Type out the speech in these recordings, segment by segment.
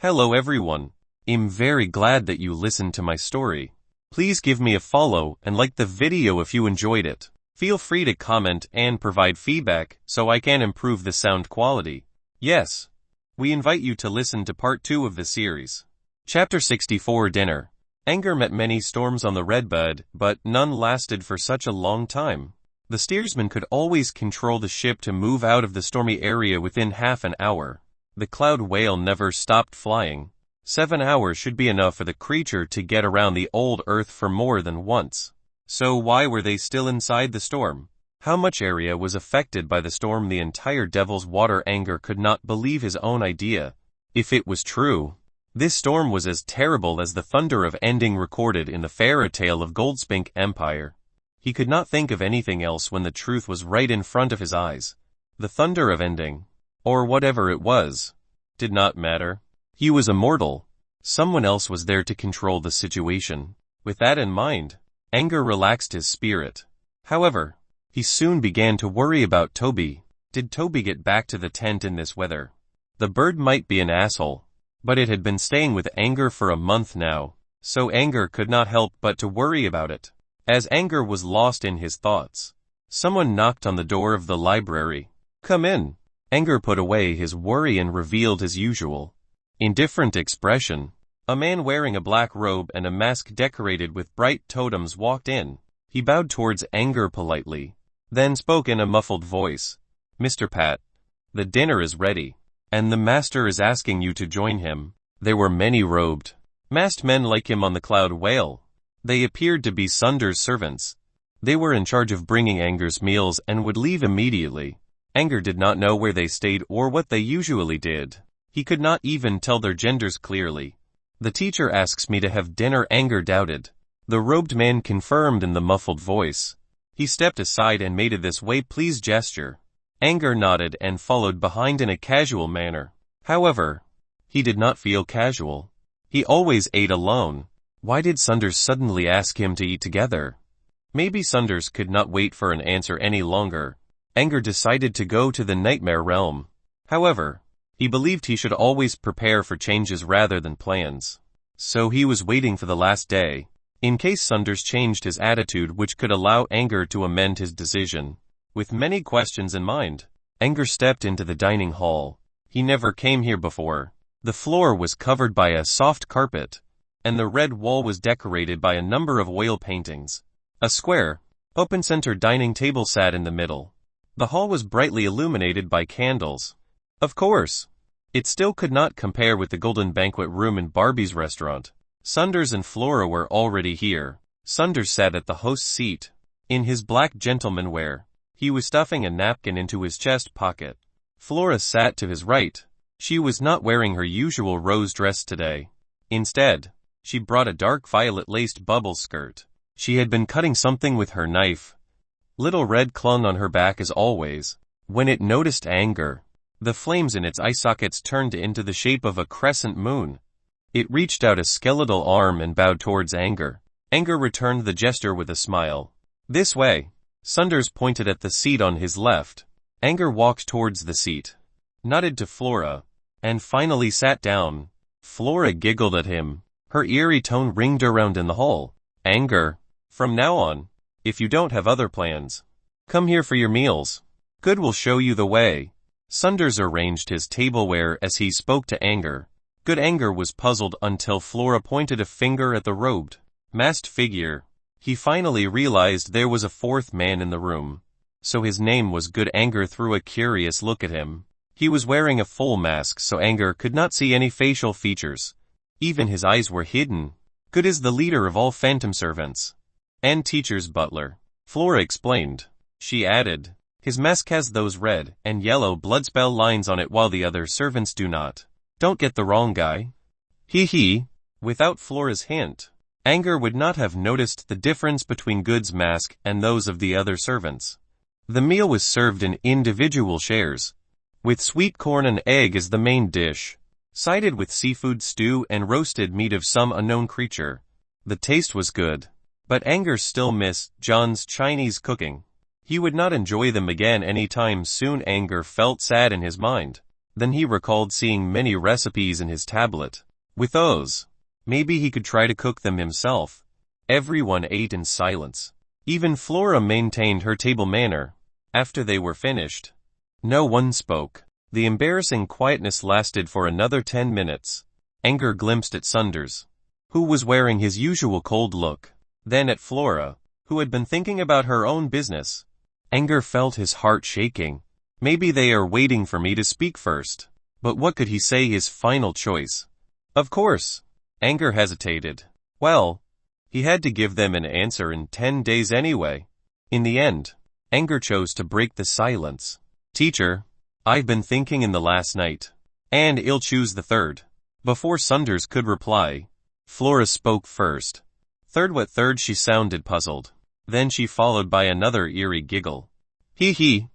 Hello everyone. I'm very glad that you listened to my story. Please give me a follow and like the video if you enjoyed it. Feel free to comment and provide feedback so I can improve the sound quality. Yes, we invite you to listen to part 2 of the series. Chapter 64 Dinner. Angor met many storms on the Redbud, but none lasted for such a long time. The steersman could always control the ship to move out of the stormy area within half an hour. The cloud whale never stopped flying. 7 hours should be enough for the creature to get around the old Earth for more than once. So why were they still inside the storm? How much area was affected by the storm? The entire Devil's Water. Angor could not believe his own idea. If it was true, this storm was as terrible as the thunder of ending recorded in the fairy tale of Goldspink Empire. He could not think of anything else when the truth was right in front of his eyes. The thunder of ending, or whatever it was, did not matter. He was immortal. Someone else was there to control the situation. With that in mind, Angor relaxed his spirit. However, he soon began to worry about Toby. Did Toby get back to the tent in this weather? The bird might be an asshole, but it had been staying with Angor for a month now, so Angor could not help but to worry about it. As Angor was lost in his thoughts, someone knocked on the door of the library. "Come in." Angor put away his worry and revealed his usual indifferent expression. A man wearing a black robe and a mask decorated with bright totems walked in. He bowed towards Angor politely, then spoke in a muffled voice. "Mr. Pat, the dinner is ready, and the master is asking you to join him." There were many robed, masked men like him on the Cloud Whale. They appeared to be Sunder's servants. They were in charge of bringing Angor's meals and would leave immediately. Angor did not know where they stayed or what they usually did. He could not even tell their genders clearly. "The teacher asks me to have dinner," Angor doubted. The robed man confirmed in the muffled voice. He stepped aside and made a "this way please" gesture. Angor nodded and followed behind in a casual manner. However, he did not feel casual. He always ate alone. Why did Sunders suddenly ask him to eat together? Maybe Sunders could not wait for an answer any longer. Angor decided to go to the Nightmare Realm. However, he believed he should always prepare for changes rather than plans. So he was waiting for the last day, in case Sunders changed his attitude, which could allow Angor to amend his decision. With many questions in mind, Angor stepped into the dining hall. He never came here before. The floor was covered by a soft carpet, and the red wall was decorated by a number of oil paintings. A square, open-center dining table sat in the middle. The hall was brightly illuminated by candles. Of course, it still could not compare with the golden banquet room in Barbie's restaurant. Sunders and Flora were already here. Sunders sat at the host's seat, in his black gentleman wear. He was stuffing a napkin into his chest pocket. Flora sat to his right. She was not wearing her usual rose dress today. Instead, she brought a dark violet-laced bubble skirt. She had been cutting something with her knife. Little Red clung on her back as always. When it noticed Angor, the flames in its eye sockets turned into the shape of a crescent moon. It reached out a skeletal arm and bowed towards Angor. Angor returned the gesture with a smile. "This way." Sunders pointed at the seat on his left. Angor walked towards the seat, nodded to Flora, and finally sat down. Flora giggled at him. Her eerie tone ringed around in the hall. "Angor, from now on, if you don't have other plans, come here for your meals. Good will show you the way." Sunders arranged his tableware as he spoke to Angor. Good Angor was puzzled until Flora pointed a finger at the robed, masked figure. He finally realized there was a fourth man in the room. So his name was Good. Angor threw a curious look at him. He was wearing a full mask, so Angor could not see any facial features. Even his eyes were hidden. Good is the leader of all phantom servants, and teacher's butler, Flora explained. She added, "His mask has those red and yellow bloodspell lines on it while the other servants do not. Don't get the wrong guy." He. Without Flora's hint, Angor would not have noticed the difference between Good's mask and those of the other servants. The meal was served in individual shares, with sweet corn and egg as the main dish, sided with seafood stew and roasted meat of some unknown creature. The taste was good, but Angor still missed John's Chinese cooking. He would not enjoy them again anytime soon. Angor felt sad in his mind. Then he recalled seeing many recipes in his tablet. With those, maybe he could try to cook them himself. Everyone ate in silence. Even Flora maintained her table manner. After they were finished, no one spoke. The embarrassing quietness lasted for another 10 minutes. Angor glimpsed at Sunders, who was wearing his usual cold look. Then at Flora, who had been thinking about her own business. Angor felt his heart shaking. Maybe they are waiting for me to speak first. But what could he say his final choice? Of course. Angor hesitated. Well, he had to give them an answer in 10 days anyway. In the end, Angor chose to break the silence. Teacher, I've been thinking in the last night. And I'll choose the third. Before Sunders could reply, Flora spoke first. Third? What third? She sounded puzzled. Then she followed by another eerie giggle. Hee.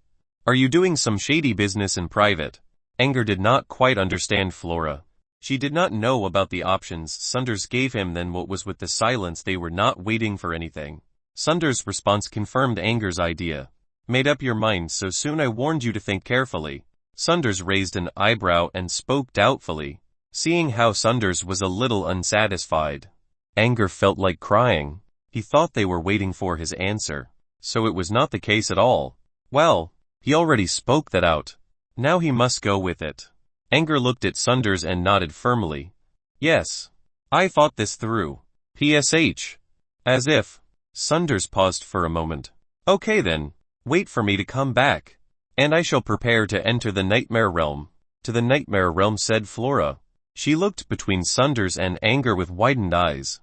Are you doing some shady business in private? Angor did not quite understand Flora. She did not know about the options Sunders gave him. Then what was with the silence? They were not waiting for anything. Sunders' response confirmed Angor's idea. Made up your mind so soon? I warned you to think carefully. Sunders raised an eyebrow and spoke doubtfully. Seeing how Sunders was a little unsatisfied, Angor felt like crying. He thought they were waiting for his answer. So it was not the case at all. Well, he already spoke that out. Now he must go with it. Angor looked at Sunders and nodded firmly. Yes. I thought this through. PSH. As if. Sunders paused for a moment. Okay then. Wait for me to come back. And I shall prepare to enter the nightmare realm. To the nightmare realm, said Flora. She looked between Sunders and Angor with widened eyes.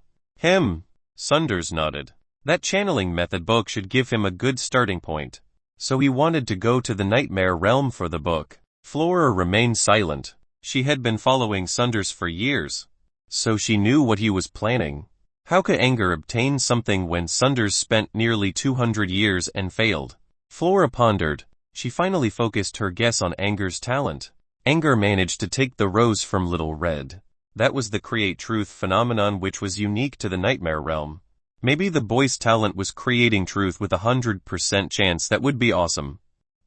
Sunders nodded. That channeling method book should give him a good starting point. So he wanted to go to the nightmare realm for the book. Flora remained silent. She had been following Sunders for years, so she knew what he was planning. How could Angor obtain something when Sunders spent nearly 200 years and failed? Flora pondered. She finally focused her guess on Angor's talent. Angor managed to take the rose from Little Red. That was the create truth phenomenon, which was unique to the nightmare realm. Maybe the boy's talent was creating truth with 100% chance. That would be awesome.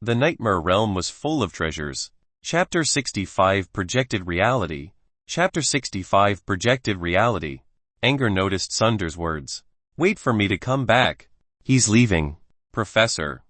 The nightmare realm was full of treasures. Chapter 65 Projected Reality. Chapter 65 Projected Reality. Angor noticed Sunders' words. Wait for me to come back. He's leaving. Professor.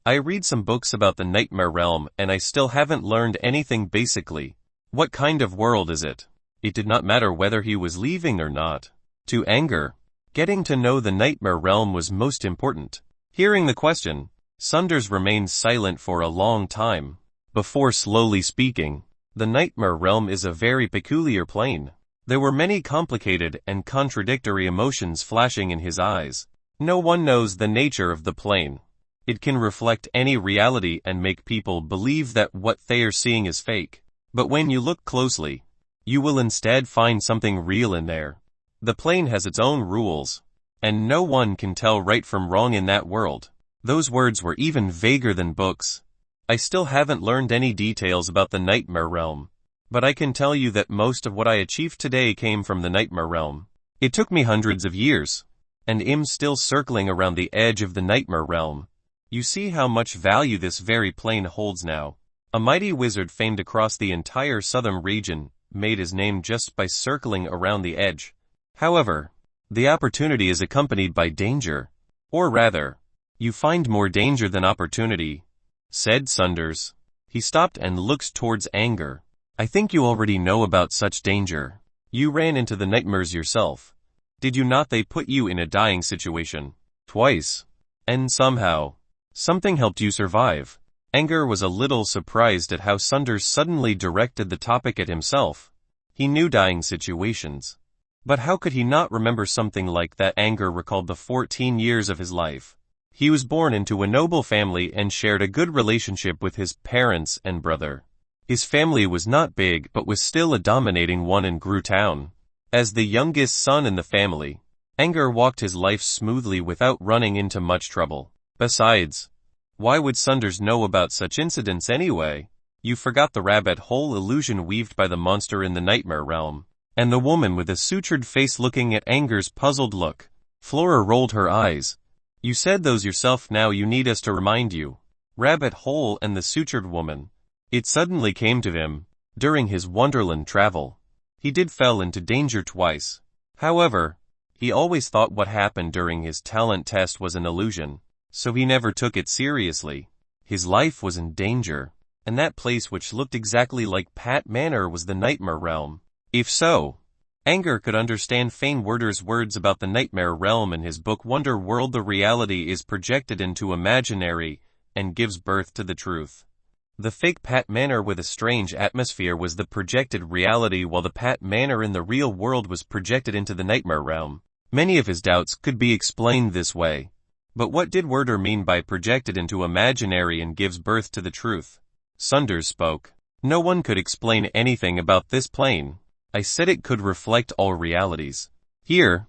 I read some books about the nightmare realm and I still haven't learned anything basically. What kind of world is it? It did not matter whether he was leaving or not. To Angor, getting to know the nightmare realm was most important. Hearing the question, Sunders remained silent for a long time. Before slowly speaking, the nightmare realm is a very peculiar plane. There were many complicated and contradictory emotions flashing in his eyes. No one knows the nature of the plane. It can reflect any reality and make people believe that what they are seeing is fake. But when you look closely, you will instead find something real in there. The plane has its own rules, and no one can tell right from wrong in that world. Those words were even vaguer than books. I still haven't learned any details about the nightmare realm, but I can tell you that most of what I achieved today came from the nightmare realm. It took me hundreds of years, and I'm still circling around the edge of the nightmare realm. You see how much value this very plane holds now. A mighty wizard famed across the entire southern region made his name just by circling around the edge. However, the opportunity is accompanied by danger. Or rather, you find more danger than opportunity, said Sunders. He stopped and looked towards Angor. I think you already know about such danger. You ran into the nightmares yourself. Did you not? They put you in a dying situation. Twice. And somehow, something helped you survive. Angor was a little surprised at how Sunders suddenly directed the topic at himself. He knew dying situations. But how could he not remember something like that? Angor recalled the 14 years of his life. He was born into a noble family and shared a good relationship with his parents and brother. His family was not big but was still a dominating one in Gru Town. As the youngest son in the family, Angor walked his life smoothly without running into much trouble. Besides, why would Sunders know about such incidents anyway? You forgot the rabbit hole illusion weaved by the monster in the nightmare realm, and the woman with a sutured face looking at Angor's puzzled look. Flora rolled her eyes. You said those yourself, now you need us to remind you. Rabbit hole and the sutured woman. It suddenly came to him. During his Wonderland travel, he did fell into danger twice. However, he always thought what happened during his talent test was an illusion, so he never took it seriously. His life was in danger, and that place which looked exactly like Pat Manor was the Nightmare Realm. If so, Angor could understand Fane Werder's words about the Nightmare Realm in his book Wonder World. The reality is projected into imaginary and gives birth to the truth. The fake Pat Manor with a strange atmosphere was the projected reality, while the Pat Manor in the real world was projected into the Nightmare Realm. Many of his doubts could be explained this way. But what did Werder mean by projected into imaginary and gives birth to the truth? Sunders spoke. No one could explain anything about this plane. I said it could reflect all realities. Here,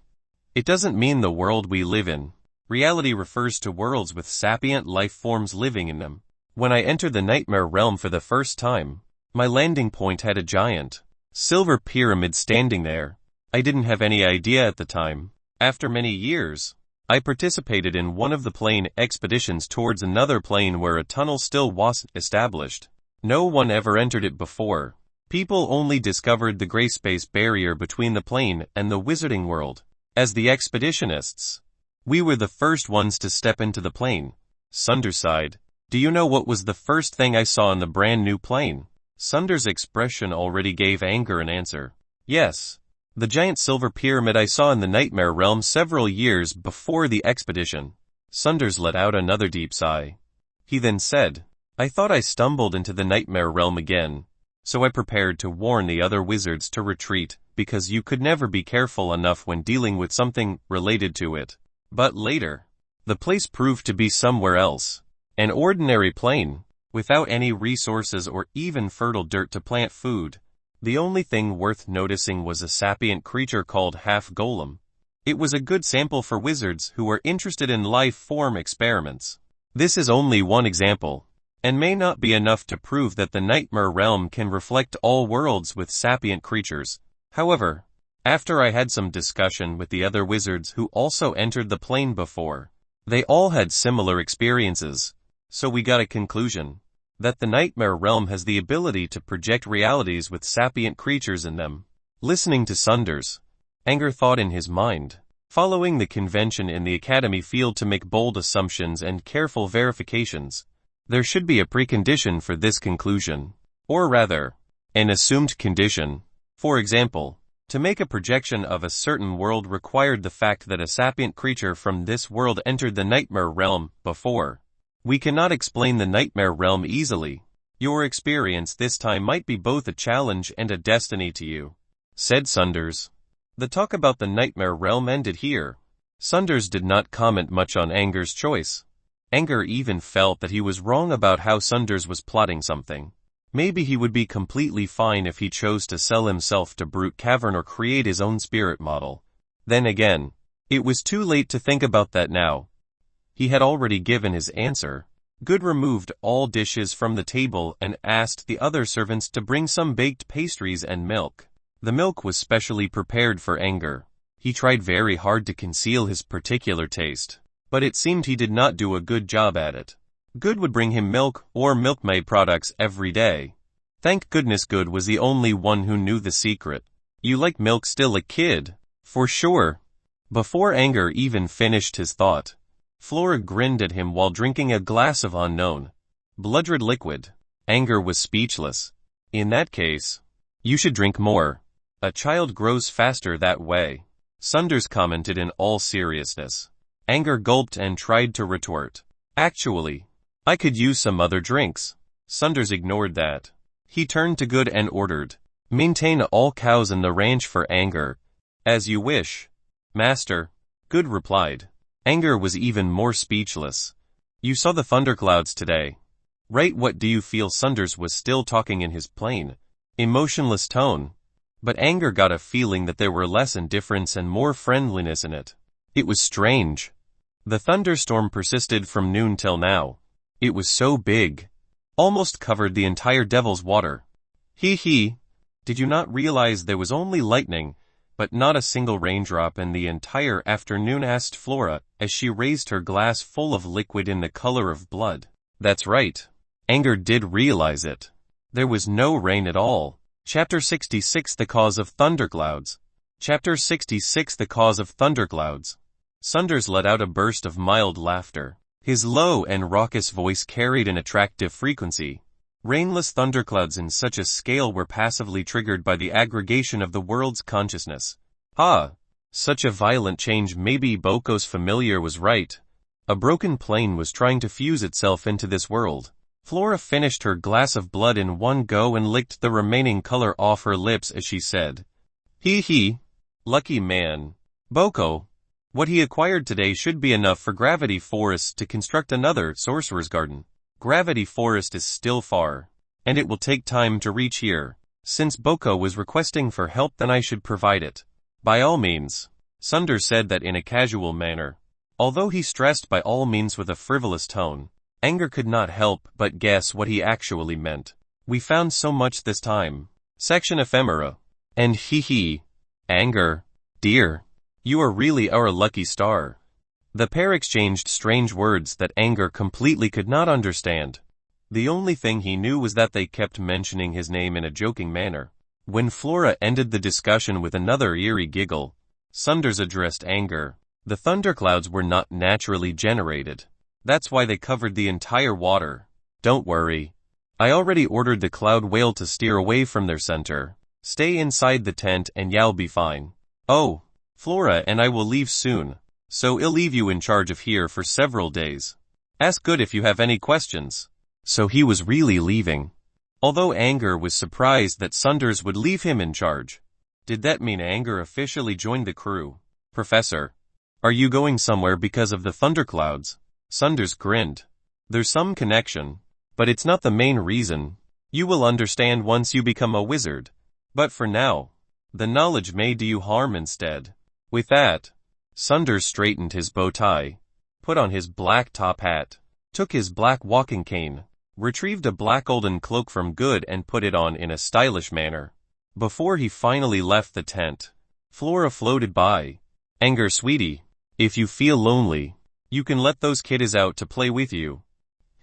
it doesn't mean the world we live in. Reality refers to worlds with sapient life forms living in them. When I entered the Nightmare Realm for the first time, my landing point had a giant silver pyramid standing there. I didn't have any idea at the time. After many years, I participated in one of the plane expeditions towards another plane where a tunnel still wasn't established. No one ever entered it before. People only discovered the gray space barrier between the plane and the wizarding world. As the expeditionists, we were the first ones to step into the plane. Sunders sighed. Do you know what was the first thing I saw in the brand new plane? Sunders' expression already gave Angor an answer. Yes. The giant silver pyramid I saw in the Nightmare Realm several years before the expedition. Sunders let out another deep sigh. He then said, I thought I stumbled into the Nightmare Realm again, so I prepared to warn the other wizards to retreat, because you could never be careful enough when dealing with something related to it. But later, the place proved to be somewhere else. An ordinary plane, without any resources or even fertile dirt to plant food. The only thing worth noticing was a sapient creature called Half Golem. It was a good sample for wizards who were interested in life form experiments. This is only one example, and may not be enough to prove that the Nightmare Realm can reflect all worlds with sapient creatures. However, after I had some discussion with the other wizards who also entered the plane before, they all had similar experiences. So we got a conclusion that the Nightmare Realm has the ability to project realities with sapient creatures in them. Listening to Sunders, Angor thought in his mind, following the convention in the academy field to make bold assumptions and careful verifications, there should be a precondition for this conclusion, or rather, an assumed condition. For example, to make a projection of a certain world required the fact that a sapient creature from this world entered the Nightmare Realm before. We cannot explain the Nightmare Realm easily. Your experience this time might be both a challenge and a destiny to you, said Sunders. The talk about the Nightmare Realm ended here. Sunders did not comment much on Angor's choice. Angor even felt that he was wrong about how Sunders was plotting something. Maybe he would be completely fine if he chose to sell himself to Brute Cavern or create his own spirit model. Then again, it was too late to think about that now. He had already given his answer. Good removed all dishes from the table and asked the other servants to bring some baked pastries and milk. The milk was specially prepared for Angor. He tried very hard to conceal his particular taste, but it seemed he did not do a good job at it. Good would bring him milk or milk-made products every day. Thank goodness Good was the only one who knew the secret. You like milk still a kid? For sure. Before Angor even finished his thought, Flora grinned at him while drinking a glass of unknown, blood-red liquid. Angor was speechless. In that case, you should drink more. A child grows faster that way, Sunders commented in all seriousness. Angor gulped and tried to retort. Actually, I could use some other drinks. Sunders ignored that. He turned to Good and ordered, maintain all cows in the ranch for Angor. As you wish, master, Good replied. Angor was even more speechless. You saw the thunderclouds today, right? What do you feel? Sunders was still talking in his plain, emotionless tone, but Angor got a feeling that there were less indifference and more friendliness in it. It was strange. The thunderstorm persisted from noon till now. It was so big, almost covered the entire Devil's Water. He. Did you not realize there was only lightning, but not a single raindrop in the entire afternoon? Asked Flora, as she raised her glass full of liquid in the color of blood. That's right. Angor did realize it. There was no rain at all. Chapter 66 The Cause of Thunderclouds. Chapter 66 The Cause of Thunderclouds. Sunders let out a burst of mild laughter. His low and raucous voice carried an attractive frequency. Rainless thunderclouds in such a scale were passively triggered by the aggregation of the world's consciousness. Ah! Such a violent change. Maybe Boko's familiar was right. A broken plane was trying to fuse itself into this world. Flora finished her glass of blood in one go and licked the remaining color off her lips as she said, "Hee hee. Lucky man. Boko. What he acquired today should be enough for Gravity Forest to construct another Sorcerer's Garden. Gravity Forest is still far, and it will take time to reach here. Since Boko was requesting for help, then I should provide it. By all means." Sunder said that in a casual manner. Although he stressed by all means with a frivolous tone, Angor could not help but guess what he actually meant. "We found so much this time." Section Ephemera. And hee. Angor, dear, you are really our lucky star. The pair exchanged strange words that Angor completely could not understand. The only thing he knew was that they kept mentioning his name in a joking manner. When Flora ended the discussion with another eerie giggle, Sunders addressed Angor. The thunderclouds were not naturally generated. That's why they covered the entire water. Don't worry. I already ordered the cloud whale to steer away from their center. Stay inside the tent and you'll be fine. Oh, Flora and I will leave soon, so I'll leave you in charge of here for several days. Ask Good if you have any questions. So he was really leaving. Although Angor was surprised that Sunders would leave him in charge. Did that mean Angor officially joined the crew? Professor, are you going somewhere because of the thunderclouds? Sunders grinned. There's some connection, but it's not the main reason. You will understand once you become a wizard. But for now, the knowledge may do you harm instead. With that, Sunders straightened his bow tie, put on his black top hat, took his black walking cane, retrieved a black golden cloak from Good and put it on in a stylish manner. Before he finally left the tent, Flora floated by. Angor, sweetie, if you feel lonely, you can let those kiddies out to play with you.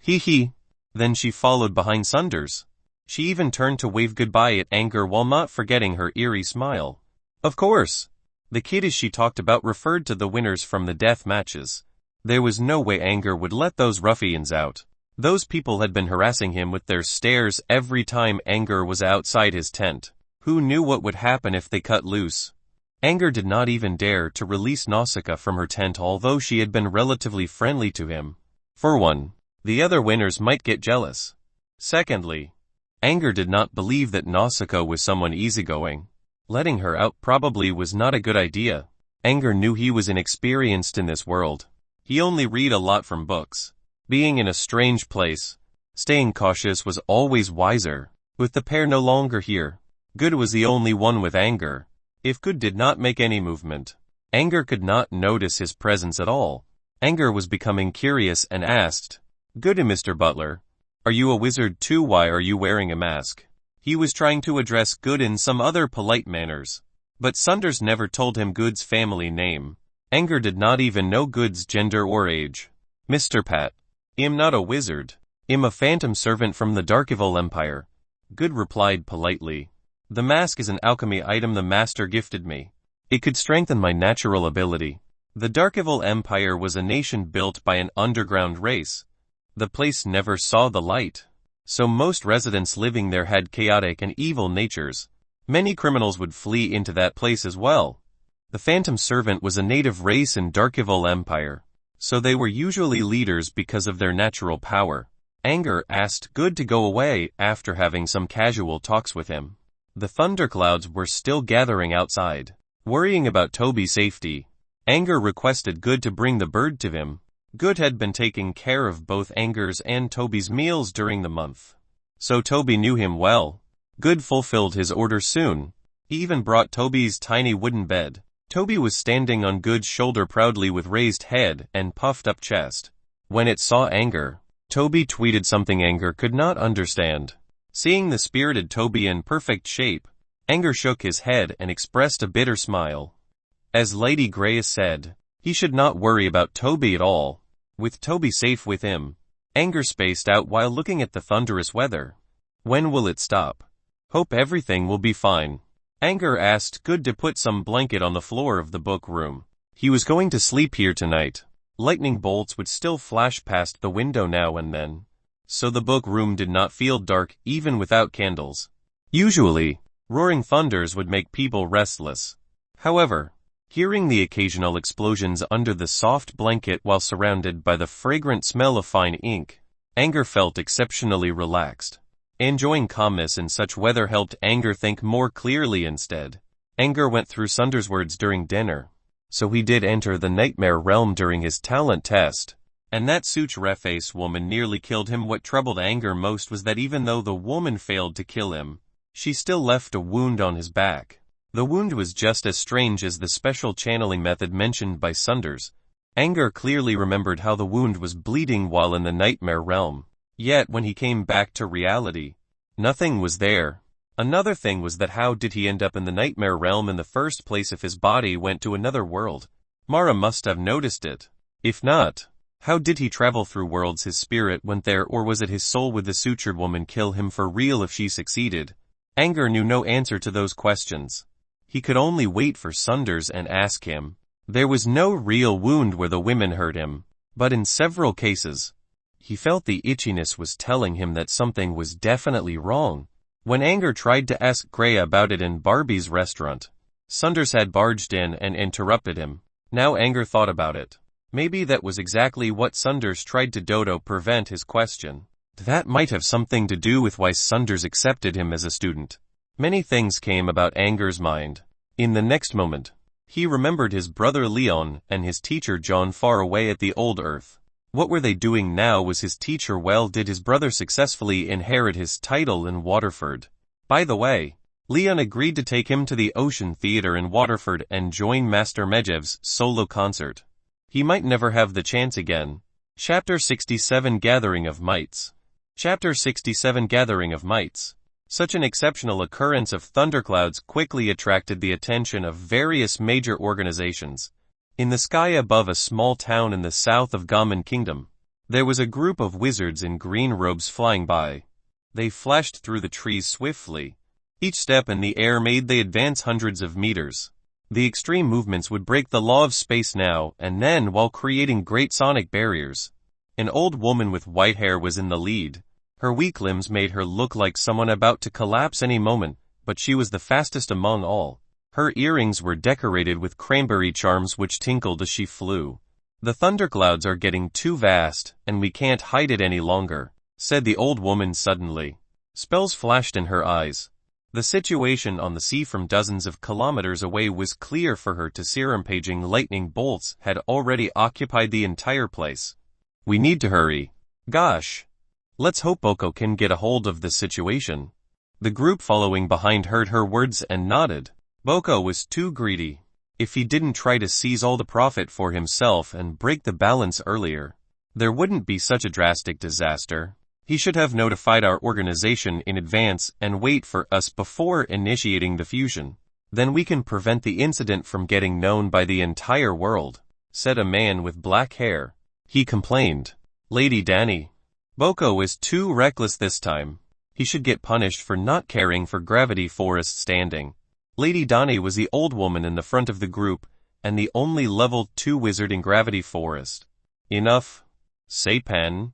Hee. Then she followed behind Sunders. She even turned to wave goodbye at Angor while not forgetting her eerie smile. Of course, the kiddies she talked about referred to the winners from the death matches. There was no way Angor would let those ruffians out. Those people had been harassing him with their stares every time Angor was outside his tent. Who knew what would happen if they cut loose? Angor did not even dare to release Nausicaa from her tent, although she had been relatively friendly to him. For one, the other winners might get jealous. Secondly, Angor did not believe that Nausicaa was someone easygoing. Letting her out probably was not a good idea. Angor knew he was inexperienced in this world. He only read a lot from books. Being in a strange place, staying cautious was always wiser. With the pair no longer here, Good was the only one with Angor. If Good did not make any movement, Angor could not notice his presence at all. Angor was becoming curious and asked, "Good, Mr. Butler, are you a wizard too? Why are you wearing a mask?" He was trying to address Good in some other polite manners, but Sunders never told him Good's family name. Angor did not even know Good's gender or age. "Mr. Pat, I'm not a wizard. I'm a phantom servant from the Darkevil Empire," Good replied politely. "The mask is an alchemy item the master gifted me. It could strengthen my natural ability." The Darkevil Empire was a nation built by an underground race. The place never saw the light, so most residents living there had chaotic and evil natures. Many criminals would flee into that place as well. The Phantom Servant was a native race in Darkevil Empire, so they were usually leaders because of their natural power. Angor asked Good to go away after having some casual talks with him. The thunderclouds were still gathering outside. Worrying about Toby's safety, Angor requested Good to bring the bird to him. Good had been taking care of both Angor's and Toby's meals during the month, so Toby knew him well. Good fulfilled his order soon. He even brought Toby's tiny wooden bed. Toby was standing on Good's shoulder proudly with raised head and puffed up chest. When it saw Angor, Toby tweeted something Angor could not understand. Seeing the spirited Toby in perfect shape, Angor shook his head and expressed a bitter smile. As Lady Grace said, he should not worry about Toby at all. With Toby safe with him, Angor spaced out while looking at the thunderous weather. When will it stop? Hope everything will be fine. Angor asked Good to put some blanket on the floor of the book room. He was going to sleep here tonight. Lightning bolts would still flash past the window now and then, so the book room did not feel dark even without candles. Usually, roaring thunders would make people restless. However, hearing the occasional explosions under the soft blanket while surrounded by the fragrant smell of fine ink, Angor felt exceptionally relaxed. Enjoying calmness in such weather helped Angor think more clearly instead. Angor went through Sunder's words during dinner. So he did enter the nightmare realm during his talent test. And that Such-Reface woman nearly killed him. What troubled Angor most was that even though the woman failed to kill him, she still left a wound on his back. The wound was just as strange as the special channeling method mentioned by Sunders. Angor clearly remembered how the wound was bleeding while in the nightmare realm. Yet when he came back to reality, nothing was there. Another thing was that how did he end up in the nightmare realm in the first place if his body went to another world? Mara must have noticed it. If not, how did he travel through worlds? His spirit went there, or was it his soul? Would the sutured woman kill him for real if she succeeded? Angor knew no answer to those questions. He could only wait for Sunders and ask him. There was no real wound where the women hurt him, but in several cases, he felt the itchiness was telling him that something was definitely wrong. When Angor tried to ask Gray about it in Barbie's restaurant, Sunders had barged in and interrupted him. Now Angor thought about it. Maybe that was exactly what Sunders tried to prevent his question. That might have something to do with why Sunders accepted him as a student. Many things came about Angor's mind. In the next moment, he remembered his brother Leon and his teacher John far away at the old Earth. What were they doing now? Was his teacher well? Did his brother successfully inherit his title in Waterford? By the way, Leon agreed to take him to the Ocean Theatre in Waterford and join Master Medjev's solo concert. He might never have the chance again. Chapter 67 Gathering of Mites. Chapter 67 Gathering of Mites. Such an exceptional occurrence of thunderclouds quickly attracted the attention of various major organizations. In the sky above a small town in the south of Gaman Kingdom, there was a group of wizards in green robes flying by. They flashed through the trees swiftly. Each step in the air made they advance hundreds of meters. The extreme movements would break the law of space now and then while creating great sonic barriers. An old woman with white hair was in the lead. Her weak limbs made her look like someone about to collapse any moment, but she was the fastest among all. Her earrings were decorated with cranberry charms which tinkled as she flew. The thunderclouds are getting too vast, and we can't hide it any longer, said the old woman suddenly. Spells flashed in her eyes. The situation on the sea from dozens of kilometers away was clear for her to see. Rampaging lightning bolts had already occupied the entire place. We need to hurry. Gosh. Let's hope Boko can get a hold of this situation. The group following behind heard her words and nodded. Boko was too greedy. If he didn't try to seize all the profit for himself and break the balance earlier, there wouldn't be such a drastic disaster. He should have notified our organization in advance and wait for us before initiating the fusion. Then we can prevent the incident from getting known by the entire world, said a man with black hair. He complained. Lady Danny. Boko is too reckless this time. He should get punished for not caring for Gravity Forest standing. Lady Dani was the old woman in the front of the group, and the only level 2 wizard in Gravity Forest. Enough. Seipan.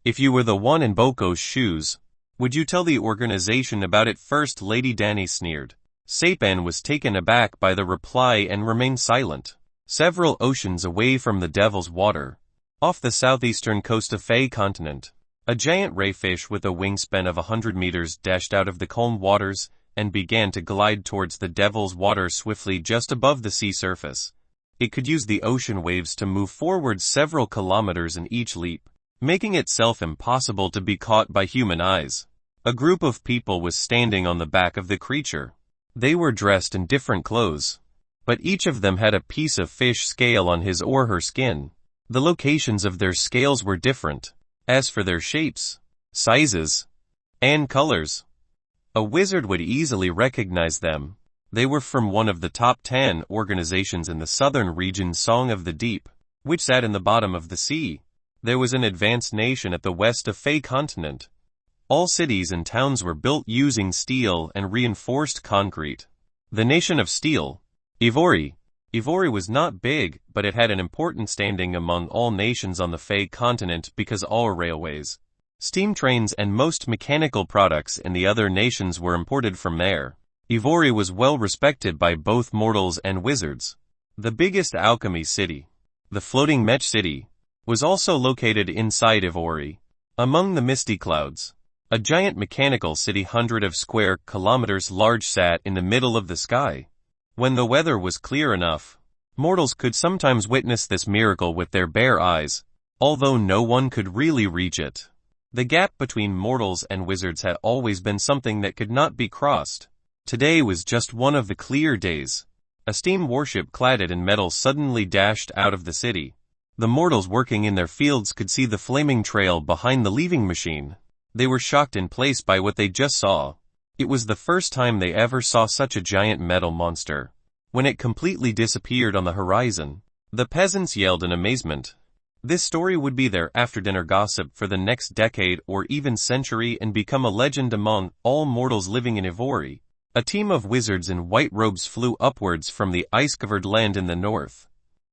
If you were the one in Boko's shoes, would you tell the organization about it first? Lady Dani sneered. Seipan was taken aback by the reply and remained silent. Several oceans away from the Devil's Water, off the southeastern coast of Fey continent, a giant rayfish with a wingspan of 100 meters dashed out of the calm waters and began to glide towards the Devil's Water swiftly just above the sea surface. It could use the ocean waves to move forward several kilometers in each leap, making itself impossible to be caught by human eyes. A group of people was standing on the back of the creature. They were dressed in different clothes, but each of them had a piece of fish scale on his or her skin. The locations of their scales were different. As for their shapes, sizes, and colors, a wizard would easily recognize them. They were from one of the top 10 organizations in the southern region, Song of the Deep, which sat in the bottom of the sea. There was an advanced nation at the west of Fey continent, All cities and towns were built using steel and reinforced concrete. The nation of steel, Ivory. Ivory was not big, but it had an important standing among all nations on the Fey continent because all railways, steam trains and most mechanical products in the other nations were imported from there. Ivory was well respected by both mortals and wizards. The biggest alchemy city, the floating Mech City, was also located inside Ivory, among the misty clouds. A giant mechanical city hundreds of square kilometers large sat in the middle of the sky. When the weather was clear enough, mortals could sometimes witness this miracle with their bare eyes, although no one could really reach it. The gap between mortals and wizards had always been something that could not be crossed. Today was just one of the clear days. A steam warship cladded in metal suddenly dashed out of the city. The mortals working in their fields could see the flaming trail behind the leaving machine. They were shocked in place by what they just saw. It was the first time they ever saw such a giant metal monster. When it completely disappeared on the horizon, the peasants yelled in amazement. This story would be their after-dinner gossip for the next decade or even century and become a legend among all mortals living in Ivory. A team of wizards in white robes flew upwards from the ice-covered land in the north.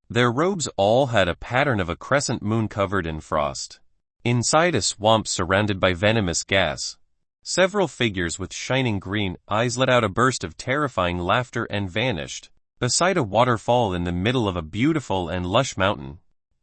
Their robes all had a pattern of a crescent moon covered in frost. Inside a swamp surrounded by venomous gas, several figures with shining green eyes let out a burst of terrifying laughter and vanished, beside a waterfall in the middle of a beautiful and lush mountain.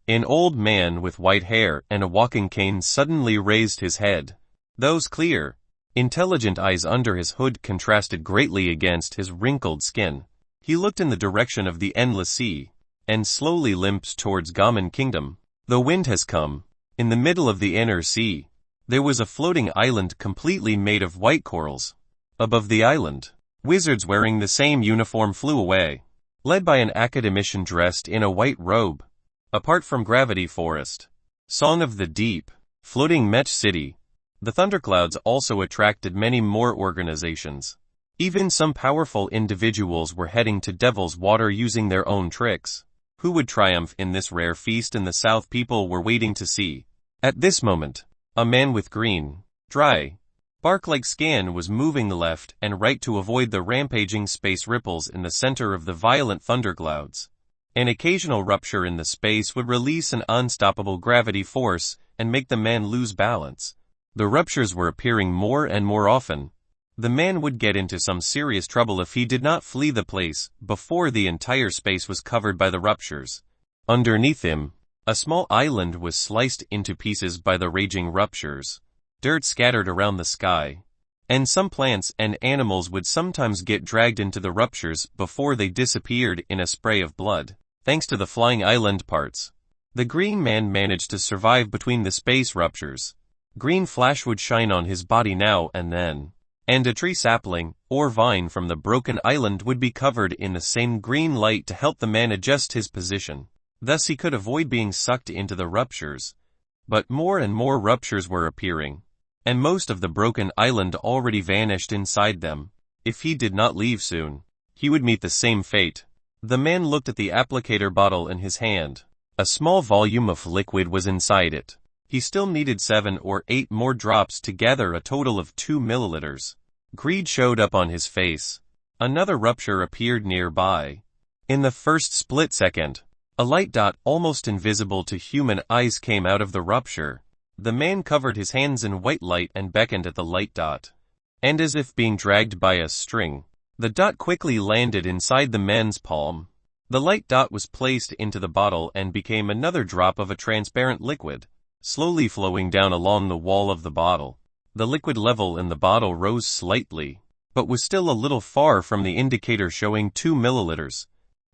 An old man with white hair and a walking cane suddenly raised his head. Those clear, intelligent eyes under his hood contrasted greatly against his wrinkled skin. He looked in the direction of the endless sea, and slowly limped towards Gammon Kingdom. The wind has come. In the middle of the inner sea, there was a floating island completely made of white corals. Above the island, wizards wearing the same uniform flew away, led by an academician dressed in a white robe. Apart from Gravity Forest, Song of the Deep, floating Mech City, the thunderclouds also attracted many more organizations. Even some powerful individuals were heading to Devil's Water using their own tricks. Who would triumph in this rare feast in the south people were waiting to see. At this moment, a man with green, dry, bark-like skin was moving left and right to avoid the rampaging space ripples in the center of the violent thunderclouds. An occasional rupture in the space would release an unstoppable gravity force and make the man lose balance. The ruptures were appearing more and more often. The man would get into some serious trouble if he did not flee the place before the entire space was covered by the ruptures. Underneath him, a small island was sliced into pieces by the raging ruptures. Dirt scattered around the sky, and some plants and animals would sometimes get dragged into the ruptures before they disappeared in a spray of blood. Thanks to the flying island parts, the green man managed to survive between the space ruptures. Green flash would shine on his body now and then, and a tree sapling or vine from the broken island would be covered in the same green light to help the man adjust his position. Thus he could avoid being sucked into the ruptures. But more and more ruptures were appearing, and most of the broken island already vanished inside them. If he did not leave soon, he would meet the same fate. The man looked at the applicator bottle in his hand. A small volume of liquid was inside it. He still needed 7 or 8 more drops to gather a total of 2 milliliters. Greed showed up on his face. Another rupture appeared nearby. In the first split second, a light dot almost invisible to human eyes came out of the rupture. The man covered his hands in white light and beckoned at the light dot. And as if being dragged by a string, the dot quickly landed inside the man's palm. The light dot was placed into the bottle and became another drop of a transparent liquid, slowly flowing down along the wall of the bottle. The liquid level in the bottle rose slightly, but was still a little far from the indicator showing 2 milliliters.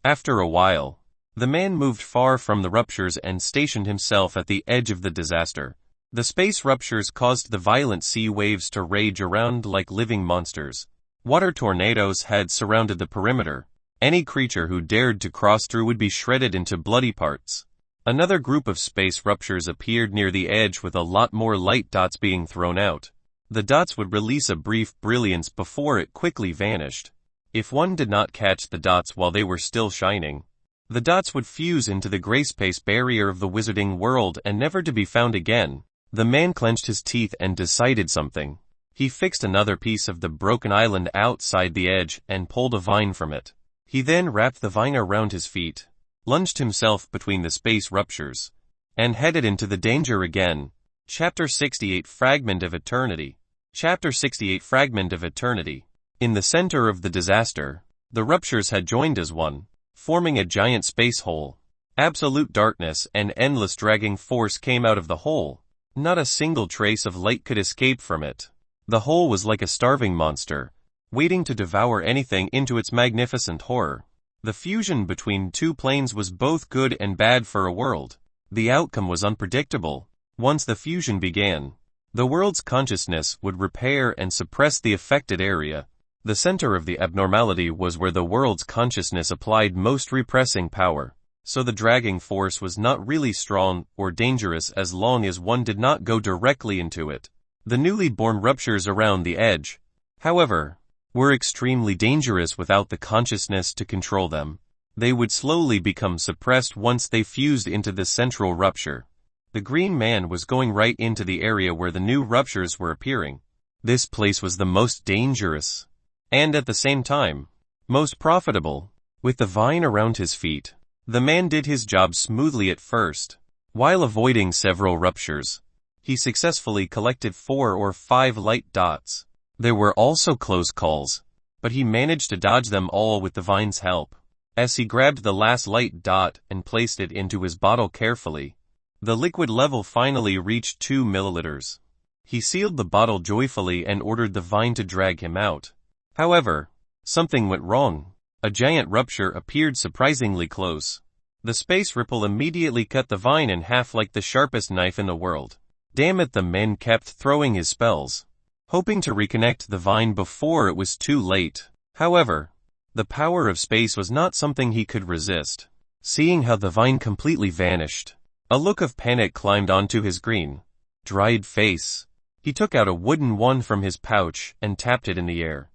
After a while, the man moved far from the ruptures and stationed himself at the edge of the disaster. The space ruptures caused the violent sea waves to rage around like living monsters. Water tornadoes had surrounded the perimeter. Any creature who dared to cross through would be shredded into bloody parts. Another group of space ruptures appeared near the edge with a lot more light dots being thrown out. The dots would release a brief brilliance before it quickly vanished. If one did not catch the dots while they were still shining, the dots would fuse into the gray space barrier of the wizarding world and never to be found again. The man clenched his teeth and decided something. He fixed another piece of the broken island outside the edge and pulled a vine from it. He then wrapped the vine around his feet, lunged himself between the space ruptures, and headed into the danger again. Chapter 68 Fragment of Eternity. Chapter 68 Fragment of Eternity. In the center of the disaster, the ruptures had joined as one, forming a giant space hole. Absolute darkness and endless dragging force came out of the hole. Not a single trace of light could escape from it. The hole was like a starving monster, waiting to devour anything into its magnificent horror. The fusion between two planes was both good and bad for a world. The outcome was unpredictable. Once the fusion began, the world's consciousness would repair and suppress the affected area. The center of the abnormality was where the world's consciousness applied most repressing power. So the dragging force was not really strong or dangerous as long as one did not go directly into it. The newly born ruptures around the edge, however, were extremely dangerous without the consciousness to control them. They would slowly become suppressed once they fused into the central rupture. The green man was going right into the area where the new ruptures were appearing. This place was the most dangerous, and at the same time, most profitable. With the vine around his feet, the man did his job smoothly at first. While avoiding several ruptures, he successfully collected 4 or 5 light dots. There were also close calls, but he managed to dodge them all with the vine's help. As he grabbed the last light dot and placed it into his bottle carefully, the liquid level finally reached 2 milliliters. He sealed the bottle joyfully and ordered the vine to drag him out. However, something went wrong. A giant rupture appeared surprisingly close. The space ripple immediately cut the vine in half like the sharpest knife in the world. Damn it, the man kept throwing his spells, hoping to reconnect the vine before it was too late. However, the power of space was not something he could resist. Seeing how the vine completely vanished, a look of panic climbed onto his green, dried face. He took out a wooden wand from his pouch and tapped it in the air.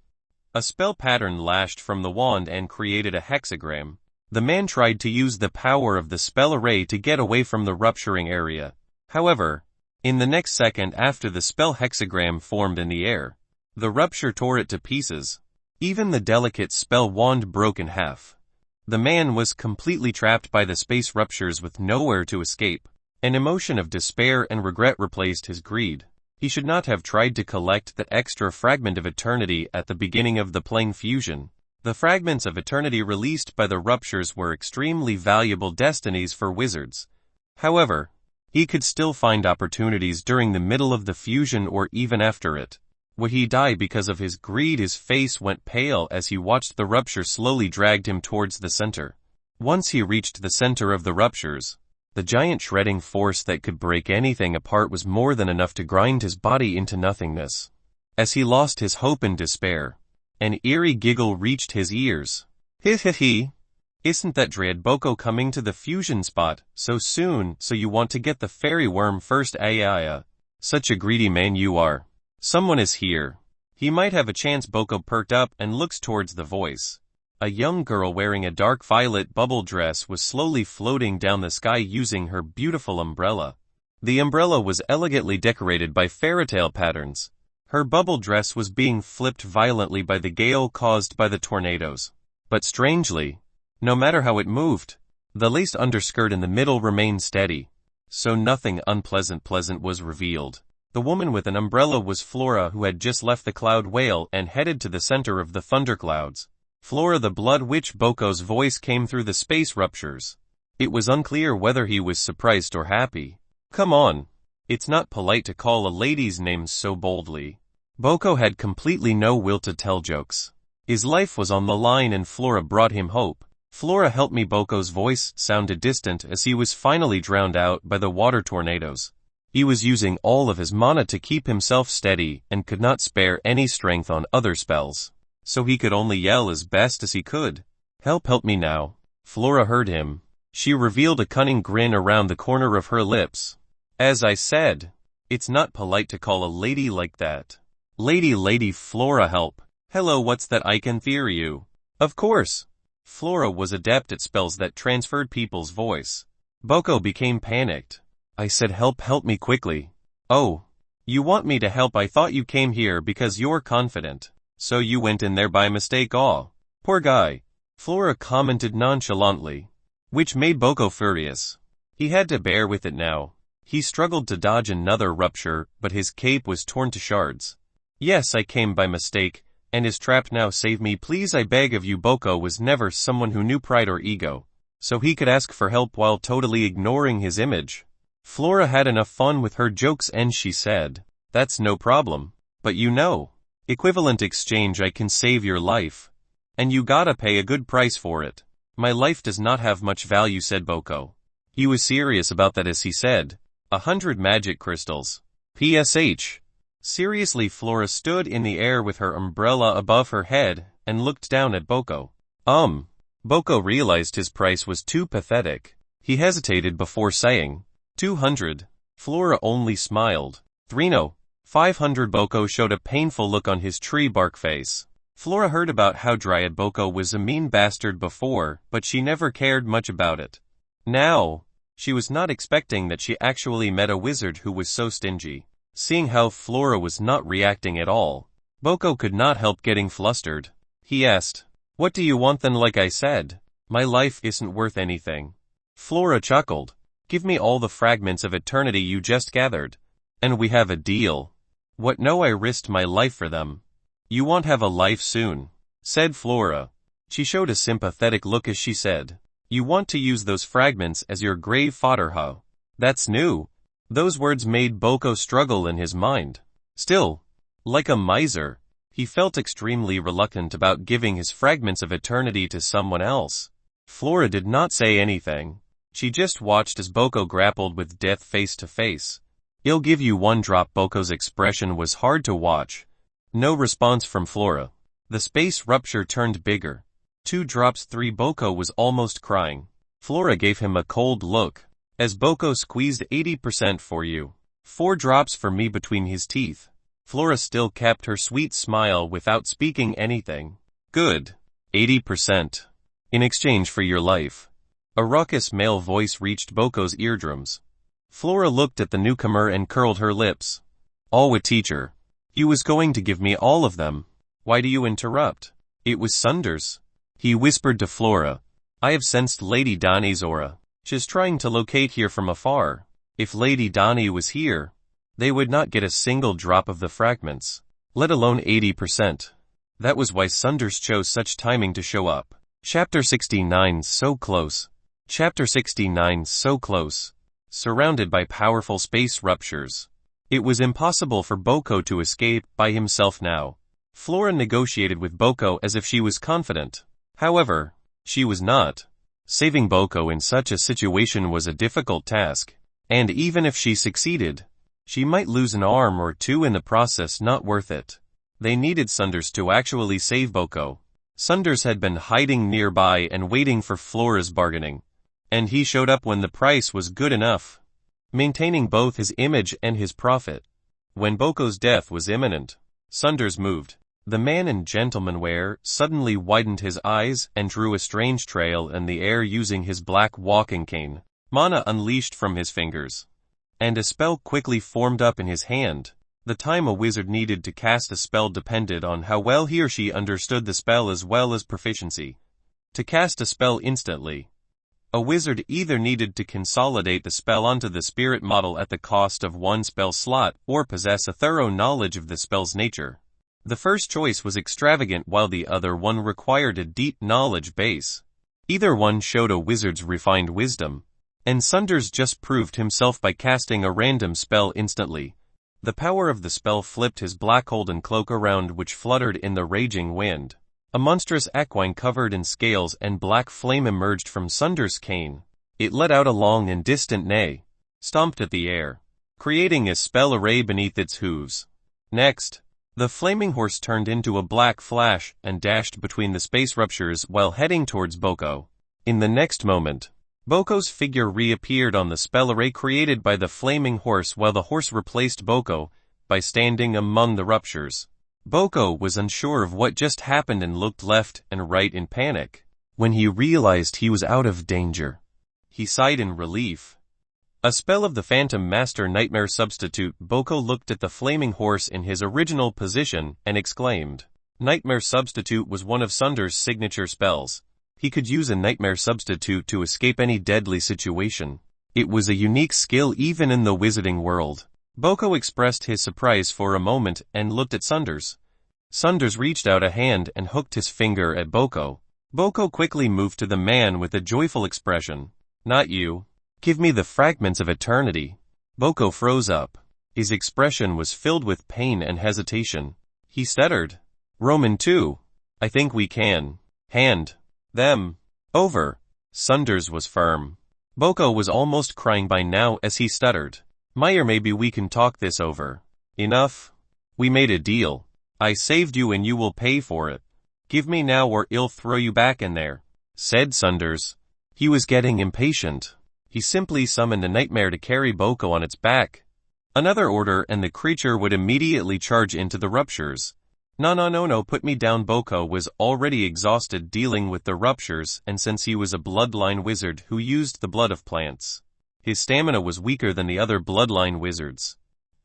A spell pattern lashed from the wand and created a hexagram. The man tried to use the power of the spell array to get away from the rupturing area. However, in the next second after the spell hexagram formed in the air, the rupture tore it to pieces. Even the delicate spell wand broke in half. The man was completely trapped by the space ruptures with nowhere to escape. An emotion of despair and regret replaced his greed. He should not have tried to collect that extra fragment of eternity at the beginning of the plane fusion. The fragments of eternity released by the ruptures were extremely valuable destinies for wizards. However, he could still find opportunities during the middle of the fusion or even after it. Would he die because of his greed? His face went pale as he watched the rupture slowly drag him towards the center. Once he reached the center of the ruptures, the giant shredding force that could break anything apart was more than enough to grind his body into nothingness. As he lost his hope and despair, an eerie giggle reached his ears. He. Isn't that Dread Boko coming to the fusion spot so soon? So you want to get the fairy worm first? Ayaya. Such a greedy man you are. Someone is here. He might have a chance. Boko perked up and looks towards the voice. A young girl wearing a dark violet bubble dress was slowly floating down the sky using her beautiful umbrella. The umbrella was elegantly decorated by fairytale patterns. Her bubble dress was being flipped violently by the gale caused by the tornadoes. But strangely, no matter how it moved, the lace underskirt in the middle remained steady. So nothing unpleasant was revealed. The woman with an umbrella was Flora, who had just left the cloud whale and headed to the center of the thunderclouds. Flora the Blood Witch. Boko's voice came through the space ruptures. It was unclear whether he was surprised or happy. Come on. It's not polite to call a lady's name so boldly. Boko had completely no will to tell jokes. His life was on the line and Flora brought him hope. Flora, help me. Boko's voice sounded distant as he was finally drowned out by the water tornadoes. He was using all of his mana to keep himself steady and could not spare any strength on other spells. So he could only yell as best as he could. Help me now. Flora heard him. She revealed a cunning grin around the corner of her lips. As I said, it's not polite to call a lady like that. Lady, Flora, help. Hello, what's that I can hear you? Of course. Flora was adept at spells that transferred people's voice. Boko became panicked. I said help me quickly. Oh, you want me to help? I thought you came here because you're confident. So you went in there by mistake. Aw, poor guy, Flora commented nonchalantly, which made Boko furious. He had to bear with it now. He struggled to dodge another rupture, but his cape was torn to shards. Yes, I came by mistake, and is trapped now. Save me please, I beg of you. Boko was never someone who knew pride or ego, so he could ask for help while totally ignoring his image. Flora had enough fun with her jokes and she said, "That's no problem, but you know, equivalent exchange, I can save your life. And you gotta pay a good price for it." "My life does not have much value," said Boko. He was serious about that as he said, 100 magic crystals. PSH. Seriously, Flora stood in the air with her umbrella above her head and looked down at Boko. Boko realized his price was too pathetic. He hesitated before saying, 200. Flora only smiled. 3 500. Boko showed a painful look on his tree bark face. Flora heard about how Dryad Boko was a mean bastard before, but she never cared much about it. Now, she was not expecting that she actually met a wizard who was so stingy. Seeing how Flora was not reacting at all, Boko could not help getting flustered. He asked, "What do you want then?" "Like I said, my life isn't worth anything." Flora chuckled. "Give me all the fragments of eternity you just gathered, and we have a deal." "What? No, I risked my life for them." "You won't have a life soon," said Flora. She showed a sympathetic look as she said, "You want to use those fragments as your grave fodder, huh? That's new." Those words made Boko struggle in his mind. Still, like a miser, he felt extremely reluctant about giving his fragments of eternity to someone else. Flora did not say anything. She just watched as Boko grappled with death face to face. "I'll give you 1 drop." Boko's expression was hard to watch. No response from Flora. The space rupture turned bigger. 2 drops. 3. Boko was almost crying. Flora gave him a cold look as Boko squeezed 80% for you. 4 drops for me between his teeth. Flora still kept her sweet smile without speaking anything. "Good. 80%. In exchange for your life." A raucous male voice reached Boko's eardrums. Flora looked at the newcomer and curled her lips. "Alwa teacher. You was going to give me all of them. Why do you interrupt?" "It was Sunders." He whispered to Flora. "I have sensed Lady Donnie's aura. She's trying to locate here from afar. If Lady Donnie was here, they would not get a single drop of the fragments, let alone 80%. That was why Sunders chose such timing to show up." Chapter 69. So close. Chapter 69. So close. Surrounded by powerful space ruptures, it was impossible for Boko to escape by himself now. Flora negotiated with Boko as if she was confident. However, she was not. Saving Boko in such a situation was a difficult task, and even if she succeeded, she might lose an arm or 2 in the process. Not worth it. They needed Sunders to actually save Boko. Sunders had been hiding nearby and waiting for Flora's bargaining, and he showed up when the price was good enough, maintaining both his image and his profit. When Boko's death was imminent, Sunders moved. The man in gentlemanwear suddenly widened his eyes and drew a strange trail in the air using his black walking cane. Mana unleashed from his fingers, and a spell quickly formed up in his hand. The time a wizard needed to cast a spell depended on how well he or she understood the spell as well as proficiency. To cast a spell instantly, a wizard either needed to consolidate the spell onto the spirit model at the cost of 1 spell slot or possess a thorough knowledge of the spell's nature. The first choice was extravagant while the other one required a deep knowledge base. Either one showed a wizard's refined wisdom, and Sunders just proved himself by casting a random spell instantly. The power of the spell flipped his black golden cloak around, which fluttered in the raging wind. A monstrous equine covered in scales and black flame emerged from Sunders' cane. It let out a long and distant neigh, stomped at the air, creating a spell array beneath its hooves. Next, the flaming horse turned into a black flash and dashed between the space ruptures while heading towards Boko. In the next moment, Boko's figure reappeared on the spell array created by the flaming horse while the horse replaced Boko by standing among the ruptures. Boko was unsure of what just happened and looked left and right in panic. When he realized he was out of danger, he sighed in relief. A spell of the Phantom Master Nightmare Substitute. Boko looked at the flaming horse in his original position and exclaimed. Nightmare Substitute was one of Sunder's signature spells. He could use a Nightmare Substitute to escape any deadly situation. It was a unique skill even in the wizarding world. Boko expressed his surprise for a moment and looked at Sunders. Sunders reached out a hand and hooked his finger at Boko. Boko quickly moved to the man with a joyful expression. Not you. Give me the fragments of eternity. Boko froze up. His expression was filled with pain and hesitation. He stuttered. Roman 2. I think we can. Hand them over. Sunders was firm. Boko was almost crying by now as he stuttered. Meyer, maybe we can talk this over. Enough. We made a deal. I saved you and you will pay for it. Give me now or I'll throw you back in there, said Sunders. He was getting impatient. He simply summoned a nightmare to carry Boko on its back. Another order and the creature would immediately charge into the ruptures. No, put me down. Boko was already exhausted dealing with the ruptures, and since he was a bloodline wizard who used the blood of plants, his stamina was weaker than the other bloodline wizards.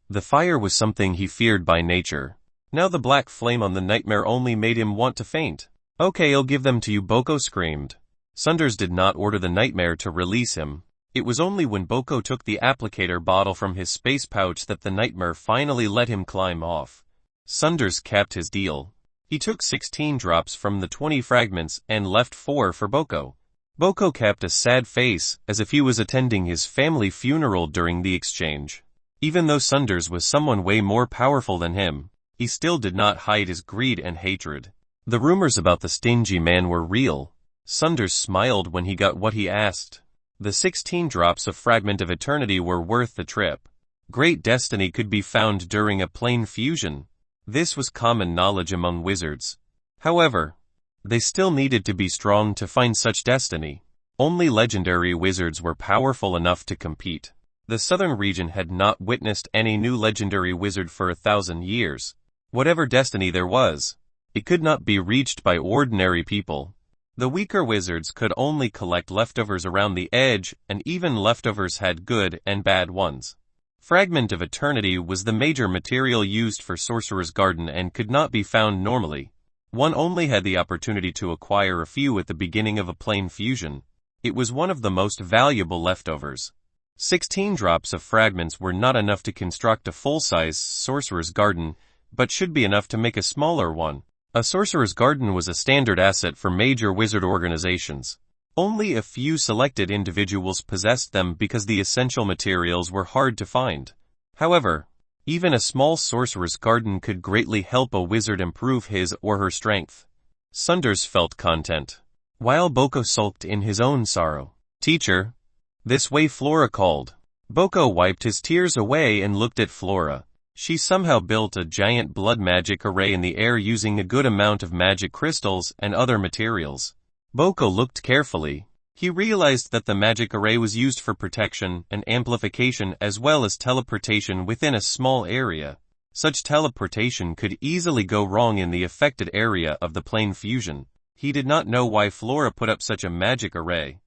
The fire was something he feared by nature. Now the black flame on the nightmare only made him want to faint. Okay, I'll give them to you, Boko screamed. Sunders did not order the nightmare to release him. It was only when Boko took the applicator bottle from his space pouch that the nightmare finally let him climb off. Sunders capped his deal. He took 16 drops from the 20 fragments and left 4 for Boko. Boko kept a sad face, as if he was attending his family funeral during the exchange. Even though Sunders was someone way more powerful than him, he still did not hide his greed and hatred. The rumors about the stingy man were real. Sunders smiled when he got what he asked. The 16 drops of Fragment of Eternity were worth the trip. Great destiny could be found during a plane fusion. This was common knowledge among wizards. However, they still needed to be strong to find such destiny. Only legendary wizards were powerful enough to compete. The southern region had not witnessed any new legendary wizard for 1,000 years. Whatever destiny there was, it could not be reached by ordinary people. The weaker wizards could only collect leftovers around the edge, and even leftovers had good and bad ones. Fragment of Eternity was the major material used for Sorcerer's Garden and could not be found normally. One only had the opportunity to acquire a few at the beginning of a plane fusion. It was one of the most valuable leftovers. 16 drops of fragments were not enough to construct a full-size Sorcerer's Garden, but should be enough to make a smaller one. A Sorcerer's Garden was a standard asset for major wizard organizations. Only a few selected individuals possessed them because the essential materials were hard to find. However, even a small Sorcerer's Garden could greatly help a wizard improve his or her strength. Sunders felt content, while Boko sulked in his own sorrow. Teacher, this way, Flora called. Boko wiped his tears away and looked at Flora. She somehow built a giant blood magic array in the air using a good amount of magic crystals and other materials. Boko looked carefully. He realized that the magic array was used for protection and amplification as well as teleportation within a small area. Such teleportation could easily go wrong in the affected area of the plane fusion. He did not know why Flora put up such a magic array.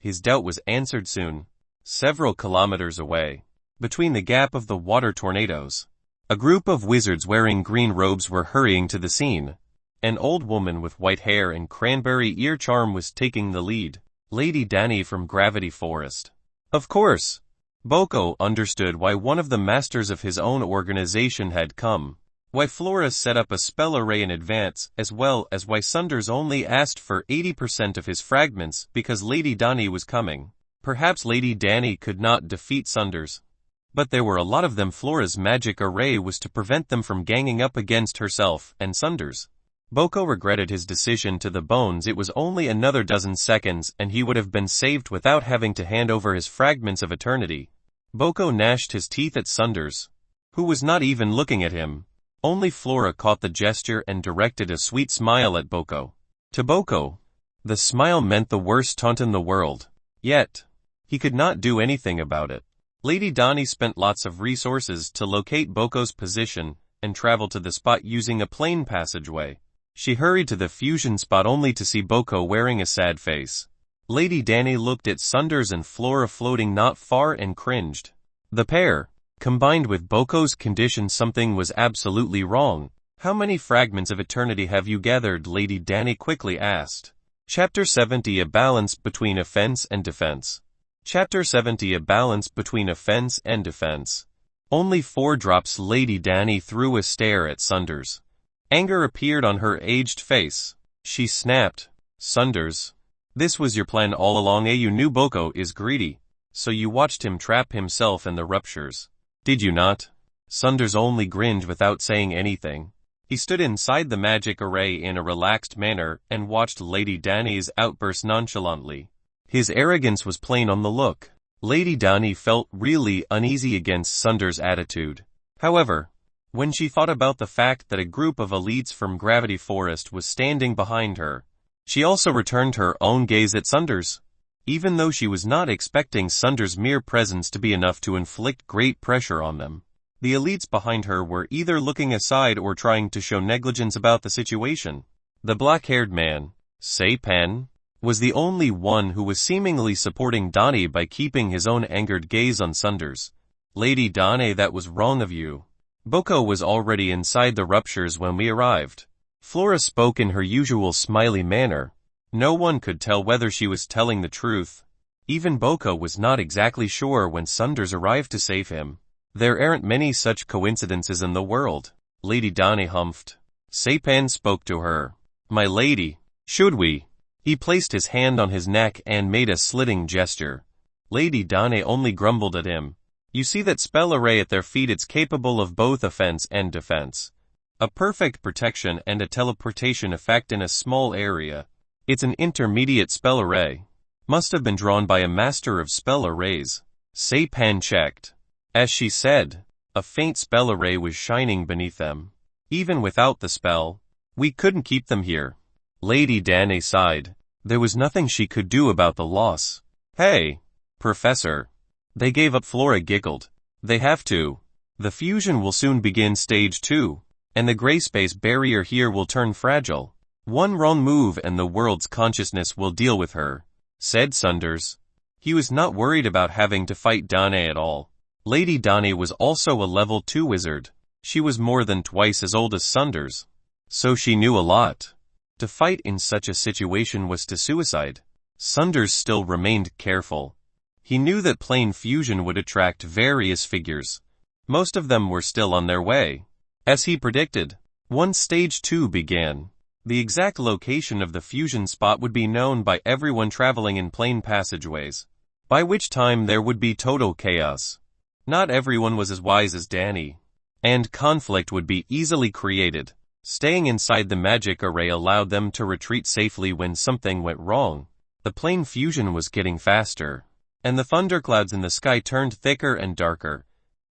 His doubt was answered soon. Several kilometers away, between the gap of the water tornadoes, a group of wizards wearing green robes were hurrying to the scene. An old woman with white hair and cranberry ear charm was taking the lead. Lady Dani from Gravity Forest. Of course. Boko understood why one of the masters of his own organization had come. Why Flora set up a spell array in advance, as well as why Sunders only asked for 80% of his fragments because Lady Dani was coming. Perhaps Lady Dani could not defeat Sunders, but there were a lot of them. Flora's magic array was to prevent them from ganging up against herself and Sunders. Boko regretted his decision to the bones. It was only another dozen seconds and he would have been saved without having to hand over his fragments of eternity. Boko gnashed his teeth at Sunders, who was not even looking at him. Only Flora caught the gesture and directed a sweet smile at Boko. To Boko, the smile meant the worst taunt in the world. Yet, he could not do anything about it. Lady Dani spent lots of resources to locate Boko's position and travel to the spot using a plane passageway. She hurried to the fusion spot only to see Boko wearing a sad face. Lady Danny looked at Sunders and Flora floating not far and cringed. The pair, combined with Boko's condition, something was absolutely wrong. How many fragments of eternity have you gathered? Lady Danny quickly asked. Chapter 70, A Balance Between Offense and Defense. Chapter 70, A Balance Between Offense and Defense. Only 4 drops. Lady Danny threw a stare at Sunders. Anger appeared on her aged face. She snapped, Sunders, this was your plan all along. You knew Boko is greedy, so you watched him trap himself in the ruptures. Did you not? Sunders only grinned without saying anything. He stood inside the magic array in a relaxed manner and watched Lady Danny's outburst nonchalantly. His arrogance was plain on the look. Lady Danny felt really uneasy against Sunders' attitude. However, when she thought about the fact that a group of elites from Gravity Forest was standing behind her, she also returned her own gaze at Sunders. Even though she was not expecting Sunders' mere presence to be enough to inflict great pressure on them, the elites behind her were either looking aside or trying to show negligence about the situation. The black-haired man, Saipan, was the only one who was seemingly supporting Danny by keeping his own angered gaze on Sunders. Lady Danny, that was wrong of you. Boko was already inside the ruptures when we arrived. Flora spoke in her usual smiley manner. No one could tell whether she was telling the truth. Even Boko was not exactly sure when Sunders arrived to save him. There aren't many such coincidences in the world. Lady Danny humphed. Saipan spoke to her. My lady, should we? He placed his hand on his neck and made a slitting gesture. Lady Danny only grumbled at him. You see that spell array at their feet? It's capable of both offense and defense. A perfect protection and a teleportation effect in a small area. It's an intermediate spell array. Must have been drawn by a master of spell arrays. Saipan checked. As she said, a faint spell array was shining beneath them. Even without the spell, we couldn't keep them here. Lady Danny sighed. There was nothing she could do about the loss. Hey, Professor. They gave up. Flora giggled. They have to. The fusion will soon begin stage 2, and the gray space barrier here will turn fragile. One wrong move and the world's consciousness will deal with her, said Sunders. He was not worried about having to fight Danny at all. Lady Danny was also a level 2 wizard. She was more than twice as old as Sunders, so she knew a lot. To fight in such a situation was to suicide. Sunders still remained careful. He knew that plane fusion would attract various figures. Most of them were still on their way. As he predicted, once stage 2 began, the exact location of the fusion spot would be known by everyone traveling in plane passageways, by which time there would be total chaos. Not everyone was as wise as Danny, and conflict would be easily created. Staying inside the magic array allowed them to retreat safely when something went wrong. The plane fusion was getting faster, and the thunderclouds in the sky turned thicker and darker.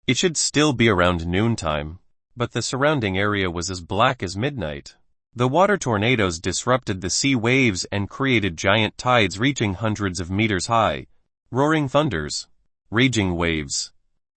It should still be around noontime, but the surrounding area was as black as midnight. The water tornadoes disrupted the sea waves and created giant tides reaching hundreds of meters high. Roaring thunders, raging waves,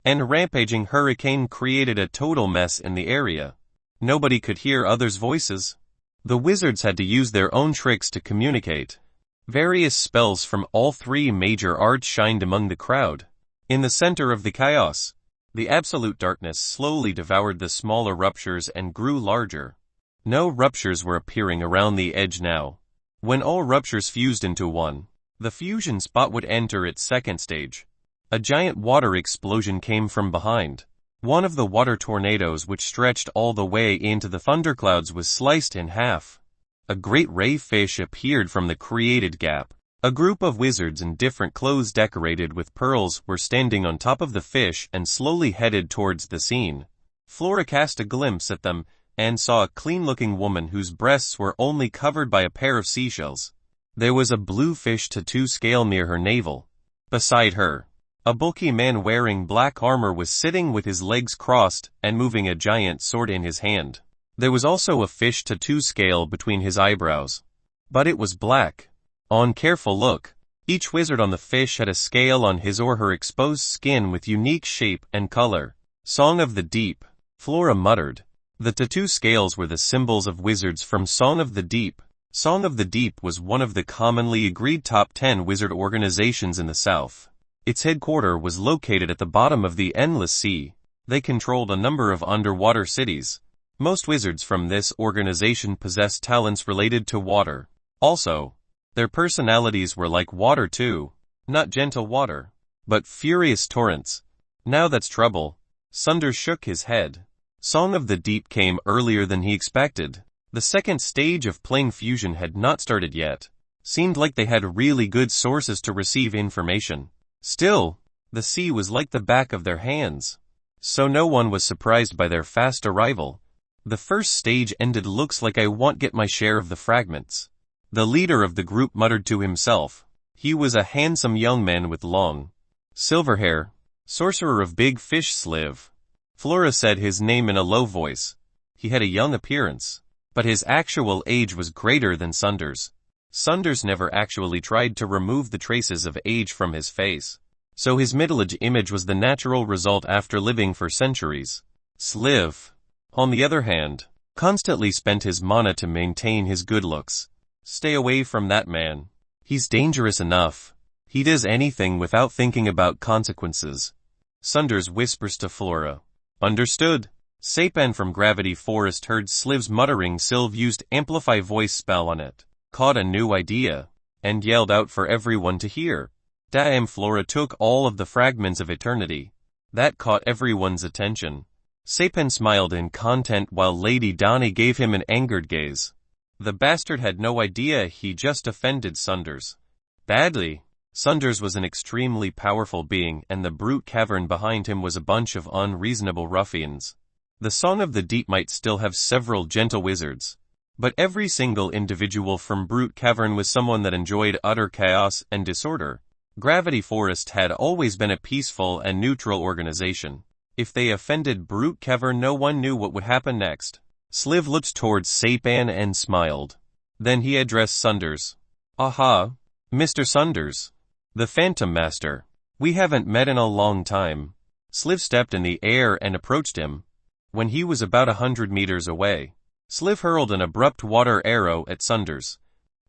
and a rampaging hurricane created a total mess in the area. Nobody could hear others' voices. The wizards had to use their own tricks to communicate. Various spells from all 3 major arts shined among the crowd. In the center of the chaos, the absolute darkness slowly devoured the smaller ruptures and grew larger. No ruptures were appearing around the edge now. When all ruptures fused into one, the fusion spot would enter its second stage. A giant water explosion came from behind. One of the water tornadoes, which stretched all the way into the thunderclouds, was sliced in half. A great ray fish appeared from the created gap. A group of wizards in different clothes decorated with pearls were standing on top of the fish and slowly headed towards the scene. Flora cast a glimpse at them and saw a clean-looking woman whose breasts were only covered by a pair of seashells. There was a blue fish tattoo scale near her navel. Beside her, a bulky man wearing black armor was sitting with his legs crossed and moving a giant sword in his hand. There was also a fish tattoo scale between his eyebrows, but it was black. On careful look, each wizard on the fish had a scale on his or her exposed skin with unique shape and color. Song of the Deep, Flora muttered. The tattoo scales were the symbols of wizards from Song of the Deep. Song of the Deep was one of the commonly agreed top 10 wizard organizations in the South. Its headquarters was located at the bottom of the Endless Sea. They controlled a number of underwater cities. Most wizards from this organization possessed talents related to water. Also, their personalities were like water too. Not gentle water, but furious torrents. Now that's trouble. Sunders shook his head. Song of the Deep came earlier than he expected. The second stage of plane fusion had not started yet. Seemed like they had really good sources to receive information. Still, the sea was like the back of their hands. So no one was surprised by their fast arrival. The first stage ended. Looks like I won't get my share of the fragments. The leader of the group muttered to himself. He was a handsome young man with long, silver hair. Sorcerer of Big Fish Sliv. Flora said his name in a low voice. He had a young appearance, but his actual age was greater than Sunders. Sunders never actually tried to remove the traces of age from his face, so his middle-aged image was the natural result after living for centuries. Sliv, on the other hand, constantly spent his mana to maintain his good looks. Stay away from that man. He's dangerous enough. He does anything without thinking about consequences. Sunders whispers to Flora. Understood. Sapan from Gravity Forest heard Sliv's muttering. Sylv used Amplify voice spell on it, caught a new idea, and yelled out for everyone to hear. Damn! Flora took all of the fragments of eternity. That caught everyone's attention. Sapan smiled in content while Lady Donnie gave him an angered gaze. The bastard had no idea he just offended Sunders badly. Sunders was an extremely powerful being, and the brute cavern behind him was a bunch of unreasonable ruffians. The Song of the Deep might still have several gentle wizards, but every single individual from Brute Cavern was someone that enjoyed utter chaos and disorder. Gravity Forest had always been a peaceful and neutral organization. If they offended Brute Cavern, no one knew what would happen next. Sliv looked towards Sapan and smiled. Then he addressed Sunders. Aha, Mr. Sunders. The Phantom Master. We haven't met in a long time. Sliv stepped in the air and approached him. When he was about 100 meters away, Sliv hurled an abrupt water arrow at Sunders.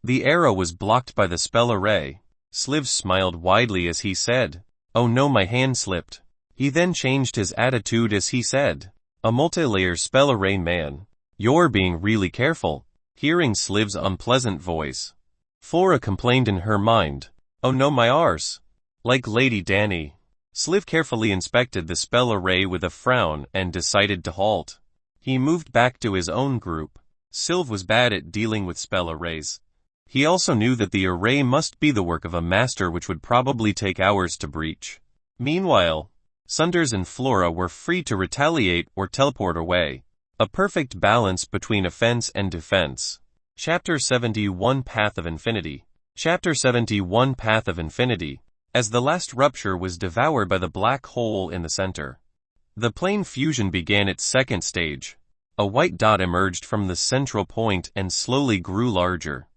The arrow was blocked by the spell array. Sliv smiled widely as he said, "Oh no, my hand slipped." He then changed his attitude as he said, "A multi-layer spell array man. You're being really careful." Hearing Sliv's unpleasant voice, Flora complained in her mind, "Oh no, my arse." Like Lady Danny, Sliv carefully inspected the spell array with a frown and decided to halt. He moved back to his own group. Sylv was bad at dealing with spell arrays. He also knew that the array must be the work of a master, which would probably take hours to breach. Meanwhile, Sunders and Flora were free to retaliate or teleport away. A perfect balance between offense and defense. Chapter 71 Path of Infinity. Chapter 71 Path of Infinity. As the last rupture was devoured by the black hole in the center, the plane fusion began its second stage. A white dot emerged from the central point and slowly grew larger.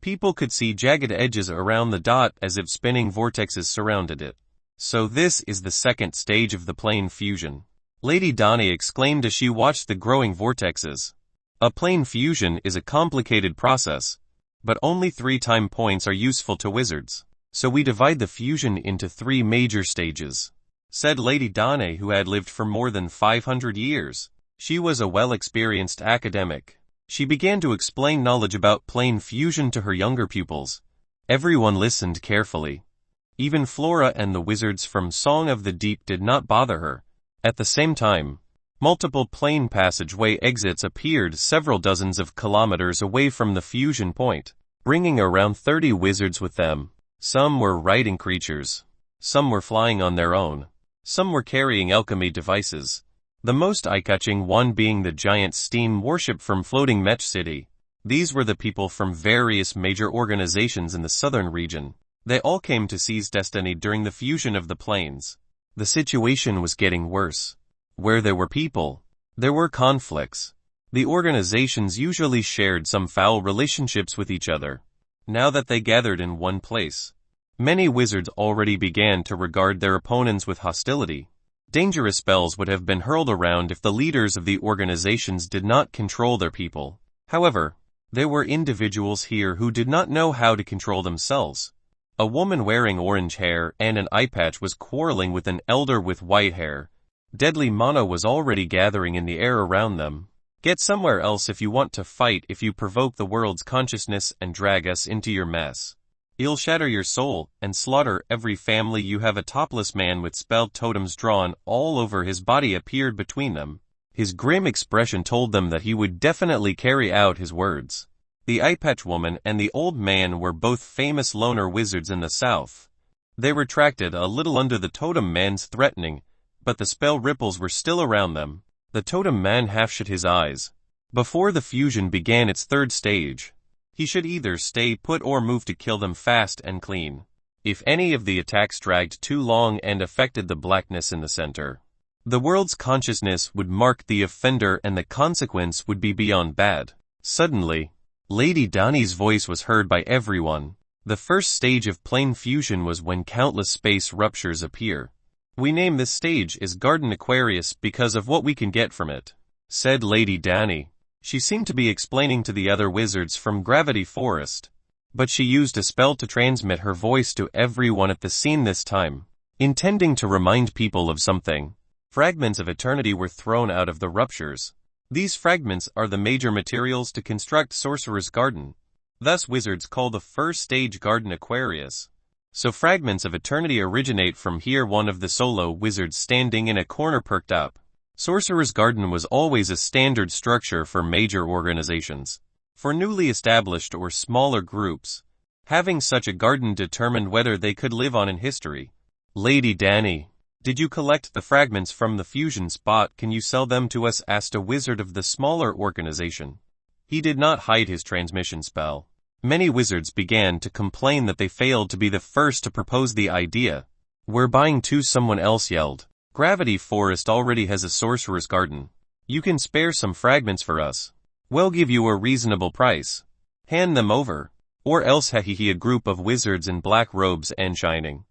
People could see jagged edges around the dot as if spinning vortexes surrounded it. So this is the second stage of the plane fusion. Lady Donnie exclaimed as she watched the growing vortexes. A plane fusion is a complicated process, but only 3 time points are useful to wizards. So we divide the fusion into 3 major stages, said Lady Donnie, who had lived for more than 500 years. She was a well-experienced academic. She began to explain knowledge about plane fusion to her younger pupils. Everyone listened carefully. Even Flora and the wizards from Song of the Deep did not bother her. At the same time, multiple plane passageway exits appeared several dozens of kilometers away from the fusion point, bringing around 30 wizards with them. Some were riding creatures. Some were flying on their own. Some were carrying alchemy devices. The most eye-catching one being the giant steam warship from Floating Mech City. These were the people from various major organizations in the southern region. They all came to seize destiny during the fusion of the planes. The situation was getting worse. Where there were people, there were conflicts. The organizations usually shared some foul relationships with each other. Now that they gathered in one place, many wizards already began to regard their opponents with hostility. Dangerous spells would have been hurled around if the leaders of the organizations did not control their people. However, There were individuals here who did not know how to control themselves. A woman wearing orange hair and an eye patch was quarreling with an elder with white hair. Deadly mana was already gathering in the air around them. Get somewhere else if you want to fight. If you provoke the world's consciousness and drag us into your mess, you'll shatter your soul and slaughter every family you have. A topless man with spell totems drawn all over his body appeared between them. His grim expression told them that he would definitely carry out his words. The eye patch woman and the old man were both famous loner wizards in the south. They retracted a little under the totem man's threatening, but the spell ripples were still around them. The totem man half shut his eyes. Before the fusion began its third stage, he should either stay put or move to kill them fast and clean. If any of the attacks dragged too long and affected the blackness in the center, the world's consciousness would mark the offender and the consequence would be beyond bad. Suddenly, Lady Dani's voice was heard by everyone. The first stage of plane fusion was when countless space ruptures appear. We name this stage as Garden Aquarius because of what we can get from it, said Lady Dani. She seemed to be explaining to the other wizards from Gravity Forest, but she used a spell to transmit her voice to everyone at the scene this time, intending to remind people of something. Fragments of eternity were thrown out of the ruptures. These fragments are the major materials to construct Sorcerer's Garden. Thus wizards call the first stage Garden Aquarius. So fragments of eternity originate from here. One of the solo wizards standing in a corner perked up. Sorcerer's Garden was always a standard structure for major organizations. For newly established or smaller groups, having such a garden determined whether they could live on in history. Lady Dani, did you collect the fragments from the fusion spot? Can you sell them to us? Asked a wizard of the smaller organization. He did not hide his transmission spell. Many wizards began to complain that they failed to be the first to propose the idea. We're buying too, someone else yelled. Gravity Forest already has a Sorcerer's Garden. You can spare some fragments for us. We'll give you a reasonable price. Hand them over. Or else. A group of wizards in black robes and shining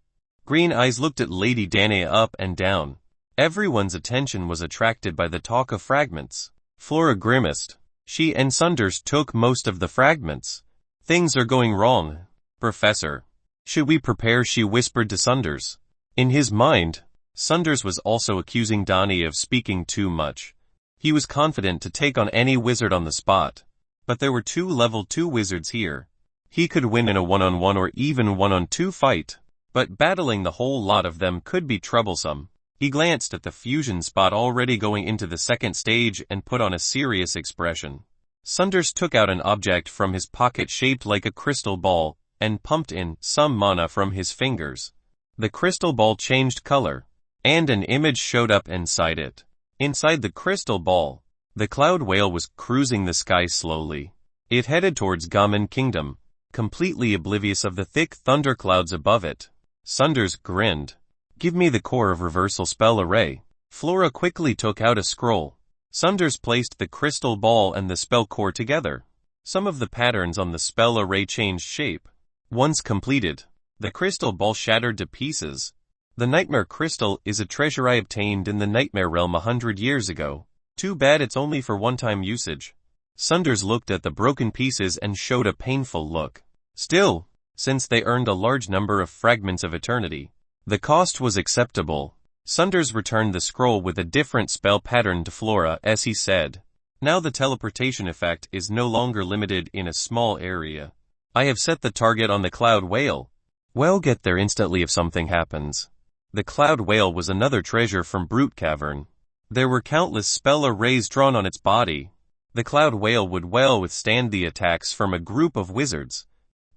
green eyes looked at Lady Dani up and down. Everyone's attention was attracted by the talk of fragments. Flora grimaced. She and Sunders took most of the fragments. Things are going wrong, Professor. Should we prepare? She whispered to Sunders. In his mind, Sunders was also accusing Dani of speaking too much. He was confident to take on any wizard on the spot. But there were 2 level 2 wizards here. He could win in a one-on-one or even one-on-2 fight. But battling the whole lot of them could be troublesome. He glanced at the fusion spot already going into the second stage and put on a serious expression. Sunders took out an object from his pocket shaped like a crystal ball, and pumped in some mana from his fingers. The crystal ball changed color, and an image showed up inside it. Inside the crystal ball, the cloud whale was cruising the sky slowly. It headed towards Gammon Kingdom, completely oblivious of the thick thunderclouds above it. Sunders grinned. Give me the core of reversal spell array. Flora quickly took out a scroll. Sunders placed the crystal ball and the spell core together. Some of the patterns on the spell array changed shape. Once completed, the crystal ball shattered to pieces. The Nightmare Crystal is a treasure I obtained in the Nightmare Realm 100 years ago. Too bad it's only for one-time usage. Sunders looked at the broken pieces and showed a painful look. Still, since they earned a large number of fragments of eternity, the cost was acceptable. Sunders returned the scroll with a different spell pattern to Flora as he said, now the teleportation effect is no longer limited in a small area. I have set the target on the cloud whale. Well, get there instantly if something happens. The cloud whale was another treasure from Brute Cavern. There were countless spell arrays drawn on its body. The cloud whale would well withstand the attacks from a group of wizards.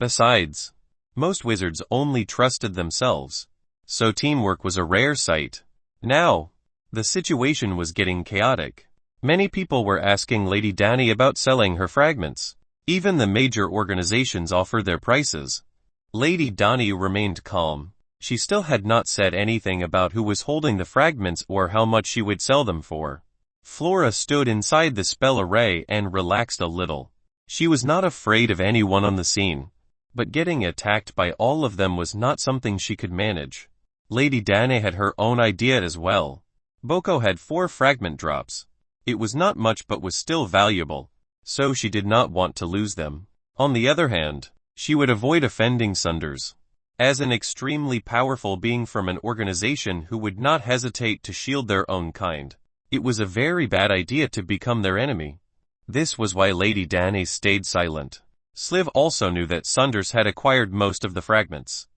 Besides, most wizards only trusted themselves, so teamwork was a rare sight. Now, the situation was getting chaotic. Many people were asking Lady Dani about selling her fragments. Even the major organizations offered their prices. Lady Dani remained calm. She still had not said anything about who was holding the fragments or how much she would sell them for. Flora stood inside the spell array and relaxed a little. She was not afraid of anyone on the scene, but getting attacked by all of them was not something she could manage. Lady Dani had her own idea as well. Boko had 4 fragment drops. It was not much but was still valuable. so she did not want to lose them. On the other hand, she would avoid offending Sunders. As an extremely powerful being from an organization who would not hesitate to shield their own kind, it was a very bad idea to become their enemy. This was why Lady Danae stayed silent. Sliv also knew that Sunders had acquired most of the fragments.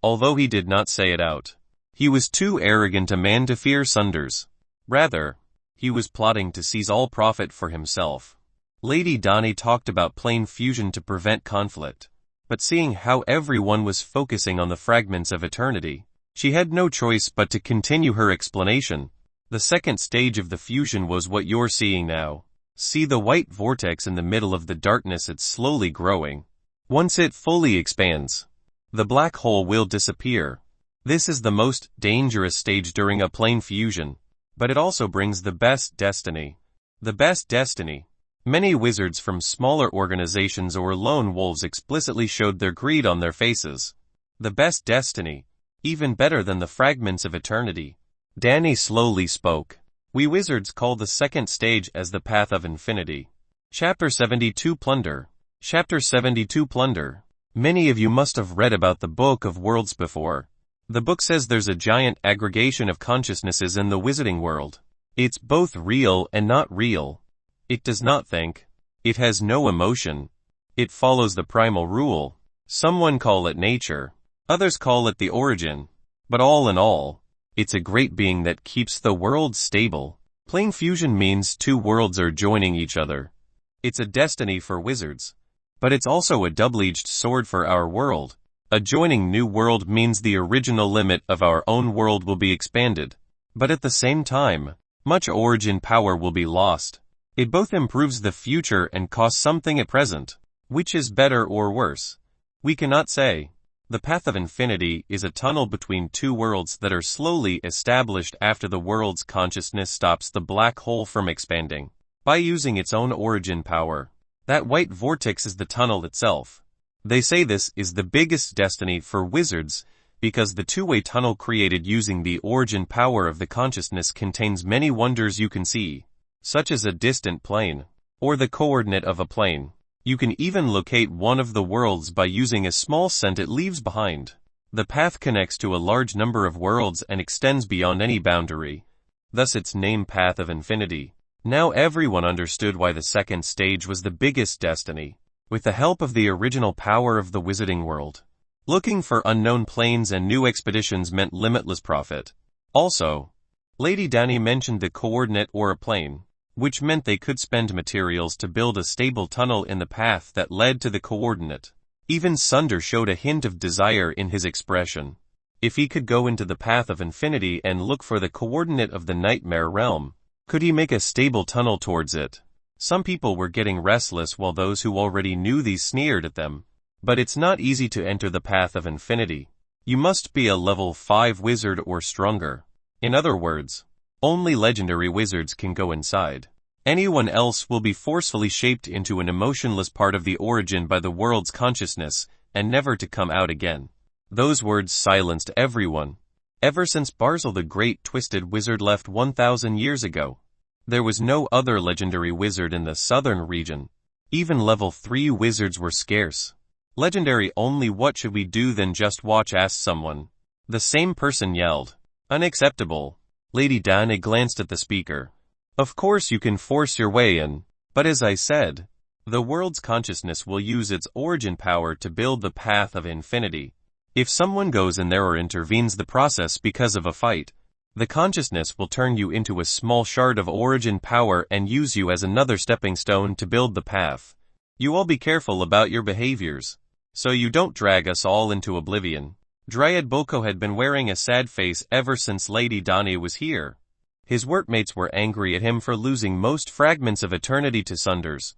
Although he did not say it out, he was too arrogant a man to fear Sunders. Rather, he was plotting to seize all profit for himself. Lady Danae talked about plane fusion to prevent conflict, but seeing how everyone was focusing on the fragments of eternity, she had no choice but to continue her explanation. The second stage of the fusion was what you're seeing now. See the white vortex in the middle of the darkness? It's slowly growing. Once it fully expands, the black hole will disappear. This is the most dangerous stage during a plane fusion, but it also brings the best destiny. The best destiny. Many wizards from smaller organizations or lone wolves explicitly showed their greed on their faces. The best destiny. Even better than the fragments of eternity. Danae slowly spoke. We wizards call the second stage as the Path of Infinity. Chapter 72 Plunder. Chapter 72 Plunder. Many of you must have read about the Book of Worlds before. The book says there's a giant aggregation of consciousnesses in the wizarding world. It's both real and not real. It does not think. It has no emotion. It follows the primal rule. Someone call it nature. Others call it the origin. But all in all, it's a great being that keeps the world stable. Plane fusion means two worlds are joining each other. It's a destiny for wizards. But it's also a double-edged sword for our world. A joining new world means the original limit of our own world will be expanded. But at the same time, much origin power will be lost. It both improves the future and costs something at present. Which is better or worse? We cannot say. The Path of Infinity is a tunnel between two worlds that are slowly established after the world's consciousness stops the black hole from expanding. By using its own origin power. That white vortex is the tunnel itself. They say this is the biggest destiny for wizards, because the two-way tunnel created using the origin power of the consciousness contains many wonders you can see, such as a distant plane, or the coordinate of a plane. You can even locate one of the worlds by using a small scent it leaves behind. The path connects to a large number of worlds and extends beyond any boundary. Thus its name Path of Infinity. Now everyone understood why the second stage was the biggest destiny. With the help of the original power of the wizarding world, looking for unknown planes and new expeditions meant limitless profit. Also, Lady Danae mentioned the coordinate or a plane, which meant they could spend materials to build a stable tunnel in the path that led to the coordinate. Even Sunder showed a hint of desire in his expression. If he could go into the Path of Infinity and look for the coordinate of the Nightmare Realm, could he make a stable tunnel towards it? Some people were getting restless while those who already knew these sneered at them. But it's not easy to enter the Path of Infinity. You must be a level 5 wizard or stronger. In other words, only legendary wizards can go inside. Anyone else will be forcefully shaped into an emotionless part of the origin by the world's consciousness, and never to come out again. Those words silenced everyone. Ever since Barzil the Great Twisted Wizard left 1,000 years ago, there was no other legendary wizard in the southern region. Even level 3 wizards were scarce. Legendary only. What should we do then? Just watch, asked someone. The same person yelled. Unacceptable. Lady Danae glanced at the speaker. Of course you can force your way in, but as I said, the world's consciousness will use its origin power to build the Path of Infinity. If someone goes in there or intervenes the process because of a fight, the consciousness will turn you into a small shard of origin power and use you as another stepping stone to build the path. You all be careful about your behaviors, so you don't drag us all into oblivion. Dryad Boko had been wearing a sad face ever since Lady Danae was here. His workmates were angry at him for losing most fragments of eternity to Sunders,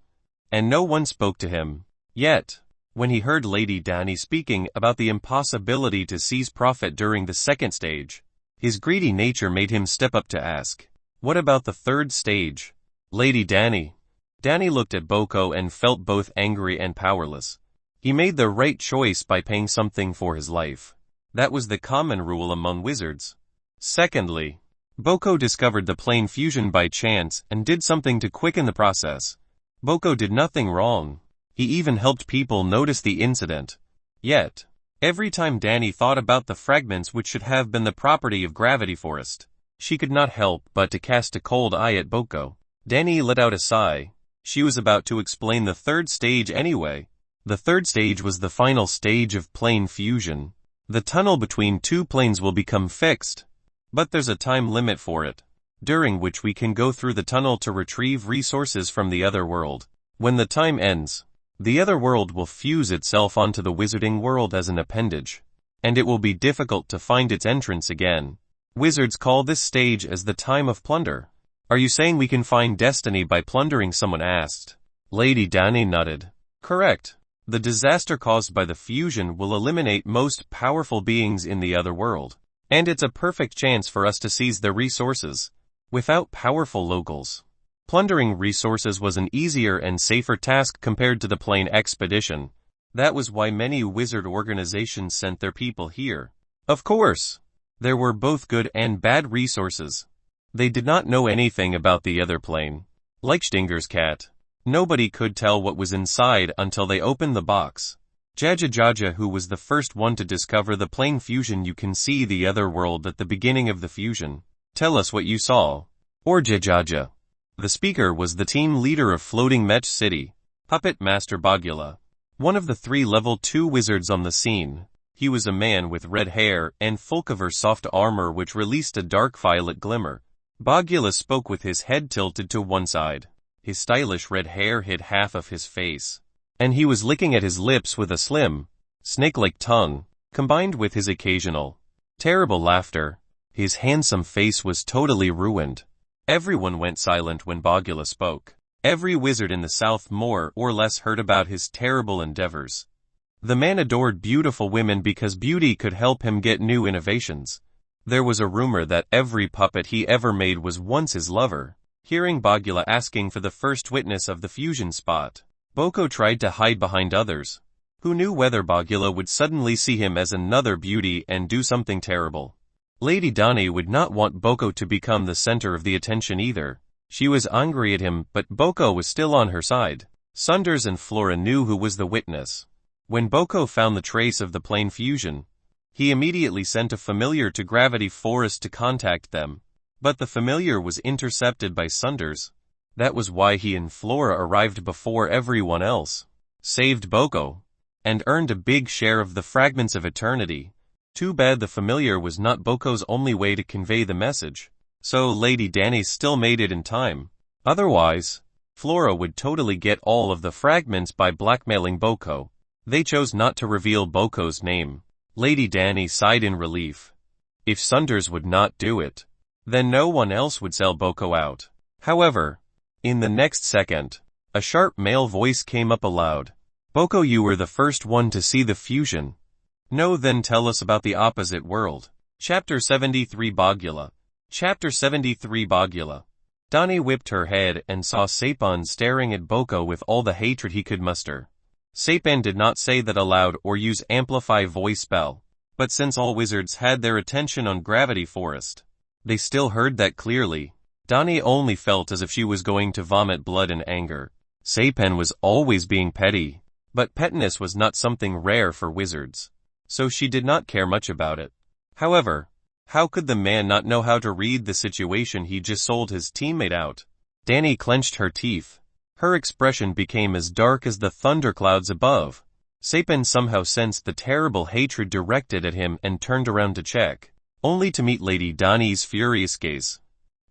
and no one spoke to him. Yet, when he heard Lady Danae speaking about the impossibility to seize profit during the second stage, his greedy nature made him step up to ask, what about the third stage? Lady Danae. Danae looked at Boko and felt both angry and powerless. He made the right choice by paying something for his life. That was the common rule among wizards. Secondly, Boko discovered the plane fusion by chance and did something to quicken the process. Boko did nothing wrong. He even helped people notice the incident. Yet, every time Danny thought about the fragments which should have been the property of Gravity Forest, she could not help but to cast a cold eye at Boko. Danny let out a sigh. She was about to explain the third stage anyway. The third stage was the final stage of plane fusion. The tunnel between two planes will become fixed, but there's a time limit for it, during which we can go through the tunnel to retrieve resources from the other world. When the time ends, the other world will fuse itself onto the wizarding world as an appendage, and it will be difficult to find its entrance again. Wizards call this stage as the time of plunder. Are you saying we can find destiny by plundering? Someone asked. Lady Danny nodded. Correct. The disaster caused by the fusion will eliminate most powerful beings in the other world, and it's a perfect chance for us to seize their resources, without powerful locals. Plundering resources was an easier and safer task compared to the plane expedition. That was why many wizard organizations sent their people here. Of course, there were both good and bad resources. They did not know anything about the other plane. Like Stinger's cat, nobody could tell what was inside until they opened the box. Jaja, who was the first one to discover the plane fusion, you can see the other world at the beginning of the fusion. Tell us what you saw. Or Jaja. The speaker was the team leader of Floating Mech City, Puppet Master Bogula, one of the 3 level 2 wizards on the scene. He was a man with red hair and full cover soft armor which released a dark violet glimmer. Bogula spoke with his head tilted to one side. His stylish red hair hid half of his face, and he was licking at his lips with a slim, snake-like tongue, combined with his occasional, terrible laughter. His handsome face was totally ruined. Everyone went silent when Bogula spoke. Every wizard in the south more or less heard about his terrible endeavors. The man adored beautiful women because beauty could help him get new innovations. There was a rumor that every puppet he ever made was once his lover. Hearing Bogula asking for the first witness of the fusion spot, Boko tried to hide behind others. Who knew whether Bogula would suddenly see him as another beauty and do something terrible? Lady Danny would not want Boko to become the center of the attention either. She was angry at him, but Boko was still on her side. Sunders and Flora knew who was the witness. When Boko found the trace of the plane fusion, he immediately sent a familiar to Gravity Forest to contact them. But the familiar was intercepted by Sunders. That was why he and Flora arrived before everyone else, saved Boko, and earned a big share of the fragments of eternity. Too bad the familiar was not Boko's only way to convey the message. So Lady Danny still made it in time. Otherwise, Flora would totally get all of the fragments by blackmailing Boko. They chose not to reveal Boko's name. Lady Danny sighed in relief. If Sunders would not do it, then no one else would sell Boko out. However, in the next second, a sharp male voice came up aloud. Boko, you were the first one to see the fusion. No, then tell us about the opposite world. Chapter 73 Bogula. Chapter 73 Bogula. Danny whipped her head and saw Sapon staring at Boko with all the hatred he could muster. Sapon did not say that aloud or use amplify voice spell, but since all wizards had their attention on Gravity Forest, they still heard that clearly. Danny only felt as if she was going to vomit blood in anger. Sapon was always being petty, but pettiness was not something rare for wizards, so she did not care much about it. However, how could the man not know how to read the situation he just sold his teammate out? Danny clenched her teeth. Her expression became as dark as the thunderclouds above. Sapon somehow sensed the terrible hatred directed at him and turned around to check, only to meet Lady Danny's furious gaze.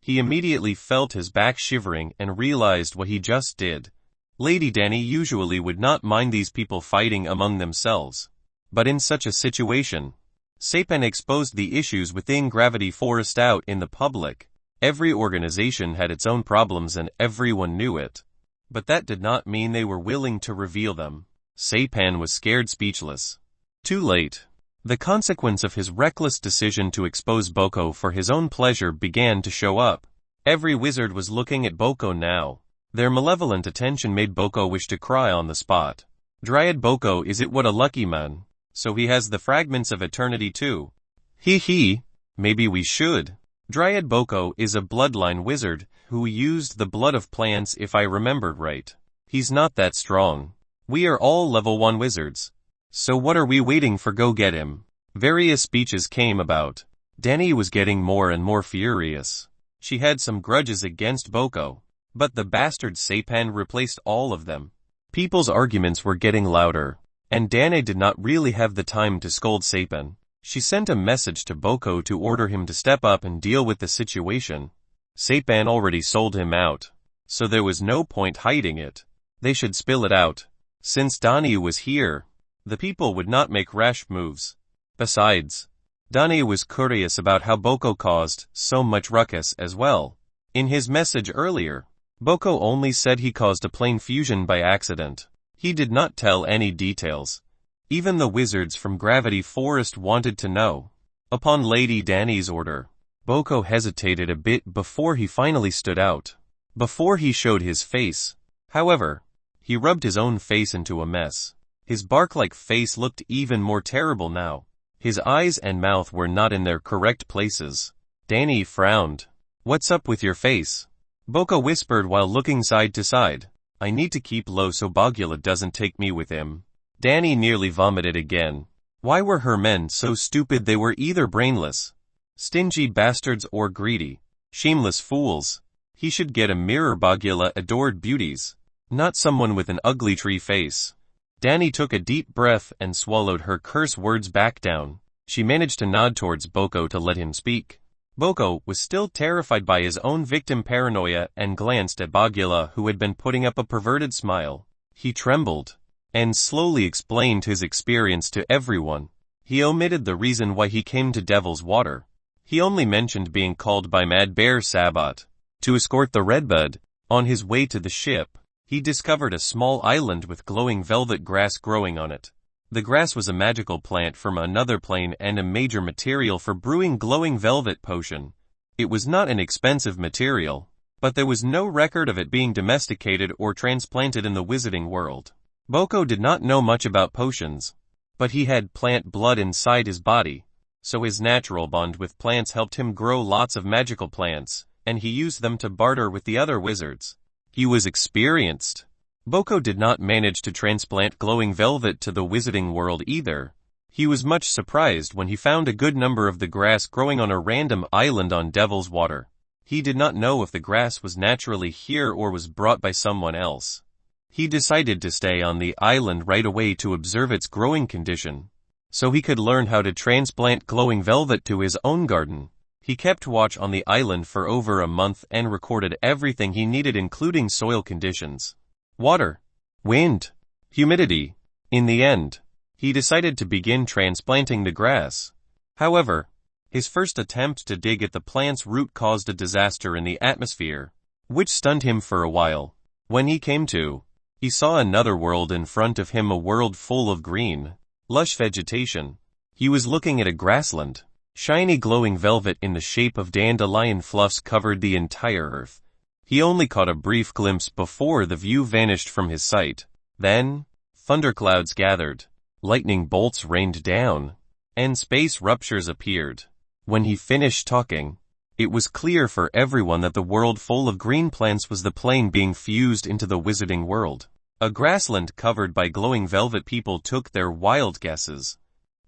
He immediately felt his back shivering and realized what he just did. Lady Danny usually would not mind these people fighting among themselves, but in such a situation, Sapon exposed the issues within Gravity Forest out in the public. Every organization had its own problems and everyone knew it, but that did not mean they were willing to reveal them. Sapon was scared speechless. Too late. The consequence of his reckless decision to expose Boko for his own pleasure began to show up. Every wizard was looking at Boko now. Their malevolent attention made Boko wish to cry on the spot. Dryad Boko, is it what a lucky man? So he has the fragments of eternity too. He, maybe we should. Dryad Boko is a bloodline wizard who used the blood of plants if I remembered right. He's not that strong. We are all level 1 wizards. So what are we waiting for? Go get him. Various speeches came about. Dani was getting more and more furious. She had some grudges against Boko, but the bastard Sapan replaced all of them. People's arguments were getting louder, and Dani did not really have the time to scold Sapan. She sent a message to Boko to order him to step up and deal with the situation. Sapan already sold him out, so there was no point hiding it. They should spill it out. Since Dani was here, the people would not make rash moves. Besides, Dani was curious about how Boko caused so much ruckus as well. In his message earlier, Boko only said he caused a plane fusion by accident. He did not tell any details. Even the wizards from Gravity Forest wanted to know. Upon Lady Dani's order, Boko hesitated a bit before he finally stood out. Before he showed his face, however, he rubbed his own face into a mess. His bark-like face looked even more terrible now. His eyes and mouth were not in their correct places. Dani frowned. "What's up with your face?" Boko whispered while looking side to side. "I need to keep low so Bogula doesn't take me with him." Dani nearly vomited again. Why were her men so stupid? They were either brainless, stingy bastards, or greedy, shameless fools. He should get a mirror. Bogula adored beauties, not someone with an ugly tree face. Dani took a deep breath and swallowed her curse words back down. She managed to nod towards Boko to let him speak. Boko was still terrified by his own victim paranoia and glanced at Bogula, who had been putting up a perverted smile. He trembled and slowly explained his experience to everyone. He omitted the reason why he came to Devil's Water. He only mentioned being called by Mad Bear Sabat to escort the Redbud. On his way to the ship, he discovered a small island with glowing velvet grass growing on it. The grass was a magical plant from another plane and a major material for brewing glowing velvet potion. It was not an expensive material, but there was no record of it being domesticated or transplanted in the wizarding world. Boko did not know much about potions, but he had plant blood inside his body, so his natural bond with plants helped him grow lots of magical plants, and he used them to barter with the other wizards. He was experienced. Boko did not manage to transplant glowing velvet to the wizarding world either. He was much surprised when he found a good number of the grass growing on a random island on Devil's Water. He did not know if the grass was naturally here or was brought by someone else. He decided to stay on the island right away to observe its growing condition, so he could learn how to transplant glowing velvet to his own garden. He kept watch on the island for over a month and recorded everything he needed, including soil conditions, water, wind, humidity. In the end, he decided to begin transplanting the grass. However, his first attempt to dig at the plant's root caused a disaster in the atmosphere, which stunned him for a while. When he came to, he saw another world in front of him, a world full of green, lush vegetation. He was looking at a grassland. Shiny glowing velvet in the shape of dandelion fluffs covered the entire earth. He only caught a brief glimpse before the view vanished from his sight. Then, thunderclouds gathered, lightning bolts rained down, and space ruptures appeared. When he finished talking, it was clear for everyone that the world full of green plants was the plane being fused into the wizarding world. A grassland covered by glowing velvet. People took their wild guesses.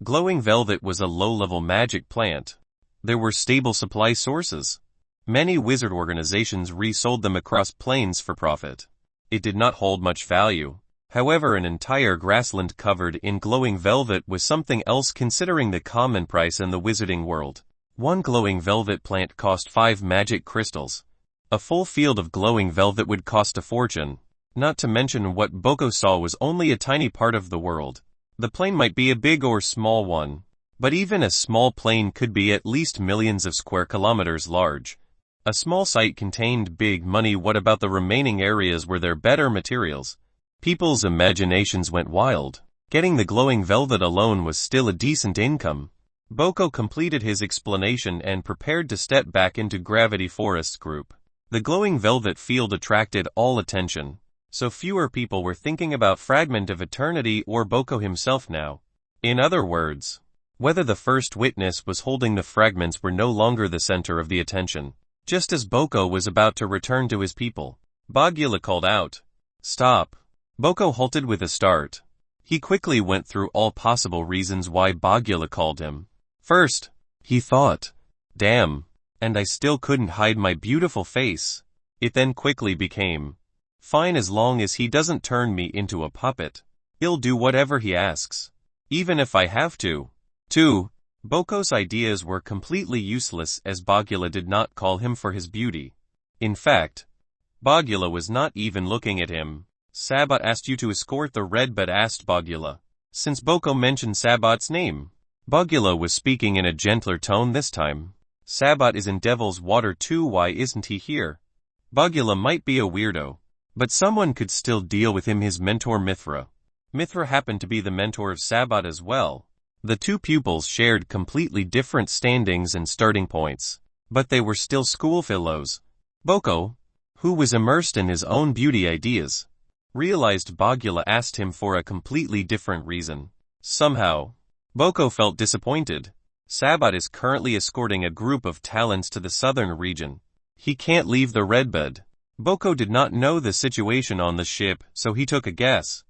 Glowing velvet was a low-level magic plant. There were stable supply sources. Many wizard organizations resold them across planes for profit. It did not hold much value. However, an entire grassland covered in glowing velvet was something else, considering the common price in the wizarding world. One glowing velvet plant cost 5 magic crystals. A full field of glowing velvet would cost a fortune. Not to mention what Boko saw was only a tiny part of the world. The plane might be a big or small one, but even a small plane could be at least millions of square kilometers large. A small site contained big money. What about the remaining areas? Were there better materials? People's imaginations went wild. Getting the glowing velvet alone was still a decent income. Boko completed his explanation and prepared to step back into Gravity Forest's group. The glowing velvet field attracted all attention, so fewer people were thinking about Fragment of Eternity or Boko himself now. In other words, whether the first witness was holding the fragments were no longer the center of the attention. Just as Boko was about to return to his people, Bogula called out, Stop. Boko halted with a start. He quickly went through all possible reasons why Bogula called him. First, he thought, damn, and I still couldn't hide my beautiful face. It then quickly became, fine, as long as he doesn't turn me into a puppet. He'll do whatever he asks, even if I have to. 2. Boko's ideas were completely useless as Bogula did not call him for his beauty. In fact, Bogula was not even looking at him. Sabat asked you to escort the redbud, asked Bogula. Since Boko mentioned Sabat's name, Bogula was speaking in a gentler tone this time. Sabat is in Devil's Water too, why isn't he here? Bogula might be a weirdo, but someone could still deal with him. His mentor Mithra. Mithra happened to be the mentor of Sabat as well. The two pupils shared completely different standings and starting points, but they were still schoolfellows. Boko, who was immersed in his own beauty ideas, realized Bogula asked him for a completely different reason. Somehow, Boko felt disappointed. Sabat is currently escorting a group of talents to the southern region. He can't leave the redbud. Boko did not know the situation on the ship, so he took a guess.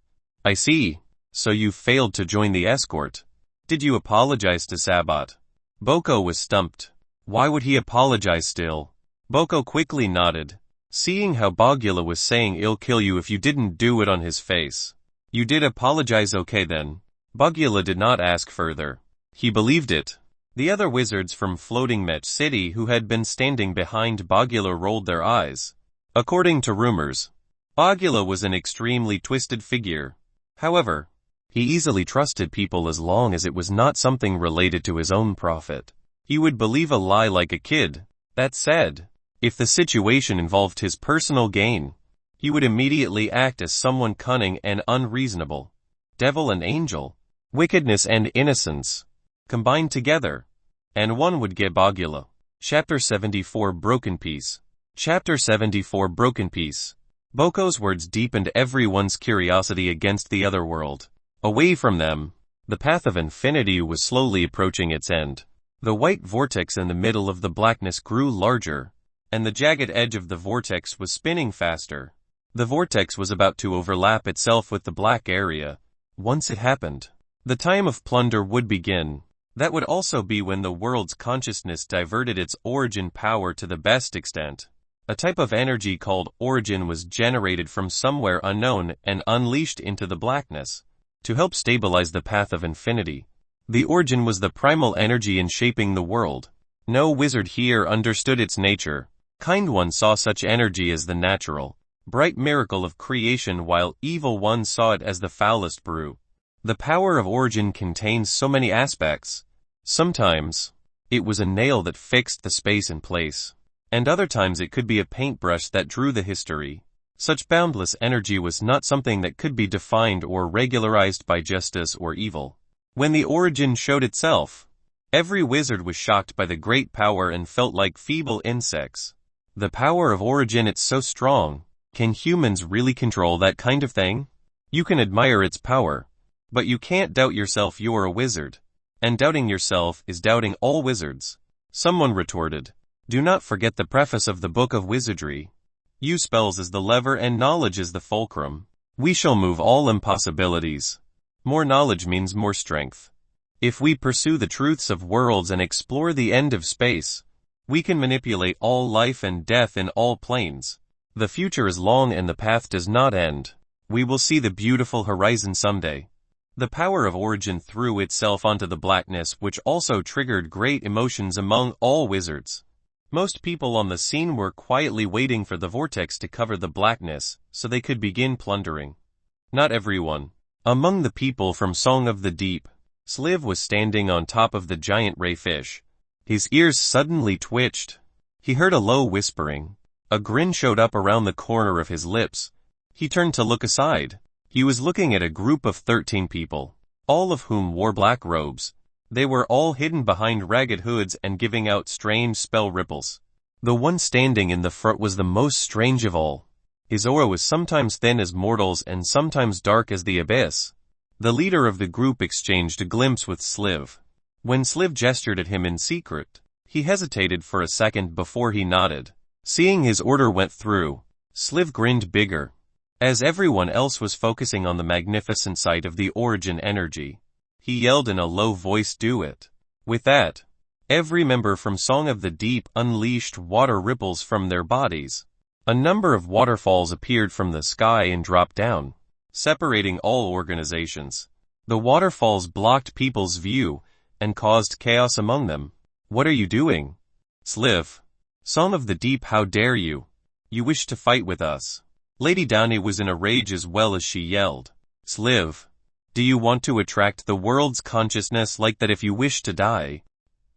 I see. So you failed to join the escort. Did you apologize to Sabat? Boko was stumped. Why would he apologize still? Boko quickly nodded, seeing how Bogula was saying he'll kill you if you didn't do it on his face. You did apologize, okay then. Bogula did not ask further. He believed it. The other wizards from Floating Mech City who had been standing behind Bogula rolled their eyes. According to rumors, Bogula was an extremely twisted figure. However, he easily trusted people as long as it was not something related to his own profit. He would believe a lie like a kid. That said, if the situation involved his personal gain, he would immediately act as someone cunning and unreasonable. Devil and angel, wickedness and innocence, combined together, and one would get Bogula. Chapter 74 Broken Piece. Chapter 74 Broken Piece. Boko's words deepened everyone's curiosity against the other world. Away from them, the path of infinity was slowly approaching its end. The white vortex in the middle of the blackness grew larger, and the jagged edge of the vortex was spinning faster. The vortex was about to overlap itself with the black area. Once it happened, the time of plunder would begin. That would also be when the world's consciousness diverted its origin power to the best extent. A type of energy called origin was generated from somewhere unknown and unleashed into the blackness to help stabilize the path of infinity. The origin was the primal energy in shaping the world. No wizard here understood its nature. Kind one saw such energy as the natural, bright miracle of creation, while evil one saw it as the foulest brew. The power of origin contains so many aspects. Sometimes, it was a nail that fixed the space in place, and other times it could be a paintbrush that drew the history. Such boundless energy was not something that could be defined or regularized by justice or evil. When the origin showed itself, every wizard was shocked by the great power and felt like feeble insects. The power of origin, it's so strong. Can humans really control that kind of thing? You can admire its power, but you can't doubt yourself. You're a wizard, and doubting yourself is doubting all wizards. Someone retorted. Do not forget the preface of the Book of Wizardry. Use spells as the lever and knowledge as the fulcrum. We shall move all impossibilities. More knowledge means more strength. If we pursue the truths of worlds and explore the end of space, we can manipulate all life and death in all planes. The future is long and the path does not end. We will see the beautiful horizon someday. The power of origin threw itself onto the blackness, which also triggered great emotions among all wizards. Most people on the scene were quietly waiting for the vortex to cover the blackness, so they could begin plundering. Not everyone. Among the people from Song of the Deep, Sliv was standing on top of the giant ray fish. His ears suddenly twitched. He heard a low whispering. A grin showed up around the corner of his lips. He turned to look aside. He was looking at a group of 13 people, all of whom wore black robes. They were all hidden behind ragged hoods and giving out strange spell ripples. The one standing in the front was the most strange of all. His aura was sometimes thin as mortals and sometimes dark as the abyss. The leader of the group exchanged a glimpse with Sliv. When Sliv gestured at him in secret, he hesitated for a second before he nodded. Seeing his order went through, Sliv grinned bigger. As everyone else was focusing on the magnificent sight of the origin energy, he yelled in a low voice, "Do it." With that, every member from Song of the Deep unleashed water ripples from their bodies. A number of waterfalls appeared from the sky and dropped down, separating all organizations. The waterfalls blocked people's view and caused chaos among them. "What are you doing? Sliv. Song of the Deep, how dare you? You wish to fight with us?" Lady Dani was in a rage as well as she yelled, "Sliv. Do you want to attract the world's consciousness like that? If you wish to die,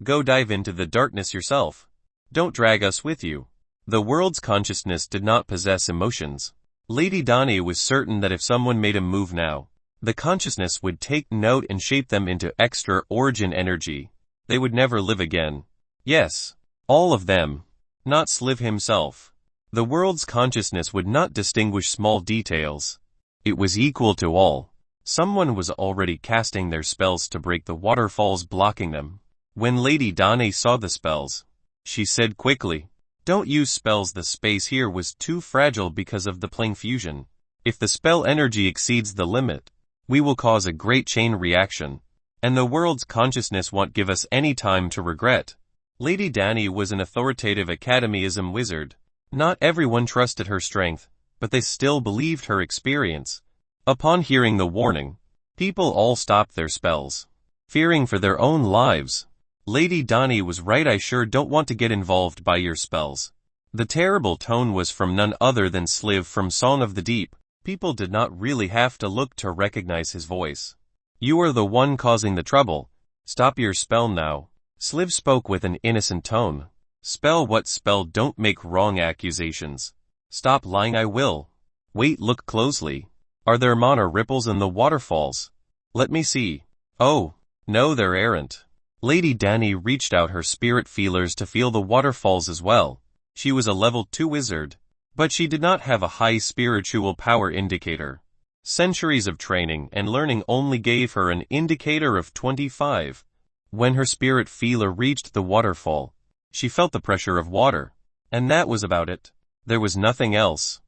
go dive into the darkness yourself. Don't drag us with you." The world's consciousness did not possess emotions. Lady Dani was certain that if someone made a move now, the consciousness would take note and shape them into extra origin energy. They would never live again. Yes, all of them. Not Sliv himself. The world's consciousness would not distinguish small details. It was equal to all. Someone was already casting their spells to break the waterfalls blocking them. When Lady Dani saw the spells, she said quickly, "Don't use spells. The space here was too fragile because of the plane fusion. If the spell energy exceeds the limit, we will cause a great chain reaction, and the world's consciousness won't give us any time to regret." Lady Dani was an authoritative academyism wizard. Not everyone trusted her strength, but they still believed her experience. Upon hearing the warning, people all stopped their spells, fearing for their own lives. Lady Dani was right. "I sure don't want to get involved by your spells." The terrible tone was from none other than Sliv from Song of the Deep. People did not really have to look to recognize his voice. "You are the one causing the trouble. Stop your spell now." Sliv spoke with an innocent tone. "Spell? What spell? Don't make wrong accusations. Stop lying." "I will." "Wait, look closely. Are there mana ripples in the waterfalls? Let me see." "Oh, no, there aren't." Lady Dani reached out her spirit feelers to feel the waterfalls as well. She was a level 2 wizard, but she did not have a high spiritual power indicator. Centuries of training and learning only gave her an indicator of 25. When her spirit feeler reached the waterfall, she felt the pressure of water, and that was about it. There was nothing else.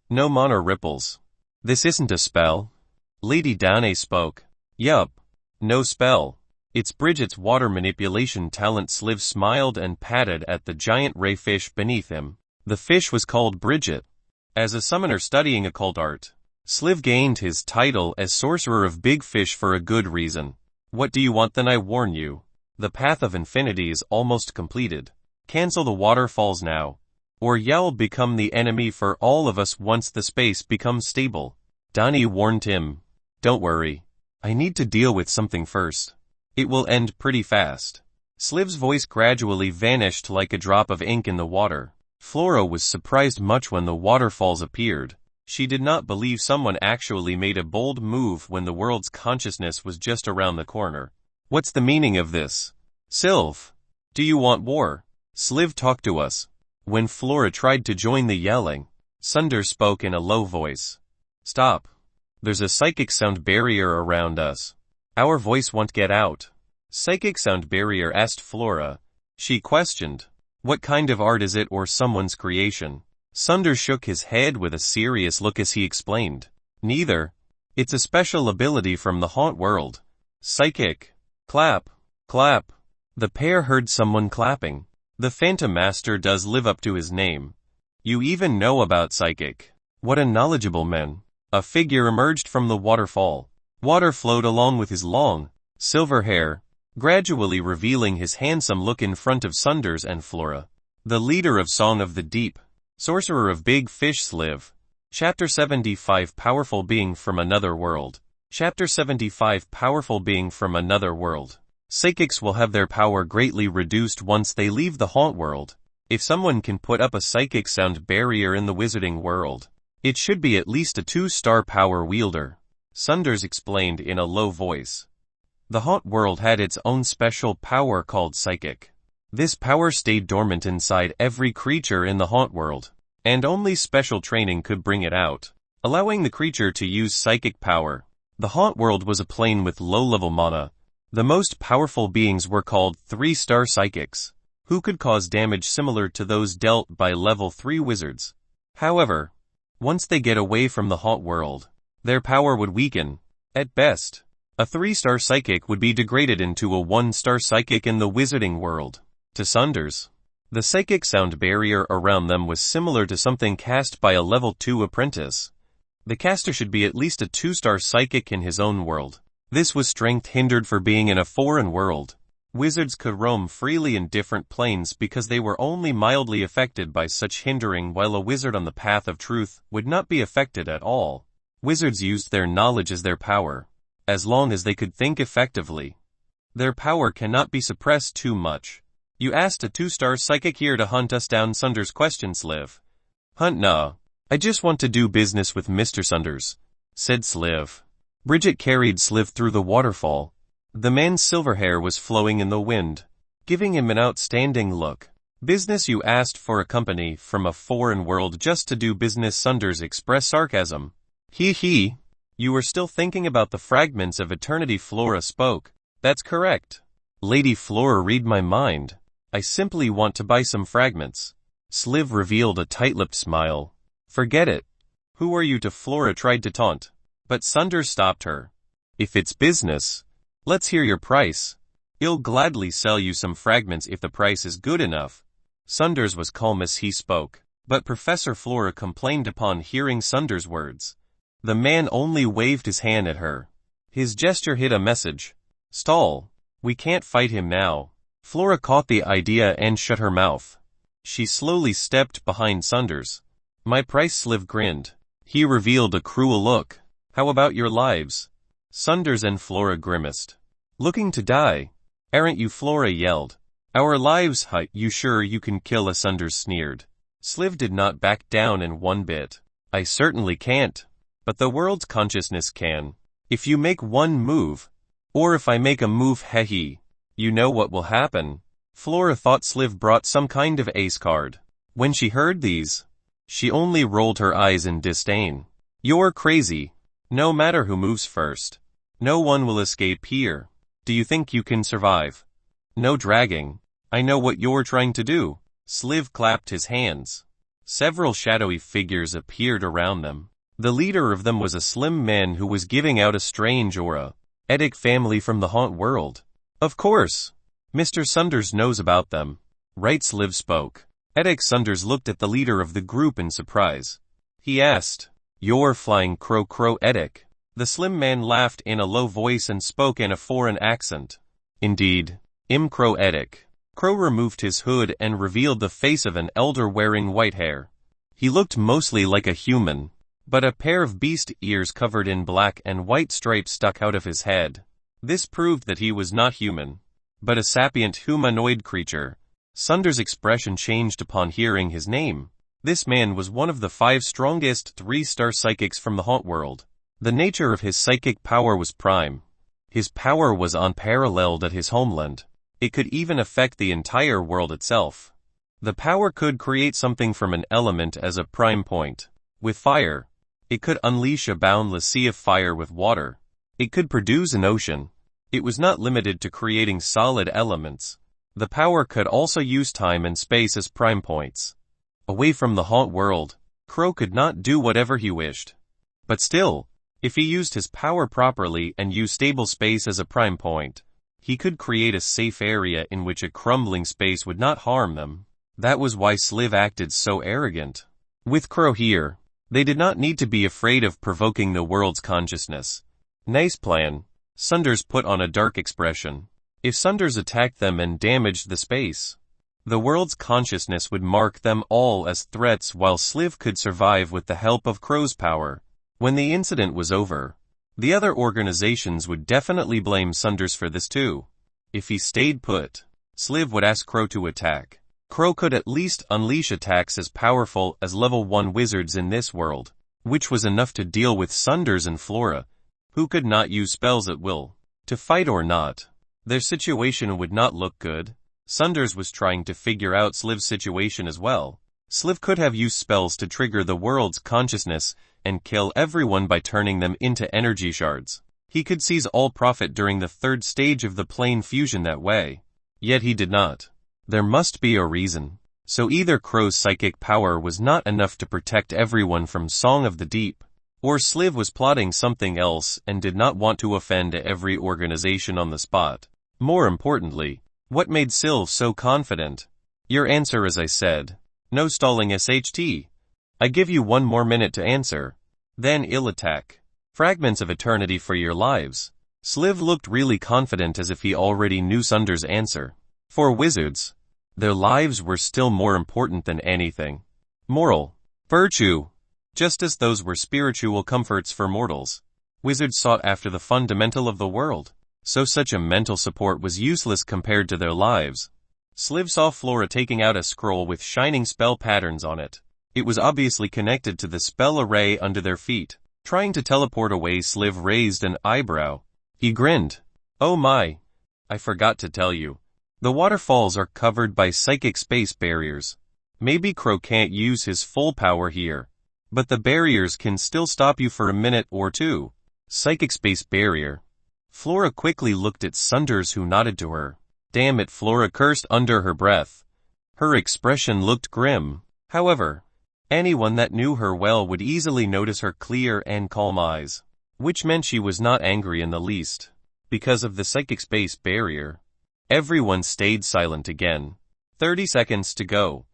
"No mana ripples. This isn't a spell." Lady Dani spoke. "Yup. No spell. It's Bridget's water manipulation talent." Sliv smiled and patted at the giant ray fish beneath him. The fish was called Bridget. As a summoner studying occult art, Sliv gained his title as Sorcerer of Big Fish for a good reason. "What do you want then? I warn you. The path of infinity is almost completed. Cancel the waterfalls now, or you'll become the enemy for all of us once the space becomes stable." Dani warned him, "Don't worry. I need to deal with something first. It will end pretty fast." Sliv's voice gradually vanished like a drop of ink in the water. Flora was surprised much when the waterfalls appeared. She did not believe someone actually made a bold move when the world's consciousness was just around the corner. "What's the meaning of this? Sylph, do you want war? Sliv, talk to us." When Flora tried to join the yelling, Sunder spoke in a low voice. "Stop. There's a psychic sound barrier around us. Our voice won't get out." "Psychic sound barrier?" asked Flora. She questioned, "What kind of art is it, or someone's creation?" Sunder shook his head with a serious look as he explained, "Neither. It's a special ability from the haunt world. Psychic." Clap, clap. The pair heard someone clapping. "The Phantom Master does live up to his name. You even know about psychic. What a knowledgeable man." A figure emerged from the waterfall. Water flowed along with his long, silver hair, gradually revealing his handsome look in front of Sunders and Flora. The leader of Song of the Deep, Sorcerer of Big Fish, Sliv. Chapter 75, Powerful Being from Another World. Chapter 75, Powerful Being from Another World. Psychics will have their power greatly reduced once they leave the haunt world. If someone can put up a psychic sound barrier in the wizarding world, it should be at least a 2-star power wielder. Sunders explained in a low voice. The haunt world had its own special power called psychic. This power stayed dormant inside every creature in the haunt world, and only special training could bring it out, allowing the creature to use psychic power. The haunt world was a plane with low-level mana. The most powerful beings were called 3-star psychics, who could cause damage similar to those dealt by level 3 wizards. However, Once they get away from the haunt world, their power would weaken. At best, a 3-star psychic would be degraded into a 1-star psychic in the wizarding world. To Sunders, the psychic sound barrier around them was similar to something cast by a level 2 apprentice. The caster should be at least a 2-star psychic in his own world. This was strength hindered for being in a foreign world. Wizards could roam freely in different planes because they were only mildly affected by such hindering, while a wizard on the path of truth would not be affected at all. Wizards used their knowledge as their power, as long as they could think effectively. Their power cannot be suppressed too much. You asked a 2-star psychic here to hunt us down, Sunders questioned Sliv. Hunt nah. I just want to do business with Mr. Sunders, said Sliv. Bridget carried Sliv through the waterfall. The man's silver hair was flowing in the wind, giving him an outstanding look. Business? You asked for a company from a foreign world just to do business, Sunders expressed sarcasm. He. You were still thinking about the fragments of eternity, Flora spoke. That's correct. Lady Flora, read my mind. I simply want to buy some fragments. Sliv revealed a tight-lipped smile. Forget it. Who are you to? Flora tried to taunt, but Sunders stopped her. If it's business, let's hear your price. I'll gladly sell you some fragments if the price is good enough. Sunders was calm as he spoke, but Professor Flora complained upon hearing Sunders' words. The man only waved his hand at her. His gesture hid a message. Stall. We can't fight him now. Flora caught the idea and shut her mouth. She slowly stepped behind Sunders. My price? Sliv grinned. He revealed a cruel look. How about your lives? Sunders and Flora grimaced. Looking to die? Aren't you? Flora yelled. Our lives? Huh, you sure you can kill us? Sunders sneered. Sliv did not back down in one bit. I certainly can't. But the world's consciousness can. If you make one move, or if I make a move, hehe, you know what will happen. Flora thought Sliv brought some kind of ace card. When she heard these, she only rolled her eyes in disdain. You're crazy. No matter who moves first, no one will escape here. Do you think you can survive? No dragging. I know what you're trying to do. Sliv clapped his hands. Several shadowy figures appeared around them. The leader of them was a slim man who was giving out a strange aura. Edic family from the haunt world. Of course. Mr. Sunders knows about them. Right, Sliv spoke. Edic Sunders looked at the leader of the group in surprise. He asked, You're flying crow Edic. The slim man laughed in a low voice and spoke in a foreign accent. Indeed. Crow Edic. Crow removed his hood and revealed the face of an elder wearing white hair. He looked mostly like a human, but a pair of beast ears covered in black and white stripes stuck out of his head. This proved that he was not human, but a sapient humanoid creature. Sunders' expression changed upon hearing his name. This man was one of the 5 strongest 3-star psychics from the haunt world. The nature of his psychic power was prime. His power was unparalleled at his homeland. It could even affect the entire world itself. The power could create something from an element as a prime point. With fire, it could unleash a boundless sea of fire. With water, it could produce an ocean. It was not limited to creating solid elements. The power could also use time and space as prime points. Away from the haunt world, Crow could not do whatever he wished. But still, if he used his power properly and used stable space as a prime point, he could create a safe area in which a crumbling space would not harm them. That was why Sliv acted so arrogant. With Crow here, they did not need to be afraid of provoking the world's consciousness. Nice plan. Sunders put on a dark expression. If Sunders attacked them and damaged the space, the world's consciousness would mark them all as threats, while Sliv could survive with the help of Crow's power. When the incident was over, the other organizations would definitely blame Sunders for this too. If he stayed put, Sliv would ask Crow to attack. Crow could at least unleash attacks as powerful as level 1 wizards in this world, which was enough to deal with Sunders and Flora, who could not use spells at will. To fight or not, their situation would not look good. Sunders was trying to figure out Sliv's situation as well. Sliv could have used spells to trigger the world's consciousness and kill everyone by turning them into energy shards. He could seize all profit during the 3rd stage of the plane fusion that way. Yet he did not. There must be a reason. So either Crow's psychic power was not enough to protect everyone from Song of the Deep, or Sliv was plotting something else and did not want to offend every organization on the spot. More importantly, what made Sylv so confident? Your answer, as I said. No stalling, SHT. I give you 1 more minute to answer. Then I'll attack. Fragments of eternity for your lives. Sliv looked really confident, as if he already knew Sunder's answer. For wizards, their lives were still more important than anything. Moral. Virtue. Just as those were spiritual comforts for mortals, wizards sought after the fundamental of the world, so such a mental support was useless compared to their lives. Sliv saw Flora taking out a scroll with shining spell patterns on it. It was obviously connected to the spell array under their feet. Trying to teleport away, Sliv raised an eyebrow. He grinned. Oh my. I forgot to tell you. The waterfalls are covered by psychic space barriers. Maybe Crow can't use his full power here, but the barriers can still stop you for a minute or two. Psychic space barrier. Flora quickly looked at Sunders, who nodded to her. Damn it, Flora cursed under her breath. Her expression looked grim. However, anyone that knew her well would easily notice her clear and calm eyes, which meant she was not angry in the least. Because of the psychic space barrier, everyone stayed silent again. 30 seconds to go.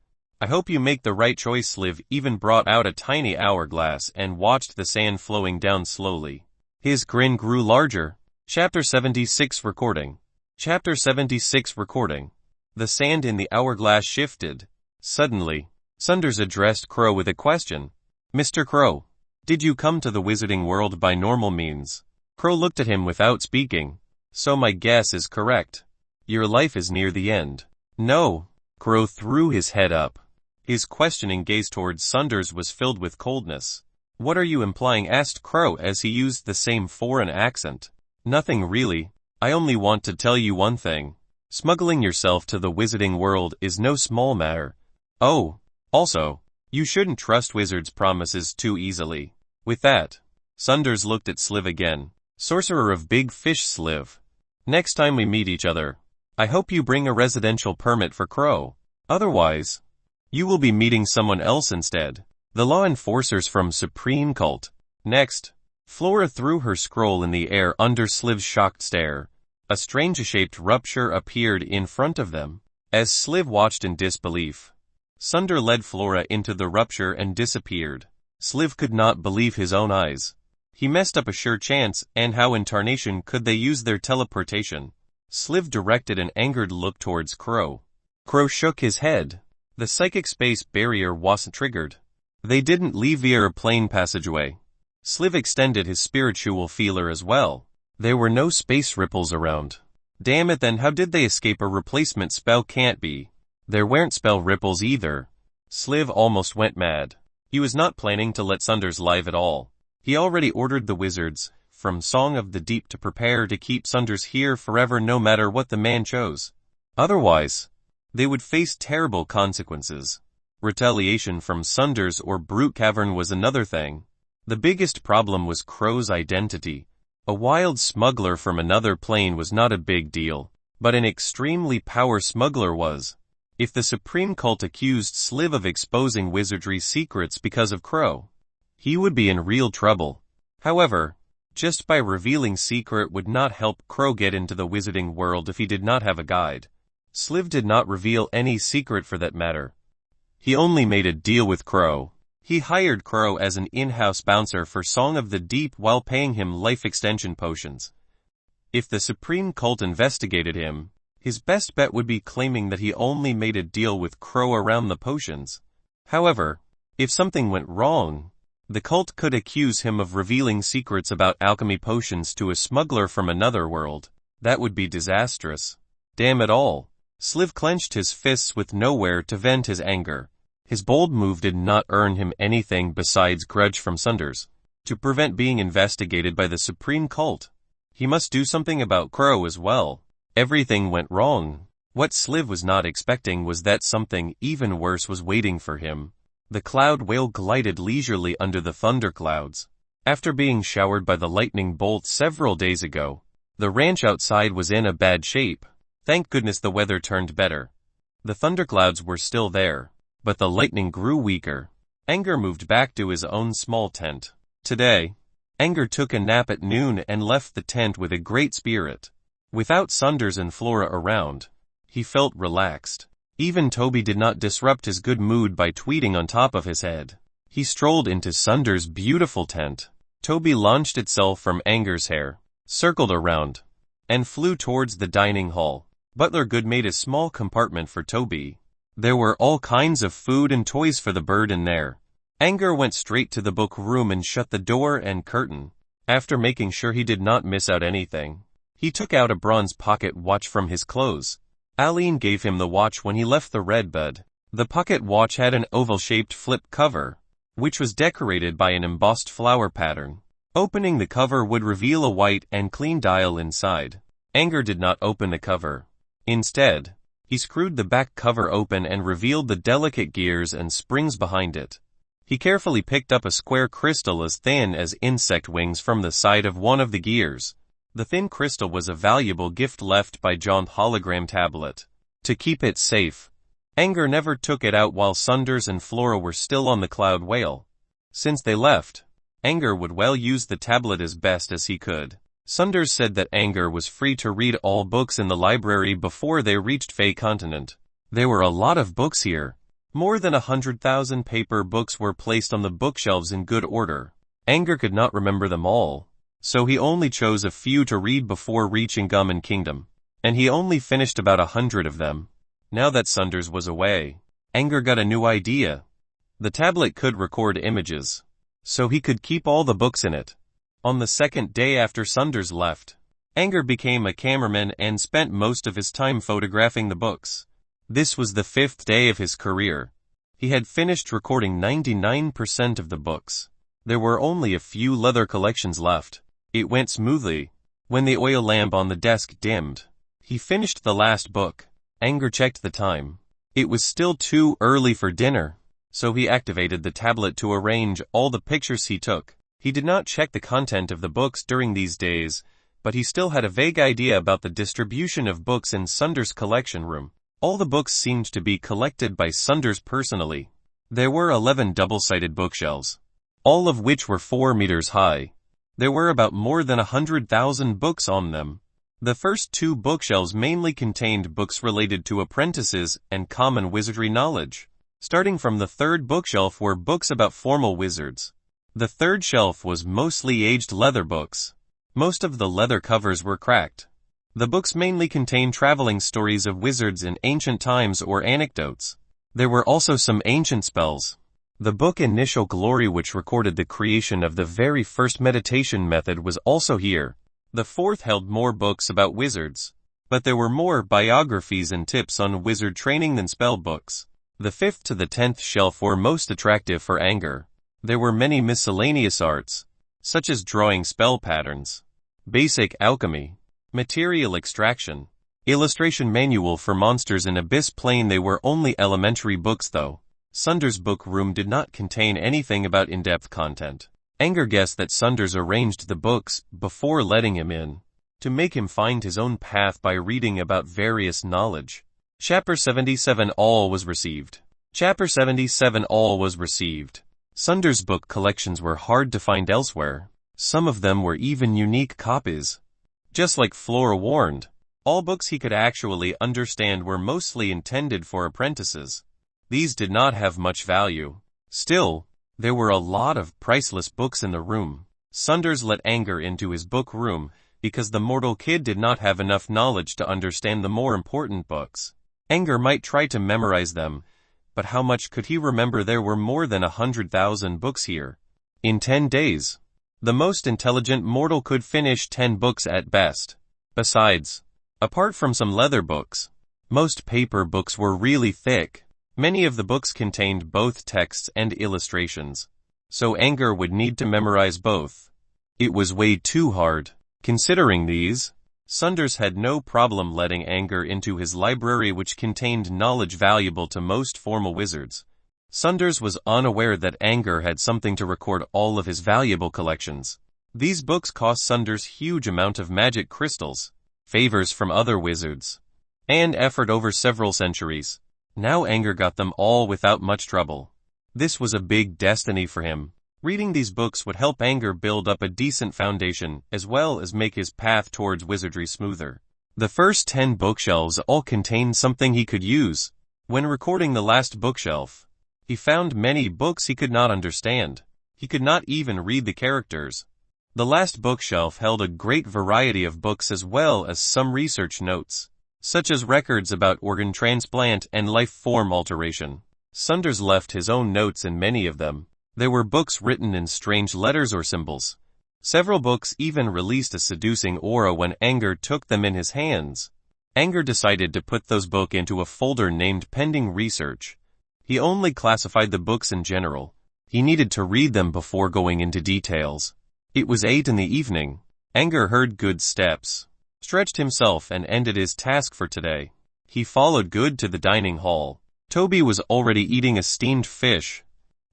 I hope you make the right choice. Sliv even brought out a tiny hourglass and watched the sand flowing down slowly. His grin grew larger. Chapter 76 recording. Chapter 76 recording. The sand in the hourglass shifted. Suddenly, Sunders addressed Crow with a question. Mr. Crow, did you come to the wizarding world by normal means? Crow looked at him without speaking. So my guess is correct. Your life is near the end. No. Crow threw his head up. His questioning gaze towards Sunders was filled with coldness. What are you implying? Asked Crow as he used the same foreign accent. Nothing really. I only want to tell you one thing. Smuggling yourself to the wizarding world is no small matter. Oh, also, you shouldn't trust wizards' promises too easily. With that, Sunders looked at Sliv again. Sorcerer of Big Fish. Sliv. Next time we meet each other, I hope you bring a residential permit for Crow. Otherwise, you will be meeting someone else instead. The law enforcers from Supreme Cult. Next, Flora threw her scroll in the air under Sliv's shocked stare. A strange-shaped rupture appeared in front of them. As Sliv watched in disbelief, Sunder led Flora into the rupture and disappeared. Sliv could not believe his own eyes. He messed up a sure chance, and how in tarnation could they use their teleportation? Sliv directed an angered look towards Crow. Crow shook his head. The psychic space barrier wasn't triggered. They didn't leave via a plain passageway. Sliv extended his spiritual feeler as well. There were no space ripples around. Damn it, then how did they escape? A replacement spell can't be. There weren't spell ripples either. Sliv almost went mad. He was not planning to let Sunders live at all. He already ordered the wizards from Song of the Deep to prepare to keep Sunders here forever, no matter what the man chose. Otherwise, they would face terrible consequences. Retaliation from Sunders or Brute Cavern was another thing. The biggest problem was Crow's identity. A wild smuggler from another plane was not a big deal, but an extremely powerful smuggler was. If the Supreme Cult accused Sliv of exposing wizardry secrets because of Crow, he would be in real trouble. However, just by revealing secret would not help Crow get into the wizarding world if he did not have a guide. Sliv did not reveal any secret for that matter. He only made a deal with Crow. He hired Crow as an in-house bouncer for Song of the Deep while paying him life extension potions. If the Supreme Cult investigated him, his best bet would be claiming that he only made a deal with Crow around the potions. However, if something went wrong, the cult could accuse him of revealing secrets about alchemy potions to a smuggler from another world. That would be disastrous. Damn it all. Sliv clenched his fists with nowhere to vent his anger. His bold move did not earn him anything besides grudge from Sunders. To prevent being investigated by the Supreme Cult, he must do something about Crow as well. Everything went wrong. What Sliv was not expecting was that something even worse was waiting for him. The cloud whale glided leisurely under the thunderclouds. After being showered by the lightning bolt several days ago, the ranch outside was in a bad shape. Thank goodness the weather turned better. The thunderclouds were still there, but the lightning grew weaker. Angor moved back to his own small tent. Today, Angor took a nap at noon and left the tent with a great spirit. Without Sunders and Flora around, he felt relaxed. Even Toby did not disrupt his good mood by tweeting on top of his head. He strolled into Sunders' beautiful tent. Toby launched itself from Angor's hair, circled around, and flew towards the dining hall. Butler Good made a small compartment for Toby. There were all kinds of food and toys for the bird in there. Angor went straight to the book room and shut the door and curtain. After making sure he did not miss out anything, he took out a bronze pocket watch from his clothes. Aline gave him the watch when he left the red bed. The pocket watch had an oval-shaped flip cover, which was decorated by an embossed flower pattern. Opening the cover would reveal a white and clean dial inside. Angor did not open the cover. Instead, he screwed the back cover open and revealed the delicate gears and springs behind it. He carefully picked up a square crystal as thin as insect wings from the side of one of the gears. The thin crystal was a valuable gift left by John's hologram tablet. To keep it safe, Angor never took it out while Sunders and Flora were still on the Cloud Whale. Since they left, Angor would well use the tablet as best as he could. Sunders said that Angor was free to read all books in the library before they reached Fey Continent. There were a lot of books here. More than 100,000 paper books were placed on the bookshelves in good order. Angor could not remember them all, so he only chose a few to read before reaching Gummin Kingdom, and he only finished about 100 of them. Now that Sunders was away, Angor got a new idea. The tablet could record images, so he could keep all the books in it. On the second day after Sunders left, Angor became a cameraman and spent most of his time photographing the books. This was the 5th day of his career. He had finished recording 99% of the books. There were only a few leather collections left. It went smoothly. When the oil lamp on the desk dimmed, he finished the last book. Angor checked the time. It was still too early for dinner, so he activated the tablet to arrange all the pictures he took. He did not check the content of the books during these days, but he still had a vague idea about the distribution of books in Sunders' collection room. All the books seemed to be collected by Sunders personally. There were 11 double-sided bookshelves, all of which were 4 meters high. There were about more than 100,000 books on them. The first 2 bookshelves mainly contained books related to apprentices and common wizardry knowledge. Starting from the 3rd bookshelf were books about formal wizards. The 3rd shelf was mostly aged leather books. Most of the leather covers were cracked. The books mainly contained traveling stories of wizards in ancient times or anecdotes. There were also some ancient spells. The book Initial Glory, which recorded the creation of the very first meditation method, was also here. The 4th held more books about wizards, but there were more biographies and tips on wizard training than spell books. The 5th to the 10th shelf were most attractive for Angor. There were many miscellaneous arts, such as drawing spell patterns, basic alchemy, material extraction, illustration manual for monsters in Abyss Plane. They were only elementary books though. Sunders' book room did not contain anything about in-depth content. Angor guessed that Sunders arranged the books before letting him in, to make him find his own path by reading about various knowledge. Chapter 77 All was received. Chapter 77 All was received. Sunders' book collections were hard to find elsewhere. Some of them were even unique copies. Just like Flora warned, all books he could actually understand were mostly intended for apprentices. These did not have much value. Still, there were a lot of priceless books in the room. Sunders let Angor into his book room because the mortal kid did not have enough knowledge to understand the more important books. Angor might try to memorize them, but how much could he remember? There were more than 100,000 books here. In 10 days, the most intelligent mortal could finish 10 books at best. Besides, apart from some leather books, most paper books were really thick. Many of the books contained both texts and illustrations, so Angor would need to memorize both. It was way too hard. Considering these, Sunders had no problem letting Angor into his library, which contained knowledge valuable to most formal wizards. Sunders was unaware that Angor had something to record all of his valuable collections. These books cost Sunders huge amount of magic crystals, favors from other wizards, and effort over several centuries. Now Angor got them all without much trouble. This was a big destiny for him. Reading these books would help Angor build up a decent foundation, as well as make his path towards wizardry smoother. The first 10 bookshelves all contained something he could use. When recording the last bookshelf, he found many books he could not understand. He could not even read the characters. The last bookshelf held a great variety of books as well as some research notes, such as records about organ transplant and life form alteration. Sunders left his own notes in many of them. There were books written in strange letters or symbols. Several books even released a seducing aura when Angor took them in his hands. Angor decided to put those books into a folder named Pending Research. He only classified the books in general. He needed to read them before going into details. It was 8 in the evening. Angor heard Good's steps, stretched himself and ended his task for today. He followed Good to the dining hall. Toby was already eating a steamed fish.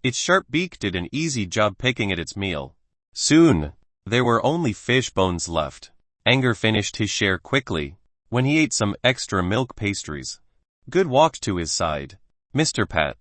Its sharp beak did an easy job picking at its meal. Soon, there were only fish bones left. Angor finished his share quickly. When he ate some extra milk pastries, Good walked to his side. Mr. Pat,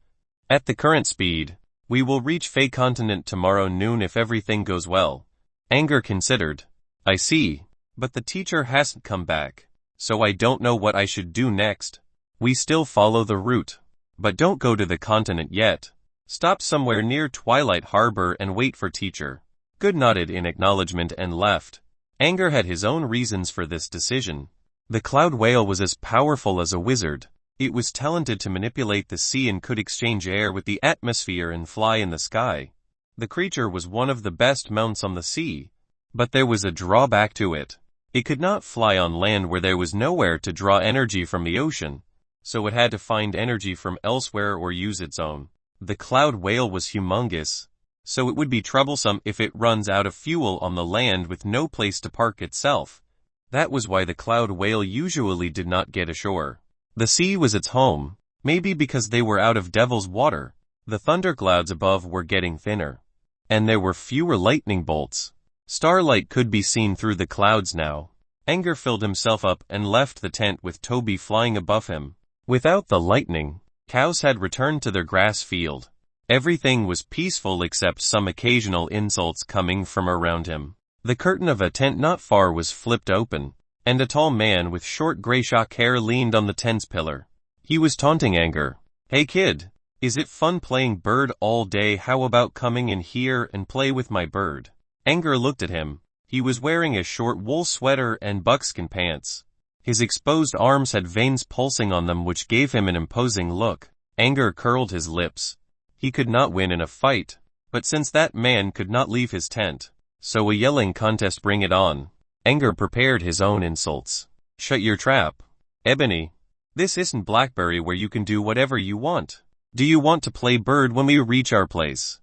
at the current speed, we will reach Fey Continent tomorrow noon if everything goes well. Angor considered. I see, but the teacher hasn't come back, so I don't know what I should do next. We still follow the route, but don't go to the continent yet. Stop somewhere near Twilight Harbor and wait for teacher. Good nodded in acknowledgement and left. Angor had his own reasons for this decision. The cloud whale was as powerful as a wizard. It was talented to manipulate the sea and could exchange air with the atmosphere and fly in the sky. The creature was one of the best mounts on the sea, but there was a drawback to it. It could not fly on land where there was nowhere to draw energy from the ocean, so it had to find energy from elsewhere or use its own. The cloud whale was humongous, so it would be troublesome if it runs out of fuel on the land with no place to park itself. That was why the cloud whale usually did not get ashore. The sea was its home, maybe because they were out of Devil's Water. The thunderclouds above were getting thinner, and there were fewer lightning bolts. Starlight could be seen through the clouds now. Angor filled himself up and left the tent with Toby flying above him. Without the lightning, cows had returned to their grass field. Everything was peaceful except some occasional insults coming from around him. The curtain of a tent not far was flipped open, and a tall man with short gray shock hair leaned on the tent's pillar. He was taunting Angor. Hey kid, is it fun playing bird all day? How about coming in here and play with my bird? Angor looked at him. He was wearing a short wool sweater and buckskin pants. His exposed arms had veins pulsing on them which gave him an imposing look. Angor curled his lips. He could not win in a fight, but since that man could not leave his tent, so a yelling contest, bring it on. Angor prepared his own insults. Shut your trap. Ebony. This isn't Blackberry where you can do whatever you want. Do you want to play bird when we reach our place?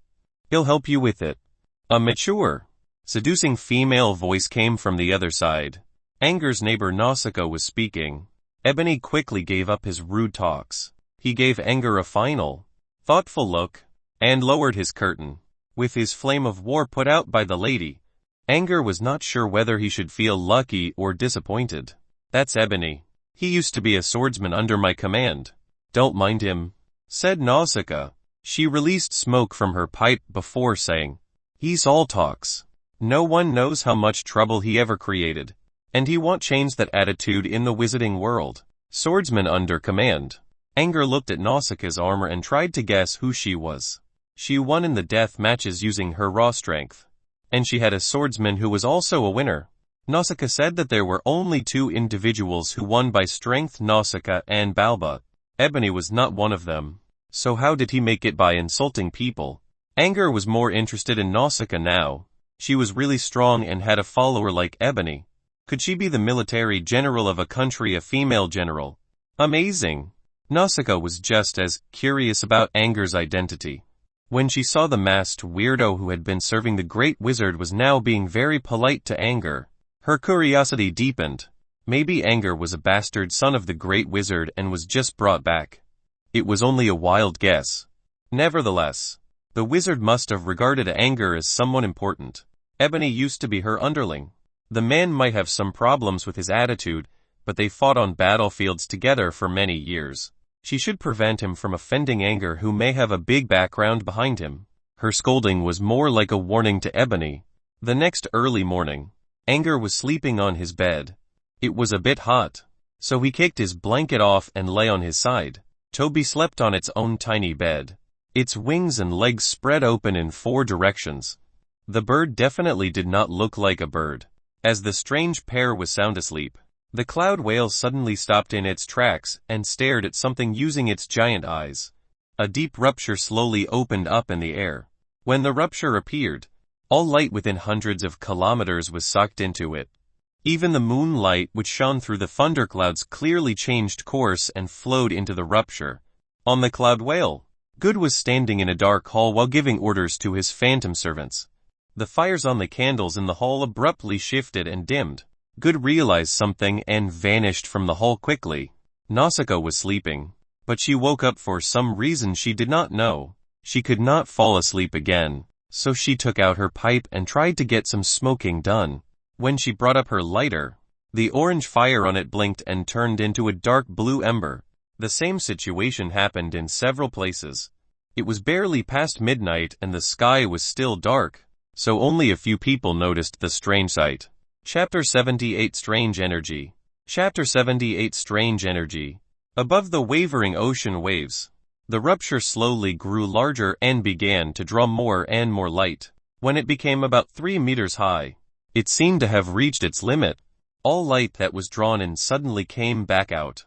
He'll help you with it. A mature, seducing female voice came from the other side. Angor's neighbor Nausicaa was speaking. Ebony quickly gave up his rude talks. He gave Angor a final, thoughtful look, and lowered his curtain. With his flame of war put out by the lady, Angor was not sure whether he should feel lucky or disappointed. That's Ebony. He used to be a swordsman under my command. Don't mind him, said Nausicaa. She released smoke from her pipe before saying, he's all talks. No one knows how much trouble he ever created, and he won't change that attitude in the wizarding world. Swordsman under command. Angor looked at Nausicaa's armor and tried to guess who she was. She won in the death matches using her raw strength, and she had a swordsman who was also a winner. Nausicaa said that there were only 2 individuals who won by strength, Nausicaa and Balba. Ebony was not one of them. So how did he make it by insulting people? Angor was more interested in Nausicaa now. She was really strong and had a follower like Ebony. Could she be the military general of a country, a female general? Amazing. Nausicaa was just as curious about Angor's identity. When she saw the masked weirdo who had been serving the great wizard was now being very polite to Angor, her curiosity deepened. Maybe Angor was a bastard son of the great wizard and was just brought back. It was only a wild guess. Nevertheless, the wizard must have regarded Angor as someone important. Ebony used to be her underling. The man might have some problems with his attitude, but they fought on battlefields together for many years. She should prevent him from offending Angor, who may have a big background behind him. Her scolding was more like a warning to Ebony. The next early morning, Angor was sleeping on his bed. It was a bit hot, so he kicked his blanket off and lay on his side. Toby slept on its own tiny bed, its wings and legs spread open in 4 directions. The bird definitely did not look like a bird. As the strange pair was sound asleep, the cloud whale suddenly stopped in its tracks and stared at something using its giant eyes. A deep rupture slowly opened up in the air. When the rupture appeared, all light within hundreds of kilometers was sucked into it. Even the moonlight which shone through the thunderclouds clearly changed course and flowed into the rupture. On the cloud whale, Good was standing in a dark hall while giving orders to his phantom servants. The fires on the candles in the hall abruptly shifted and dimmed. Good realized something and vanished from the hall quickly. Nausicaa was sleeping, but she woke up for some reason she did not know. She could not fall asleep again, so she took out her pipe and tried to get some smoking done. When she brought up her lighter, the orange fire on it blinked and turned into a dark blue ember. The same situation happened in several places. It was barely past midnight and the sky was still dark, so only a few people noticed the strange sight. Chapter 78 Strange Energy. Chapter 78 Strange Energy. Above the wavering ocean waves, the rupture slowly grew larger and began to draw more and more light. When it became about 3 meters high, it seemed to have reached its limit. All light that was drawn in suddenly came back out,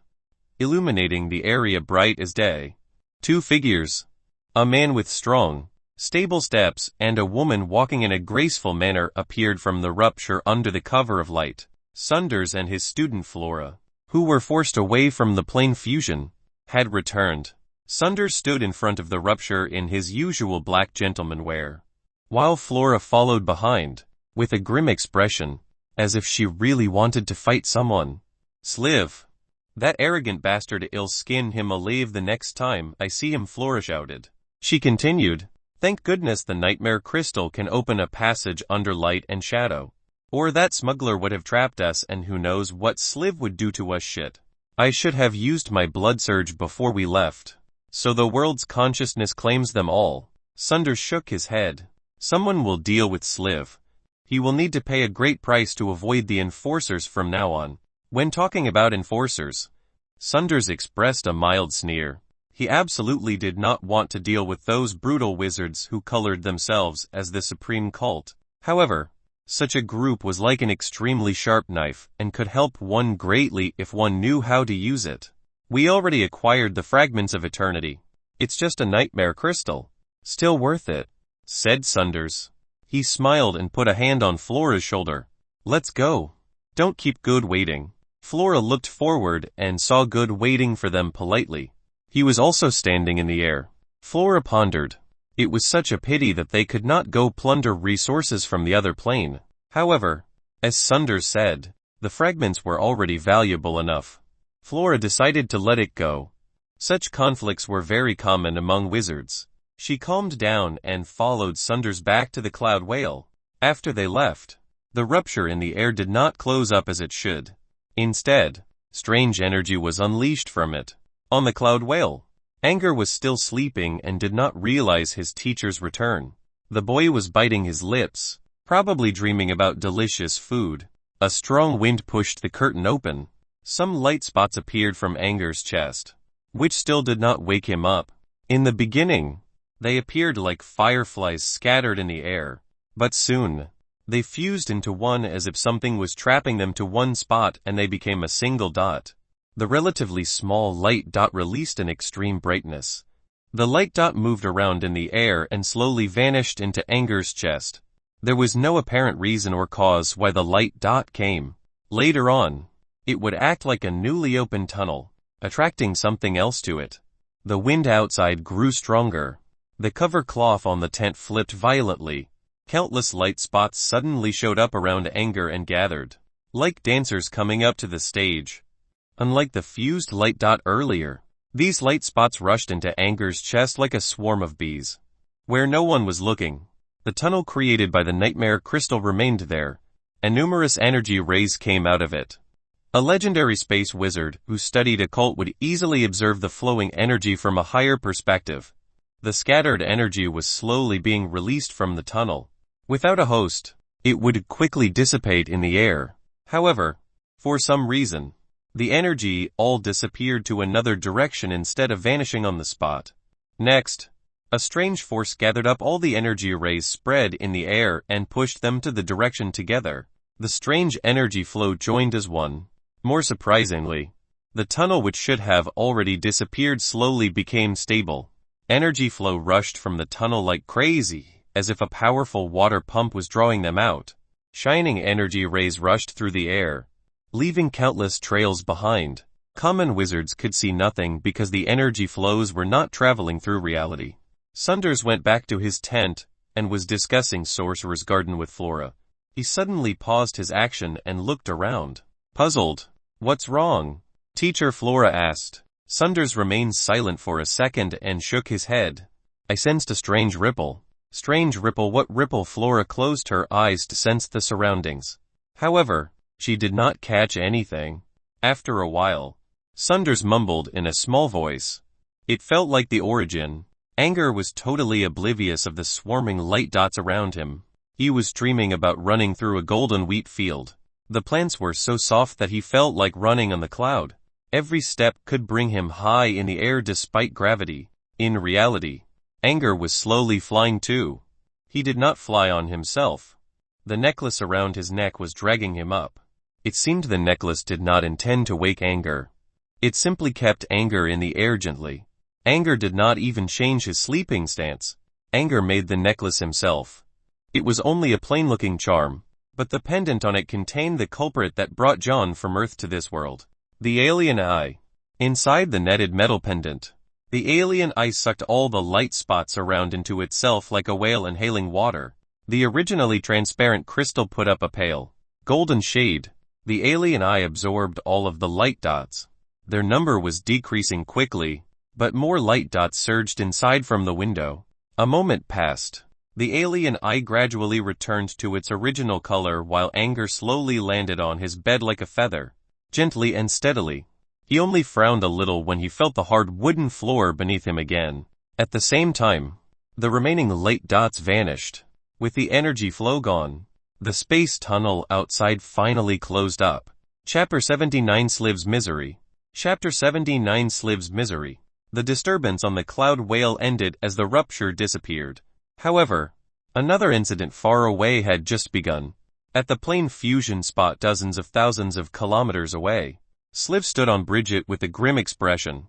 illuminating the area bright as day. 2 figures, a man with strong, stable steps and a woman walking in a graceful manner, appeared from the rupture under the cover of light. Sunders and his student Flora, who were forced away from the plane fusion, had returned. Sunders stood in front of the rupture in his usual black gentleman wear, while Flora followed behind, with a grim expression, as if she really wanted to fight someone. Sliv, that arrogant bastard, I'll skin him alive the next time I see him, Flora shouted. She continued, thank goodness the nightmare crystal can open a passage under light and shadow. Or that smuggler would have trapped us, and who knows what Sliv would do to us. Shit. I should have used my blood surge before we left. So the world's consciousness claims them all. Sunders shook his head. Someone will deal with Sliv. He will need to pay a great price to avoid the enforcers from now on. When talking about enforcers, Sunders expressed a mild sneer. He absolutely did not want to deal with those brutal wizards who colored themselves as the supreme cult. However, such a group was like an extremely sharp knife and could help one greatly if one knew how to use it. We already acquired the fragments of eternity. It's just a nightmare crystal. Still worth it, said Sunders. He smiled and put a hand on Flora's shoulder. Let's go. Don't keep Good waiting. Flora looked forward and saw Good waiting for them politely. He was also standing in the air. Flora pondered. It was such a pity that they could not go plunder resources from the other plane. However, as Sunders said, the fragments were already valuable enough. Flora decided to let it go. Such conflicts were very common among wizards. She calmed down and followed Sunders back to the cloud whale. After they left, the rupture in the air did not close up as it should. Instead, strange energy was unleashed from it. On the cloud whale, Angor was still sleeping and did not realize his teacher's return. The boy was biting his lips, probably dreaming about delicious food. A strong wind pushed the curtain open. Some light spots appeared from Angor's chest, which still did not wake him up. In the beginning, they appeared like fireflies scattered in the air, but soon, they fused into one as if something was trapping them to one spot, and they became a single dot. The relatively small light dot released an extreme brightness. The light dot moved around in the air and slowly vanished into Angor's chest. There was no apparent reason or cause why the light dot came. Later on, it would act like a newly opened tunnel, attracting something else to it. The wind outside grew stronger. The cover cloth on the tent flipped violently. Countless light spots suddenly showed up around Angor and gathered, like dancers coming up to the stage. Unlike the fused light dot earlier, these light spots rushed into Angor's chest like a swarm of bees. Where no one was looking, the tunnel created by the nightmare crystal remained there, and numerous energy rays came out of it. A legendary space wizard who studied occult would easily observe the flowing energy from a higher perspective. The scattered energy was slowly being released from the tunnel. Without a host, it would quickly dissipate in the air. However, for some reason, the energy all disappeared to another direction instead of vanishing on the spot. Next, a strange force gathered up all the energy rays spread in the air and pushed them to the direction together. The strange energy flow joined as one. More surprisingly, the tunnel which should have already disappeared slowly became stable. Energy flow rushed from the tunnel like crazy, as if a powerful water pump was drawing them out. Shining energy rays rushed through the air, leaving countless trails behind. Common wizards could see nothing because the energy flows were not traveling through reality. Sunders went back to his tent and was discussing Sorcerer's Garden with Flora. He suddenly paused his action and looked around. Puzzled. "What's wrong?" Teacher Flora asked. Sunders remained silent for a second and shook his head. "I sensed a strange ripple." "Strange ripple? What ripple?" Flora closed her eyes to sense the surroundings. However, she did not catch anything. After a while, Sunders mumbled in a small voice. It felt like the origin. Angor was totally oblivious of the swarming light dots around him. He was dreaming about running through a golden wheat field. The plants were so soft that he felt like running on the cloud. Every step could bring him high in the air despite gravity. In reality, Angor was slowly flying too. He did not fly on himself. The necklace around his neck was dragging him up. It seemed the necklace did not intend to wake Angor. It simply kept Angor in the air gently. Angor did not even change his sleeping stance. Angor made the necklace himself. It was only a plain-looking charm, but the pendant on it contained the culprit that brought John from Earth to this world. The alien eye. Inside the netted metal pendant, the alien eye sucked all the light spots around into itself like a whale inhaling water. The originally transparent crystal put up a pale, golden shade. The alien eye absorbed all of the light dots. Their number was decreasing quickly, but more light dots surged inside from the window. A moment passed. The alien eye gradually returned to its original color while Angor slowly landed on his bed like a feather, gently and steadily. He only frowned a little when he felt the hard wooden floor beneath him again. At the same time, the remaining light dots vanished. With the energy flow gone, the space tunnel outside finally closed up. Chapter 79 Sliv's Misery. Chapter 79 Sliv's Misery. The disturbance on the cloud whale ended as the rupture disappeared. However, another incident far away had just begun. At the plane fusion spot dozens of thousands of kilometers away, Sliv stood on Bridget with a grim expression.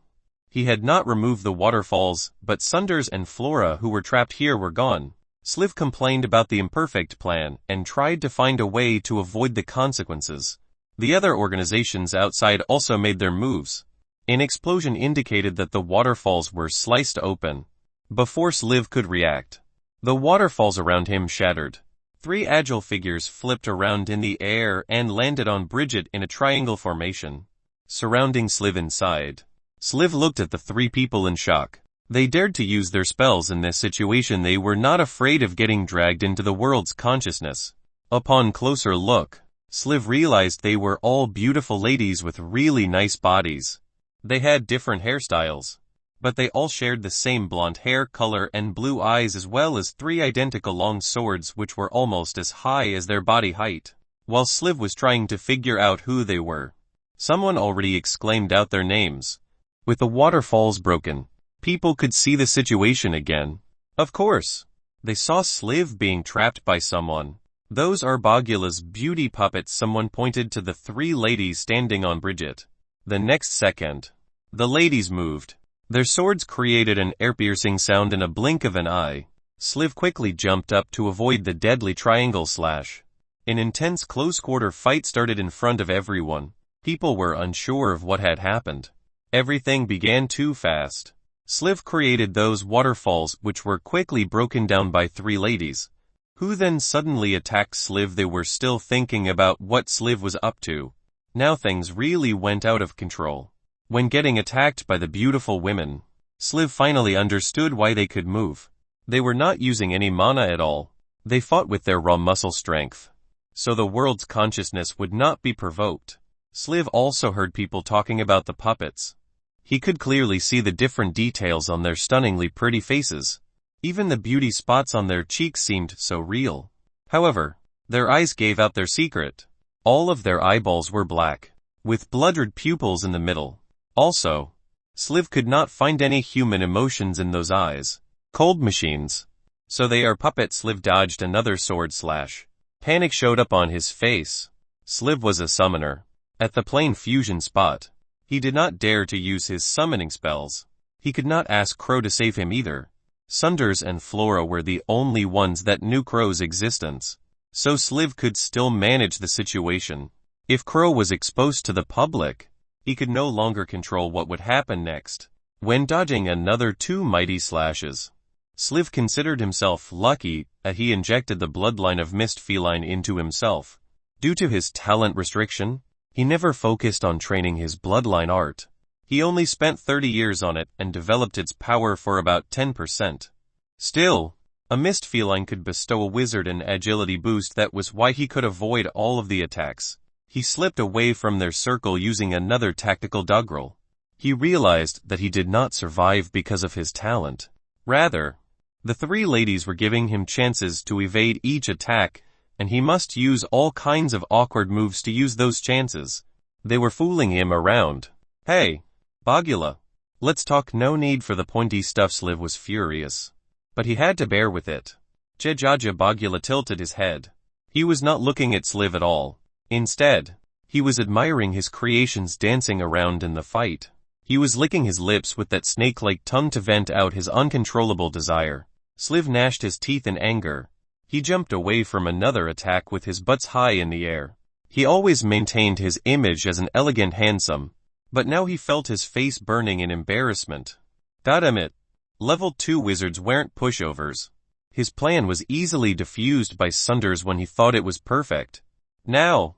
He had not removed the waterfalls, but Sunders and Flora who were trapped here were gone. Sliv complained about the imperfect plan and tried to find a way to avoid the consequences. The other organizations outside also made their moves. An explosion indicated that the waterfalls were sliced open. Before Sliv could react, the waterfalls around him shattered. 3 agile figures flipped around in the air and landed on Bridget in a triangle formation, surrounding Sliv inside. Sliv looked at the 3 people in shock. They dared to use their spells in this situation. They were not afraid of getting dragged into the world's consciousness. Upon closer look, Sliv realized they were all beautiful ladies with really nice bodies. They had different hairstyles, but they all shared the same blonde hair color and blue eyes as well as 3 identical long swords which were almost as high as their body height. While Sliv was trying to figure out who they were, someone already exclaimed out their names. With the waterfalls broken, people could see the situation again. Of course, they saw Sliv being trapped by someone. "Those are Bogula's beauty puppets." Someone pointed to the 3 ladies standing on Bridget. The next second, the ladies moved. Their swords created an ear-piercing sound in a blink of an eye. Sliv quickly jumped up to avoid the deadly triangle slash. An intense close-quarter fight started in front of everyone. People were unsure of what had happened. Everything began too fast. Sliv created those waterfalls which were quickly broken down by 3 ladies, who then suddenly attacked Sliv. They were still thinking about what Sliv was up to. Now things really went out of control. When getting attacked by the beautiful women, Sliv finally understood why they could move. They were not using any mana at all. They fought with their raw muscle strength, so the world's consciousness would not be provoked. Sliv also heard people talking about the puppets. He could clearly see the different details on their stunningly pretty faces. Even the beauty spots on their cheeks seemed so real. However, their eyes gave out their secret. All of their eyeballs were black, with blood-red pupils in the middle. Also, Sliv could not find any human emotions in those eyes. Cold machines. So they are puppets. Sliv dodged another sword slash. Panic showed up on his face. Sliv was a summoner. At the plane fusion spot, he did not dare to use his summoning spells. He could not ask Crow to save him either. Sunders and Flora were the only ones that knew Crow's existence. So Sliv could still manage the situation. If Crow was exposed to the public, he could no longer control what would happen next. When dodging another 2 mighty slashes, Sliv considered himself lucky that he injected the bloodline of Mist Feline into himself. Due to his talent restriction, he never focused on training his bloodline art. He only spent 30 years on it and developed its power for about 10%. Still, a Mist Feline could bestow a wizard an agility boost. That was why he could avoid all of the attacks. He slipped away from their circle using another tactical doggerel. He realized that he did not survive because of his talent. Rather, the 3 ladies were giving him chances to evade each attack, and he must use all kinds of awkward moves to use those chances. They were fooling him around. Hey, Bogula, let's talk. No need for the pointy stuff. Sliv was furious, but he had to bear with it. Jejaja. Bogula tilted his head. He was not looking at Sliv at all. Instead, he was admiring his creations dancing around in the fight. He was licking his lips with that snake-like tongue to vent out his uncontrollable desire. Sliv gnashed his teeth in anger. He jumped away from another attack with his butts high in the air. He always maintained his image as an elegant handsome, but now he felt his face burning in embarrassment. Goddamn it. Level 2 wizards weren't pushovers. His plan was easily diffused by Sunders when he thought it was perfect. Now,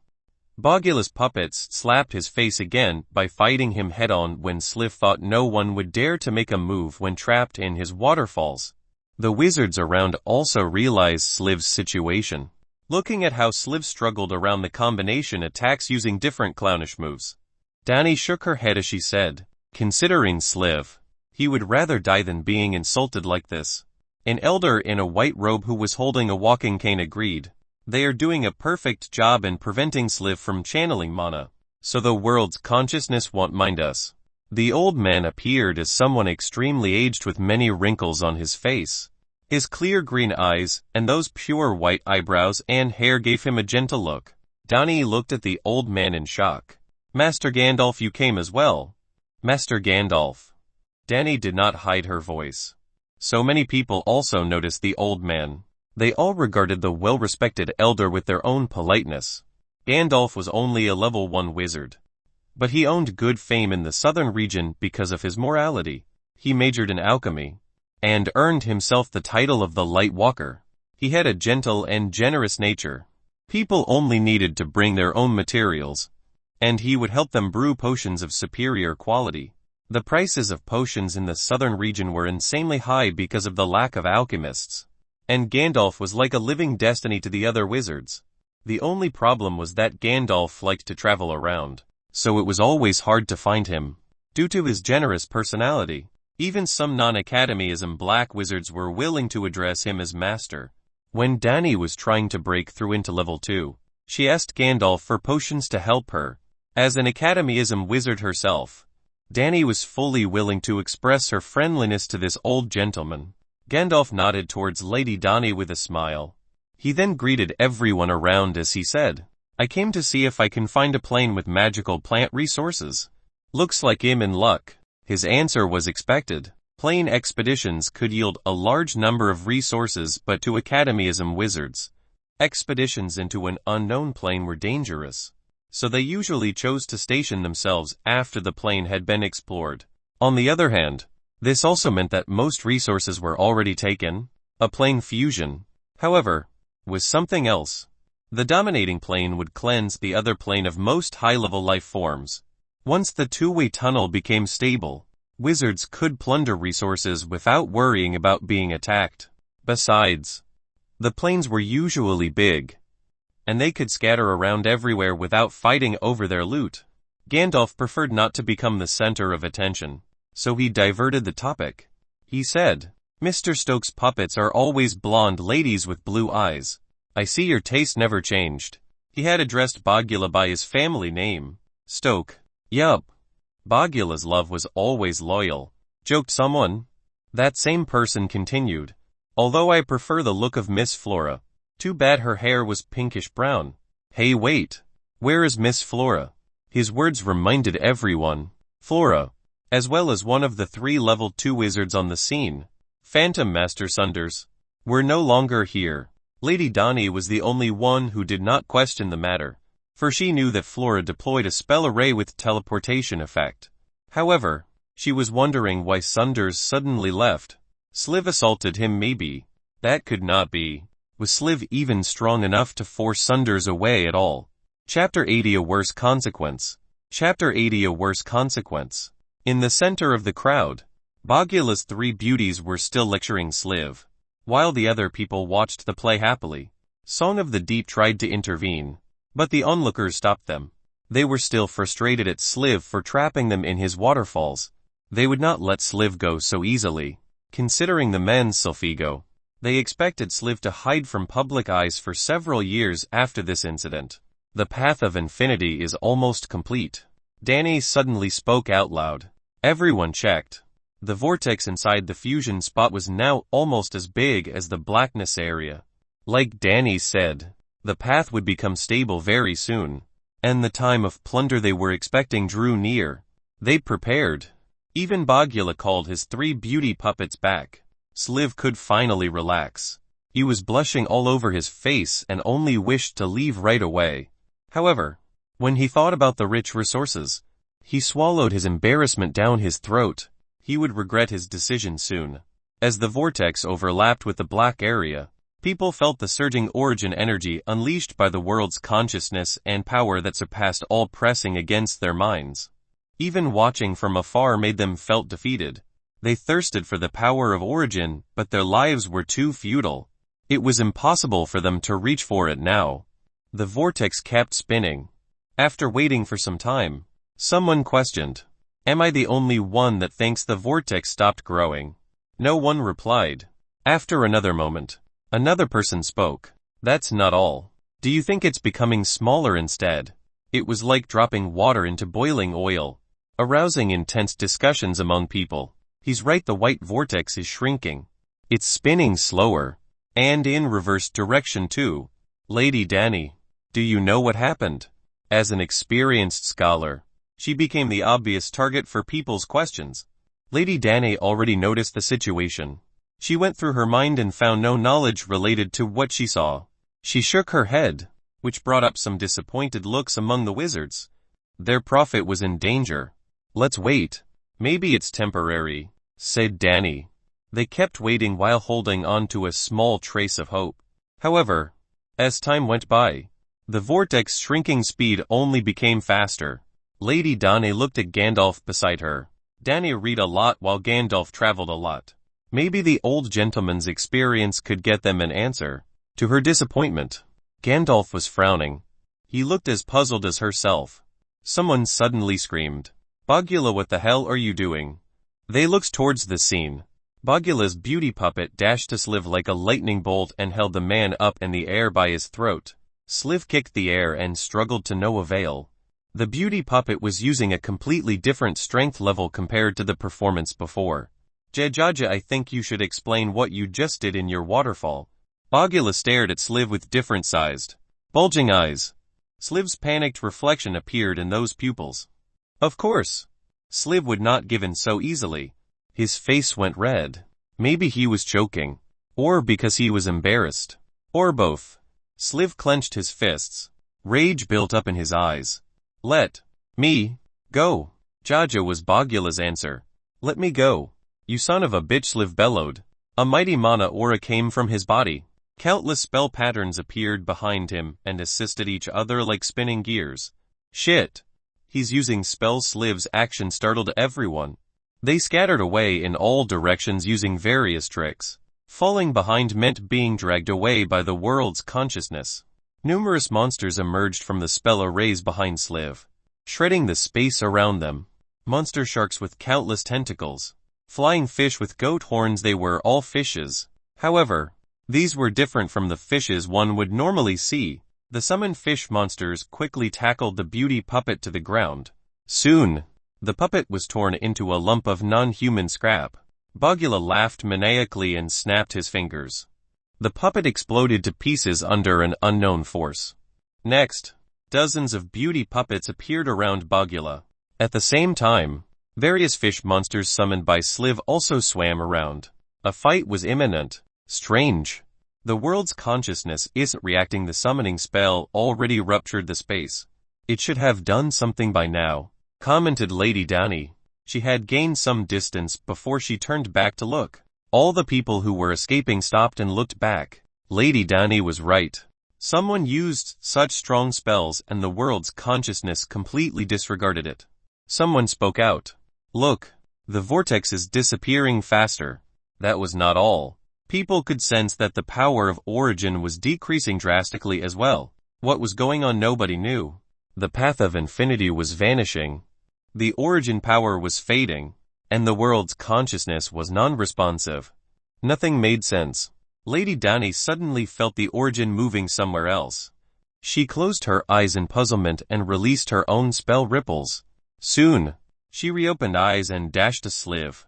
Bogula's puppets slapped his face again by fighting him head-on when Sliv thought no one would dare to make a move when trapped in his waterfalls. The wizards around also realized Sliv's situation. Looking at how Sliv struggled around the combination attacks using different clownish moves, Dani shook her head as she said, considering Sliv, he would rather die than being insulted like this. An elder in a white robe who was holding a walking cane agreed. They are doing a perfect job in preventing Sliv from channeling mana, so the world's consciousness won't mind us. The old man appeared as someone extremely aged with many wrinkles on his face. His clear green eyes and those pure white eyebrows and hair gave him a gentle look. Dani looked at the old man in shock. Master Gandalf, you came as well. Master Gandalf. Dani did not hide her voice. So many people also noticed the old man. They all regarded the well-respected elder with their own politeness. Gandalf was only a level 1 wizard, but he owned good fame in the southern region because of his morality. He majored in alchemy, and earned himself the title of the Light Walker. He had a gentle and generous nature. People only needed to bring their own materials, and he would help them brew potions of superior quality. The prices of potions in the southern region were insanely high because of the lack of alchemists, and Gandalf was like a living destiny to the other wizards. The only problem was that Gandalf liked to travel around, so it was always hard to find him. Due to his generous personality, even some non-academyism black wizards were willing to address him as master. When Dani was trying to break through into level 2, she asked Gandalf for potions to help her. As an academyism wizard herself, Dani was fully willing to express her friendliness to this old gentleman. Gandalf nodded towards Lady Dani with a smile. He then greeted everyone around as he said, I came to see if I can find a plane with magical plant resources. Looks like I'm in luck. His answer was expected. Plane expeditions could yield a large number of resources, but to academyism wizards, expeditions into an unknown plane were dangerous, so they usually chose to station themselves after the plane had been explored. On the other hand, this also meant that most resources were already taken. A plane fusion, however, was something else. The dominating plane would cleanse the other plane of most high-level life forms. Once the two-way tunnel became stable, wizards could plunder resources without worrying about being attacked. Besides, the planes were usually big, and they could scatter around everywhere without fighting over their loot. Gandalf preferred not to become the center of attention, so he diverted the topic. He said, "Mr. Stokes' puppets are always blonde ladies with blue eyes. I see your taste never changed." He had addressed Bogula by his family name, Stoke. "Yup. Bogula's love was always loyal," joked someone. That same person continued, "Although I prefer the look of Miss Flora. Too bad her hair was pinkish brown." Hey wait, where is Miss Flora? His words reminded everyone, Flora, as well as one of the 3 level 2 wizards on the scene, Phantom Master Sunders, were no longer here. Lady Dani was the only one who did not question the matter, for she knew that Flora deployed a spell array with teleportation effect. However, she was wondering why Sunders suddenly left. Sliv assaulted him maybe. That could not be. Was Sliv even strong enough to force Sunders away at all? Chapter 80 A Worse Consequence. Chapter 80 A Worse Consequence. In the center of the crowd, Bogula's 3 beauties were still lecturing Sliv, while the other people watched the play happily. Song of the Deep tried to intervene, but the onlookers stopped them. They were still frustrated at Sliv for trapping them in his waterfalls. They would not let Sliv go so easily. Considering the men's self-ego, they expected Sliv to hide from public eyes for several years after this incident. The path of infinity is almost complete. Dani suddenly spoke out loud. Everyone checked. The vortex inside the fusion spot was now almost as big as the blackness area. Like Dani said, the path would become stable very soon, and the time of plunder they were expecting drew near. They prepared. Even Bogula called his 3 beauty puppets back. Sliv could finally relax. He was blushing all over his face and only wished to leave right away. However, when he thought about the rich resources, he swallowed his embarrassment down his throat. He would regret his decision soon. As the vortex overlapped with the black area, people felt the surging origin energy unleashed by the world's consciousness and power that surpassed all pressing against their minds. Even watching from afar made them felt defeated. They thirsted for the power of origin, but their lives were too futile. It was impossible for them to reach for it now. The vortex kept spinning. After waiting for some time, someone questioned, "Am I the only one that thinks the vortex stopped growing?" No one replied. After another moment, another person spoke. "That's not all. Do you think it's becoming smaller instead?" It was like dropping water into boiling oil, arousing intense discussions among people. He's right, the white vortex is shrinking. It's spinning slower, and in reverse direction too. Lady Dani, do you know what happened? As an experienced scholar, she became the obvious target for people's questions. Lady Dani already noticed the situation. She went through her mind and found no knowledge related to what she saw. She shook her head, which brought up some disappointed looks among the wizards. Their profit was in danger. "Let's wait. Maybe it's temporary," said Dani. They kept waiting while holding on to a small trace of hope. However, as time went by, the vortex shrinking speed only became faster. Lady Dani looked at Gandalf beside her. Dani read a lot while Gandalf traveled a lot. Maybe the old gentleman's experience could get them an answer. To her disappointment, Gandalf was frowning. He looked as puzzled as herself. Someone suddenly screamed, "Bogula, what the hell are you doing?" They looked towards the scene. Bogula's beauty puppet dashed to Sliv like a lightning bolt and held the man up in the air by his throat. Sliv kicked the air and struggled to no avail. The beauty puppet was using a completely different strength level compared to the performance before. "Jajaja, I think you should explain what you just did in your waterfall." Bogula stared at Sliv with different-sized, bulging eyes. Sliv's panicked reflection appeared in those pupils. Of course, Sliv would not give in so easily. His face went red. Maybe he was choking, or because he was embarrassed, or both. Sliv clenched his fists. Rage built up in his eyes. "Let me go." Jaja was Bogula's answer. "Let me go, you son of a bitch," Sliv bellowed. A mighty mana aura came from his body. Countless spell patterns appeared behind him and assisted each other like spinning gears. "Shit. He's using spells." Sliv's action startled everyone. They scattered away in all directions using various tricks. Falling behind meant being dragged away by the world's consciousness. Numerous monsters emerged from the spell arrays behind Sliv, shredding the space around them. Monster sharks with countless tentacles. Flying fish with goat horns, they were all fishes. However, these were different from the fishes one would normally see. The summoned fish monsters quickly tackled the beauty puppet to the ground. Soon, the puppet was torn into a lump of non-human scrap. Bogula laughed maniacally and snapped his fingers. The puppet exploded to pieces under an unknown force. Next, dozens of beauty puppets appeared around Bogula. At the same time, various fish monsters summoned by Sliv also swam around. A fight was imminent. Strange. The world's consciousness isn't reacting. The summoning spell already ruptured the space. It should have done something by now, commented Lady Downey. She had gained some distance before she turned back to look. All the people who were escaping stopped and looked back. Lady Downey was right. Someone used such strong spells and the world's consciousness completely disregarded it. Someone spoke out. Look, the vortex is disappearing faster. That was not all. People could sense that the power of origin was decreasing drastically as well. What was going on nobody knew. The path of infinity was vanishing. The origin power was fading, and the world's consciousness was non-responsive. Nothing made sense. Lady Downey suddenly felt the origin moving somewhere else. She closed her eyes in puzzlement and released her own spell ripples. Soon, she reopened eyes and dashed to Sliv,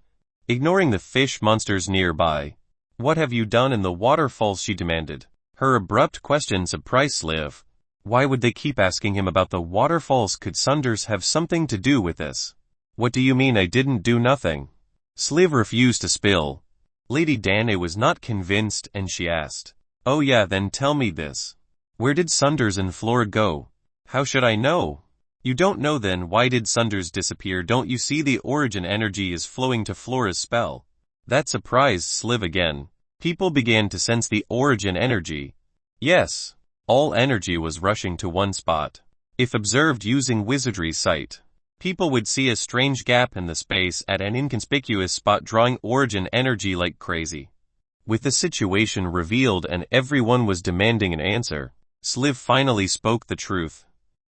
ignoring the fish monsters nearby. What have you done in the waterfalls? She demanded. Her abrupt question surprised Sliv. Why would they keep asking him about the waterfalls? Could Sunders have something to do with this? What do you mean I didn't do nothing? Sliv refused to spill. Lady Downey was not convinced and she asked. Oh yeah, then tell me this. Where did Sunders and Flora go? How should I know? You don't know, then why did Sunders disappear? Don't you see the origin energy is flowing to Flora's spell? That surprised Sliv again. People began to sense the origin energy. Yes, all energy was rushing to one spot. If observed using wizardry sight, people would see a strange gap in the space at an inconspicuous spot drawing origin energy like crazy. With the situation revealed and everyone was demanding an answer, Sliv finally spoke the truth.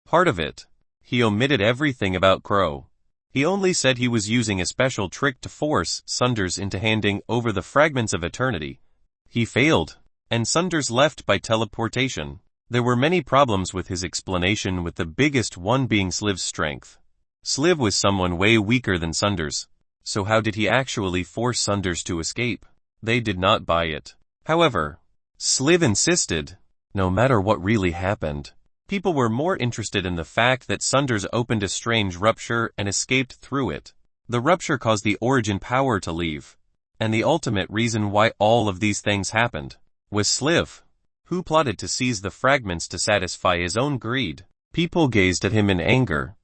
Part of it. He omitted everything about Crow. He only said he was using a special trick to force Sunders into handing over the fragments of eternity. He failed, and Sunders left by teleportation. There were many problems with his explanation, with the biggest one being Sliv's strength. Sliv was someone way weaker than Sunders. So how did he actually force Sunders to escape? They did not buy it. However, Sliv insisted, no matter what really happened. People were more interested in the fact that Sunders opened a strange rupture and escaped through it. The rupture caused the origin power to leave. And the ultimate reason why all of these things happened was Sliv, who plotted to seize the fragments to satisfy his own greed. People gazed at him in anger.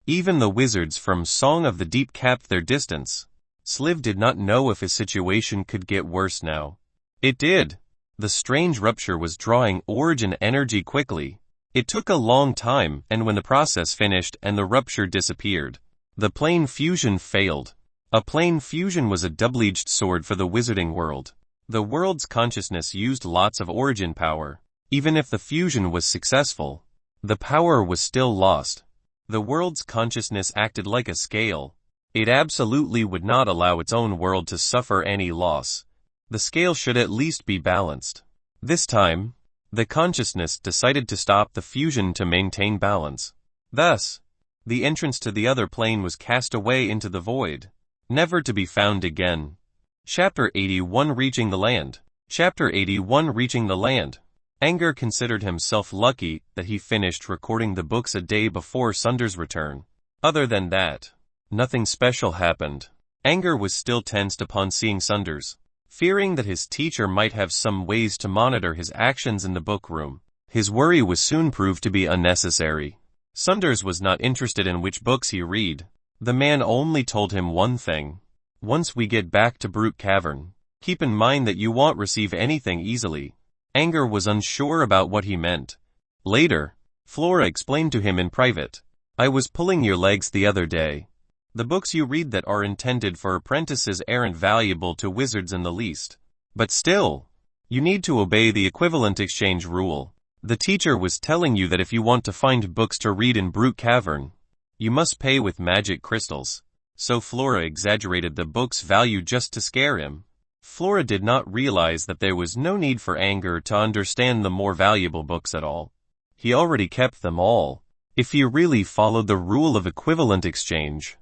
Even the wizards from Song of the Deep kept their distance. Sliv did not know if his situation could get worse now. It did. The strange rupture was drawing origin energy quickly. It took a long time, and when the process finished and the rupture disappeared, the plane fusion failed. A plane fusion was a double-edged sword for the wizarding world. The world's consciousness used lots of origin power. Even if the fusion was successful, the power was still lost. The world's consciousness acted like a scale. It absolutely would not allow its own world to suffer any loss. The scale should at least be balanced. This time, the consciousness decided to stop the fusion to maintain balance. Thus, the entrance to the other plane was cast away into the void, never to be found again. Chapter 81, Reaching the Land. Chapter 81, Reaching the Land. Angor considered himself lucky that he finished recording the books a day before Sunders' return. Other than that, nothing special happened. Angor was still tensed upon seeing Sunders, fearing that his teacher might have some ways to monitor his actions in the book room. His worry was soon proved to be unnecessary. Sunders was not interested in which books he read. The man only told him one thing. Once we get back to Brute Cavern, keep in mind that you won't receive anything easily. Angor was unsure about what he meant. Later, Flora explained to him in private. I was pulling your legs the other day. The books you read that are intended for apprentices aren't valuable to wizards in the least. But still, you need to obey the equivalent exchange rule. The teacher was telling you that if you want to find books to read in Brute Cavern, you must pay with magic crystals. So Flora exaggerated the book's value just to scare him. Flora did not realize that there was no need for Angor to understand the more valuable books at all. He already kept them all. If he really followed the rule of equivalent exchange,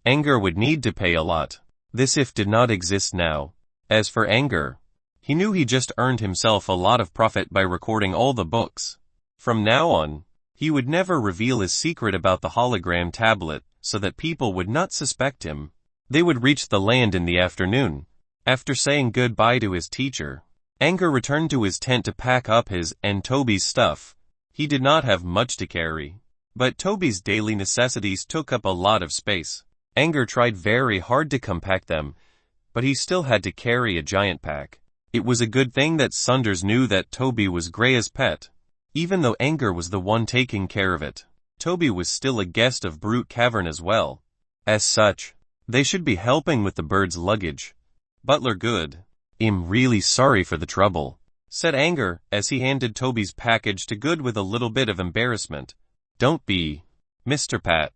Angor would need to pay a lot. This if did not exist now. As for Angor, he knew he just earned himself a lot of profit by recording all the books. From now on, he would never reveal his secret about the hologram tablet so that people would not suspect him. They would reach the land in the afternoon. After saying goodbye to his teacher, Angor returned to his tent to pack up his and Toby's stuff. He did not have much to carry, but Toby's daily necessities took up a lot of space. Angor tried very hard to compact them, but he still had to carry a giant pack. It was a good thing that Sunders knew that Toby was Greya's pet. Even though Angor was the one taking care of it, Toby was still a guest of Brute Cavern as well. As such, they should be helping with the bird's luggage. Butler Good, "I'm really sorry for the trouble," said Angor as he handed Toby's package to Good with a little bit of embarrassment. "Don't be, Mr. Pat,"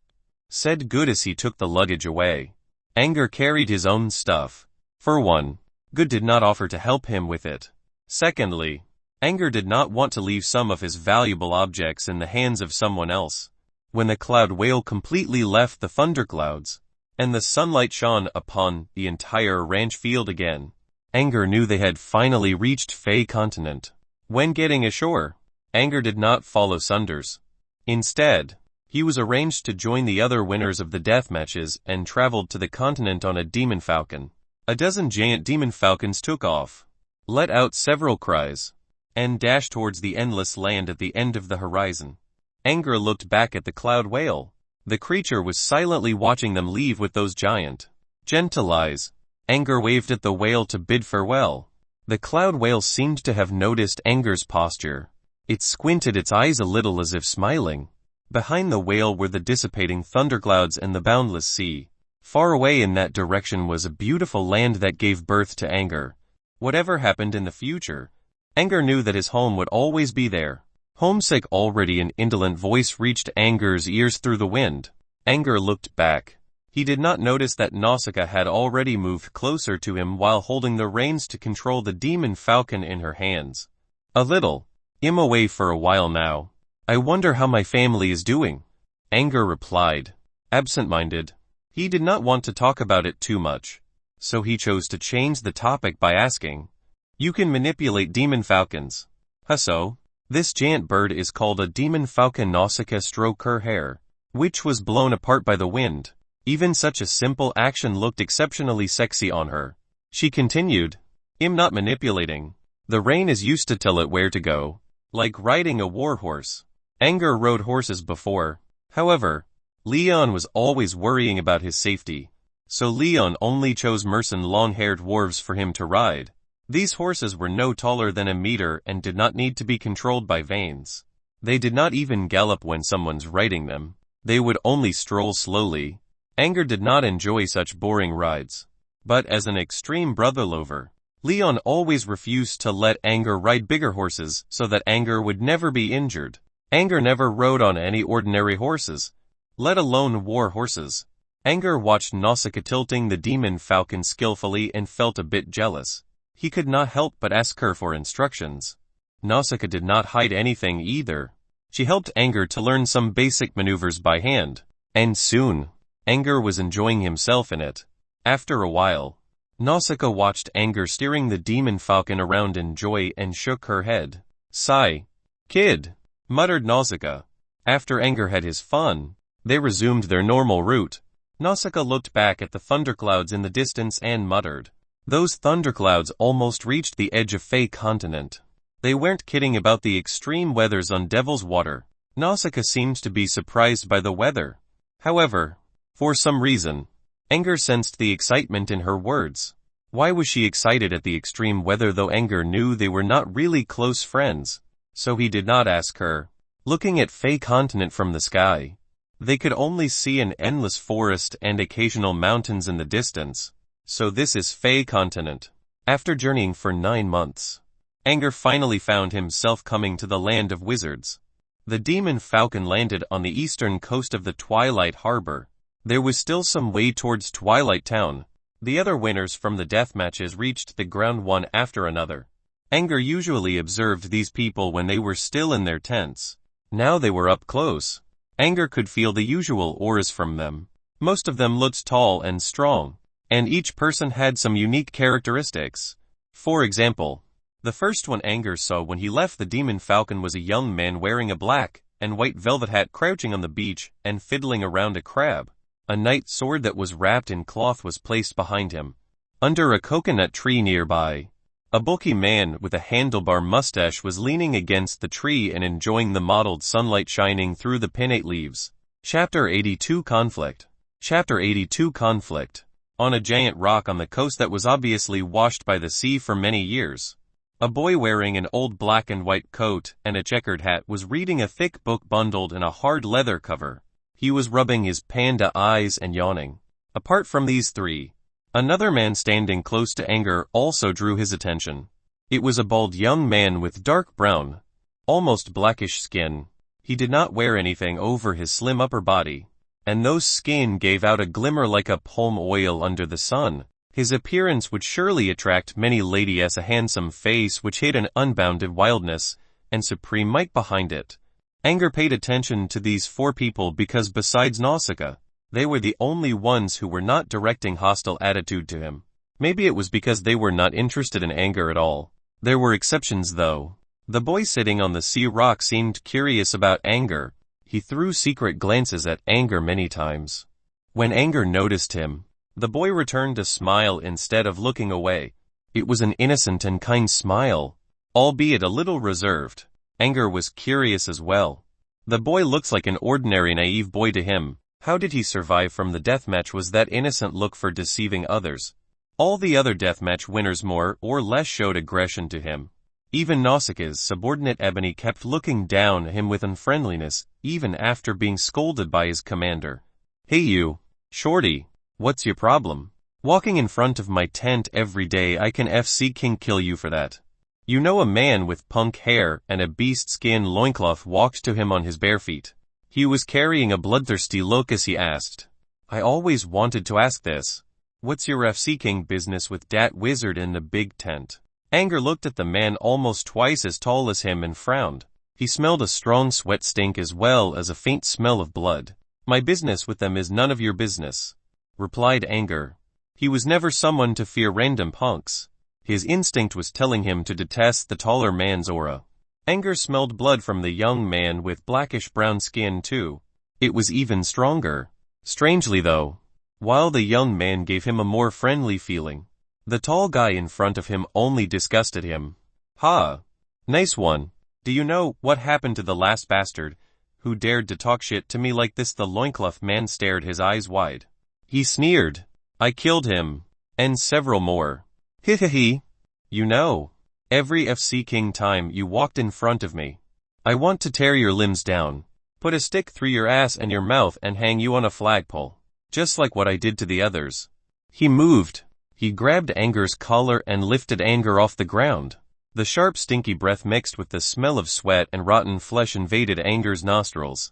said Good as he took the luggage away. Angor carried his own stuff. For one, Good did not offer to help him with it. Secondly, Angor did not want to leave some of his valuable objects in the hands of someone else. When the cloud whale completely left the thunderclouds, and the sunlight shone upon the entire ranch field again, Angor knew they had finally reached Fey Continent. When getting ashore, Angor did not follow Sunders. Instead, he was arranged to join the other winners of the death matches and traveled to the continent on a demon falcon. A dozen giant demon falcons took off, let out several cries, and dashed towards the endless land at the end of the horizon. Angor looked back at the cloud whale. The creature was silently watching them leave with those giant, gentle eyes. Angor waved at the whale to bid farewell. The cloud whale seemed to have noticed Angor's posture. It squinted its eyes a little as if smiling. Behind the whale were the dissipating thunderclouds and the boundless sea. Far away in that direction was a beautiful land that gave birth to Angor. Whatever happened in the future, Angor knew that his home would always be there. Homesick already, an indolent voice reached Angor's ears through the wind. Angor looked back. He did not notice that Nausicaa had already moved closer to him while holding the reins to control the demon falcon in her hands. "A little. I'm away for a while now. I wonder how my family is doing," Angor replied, absent-minded. He did not want to talk about it too much, so he chose to change the topic by asking, "You can manipulate demon falcons, huh? So? This giant bird is called a demon falcon." Nausicaa stroked her hair, which was blown apart by the wind. Even such a simple action looked exceptionally sexy on her. She continued, "I'm not manipulating. The rain is used to tell it where to go, like riding a war horse." Angor rode horses before. However, Leon was always worrying about his safety, so Leon only chose Merson long-haired dwarves for him to ride. These horses were no taller than a meter and did not need to be controlled by veins. They did not even gallop when someone's riding them. They would only stroll slowly. Angor did not enjoy such boring rides. But as an extreme brother lover, Leon always refused to let Angor ride bigger horses so that Angor would never be injured. Angor never rode on any ordinary horses, let alone war horses. Angor watched Nausicaa tilting the demon falcon skillfully and felt a bit jealous. He could not help but ask her for instructions. Nausicaa did not hide anything either. She helped Angor to learn some basic maneuvers by hand, and soon, Angor was enjoying himself in it. After a while, Nausicaa watched Angor steering the demon falcon around in joy and shook her head. "Sigh, kid," muttered Nausicaa. After Angor had his fun, they resumed their normal route. Nausicaa looked back at the thunderclouds in the distance and muttered. Those thunderclouds almost reached the edge of Fey Continent. They weren't kidding about the extreme weathers on Devil's Water. Nausicaa seemed to be surprised by the weather. However, for some reason, Angor sensed the excitement in her words. Why was she excited at the extreme weather though Angor knew they were not really close friends? So he did not ask her. Looking at Fey Continent from the sky, they could only see an endless forest and occasional mountains in the distance. So this is Fey Continent. After journeying for 9 months, Angor finally found himself coming to the land of wizards. The demon falcon landed on the eastern coast of the Twilight Harbor. There was still some way towards Twilight Town. The other winners from the death matches reached the ground one after another. Angor usually observed these people when they were still in their tents. Now they were up close. Angor could feel the usual auras from them. Most of them looked tall and strong, and each person had some unique characteristics. For example, the first one Angor saw when he left the demon falcon was a young man wearing a black and white velvet hat crouching on the beach and fiddling around a crab. A knight's sword that was wrapped in cloth was placed behind him. Under a coconut tree nearby, a bulky man with a handlebar mustache was leaning against the tree and enjoying the mottled sunlight shining through the pinnate leaves. Chapter 82 Conflict. Chapter 82 Conflict. On a giant rock on the coast that was obviously washed by the sea for many years, a boy wearing an old black and white coat and a checkered hat was reading a thick book bundled in a hard leather cover. He was rubbing his panda eyes and yawning. Apart from these three, another man standing close to Angor also drew his attention. It was a bald young man with dark brown, almost blackish skin. He did not wear anything over his slim upper body, and though skin gave out a glimmer like a palm oil under the sun, his appearance would surely attract many ladies. A handsome face which hid an unbounded wildness and supreme might behind it. Angor paid attention to these four people because besides Nausicaa, they were the only ones who were not directing hostile attitude to him. Maybe it was because they were not interested in Angor at all. There were exceptions though. The boy sitting on the sea rock seemed curious about Angor. He threw secret glances at Angor many times. When Angor noticed him, the boy returned a smile instead of looking away. It was an innocent and kind smile, albeit a little reserved. Angor was curious as well. The boy looks like an ordinary naive boy to him. How did he survive from the deathmatch? Was that innocent look for deceiving others? All the other deathmatch winners more or less showed aggression to him. Even Nausicaa's subordinate Ebony kept looking down at him with unfriendliness, even after being scolded by his commander. Hey you, shorty, what's your problem? Walking in front of my tent every day, I can FC King kill you for that. You know, a man with punk hair and a beast skin loincloth walked to him on his bare feet. He was carrying a bloodthirsty look as he asked, I always wanted to ask this. What's your FC King business with dat wizard in the big tent? Angor looked at the man almost twice as tall as him and frowned. He smelled a strong sweat stink as well as a faint smell of blood. My business with them is none of your business, replied Angor. He was never someone to fear random punks. His instinct was telling him to detest the taller man's aura. Angor smelled blood from the young man with blackish-brown skin too. It was even stronger. Strangely though, while the young man gave him a more friendly feeling, the tall guy in front of him only disgusted him. Ha! Nice one. Do you know what happened to the last bastard who dared to talk shit to me like this? The loincloth man stared, his eyes wide. He sneered. I killed him. And several more. Hee. You know, every FC King time you walked in front of me, I want to tear your limbs down, put a stick through your ass and your mouth and hang you on a flagpole, just like what I did to the others. He moved. He grabbed Angor's collar and lifted Angor off the ground. The sharp stinky breath mixed with the smell of sweat and rotten flesh invaded Angor's nostrils.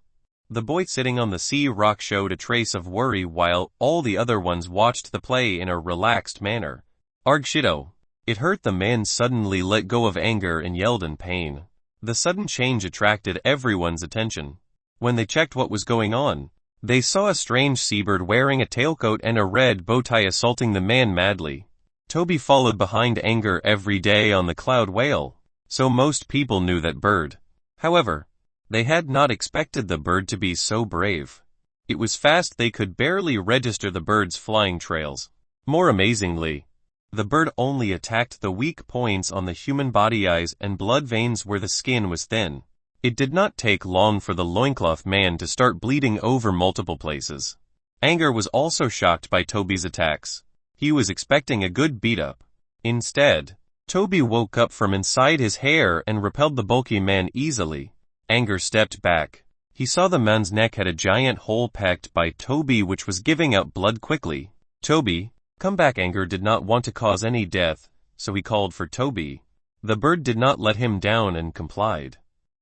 The boy sitting on the sea rock showed a trace of worry while all the other ones watched the play in a relaxed manner. Arg shito. It hurt. The man suddenly let go of Angor and yelled in pain. The sudden change attracted everyone's attention. When they checked what was going on, they saw a strange seabird wearing a tailcoat and a red bow tie assaulting the man madly. Toby followed behind Angor every day on the cloud whale, so most people knew that bird. However, they had not expected the bird to be so brave. It was fast. They could barely register the bird's flying trails. More amazingly, the bird only attacked the weak points on the human body, eyes and blood veins where the skin was thin. It did not take long for the loincloth man to start bleeding over multiple places. Angor was also shocked by Toby's attacks. He was expecting a good beat-up. Instead, Toby woke up from inside his hair and repelled the bulky man easily. Angor stepped back. He saw the man's neck had a giant hole pecked by Toby which was giving out blood quickly. Toby, come back. Angor did not want to cause any death, so he called for Toby. The bird did not let him down and complied.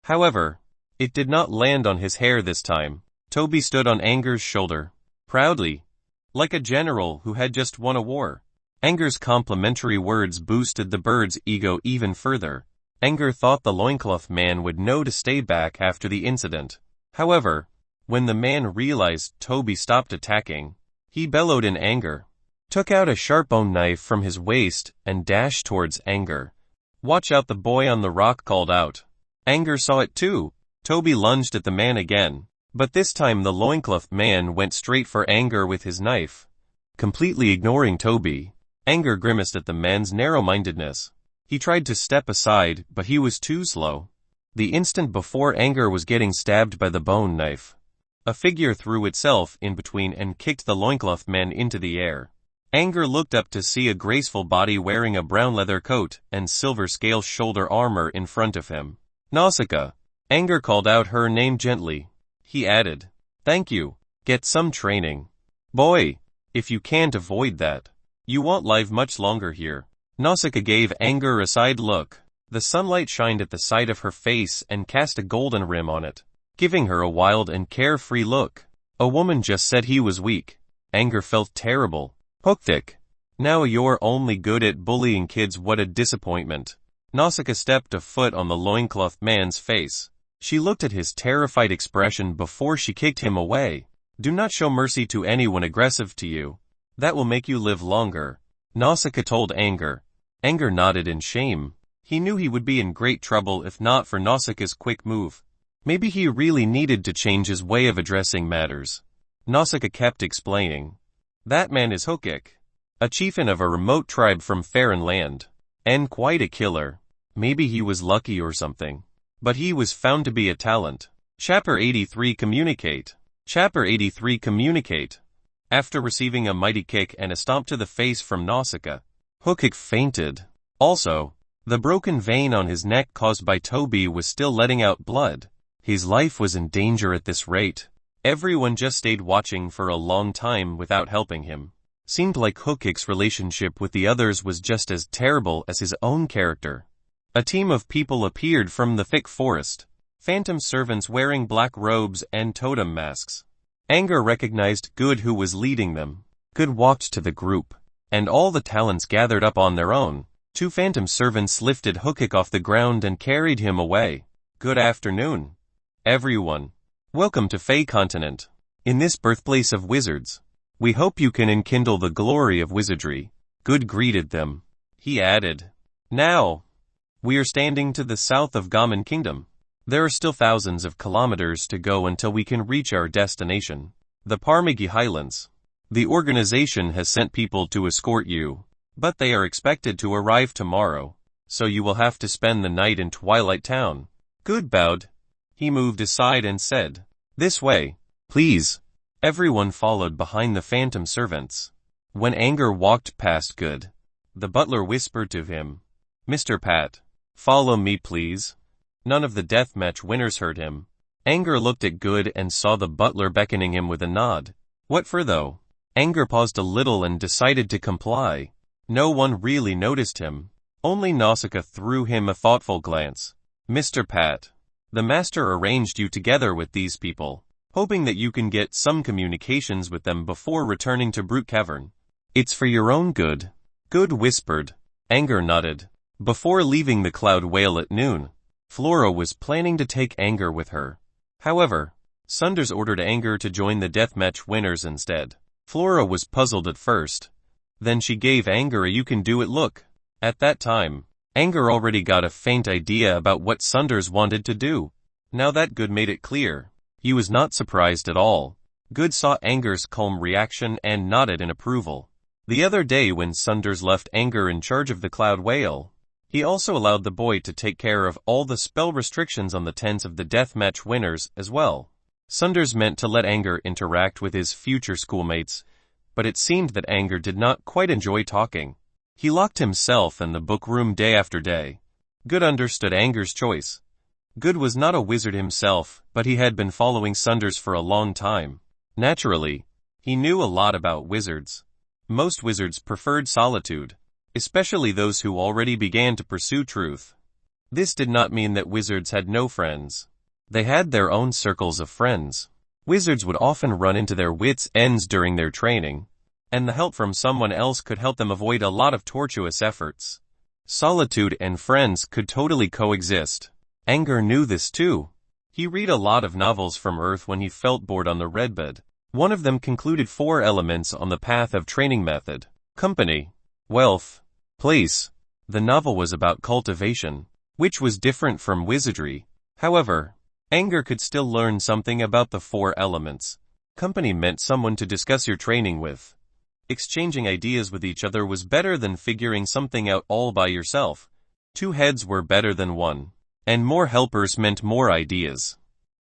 However, it did not land on his hair this time. Toby stood on Angor's shoulder, proudly, like a general who had just won a war. Angor's complimentary words boosted the bird's ego even further. Angor thought the loincloth man would know to stay back after the incident. However, when the man realized Toby stopped attacking, he bellowed in anger, took out a sharp bone knife from his waist, and dashed towards Angor. "Watch out," the boy on the rock called out. Angor saw it too. Toby lunged at the man again, but this time the loincloth man went straight for Angor with his knife. Completely ignoring Toby, Angor grimaced at the man's narrow-mindedness. He tried to step aside, but he was too slow. The instant before Angor was getting stabbed by the bone knife, a figure threw itself in between and kicked the loincloth man into the air. Angor looked up to see a graceful body wearing a brown leather coat and silver scale shoulder armor in front of him. "Nausicaa." Angor called out her name gently. He added, "Thank you. Get some training. Boy, if you can't avoid that, you won't live much longer here." Nausicaa gave Angor a side look. The sunlight shined at the side of her face and cast a golden rim on it, giving her a wild and carefree look. A woman just said he was weak. Angor felt terrible. "Hooktick. Now you're only good at bullying kids, what a disappointment." Nausicaa stepped a foot on the loincloth man's face. She looked at his terrified expression before she kicked him away. "Do not show mercy to anyone aggressive to you. That will make you live longer," Nausicaa told Angor. Angor nodded in shame. He knew he would be in great trouble if not for Nausicaa's quick move. Maybe he really needed to change his way of addressing matters. Nausicaa kept explaining. "That man is Hookik, a chieftain of a remote tribe from Faron Land, and quite a killer. Maybe he was lucky or something, but he was found to be a talent." Chapter 83 Communicate. Chapter 83 Communicate. After receiving a mighty kick and a stomp to the face from Nausicaa, Hookik fainted. Also, the broken vein on his neck caused by Toby was still letting out blood. His life was in danger at this rate. Everyone just stayed watching for a long time without helping him. Seemed like Hookik's relationship with the others was just as terrible as his own character. A team of people appeared from the thick forest, phantom servants wearing black robes and totem masks. Angor recognized Good, who was leading them. Good walked to the group, and all the talents gathered up on their own. Two phantom servants lifted Hookik off the ground and carried him away. "Good afternoon, everyone. Welcome to Fey Continent. In this birthplace of wizards, we hope you can enkindle the glory of wizardry." Good greeted them. He added, "Now, we are standing to the south of Gammon Kingdom. There are still thousands of kilometers to go until we can reach our destination, the Parmigi Highlands. The organization has sent people to escort you, but they are expected to arrive tomorrow, so you will have to spend the night in Twilight Town." Good bowed. He moved aside and said, "This way, please." Everyone followed behind the phantom servants. When Angor walked past Good, the butler whispered to him, "Mr. Pat, follow me please." None of the deathmatch winners heard him. Angor looked at Good and saw the butler beckoning him with a nod. What for though? Angor paused a little and decided to comply. No one really noticed him. Only Nausicaa threw him a thoughtful glance. "Mr. Pat, the master arranged you together with these people, hoping that you can get some communications with them before returning to Brute Cavern. It's for your own good." Good whispered. Angor nodded. Before leaving the Cloud Whale at noon, Flora was planning to take Angor with her. However, Sunders ordered Angor to join the deathmatch winners instead. Flora was puzzled at first. Then she gave Angor a "you-can-do-it" look. At that time, Angor already got a faint idea about what Sunders wanted to do. Now that Good made it clear, he was not surprised at all. Good saw Angor's calm reaction and nodded in approval. The other day when Sunders left Angor in charge of the Cloud Whale, he also allowed the boy to take care of all the spell restrictions on the tents of the deathmatch winners as well. Sunders meant to let Angor interact with his future schoolmates, but it seemed that Angor did not quite enjoy talking. He locked himself in the book room day after day. Good understood Angor's choice. Good was not a wizard himself, but he had been following Sunders for a long time. Naturally, he knew a lot about wizards. Most wizards preferred solitude. especially those who already began to pursue truth. This did not mean that wizards had no friends. They had their own circles of friends. Wizards would often run into their wits' ends during their training, and the help from someone else could help them avoid a lot of tortuous efforts. Solitude and friends could totally coexist. Angor knew this too. He read a lot of novels from Earth when he felt bored on the redbed. One of them concluded 4 elements on the path of training method: company, wealth, place. The novel was about cultivation, which was different from wizardry. However, Angor could still learn something about the 4 elements. Company meant someone to discuss your training with. Exchanging ideas with each other was better than figuring something out all by yourself. 2 heads were better than 1. And more helpers meant more ideas.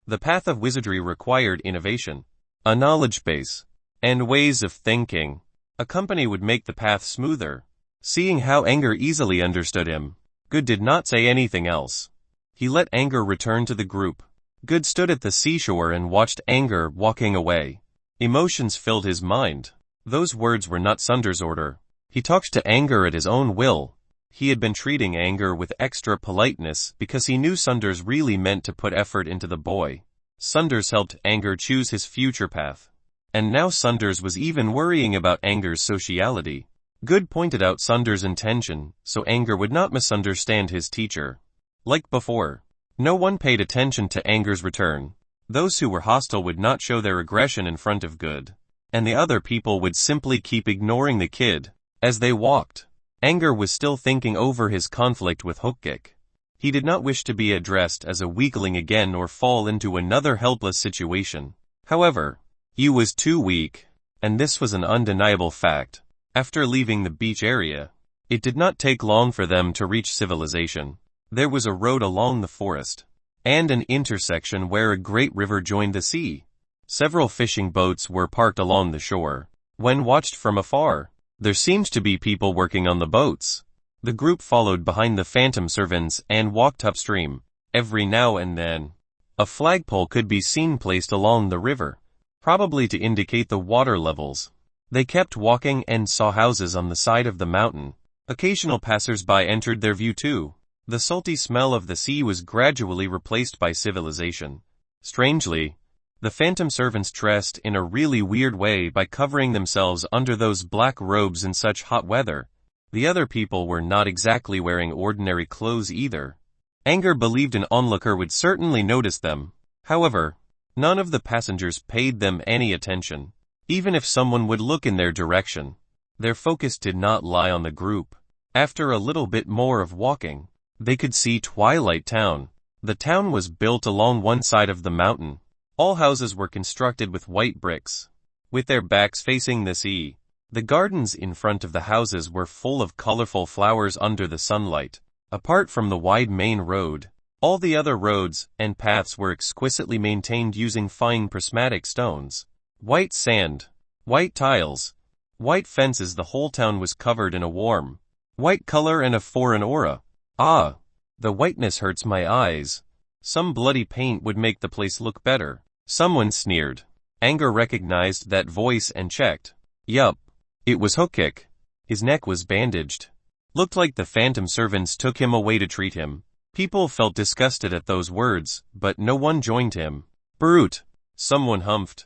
The path of wizardry required innovation, a knowledge base, and ways of thinking. A company would make the path smoother. Seeing how Angor easily understood him, Good did not say anything else. He let Angor return to the group. Good stood at the seashore and watched Angor walking away. Emotions filled his mind. Those words were not Sunder's order. He talked to Angor at his own will. He had been treating Angor with extra politeness because he knew Sunders really meant to put effort into the boy. Sunders helped Angor choose his future path. And now Sunders was even worrying about Angor's sociality. Good pointed out Sunders' intention, so Angor would not misunderstand his teacher. Like before, no one paid attention to Angor's return. Those who were hostile would not show their aggression in front of Good, and the other people would simply keep ignoring the kid. As they walked, Angor was still thinking over his conflict with Hookkick. He did not wish to be addressed as a weakling again or fall into another helpless situation. However, he was too weak, and this was an undeniable fact. After leaving the beach area, it did not take long for them to reach civilization. There was a road along the forest, and an intersection where a great river joined the sea. Several fishing boats were parked along the shore. When watched from afar, there seemed to be people working on the boats. The group followed behind the phantom servants and walked upstream. Every now and then, a flagpole could be seen placed along the river, probably to indicate the water levels. They kept walking and saw houses on the side of the mountain. Occasional passers-by entered their view too. The salty smell of the sea was gradually replaced by civilization. Strangely, the phantom servants dressed in a really weird way by covering themselves under those black robes in such hot weather. The other people were not exactly wearing ordinary clothes either. Angor believed an onlooker would certainly notice them. However, none of the passengers paid them any attention, even if someone would look in their direction. Their focus did not lie on the group. After a little bit more of walking, they could see Twilight Town. The town was built along one side of the mountain. All houses were constructed with white bricks, with their backs facing the sea. The gardens in front of the houses were full of colorful flowers under the sunlight. Apart from the wide main road, all the other roads and paths were exquisitely maintained using fine prismatic stones. White sand, white tiles, white fences. The whole town was covered in a warm, white color and a foreign aura. Ah, the whiteness hurts my eyes. Some bloody paint would make the place look better. Someone sneered. Angor recognized that voice and checked. Yup, it was Hookkick. His neck was bandaged. Looked like the phantom servants took him away to treat him. People felt disgusted at those words, but no one joined him. Brute, someone humphed.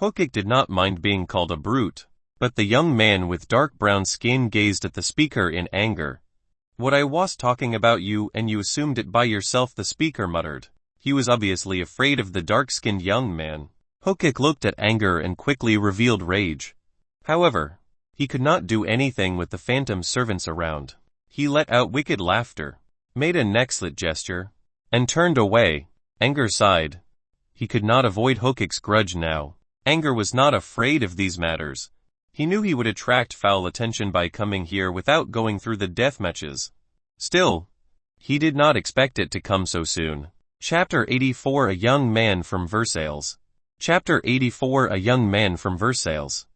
Hookkick did not mind being called a brute, but the young man with dark brown skin gazed at the speaker in anger. What I was talking about you and you assumed it by yourself, the speaker muttered. He was obviously afraid of the dark-skinned young man. Hookkick looked at Angor and quickly revealed rage. However, he could not do anything with the phantom servants around. He let out wicked laughter, made a neck-slit gesture, and turned away. Angor sighed. He could not avoid Hookkick's grudge now. Angor was not afraid of these matters. He knew he would attract foul attention by coming here without going through the death matches. Still, he did not expect it to come so soon. Chapter 84 A Young Man from Versailles. Chapter 84 A Young Man from Versailles.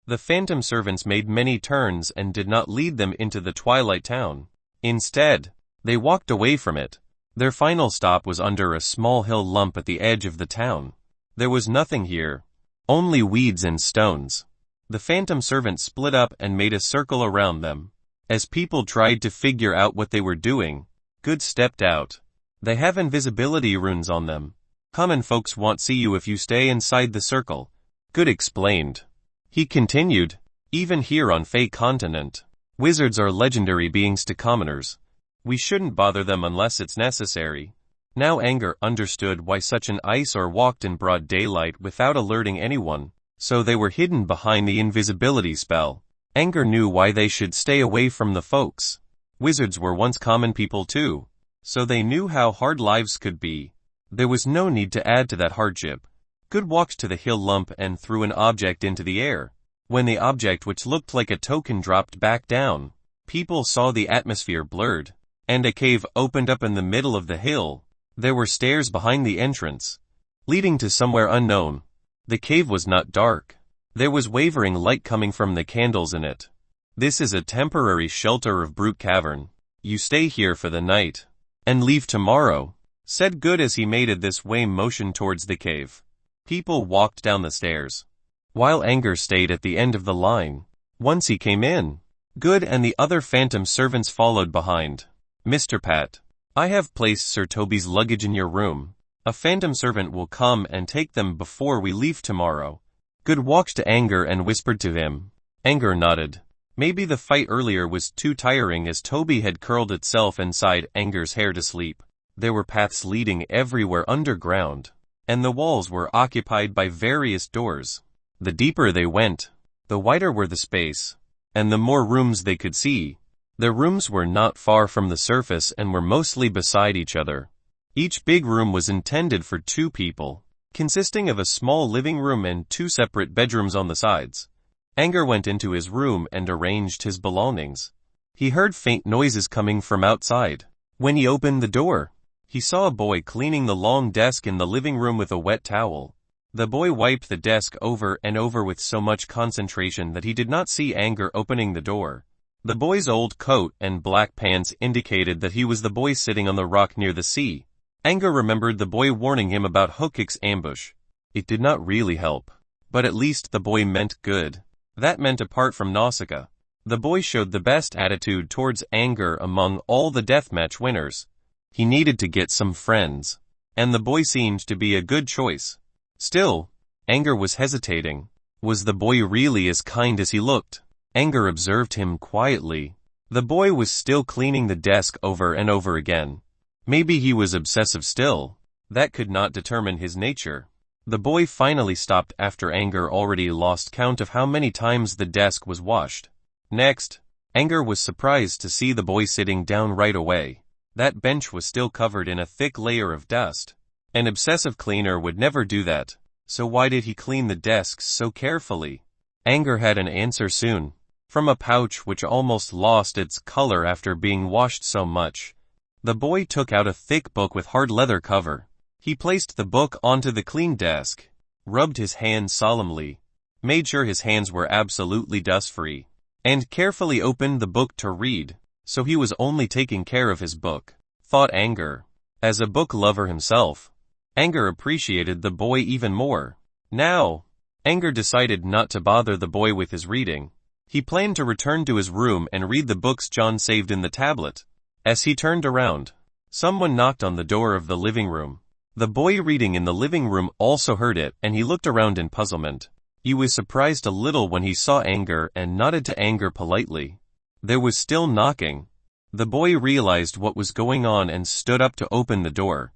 The phantom servants made many turns and did not lead them into the Twilight Town. Instead, they walked away from it. Their final stop was under a small hill lump at the edge of the town. There was nothing here, only weeds and stones. The phantom servants split up and made a circle around them. As people tried to figure out what they were doing, Good stepped out. They have invisibility runes on them. Common folks won't see you if you stay inside the circle, Good explained. He continued, even here on Fey Continent, wizards are legendary beings to commoners. We shouldn't bother them unless it's necessary. Now Angor understood why such an Eyesore walked in broad daylight without alerting anyone, so they were hidden behind the invisibility spell. Angor knew why they should stay away from the folks. Wizards were once common people too, so they knew how hard lives could be. There was no need to add to that hardship. Good walked to the hill lump and threw an object into the air. When the object, which looked like a token, dropped back down, people saw the atmosphere blurred, and a cave opened up in the middle of the hill. There were stairs behind the entrance, leading to somewhere unknown. The cave was not dark. There was wavering light coming from the candles in it. This is a temporary shelter of Brute Cavern. You stay here for the night, and leave tomorrow, said Good as he made a this way motion towards the cave. People walked down the stairs, while Angor stayed at the end of the line. Once he came in, Good and the other phantom servants followed behind. Mr. Pat, I have placed Sir Toby's luggage in your room. A phantom servant will come and take them before we leave tomorrow. Good walked to Angor and whispered to him. Angor nodded. Maybe the fight earlier was too tiring as Toby had curled itself inside Angor's hair to sleep. There were paths leading everywhere underground, and the walls were occupied by various doors. The deeper they went, the wider were the space, and the more rooms they could see. The rooms were not far from the surface and were mostly beside each other. Each big room was intended for 2 people, consisting of a small living room and 2 separate bedrooms on the sides. Angor went into his room and arranged his belongings. He heard faint noises coming from outside. When he opened the door, he saw a boy cleaning the long desk in the living room with a wet towel. The boy wiped the desk over and over with so much concentration that he did not see Angor opening the door. The boy's old coat and black pants indicated that he was the boy sitting on the rock near the sea. Angor remembered the boy warning him about Hookik's ambush. It did not really help, but at least the boy meant good. That meant apart from Nausicaa, the boy showed the best attitude towards Angor among all the deathmatch winners. He needed to get some friends, and the boy seemed to be a good choice. Still, Angor was hesitating. Was the boy really as kind as he looked? Angor observed him quietly. The boy was still cleaning the desk over and over again. Maybe he was obsessive still. That could not determine his nature. The boy finally stopped after Angor already lost count of how many times the desk was washed. Next, Angor was surprised to see the boy sitting down right away. That bench was still covered in a thick layer of dust. An obsessive cleaner would never do that, so why did he clean the desks so carefully? Angor had an answer soon. From a pouch which almost lost its color after being washed so much, the boy took out a thick book with hard leather cover. He placed the book onto the clean desk, rubbed his hands solemnly, made sure his hands were absolutely dust-free, and carefully opened the book to read. So he was only taking care of his book, thought Angor. As a book lover himself, Angor appreciated the boy even more. Now, Angor decided not to bother the boy with his reading. He planned to return to his room and read the books John saved in the tablet. As he turned around, someone knocked on the door of the living room. The boy reading in the living room also heard it, and he looked around in puzzlement. He was surprised a little when he saw Angor and nodded to Angor politely. There was still knocking. The boy realized what was going on and stood up to open the door.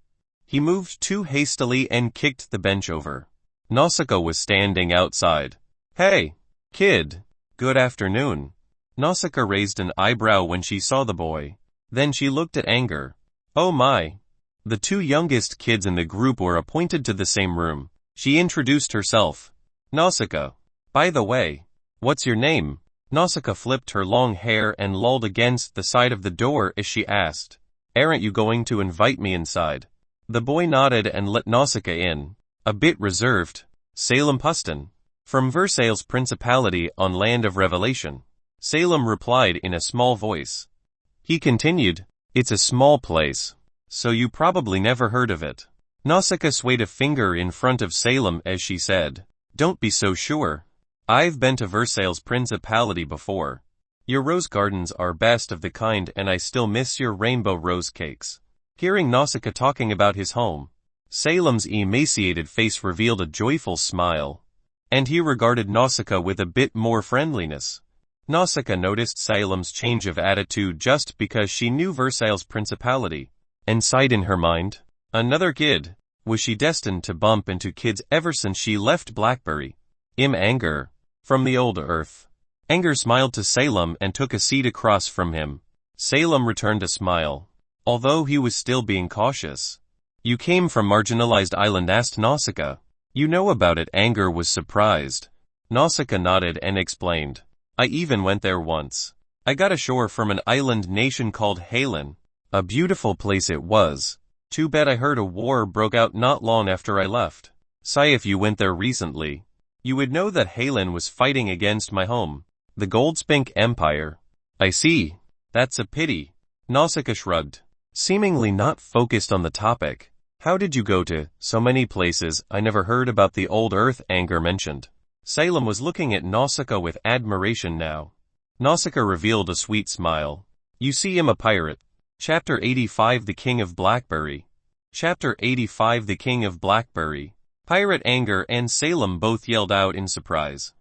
He moved too hastily and kicked the bench over. Nausicaa was standing outside. Hey, kid. Good afternoon. Nausicaa raised an eyebrow when she saw the boy. Then she looked at Angor. Oh my. The 2 youngest kids in the group were appointed to the same room. She introduced herself. Nausicaa. By the way, what's your name? Nausicaa flipped her long hair and lolled against the side of the door as she asked, Aren't you going to invite me inside? The boy nodded and let Nausicaa in, a bit reserved. Salem Puston. From Versailles Principality on Land of Revelation. Salem replied in a small voice. He continued, It's a small place, so you probably never heard of it. Nausicaa swayed a finger in front of Salem as she said, Don't be so sure. I've been to Versailles Principality before. Your rose gardens are best of the kind and I still miss your rainbow rose cakes. Hearing Nausicaa talking about his home, Salem's emaciated face revealed a joyful smile, and he regarded Nausicaa with a bit more friendliness. Nausicaa noticed Salem's change of attitude just because she knew Versailles' principality, and sighed in her mind. Another kid. Was she destined to bump into kids ever since she left Blackberry? Angor. From the old earth. Angor smiled to Salem and took a seat across from him. Salem returned a smile, although he was still being cautious. You came from marginalized island, asked Nausicaa. You know about it. Angor was surprised. Nausicaa nodded and explained. I even went there once. I got ashore from an island nation called Halen. A beautiful place it was. Too bad I heard a war broke out not long after I left. Sigh, if you went there recently, you would know that Halen was fighting against my home, the Goldspink Empire. I see. That's a pity. Nausicaa shrugged, seemingly not focused on the topic. How did you go to so many places? I never heard about the old earth, Angor mentioned. Salem was looking at Nausicaa with admiration now. Nausicaa revealed a sweet smile. You see, I'm a pirate. Chapter 85 The King of Blackberry. Chapter 85 The King of Blackberry. Pirate Angor and Salem both yelled out in surprise.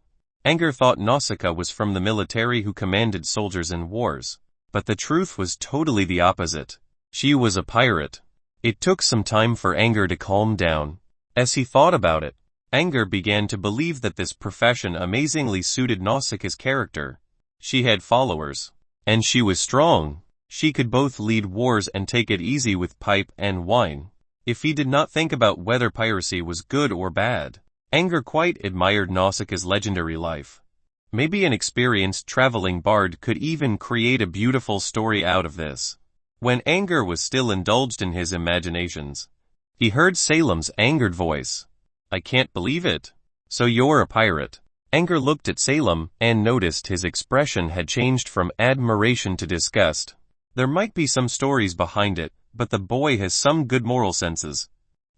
Angor thought Nausicaa was from the military who commanded soldiers in wars, but the truth was totally the opposite. She was a pirate. It took some time for Angor to calm down. As he thought about it, Angor began to believe that this profession amazingly suited Nausicaa's character. She had followers, and she was strong. She could both lead wars and take it easy with pipe and wine. If he did not think about whether piracy was good or bad, Angor quite admired Nausicaa's legendary life. Maybe an experienced traveling bard could even create a beautiful story out of this. When Angor was still indulged in his imaginations, he heard Salem's angered voice. I can't believe it. So you're a pirate. Angor looked at Salem and noticed his expression had changed from admiration to disgust. There might be some stories behind it, but the boy has some good moral senses.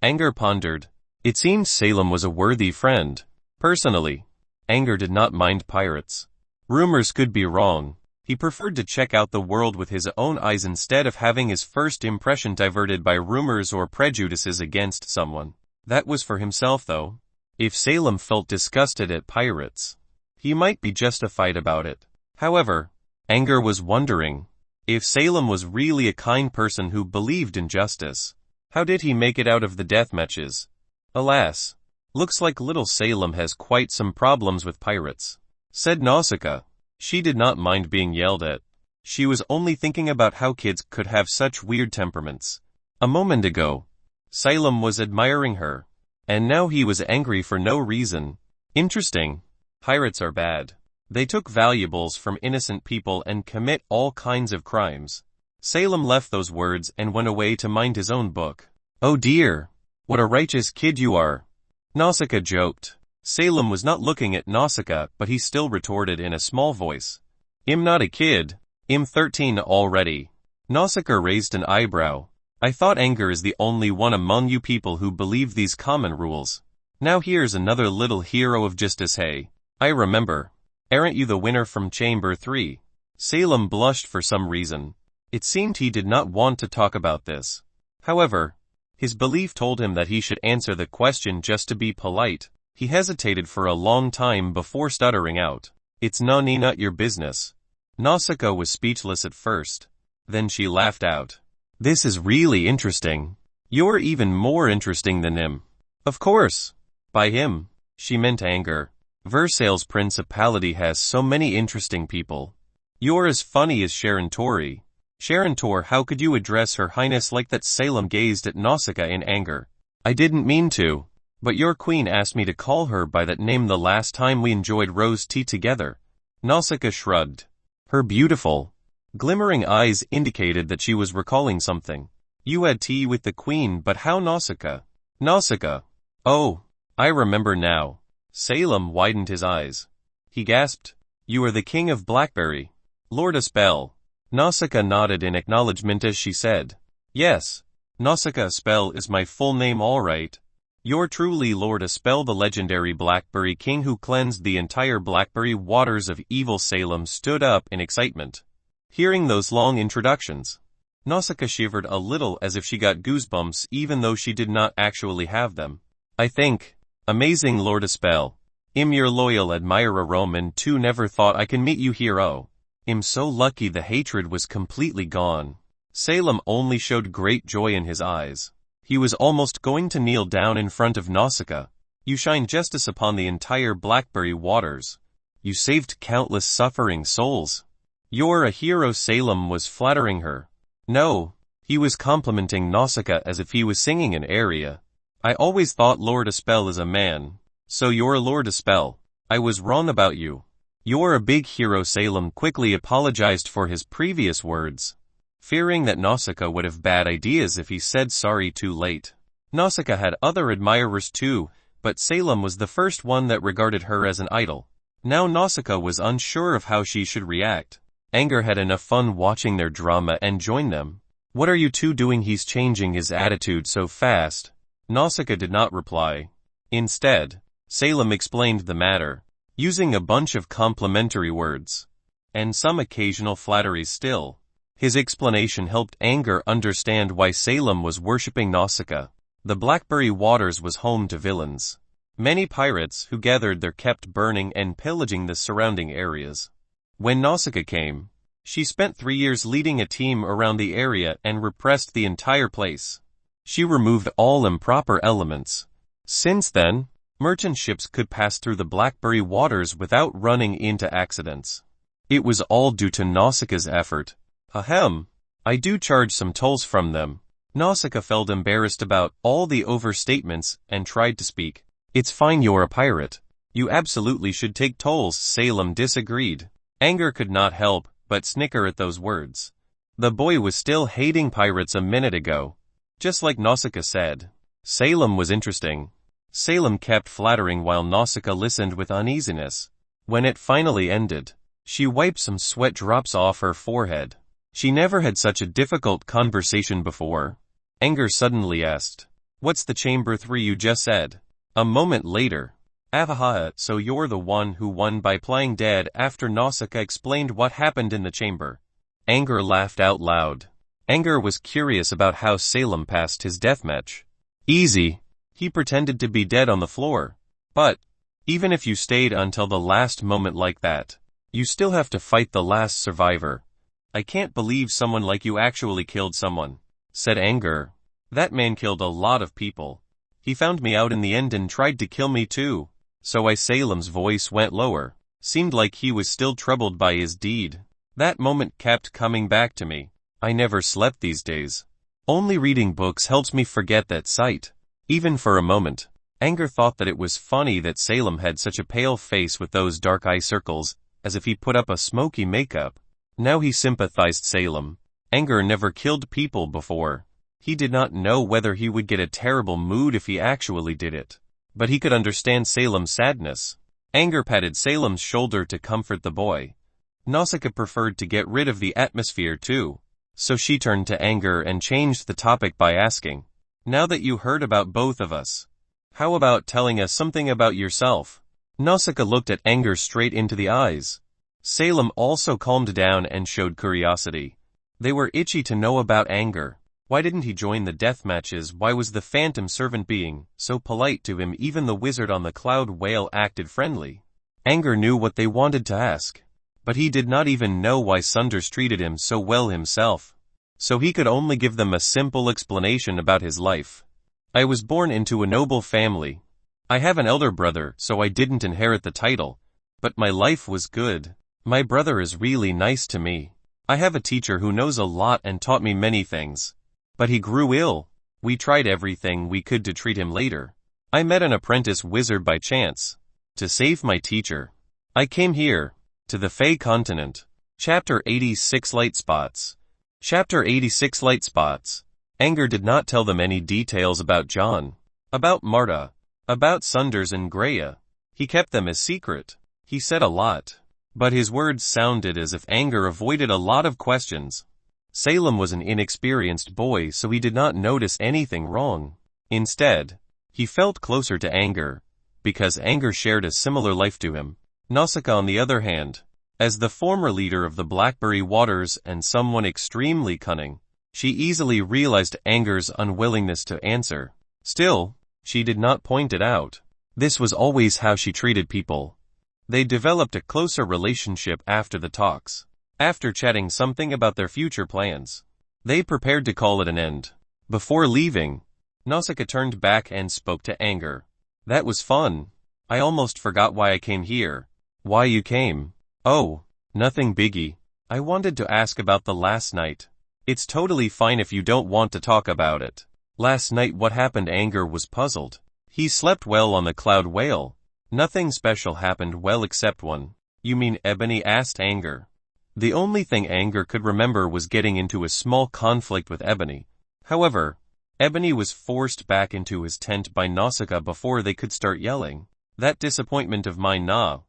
Angor pondered. It seemed Salem was a worthy friend. Personally, Angor did not mind pirates. Rumors could be wrong. He preferred to check out the world with his own eyes instead of having his first impression diverted by rumors or prejudices against someone. That was for himself though. If Salem felt disgusted at pirates, he might be justified about it. However, Angor was wondering, if Salem was really a kind person who believed in justice, how did he make it out of the death matches? Alas, looks like little Salem has quite some problems with pirates, said Nausicaa. She did not mind being yelled at. She was only thinking about how kids could have such weird temperaments. A moment ago, Salem was admiring her, and now he was angry for no reason. Interesting. Pirates are bad. They took valuables from innocent people and commit all kinds of crimes. Salem left those words and went away to mind his own book. Oh dear, what a righteous kid you are. Nausicaa joked. Salem was not looking at Nausicaa, but he still retorted in a small voice. I'm not a kid. I'm 13 already. Nausicaa raised an eyebrow. I thought Angor is the only one among you people who believe these common rules. Now here's another little hero of justice. Hey, I remember. Aren't you the winner from Chamber 3? Salem blushed for some reason. It seemed he did not want to talk about this. However, his belief told him that he should answer the question just to be polite. He hesitated for a long time before stuttering out. It's not your business. Nausicaa was speechless at first. Then she laughed out. This is really interesting. You're even more interesting than him. Of course. By him, she meant Angor. Versailles' principality has so many interesting people. You're as funny as Sharon Tory. Sharon Tor, how could you address Her Highness like that? Salem gazed at Nausicaa in anger. I didn't mean to, but your queen asked me to call her by that name the last time we enjoyed rose tea together. Nausicaa shrugged. Her beautiful, glimmering eyes indicated that she was recalling something. You had tea with the queen, but how? Nausicaa? Nausicaa. Oh, I remember now. Salem widened his eyes. He gasped. You are the king of Blackberry. Lord Aspell. Nausicaa nodded in acknowledgement as she said. Yes, Nausicaa Aspell is my full name all right. You're truly Lord Aspel, the legendary Blackberry King who cleansed the entire Blackberry waters of evil Salem stood up in excitement. Hearing those long introductions, Nausicaa shivered a little as if she got goosebumps even though she did not actually have them. I think, amazing Lord Aspel. I'm your loyal admirer Roman too never thought I can meet you here I'm so lucky the hatred was completely gone. Salem only showed great joy in his eyes. He was almost going to kneel down in front of Nausicaa. You shine justice upon the entire Blackberry waters. You saved countless suffering souls. You're a hero. Salem was flattering her. No, he was complimenting Nausicaa as if he was singing an aria. I always thought Lord Aspel is a man. So you're Lord Aspel. I was wrong about you. You're a big hero. Salem quickly apologized for his previous words, fearing that Nausicaa would have bad ideas if he said sorry too late. Nausicaa had other admirers too, but Salem was the first one that regarded her as an idol. Now Nausicaa was unsure of how she should react. Angor had enough fun watching their drama and joined them. What are you two doing? He's changing his attitude so fast. Nausicaa did not reply. Instead, Salem explained the matter, using a bunch of complimentary words, and some occasional flatteries still. His explanation helped Angor understand why Salem was worshipping Nausicaa. The Blackberry Waters was home to villains. Many pirates who gathered there kept burning and pillaging the surrounding areas. When Nausicaa came, she spent 3 years leading a team around the area and repressed the entire place. She removed all improper elements. Since then, merchant ships could pass through the Blackberry Waters without running into accidents. It was all due to Nausicaa's effort. Ahem. I do charge some tolls from them. Nausicaa felt embarrassed about all the overstatements and tried to speak. It's fine, you're a pirate. You absolutely should take tolls. Salem disagreed. Angor could not help but snicker at those words. The boy was still hating pirates a minute ago. Just like Nausicaa said. Salem was interesting. Salem kept flattering while Nausicaa listened with uneasiness. When it finally ended, she wiped some sweat drops off her forehead. She never had such a difficult conversation before. Angor suddenly asked, "What's the Chamber 3 you just said?" A moment later, "Ahaha, so you're the one who won by playing dead." After Nausicaa explained what happened in the chamber, Angor laughed out loud. Angor was curious about how Salem passed his deathmatch. Easy. He pretended to be dead on the floor. But, even if you stayed until the last moment like that, you still have to fight the last survivor. I can't believe someone like you actually killed someone, said Angor. That man killed a lot of people. He found me out in the end and tried to kill me too. So Salem's voice went lower. Seemed like he was still troubled by his deed. That moment kept coming back to me. I never slept these days. Only reading books helps me forget that sight. Even for a moment, Angor thought that it was funny that Salem had such a pale face with those dark eye circles, as if he put up a smoky makeup. Now he sympathized Salem. Angor never killed people before. He did not know whether he would get a terrible mood if he actually did it. But he could understand Salem's sadness. Angor patted Salem's shoulder to comfort the boy. Nausicaa preferred to get rid of the atmosphere too. So she turned to Angor and changed the topic by asking, "Now that you heard about both of us, how about telling us something about yourself?" Nausicaa looked at Angor straight into the eyes. Salem also calmed down and showed curiosity. They were itchy to know about Angor. Why didn't he join the death matches? Why was the phantom servant being so polite to him? Even the wizard on the cloud whale acted friendly. Angor knew what they wanted to ask. But he did not even know why Sunders treated him so well himself. So he could only give them a simple explanation about his life. I was born into a noble family. I have an elder brother, so I didn't inherit the title. But my life was good. My brother is really nice to me. I have a teacher who knows a lot and taught me many things. But he grew ill. We tried everything we could to treat him later. I met an apprentice wizard by chance. To save my teacher, I came here, to the Fey continent. Chapter 86 Light Spots. Chapter 86 Light Spots. Angor did not tell them any details about John, about Marta, about Sunders and Greya. He kept them a secret. He said a lot. But his words sounded as if Angor avoided a lot of questions. Salem was an inexperienced boy, so he did not notice anything wrong. Instead, He felt closer to Angor, because Angor shared a similar life to him. Nausicaa, on the other hand, as the former leader of the Blackberry Waters and someone extremely cunning, she easily realized Angor's unwillingness to answer. Still, she did not point it out. This was always how she treated people. They developed a closer relationship after the talks. After chatting something about their future plans, they prepared to call it an end. Before leaving, Nausicaa turned back and spoke to Angor. That was fun. I almost forgot why I came here. Why you came? Oh, nothing biggie. I wanted to ask about the last night. It's totally fine if you don't want to talk about it. Last night what happened? Angor was puzzled. He slept well on the Cloud Whale. Nothing special happened well except one. You mean Ebony? Asked Angor. The only thing Angor could remember was getting into a small conflict with Ebony. However, Ebony was forced back into his tent by Nausicaa before they could start yelling. That disappointment of mine, nah.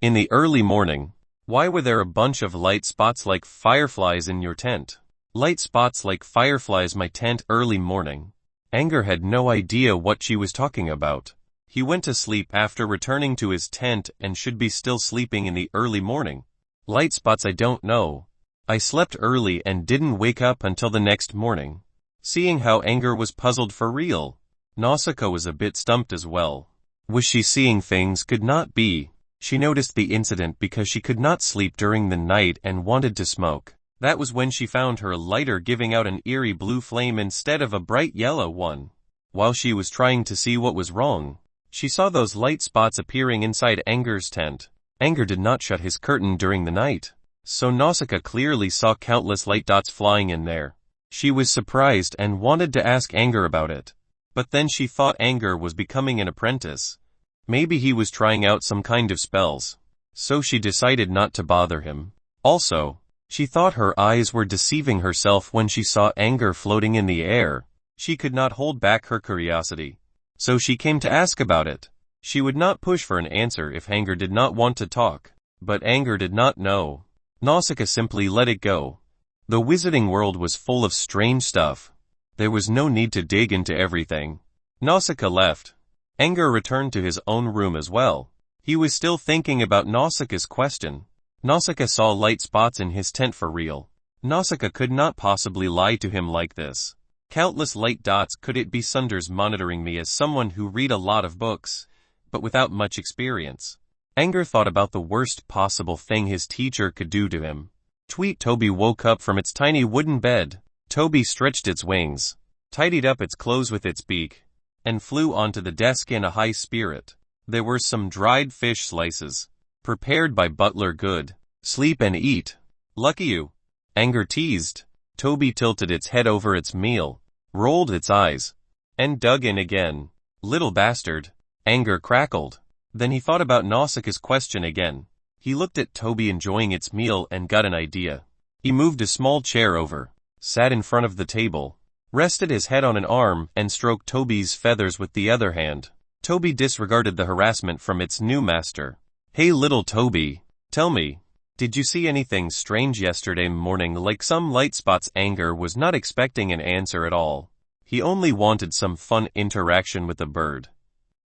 In the early morning, why were there a bunch of light spots like fireflies in your tent? Light spots like fireflies my tent early morning. Angor had no idea what she was talking about. He went to sleep after returning to his tent and should be still sleeping in the early morning. Light spots? I don't know. I slept early and didn't wake up until the next morning. Seeing how Angor was puzzled for real, Nausicaa was a bit stumped as well. Was she seeing things? Could not be. She noticed the incident because she could not sleep during the night and wanted to smoke. That was when she found her lighter giving out an eerie blue flame instead of a bright yellow one. While she was trying to see what was wrong, she saw those light spots appearing inside Angor's tent. Angor did not shut his curtain during the night, so Nausicaa clearly saw countless light dots flying in there. She was surprised and wanted to ask Angor about it. But then she thought Angor was becoming an apprentice. Maybe he was trying out some kind of spells. So she decided not to bother him. Also, she thought her eyes were deceiving herself when she saw Angor floating in the air. She could not hold back her curiosity. So she came to ask about it. She would not push for an answer if Angor did not want to talk. But Angor did not know. Nausicaa simply let it go. The wizarding world was full of strange stuff. There was no need to dig into everything. Nausicaa left. Angor returned to his own room as well. He was still thinking about Nausicaa's question. Nausicaa saw light spots in his tent for real. Nausicaa could not possibly lie to him like this. Countless light dots. Could it be Sunders monitoring me as someone who read a lot of books, but without much experience? Angor thought about the worst possible thing his teacher could do to him. Tweet. Toby woke up from its tiny wooden bed. Toby stretched its wings, tidied up its clothes with its beak, and flew onto the desk in a high spirit. There were some dried fish slices, prepared by Butler Good. Sleep and eat. Lucky you. Angor teased. Toby tilted its head over its meal, rolled its eyes, and dug in again. Little bastard. Angor crackled. Then he thought about Nausicaa's question again. He looked at Toby enjoying its meal and got an idea. He moved a small chair over, sat in front of the table, rested his head on an arm, and stroked Toby's feathers with the other hand. Toby disregarded the harassment from its new master. Hey little Toby, tell me, did you see anything strange yesterday morning, like some light spots? Angor was not expecting an answer at all. He only wanted some fun interaction with the bird.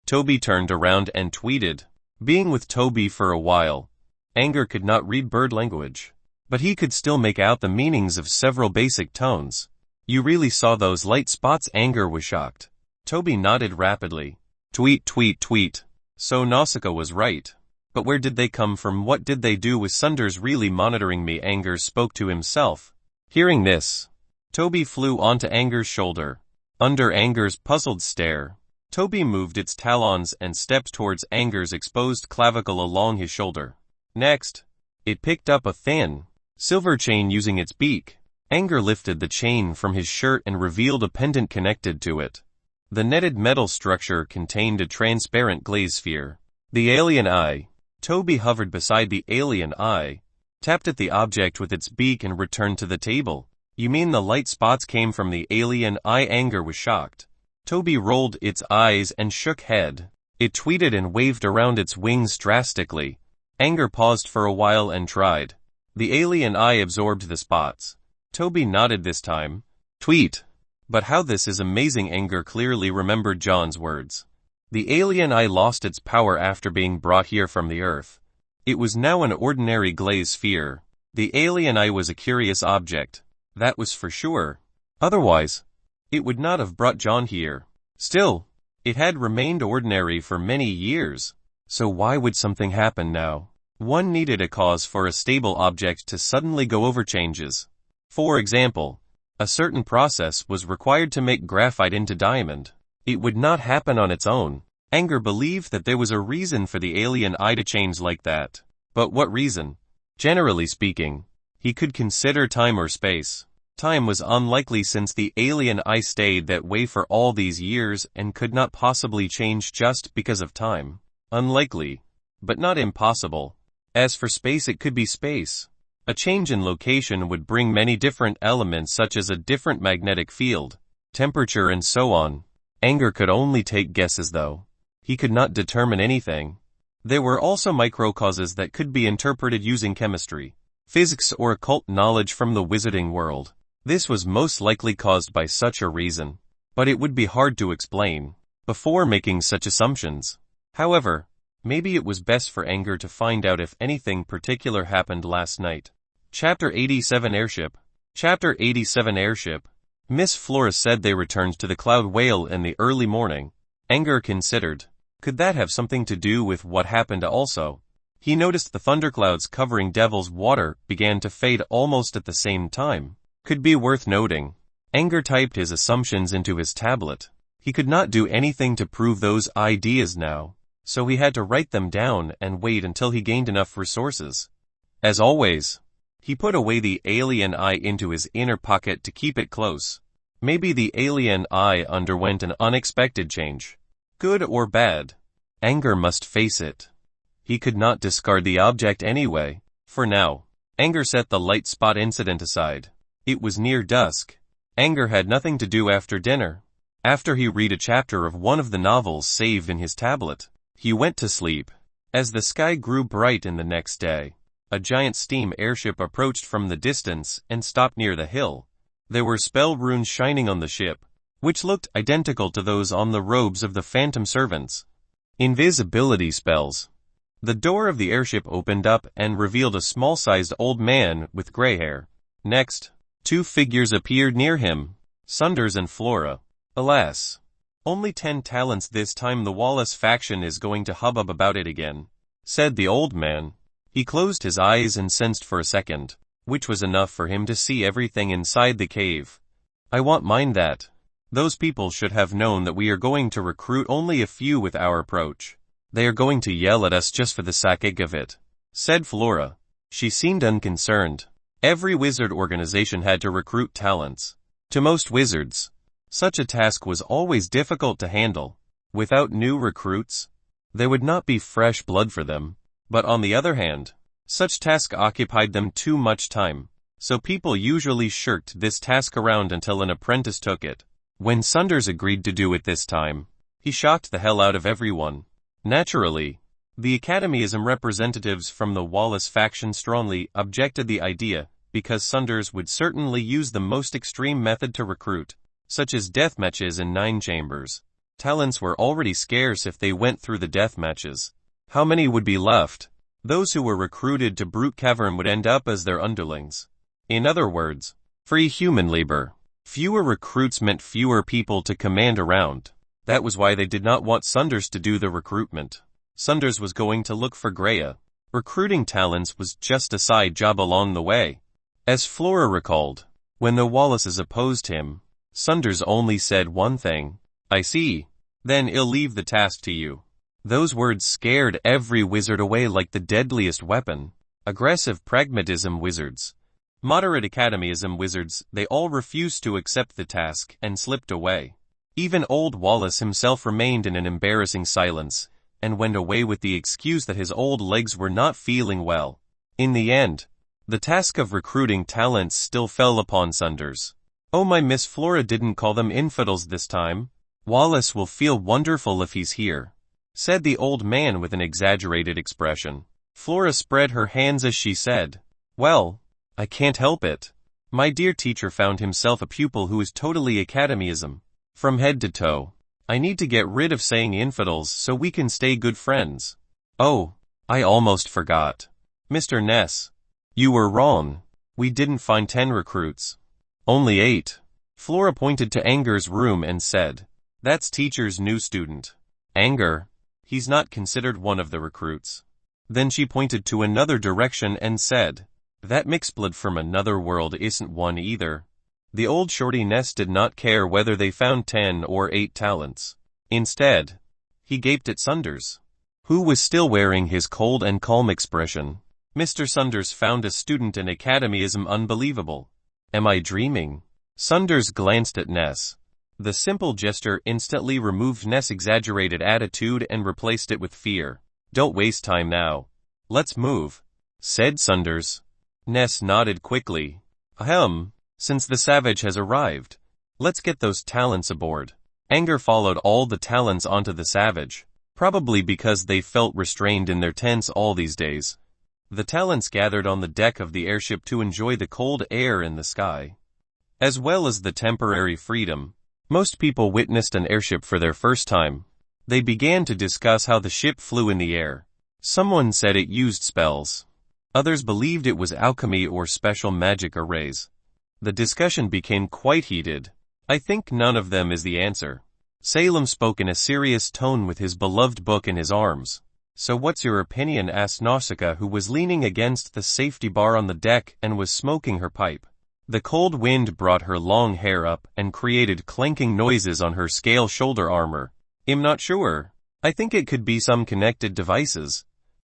Toby turned around and tweeted. Being with Toby for a while, Angor could not read bird language, but he could still make out the meanings of several basic tones. You really saw those light spots? Angor was shocked. Toby nodded rapidly. Tweet, tweet, tweet. So Nausicaa was right. But where did they come from? What did they do? Was Sunders really monitoring me? Angor spoke to himself. Hearing this, Toby flew onto Angor's shoulder. Under Angor's puzzled stare, Toby moved its talons and stepped towards Angor's exposed clavicle along his shoulder. Next, it picked up a thin, silver chain using its beak. Angor lifted the chain from his shirt and revealed a pendant connected to it. The netted metal structure contained a transparent glaze sphere. The alien eye. Toby hovered beside the alien eye, tapped at the object with its beak and returned to the table. You mean the light spots came from the alien eye? Angor was shocked. Toby rolled its eyes and shook head. It tweeted and waved around its wings drastically. Angor paused for a while and tried. The alien eye absorbed the spots. Toby nodded this time. Tweet. But how this is amazing. Angor clearly remembered John's words. The alien eye lost its power after being brought here from the Earth. It was now an ordinary glaze sphere. The alien eye was a curious object, that was for sure. Otherwise, it would not have brought John here. Still, it had remained ordinary for many years. So why would something happen now? One needed a cause for a stable object to suddenly go over changes. For example, a certain process was required to make graphite into diamond. It would not happen on its own. Angor believed that there was a reason for the alien eye to change like that. But what reason? Generally speaking, he could consider time or space. Time was unlikely since the alien eye stayed that way for all these years and could not possibly change just because of time. Unlikely, but not impossible. As for space, it could be space. A change in location would bring many different elements such as a different magnetic field, temperature and so on. Angor could only take guesses though. He could not determine anything. There were also microcauses that could be interpreted using chemistry, physics or occult knowledge from the wizarding world. This was most likely caused by such a reason, but it would be hard to explain before making such assumptions. However, maybe it was best for Angor to find out if anything particular happened last night. Chapter 87 Airship. Chapter 87 Airship. Miss Flora said they returned to the Cloud Whale in the early morning. Angor considered, could that have something to do with what happened also? He noticed the thunderclouds covering Devil's Water began to fade almost at the same time. Could be worth noting. Angor typed his assumptions into his tablet. He could not do anything to prove those ideas now, so he had to write them down and wait until he gained enough resources. As always, he put away the alien eye into his inner pocket to keep it close. Maybe the alien eye underwent an unexpected change. Good or bad. Angor must face it. He could not discard the object anyway. For now, Angor set the light spot incident aside. It was near dusk. Angor had nothing to do after dinner. After he read a chapter of one of the novels saved in his tablet, he went to sleep. As the sky grew bright in the next day, a giant steam airship approached from the distance and stopped near the hill. There were spell runes shining on the ship, which looked identical to those on the robes of the phantom servants. Invisibility spells. The door of the airship opened up and revealed a small-sized old man with gray hair. Next, two figures appeared near him, Sunders and Flora. Alas, only 10 talents this time. The Wallace faction is going to hubbub about it again, said the old man. He closed his eyes and sensed for a second, which was enough for him to see everything inside the cave. I won't mind that. Those people should have known that we are going to recruit only a few with our approach. They are going to yell at us just for the sake of it, said Flora. She seemed unconcerned. Every wizard organization had to recruit talents. To most wizards, such a task was always difficult to handle. Without new recruits, there would not be fresh blood for them. But on the other hand, such task occupied them too much time, so people usually shirked this task around until an apprentice took it. When Sunders agreed to do it this time, he shocked the hell out of everyone. Naturally, the Academyism representatives from the Wallace faction strongly objected the idea, because Sunders would certainly use the most extreme method to recruit, such as death matches in 9 chambers. Talents were already scarce if they went through the death matches. How many would be left? Those who were recruited to Brute Cavern would end up as their underlings. In other words, free human labor. Fewer recruits meant fewer people to command around. That was why they did not want Sunders to do the recruitment. Sunders was going to look for Greya. Recruiting talents was just a side job along the way. As Flora recalled, when the Wallaces opposed him, Sunders only said one thing. I see. Then I'll leave the task to you. Those words scared every wizard away like the deadliest weapon. Aggressive pragmatism wizards. Moderate academyism wizards, they all refused to accept the task and slipped away. Even old Wallace himself remained in an embarrassing silence, and went away with the excuse that his old legs were not feeling well. In the end, the task of recruiting talents still fell upon Sunders. Oh my, Miss Flora didn't call them infidels this time. Wallace will feel wonderful if he's here, said the old man with an exaggerated expression. Flora spread her hands as she said, well, I can't help it. My dear teacher found himself a pupil who is totally academyism, from head to toe. I need to get rid of saying infidels so we can stay good friends. Oh, I almost forgot. Mr. Ness. You were wrong. We didn't find 10 recruits. Only 8. Flora pointed to Angor's room and said, "That's teacher's new student. Angor. He's not considered one of the recruits." Then she pointed to another direction and said, "That mixed-blood from another world isn't one either." The old shorty Ness did not care whether they found 10 or 8 talents. Instead, he gaped at Sunders, who was still wearing his cold and calm expression. Mr. Sunders found a student in academyism unbelievable. Am I dreaming? Sunders glanced at Ness. The simple gesture instantly removed Ness' exaggerated attitude and replaced it with fear. Don't waste time now. Let's move, said Sunders. Ness nodded quickly. Ahem, since the savage has arrived, let's get those talents aboard. Angor followed all the talents onto the savage, probably because they felt restrained in their tents all these days. The talents gathered on the deck of the airship to enjoy the cold air in the sky, as well as the temporary freedom. Most people witnessed an airship for their first time. They began to discuss how the ship flew in the air. Someone said it used spells. Others believed it was alchemy or special magic arrays. The discussion became quite heated. I think none of them is the answer. Salem spoke in a serious tone with his beloved book in his arms. So what's your opinion? Asked Nausicaa, who was leaning against the safety bar on the deck and was smoking her pipe. The cold wind brought her long hair up and created clanking noises on her scale shoulder armor. I'm not sure. I think it could be some connected devices,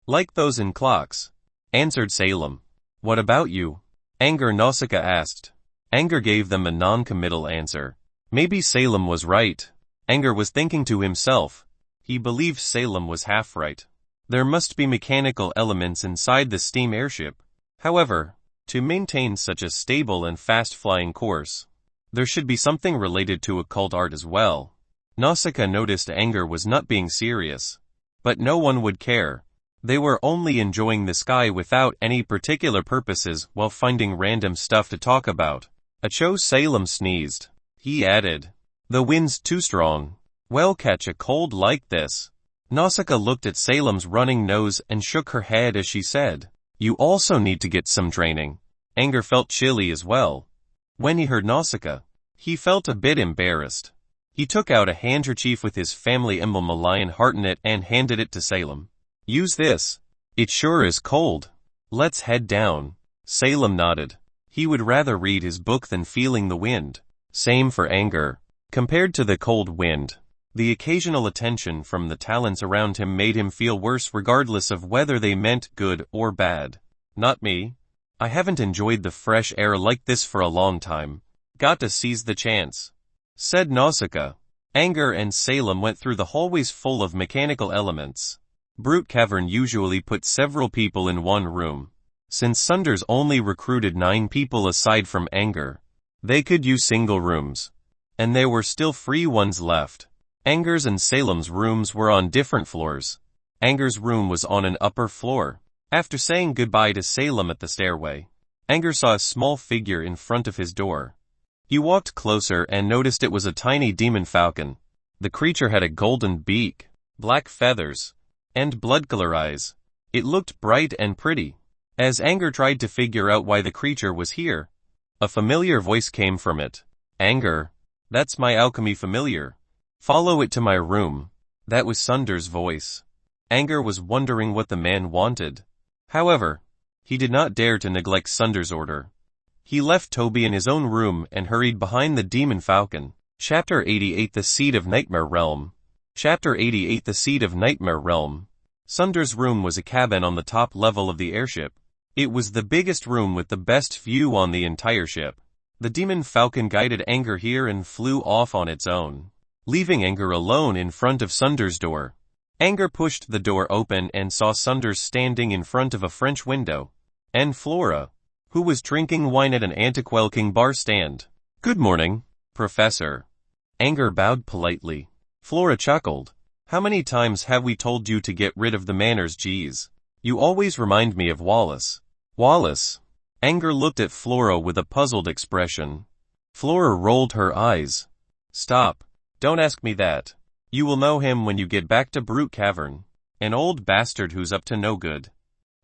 like those in clocks, answered Salem. What about you? Angor, Nausicaa asked. Angor gave them a non-committal answer. Maybe Salem was right. Angor was thinking to himself. He believed Salem was half right. There must be mechanical elements inside the steam airship. However, to maintain such a stable and fast-flying course, there should be something related to occult art as well. Nausicaa noticed Angor was not being serious. But no one would care. They were only enjoying the sky without any particular purposes while finding random stuff to talk about. Acho, Salem sneezed. He added, "The wind's too strong. Well, catch a cold like this." Nausicaa looked at Salem's running nose and shook her head as she said, "You also need to get some training." Angor felt chilly as well. When he heard Nausicaa, he felt a bit embarrassed. He took out a handkerchief with his family emblem, a lion heart in it, and handed it to Salem. Use this. It sure is cold. Let's head down. Salem nodded. He would rather read his book than feeling the wind. Same for Angor. Compared to the cold wind, the occasional attention from the talents around him made him feel worse regardless of whether they meant good or bad. Not me. I haven't enjoyed the fresh air like this for a long time. Got to seize the chance, said Nausicaa. Angor and Salem went through the hallways full of mechanical elements. Brute Cavern usually put several people in one room. Since Sunders only recruited 9 people aside from Angor, they could use single rooms. And there were still free ones left. Angor's and Salem's rooms were on different floors. Angor's room was on an upper floor. After saying goodbye to Salem at the stairway, Angor saw a small figure in front of his door. He walked closer and noticed it was a tiny demon falcon. The creature had a golden beak, black feathers, and blood-color eyes. It looked bright and pretty. As Angor tried to figure out why the creature was here, a familiar voice came from it. Angor, that's my alchemy familiar. Follow it to my room. That was Sunders' voice. Angor was wondering what the man wanted. However, he did not dare to neglect Sunders' order. He left Toby in his own room and hurried behind the demon falcon. Chapter 88, The Seed of Nightmare Realm. Chapter 88, The Seed of Nightmare Realm. Sunders' room was a cabin on the top level of the airship. It was the biggest room with the best view on the entire ship. The demon falcon guided Angor here and flew off on its own, leaving Angor alone in front of Sunders' door. Angor pushed the door open and saw Sunders standing in front of a French window, and Flora, who was drinking wine at an antique-looking bar stand. Good morning, Professor. Angor bowed politely. Flora chuckled. How many times have we told you to get rid of the manners? Geez. You always remind me of Wallace. Wallace? Angor looked at Flora with a puzzled expression. Flora rolled her eyes. Stop. Don't ask me that. You will know him when you get back to Brute Cavern. An old bastard who's up to no good.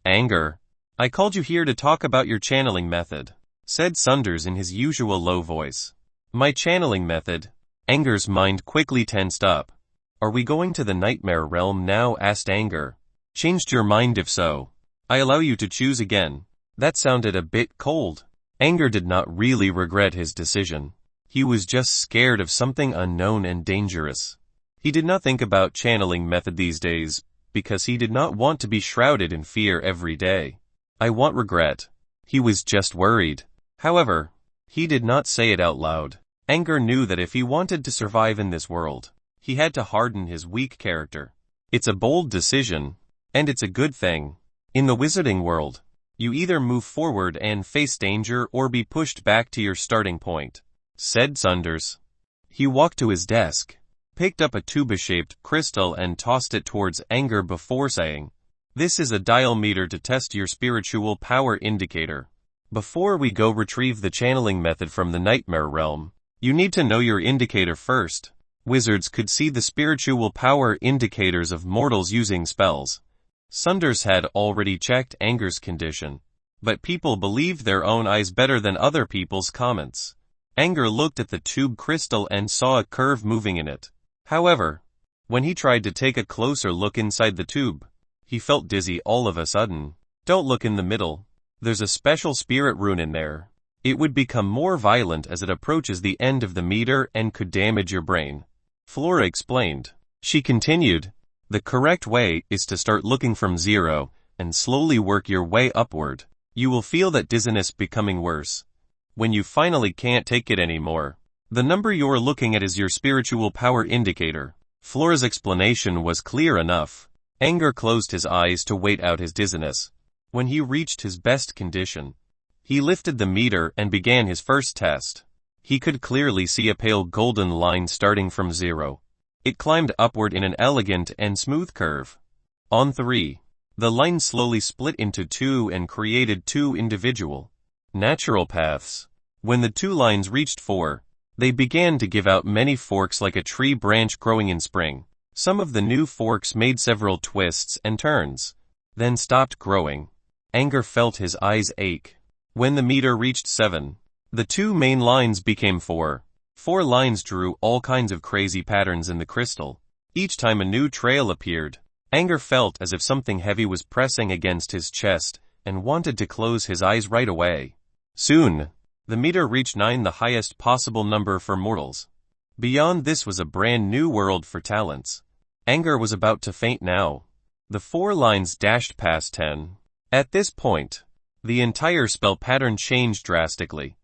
Angor. I called you here to talk about your channeling method, said Sunders in his usual low voice. My channeling method? Angor's mind quickly tensed up. Are we going to the nightmare realm now? Asked Angor. Changed your mind if so. I allow you to choose again. That sounded a bit cold. Angor did not really regret his decision. He was just scared of something unknown and dangerous. He did not think about channeling method these days, because he did not want to be shrouded in fear every day. I want regret. He was just worried. However, he did not say it out loud. Angor knew that if he wanted to survive in this world, he had to harden his weak character. It's a bold decision, and it's a good thing. In the wizarding world, you either move forward and face danger or be pushed back to your starting point, said Sunders. He walked to his desk, picked up a tuba-shaped crystal and tossed it towards Angor before saying, This is a dial meter to test your spiritual power indicator. Before we go retrieve the channeling method from the nightmare realm, you need to know your indicator first. Wizards could see the spiritual power indicators of mortals using spells. Sunders had already checked Angor's condition, but people believed their own eyes better than other people's comments. Angor looked at the tube crystal and saw a curve moving in it. However, when he tried to take a closer look inside the tube, he felt dizzy all of a sudden. Don't look in the middle. There's a special spirit rune in there. It would become more violent as it approaches the end of the meter and could damage your brain. Flora explained. She continued, The correct way is to start looking from 0, and slowly work your way upward. You will feel that dizziness becoming worse. When you finally can't take it anymore, the number you're looking at is your spiritual power indicator. Flora's explanation was clear enough. Angor closed his eyes to wait out his dizziness. When he reached his best condition, he lifted the meter and began his first test. He could clearly see a pale golden line starting from 0. It climbed upward in an elegant and smooth curve. On 3, the line slowly split into 2 and created 2 individual, natural paths. When the 2 lines reached 4, they began to give out many forks like a tree branch growing in spring. Some of the new forks made several twists and turns, then stopped growing. Angor felt his eyes ache. When the meter reached 7, the 2 main lines became 4. 4 lines drew all kinds of crazy patterns in the crystal. Each time a new trail appeared, Angor felt as if something heavy was pressing against his chest and wanted to close his eyes right away. Soon, the meter reached 9, the highest possible number for mortals. Beyond this was a brand new world for talents. Angor was about to faint now. The 4 lines dashed past 10. At this point, the entire spell pattern changed drastically.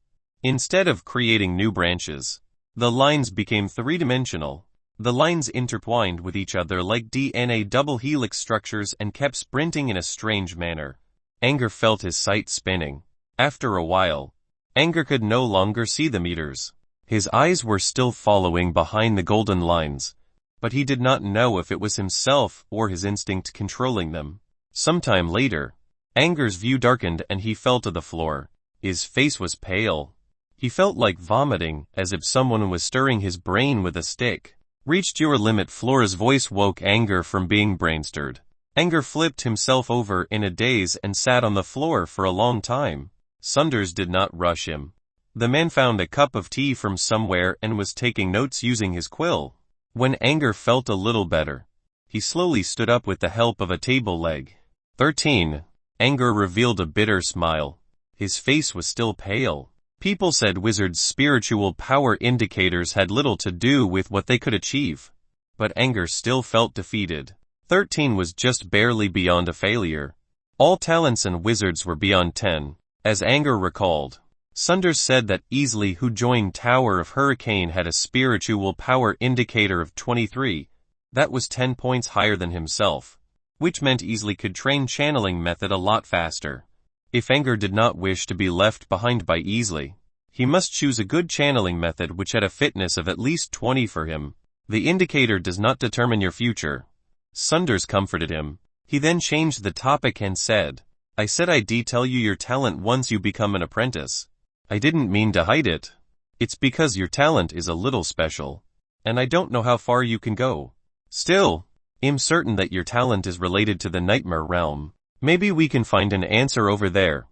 Instead of creating new branches, the lines became 3-dimensional. The lines intertwined with each other like DNA double helix structures and kept sprinting in a strange manner. Angor felt his sight spinning. After a while, Angor could no longer see the meters. His eyes were still following behind the golden lines, but he did not know if it was himself or his instinct controlling them. Sometime later, Angor's view darkened and he fell to the floor. His face was pale. He felt like vomiting, as if someone was stirring his brain with a stick. Reached your limit. Flora's voice woke Angor from being brain-stirred. Angor flipped himself over in a daze and sat on the floor for a long time. Sunders did not rush him. The man found a cup of tea from somewhere and was taking notes using his quill. When Angor felt a little better, he slowly stood up with the help of a table leg. 13. Angor revealed a bitter smile. His face was still pale. People said wizards' spiritual power indicators had little to do with what they could achieve. But Angor still felt defeated. 13 was just barely beyond a failure. All talents and wizards were beyond 10. As Angor recalled, Sunders said that Easley, who joined Tower of Hurricane, had a spiritual power indicator of 23. That was 10 points higher than himself, which meant Easley could train channeling method a lot faster. If Angor did not wish to be left behind by Easley, he must choose a good channeling method which had a fitness of at least 20 for him. The indicator does not determine your future. Sunders comforted him. He then changed the topic and said, I said I'd tell you your talent once you become an apprentice. I didn't mean to hide it. It's because your talent is a little special, and I don't know how far you can go. Still, I'm certain that your talent is related to the nightmare realm. Maybe we can find an answer over there.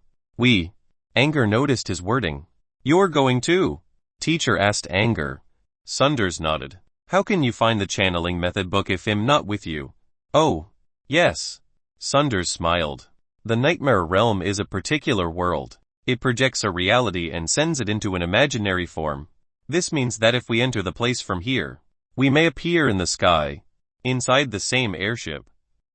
Angor noticed his wording. You're going too? Teacher asked Angor. Sunders nodded. How can you find the channeling method book if I'm not with you? Oh, yes. Sunders smiled. The nightmare realm is a particular world. It projects a reality and sends it into an imaginary form. This means that if we enter the place from here, we may appear in the sky, inside the same airship.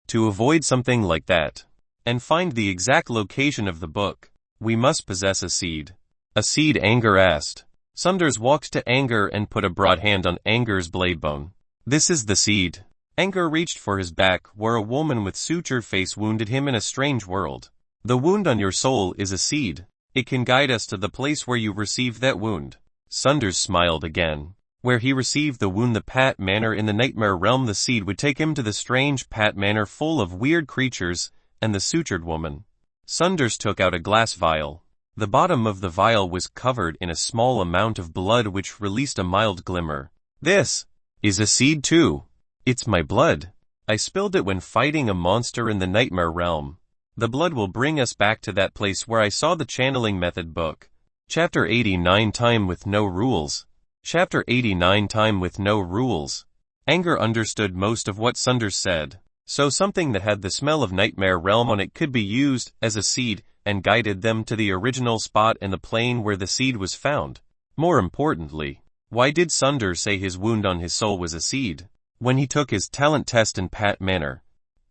To avoid something like that, and find the exact location of the book, we must possess a seed. A seed? Angor asked. Sunders walked to Angor and put a broad hand on Angor's blade bone. This is the seed. Angor reached for his back where a woman with sutured face wounded him in a strange world. The wound on your soul is a seed. It can guide us to the place where you received that wound. Sunders smiled again. Where he received the wound, the Pat Manor in the nightmare realm, the seed would take him to the strange Pat Manor full of weird creatures and the sutured woman. Sunders took out a glass vial. The bottom of the vial was covered in a small amount of blood which released a mild glimmer. This is a seed too. It's my blood. I spilled it when fighting a monster in the nightmare realm. The blood will bring us back to that place where I saw the channeling method book. Chapter 89, Time with No Rules. Chapter 89, Time with No Rules. Angor understood most of what Sunders said. So something that had the smell of nightmare realm on it could be used as a seed and guided them to the original spot in the plane where the seed was found. More importantly, why did Sunders say his wound on his soul was a seed? When he took his talent test in Pat Manor,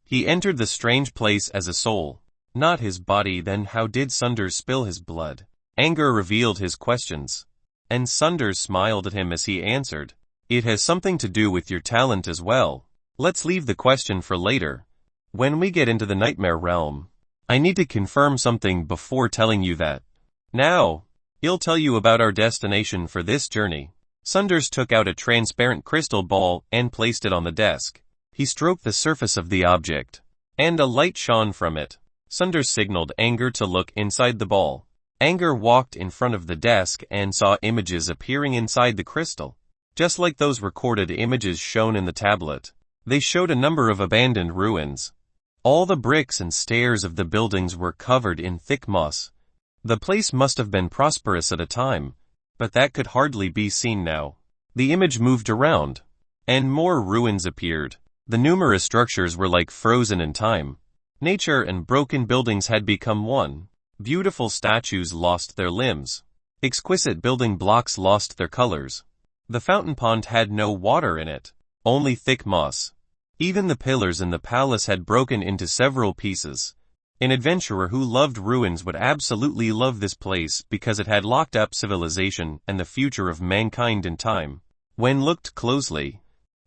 he entered the strange place as a soul, not his body. Then how did Sunders spill his blood? Angor revealed his questions, and Sunders smiled at him as he answered. It has something to do with your talent as well. Let's leave the question for later. When we get into the nightmare realm, I need to confirm something before telling you that. Now, I'll tell you about our destination for this journey. Sunders took out a transparent crystal ball and placed it on the desk. He stroked the surface of the object, and a light shone from it. Sunders signaled Angor to look inside the ball. Angor walked in front of the desk and saw images appearing inside the crystal, just like those recorded images shown in the tablet. They showed a number of abandoned ruins. All the bricks and stairs of the buildings were covered in thick moss. The place must have been prosperous at a time, but that could hardly be seen now. The image moved around, and more ruins appeared. The numerous structures were like frozen in time. Nature and broken buildings had become one. Beautiful statues lost their limbs. Exquisite building blocks lost their colors. The fountain pond had no water in it, only thick moss. Even the pillars in the palace had broken into several pieces. An adventurer who loved ruins would absolutely love this place because it had locked up civilization and the future of mankind in time. When looked closely,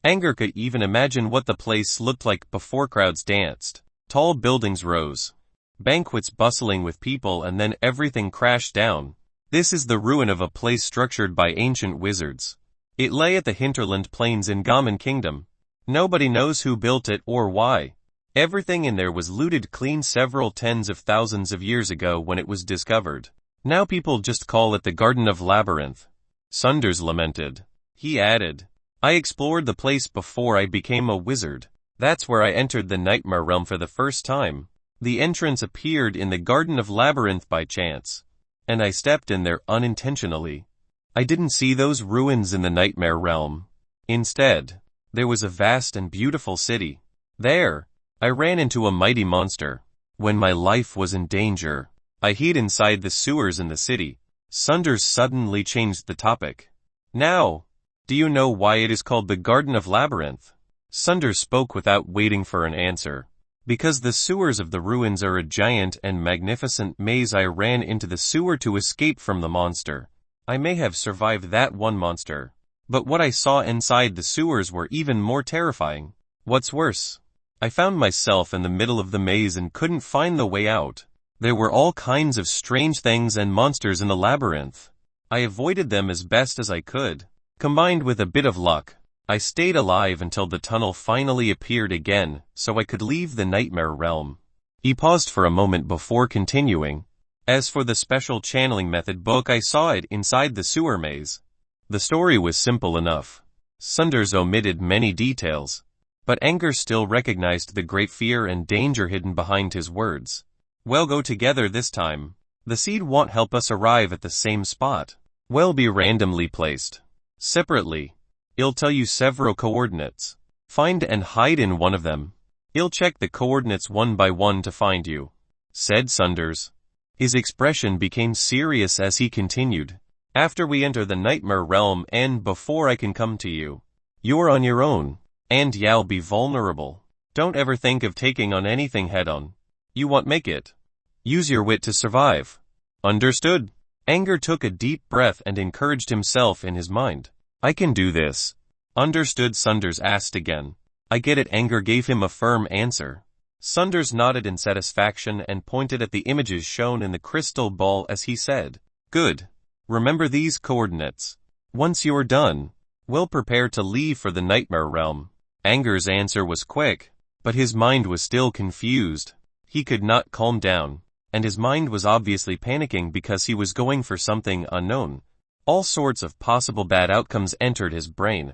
Angor could even imagine what the place looked like before crowds danced. Tall buildings rose, banquets bustling with people, and then everything crashed down. This is the ruin of a place structured by ancient wizards. It lay at the hinterland plains in Gammon Kingdom. Nobody knows who built it or why. Everything in there was looted clean several tens of thousands of years ago when it was discovered. Now people just call it the Garden of Labyrinth. Sunders lamented. He added, I explored the place before I became a wizard. That's where I entered the nightmare realm for the first time. The entrance appeared in the Garden of Labyrinth by chance, and I stepped in there unintentionally. I didn't see those ruins in the nightmare realm. Instead, there was a vast and beautiful city. There, I ran into a mighty monster. When my life was in danger, I hid inside the sewers in the city. Sunders suddenly changed the topic. Now, do you know why it is called the Garden of Labyrinth? Sunders spoke without waiting for an answer. Because the sewers of the ruins are a giant and magnificent maze. I ran into the sewer to escape from the monster. I may have survived that one monster, but what I saw inside the sewers were even more terrifying. What's worse, I found myself in the middle of the maze and couldn't find the way out. There were all kinds of strange things and monsters in the labyrinth. I avoided them as best as I could. Combined with a bit of luck, I stayed alive until the tunnel finally appeared again, so I could leave the nightmare realm. He paused for a moment before continuing. As for the special channeling method book, I saw it inside the sewer maze. The story was simple enough. Sunders omitted many details, but Angor still recognized the great fear and danger hidden behind his words. We'll go together this time. The seed won't help us arrive at the same spot. We'll be randomly placed. Separately. It'll tell you several coordinates. Find and hide in one of them. He'll check the coordinates one by one to find you, said Sunders. His expression became serious as he continued. After we enter the nightmare realm and before I can come to you, you're on your own, and you'll be vulnerable. Don't ever think of taking on anything head-on. You won't make it. Use your wit to survive. Understood? Angor took a deep breath and encouraged himself in his mind. I can do this. Understood, Sunders asked again. I get it. Angor gave him a firm answer. Sunders nodded in satisfaction and pointed at the images shown in the crystal ball as he said, Good. Remember these coordinates. Once you're done, we'll prepare to leave for the nightmare realm. Angor's answer was quick, but his mind was still confused. He could not calm down, and his mind was obviously panicking because he was going for something unknown. All sorts of possible bad outcomes entered his brain.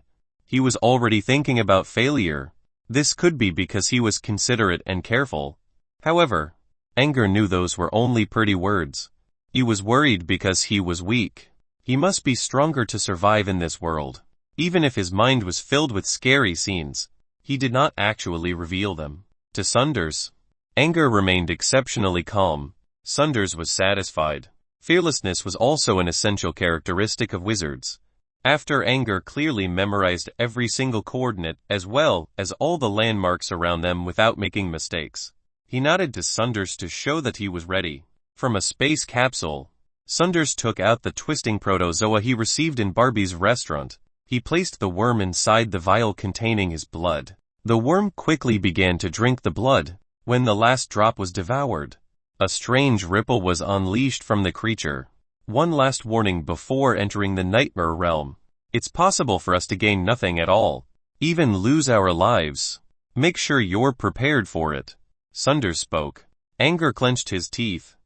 He was already thinking about failure. This could be because he was considerate and careful. However, Angor knew those were only pretty words. He was worried because he was weak. He must be stronger to survive in this world. Even if his mind was filled with scary scenes, he did not actually reveal them to Sunders. Angor remained exceptionally calm. Sunders was satisfied. Fearlessness was also an essential characteristic of wizards. After Angor clearly memorized every single coordinate as well as all the landmarks around them without making mistakes, he nodded to Sunders to show that he was ready. From a space capsule, Sunders took out the twisting protozoa he received in Barbie's restaurant. He placed the worm inside the vial containing his blood. The worm quickly began to drink the blood. When the last drop was devoured, a strange ripple was unleashed from the creature. One last warning before entering the nightmare realm. It's possible for us to gain nothing at all, even lose our lives. Make sure you're prepared for it. Sunders spoke. Angor clenched his teeth.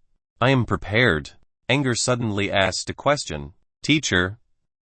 I am prepared. Angor suddenly asked a question. Teacher,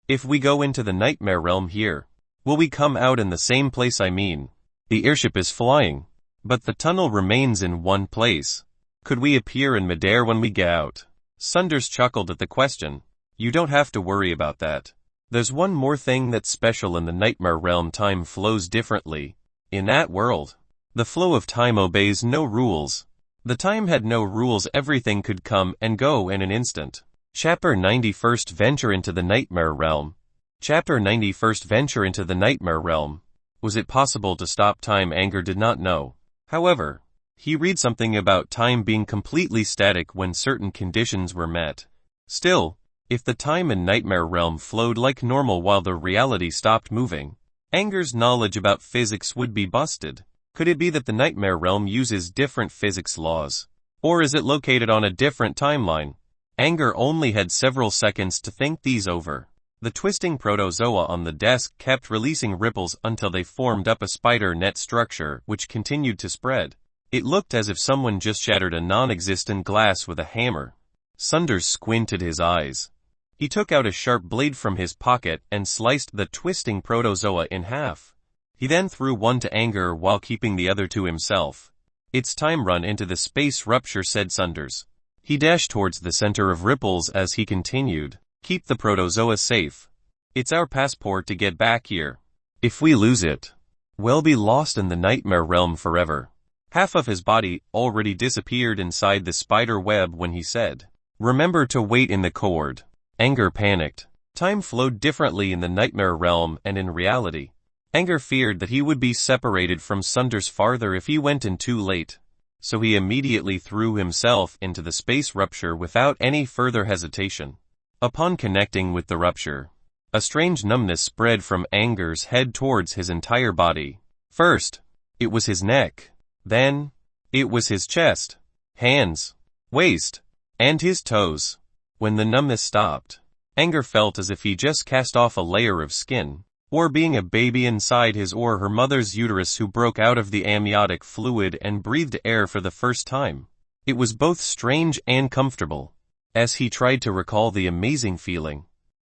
if we go into the nightmare realm here, will we come out in the same place? I mean, the airship is flying, but the tunnel remains in one place. Could we appear in midair when we get out? Sunders chuckled at the question. You don't have to worry about that. There's one more thing that's special in the nightmare realm. Time flows differently. In that world, the flow of time obeys no rules. The time had no rules. Everything could come and go in an instant. Chapter 91st Venture into the Nightmare Realm. Chapter 91st Venture into the Nightmare Realm. Was it possible to stop time? Angor did not know. However, he read something about time being completely static when certain conditions were met. Still, if the time in Nightmare Realm flowed like normal while the reality stopped moving, Angor's knowledge about physics would be busted. Could it be that the Nightmare Realm uses different physics laws? Or is it located on a different timeline? Angor only had several seconds to think these over. The twisting protozoa on the desk kept releasing ripples until they formed up a spider net structure which continued to spread. It looked as if someone just shattered a non-existent glass with a hammer. Sunders squinted his eyes. He took out a sharp blade from his pocket and sliced the twisting protozoa in half. He then threw one to Angor while keeping the other to himself. It's time. Run into the space rupture, said Sunders. He dashed towards the center of ripples as he continued. Keep the protozoa safe. It's our passport to get back here. If we lose it, we'll be lost in the nightmare realm forever. Half of his body already disappeared inside the spider web when he said, Remember to wait in the cord. Angor panicked. Time flowed differently in the nightmare realm and in reality. Angor feared that he would be separated from Sunders farther if he went in too late. So he immediately threw himself into the space rupture without any further hesitation. Upon connecting with the rupture, a strange numbness spread from Angor's head towards his entire body. First, it was his neck. Then, it was his chest, hands, waist, and his toes. When the numbness stopped, Angor felt as if he just cast off a layer of skin. or being a baby inside his or her mother's uterus who broke out of the amniotic fluid and breathed air for the first time. It was both strange and comfortable. As he tried to recall the amazing feeling,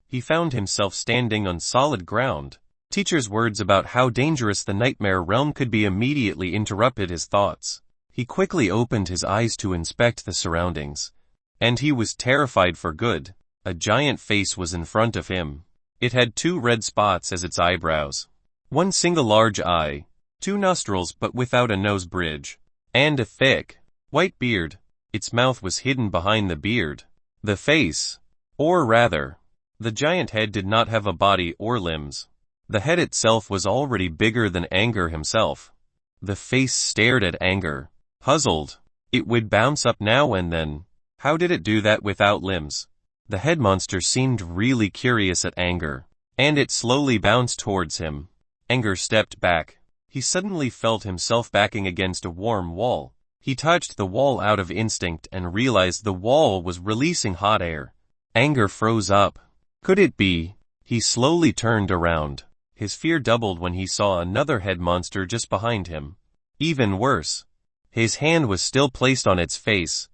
he found himself standing on solid ground. Teacher's words about how dangerous the nightmare realm could be immediately interrupted his thoughts. He quickly opened his eyes to inspect the surroundings. And he was terrified for good. A giant face was in front of him. It had 2 red spots as its eyebrows, 1 single large eye, 2 nostrils but without a nose bridge, and a thick, white beard. Its mouth was hidden behind the beard. The face, or rather, the giant head did not have a body or limbs. The head itself was already bigger than Angor himself. The face stared at Angor, puzzled. It would bounce up now and then. How did it do that without limbs? The head monster seemed really curious at Angor, and it slowly bounced towards him. Angor stepped back. He suddenly felt himself backing against a warm wall. He touched the wall out of instinct and realized the wall was releasing hot air. Angor froze up. Could it be? He slowly turned around. His fear doubled when he saw another head monster just behind him. Even worse, his hand was still placed on its face.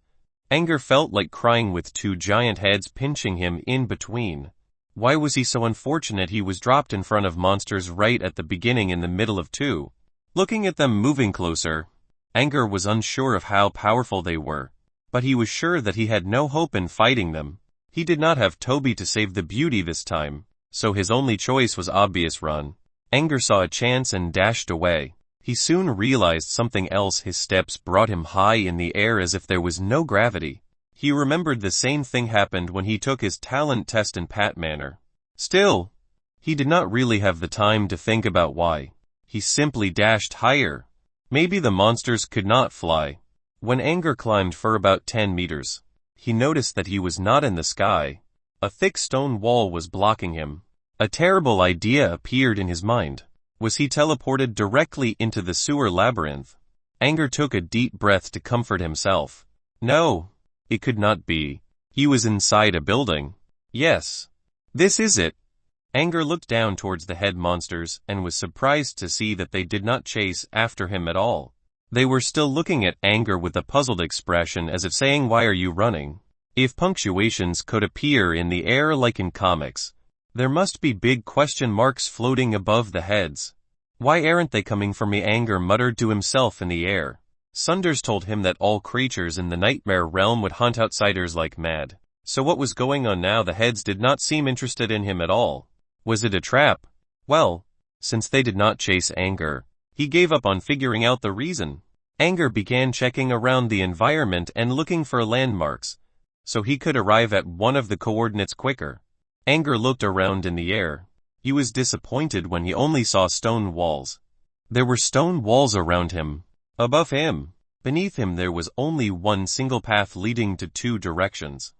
Angor felt like crying with 2 giant heads pinching him in between. Why was he so unfortunate he was dropped in front of monsters right at the beginning in the middle of 2? Looking at them moving closer, Angor was unsure of how powerful they were, but he was sure that he had no hope in fighting them. He did not have Toby to save the beauty this time, so his only choice was obvious: run. Angor saw a chance and dashed away. He soon realized something else. His steps brought him high in the air as if there was no gravity. He remembered the same thing happened when he took his talent test in Pat Manor. Still, he did not really have the time to think about why. He simply dashed higher. Maybe the monsters could not fly. When Angor climbed for about 10 meters, he noticed that he was not in the sky. A thick stone wall was blocking him. A terrible idea appeared in his mind. Was he teleported directly into the sewer labyrinth? Angor took a deep breath to comfort himself. No, it could not be. He was inside a building. Yes, this is it. Angor looked down towards the head monsters and was surprised to see that they did not chase after him at all. They were still looking at Angor with a puzzled expression, as if saying, "Why are you running?" If punctuations could appear in the air like in comics, there must be big question marks floating above the heads. Why aren't they coming for me? Angor muttered to himself in the air. Sunders told him that all creatures in the nightmare realm would hunt outsiders like mad. So what was going on now? The heads did not seem interested in him at all. Was it a trap? Well, since they did not chase Angor, he gave up on figuring out the reason. Angor began checking around the environment and looking for landmarks, so he could arrive at one of the coordinates quicker. Angor looked around in the air. He was disappointed when he only saw stone walls. There were stone walls around him. Above him, beneath him, there was only one single path leading to 2 directions.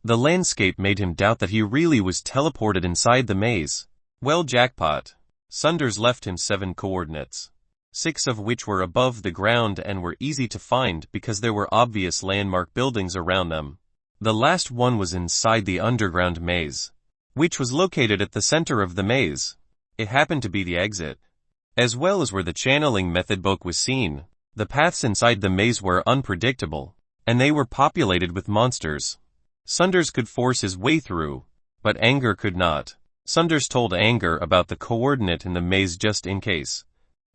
The landscape made him doubt that he really was teleported inside the maze. Well, jackpot. Sunders left him 7 coordinates, 6 of which were above the ground and were easy to find because there were obvious landmark buildings around them. The last one was inside the underground maze, which was located at the center of the maze. It happened to be the exit, as well as where the channeling method book was seen. The paths inside the maze were unpredictable, and they were populated with monsters. Sunders could force his way through, but Angor could not. Sunders told Angor about the coordinate in the maze just in case,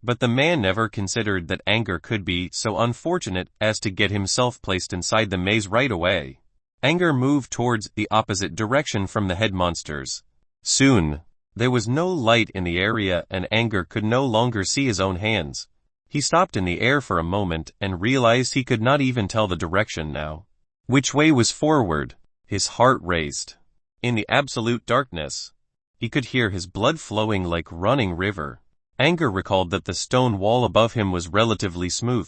but the man never considered that Angor could be so unfortunate as to get himself placed inside the maze right away. Angor moved towards the opposite direction from the head monsters. Soon, there was no light in the area and Angor could no longer see his own hands. He stopped in the air for a moment and realized he could not even tell the direction now. Which way was forward? His heart raced. In the absolute darkness, he could hear his blood flowing like running river. Angor recalled that the stone wall above him was relatively smooth,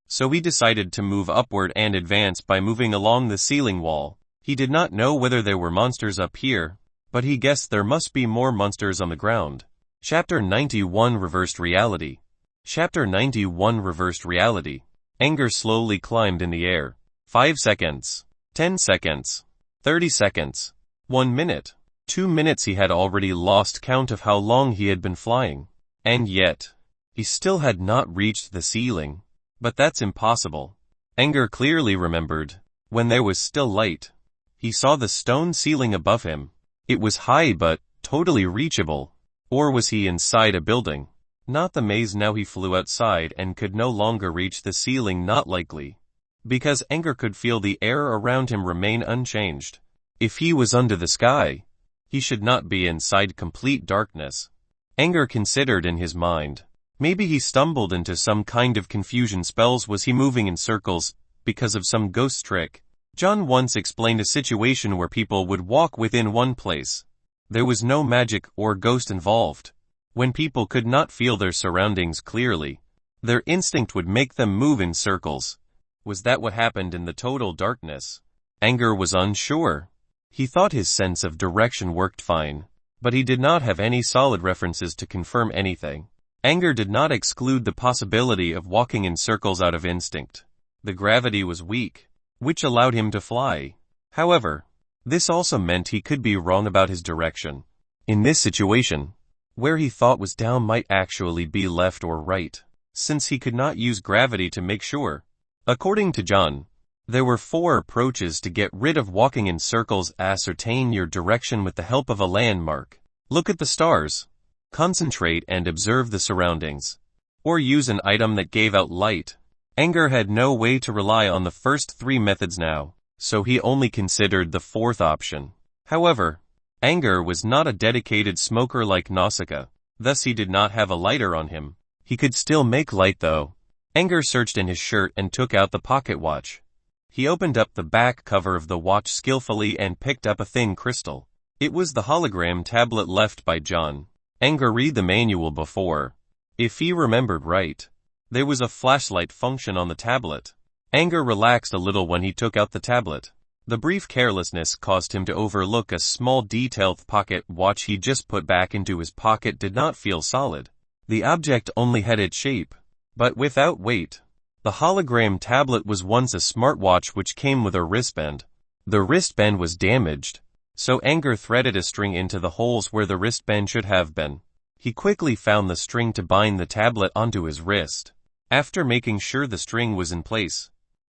so he decided to move upward and advance by moving along the ceiling wall. He did not know whether there were monsters up here, but he guessed there must be more monsters on the ground. Chapter 91 Reversed Reality. Chapter 91 Reversed Reality. Angor slowly climbed in the air. 5 seconds. 10 seconds. 30 seconds. 1 minute. 2 minutes he had already lost count of how long he had been flying. And yet, he still had not reached the ceiling. But that's impossible. Angor clearly remembered, when there was still light, he saw the stone ceiling above him. It was high but totally reachable. Or was he inside a building? Not the maze. Now he flew outside and could no longer reach the ceiling. Not likely. Because Angor could feel the air around him remain unchanged. If he was under the sky, he should not be inside complete darkness. Angor considered in his mind. Maybe he stumbled into some kind of confusion spells. Was he moving in circles because of some ghost trick? John once explained a situation where people would walk within one place. There was no magic or ghost involved. When people could not feel their surroundings clearly, their instinct would make them move in circles. Was that what happened in the total darkness? Angor was unsure. He thought his sense of direction worked fine, but he did not have any solid references to confirm anything. Angor did not exclude the possibility of walking in circles out of instinct. The gravity was weak, which allowed him to fly. However, this also meant he could be wrong about his direction. In this situation, where he thought was down might actually be left or right, since he could not use gravity to make sure. According to John, there were 4 approaches to get rid of walking in circles. Ascertain your direction with the help of a landmark. Look at the stars. Concentrate and observe the surroundings. Or use an item that gave out light. Angor had no way to rely on the first 3 methods now, so he only considered the 4th option. However, Angor was not a dedicated smoker like Nausicaa, thus he did not have a lighter on him. He could still make light though. Angor searched in his shirt and took out the pocket watch. He opened up the back cover of the watch skillfully and picked up a thin crystal. It was the hologram tablet left by John. Angor read the manual before. If he remembered right, there was a flashlight function on the tablet. Angor relaxed a little when he took out the tablet. The brief carelessness caused him to overlook a small detail. The pocket watch he just put back into his pocket did not feel solid. The object only had its shape, but without weight. The hologram tablet was once a smartwatch which came with a wristband. The wristband was damaged, so Angor threaded a string into the holes where the wristband should have been. He quickly found the string to bind the tablet onto his wrist. After making sure the string was in place,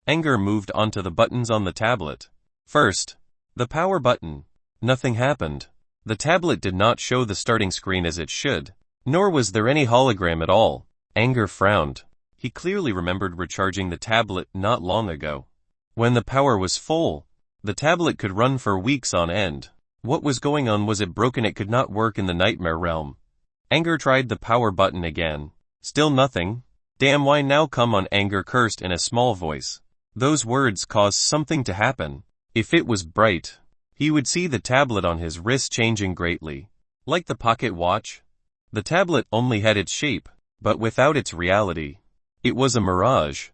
Angor moved onto the buttons on the tablet. First, the power button. Nothing happened. The tablet did not show the starting screen as it should, nor was there any hologram at all. Angor frowned. He clearly remembered recharging the tablet not long ago. When the power was full, the tablet could run for weeks on end. What was going on? Was it broken? It could not work in the nightmare realm. Angor tried the power button again. Still nothing. Damn, why now? Come on, Angor cursed in a small voice. Those words caused something to happen. If it was bright, he would see the tablet on his wrist changing greatly. Like the pocket watch, the tablet only had its shape, but without its reality. It was a mirage.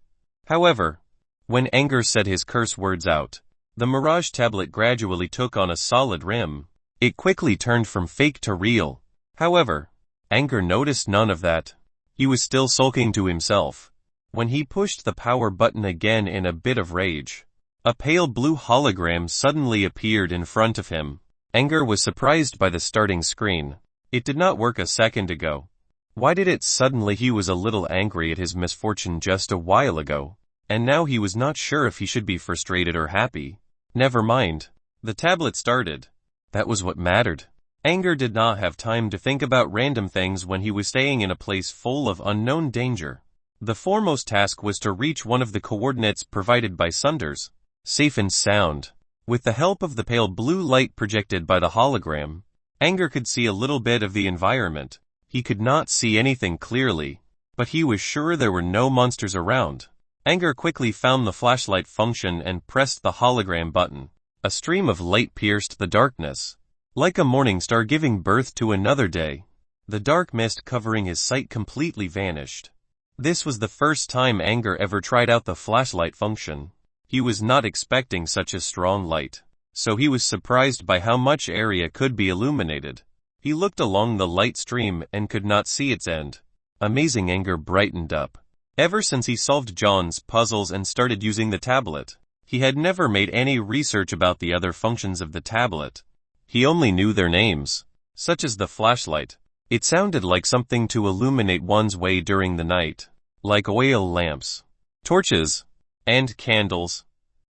However, when Angor said his curse words out, the mirage tablet gradually took on a solid rim. It quickly turned from fake to real. However, Angor noticed none of that. He was still sulking to himself. When he pushed the power button again in a bit of rage, a pale blue hologram suddenly appeared in front of him. Angor was surprised by the starting screen. It did not work a second ago. Why did it suddenly? He was a little angry at his misfortune just a while ago, and now he was not sure if he should be frustrated or happy. Never mind. The tablet started. That was what mattered. Angor did not have time to think about random things when he was staying in a place full of unknown danger. The foremost task was to reach one of the coordinates provided by Sunders, safe and sound. With the help of the pale blue light projected by the hologram, Angor could see a little bit of the environment. He could not see anything clearly, but he was sure there were no monsters around. Angor quickly found the flashlight function and pressed the hologram button. A stream of light pierced the darkness, like a morning star giving birth to another day. The dark mist covering his sight completely vanished. This was the first time Angor ever tried out the flashlight function. He was not expecting such a strong light, so he was surprised by how much area could be illuminated. He looked along the light stream and could not see its end. Amazing. Angor brightened up. Ever since he solved John's puzzles and started using the tablet, he had never made any research about the other functions of the tablet. He only knew their names, such as the flashlight. It sounded like something to illuminate one's way during the night, like oil lamps, torches, and candles.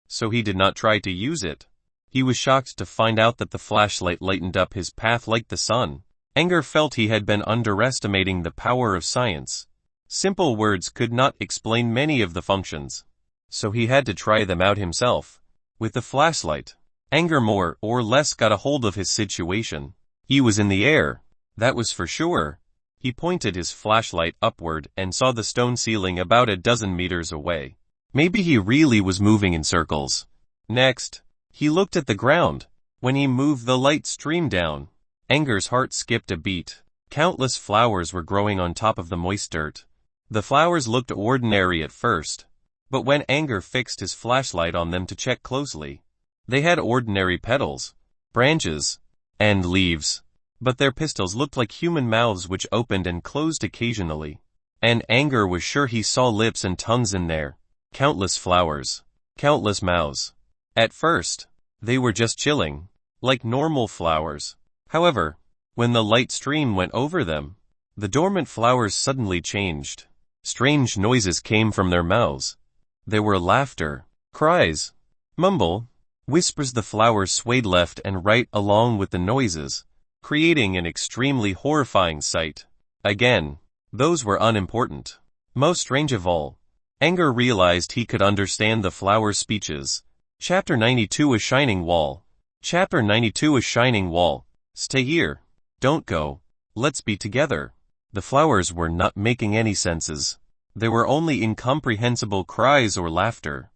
So he did not try to use it. He was shocked to find out that the flashlight lightened up his path like the sun. Angor felt he had been underestimating the power of science. Simple words could not explain many of the functions, so he had to try them out himself. With the flashlight, Angor more or less got a hold of his situation. He was in the air, that was for sure. He pointed his flashlight upward and saw the stone ceiling about a dozen meters away. Maybe he really was moving in circles. Next, he looked at the ground. When he moved the light stream down, Angor's heart skipped a beat. Countless flowers were growing on top of the moist dirt. The flowers looked ordinary at first, but when Angor fixed his flashlight on them to check closely, they had ordinary petals, branches, and leaves, but their pistils looked like human mouths which opened and closed occasionally. And Angor was sure he saw lips and tongues in there. Countless flowers, countless mouths. At first, they were just chilling, like normal flowers. However, when the light stream went over them, the dormant flowers suddenly changed. Strange noises came from their mouths. There were laughter, cries, mumble, whispers. The flowers swayed left and right along with the noises, creating an extremely horrifying sight. Again, those were unimportant. Most strange of all, Angor realized he could understand the flowers' speeches. Chapter 92: A Shining Wall. Chapter 92: A Shining Wall. Stay here. Don't go. Let's be together. The flowers were not making any senses. There were only incomprehensible cries or laughter.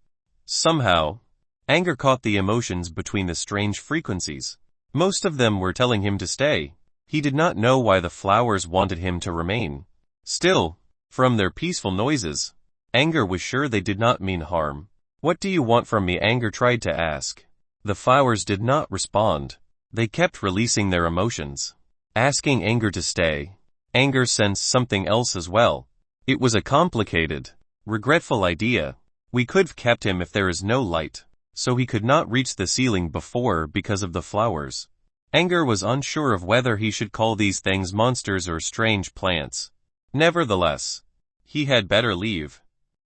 Somehow, Angor caught the emotions between the strange frequencies. Most of them were telling him to stay. He did not know why the flowers wanted him to remain. Still, from their peaceful noises, Angor was sure they did not mean harm. What do you want from me? Angor tried to ask. The flowers did not respond. They kept releasing their emotions, asking Angor to stay. Angor sensed something else as well. It was a complicated, regretful idea. We could've kept him if there is no light, so he could not reach the ceiling before because of the flowers. Angor was unsure of whether he should call these things monsters or strange plants. Nevertheless, he had better leave.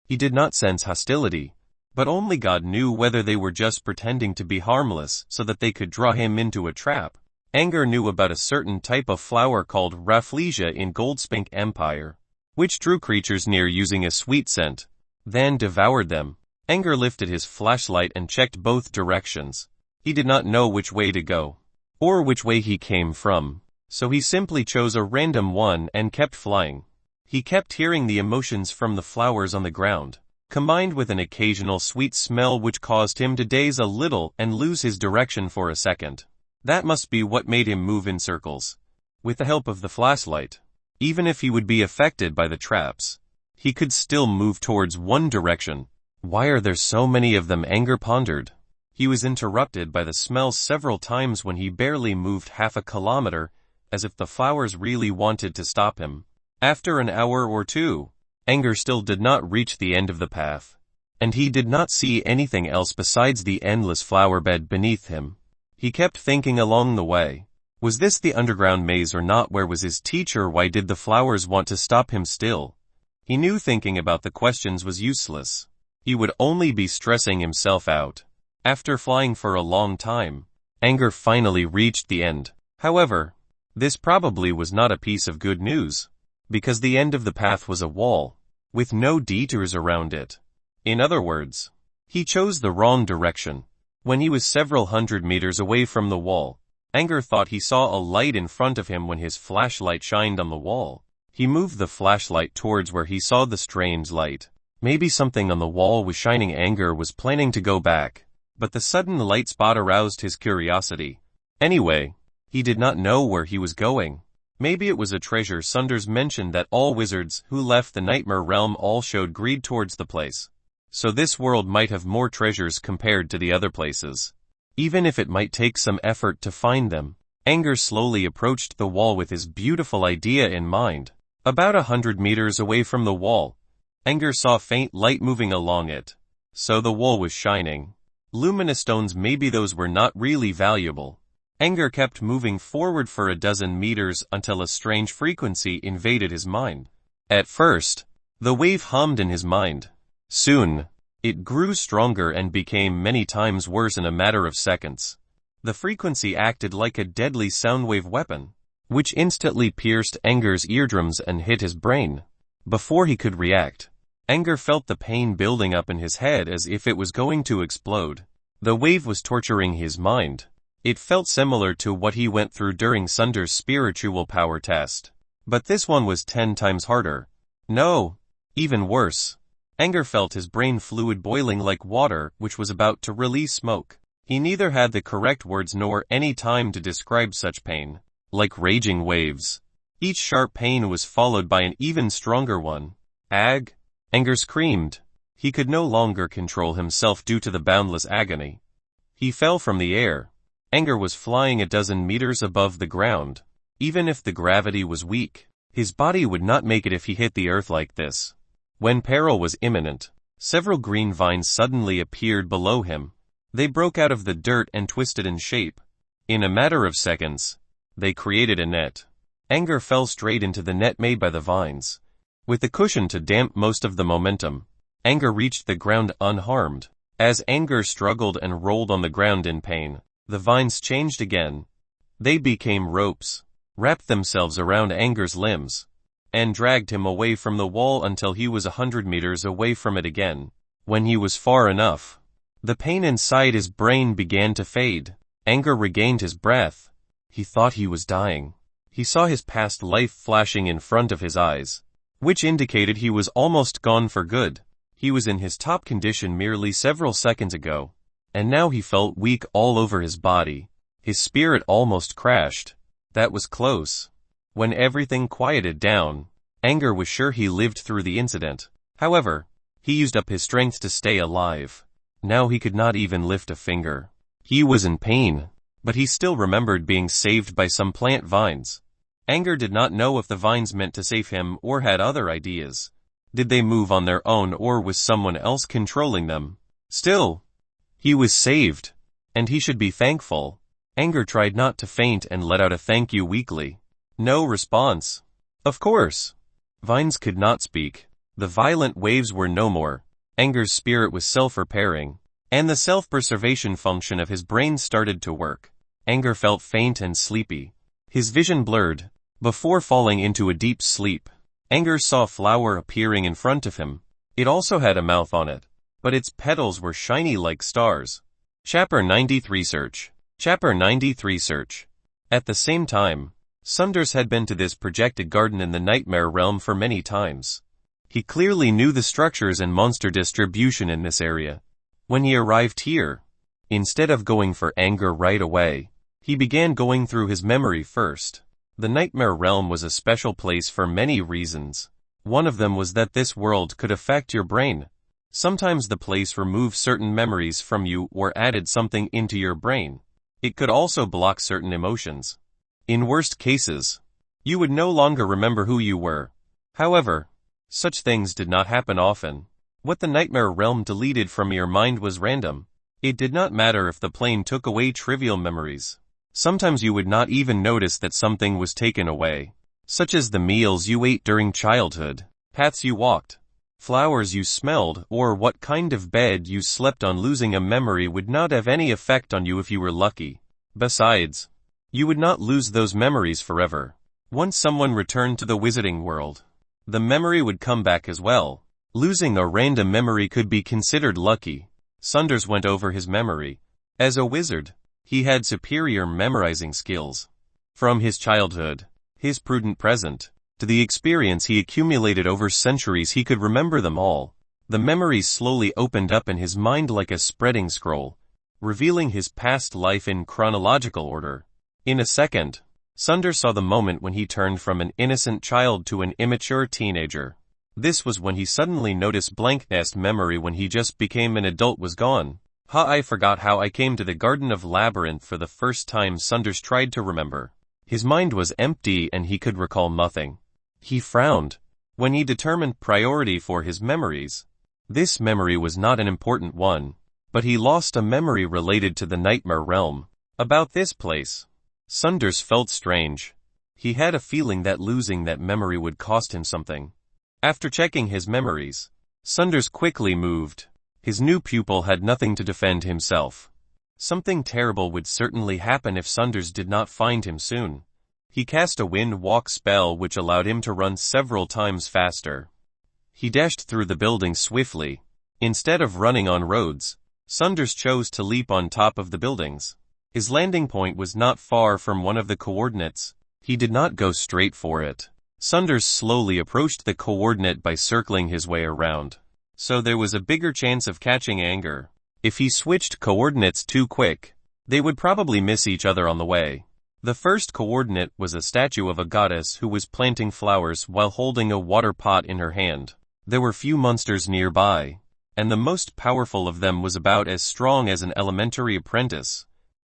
He did not sense hostility, but only God knew whether they were just pretending to be harmless so that they could draw him into a trap. Angor knew about a certain type of flower called Rafflesia in Goldspink Empire, which drew creatures near using a sweet scent, then devoured them. Angor lifted his flashlight and checked both directions. He did not know which way to go, or which way he came from, so he simply chose a random one and kept flying. He kept hearing the emotions from the flowers on the ground, combined with an occasional sweet smell which caused him to daze a little and lose his direction for a second. That must be what made him move in circles. With the help of the flashlight, even if he would be affected by the traps, he could still move towards one direction. Why are there so many of them? Angor pondered. He was interrupted by the smells several times when he barely moved half a kilometer, as if the flowers really wanted to stop him. After an hour or two, Angor still did not reach the end of the path, and he did not see anything else besides the endless flower bed beneath him. He kept thinking along the way. Was this the underground maze or not? Where was his teacher? Why did the flowers want to stop him still? He knew thinking about the questions was useless. He would only be stressing himself out. After flying for a long time, Angor finally reached the end. However, this probably was not a piece of good news, because the end of the path was a wall, with no detours around it. In other words, he chose the wrong direction. When he was several hundred meters away from the wall, Angor thought he saw a light in front of him when his flashlight shined on the wall. He moved the flashlight towards where he saw the strange light. Maybe something on the wall was shining. Angor was planning to go back, but the sudden light spot aroused his curiosity. Anyway, he did not know where he was going. Maybe it was a treasure. Sunders mentioned that all wizards who left the Nightmare Realm all showed greed towards the place. So this world might have more treasures compared to the other places, even if it might take some effort to find them. Angor slowly approached the wall with his beautiful idea in mind. About 100 meters away from the wall, Angor saw faint light moving along it. So the wall was shining. Luminous stones. Maybe those were not really valuable. Angor kept moving forward for a dozen meters until a strange frequency invaded his mind. At first, the wave hummed in his mind. Soon, it grew stronger and became many times worse in a matter of seconds. The frequency acted like a deadly soundwave weapon, which instantly pierced Angor's eardrums and hit his brain. Before he could react, Angor felt the pain building up in his head as if it was going to explode. The wave was torturing his mind. It felt similar to what he went through during Sunder's spiritual power test. But this one was 10 times harder. No, even worse. Angor felt his brain fluid boiling like water which was about to release smoke. He neither had the correct words nor any time to describe such pain. Like raging waves, each sharp pain was followed by an even stronger one. Ag! Angor screamed. He could no longer control himself due to the boundless agony. He fell from the air. Angor was flying a dozen meters above the ground. Even if the gravity was weak, his body would not make it if he hit the earth like this. When peril was imminent, several green vines suddenly appeared below him. They broke out of the dirt and twisted in shape. In a matter of seconds, they created a net. Angor fell straight into the net made by the vines. With the cushion to damp most of the momentum, Angor reached the ground unharmed. As Angor struggled and rolled on the ground in pain, the vines changed again. They became ropes, wrapped themselves around Angor's limbs, and dragged him away from the wall until he was 100 meters away from it again. When he was far enough, the pain inside his brain began to fade. Angor regained his breath. He thought he was dying. He saw his past life flashing in front of his eyes, which indicated he was almost gone for good. He was in his top condition merely several seconds ago, and now he felt weak all over his body. His spirit almost crashed. That was close. When everything quieted down, Angor was sure he lived through the incident. However, he used up his strength to stay alive. Now he could not even lift a finger. He was in pain, but he still remembered being saved by some plant vines. Angor did not know if the vines meant to save him or had other ideas. Did they move on their own or was someone else controlling them? Still, he was saved, and he should be thankful. Angor tried not to faint and let out a thank you weakly. No response. Of course. Vines could not speak. The violent waves were no more. Angor's spirit was self-repairing, and the self-preservation function of his brain started to work. Angor felt faint and sleepy. His vision blurred. Before falling into a deep sleep, Angor saw a flower appearing in front of him. It also had a mouth on it, but its petals were shiny like stars. Chapter 93 Search. Chapter 93 Search. At the same time, Sunders had been to this projected garden in the Nightmare Realm for many times. He clearly knew the structures and monster distribution in this area. When he arrived here, instead of going for Angor right away, he began going through his memory first. The Nightmare Realm was a special place for many reasons. One of them was that this world could affect your brain. Sometimes the place removed certain memories from you or added something into your brain. It could also block certain emotions. In worst cases, you would no longer remember who you were. However, such things did not happen often. What the Nightmare Realm deleted from your mind was random. It did not matter if the plane took away trivial memories. Sometimes you would not even notice that something was taken away, such as the meals you ate during childhood, paths you walked, flowers you smelled, or what kind of bed you slept on. Losing a memory would not have any effect on you if you were lucky. Besides, you would not lose those memories forever. Once someone returned to the wizarding world, the memory would come back as well. Losing a random memory could be considered lucky. Sunders went over his memory. As a wizard, he had superior memorizing skills. From his childhood, his prudent present, to the experience he accumulated over centuries, he could remember them all. The memories slowly opened up in his mind like a spreading scroll, revealing his past life in chronological order. In a second, Sunders saw the moment when he turned from an innocent child to an immature teenager. This was when he suddenly noticed blankness. Memory when he just became an adult was gone. I forgot how I came to the Garden of Labyrinth for the first time. Sunders tried to remember. His mind was empty and he could recall nothing. He frowned when he determined priority for his memories. This memory was not an important one, but he lost a memory related to the Nightmare Realm. About this place, Sunders felt strange. He had a feeling that losing that memory would cost him something. After checking his memories, Sunders quickly moved. His new pupil had nothing to defend himself. Something terrible would certainly happen if Sunders did not find him soon. He cast a wind walk spell which allowed him to run several times faster. He dashed through the building swiftly. Instead of running on roads, Sunders chose to leap on top of the buildings. His landing point was not far from one of the coordinates. He did not go straight for it. Sunders slowly approached the coordinate by circling his way around. So there was a bigger chance of catching Angor. If he switched coordinates too quick, they would probably miss each other on the way. The first coordinate was a statue of a goddess who was planting flowers while holding a water pot in her hand. There were few monsters nearby, and the most powerful of them was about as strong as an elementary apprentice.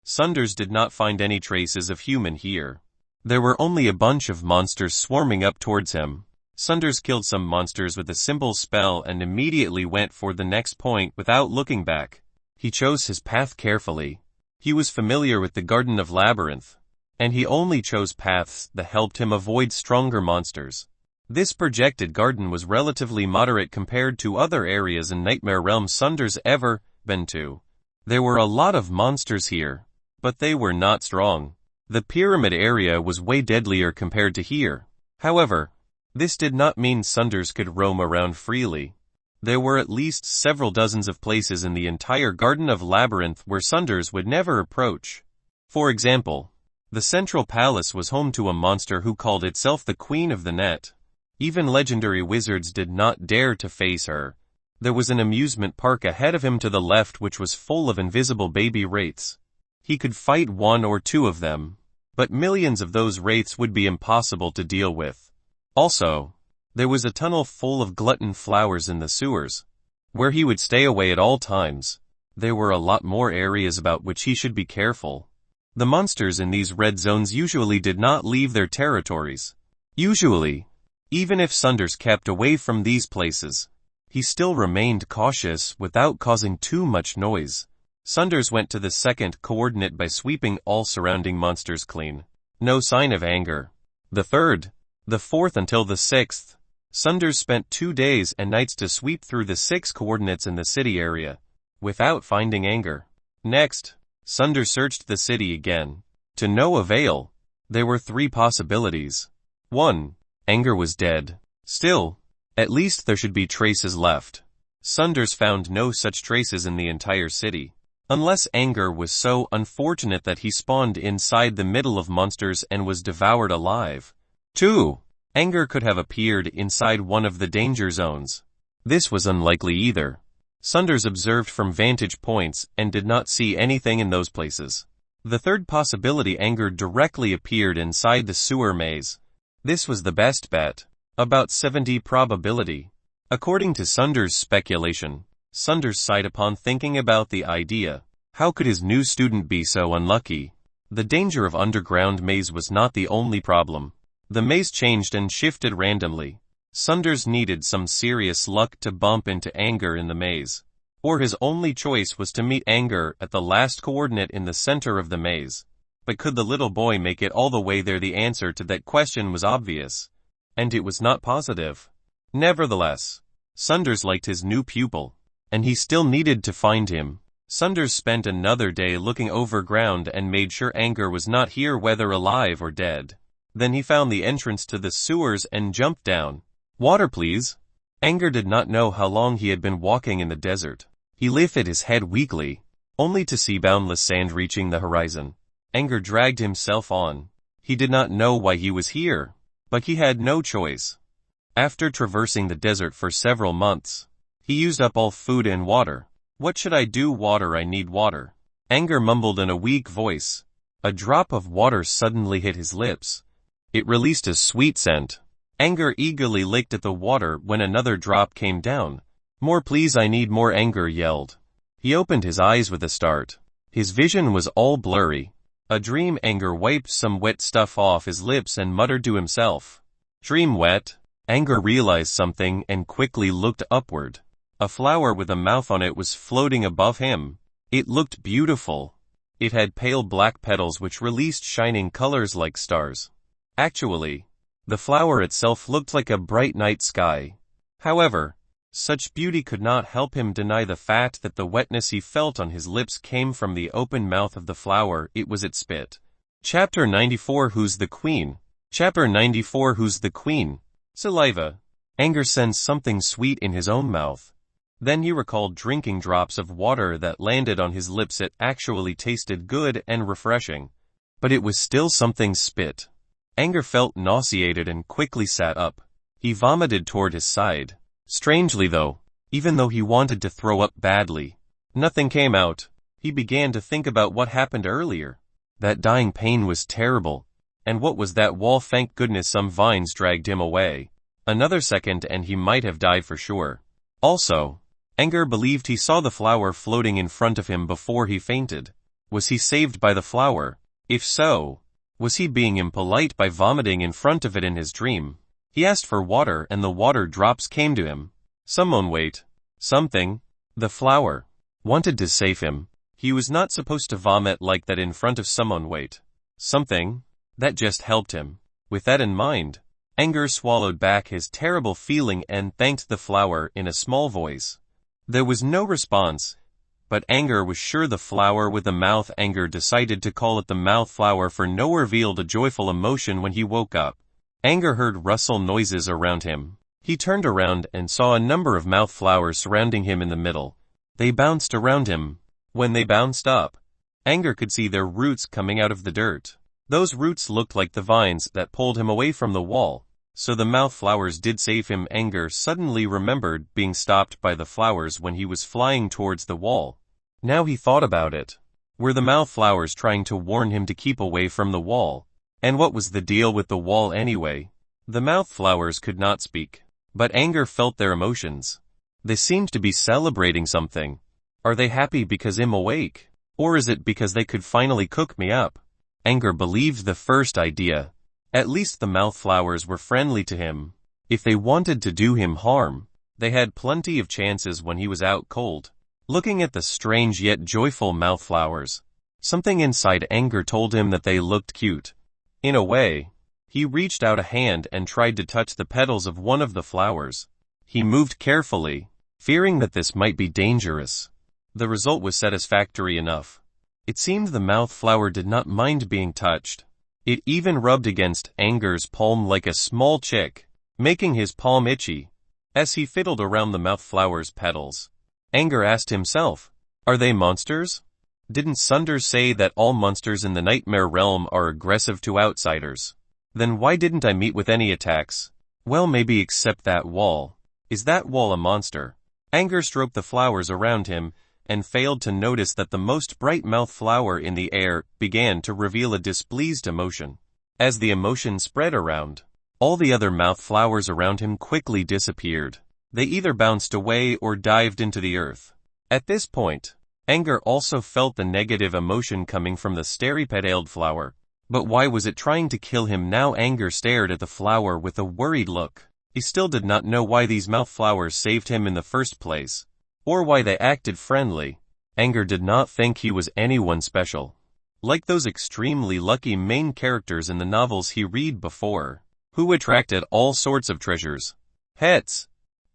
Sunders did not find any traces of human here. There were only a bunch of monsters swarming up towards him. Sunders killed some monsters with a simple spell and immediately went for the next point without looking back. He chose his path carefully. He was familiar with the Garden of Labyrinth, and he only chose paths that helped him avoid stronger monsters. This projected garden was relatively moderate compared to other areas in Nightmare Realm Sunders ever been to. There were a lot of monsters here, but they were not strong. The pyramid area was way deadlier compared to here. However, this did not mean Sunders could roam around freely. There were at least several dozens of places in the entire Garden of Labyrinth where Sunders would never approach. For example, the Central Palace was home to a monster who called itself the Queen of the Net. Even legendary wizards did not dare to face her. There was an amusement park ahead of him to the left which was full of invisible baby wraiths. He could fight one or two of them, but millions of those wraiths would be impossible to deal with. Also, there was a tunnel full of glutton flowers in the sewers, where he would stay away at all times. There were a lot more areas about which he should be careful. The monsters in these red zones usually did not leave their territories. Usually, even if Sunders kept away from these places, he still remained cautious without causing too much noise. Sunders went to the second coordinate by sweeping all surrounding monsters clean. No sign of Angor. The third, the fourth until the sixth. Sunders spent 2 days and nights to sweep through the 6 coordinates in the city area, without finding Angor. Next, Sunders searched the city again. To no avail. There were 3 possibilities. 1. Angor was dead. Still, at least there should be traces left. Sunders found no such traces in the entire city. Unless Angor was so unfortunate that he spawned inside the middle of monsters and was devoured alive. 2. Angor could have appeared inside one of the danger zones. This was unlikely either. Sunders observed from vantage points and did not see anything in those places. The third possibility, Angor directly appeared inside the sewer maze. This was the best bet. About 70 probability. According to Sunders' speculation, Sunders sighed upon thinking about the idea. How could his new student be so unlucky? The danger of underground maze was not the only problem. The maze changed and shifted randomly. Sunders needed some serious luck to bump into Angor in the maze. Or his only choice was to meet Angor at the last coordinate in the center of the maze. But could the little boy make it all the way there? The answer to that question was obvious. And it was not positive. Nevertheless, Sunders liked his new pupil, and he still needed to find him. Sunders spent another day looking over ground and made sure Angor was not here, whether alive or dead. Then he found the entrance to the sewers and jumped down. Water, please. Angor did not know how long he had been walking in the desert. He lifted his head weakly, only to see boundless sand reaching the horizon. Angor dragged himself on. He did not know why he was here, but he had no choice. After traversing the desert for several months, he used up all food and water. What should I do? Water, I need water. Angor mumbled in a weak voice. A drop of water suddenly hit his lips. It released a sweet scent. Angor eagerly licked at the water when another drop came down. More, please, I need more, Angor yelled. He opened his eyes with a start. His vision was all blurry. A dream. Angor wiped some wet stuff off his lips and muttered to himself. Dream wet? Angor realized something and quickly looked upward. A flower with a mouth on it was floating above him. It looked beautiful. It had pale black petals which released shining colors like stars. Actually, the flower itself looked like a bright night sky. However, such beauty could not help him deny the fact that the wetness he felt on his lips came from the open mouth of the flower. It was its spit. Chapter 94 Who's the Queen? Chapter 94 Who's the Queen? Saliva. Angor sensed something sweet in his own mouth. Then he recalled drinking drops of water that landed on his lips. It actually tasted good and refreshing. But it was still something's spit. Angor felt nauseated and quickly sat up. He vomited toward his side. Strangely though, even though he wanted to throw up badly, nothing came out. He began to think about what happened earlier. That dying pain was terrible. And what was that wall? Thank goodness some vines dragged him away. Another second and he might have died for sure. Also, Angor believed he saw the flower floating in front of him before he fainted. Was he saved by the flower? If so, was he being impolite by vomiting in front of it in his dream? He asked for water and the water drops came to him. Someone wait. Something. The flower wanted to save him. He was not supposed to vomit like that in front of someone. Wait. Something. That just helped him. With that in mind, Angor swallowed back his terrible feeling and thanked the flower in a small voice. There was no response, but Angor was sure the flower with the mouth. Angor decided to call it the mouth flower for no revealed a joyful emotion when he woke up. Angor heard rustle noises around him. He turned around and saw a number of mouth flowers surrounding him in the middle. They bounced around him. When they bounced up, Angor could see their roots coming out of the dirt. Those roots looked like the vines that pulled him away from the wall. So the mouth flowers did save him. Angor suddenly remembered being stopped by the flowers when he was flying towards the wall. Now he thought about it. Were the mouth flowers trying to warn him to keep away from the wall? And what was the deal with the wall anyway? The mouth flowers could not speak, but Angor felt their emotions. They seemed to be celebrating something. Are they happy because I'm awake? Or is it because they could finally cook me up? Angor believed the first idea. At least the mouth flowers were friendly to him. If they wanted to do him harm, they had plenty of chances when he was out cold. Looking at the strange yet joyful mouth flowers, something inside Angor told him that they looked cute. In a way, he reached out a hand and tried to touch the petals of one of the flowers. He moved carefully, fearing that this might be dangerous. The result was satisfactory enough. It seemed the mouth flower did not mind being touched. It even rubbed against Angor's palm like a small chick, making his palm itchy. As he fiddled around the mouth flower's petals, Angor asked himself, are they monsters? Didn't Sundar say that all monsters in the nightmare realm are aggressive to outsiders? Then why didn't I meet with any attacks? Well, maybe except that wall. Is that wall a monster? Angor stroked the flowers around him, and failed to notice that the most bright mouth flower in the air began to reveal a displeased emotion. As the emotion spread around, all the other mouth flowers around him quickly disappeared. They either bounced away or dived into the earth. At this point, Angor also felt the negative emotion coming from the starry-petaled flower. But why was it trying to kill him now? Angor stared at the flower with a worried look. He still did not know why these mouth flowers saved him in the first place, or why they acted friendly. Angor did not think he was anyone special, like those extremely lucky main characters in the novels he read before, who attracted all sorts of treasures, pets,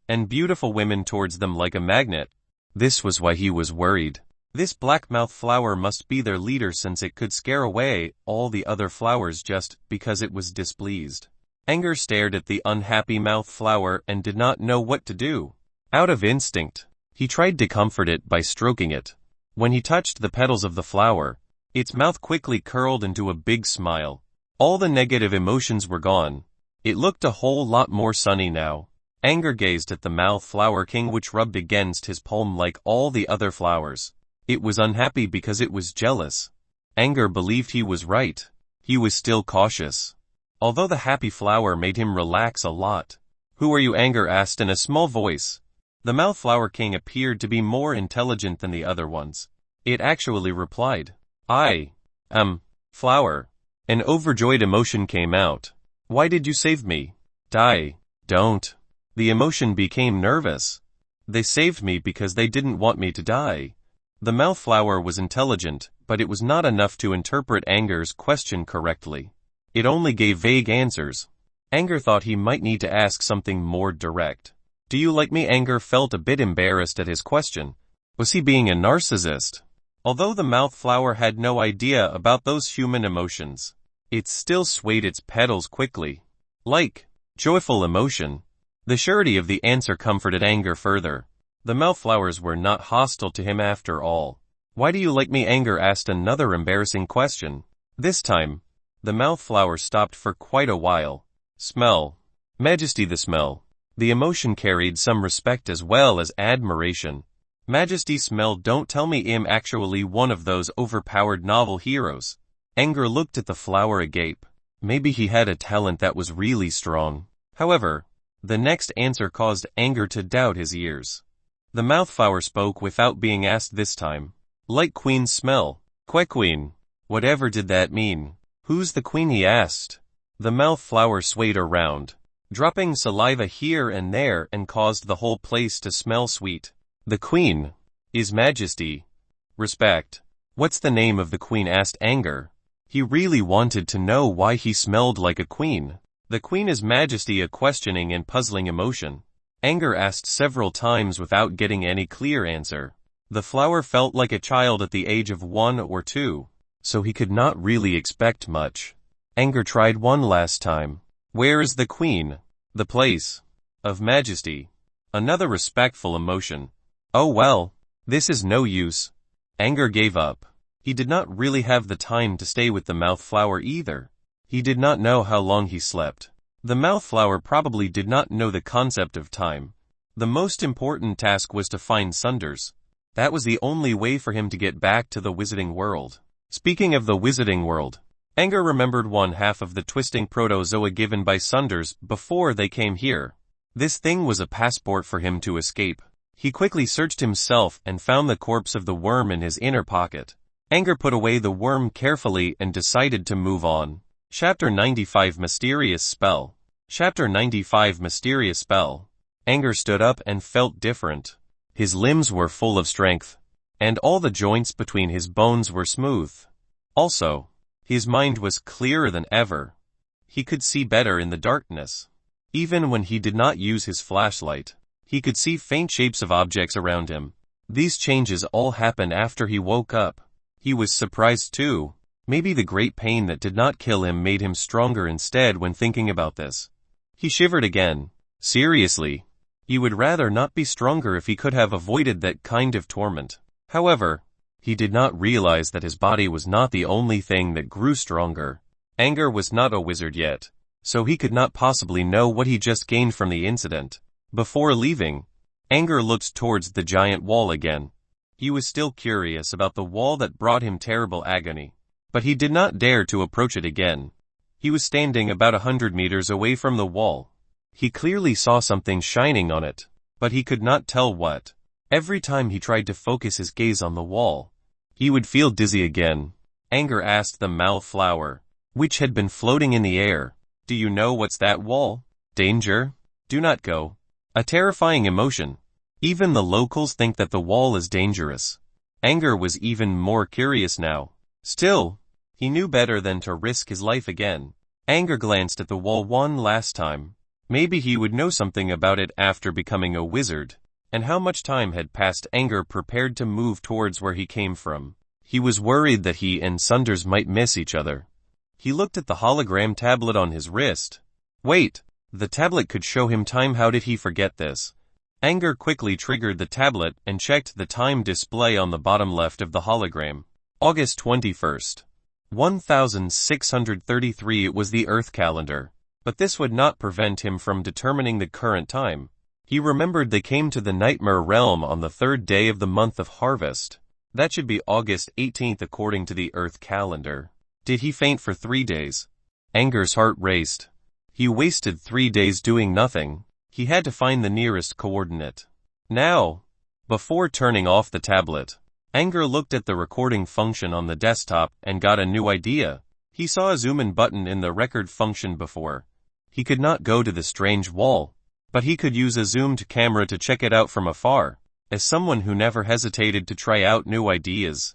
and beautiful women towards them like a magnet. This was why he was worried. This black-mouth flower must be their leader, since it could scare away all the other flowers just because it was displeased. Angor stared at the unhappy mouth flower and did not know what to do. Out of instinct, he tried to comfort it by stroking it. When he touched the petals of the flower, its mouth quickly curled into a big smile. All the negative emotions were gone. It looked a whole lot more sunny now. Angor gazed at the mouth flower king, which rubbed against his palm like all the other flowers. It was unhappy because it was jealous. Angor believed he was right. He was still cautious, although the happy flower made him relax a lot. Who are you? Angor asked in a small voice. The mouth flower king appeared to be more intelligent than the other ones. It actually replied, I am flower. An overjoyed emotion came out. Why did you save me? Die. Don't. The emotion became nervous. They saved me because they didn't want me to die. The mouthflower was intelligent, but it was not enough to interpret Angor's question correctly. It only gave vague answers. Angor thought he might need to ask something more direct. "Do you like me?" Angor felt a bit embarrassed at his question. Was he being a narcissist? Although the mouthflower had no idea about those human emotions, it still swayed its petals quickly. Like joyful emotion. The surety of the answer comforted Angor further. The mouthflowers were not hostile to him after all. "Why do you like me?" Angor asked another embarrassing question. This time, the mouthflower stopped for quite a while. "Smell. Majesty." The smell. The emotion carried some respect as well as admiration. "Majesty, smell. Don't tell me I'm actually one of those overpowered novel heroes." Angor looked at the flower agape. Maybe he had a talent that was really strong. However, the next answer caused Angor to doubt his ears. The mouthflower spoke without being asked this time. "Like queen's smell." Queen. Whatever did that mean? "Who's the queen?" he asked. The mouthflower swayed around, dropping saliva here and there and caused the whole place to smell sweet. "The queen is Majesty. Respect." "What's the name of the queen?" asked Angor. He really wanted to know why he smelled like a queen. "The queen is Majesty." A questioning and puzzling emotion. Angor asked several times without getting any clear answer. The flower felt like a child at the age of 1 or 2, so he could not really expect much. Angor tried one last time. "Where is the queen?" "The place of Majesty." Another respectful emotion. "Oh well, this is no use." Angor gave up. He did not really have the time to stay with the mouthflower either. He did not know how long he slept. The mouthflower probably did not know the concept of time. The most important task was to find Sunders. That was the only way for him to get back to the wizarding world. Speaking of the wizarding world, Angor remembered one half of the twisting protozoa given by Sunders before they came here. This thing was a passport for him to escape. He quickly searched himself and found the corpse of the worm in his inner pocket. Angor put away the worm carefully and decided to move on. Chapter 95 Mysterious Spell. Chapter 95 Mysterious Spell. Angor stood up and felt different. His limbs were full of strength, and all the joints between his bones were smooth. Also, his mind was clearer than ever. He could see better in the darkness. Even when he did not use his flashlight, he could see faint shapes of objects around him. These changes all happened after he woke up. He was surprised too. Maybe the great pain that did not kill him made him stronger instead when thinking about this. He shivered again. Seriously, he would rather not be stronger if he could have avoided that kind of torment. However, he did not realize that his body was not the only thing that grew stronger. Angor was not a wizard yet, so he could not possibly know what he just gained from the incident. Before leaving, Angor looked towards the giant wall again. He was still curious about the wall that brought him terrible agony, but he did not dare to approach it again. He was standing about 100 meters away from the wall. He clearly saw something shining on it, but he could not tell what. Every time he tried to focus his gaze on the wall, he would feel dizzy again. Angor asked the mouthflower, which had been floating in the air, "Do you know what's that wall?" "Danger. Do not go." A terrifying emotion. Even the locals think that the wall is dangerous. Angor was even more curious now. Still, he knew better than to risk his life again. Angor glanced at the wall one last time. Maybe he would know something about it after becoming a wizard. And how much time had passed? Angor prepared to move towards where he came from. He was worried that he and Sunders might miss each other. He looked at the hologram tablet on his wrist. Wait, the tablet could show him time. How did he forget this? Angor quickly triggered the tablet and checked the time display on the bottom left of the hologram. August 21st. 1633. It was the Earth calendar. But this would not prevent him from determining the current time. He remembered they came to the Nightmare Realm on the 3rd day of the month of harvest. That should be August 18th according to the Earth calendar. Did he faint for 3 days? Angor's heart raced. He wasted 3 days doing nothing. He had to find the nearest coordinate. Now, before turning off the tablet, Angor looked at the recording function on the desktop and got a new idea. He saw a zoom in button in the record function before. He could not go to the strange wall, but he could use a zoomed camera to check it out from afar. as someone who never hesitated to try out new ideas.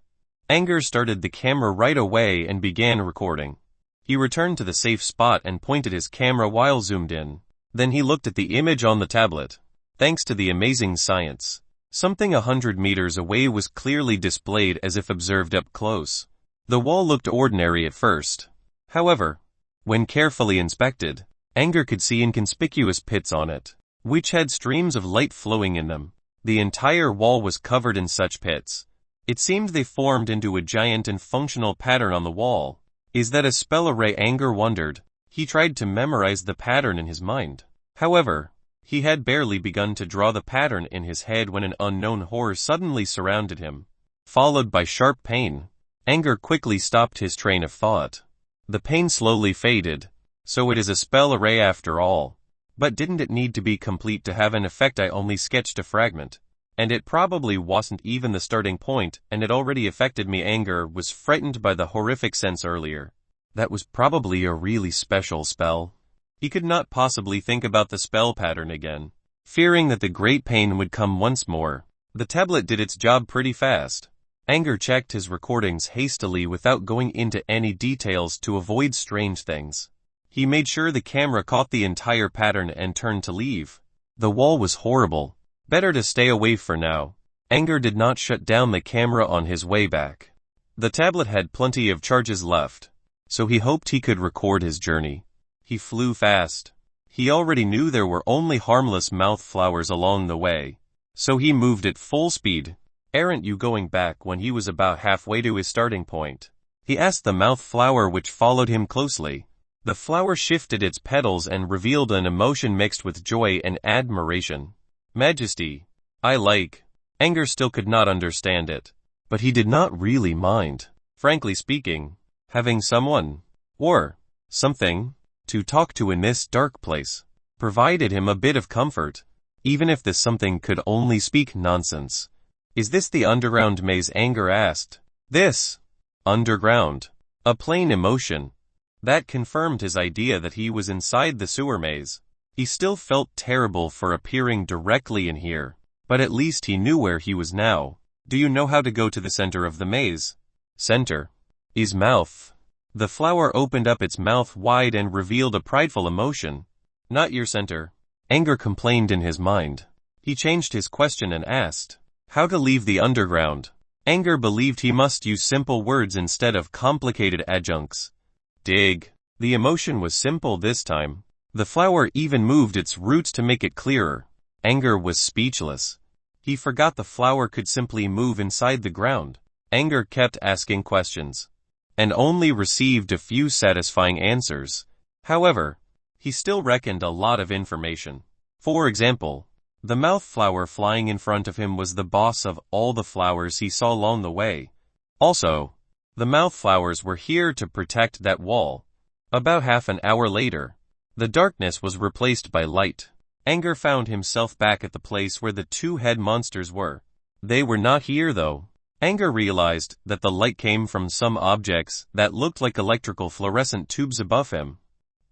Angor started the camera right away and began recording. He returned to the safe spot and pointed his camera while zoomed in. Then he looked at the image on the tablet. Thanks to the amazing science, something 100 meters away was clearly displayed as if observed up close. The wall looked ordinary at first. However, when carefully inspected, Angor could see inconspicuous pits on it, which had streams of light flowing in them. The entire wall was covered in such pits. It seemed they formed into a giant and functional pattern on the wall. Is that a spell array? Angor wondered. He tried to memorize the pattern in his mind. However, he had barely begun to draw the pattern in his head when an unknown horror suddenly surrounded him, followed by sharp pain. Angor quickly stopped his train of thought. The pain slowly faded. So it is a spell array after all. But didn't it need to be complete to have an effect? I only sketched a fragment. And it probably wasn't even the starting point, and it already affected me. Angor was frightened by the horrific sense earlier. That was probably a really special spell. He could not possibly think about the spell pattern again, fearing that the great pain would come once more. The tablet did its job pretty fast. Angor checked his recordings hastily without going into any details to avoid strange things. He made sure the camera caught the entire pattern and turned to leave. The wall was horrible. Better to stay away for now. Angor did not shut down the camera on his way back. The tablet had plenty of charges left, so he hoped he could record his journey. He flew fast. He already knew there were only harmless mouth flowers along the way, so he moved at full speed. Aren't you going back? When he was about halfway to his starting point, he asked the mouth flower, which followed him closely. The flower shifted its petals and revealed an emotion mixed with joy and admiration. Majesty, I like. Angor still could not understand it, but he did not really mind. Frankly speaking, having someone, or something, to talk to in this dark place provided him a bit of comfort, even if this something could only speak nonsense. Is this the underground maze? Angor asked. This underground, a plain emotion. That confirmed his idea that he was inside the sewer maze. He still felt terrible for appearing directly in here, but at least he knew where he was now. Do you know how to go to the center of the maze? Center is mouth. The flower opened up its mouth wide and revealed a prideful emotion. Not your center, Angor complained in his mind. He changed his question and asked, how to leave the underground? Angor believed he must use simple words instead of complicated adjuncts. Dig. The emotion was simple this time. The flower even moved its roots to make it clearer. Angor was speechless. He forgot the flower could simply move inside the ground. Angor kept asking questions, and only received a few satisfying answers. However, he still reckoned a lot of information. For example, the mouth flower flying in front of him was the boss of all the flowers he saw along the way. Also, the mouth flowers were here to protect that wall. About half an hour later, the darkness was replaced by light. Angor found himself back at the place where the two head monsters were. They were not here though. Angor realized that the light came from some objects that looked like electrical fluorescent tubes above him.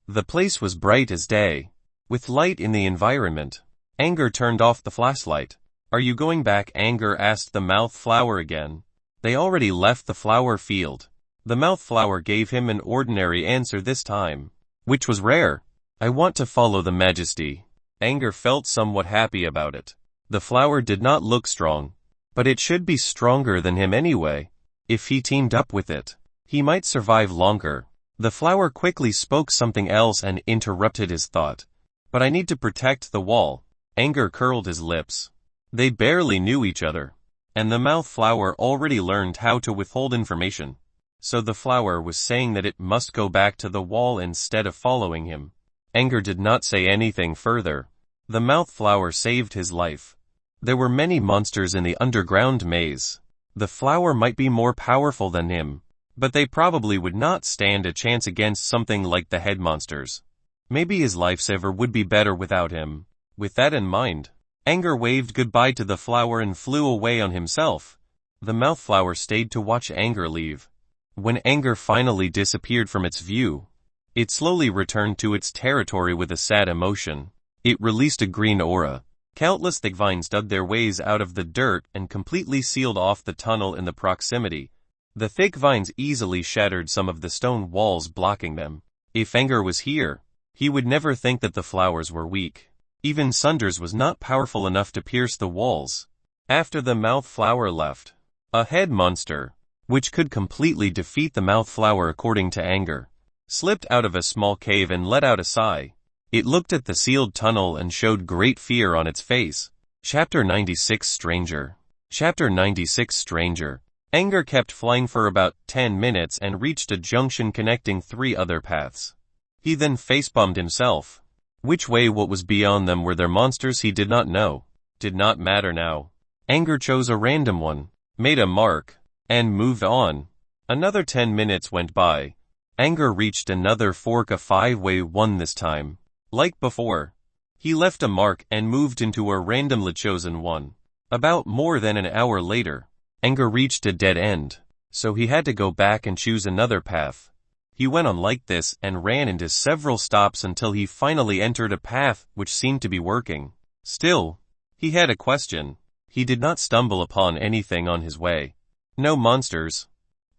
The place was bright as day, with light in the environment. Angor turned off the flashlight. Are you going back? Angor asked the mouth flower again. They already left the flower field. The mouth flower gave him an ordinary answer this time, which was rare. I want to follow the Majesty. Angor felt somewhat happy about it. The flower did not look strong, but it should be stronger than him anyway. If he teamed up with it, he might survive longer. The flower quickly spoke something else and interrupted his thought. But I need to protect the wall. Angor curled his lips. They barely knew each other, and the mouth flower already learned how to withhold information. So the flower was saying that it must go back to the wall instead of following him. Angor did not say anything further. The mouth flower saved his life. There were many monsters in the underground maze. The flower might be more powerful than him, but they probably would not stand a chance against something like the head monsters. Maybe his lifesaver would be better without him. With that in mind, Angor waved goodbye to the flower and flew away on himself. The mouth flower stayed to watch Angor leave. When Angor finally disappeared from its view, it slowly returned to its territory with a sad emotion. It released a green aura. Countless thick vines dug their ways out of the dirt and completely sealed off the tunnel in the proximity. The thick vines easily shattered some of the stone walls blocking them. If Angor was here, he would never think that the flowers were weak. Even Sunders was not powerful enough to pierce the walls. After the mouth flower left, a head monster, which could completely defeat the mouth flower according to Angor, slipped out of a small cave and let out a sigh. It looked at the sealed tunnel and showed great fear on its face. Chapter 96 Stranger. Chapter 96 Stranger. Angor kept flying for about 10 minutes and reached a junction connecting 3 other paths. He then facepalmed himself. Which way what was beyond them were their monsters he did not know. Did not matter now. Angor chose a random one, made a mark, and moved on. Another 10 minutes went by. Angor reached another fork, a 5-way one this time. Like before, he left a mark and moved into a randomly chosen one. About more than an hour later, Angor reached a dead end, so he had to go back and choose another path. He went on like this and ran into several stops until he finally entered a path which seemed to be working. Still, he had a question. He did not stumble upon anything on his way. No monsters.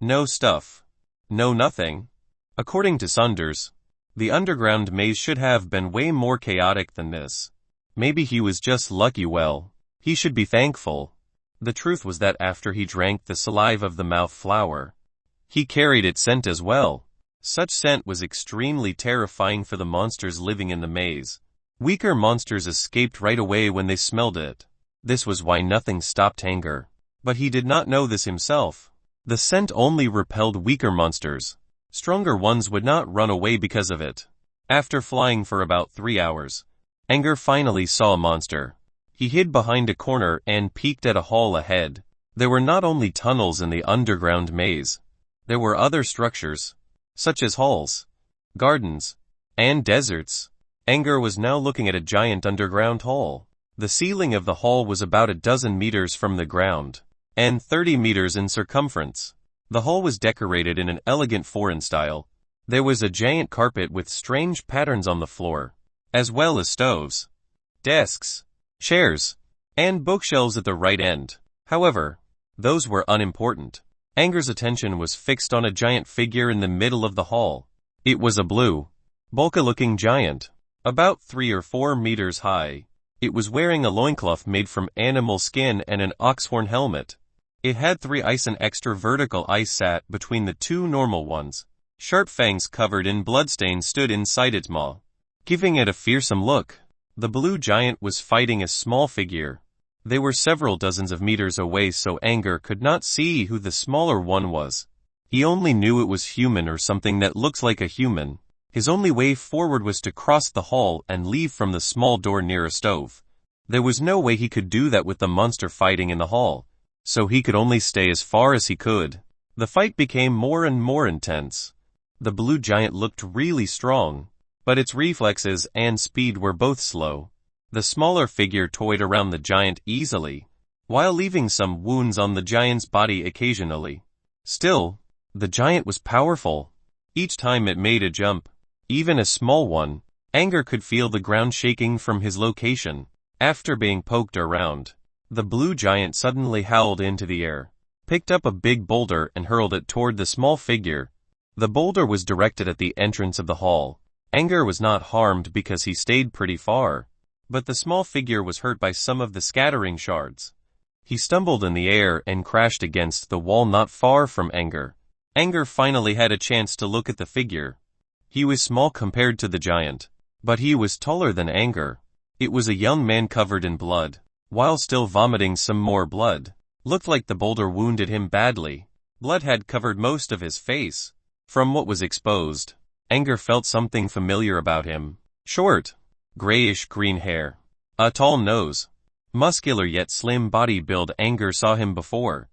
No stuff. No nothing. According to Sunders, the underground maze should have been way more chaotic than this. Maybe he was just lucky. Well, he should be thankful. The truth was that after he drank the saliva of the mouth flower, he carried its scent as well. Such scent was extremely terrifying for the monsters living in the maze. Weaker monsters escaped right away when they smelled it. This was why nothing stopped Angor. But he did not know this himself. The scent only repelled weaker monsters. Stronger ones would not run away because of it. After flying for about 3 hours, Angor finally saw a monster. He hid behind a corner and peeked at a hall ahead. There were not only tunnels in the underground maze. There were other structures, such as halls, gardens, and deserts. Angor was now looking at a giant underground hall. The ceiling of the hall was about 12 meters from the ground, and 30 meters in circumference. The hall was decorated in an elegant foreign style. There was a giant carpet with strange patterns on the floor, as well as stoves, desks, chairs, and bookshelves at the right end. However, those were unimportant. Angor's attention was fixed on a giant figure in the middle of the hall. It was a blue, bulky-looking giant, about 3 or 4 meters high. It was wearing a loincloth made from animal skin and an oxhorn helmet. It had 3 eyes, and extra vertical eyes sat between the 2 normal ones. Sharp fangs covered in bloodstains stood inside its maw, giving it a fearsome look. The blue giant was fighting a small figure. They were several dozens of meters away, so Angor could not see who the smaller one was. He only knew it was human or something that looks like a human. His only way forward was to cross the hall and leave from the small door near a stove. There was no way he could do that with the monster fighting in the hall, so he could only stay as far as he could. The fight became more and more intense. The blue giant looked really strong, but its reflexes and speed were both slow. The smaller figure toyed around the giant easily, while leaving some wounds on the giant's body occasionally. Still, the giant was powerful. Each time it made a jump, even a small one, Angor could feel the ground shaking from his location. After being poked around, the blue giant suddenly howled into the air, picked up a big boulder and hurled it toward the small figure. The boulder was directed at the entrance of the hall. Angor was not harmed because he stayed pretty far, but the small figure was hurt by some of the scattering shards. He stumbled in the air and crashed against the wall not far from Angor. Angor finally had a chance to look at the figure. He was small compared to the giant, but he was taller than Angor. It was a young man covered in blood, while still vomiting some more blood. Looked like the boulder wounded him badly. Blood had covered most of his face. From what was exposed, Angor felt something familiar about him. Short, grayish-green hair, a tall nose, muscular yet slim body build. Angor saw him before.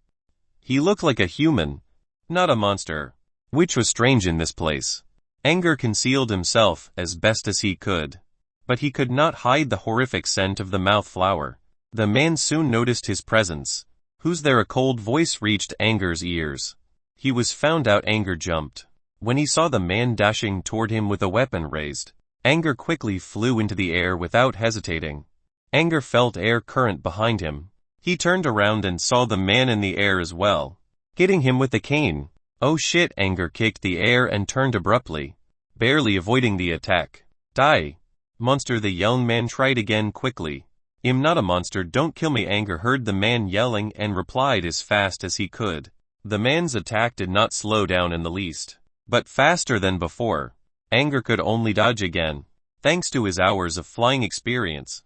He looked like a human, not a monster, which was strange in this place. Angor concealed himself as best as he could, but he could not hide the horrific scent of the mouth flower. The man soon noticed his presence. "Who's there?" a cold voice reached Angor's ears. He was found out. Angor jumped when he saw the man dashing toward him with a weapon raised. Angor quickly flew into the air without hesitating. Angor felt air current behind him. He turned around and saw the man in the air as well, hitting him with the cane. Oh shit! Angor kicked the air and turned abruptly, barely avoiding the attack. Die! Monster! The young man tried again quickly. I'm not a monster, don't kill me! Angor heard the man yelling and replied as fast as he could. The man's attack did not slow down in the least, but faster than before. Angor could only dodge again, thanks to his hours of flying experience.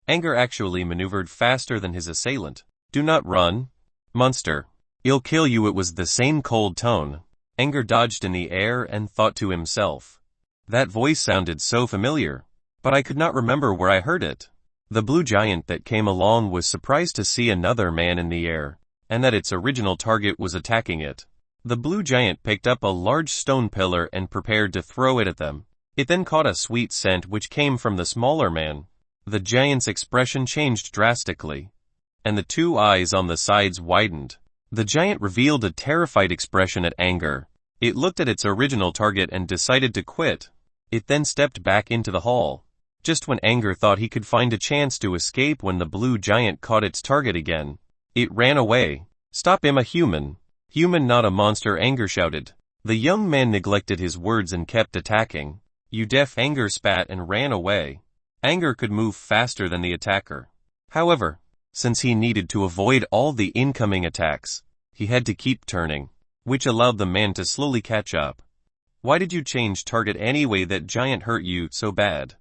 Angor actually maneuvered faster than his assailant. Do not run, monster. I'll kill you. It was the same cold tone. Angor dodged in the air and thought to himself, that voice sounded so familiar, but I could not remember where I heard it. The blue giant that came along was surprised to see another man in the air, and that its original target was attacking it. The blue giant picked up a large stone pillar and prepared to throw it at them. It then caught a sweet scent which came from the smaller man. The giant's expression changed drastically, and the two eyes on the sides widened. The giant revealed a terrified expression at Angor. It looked at its original target and decided to quit. It then stepped back into the hall. Just when Angor thought he could find a chance to escape, when the blue giant caught its target again, it ran away. Stop him! A human. Human, not a monster! Angor shouted. The young man neglected his words and kept attacking. You deaf! Angor spat and ran away. Angor could move faster than the attacker. However, since he needed to avoid all the incoming attacks, he had to keep turning, which allowed the man to slowly catch up. Why did you change target anyway? That giant hurt you so bad.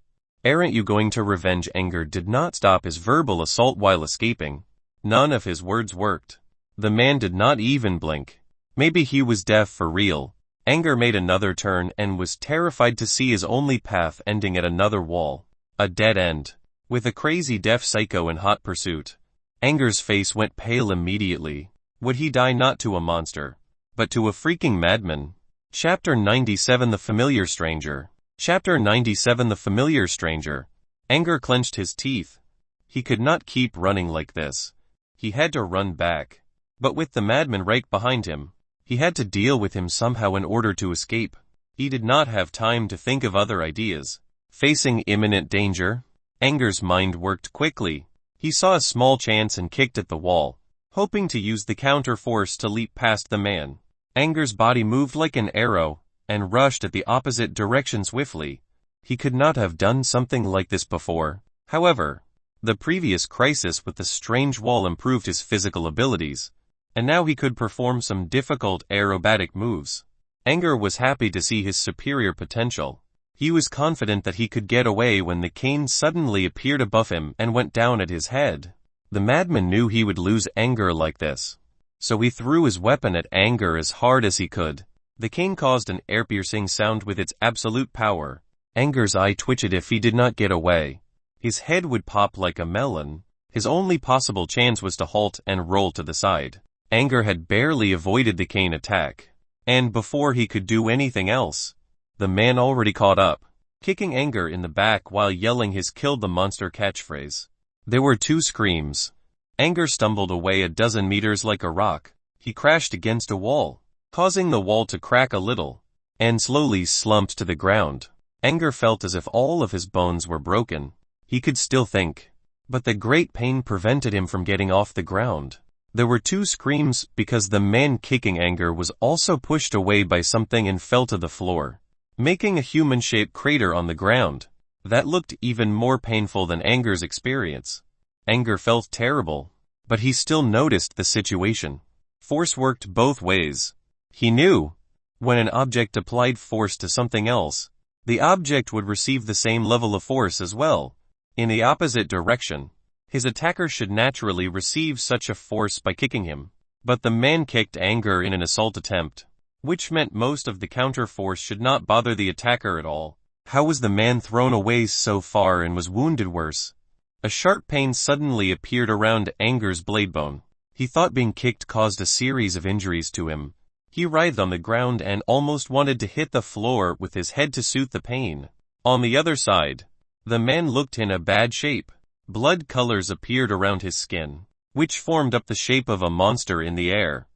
Aren't you going to revenge? Angor did not stop his verbal assault while escaping. None of his words worked. The man did not even blink. Maybe he was deaf for real. Angor made another turn and was terrified to see his only path ending at another wall. A dead end, with a crazy deaf psycho in hot pursuit. Angor's face went pale immediately. Would he die not to a monster, but to a freaking madman? Chapter 97: The Familiar Stranger. Chapter 97: The Familiar Stranger. Angor clenched his teeth. He could not keep running like this. He had to run back. But with the madman right behind him, he had to deal with him somehow in order to escape. He did not have time to think of other ideas. Facing imminent danger, Angor's mind worked quickly. He saw a small chance and kicked at the wall, hoping to use the counter force to leap past the man. Angor's body moved like an arrow, and rushed at the opposite direction swiftly. He could not have done something like this before. However, the previous crisis with the strange wall improved his physical abilities, and now he could perform some difficult aerobatic moves. Angor was happy to see his superior potential. He was confident that he could get away when the cane suddenly appeared above him and went down at his head. The madman knew he would lose Angor like this, so he threw his weapon at Angor as hard as he could. The cane caused an ear-piercing sound with its absolute power. Angor's eye twitched. If he did not get away, his head would pop like a melon. His only possible chance was to halt and roll to the side. Angor had barely avoided the cane attack, and before he could do anything else, the man already caught up, kicking Angor in the back while yelling his "killed the monster" catchphrase. There were two screams. Angor stumbled away a dozen meters like a rock. He crashed against a wall, causing the wall to crack a little, and slowly slumped to the ground. Angor felt as if all of his bones were broken. He could still think, but the great pain prevented him from getting off the ground. There were two screams because the man kicking Angor was also pushed away by something and fell to the floor, making a human-shaped crater on the ground. That looked even more painful than Angor's experience. Angor felt terrible, but he still noticed the situation. Force worked both ways. He knew, when an object applied force to something else, the object would receive the same level of force as well, in the opposite direction. His attacker should naturally receive such a force by kicking him. But the man kicked Angor in an assault attempt, which meant most of the counter force should not bother the attacker at all. How was the man thrown away so far and was wounded worse? A sharp pain suddenly appeared around Angor's blade bone. He thought being kicked caused a series of injuries to him. He writhed on the ground and almost wanted to hit the floor with his head to soothe the pain. On the other side, the man looked in a bad shape. Blood colors appeared around his skin, which formed up the shape of a monster in the air.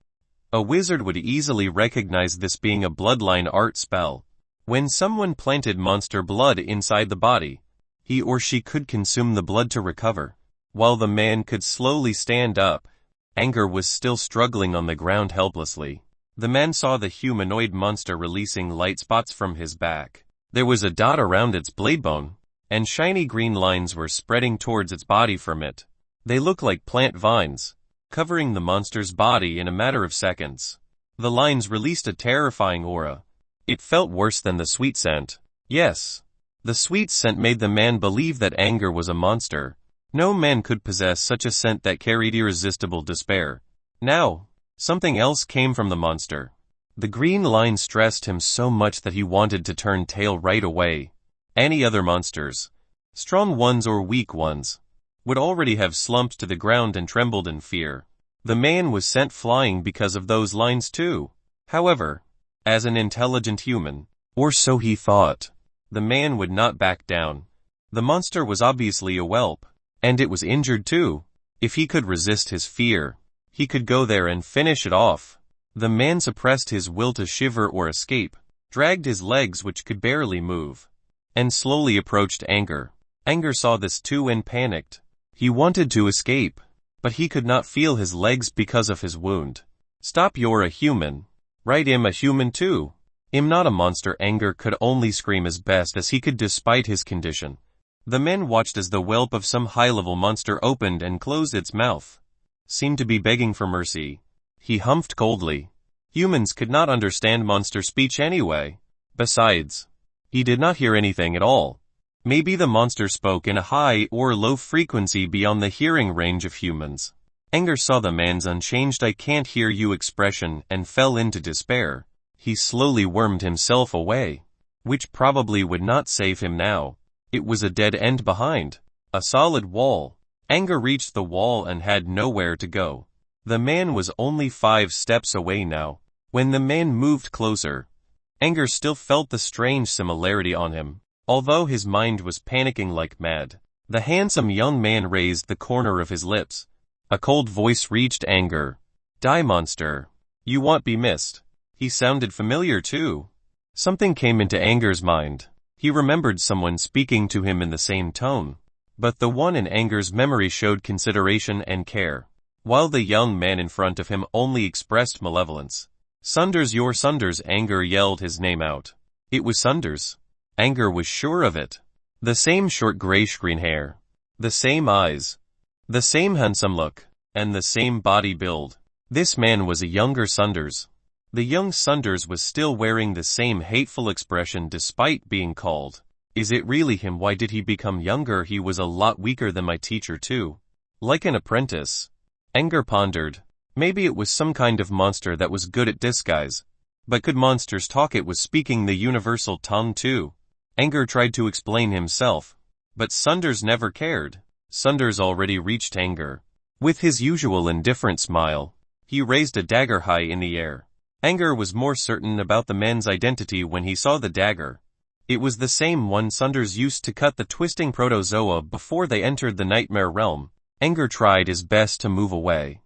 A wizard would easily recognize this being a bloodline art spell. When someone planted monster blood inside the body, He or she could consume the blood to recover. While the man could slowly stand up, Angor was still struggling on the ground helplessly. The man saw the humanoid monster releasing light spots from his back. There was a dot around its blade bone, and shiny green lines were spreading towards its body from it. They looked like plant vines, covering the monster's body in a matter of seconds. The lines released a terrifying aura. It felt worse than the sweet scent. Yes, the sweet scent made the man believe that Angor was a monster. No man could possess such a scent that carried irresistible despair. Now, something else came from the monster. The green line stressed him so much that he wanted to turn tail right away. Any other monsters, strong ones or weak ones, would already have slumped to the ground and trembled in fear. The man was sent flying because of those lines too. However, as an intelligent human, or so he thought, the man would not back down. The monster was obviously a whelp, and it was injured too. If he could resist his fear, he could go there and finish it off. The man suppressed his will to shiver or escape, dragged his legs which could barely move, and slowly approached Angor. Angor saw this too and panicked. He wanted to escape, but he could not feel his legs because of his wound. Stop, you're a human. Right, I'm a human too. I'm not a monster. Angor could only scream as best as he could despite his condition. The men watched as the whelp of some high-level monster opened and closed its mouth. Seemed to be begging for mercy. He humphed coldly. Humans could not understand monster speech anyway. Besides, he did not hear anything at all. Maybe the monster spoke in a high or low frequency beyond the hearing range of humans. Angor saw the man's unchanged "I can't hear you" expression and fell into despair. He slowly wormed himself away, which probably would not save him now. It was a dead end behind, a solid wall. Angor reached the wall and had nowhere to go. The man was only 5 steps away now. When the man moved closer, Angor still felt the strange similarity on him, although his mind was panicking like mad. The handsome young man raised the corner of his lips. A cold voice reached Angor. "Die, monster. You won't be missed." He sounded familiar too. Something came into Angor's mind. He remembered someone speaking to him in the same tone, but the one in Angor's memory showed consideration and care, while the young man in front of him only expressed malevolence. "Sunders, you're Sunders!" Angor yelled his name out. It was Sunders. Angor was sure of it. The same short grayish-green hair, the same eyes, the same handsome look, and the same body build. This man was a younger Sunders. The young Sunders was still wearing the same hateful expression despite being called. Is it really him? Why did he become younger? He was a lot weaker than my teacher too. Like an apprentice. Angor pondered. Maybe it was some kind of monster that was good at disguise. But could monsters talk? It was speaking the universal tongue too. Angor tried to explain himself, but Sunders never cared. Sunders already reached Angor. With his usual indifferent smile, he raised a dagger high in the air. Angor was more certain about the man's identity when he saw the dagger. It was the same one Sunders used to cut the twisting protozoa before they entered the nightmare realm. Angor tried his best to move away.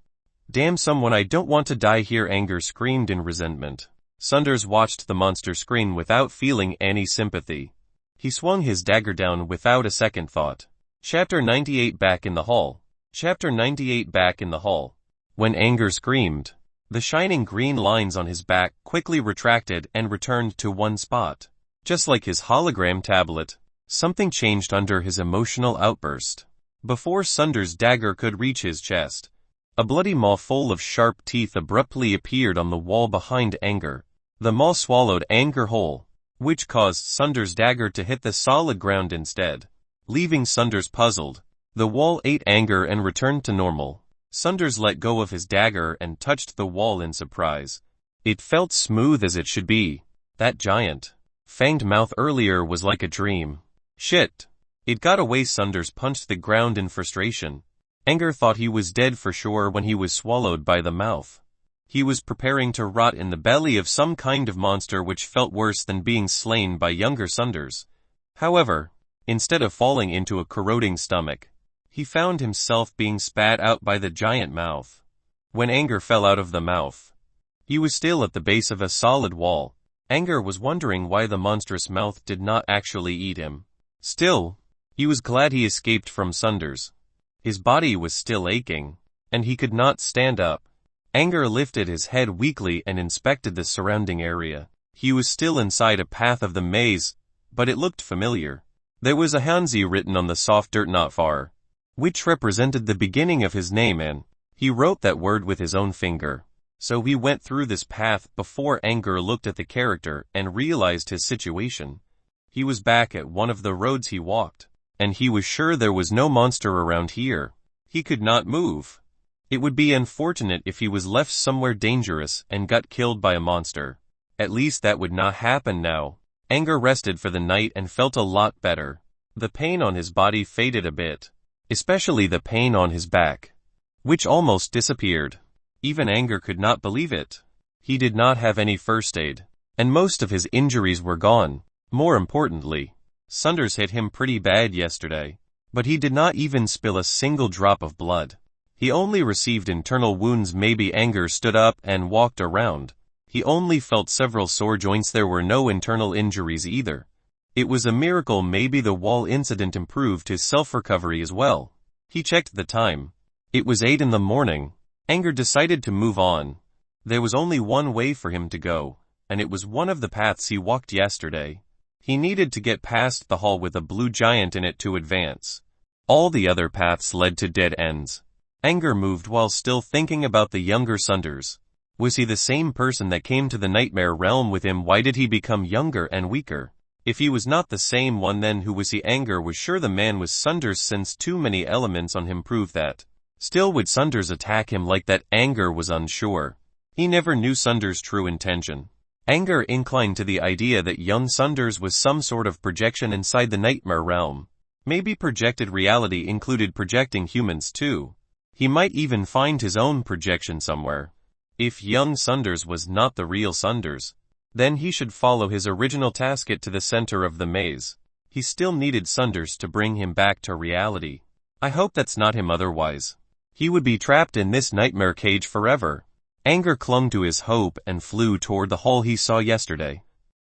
"Damn someone, I don't want to die here," Angor screamed in resentment. Sunders watched the monster scream without feeling any sympathy. He swung his dagger down without a second thought. Chapter 98 Back in the Hall. Chapter 98 Back in the Hall. When Angor screamed, the shining green lines on his back quickly retracted and returned to one spot. Just like his hologram tablet, something changed under his emotional outburst. Before Sunders' dagger could reach his chest, a bloody maw full of sharp teeth abruptly appeared on the wall behind Angor. The maw swallowed Angor whole, which caused Sunders' dagger to hit the solid ground instead, leaving Sunders puzzled. The wall ate Angor and returned to normal. Sunders let go of his dagger and touched the wall in surprise. It felt smooth as it should be. That giant, fanged mouth earlier was like a dream. Shit! It got away. Sunders punched the ground in frustration. Angor thought he was dead for sure when he was swallowed by the mouth. He was preparing to rot in the belly of some kind of monster which felt worse than being slain by younger Sunders. However, instead of falling into a corroding stomach, he found himself being spat out by the giant mouth. When Angor fell out of the mouth, he was still at the base of a solid wall. Angor was wondering why the monstrous mouth did not actually eat him. Still, He was glad he escaped from Sunders. His body was still aching, and he could not stand up. Angor lifted his head weakly and inspected the surrounding area. He was still inside a path of the maze, but it looked familiar. There was a Hanzi written on the soft dirt not far, which represented the beginning of his name, and he wrote that word with his own finger. So he went through this path before Angor looked at the character and realized his situation. He was back at one of the roads he walked, and he was sure there was no monster around here. He could not move. It would be unfortunate if he was left somewhere dangerous and got killed by a monster. At least that would not happen now. Angor rested for the night and felt a lot better. The pain on his body faded a bit, especially the pain on his back, which almost disappeared. Even Angor could not believe it. He did not have any first aid, and most of his injuries were gone. More importantly, Sunders hit him pretty bad yesterday, but he did not even spill a single drop of blood. He only received internal wounds. Maybe Angor stood up and walked around. He only felt several sore joints. There were no internal injuries either. It was a miracle. Maybe the wall incident improved his self-recovery as well. He checked the time. It was 8 in the morning. Angor decided to move on. There was only one way for him to go, and it was one of the paths he walked yesterday. He needed to get past the hall with a blue giant in it to advance. All the other paths led to dead ends. Angor moved while still thinking about the younger Sunders. Was he the same person that came to the nightmare realm with him? Why did he become younger and weaker? If he was not the same one, then who was he? Angor was sure the man was Sunders, since too many elements on him proved that. Still, would Sunders attack him like that? Angor was unsure. He never knew Sunders' true intention. Angor inclined to the idea that young Sunders was some sort of projection inside the nightmare realm. Maybe projected reality included projecting humans too. He might even find his own projection somewhere. If young Sunders was not the real Sunders, then he should follow his original task, get to the center of the maze. He still needed Sunders to bring him back to reality. I hope that's not him, otherwise he would be trapped in this nightmare cage forever. Angor clung to his hope and flew toward the hall he saw yesterday.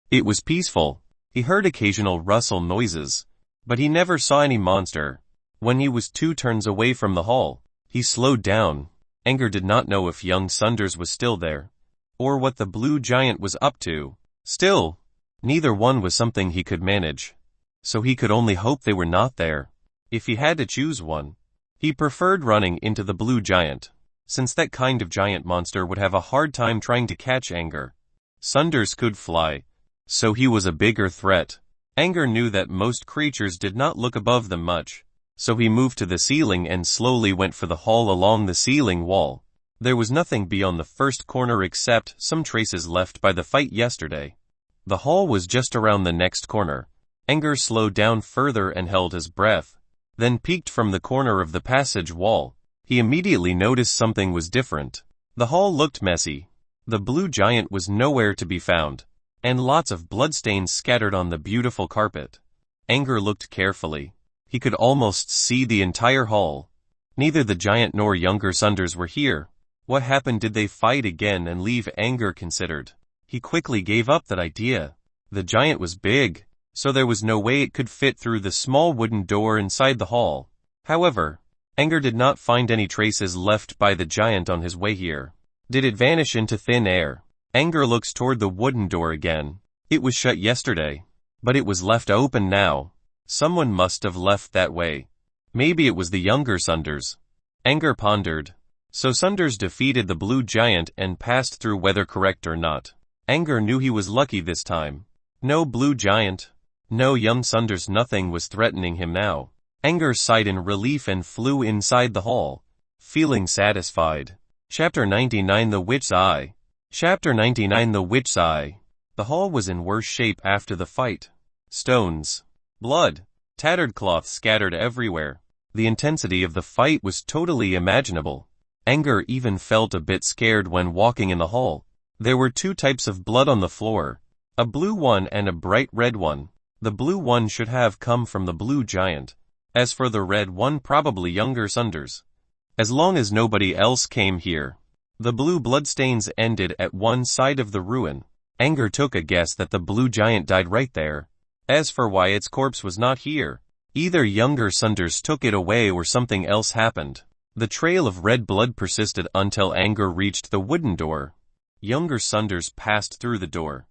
It was peaceful. He heard occasional rustle noises, but he never saw any monster. When he was 2 turns away from the hall, he slowed down. Angor did not know if young Sunders was still there, or what the blue giant was up to. Still, neither one was something he could manage, so he could only hope they were not there. If he had to choose one, he preferred running into the blue giant, since that kind of giant monster would have a hard time trying to catch Angor. Sunders could fly, so he was a bigger threat. Angor knew that most creatures did not look above them much, so he moved to the ceiling and slowly went for the hall along the ceiling wall. There was nothing beyond the first corner except some traces left by the fight yesterday. The hall was just around the next corner. Angor slowed down further and held his breath, then peeked from the corner of the passage wall. He immediately noticed something was different. The hall looked messy. The blue giant was nowhere to be found, and lots of bloodstains scattered on the beautiful carpet. Angor looked carefully. He could almost see the entire hall. Neither the giant nor younger Sunders were here. What happened? Did they fight again and leave? Angor considered. He quickly gave up that idea. The giant was big, so there was no way it could fit through the small wooden door inside the hall. However, Angor did not find any traces left by the giant on his way here. Did it vanish into thin air? Angor looked toward the wooden door again. It was shut yesterday, but it was left open now. Someone must have left that way. Maybe it was the younger Sunders. Angor pondered. So Sunders defeated the blue giant and passed through, whether correct or not. Angor knew he was lucky this time. No blue giant, no young Sunders, nothing was threatening him now. Angor sighed in relief and flew inside the hall, feeling satisfied. Chapter 99, The Witch's Eye. Chapter 99, The Witch's Eye. The hall was in worse shape after the fight. Stones, blood, tattered cloth scattered everywhere. The intensity of the fight was totally imaginable. Angor even felt a bit scared when walking in the hall. There were 2 types of blood on the floor, a blue one and a bright red one. The blue one should have come from the blue giant. As for the red one, probably younger Sunders. As long as nobody else came here. The blue bloodstains ended at one side of the ruin. Angor took a guess that the blue giant died right there. As for why its corpse was not here, Either younger Sunders took it away or something else happened. The trail of red blood persisted until Angor reached the wooden door. Younger Sunders passed through the door.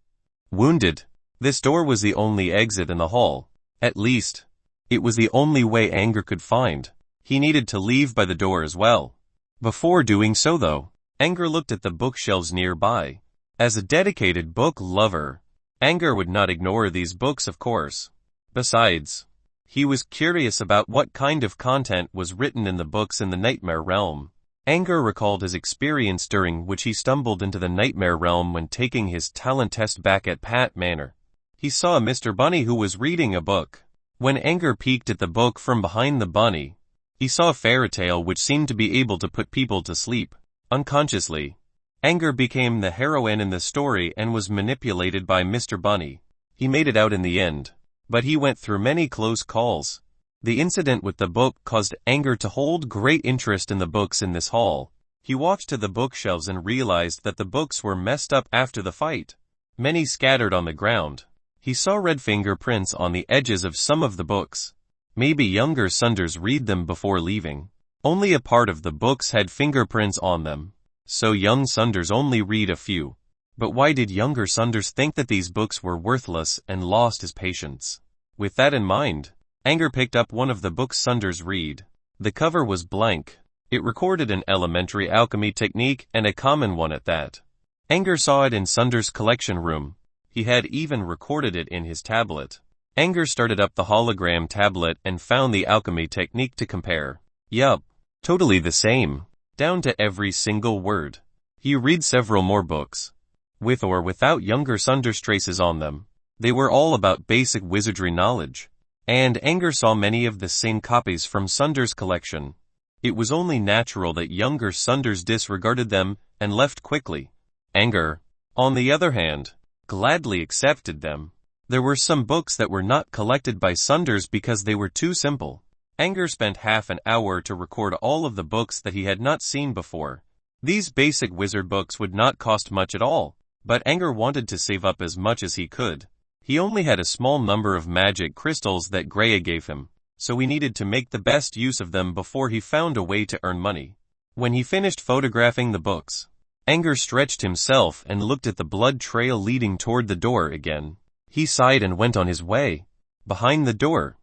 Wounded. This door was the only exit in the hall. At least, it was the only way Angor could find. He needed to leave by the door as well. Before doing so though, Angor looked at the bookshelves nearby. As a dedicated book lover, Angor would not ignore these books, of course. Besides, he was curious about what kind of content was written in the books in the Nightmare Realm. Angor recalled his experience during which he stumbled into the Nightmare Realm when taking his talent test back at Pat Manor. He saw a Mr. Bunny who was reading a book. When Angor peeked at the book from behind the bunny, he saw a fairy tale which seemed to be able to put people to sleep. Unconsciously, Angor became the heroine in the story and was manipulated by Mr. Bunny. He made it out in the end, but he went through many close calls. The incident with the book caused Angor to hold great interest in the books in this hall. He walked to the bookshelves and realized that the books were messed up after the fight. Many scattered on the ground. He saw red fingerprints on the edges of some of the books. Maybe younger Sunders read them before leaving. Only a part of the books had fingerprints on them, so young Sunders only read a few. But why did younger Sunders think that these books were worthless and lost his patience? With that in mind, Angor picked up one of the books Sunders read. The cover was blank. It recorded an elementary alchemy technique and a common one at that. Angor saw it in Sunders' collection room. He had even recorded it in his tablet. Angor started up the hologram tablet and found the alchemy technique to compare. Yup, totally the same, down to every single word. He read several more books, with or without younger Sunders traces on them. They were all about basic wizardry knowledge, and Angor saw many of the same copies from Sunders' collection. It was only natural that younger Sunders disregarded them and left quickly. Angor, on the other hand, gladly accepted them. There were some books that were not collected by Sunders because they were too simple. Angor spent half an hour to record all of the books that he had not seen before. These basic wizard books would not cost much at all, but Angor wanted to save up as much as he could. He only had a small number of magic crystals that Greya gave him, so he needed to make the best use of them before he found a way to earn money. When he finished photographing the books, Angor stretched himself and looked at the blood trail leading toward the door again. He sighed and went on his way. Behind the door,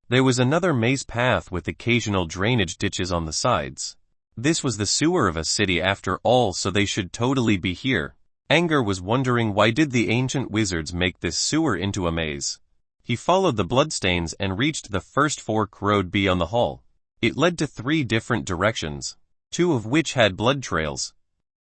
there was another maze path with occasional drainage ditches on the sides. This was the sewer of a city after all, so they should totally be here. Angor was wondering why did the ancient wizards make this sewer into a maze. He followed the bloodstains and reached the first fork road beyond the hall. It led to 3 different directions, 2 of which had blood trails.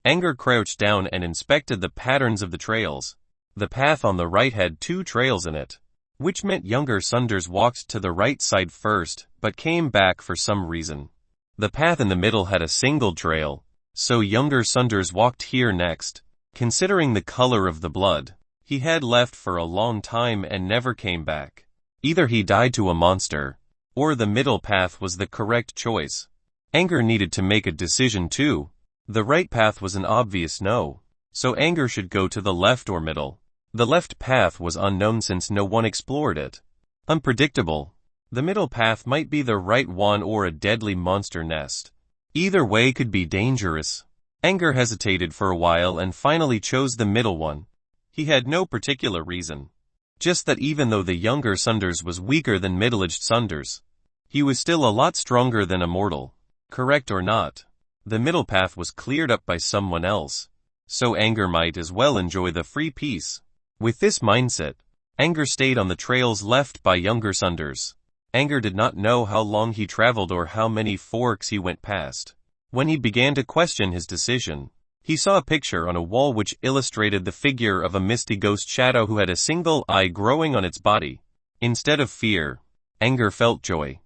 Angor crouched down and inspected the patterns of the trails. The path on the right had 2 trails in it, which meant younger Sunders walked to the right side first, but came back for some reason. The path in the middle had a single trail, so younger Sunders walked here next. Considering the color of the blood, he had left for a long time and never came back. Either he died to a monster, or the middle path was the correct choice. Angor needed to make a decision too. The right path was an obvious no, so Angor should go to the left or middle. The left path was unknown since no one explored it. Unpredictable. The middle path might be the right one or a deadly monster nest. Either way could be dangerous. Angor hesitated for a while and finally chose the middle one. He had no particular reason. Just that even though the younger Sunders was weaker than middle-aged Sunders, he was still a lot stronger than a mortal. Correct or not, the middle path was cleared up by someone else, so Angor might as well enjoy the free piece. With this mindset, Angor stayed on the trails left by younger Sunders. Angor did not know how long he traveled or how many forks he went past. When he began to question his decision, he saw a picture on a wall which illustrated the figure of a misty ghost shadow who had a single eye growing on its body. Instead of fear, Angor felt joy.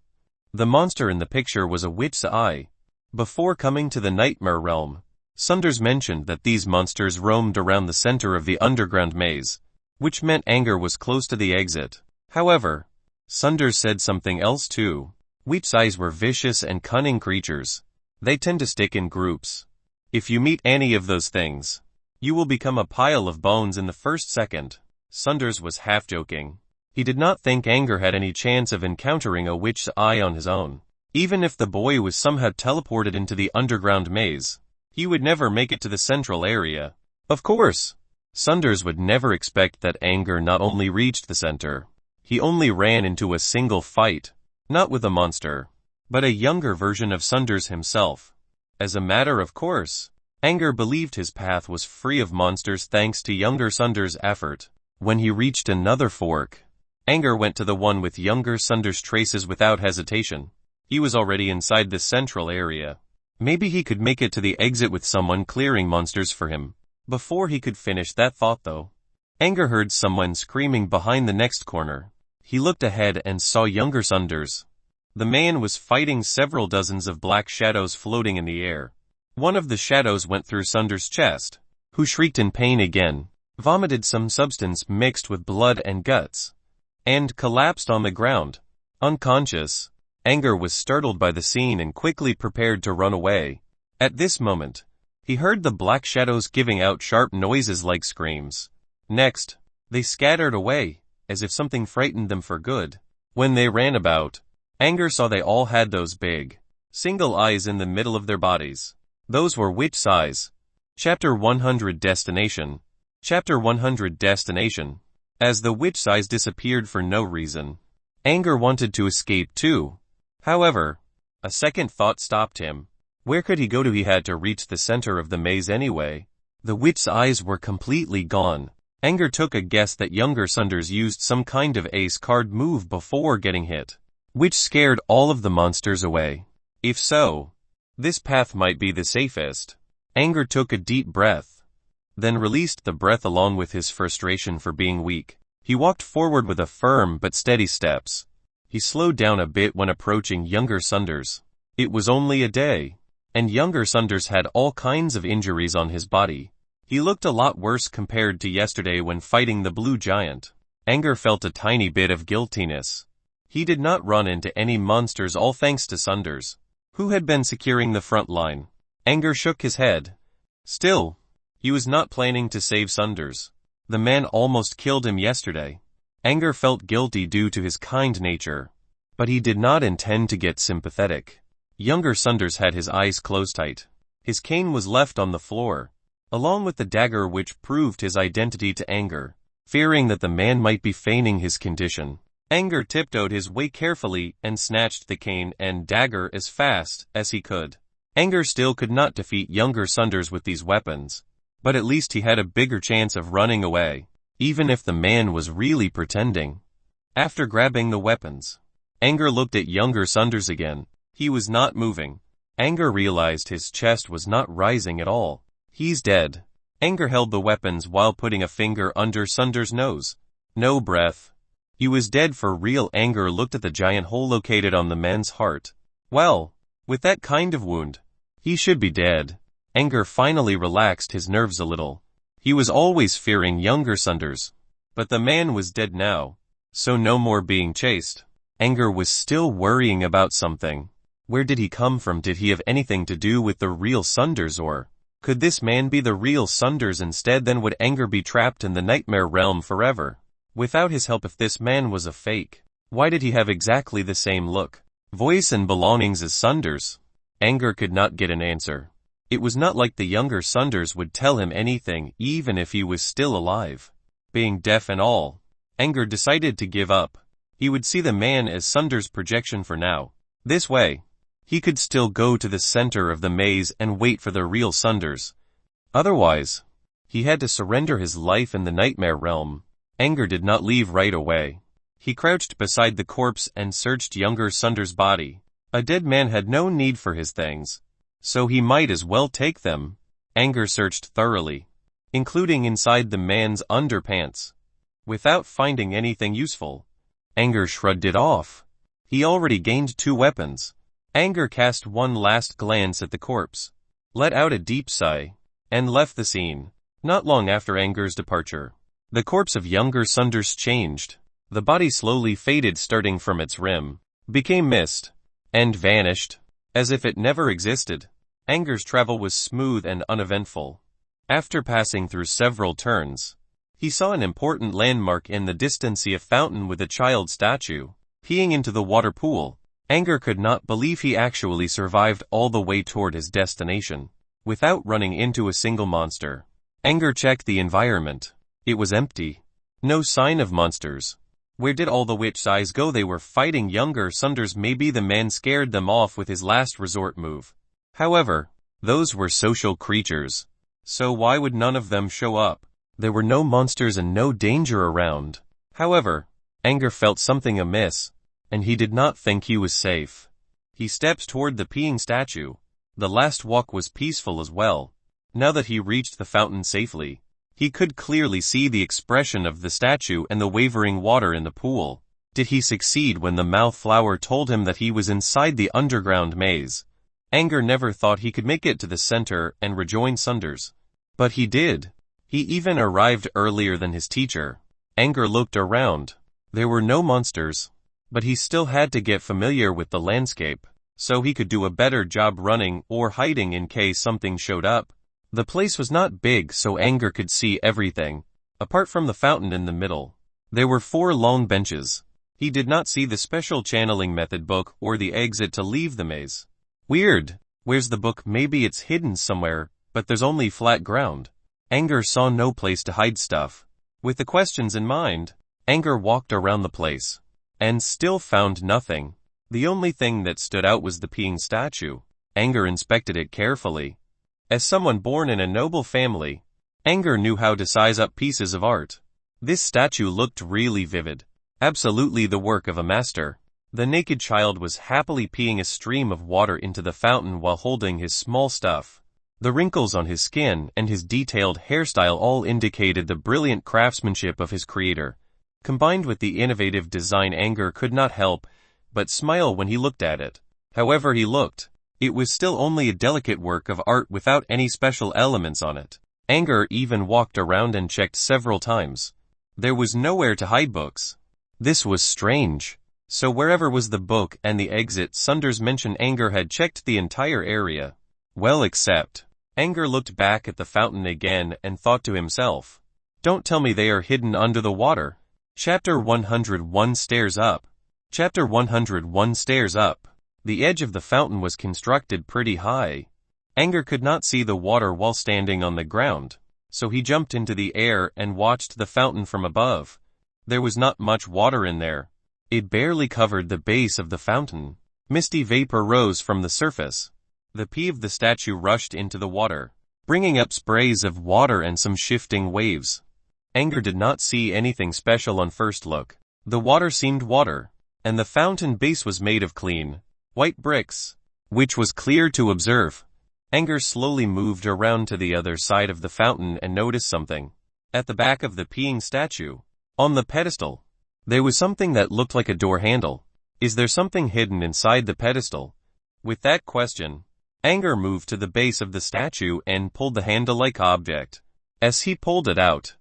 The monster in the picture was a witch's eye. Before coming to the Nightmare Realm, Sunders mentioned that these monsters roamed around the center of the underground maze, which meant Angor was close to the exit. However, Sunders said something else too. Witch's eyes were vicious and cunning creatures. They tend to stick in groups. If you meet any of those things, you will become a pile of bones in the first second. Sunders was half joking. He did not think Angor had any chance of encountering a witch's eye on his own. Even if the boy was somehow teleported into the underground maze, he would never make it to the central area. Of course, Sunders would never expect that Angor not only reached the center. He only ran into a single fight, not with a monster, but a younger version of Sunders himself. As a matter of course, Angor believed his path was free of monsters thanks to younger Sunders' effort. When he reached another fork, Angor went to the one with younger Sunders' traces without hesitation. He was already inside the central area. Maybe he could make it to the exit with someone clearing monsters for him. Before he could finish that thought though, Angor heard someone screaming behind the next corner. He looked ahead and saw younger Sunders. The man was fighting several dozens of black shadows floating in the air. One of the shadows went through Sunders' chest, who shrieked in pain again, vomited some substance mixed with blood and guts, and collapsed on the ground, unconscious. Angor was startled by the scene and quickly prepared to run away. At this moment, he heard the black shadows giving out sharp noises like screams. Next, they scattered away, as if something frightened them for good. When they ran about, Angor saw they all had those big, single eyes in the middle of their bodies. Those were witch eyes. Chapter 100 Destination. Chapter 100 Destination. As the witch eyes disappeared for no reason, Angor wanted to escape too. However, a second thought stopped him. Where could he go to? He had to reach the center of the maze anyway. The witch's eyes were completely gone. Angor took a guess that younger Sunders used some kind of ace card move before getting hit, which scared all of the monsters away. If so, this path might be the safest. Angor took a deep breath, then released the breath along with his frustration for being weak. He walked forward with a firm but steady steps. He slowed down a bit when approaching younger Sunders. It was only a day, and younger Sunders had all kinds of injuries on his body. He looked a lot worse compared to yesterday when fighting the blue giant. Angor felt a tiny bit of guiltiness. He did not run into any monsters, all thanks to Sunders, who had been securing the front line. Angor shook his head. Still, he was not planning to save Sunders. The man almost killed him yesterday. Angor felt guilty due to his kind nature, but he did not intend to get sympathetic. Younger Sunders had his eyes closed tight. His cane was left on the floor, along with the dagger which proved his identity to Angor. Fearing that the man might be feigning his condition, Angor tiptoed his way carefully and snatched the cane and dagger as fast as he could. Angor still could not defeat younger Sunders with these weapons, but at least he had a bigger chance of running away, even if the man was really pretending. After grabbing the weapons, Angor looked at younger Sunders again. He was not moving. Angor realized his chest was not rising at all. He's dead. Angor held the weapons while putting a finger under Sunders' nose. No breath. He was dead for real. Angor looked at the giant hole located on the man's heart. Well, with that kind of wound, he should be dead. Angor finally relaxed his nerves a little. He was always fearing younger Sunders, but the man was dead now, so no more being chased. Angor was still worrying about something. Where did he come from? Did he have anything to do with the real Sunders, or could this man be the real Sunders instead? Then would Angor be trapped in the nightmare realm forever, without his help? If this man was a fake, why did he have exactly the same look, voice and belongings as Sunders? Angor could not get an answer. It was not like the younger Sunders would tell him anything, even if he was still alive. Being deaf and all, Angor decided to give up. He would see the man as Sunders' projection for now. This way, he could still go to the center of the maze and wait for the real Sunders. Otherwise, he had to surrender his life in the nightmare realm. Angor did not leave right away. He crouched beside the corpse and searched younger Sunders' body. A dead man had no need for his things, so he might as well take them. Angor searched thoroughly, including inside the man's underpants. Without finding anything useful, Angor shrugged it off. He already gained 2 weapons. Angor cast one last glance at the corpse, let out a deep sigh, and left the scene. Not long after Angor's departure, the corpse of younger Sunders changed. The body slowly faded, starting from its rim, became mist, and vanished, as if it never existed. Angor's travel was smooth and uneventful. After passing through several turns, He saw an important landmark in the distance, a fountain with a child statue peeing into the water pool. Angor could not believe he actually survived all the way toward his destination without running into a single monster. Angor checked the environment. It was empty. No sign of monsters. Where did all the witch eyes go? They were fighting younger Sunders. Maybe the man scared them off with his last resort move. However, those were social creatures. So why would none of them show up? There were no monsters and no danger around. However, Angor felt something amiss, and he did not think he was safe. He stepped toward the peeing statue. The last walk was peaceful as well. Now that he reached the fountain safely, he could clearly see the expression of the statue and the wavering water in the pool. Did he succeed when the mouth flower told him that he was inside the underground maze? Angor never thought he could make it to the center and rejoin Sunders. But he did. He even arrived earlier than his teacher. Angor looked around. There were no monsters. But he still had to get familiar with the landscape, so he could do a better job running or hiding in case something showed up. The place was not big, so Angor could see everything, apart from the fountain in the middle. There were 4 long benches. He did not see the special channeling method book or the exit to leave the maze. Weird. Where's the book? Maybe it's hidden somewhere, but there's only flat ground. Angor saw no place to hide stuff. With the questions in mind, Angor walked around the place and still found nothing. The only thing that stood out was the peeing statue. Angor inspected it carefully. As someone born in a noble family, Angor knew how to size up pieces of art. This statue looked really vivid. Absolutely the work of a master. The naked child was happily peeing a stream of water into the fountain while holding his small stuff. The wrinkles on his skin and his detailed hairstyle all indicated the brilliant craftsmanship of his creator. Combined with the innovative design, Angor could not help but smile when he looked at it. However he looked, it was still only a delicate work of art without any special elements on it. Angor even walked around and checked several times. There was nowhere to hide books. This was strange. So wherever was the book and the exit, Sunders mentioned, Angor had checked the entire area. Well, except. Angor looked back at the fountain again and thought to himself, don't tell me they are hidden under the water. Chapter 101 Stairs Up. Chapter 101 Stairs Up. The edge of the fountain was constructed pretty high. Angor could not see the water while standing on the ground, so he jumped into the air and watched the fountain from above. There was not much water in there. It barely covered the base of the fountain. Misty vapor rose from the surface. The pee of the statue rushed into the water, bringing up sprays of water and some shifting waves. Angor did not see anything special on first look. The water seemed water, and the fountain base was made of clean, white bricks, which was clear to observe. Angor slowly moved around to the other side of the fountain and noticed something. At the back of the peeing statue, on the pedestal, there was something that looked like a door handle. Is there something hidden inside the pedestal? With that question, Angor moved to the base of the statue and pulled the handle-like object. As he pulled it out,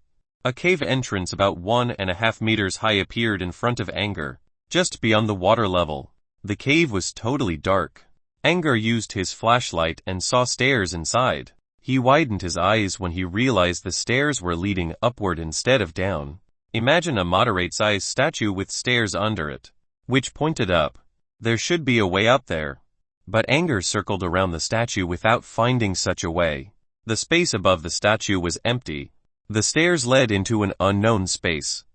a cave entrance about 1.5 meters high appeared in front of Angor, just beyond the water level. The cave was totally dark. Angor used his flashlight and saw stairs inside. He widened his eyes when he realized the stairs were leading upward instead of down. Imagine a moderate-sized statue with stairs under it, which pointed up. There should be a way up there. But Angor circled around the statue without finding such a way. The space above the statue was empty. The stairs led into an unknown space.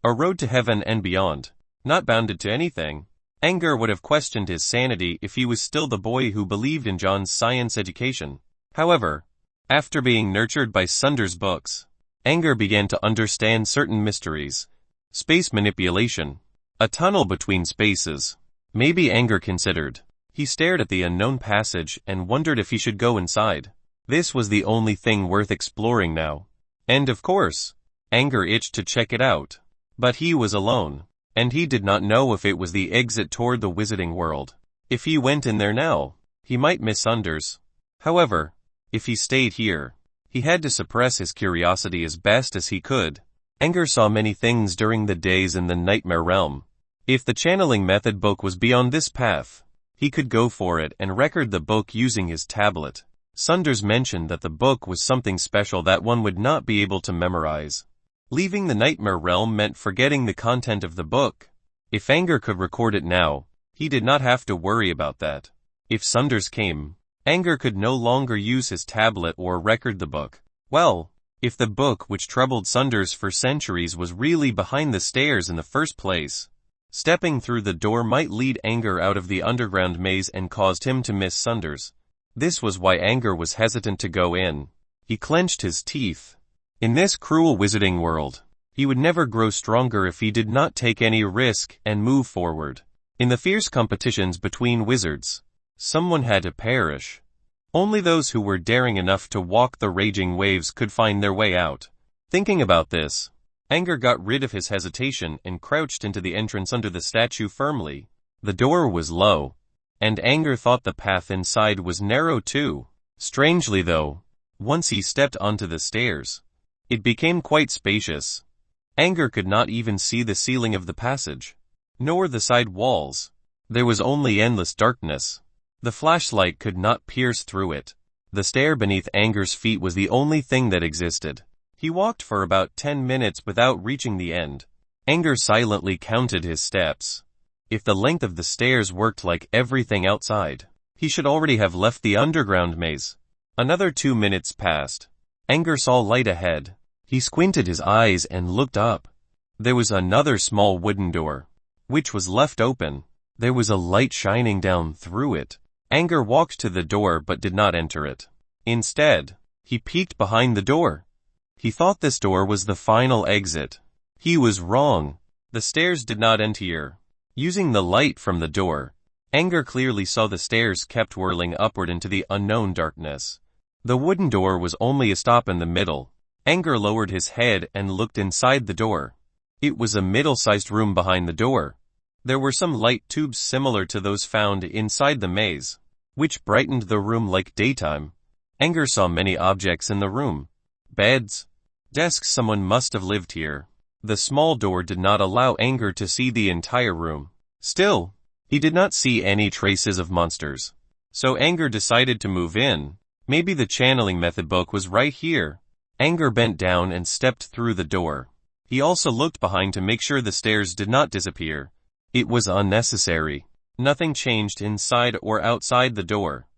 A road to heaven and beyond, not bounded to anything. Angor would have questioned his sanity if he was still the boy who believed in John's science education. However, after being nurtured by Sunders' books, Angor began to understand certain mysteries. Space manipulation. A tunnel between spaces. Maybe, Angor considered. He stared at the unknown passage and wondered if he should go inside. This was the only thing worth exploring now. And of course, Angor itched to check it out. But he was alone, and he did not know if it was the exit toward the Wizarding World. If he went in there now, he might miss Sunders. However, if he stayed here, he had to suppress his curiosity as best as he could. Angor saw many things during the days in the Nightmare Realm. If the channeling method book was beyond this path, he could go for it and record the book using his tablet. Sunders mentioned that the book was something special that one would not be able to memorize. Leaving the nightmare realm meant forgetting the content of the book. If Angor could record it now, he did not have to worry about that. If Sunders came, Angor could no longer use his tablet or record the book. Well, if the book which troubled Sunders for centuries was really behind the stairs in the first place, stepping through the door might lead Angor out of the underground maze and caused him to miss Sunders. This was why Angor was hesitant to go in. He clenched his teeth. In this cruel wizarding world, he would never grow stronger if he did not take any risk and move forward. In the fierce competitions between wizards, someone had to perish. Only those who were daring enough to walk the raging waves could find their way out. Thinking about this, Angor got rid of his hesitation and crouched into the entrance under the statue firmly. The door was low, and Angor thought the path inside was narrow too. Strangely though, once he stepped onto the stairs, it became quite spacious. Angor could not even see the ceiling of the passage, nor the side walls. There was only endless darkness. The flashlight could not pierce through it. The stair beneath Angor's feet was the only thing that existed. He walked for about 10 minutes without reaching the end. Angor silently counted his steps. If the length of the stairs worked like everything outside, he should already have left the underground maze. Another 2 minutes passed. Angor saw light ahead. He squinted his eyes and looked up. There was another small wooden door, which was left open. There was a light shining down through it. Angor walked to the door but did not enter it. Instead, he peeked behind the door. He thought this door was the final exit. He was wrong. The stairs did not end here. Using the light from the door, Angor clearly saw the stairs kept whirling upward into the unknown darkness. The wooden door was only a stop in the middle. Angor lowered his head and looked inside the door. It was a middle-sized room behind the door. There were some light tubes similar to those found inside the maze, which brightened the room like daytime. Angor saw many objects in the room. Beds, desks. Someone must have lived here. The small door did not allow Angor to see the entire room. Still, he did not see any traces of monsters. So Angor decided to move in. Maybe the channeling method book was right here. Angor bent down and stepped through the door. He also looked behind to make sure the stairs did not disappear. It was unnecessary. Nothing changed inside or outside the door.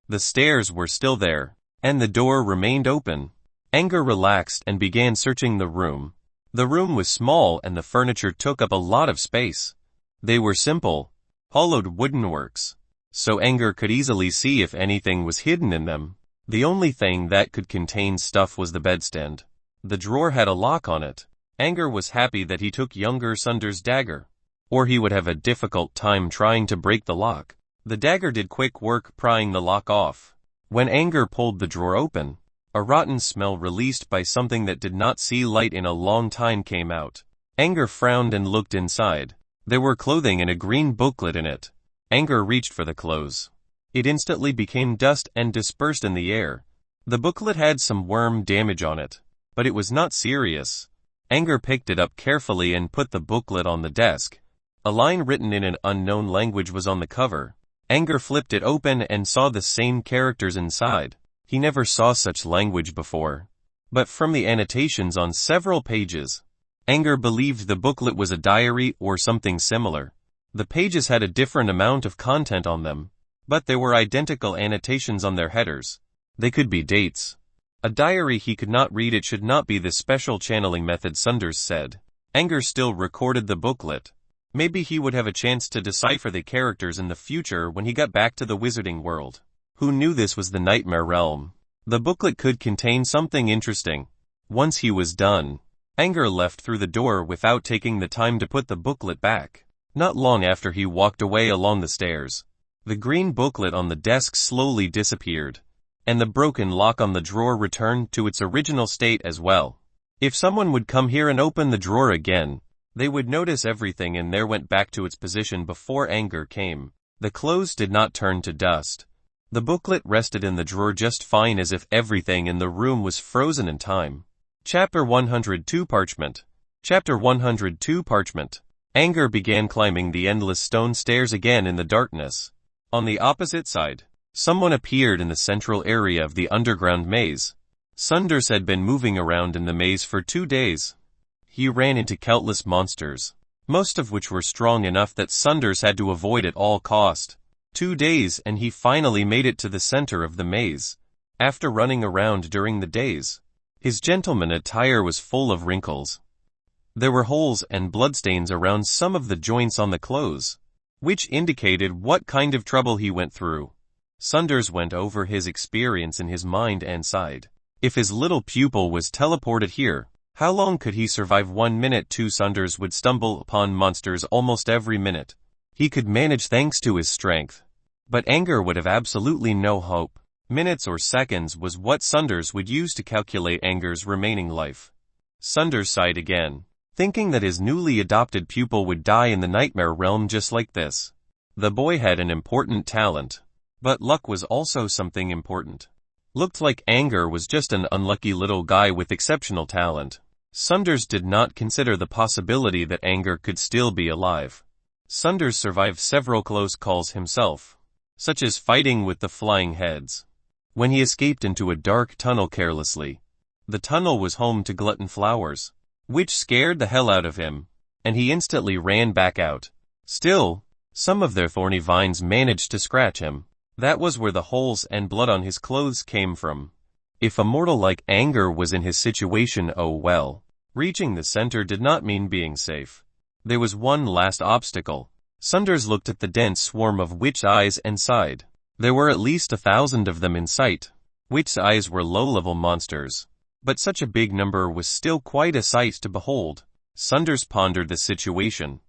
The stairs were still there, and the door remained open. Angor relaxed and began searching the room. The room was small and the furniture took up a lot of space. They were simple, hollowed wooden works, so Angor could easily see if anything was hidden in them. The only thing that could contain stuff was the bedstand. The drawer had a lock on it. Angor was happy that he took younger Sunders' dagger, or he would have a difficult time trying to break the lock. The dagger did quick work prying the lock off. When Angor pulled the drawer open, a rotten smell released by something that did not see light in a long time came out. Angor frowned and looked inside. There were clothing and a green booklet in it. Angor reached for the clothes. It instantly became dust and dispersed in the air. The booklet had some worm damage on it, but it was not serious. Angor picked it up carefully and put the booklet on the desk. A line written in an unknown language was on the cover. Angor flipped it open and saw the same characters inside. He never saw such language before. But from the annotations on several pages, Angor believed the booklet was a diary or something similar. The pages had a different amount of content on them, but there were identical annotations on their headers. They could be dates. A diary. He could not read it. Should not be the special channeling method, Sunders said. Angor still recorded the booklet. Maybe he would have a chance to decipher the characters in the future when he got back to the wizarding world. Who knew this was the nightmare realm? The booklet could contain something interesting. Once he was done, Angor left through the door without taking the time to put the booklet back. Not long after he walked away along the stairs, the green booklet on the desk slowly disappeared, and the broken lock on the drawer returned to its original state as well. If someone would come here and open the drawer again, they would notice everything and there went back to its position before Angor came. The clothes did not turn to dust. The booklet rested in the drawer just fine, as if everything in the room was frozen in time. Chapter 102 Parchment. Chapter 102 Parchment. Angor began climbing the endless stone stairs again in the darkness. On the opposite side, someone appeared in the central area of the underground maze. Sunders had been moving around in the maze for 2 days. he ran into countless monsters, most of which were strong enough that Sunders had to avoid at all cost. 2 days and he finally made it to the center of the maze. After running around during the days, his gentleman attire was full of wrinkles. There were holes and bloodstains around some of the joints on the clothes, which indicated what kind of trouble he went through. Sunders went over his experience in his mind and sighed. If his little pupil was teleported here, how long could he survive? 1 minute. 2 Sunders would stumble upon monsters almost every minute. He could manage thanks to his strength. But Angor would have absolutely no hope. Minutes or seconds was what Sunders would use to calculate Angor's remaining life. Sunders sighed again, thinking that his newly adopted pupil would die in the nightmare realm just like this. The boy had an important talent, but luck was also something important. Looked like Angor was just an unlucky little guy with exceptional talent. Sunders did not consider the possibility that Angor could still be alive. Sunders survived several close calls himself, such as fighting with the flying heads. When he escaped into a dark tunnel carelessly, the tunnel was home to glutton flowers, which scared the hell out of him, and he instantly ran back out. Still, some of their thorny vines managed to scratch him. That was where the holes and blood on his clothes came from. If a mortal like Angor was in his situation, oh well. Reaching the center did not mean being safe. There was one last obstacle. Sunders looked at the dense swarm of witch eyes and sighed. There were at least 1,000 of them in sight. Witch eyes were low-level monsters, but such a big number was still quite a sight to behold. Sunders pondered the situation.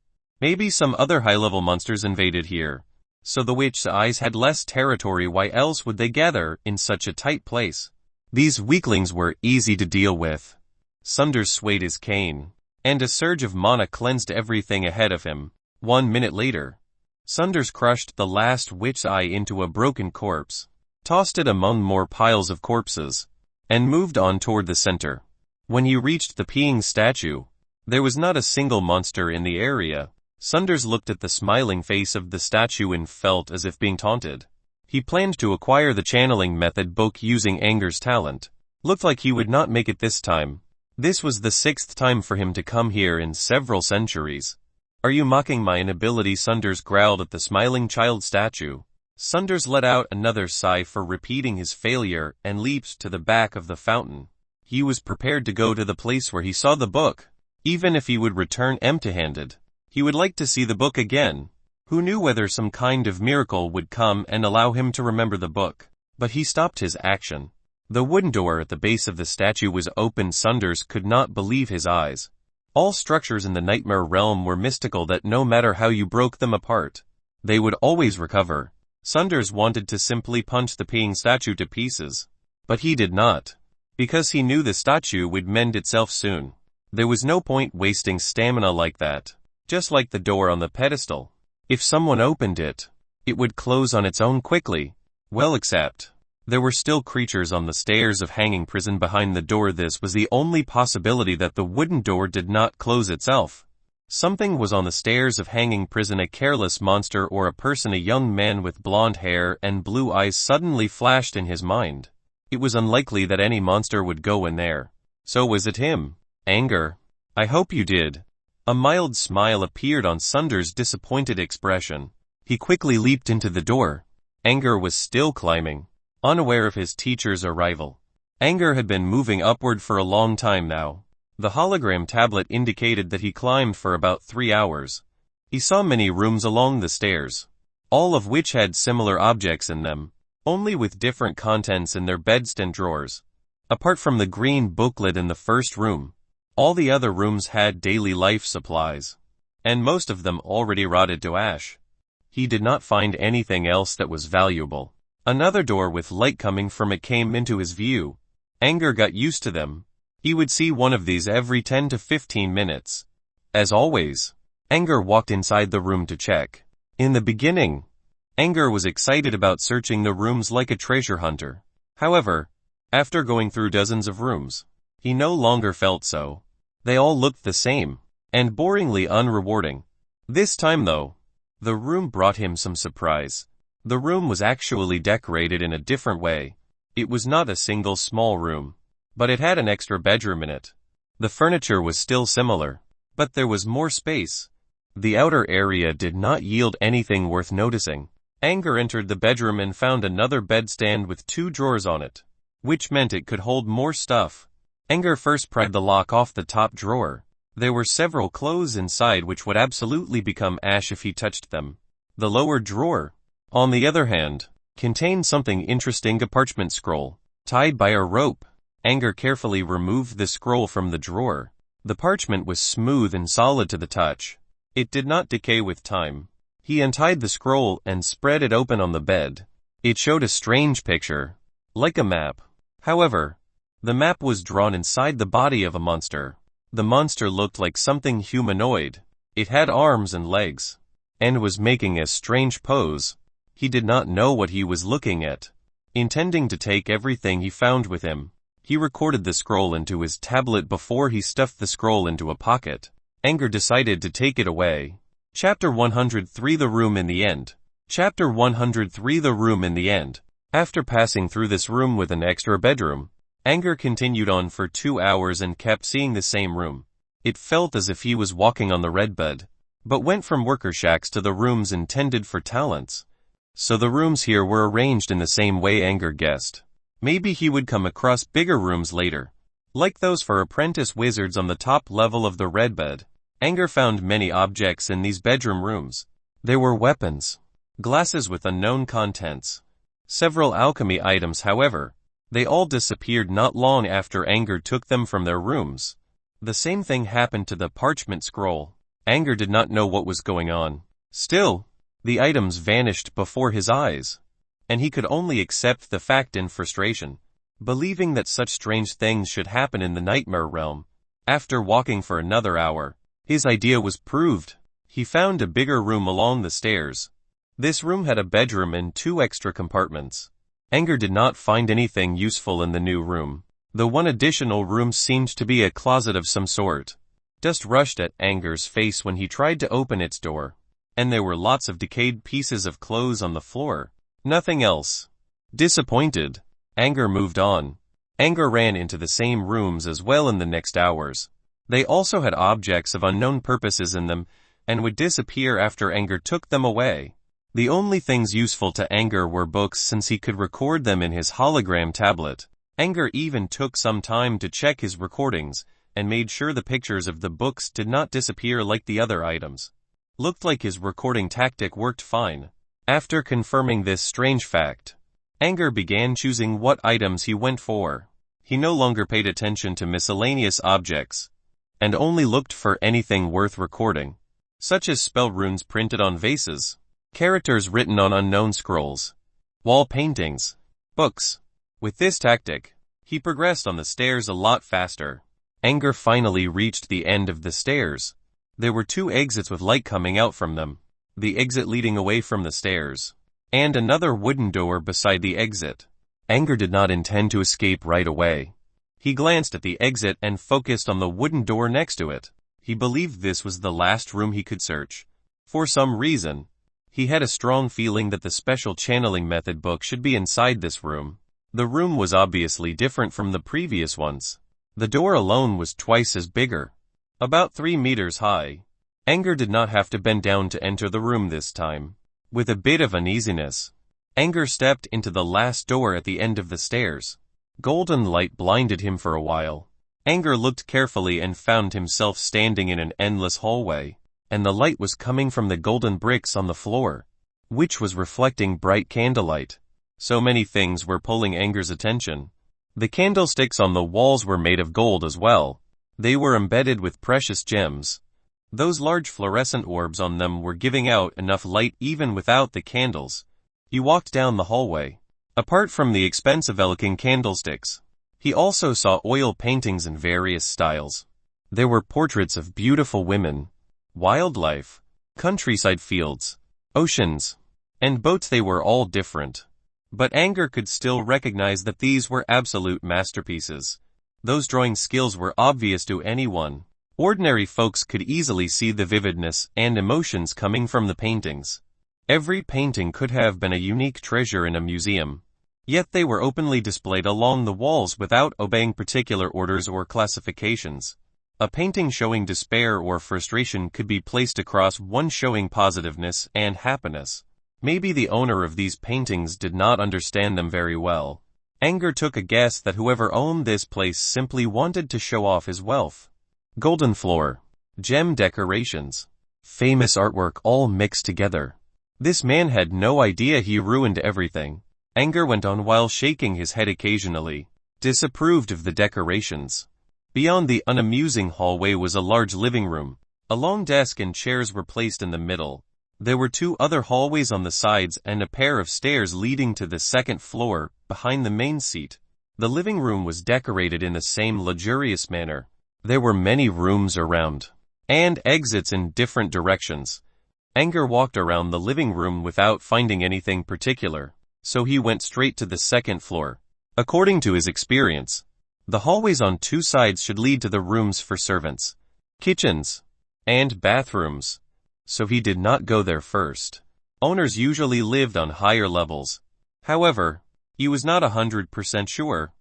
Maybe some other high-level monsters invaded here, so the witch eyes had less territory. Why else would they gather in such a tight place? These weaklings were easy to deal with. Sunders swayed his cane, and a surge of mana cleansed everything ahead of him. 1 minute later, Sunders crushed the last witch eye into a broken corpse, tossed it among more piles of corpses, and moved on toward the center. When he reached the peeing statue, there was not a single monster in the area. Sunders looked at the smiling face of the statue and felt as if being taunted. He planned to acquire the channeling method book using Angor's talent. Looked like he would not make it this time. This was the 6th time for him to come here in several centuries. Are you mocking my inability? Sunders growled at the smiling child statue. Sunders let out another sigh for repeating his failure and leaped to the back of the fountain. He was prepared to go to the place where he saw the book, even if he would return empty-handed. He would like to see the book again. Who knew whether some kind of miracle would come and allow him to remember the book? But he stopped his action. The wooden door at the base of the statue was open. Sunders could not believe his eyes. All structures in the nightmare realm were mystical, that no matter how you broke them apart, they would always recover. Sunders wanted to simply punch the peeing statue to pieces, but he did not, because he knew the statue would mend itself soon. There was no point wasting stamina like that. Just like the door on the pedestal. If someone opened it, it would close on its own quickly. Well, except there were still creatures on the stairs of hanging prison behind the door. This was the only possibility, that the wooden door did not close itself. Something was on the stairs of hanging prison, a careless monster or a person. A young man with blonde hair and blue eyes suddenly flashed in his mind. It was unlikely that any monster would go in there. So was it him? Angor. I hope you did. A mild smile appeared on Sunders' disappointed expression. He quickly leaped into the door. Angor was still climbing, unaware of his teacher's arrival. Angor had been moving upward for a long time now. The hologram tablet indicated that he climbed for about 3 hours. He saw many rooms along the stairs, all of which had similar objects in them, only with different contents in their bedstand drawers. Apart from the green booklet in the first room, all the other rooms had daily life supplies, and most of them already rotted to ash. He did not find anything else that was valuable. Another door with light coming from it came into his view. Angor got used to them. He would see one of these every 10 to 15 minutes. As always, Angor walked inside the room to check. In the beginning, Angor was excited about searching the rooms like a treasure hunter. However, after going through dozens of rooms, he no longer felt so. They all looked the same, and boringly unrewarding. This time though, the room brought him some surprise. The room was actually decorated in a different way. It was not a single small room, but it had an extra bedroom in it. The furniture was still similar, but there was more space. The outer area did not yield anything worth noticing. Angor entered the bedroom and found another bedstand with 2 drawers on it, which meant it could hold more stuff. Angor first pried the lock off the top drawer. There were several clothes inside which would absolutely become ash if he touched them. The lower drawer, on the other hand, contained something interesting, a parchment scroll, tied by a rope. Angor carefully removed the scroll from the drawer. The parchment was smooth and solid to the touch. It did not decay with time. He untied the scroll and spread it open on the bed. It showed a strange picture, like a map. However, the map was drawn inside the body of a monster. The monster looked like something humanoid. It had arms and legs, and was making a strange pose. He did not know what he was looking at. Intending to take everything he found with him, he recorded the scroll into his tablet before he stuffed the scroll into a pocket. Angor decided to take it away. Chapter 103 The Room in the End. Chapter 103 The Room in the End. After passing through this room with an extra bedroom, Angor continued on for 2 hours and kept seeing the same room. It felt as if he was walking on the red bed, but went from worker shacks to the rooms intended for talents. So the rooms here were arranged in the same way Angor guessed. Maybe he would come across bigger rooms later, like those for apprentice wizards on the top level of the red bed. Angor found many objects in these bedroom rooms. There were weapons, glasses with unknown contents, several alchemy items. However, they all disappeared not long after Angor took them from their rooms. The same thing happened to the parchment scroll. Angor did not know what was going on. Still, the items vanished before his eyes, and he could only accept the fact in frustration, believing that such strange things should happen in the nightmare realm. After walking for another hour, his idea was proved. He found a bigger room along the stairs. This room had a bedroom and 2 extra compartments. Angor did not find anything useful in the new room. The one additional room seemed to be a closet of some sort. Dust rushed at Angor's face when he tried to open its door, and there were lots of decayed pieces of clothes on the floor. Nothing else. Disappointed, Angor moved on. Angor ran into the same rooms as well in the next hours. They also had objects of unknown purposes in them, and would disappear after Angor took them away. The only things useful to Angor were books, since he could record them in his hologram tablet. Angor even took some time to check his recordings, and made sure the pictures of the books did not disappear like the other items. Looked like his recording tactic worked fine. After confirming this strange fact, Angor began choosing what items he went for. He no longer paid attention to miscellaneous objects, and only looked for anything worth recording, such as spell runes printed on vases, characters written on unknown scrolls, wall paintings, books. With this tactic, he progressed on the stairs a lot faster. Angor finally reached the end of the stairs. There were 2 exits with light coming out from them, the exit leading away from the stairs, and another wooden door beside the exit. Angor did not intend to escape right away. He glanced at the exit and focused on the wooden door next to it. He believed this was the last room he could search. For some reason, he had a strong feeling that the special channeling method book should be inside this room. The room was obviously different from the previous ones. The door alone was twice as bigger, about 3 meters high. Angor did not have to bend down to enter the room this time. With a bit of uneasiness, Angor stepped into the last door at the end of the stairs. Golden light blinded him for a while. Angor looked carefully and found himself standing in an endless hallway, and the light was coming from the golden bricks on the floor, which was reflecting bright candlelight. So many things were pulling Angor's attention. The candlesticks on the walls were made of gold as well. They were embedded with precious gems. Those large fluorescent orbs on them were giving out enough light even without the candles. He walked down the hallway. Apart from the expensive elegant candlesticks, he also saw oil paintings in various styles. There were portraits of beautiful women, wildlife, countryside fields, oceans, and boats. They were all different, but Angor could still recognize that these were absolute masterpieces. Those drawing skills were obvious to anyone. Ordinary folks could easily see the vividness and emotions coming from the paintings. Every painting could have been a unique treasure in a museum. Yet they were openly displayed along the walls without obeying particular orders or classifications. A painting showing despair or frustration could be placed across one showing positiveness and happiness. Maybe the owner of these paintings did not understand them very well. Angor took a guess that whoever owned this place simply wanted to show off his wealth. Golden floor, gem decorations, famous artwork all mixed together. This man had no idea he ruined everything. Angor went on while shaking his head occasionally, disapproved of the decorations. Beyond the unamusing hallway was a large living room. A long desk and chairs were placed in the middle. There were 2 other hallways on the sides and a pair of stairs leading to the second floor, behind the main seat. The living room was decorated in the same luxurious manner. There were many rooms around, and exits in different directions. Angor walked around the living room without finding anything particular, so he went straight to the second floor. According to his experience, the hallways on 2 sides should lead to the rooms for servants, kitchens, and bathrooms, so he did not go there first. Owners usually lived on higher levels. However, he was not 100% sure.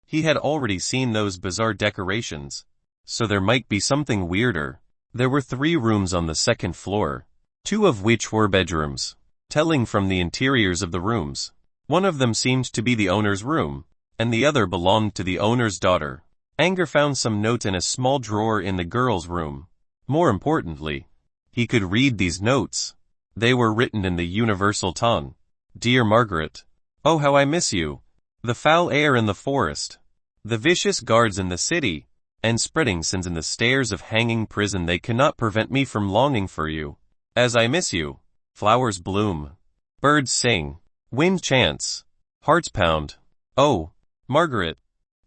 He had already seen those bizarre decorations, so there might be something weirder. There were 3 rooms on the second floor, 2 of which were bedrooms. Telling from the interiors of the rooms, one of them seemed to be the owner's room, and the other belonged to the owner's daughter. Angor found some notes in a small drawer in the girl's room. More importantly, he could read these notes. They were written in the universal tongue. Dear Margaret, oh how I miss you. The foul air in the forest, the vicious guards in the city, and spreading sins in the stairs of hanging prison, they cannot prevent me from longing for you. As I miss you, flowers bloom, birds sing, wind chants, hearts pound. Oh, Margaret,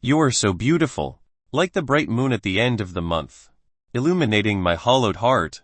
you are so beautiful, like the bright moon at the end of the month, illuminating my hollowed heart.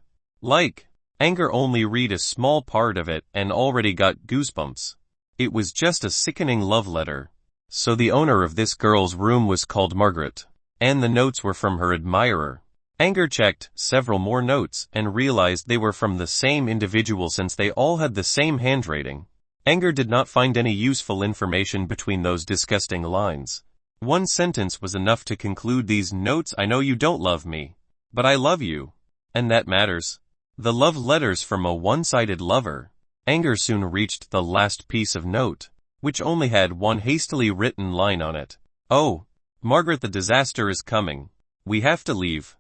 Angor only read a small part of it and already got goosebumps. It was just a sickening love letter. So the owner of this girl's room was called Margaret, and the notes were from her admirer. Angor checked several more notes and realized they were from the same individual since they all had the same handwriting. Angor did not find any useful information between those disgusting lines. One sentence was enough to conclude these notes: I know you don't love me, but I love you, and that matters. The love letters from a one-sided lover. Angor soon reached the last piece of note, which only had one hastily written line on it. Oh, Margaret, the disaster is coming. We have to leave.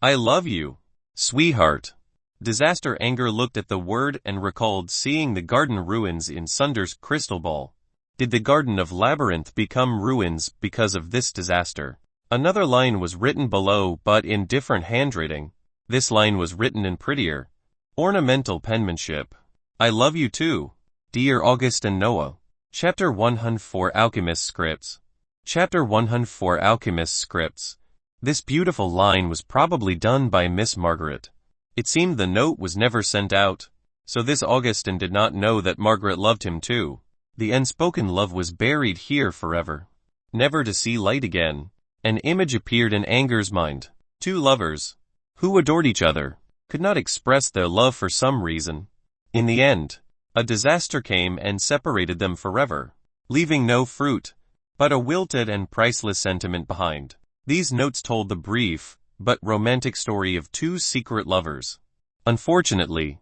I love you, sweetheart. Disaster. Angor looked at the word and recalled seeing the garden ruins in Sunder's crystal ball. Did the Garden of Labyrinth become ruins because of this disaster? Another line was written below, but in different handwriting. This line was written in prettier, ornamental penmanship. I love you too, dear August and Noah. Chapter 104 Alchemist Scripts. Chapter 104 Alchemist Scripts. This beautiful line was probably done by Miss Margaret. It seemed the note was never sent out, so this Augustin did not know that Margaret loved him too. The unspoken love was buried here forever, never to see light again. An image appeared in Angor's mind. 2 lovers, who adored each other, could not express their love for some reason. In the end, a disaster came and separated them forever, leaving no fruit, but a wilted and priceless sentiment behind. These notes told the brief, but romantic story of 2 secret lovers. Unfortunately,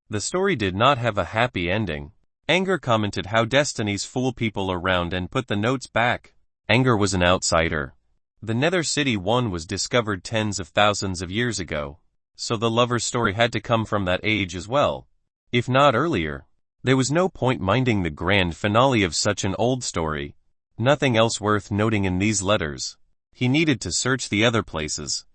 the story did not have a happy ending. Angor commented how destinies fool people around and put the notes back. Angor was an outsider. The Nether City one was discovered tens of thousands of years ago, so the lover's story had to come from that age as well, if not earlier. There was no point minding the grand finale of such an old story. Nothing else worth noting in these letters. He needed to search the other places.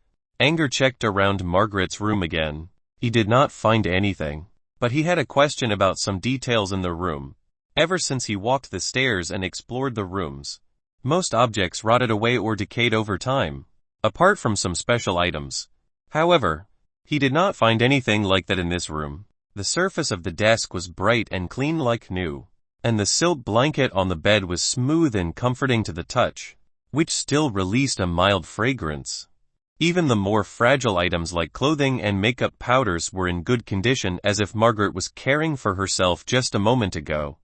Angor checked around Margaret's room again. He did not find anything, but he had a question about some details in the room. Ever since he walked the stairs and explored the rooms, most objects rotted away or decayed over time, apart from some special items. However, he did not find anything like that in this room. The surface of the desk was bright and clean like new, and the silk blanket on the bed was smooth and comforting to the touch, which still released a mild fragrance. Even the more fragile items like clothing and makeup powders were in good condition, as if Margaret was caring for herself just a moment ago.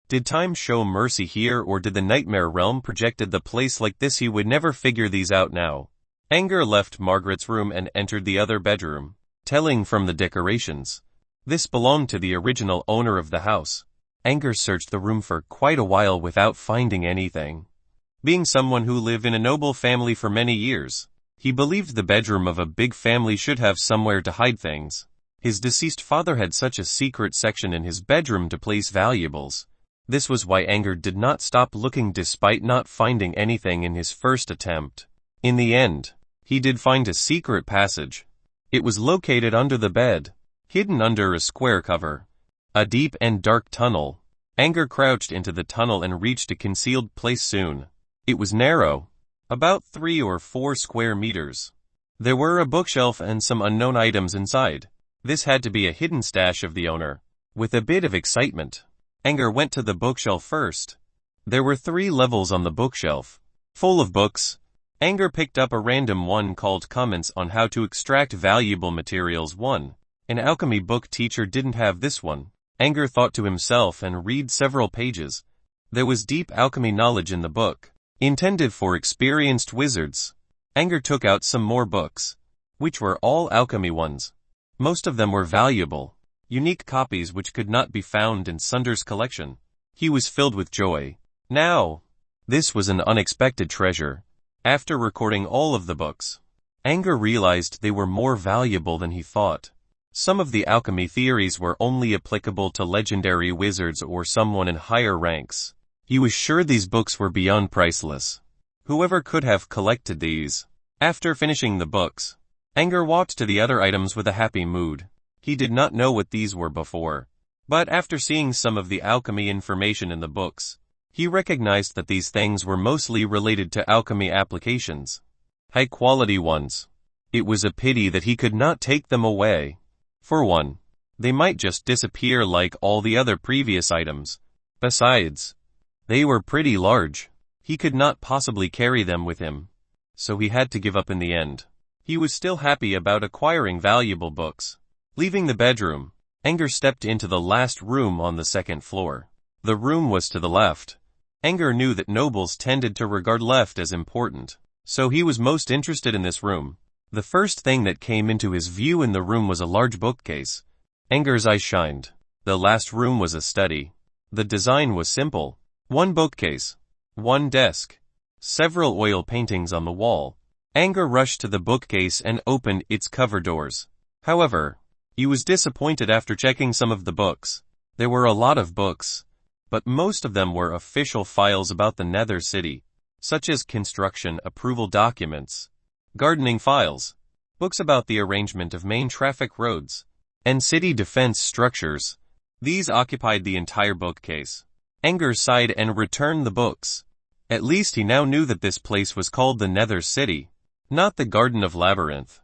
Did time show mercy here, or did the nightmare realm projected the place like this? He would never figure these out now. Angor left Margaret's room and entered the other bedroom, telling from the decorations. This belonged to the original owner of the house. Angor searched the room for quite a while without finding anything. Being someone who lived in a noble family for many years, he believed the bedroom of a big family should have somewhere to hide things. His deceased father had such a secret section in his bedroom to place valuables. This was why Angor did not stop looking despite not finding anything in his first attempt. In the end, he did find a secret passage. It was located under the bed, hidden under a square cover. A deep and dark tunnel. Angor crouched into the tunnel and reached a concealed place soon. It was narrow, about 3 or 4 square meters. There were a bookshelf and some unknown items inside. This had to be a hidden stash of the owner. With a bit of excitement, Angor went to the bookshelf first. There were 3 levels on the bookshelf, full of books. Angor picked up a random one called Comments on How to Extract Valuable Materials 1. An alchemy book teacher didn't have this one. Angor thought to himself and read several pages. There was deep alchemy knowledge in the book, intended for experienced wizards. Angor took out some more books, which were all alchemy ones. Most of them were valuable, unique copies which could not be found in Sunder's collection. He was filled with joy. Now, this was an unexpected treasure. After recording all of the books, Angor realized they were more valuable than he thought. Some of the alchemy theories were only applicable to legendary wizards or someone in higher ranks. He was sure these books were beyond priceless. Whoever could have collected these. After finishing the books, Angor walked to the other items with a happy mood. He did not know what these were before, but after seeing some of the alchemy information in the books, he recognized that these things were mostly related to alchemy applications. High-quality ones. It was a pity that he could not take them away. For one, they might just disappear like all the other previous items. Besides, they were pretty large. He could not possibly carry them with him, so he had to give up in the end. He was still happy about acquiring valuable books. Leaving the bedroom, Angor stepped into the last room on the second floor. The room was to the left. Angor knew that nobles tended to regard left as important, so he was most interested in this room. The first thing that came into his view in the room was a large bookcase. Angor's eyes shined. The last room was a study. The design was simple. 1 bookcase, 1 desk, several oil paintings on the wall. Angor rushed to the bookcase and opened its cover doors. However, he was disappointed after checking some of the books. There were a lot of books, but most of them were official files about the Nether City, such as construction approval documents, gardening files, books about the arrangement of main traffic roads, and city defense structures. These occupied the entire bookcase. Angor sighed and returned the books. At least he now knew that this place was called the Nether City, not the Garden of Labyrinth.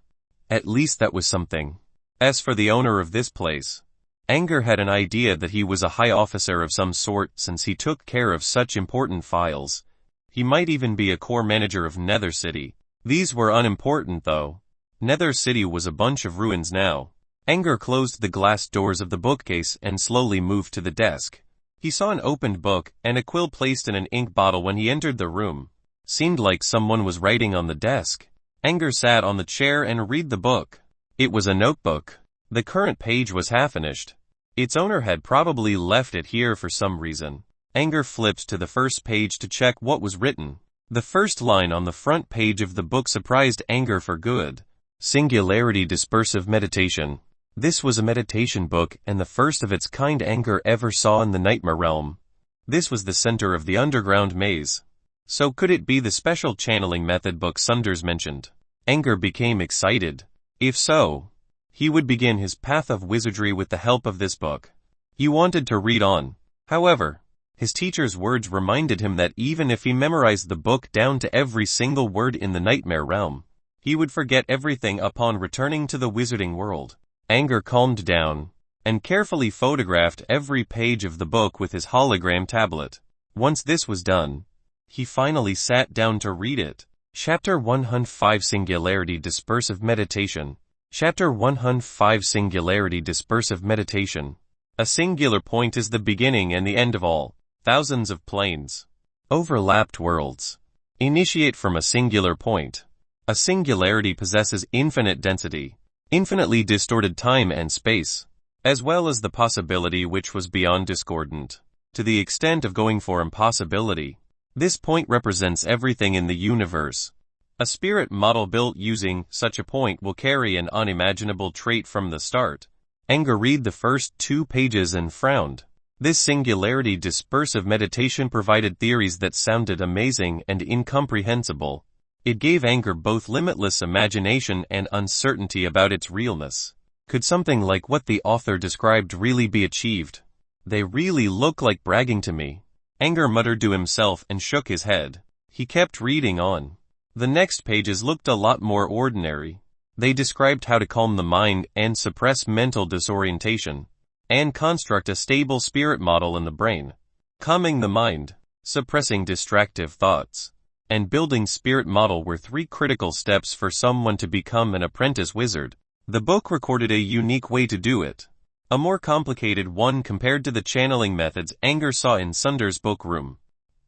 At least that was something. As for the owner of this place, Angor had an idea that he was a high officer of some sort since he took care of such important files. He might even be a core manager of Nether City. These were unimportant though. Nether City was a bunch of ruins now. Angor closed the glass doors of the bookcase and slowly moved to the desk. He saw an opened book and a quill placed in an ink bottle when he entered the room. Seemed like someone was writing on the desk. Angor sat on the chair and read the book. It was a notebook. The current page was half finished. Its owner had probably left it here for some reason. Angor flipped to the first page to check what was written. The first line on the front page of the book surprised Angor for good. Singularity Dispersive Meditation. This was a meditation book and the first of its kind Angor ever saw in the Nightmare Realm. This was the center of the underground maze. So could it be the special channeling method book Sunders mentioned? Angor became excited. If so, he would begin his path of wizardry with the help of this book. He wanted to read on. However, his teacher's words reminded him that even if he memorized the book down to every single word in the Nightmare Realm, he would forget everything upon returning to the wizarding world. Angor calmed down and carefully photographed every page of the book with his hologram tablet. Once this was done, he finally sat down to read it. Chapter 105 Singularity Dispersive Meditation. Chapter 105 Singularity Dispersive Meditation. A singular point is the beginning and the end of all. Thousands of planes. Overlapped worlds. Initiate from a singular point. A singularity possesses infinite density, infinitely distorted time and space, as well as the possibility which was beyond discordant, to the extent of going for impossibility. This point represents everything in the universe. A spirit model built using such a point will carry an unimaginable trait from the start. Angor read the first 2 pages and frowned. This singularity dispersive meditation provided theories that sounded amazing and incomprehensible. It gave Angor both limitless imagination and uncertainty about its realness. Could something like what the author described really be achieved? They really look like bragging to me. Angor muttered to himself and shook his head. He kept reading on. The next pages looked a lot more ordinary. They described how to calm the mind and suppress mental disorientation, and construct a stable spirit model in the brain. Calming the mind, suppressing distractive thoughts, and building spirit model were 3 critical steps for someone to become an apprentice wizard. The book recorded a unique way to do it. A more complicated one compared to the channeling methods Angor saw in Sunder's book room.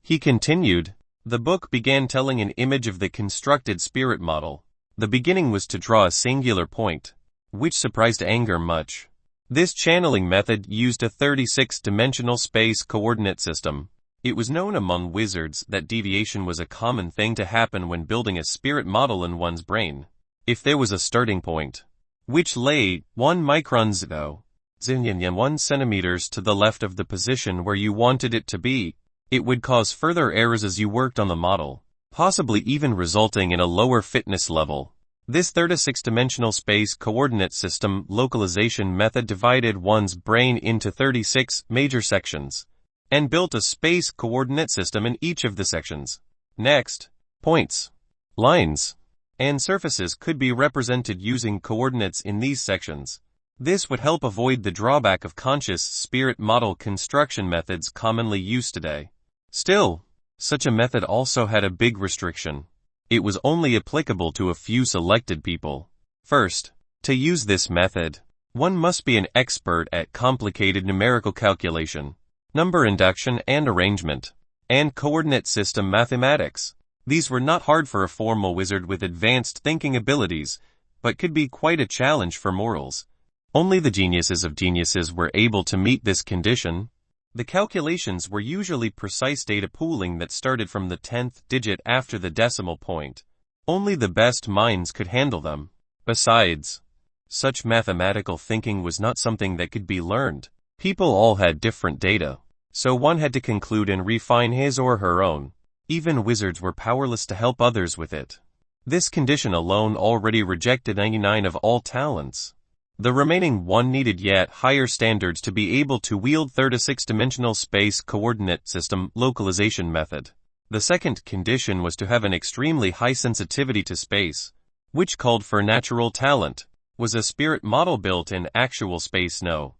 He continued, the book began telling an image of the constructed spirit model. The beginning was to draw a singular point, which surprised Angor much. This channeling method used a 36-dimensional space coordinate system. It was known among wizards that deviation was a common thing to happen when building a spirit model in one's brain. If there was a starting point, which lay 1 microns though, 1 centimeters to the left of the position where you wanted it to be, it would cause further errors as you worked on the model, possibly even resulting in a lower fitness level. This 36-dimensional space coordinate system localization method divided one's brain into 36 major sections, and built a space coordinate system in each of the sections. Next, points, lines, and surfaces could be represented using coordinates in these sections. This would help avoid the drawback of conscious spirit model construction methods commonly used today. Still, such a method also had a big restriction. It was only applicable to a few selected people. First, to use this method, one must be an expert at complicated numerical calculation, number induction and arrangement, and coordinate system mathematics. These were not hard for a formal wizard with advanced thinking abilities, but could be quite a challenge for mortals. Only the geniuses of geniuses were able to meet this condition. The calculations were usually precise data pooling that started from the 10th digit after the decimal point. Only the best minds could handle them. Besides, such mathematical thinking was not something that could be learned. People all had different data, so one had to conclude and refine his or her own. Even wizards were powerless to help others with it. This condition alone already rejected 99 of all talents. The remaining 1 needed yet higher standards to be able to wield 36-dimensional space coordinate system localization method. The second condition was to have an extremely high sensitivity to space, which called for natural talent. Was a spirit model built in actual space? No.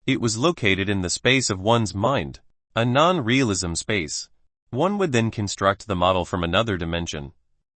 It was located in the space of one's mind, a non-realism space. One would then construct the model from another dimension.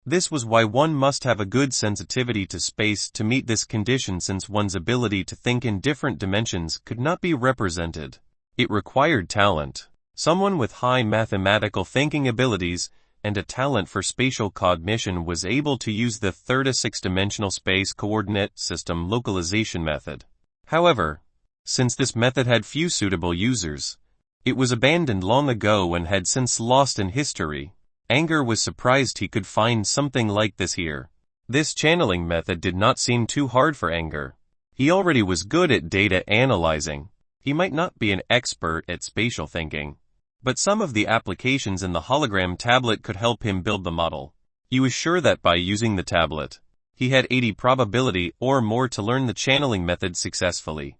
This was why one must have a good sensitivity to space to meet this condition, since one's ability to think in different dimensions could not be represented. It required talent. Someone with high mathematical thinking abilities and a talent for spatial cognition was able to use the 36-dimensional space coordinate system localization method. However, since this method had few suitable users, it was abandoned long ago and had since lost in history. Angor was surprised he could find something like this here. This channeling method did not seem too hard for Angor. He already was good at data analyzing. He might not be an expert at spatial thinking, but some of the applications in the hologram tablet could help him build the model. He was sure that by using the tablet, he had 80 probability or more to learn the channeling method successfully.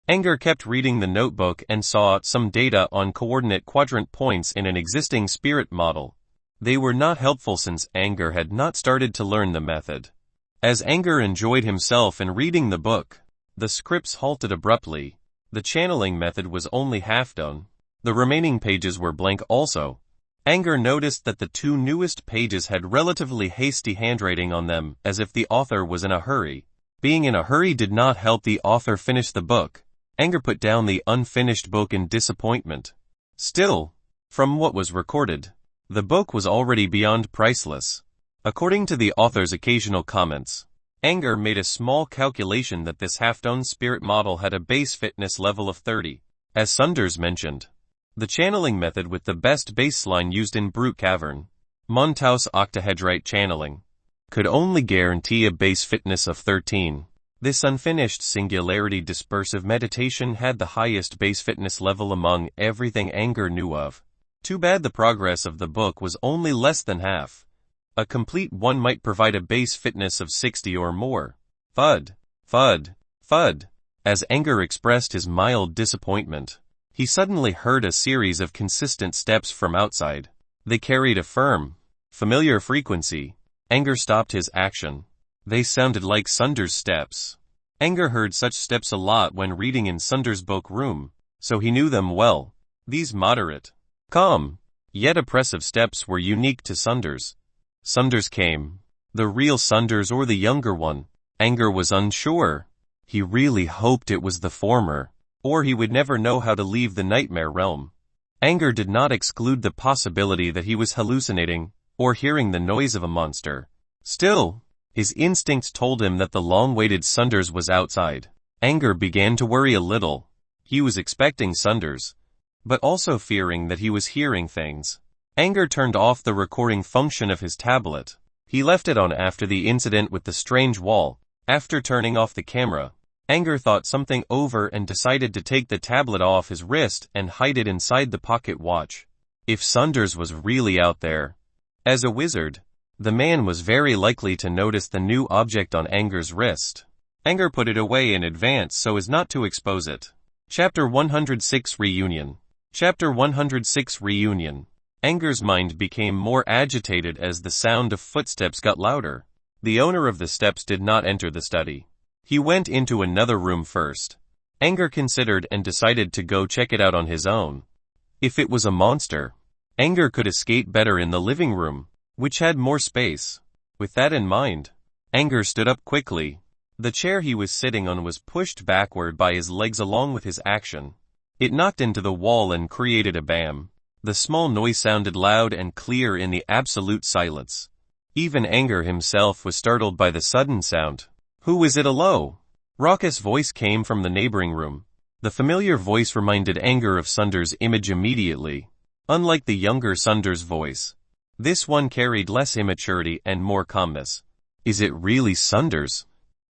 Angor kept reading the notebook and saw some data on coordinate quadrant points in an existing spirit model. They were not helpful since Angor had not started to learn the method. As Angor enjoyed himself in reading the book, the scripts halted abruptly. The channeling method was only half done. The remaining pages were blank also. Angor noticed that the 2 newest pages had relatively hasty handwriting on them, as if the author was in a hurry. Being in a hurry did not help the author finish the book. Angor put down the unfinished book in disappointment. Still, from what was recorded, the book was already beyond priceless. According to the author's occasional comments, Angor made a small calculation that this half-done spirit model had a base fitness level of 30. As Sunders mentioned, the channeling method with the best baseline used in Brute Cavern, Montaus octahedrite channeling, could only guarantee a base fitness of 13. This unfinished singularity dispersive meditation had the highest base fitness level among everything Angor knew of. Too bad the progress of the book was only less than half. A complete one might provide a base fitness of 60 or more. Thud, thud, thud. As Angor expressed his mild disappointment, he suddenly heard a series of consistent steps from outside. They carried a firm, familiar frequency. Angor stopped his action. They sounded like Sunders' steps. Angor heard such steps a lot when reading in Sunders' book room, so he knew them well. These moderate, calm, yet oppressive steps were unique to Sunders. Sunders came. The real Sunders or the younger one? Angor was unsure. He really hoped it was the former, or he would never know how to leave the nightmare realm. Angor did not exclude the possibility that he was hallucinating, or hearing the noise of a monster. Still, his instincts told him that the long-awaited Sunders was outside. Angor began to worry a little. He was expecting Sunders, but also fearing that he was hearing things. Angor turned off the recording function of his tablet. He left it on after the incident with the strange wall. After turning off the camera, Angor thought something over and decided to take the tablet off his wrist and hide it inside the pocket watch. If Sunders was really out there, as a wizard, the man was very likely to notice the new object on Angor's wrist. Angor put it away in advance so as not to expose it. Chapter 106 Reunion. Chapter 106 Reunion. Angor's mind became more agitated as the sound of footsteps got louder. The owner of the steps did not enter the study. He went into another room first. Angor considered and decided to go check it out on his own. If it was a monster, Angor could escape better in the living room, which had more space. With that in mind, Angor stood up quickly. The chair he was sitting on was pushed backward by his legs along with his action. It knocked into the wall and created a bam. The small noise sounded loud and clear in the absolute silence. Even Angor himself was startled by the sudden sound. Who was it? A low, raucous voice came from the neighboring room. The familiar voice reminded Angor of Sunders' image immediately. Unlike the younger Sunders' voice, this one carried less immaturity and more calmness. Is it really Sunders?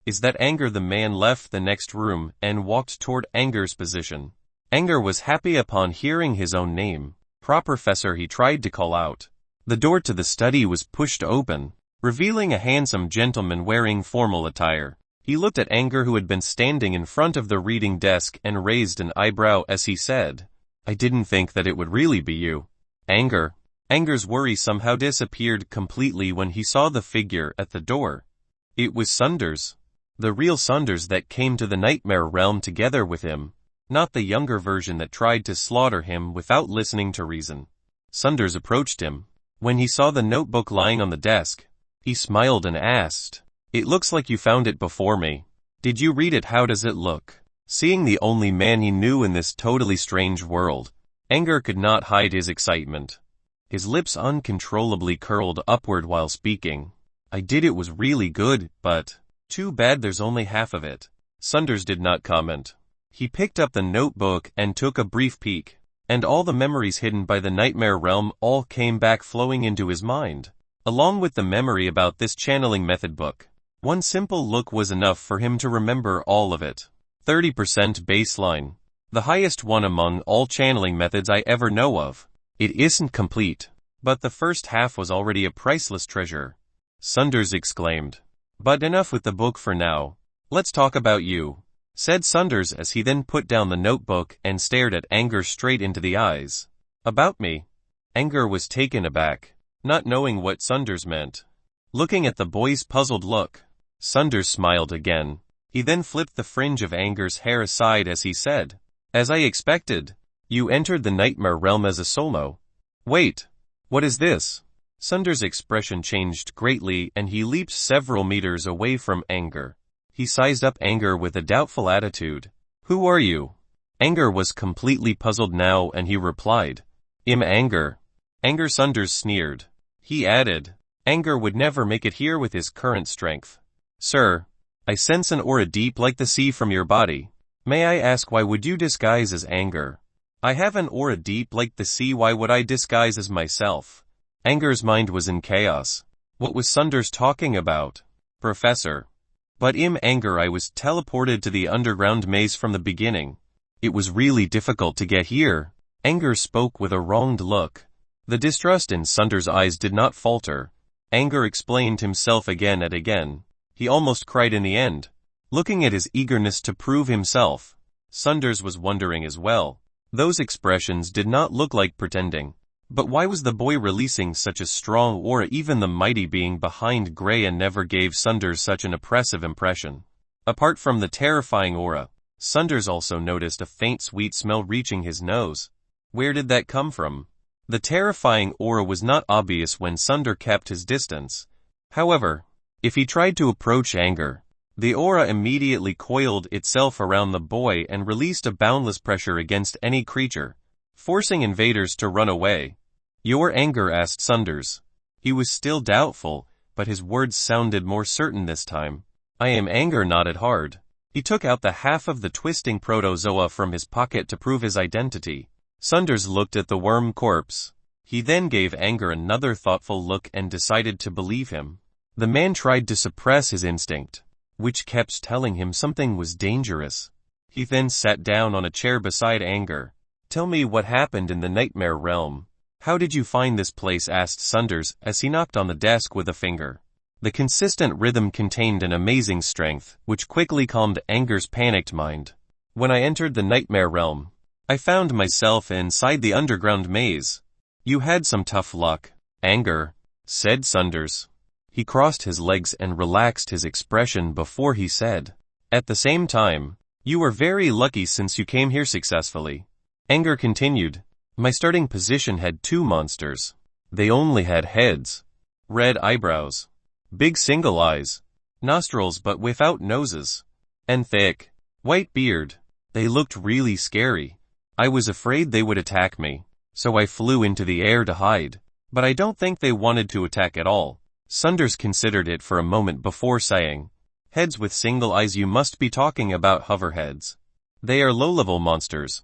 Is that Angor? The man left the next room and walked toward Angor's position. Angor was happy upon hearing his own name. Professor, he tried to call out. The door to the study was pushed open, revealing a handsome gentleman wearing formal attire. He looked at Angor, who had been standing in front of the reading desk, and raised an eyebrow as he said, "I didn't think that it would really be you." Angor. Angor's worry somehow disappeared completely when he saw the figure at the door. It was Sunders. The real Sunders that came to the nightmare realm together with him. Not the younger version that tried to slaughter him without listening to reason. Sunders approached him. When he saw the notebook lying on the desk, he smiled and asked, "It looks like you found it before me. Did you read it? How does it look?" Seeing the only man he knew in this totally strange world, Angor could not hide his excitement. His lips uncontrollably curled upward while speaking. "I did. It was really good, but too bad there's only half of it." Sunders did not comment. He picked up the notebook and took a brief peek, and all the memories hidden by the nightmare realm all came back flowing into his mind, along with the memory about this channeling method book. One simple look was enough for him to remember all of it. 30% baseline. The highest one among all channeling methods I ever know of. It isn't complete, but the first half was already a priceless treasure. Sunders exclaimed. "But enough with the book for now. Let's talk about you," said Sunders as he then put down the notebook and stared at Angor straight into the eyes. "About me?" Angor was taken aback, not knowing what Sunders meant. Looking at the boy's puzzled look, Sunders smiled again. He then flipped the fringe of Angor's hair aside as he said, "As I expected, you entered the nightmare realm as a solo. Wait, what is this?" Sunders' expression changed greatly and he leaped several meters away from Angor. He sized up Angor with a doubtful attitude. "Who are you?" Angor was completely puzzled now and he replied, "I'm Angor." Angor. Sunders sneered. He added, Angor would never make it here with his current strength. Sir, I sense an aura deep like the sea from your body. May I ask why would you disguise as Angor? I have an aura deep like the sea, why would I disguise as myself? Angor's mind was in chaos. What was Sunders talking about? Professor. But Angor, I was teleported to the underground maze from the beginning. It was really difficult to get here. Angor spoke with a wronged look. The distrust in Sunders' eyes did not falter. Angor explained himself again and again. He almost cried in the end. Looking at his eagerness to prove himself, Sunders was wondering as well. Those expressions did not look like pretending. But why was the boy releasing such a strong aura? Even the mighty being behind Greya never gave Sunders such an oppressive impression. Apart from the terrifying aura, Sunders also noticed a faint sweet smell reaching his nose. Where did that come from? The terrifying aura was not obvious when Sunders kept his distance. However, if he tried to approach Angor, the aura immediately coiled itself around the boy and released a boundless pressure against any creature, forcing invaders to run away. Your Angor? Asked Sunders. He was still doubtful, but his words sounded more certain this time. I am Angor, nodded hard. He took out the half of the twisting protozoa from his pocket to prove his identity. Sunders looked at the worm corpse. He then gave Angor another thoughtful look and decided to believe him. The man tried to suppress his instinct, which kept telling him something was dangerous. He then sat down on a chair beside Angor. Tell me what happened in the nightmare realm. How did you find this place? Asked Sunders as he knocked on the desk with a finger. The consistent rhythm contained an amazing strength, which quickly calmed Angor's panicked mind. When I entered the nightmare realm, I found myself inside the underground maze. You had some tough luck, Angor, said Sunders. He crossed his legs and relaxed his expression before he said, at the same time, you were very lucky since you came here successfully. Angor continued, my starting position had 2 monsters. They only had heads, red eyebrows, big single eyes, nostrils but without noses, and thick, white beard. They looked really scary. I was afraid they would attack me, so I flew into the air to hide. But I don't think they wanted to attack at all. Sunders considered it for a moment before saying, heads with single eyes? You must be talking about hoverheads. They are low-level monsters.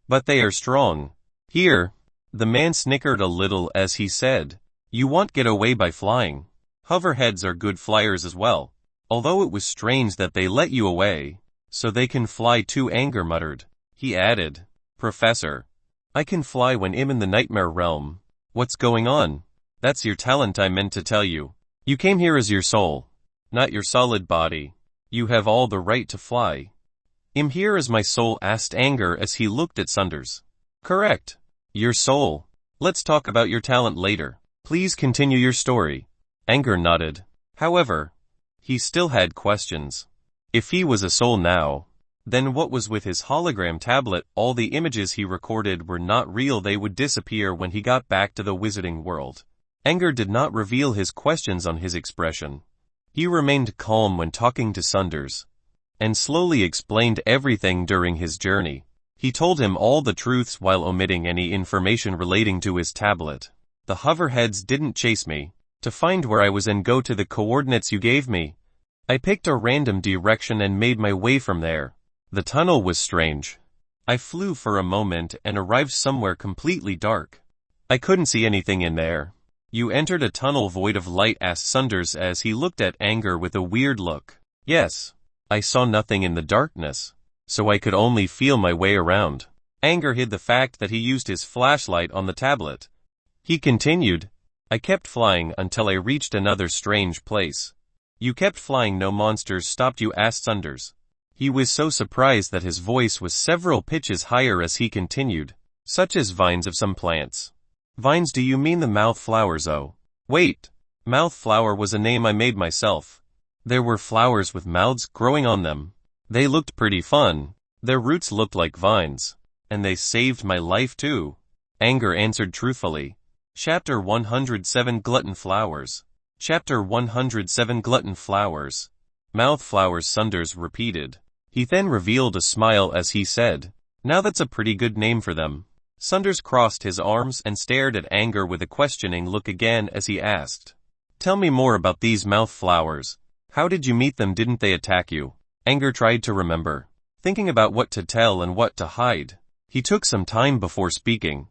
But they are strong. Here, the man snickered a little as he said, you won't get away by flying. Hoverheads are good flyers as well. Although it was strange that they let you away, so they can fly too, Angor muttered. He added, Professor, I can fly when I'm in the nightmare realm. What's going on? That's your talent, I meant to tell you. You came here as your soul, not your solid body. You have all the right to fly. I'm here as my soul? Asked Angor as he looked at Sunders. Correct. Your soul. Let's talk about your talent later. Please continue your story. Angor nodded. However, he still had questions. If he was a soul now, then what was with his hologram tablet? All the images he recorded were not real. They would disappear when he got back to the wizarding world. Angor did not reveal his questions on his expression. He remained calm when talking to Sunders, and slowly explained everything during his journey. He told him all the truths while omitting any information relating to his tablet. The hoverheads didn't chase me to find where I was and go to the coordinates you gave me. I picked a random direction and made my way from there. The tunnel was strange. I flew for a moment and arrived somewhere completely dark. I couldn't see anything in there. You entered a tunnel void of light? Asked Sunders as he looked at Angor with a weird look. Yes. I saw nothing in the darkness, so I could only feel my way around. Angor hid the fact that he used his flashlight on the tablet. He continued, I kept flying until I reached another strange place. You kept flying, no monsters stopped you? Asked Sunders. He was so surprised that his voice was several pitches higher as he continued, such as vines of some plants. Vines? Do you mean the mouth flowers? Oh, wait. Mouth flower was a name I made myself. There were flowers with mouths growing on them. They looked pretty fun. Their roots looked like vines. And they saved my life too. Angor answered truthfully. Chapter 107 Glutton Flowers. Chapter 107 Glutton Flowers. Mouth flowers, Sunders repeated. He then revealed a smile as he said, now that's a pretty good name for them. Sunders crossed his arms and stared at Angor with a questioning look again as he asked, Tell me more about these mouth flowers. How did you meet them? Didn't they attack you? Angor tried to remember, thinking about what to tell and what to hide. He took some time before speaking.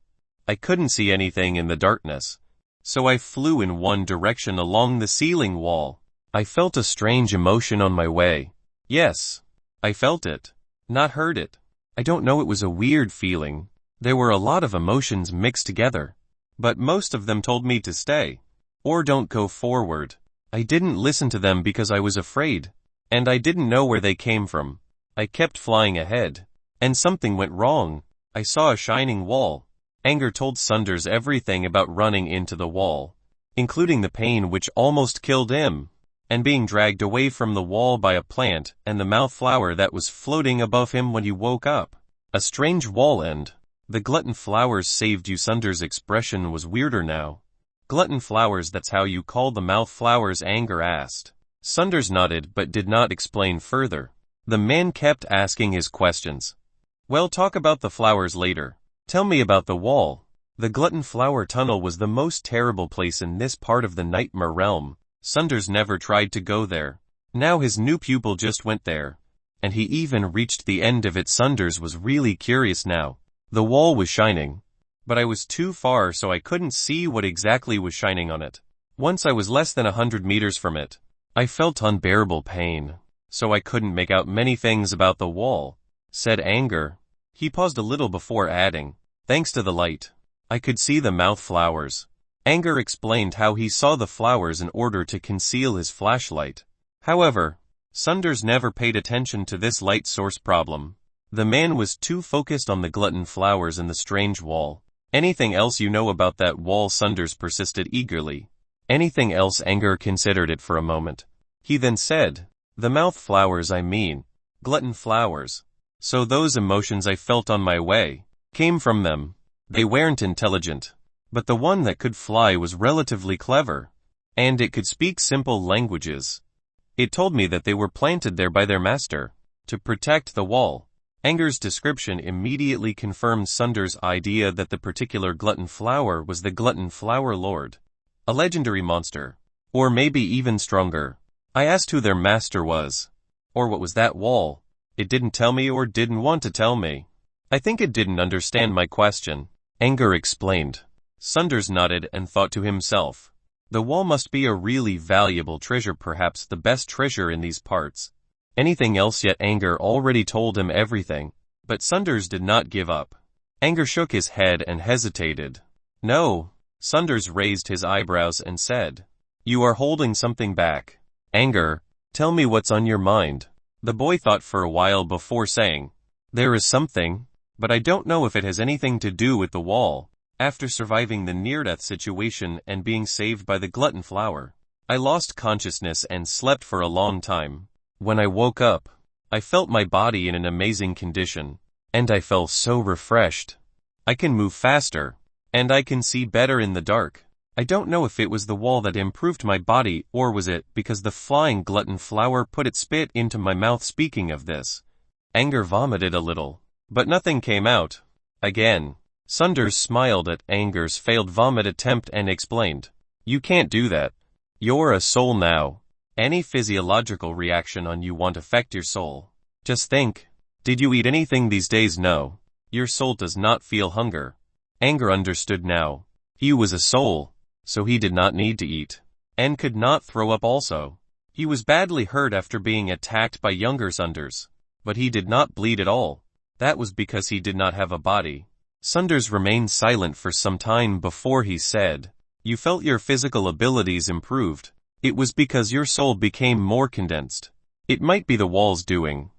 I couldn't see anything in the darkness, so I flew in one direction along the ceiling wall. I felt a strange emotion on my way. Yes, I felt it, not heard it. I don't know, it was a weird feeling. There were a lot of emotions mixed together, but most of them told me to stay, or don't go forward. I didn't listen to them because I was afraid, and I didn't know where they came from. I kept flying ahead, and something went wrong. I saw a shining wall. Angor told Sunders everything about running into the wall, including the pain which almost killed him, and being dragged away from the wall by a plant and the mouth flower that was floating above him when he woke up. A strange wall end. The glutton flowers saved you. Sunders' expression was weirder now. Glutton flowers, that's how you call the mouth flowers? Angor asked. Sunders nodded but did not explain further. The man kept asking his questions. Well, talk about the flowers later. Tell me about the wall. The glutton flower tunnel was the most terrible place in this part of the nightmare realm. Sunders never tried to go there. Now his new pupil just went there, and he even reached the end of it. Sunders was really curious now. The wall was shining, but I was too far, so I couldn't see what exactly was shining on it. Once I was less than 100 meters from it. I felt unbearable pain, so I couldn't make out many things about the wall, said Angor. He paused a little before adding, thanks to the light, I could see the mouth flowers. Angor explained how he saw the flowers in order to conceal his flashlight. However, Sunders never paid attention to this light source problem. The man was too focused on the glutton flowers and the strange wall. Anything else you know about that wall? Sunders persisted eagerly. Anything else? Angor considered it for a moment. He then said, the mouth flowers, I mean, glutton flowers. So those emotions I felt on my way came from them. They weren't intelligent, but the one that could fly was relatively clever, and it could speak simple languages. It told me that they were planted there by their master to protect the wall. Angor's description immediately confirmed Sunders' idea that the particular glutton flower was the glutton flower lord, a legendary monster, or maybe even stronger. I asked who their master was, or what was that wall. It didn't tell me, or didn't want to tell me. I think it didn't understand my question, Angor explained. Sunders nodded and thought to himself, the wall must be a really valuable treasure, perhaps the best treasure in these parts. Anything else yet? Angor already told him everything, but Sunders did not give up. Angor shook his head and hesitated. No. Sunders raised his eyebrows and said, you are holding something back. Angor, tell me what's on your mind. The boy thought for a while before saying, there is something, but I don't know if it has anything to do with the wall. After surviving the near-death situation and being saved by the glutton flower, I lost consciousness and slept for a long time. When I woke up, I felt my body in an amazing condition, and I felt so refreshed. I can move faster, and I can see better in the dark. I don't know if it was the wall that improved my body, or was it because the flying glutton flower put its spit into my mouth. Speaking of this, Angor vomited a little, but nothing came out. Again, Sunders smiled at Angor's failed vomit attempt and explained, you can't do that. You're a soul now. Any physiological reaction on you won't affect your soul. Just think, did you eat anything these days? No. Your soul does not feel hunger. Angor understood now. He was a soul, so he did not need to eat, and could not throw up also. He was badly hurt after being attacked by younger Sunders, but he did not bleed at all. That was because he did not have a body. Sunders remained silent for some time before he said, you felt your physical abilities improved. It was because your soul became more condensed. It might be the wall's doing.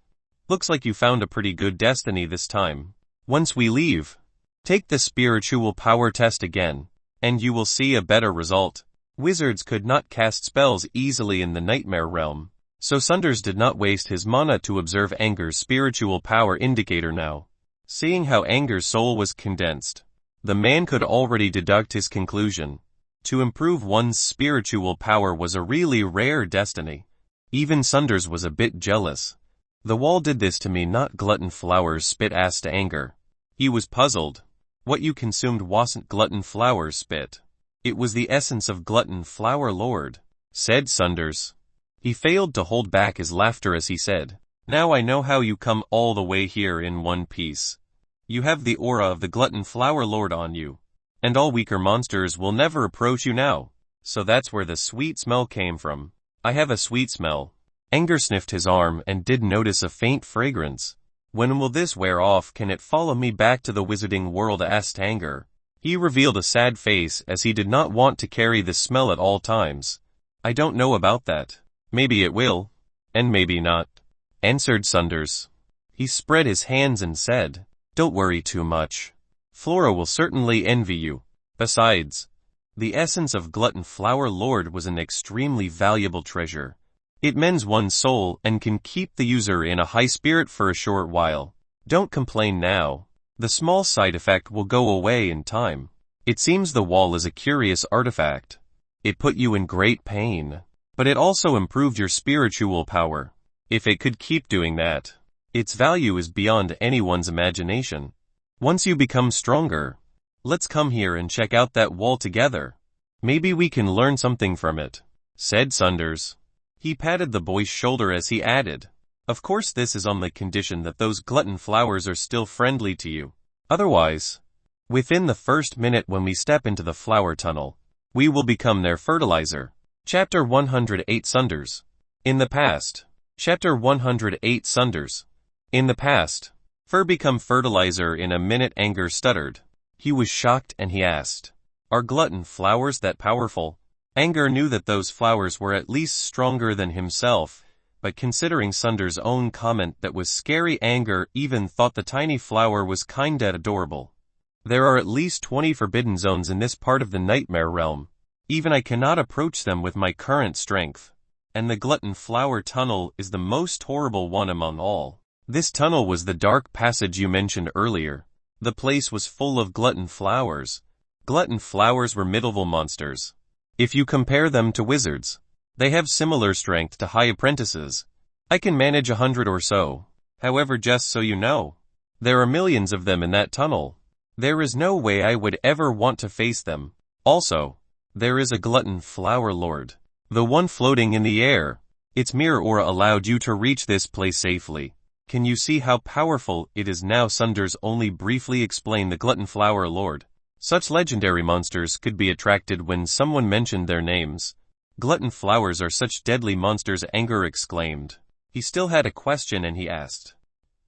Looks like you found a pretty good destiny this time. Once we leave, take the spiritual power test again, and you will see a better result. Wizards could not cast spells easily in the nightmare realm, so Sunders did not waste his mana to observe Angor's spiritual power indicator now. Seeing how Angor's soul was condensed, the man could already deduct his conclusion. To improve one's spiritual power was a really rare destiny. Even Sunders was a bit jealous. The wall did this to me, not glutton flowers spit, asked Angor. He was puzzled. What you consumed wasn't glutton flowers spit. It was the essence of Glutton Flower Lord, said Sunders. He failed to hold back his laughter as he said, "Now I know how you come all the way here in one piece. You have the aura of the Glutton Flower Lord on you, and all weaker monsters will never approach you now. So that's where the sweet smell came from." "I have a sweet smell." Angor sniffed his arm and did notice a faint fragrance. "When will this wear off? Can it follow me back to the wizarding world?" asked Angor. He revealed a sad face as he did not want to carry the smell at all times. "I don't know about that. Maybe it will, and maybe not," answered Sunders. He spread his hands and said, "Don't worry too much. Flora will certainly envy you. Besides, the essence of Glutton Flower Lord was an extremely valuable treasure. It mends one's soul and can keep the user in a high spirit for a short while. Don't complain now. The small side effect will go away in time. It seems the wall is a curious artifact. It put you in great pain, but it also improved your spiritual power. If it could keep doing that, its value is beyond anyone's imagination. Once you become stronger, let's come here and check out that wall together. Maybe we can learn something from it," said Sunders. He patted the boy's shoulder as he added, "Of course this is on the condition that those glutton flowers are still friendly to you. Otherwise, within the first minute when we step into the flower tunnel, we will become their fertilizer." Chapter 108 Sunders. In the past. Chapter 108 Sunders. In the past. Fur become fertilizer in a minute. Angor stuttered. He was shocked and he asked, "Are glutton flowers that powerful?" Angor knew that those flowers were at least stronger than himself, but considering Sunders' own comment that was scary, Angor even thought the tiny flower was kinda adorable. "There are at least 20 forbidden zones in this part of the nightmare realm. Even I cannot approach them with my current strength. And the glutton flower tunnel is the most horrible one among all. This tunnel was the dark passage you mentioned earlier. The place was full of glutton flowers. Glutton flowers were mid-level monsters. If you compare them to wizards, they have similar strength to high apprentices. I can manage 100 or so. However, just so you know, there are millions of them in that tunnel. There is no way I would ever want to face them. Also, there is a glutton flower lord. The one floating in the air. Its mirror aura allowed you to reach this place safely. Can you see how powerful it is now?" Sunders only briefly explained the glutton flower lord. Such legendary monsters could be attracted when someone mentioned their names. "Glutton flowers are such deadly monsters," Angor exclaimed. He still had a question and he asked,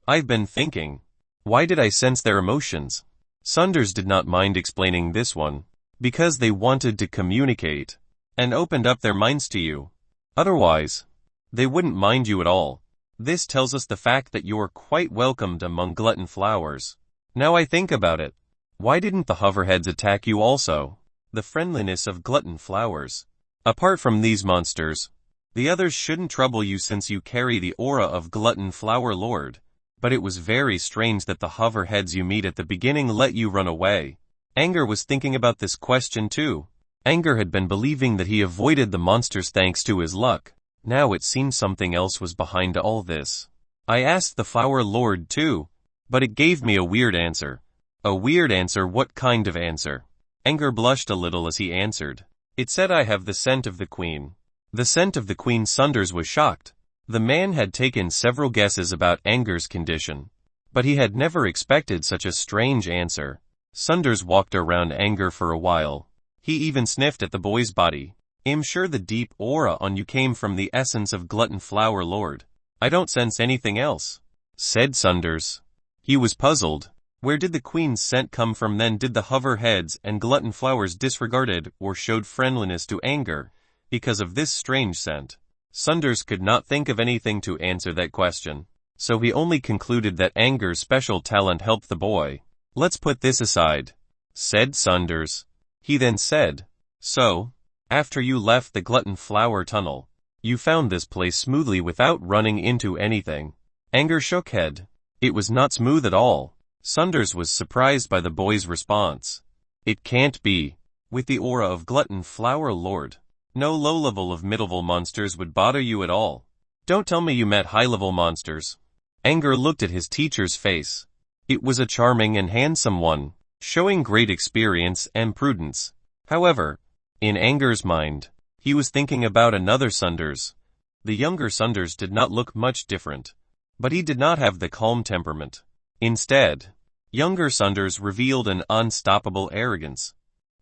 "I've been thinking. Why did I sense their emotions?" Sunders did not mind explaining this one. Because they wanted to communicate and opened up their minds to you. Otherwise, they wouldn't mind you at all. This tells us the fact that you're quite welcomed among glutton flowers. Now I think about it. Why didn't the hoverheads attack you also? The friendliness of glutton flowers. Apart from these monsters, the others shouldn't trouble you since you carry the aura of glutton flower lord. But it was very strange that the hoverheads you meet at the beginning let you run away. Angor was thinking about this question too. Angor had been believing that he avoided the monsters thanks to his luck. Now it seemed something else was behind all this. "I asked the flower lord too, but it gave me a weird answer." "A weird answer? What kind of answer?" Angor blushed a little as he answered. "It said I have the scent of the queen." The scent of the queen? Sunders was shocked. The man had taken several guesses about Angor's condition, but he had never expected such a strange answer. Sunders walked around Angor for a while. He even sniffed at the boy's body. "I'm sure the deep aura on you came from the essence of glutton flower lord." "I don't sense anything else," said Sunders. He was puzzled. Where did the queen's scent come from then? Did the hoverheads and glutton flowers disregarded or showed friendliness to Angor because of this strange scent? Sunders could not think of anything to answer that question, so he only concluded that Angor's special talent helped the boy. "Let's put this aside," said Sunders. He then said, "So, after you left the glutton flower tunnel, you found this place smoothly without running into anything?" Angor shook head. It was not smooth at all. Sunders was surprised by the boy's response. "It can't be. With the aura of glutton flower lord, no low level of mid-level monsters would bother you at all. Don't tell me you met high-level monsters." Angor looked at his teacher's face. It was a charming and handsome one, showing great experience and prudence. However, In Angor's mind, he was thinking about another Sunders. The younger Sunders did not look much different, but he did not have the calm temperament. Instead, younger Sunders revealed an unstoppable arrogance.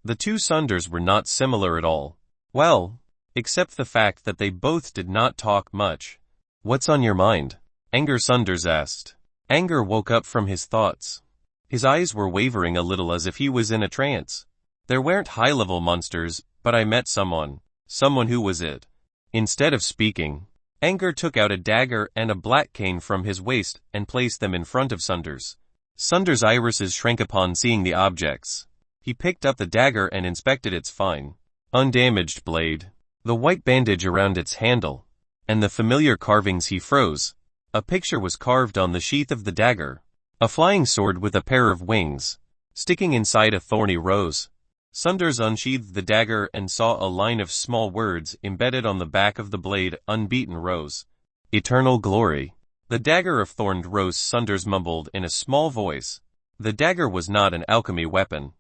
The two Sunders were not similar at all. Well, except the fact that they both did not talk much. "What's on your mind?" Angor Sunders asked. Angor woke up from his thoughts. His eyes were wavering a little as if he was in a trance. "There weren't high-level monsters, but I met someone. Someone who was it." Instead of speaking, Angor took out a dagger and a black cane from his waist and placed them in front of Sunders. Sunders' irises shrank upon seeing the objects. He picked up the dagger and inspected its fine, undamaged blade, the white bandage around its handle, and the familiar carvings. He froze. A picture was carved on the sheath of the dagger. A flying sword with a pair of wings, sticking inside a thorny rose. Sunders unsheathed the dagger and saw a line of small words embedded on the back of the blade, "Unbeaten Rose. Eternal glory." "The dagger of thorned rose," Sunders mumbled in a small voice. The dagger was not an alchemy weapon.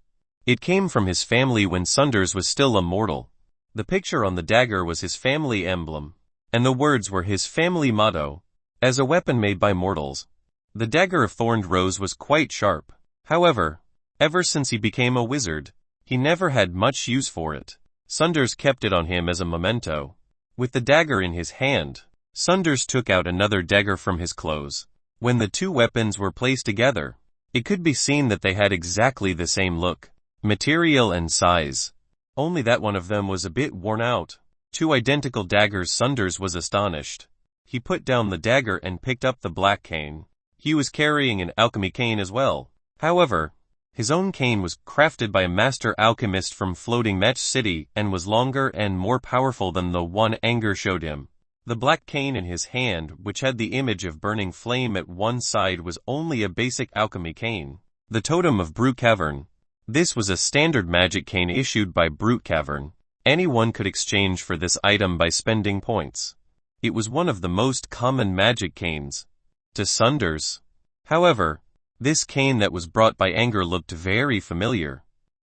It came from his family when Sunders was still a mortal. The picture on the dagger was his family emblem, and the words were his family motto. As a weapon made by mortals, the dagger of thorned rose was quite sharp. However, ever since he became a wizard, he never had much use for it. Sunders kept it on him as a memento. With the dagger in his hand, Sunders took out another dagger from his clothes. When the two weapons were placed together, it could be seen that they had exactly the same look, material and size. Only that one of them was a bit worn out. Two identical daggers. Sunders was astonished. He put down the dagger and picked up the black cane. He was carrying an alchemy cane as well. However, his own cane was crafted by a master alchemist from Floating Mech City and was longer and more powerful than the one Angor showed him. The black cane in his hand, which had the image of burning flame at one side, was only a basic alchemy cane. The Totem of Brute Cavern. This was a standard magic cane issued by Brute Cavern. Anyone could exchange for this item by spending points. It was one of the most common magic canes. To Sunders, however, this cane that was brought by Angor looked very familiar.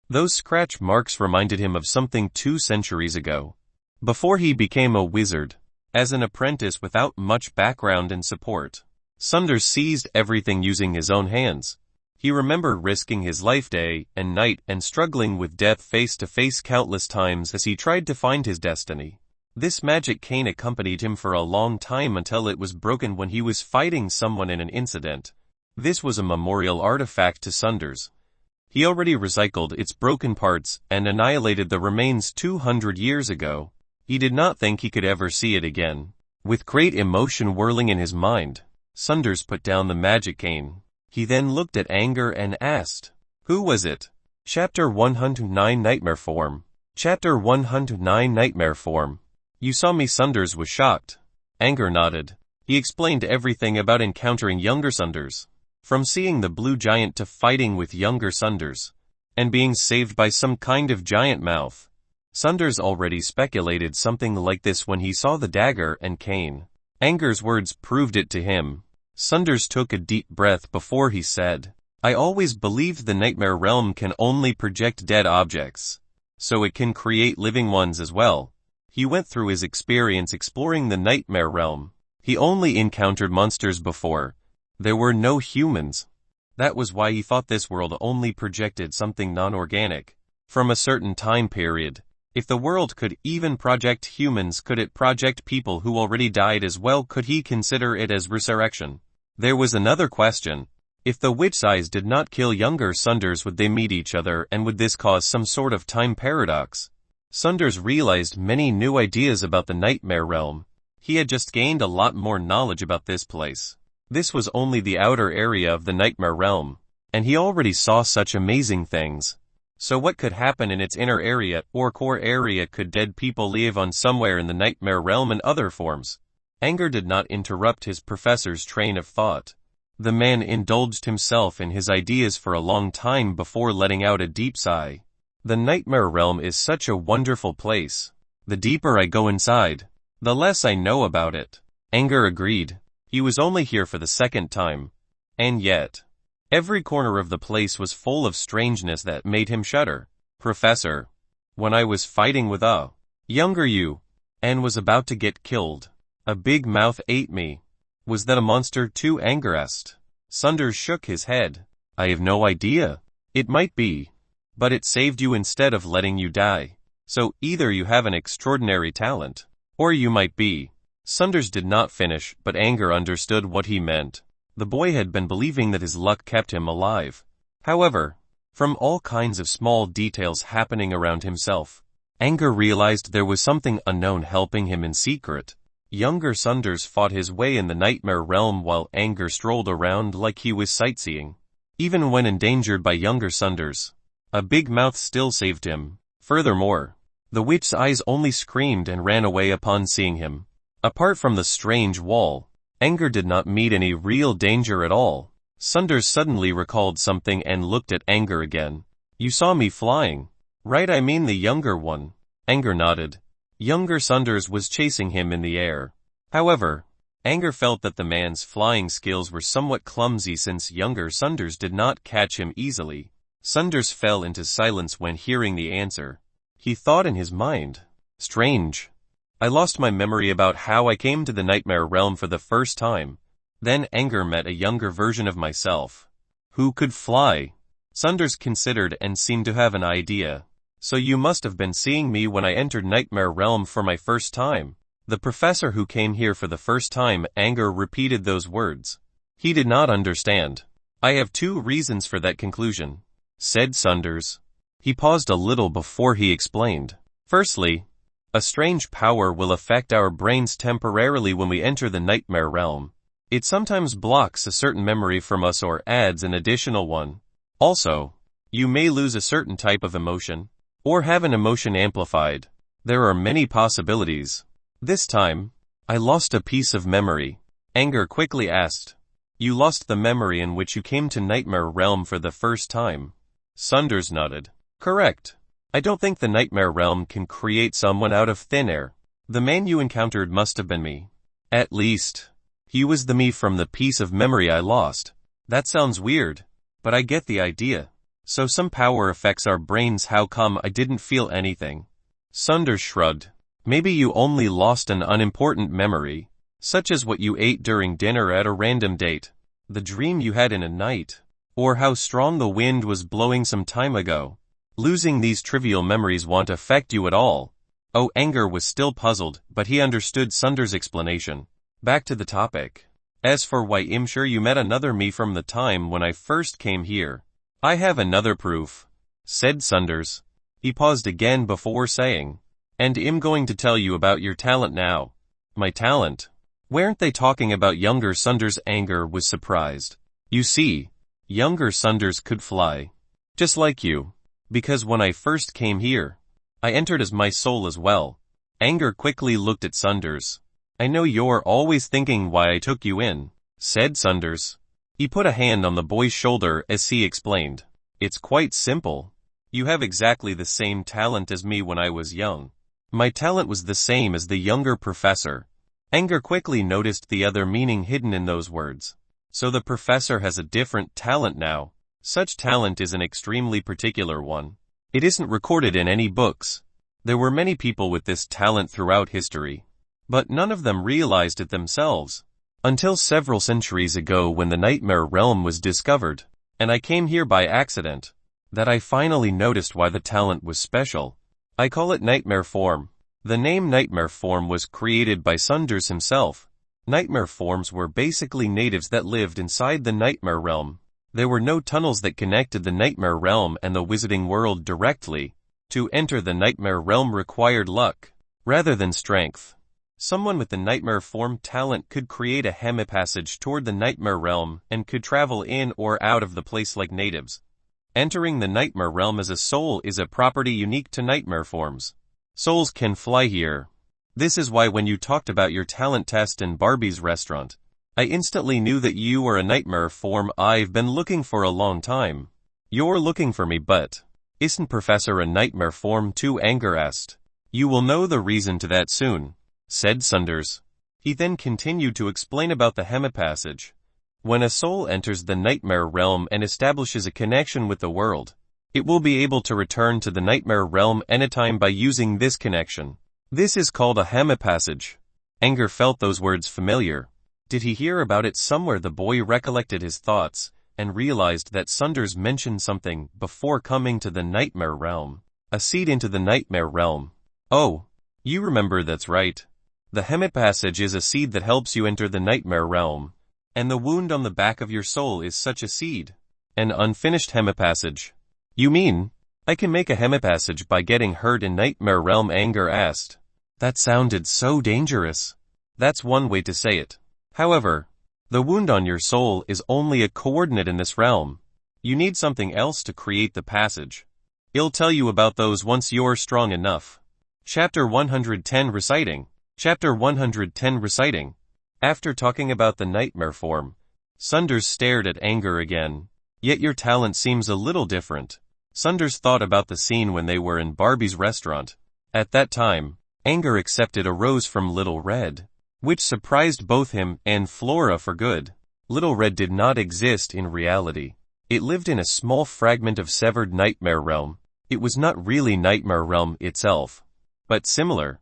Those scratch marks reminded him of something 2 centuries ago. Before he became a wizard, as an apprentice without much background and support, Sunders seized everything using his own hands. He remembered risking his life day and night and struggling with death face to face countless times as he tried to find his destiny. This magic cane accompanied him for a long time until it was broken when he was fighting someone in an incident. This was a memorial artifact to Sunders. He already recycled its broken parts and annihilated the remains 200 years ago. He did not think he could ever see it again. With great emotion whirling in his mind, Sunders put down the magic cane. He then looked at Angor and asked, "Who was it?" Chapter 109 Nightmare Form. Chapter 109 Nightmare Form. "You saw me." Sunders was shocked. Angor nodded. He explained everything about encountering younger Sunders. From seeing the blue giant to fighting with younger Sunders, and being saved by some kind of giant mouth. Sunders already speculated something like this when he saw the dagger and cane. Angor's words proved it to him. Sunders took a deep breath before he said, "I always believed the Nightmare Realm can only project dead objects, so it can create living ones as well." He went through his experience exploring the Nightmare Realm. He only encountered monsters before. There were no humans. That was why he thought this world only projected something non-organic, from a certain time period. If the world could even project humans, could it project people who already died as well? Could he consider it as resurrection? There was another question. If the witch eyes did not kill younger Sunders, would they meet each other, and would this cause some sort of time paradox? Sunders realized many new ideas about the Nightmare Realm. He had just gained a lot more knowledge about this place. This was only the outer area of the Nightmare Realm, and he already saw such amazing things. So what could happen in its inner area or core area? Could dead people live on somewhere in the Nightmare Realm in other forms? Angor did not interrupt his professor's train of thought. The man indulged himself in his ideas for a long time before letting out a deep sigh. The Nightmare Realm is such a wonderful place. The deeper I go inside, the less I know about it. Angor agreed. He was only here for the second time. And yet, every corner of the place was full of strangeness that made him shudder. "Professor, when I was fighting with a younger you, and was about to get killed. A big mouth ate me. Was that a monster too? Angor asked. Sunders shook his head. I have no idea. It might be. But it saved you instead of letting you die. So either you have an extraordinary talent, or you might be. Sunders did not finish, but Angor understood what he meant. The boy had been believing that his luck kept him alive. However, from all kinds of small details happening around himself, Angor realized there was something unknown helping him in secret. Younger Sunders fought his way in the nightmare realm while Angor strolled around like he was sightseeing. Even when endangered by younger Sunders, a big mouth still saved him. Furthermore, the witch's eyes only screamed and ran away upon seeing him. Apart from the strange wall, Angor did not meet any real danger at all. Sunders suddenly recalled something and looked at Angor again. You saw me flying, right? I mean the younger one. Angor nodded. Younger Sunders was chasing him in the air. However, Angor felt that the man's flying skills were somewhat clumsy since younger Sunders did not catch him easily. Sunders fell into silence when hearing the answer. He thought in his mind, strange. I lost my memory about how I came to the nightmare realm for the first time. Then Angor met a younger version of myself, who could fly. Sunders considered and seemed to have an idea. So you must have been seeing me when I entered Nightmare Realm for my first time. The professor who came here for the first time. Angor repeated those words. He did not understand. I have two reasons for that conclusion, said Sunders. He paused a little before he explained. Firstly, a strange power will affect our brains temporarily when we enter the Nightmare Realm. It sometimes blocks a certain memory from us or adds an additional one. Also, you may lose a certain type of emotion, or have an emotion amplified. There are many possibilities. This time, I lost a piece of memory. Angor quickly asked. You lost the memory in which you came to Nightmare Realm for the first time? Sunders nodded. Correct. I don't think the Nightmare Realm can create someone out of thin air. The man you encountered must have been me. At least, he was the me from the piece of memory I lost. That sounds weird, but I get the idea. So some power affects our brains. How come I didn't feel anything? Sunders shrugged. Maybe you only lost an unimportant memory, such as what you ate during dinner at a random date, the dream you had in a night, or how strong the wind was blowing some time ago. Losing these trivial memories won't affect you at all. Oh, Angor was still puzzled, but he understood Sunders' explanation. Back to the topic. As for why I'm sure you met another me from the time when I first came here. I have another proof, said Sunders. He paused again before saying, and I'm going to tell you about your talent now. My talent? Weren't they talking about younger Sunders? Angor was surprised. You see, younger Sunders could fly. Just like you. Because when I first came here, I entered as my soul as well. Angor quickly looked at Sunders. I know you're always thinking why I took you in, said Sunders. He put a hand on the boy's shoulder as he explained. It's quite simple. You have exactly the same talent as me when I was young. My talent was the same as the younger professor. Angor quickly noticed the other meaning hidden in those words. So the professor has a different talent now. Such talent is an extremely particular one. It isn't recorded in any books. There were many people with this talent throughout history, but none of them realized it themselves. Until several centuries ago when the Nightmare Realm was discovered, and I came here by accident, that I finally noticed why the talent was special. I call it Nightmare Form. The name Nightmare Form was created by Sunders himself. Nightmare forms were basically natives that lived inside the Nightmare Realm. There were no tunnels that connected the Nightmare Realm and the Wizarding World directly. To enter the Nightmare Realm required luck, rather than strength. Someone with the Nightmare Form talent could create a hemipassage toward the Nightmare Realm and could travel in or out of the place like natives. Entering the Nightmare Realm as a soul is a property unique to Nightmare forms. Souls can fly here. This is why when you talked about your talent test in Barbie's restaurant, I instantly knew that you were a Nightmare Form. I've been looking for a long time. You're looking for me, but isn't Professor a Nightmare Form too? Angor asked. You will know the reason to that soon, said Sunders. He then continued to explain about the hemipassage. When a soul enters the Nightmare Realm and establishes a connection with the world, It will be able to return to the nightmare realm anytime by using this connection. This is called a hemipassage. Angor felt those words familiar. Did he hear about it somewhere? The boy recollected his thoughts, and realized that Sunders mentioned something before coming to the nightmare realm. A seed into the nightmare realm. Oh, you remember, that's right. The hemipassage is a seed that helps you enter the nightmare realm. And the wound on the back of your soul is such a seed. An unfinished hemipassage. You mean, I can make a hemipassage by getting hurt in nightmare realm? Angor asked. That sounded so dangerous. That's one way to say it. However, the wound on your soul is only a coordinate in this realm. You need something else to create the passage. I'll tell you about those once you're strong enough. Chapter 110 Reciting. Chapter 110 Reciting. After talking about the nightmare form, Sunders stared at Angor again. Yet your talent seems a little different. Sunders thought about the scene when they were in Barbie's restaurant. At that time, Angor accepted a rose from Little Red, which surprised both him and Flora for good. Little Red did not exist in reality. It lived in a small fragment of severed nightmare realm. It was not really nightmare realm itself, but similar.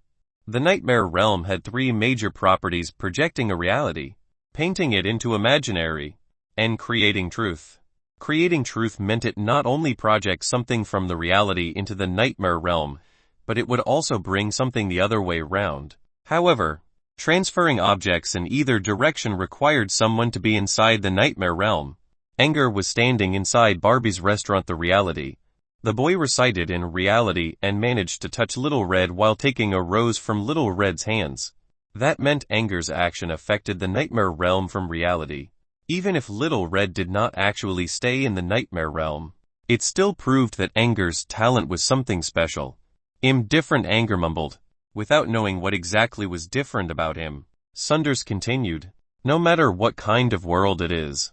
The nightmare realm had three major properties: projecting a reality, painting it into imaginary, and creating truth. Creating truth meant it not only projects something from the reality into the nightmare realm, but it would also bring something the other way round. However, transferring objects in either direction required someone to be inside the nightmare realm. Angor was standing inside Barbie's restaurant, the reality. The boy recited in reality and managed to touch Little Red while taking a rose from Little Red's hands. That meant Angor's action affected the nightmare realm from reality. Even if Little Red did not actually stay in the nightmare realm, it still proved that Angor's talent was something special. Different, Angor mumbled, without knowing what exactly was different about him. Sunders continued, no matter what kind of world it is,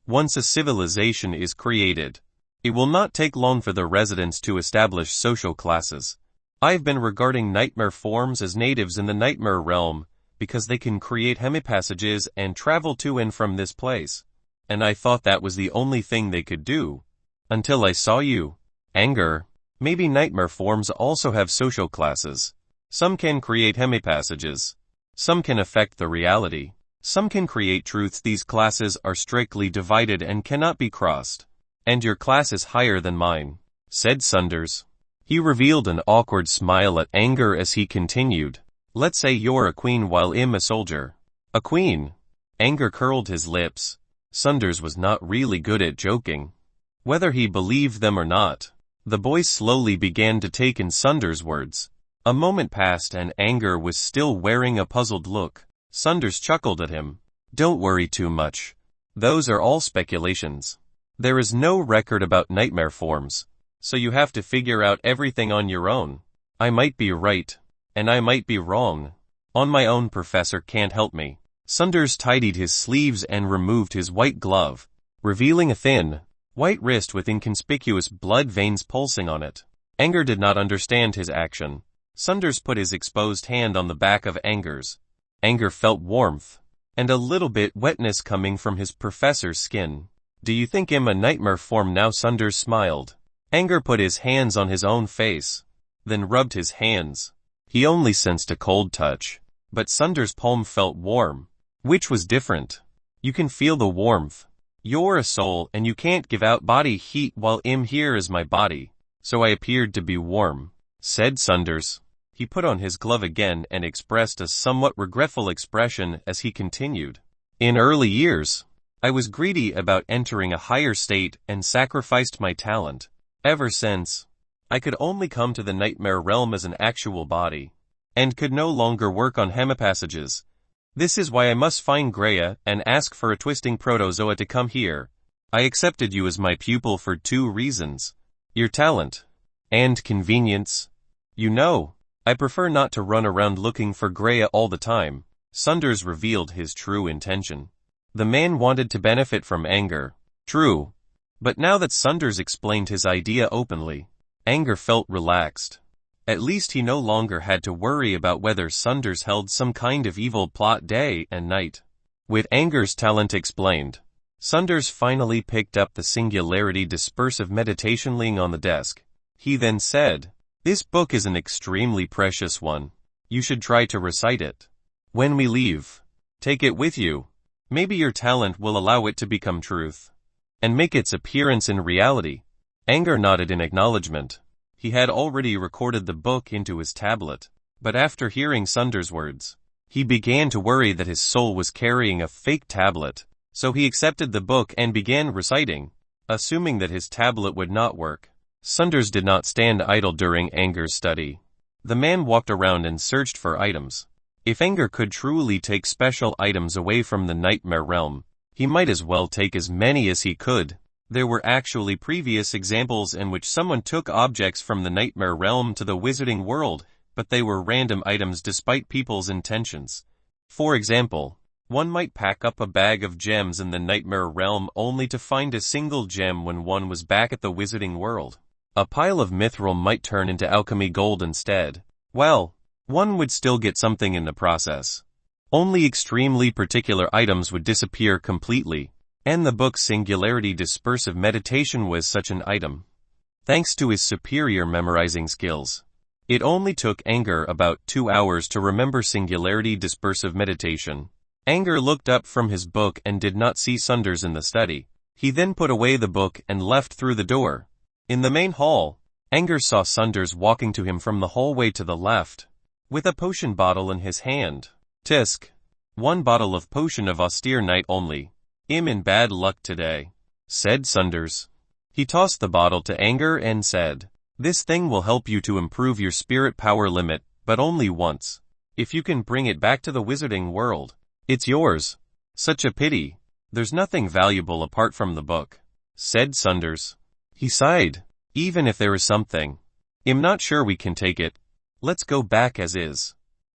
once a civilization is created, it will not take long for the residents to establish social classes. I've been regarding nightmare forms as natives in the nightmare realm, because they can create hemipassages and travel to and from this place. And I thought that was the only thing they could do. Until I saw you. Angor, maybe nightmare forms also have social classes. Some can create hemipassages. Some can affect the reality. Some can create truths. These classes are strictly divided and cannot be crossed. And your class is higher than mine, said Sunders. He revealed an awkward smile at Angor as he continued. Let's say you're a queen while I'm a soldier. A queen? Angor curled his lips. Sunders was not really good at joking. Whether he believed them or not, the boy slowly began to take in Sunders' words. A moment passed and Angor was still wearing a puzzled look. Sunders chuckled at him. Don't worry too much. Those are all speculations. There is no record about nightmare forms, so you have to figure out everything on your own. I might be right, and I might be wrong. On my own, Professor can't help me. Sunders tidied his sleeves and removed his white glove, revealing a thin, white wrist with inconspicuous blood veins pulsing on it. Angor did not understand his action. Sunders put his exposed hand on the back of Angor's. Angor felt warmth, and a little bit wetness coming from his professor's skin. Do you think I'm a nightmare form now? Sunders smiled. Angor put his hands on his own face, then rubbed his hands. He only sensed a cold touch, but Sunders' palm felt warm, which was different. You can feel the warmth. You're a soul and you can't give out body heat while I'm here as my body, so I appeared to be warm, said Sunders. He put on his glove again and expressed a somewhat regretful expression as he continued. In early years, I was greedy about entering a higher state and sacrificed my talent. Ever since, I could only come to the nightmare realm as an actual body, and could no longer work on hemipassages. This is why I must find Greya and ask for a twisting protozoa to come here. I accepted you as my pupil for two reasons. Your talent, and convenience. You know, I prefer not to run around looking for Greya all the time. Sunders revealed his true intention. The man wanted to benefit from Angor. True. But now that Sunders explained his idea openly, Angor felt relaxed. At least he no longer had to worry about whether Sunders held some kind of evil plot day and night. With Angor's talent explained, Sunders finally picked up the Singularity Dispersive Meditation laying on the desk. He then said, "This book is an extremely precious one. You should try to recite it. When we leave, take it with you. Maybe your talent will allow it to become truth and make its appearance in reality." Angor nodded in acknowledgement. He had already recorded the book into his tablet, but after hearing Sunders' words, he began to worry that his soul was carrying a fake tablet, so he accepted the book and began reciting, assuming that his tablet would not work. Sunders did not stand idle during Angor's study. The man walked around and searched for items. If Angor could truly take special items away from the nightmare realm, he might as well take as many as he could. There were actually previous examples in which someone took objects from the nightmare realm to the wizarding world, but they were random items despite people's intentions. For example, one might pack up a bag of gems in the nightmare realm only to find a single gem when one was back at the wizarding world. A pile of mithril might turn into alchemy gold instead. Well, one would still get something in the process. Only extremely particular items would disappear completely, and the book's Singularity Dispersive Meditation was such an item. Thanks to his superior memorizing skills, it only took Angor about 2 hours to remember Singularity Dispersive Meditation. Angor looked up from his book and did not see Sunders in the study. He then put away the book and left through the door. In the main hall, Angor saw Sunders walking to him from the hallway to the left, with a potion bottle in his hand. "Tisk. One bottle of potion of austere night only. I'm in bad luck today," said Sunders. He tossed the bottle to Angor and said, "This thing will help you to improve your spirit power limit, but only once. If you can bring it back to the wizarding world, it's yours." "Such a pity. There's nothing valuable apart from the book," said Sunders. He sighed. "Even if there is something, I'm not sure we can take it. Let's go back as is.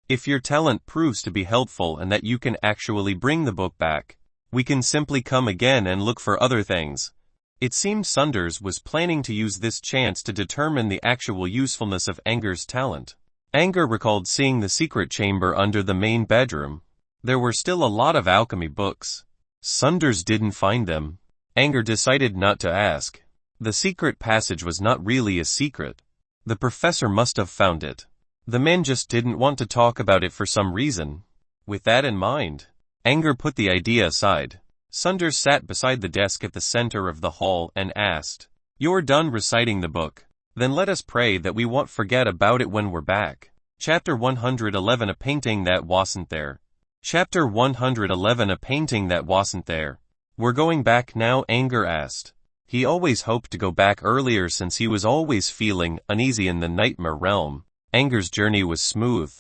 If your talent proves to be helpful and that you can actually bring the book back, we can simply come again and look for other things." It seemed Sunders was planning to use this chance to determine the actual usefulness of Angor's talent. Angor recalled seeing the secret chamber under the main bedroom. There were still a lot of alchemy books. Sunders didn't find them. Angor decided not to ask. The secret passage was not really a secret. The professor must have found it. The man just didn't want to talk about it for some reason. With that in mind, Angor put the idea aside. Sunders sat beside the desk at the center of the hall and asked, "You're done reciting the book? Then let us pray that we won't forget about it when we're back." Chapter 111 A Painting That Wasn't There. Chapter 111 A Painting That Wasn't There. "We're going back now?" Angor asked. He always hoped to go back earlier since he was always feeling uneasy in the nightmare realm. Angor's journey was smooth,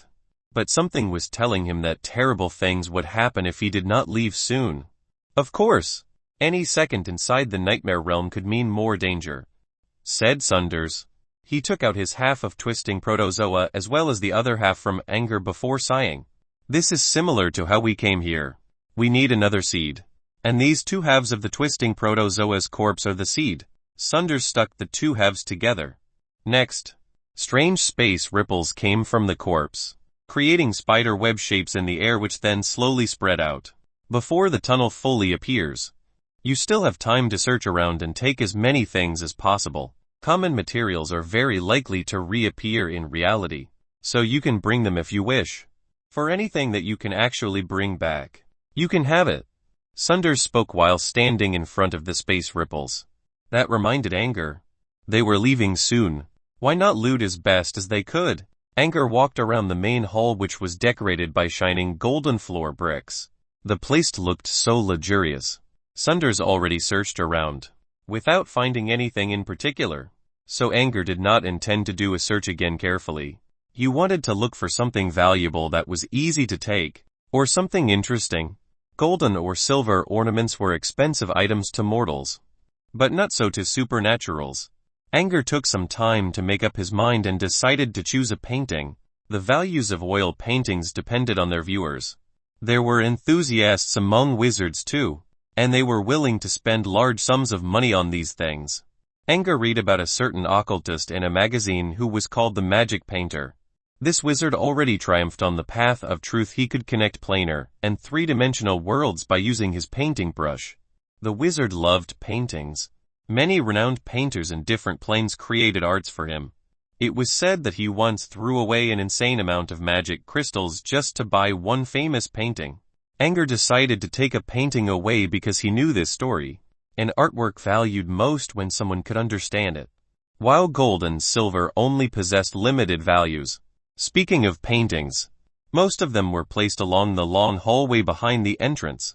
but something was telling him that terrible things would happen if he did not leave soon. Of course, any second inside the nightmare realm could mean more danger, said Sunders. He took out his half of twisting protozoa as well as the other half from Angor before sighing. "This is similar to how we came here. We need another seed. And these 2 halves of the twisting protozoa's corpse are the seed." Sunders stuck the 2 halves together. Next, strange space ripples came from the corpse, creating spider web shapes in the air which then slowly spread out. Before the tunnel fully appears, you still have time to search around and take as many things as possible. Common materials are very likely to reappear in reality, so you can bring them if you wish. For anything that you can actually bring back, you can have it. Sunders spoke while standing in front of the space ripples. That reminded Angor. They were leaving soon. Why not loot as best as they could? Angor walked around the main hall which was decorated by shining golden floor bricks. The place looked so luxurious. Sunders already searched around, without finding anything in particular, so Angor did not intend to do a search again carefully. He wanted to look for something valuable that was easy to take, or something interesting. Golden or silver ornaments were expensive items to mortals, but not so to supernaturals. Angor took some time to make up his mind and decided to choose a painting. The values of oil paintings depended on their viewers. There were enthusiasts among wizards too, and they were willing to spend large sums of money on these things. Angor read about a certain occultist in a magazine who was called the Magic Painter. This wizard already triumphed on the path of truth. He could connect planar and three-dimensional worlds by using his painting brush. The wizard loved paintings. Many renowned painters in different planes created arts for him. It was said that he once threw away an insane amount of magic crystals just to buy one famous painting. Angor decided to take a painting away because he knew this story. An artwork valued most when someone could understand it, while gold and silver only possessed limited values. Speaking of paintings, most of them were placed along the long hallway behind the entrance.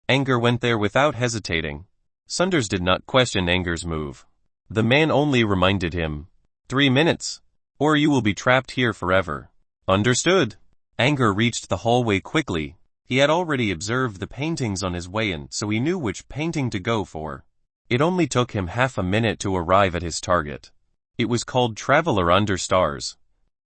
Angor went there without hesitating. Sunders did not question Angor's move. The man only reminded him, 3 minutes, or you will be trapped here forever. Understood. Angor reached the hallway quickly. He had already observed the paintings on his way in, so he knew which painting to go for. It only took him half a minute to arrive at his target. It was called Traveler Under Stars.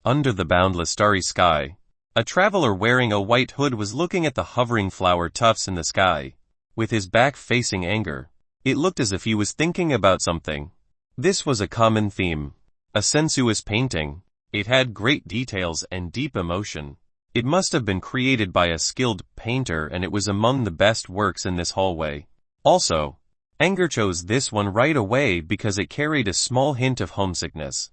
Under the boundless starry sky, a traveler wearing a white hood was looking at the hovering flower tufts in the sky. With his back facing Angor, it looked as if he was thinking about something. This was a common theme. A sensuous painting. It had great details and deep emotion. It must have been created by a skilled painter, and it was among the best works in this hallway. Also, Angor chose this one right away because it carried a small hint of homesickness.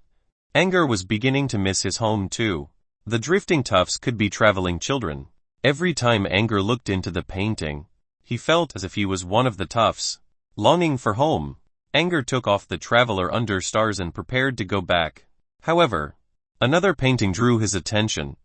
Angor was beginning to miss his home too. The drifting tufts could be traveling children. Every time Angor looked into the painting, he felt as if he was one of the tufts, longing for home. Angor took off the Traveler Under Stars and prepared to go back. However, another painting drew his attention.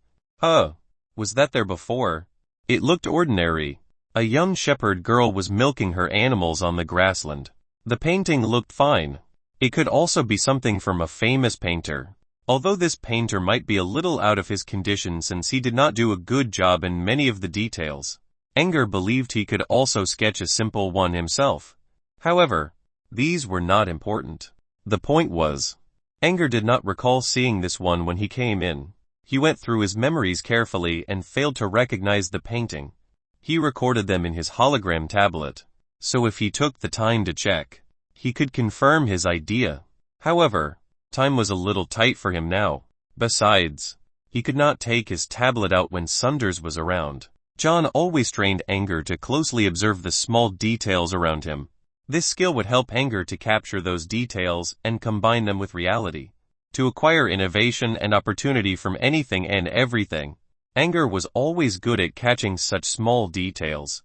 Was that there before? It looked ordinary. A young shepherd girl was milking her animals on the grassland. The painting looked fine. It could also be something from a famous painter. Although this painter might be a little out of his condition since he did not do a good job in many of the details, Angor believed he could also sketch a simple one himself. However, these were not important. The point was, Angor did not recall seeing this one when he came in. He went through his memories carefully and failed to recognize the painting. He recorded them in his hologram tablet, so if he took the time to check, he could confirm his idea. However, time was a little tight for him now. Besides, he could not take his tablet out when Sunders was around. John always trained Angor to closely observe the small details around him. This skill would help Angor to capture those details and combine them with reality, to acquire innovation and opportunity from anything and everything. Angor was always good at catching such small details,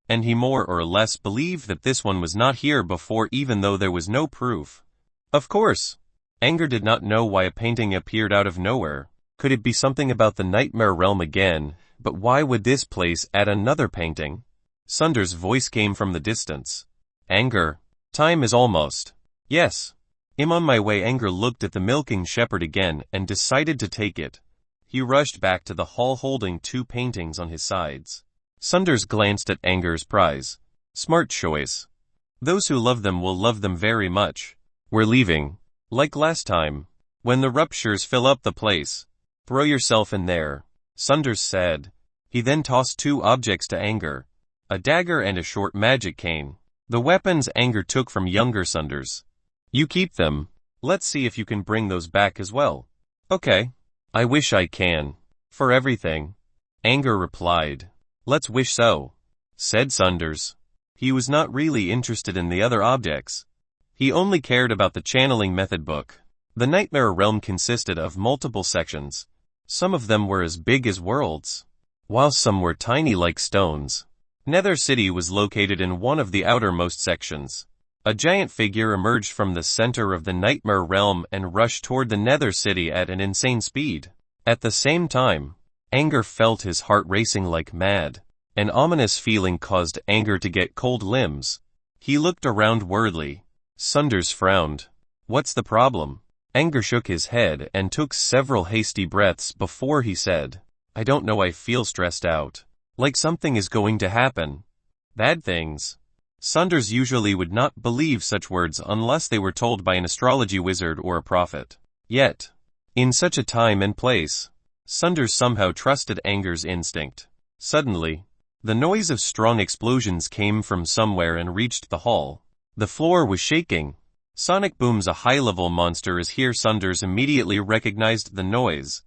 and he more or less believed that this one was not here before even though there was no proof. Of course, Angor did not know why a painting appeared out of nowhere. Could it be something about the Nightmare Realm again? But why would this place add another painting? Sunders' voice came from the distance. Angor, time is almost. Yes. I'm on my way. Angor looked at the milking shepherd again and decided to take it. He rushed back to the hall holding 2 paintings on his sides. Sunders glanced at Angor's prize. Smart choice. Those who love them will love them very much. We're leaving. Like last time. When the ruptures fill up the place, throw yourself in there, Sunders said. He then tossed 2 objects to Angor, a dagger and a short magic cane. The weapons Angor took from younger Sunders. You keep them. Let's see if you can bring those back as well. Okay. I wish I can. For everything. Angor replied. Let's wish so, said Sunders. He was not really interested in the other objects. He only cared about the channeling method book. The Nightmare Realm consisted of multiple sections. Some of them were as big as worlds, while some were tiny like stones. Nether City was located in one of the outermost sections. A giant figure emerged from the center of the Nightmare Realm and rushed toward the Nether City at an insane speed. At the same time, Angor felt his heart racing like mad. An ominous feeling caused Angor to get cold limbs. He looked around worriedly. Sunders frowned. What's the problem? Angor shook his head and took several hasty breaths before he said, I don't know, I feel stressed out. Like something is going to happen. Bad things. Sunders usually would not believe such words unless they were told by an astrology wizard or a prophet. Yet, in such a time and place, Sunders somehow trusted Angor's instinct. Suddenly, the noise of strong explosions came from somewhere and reached the hall. The floor was shaking. Sonic booms, a high-level monster is here. Sunders immediately recognized the noise.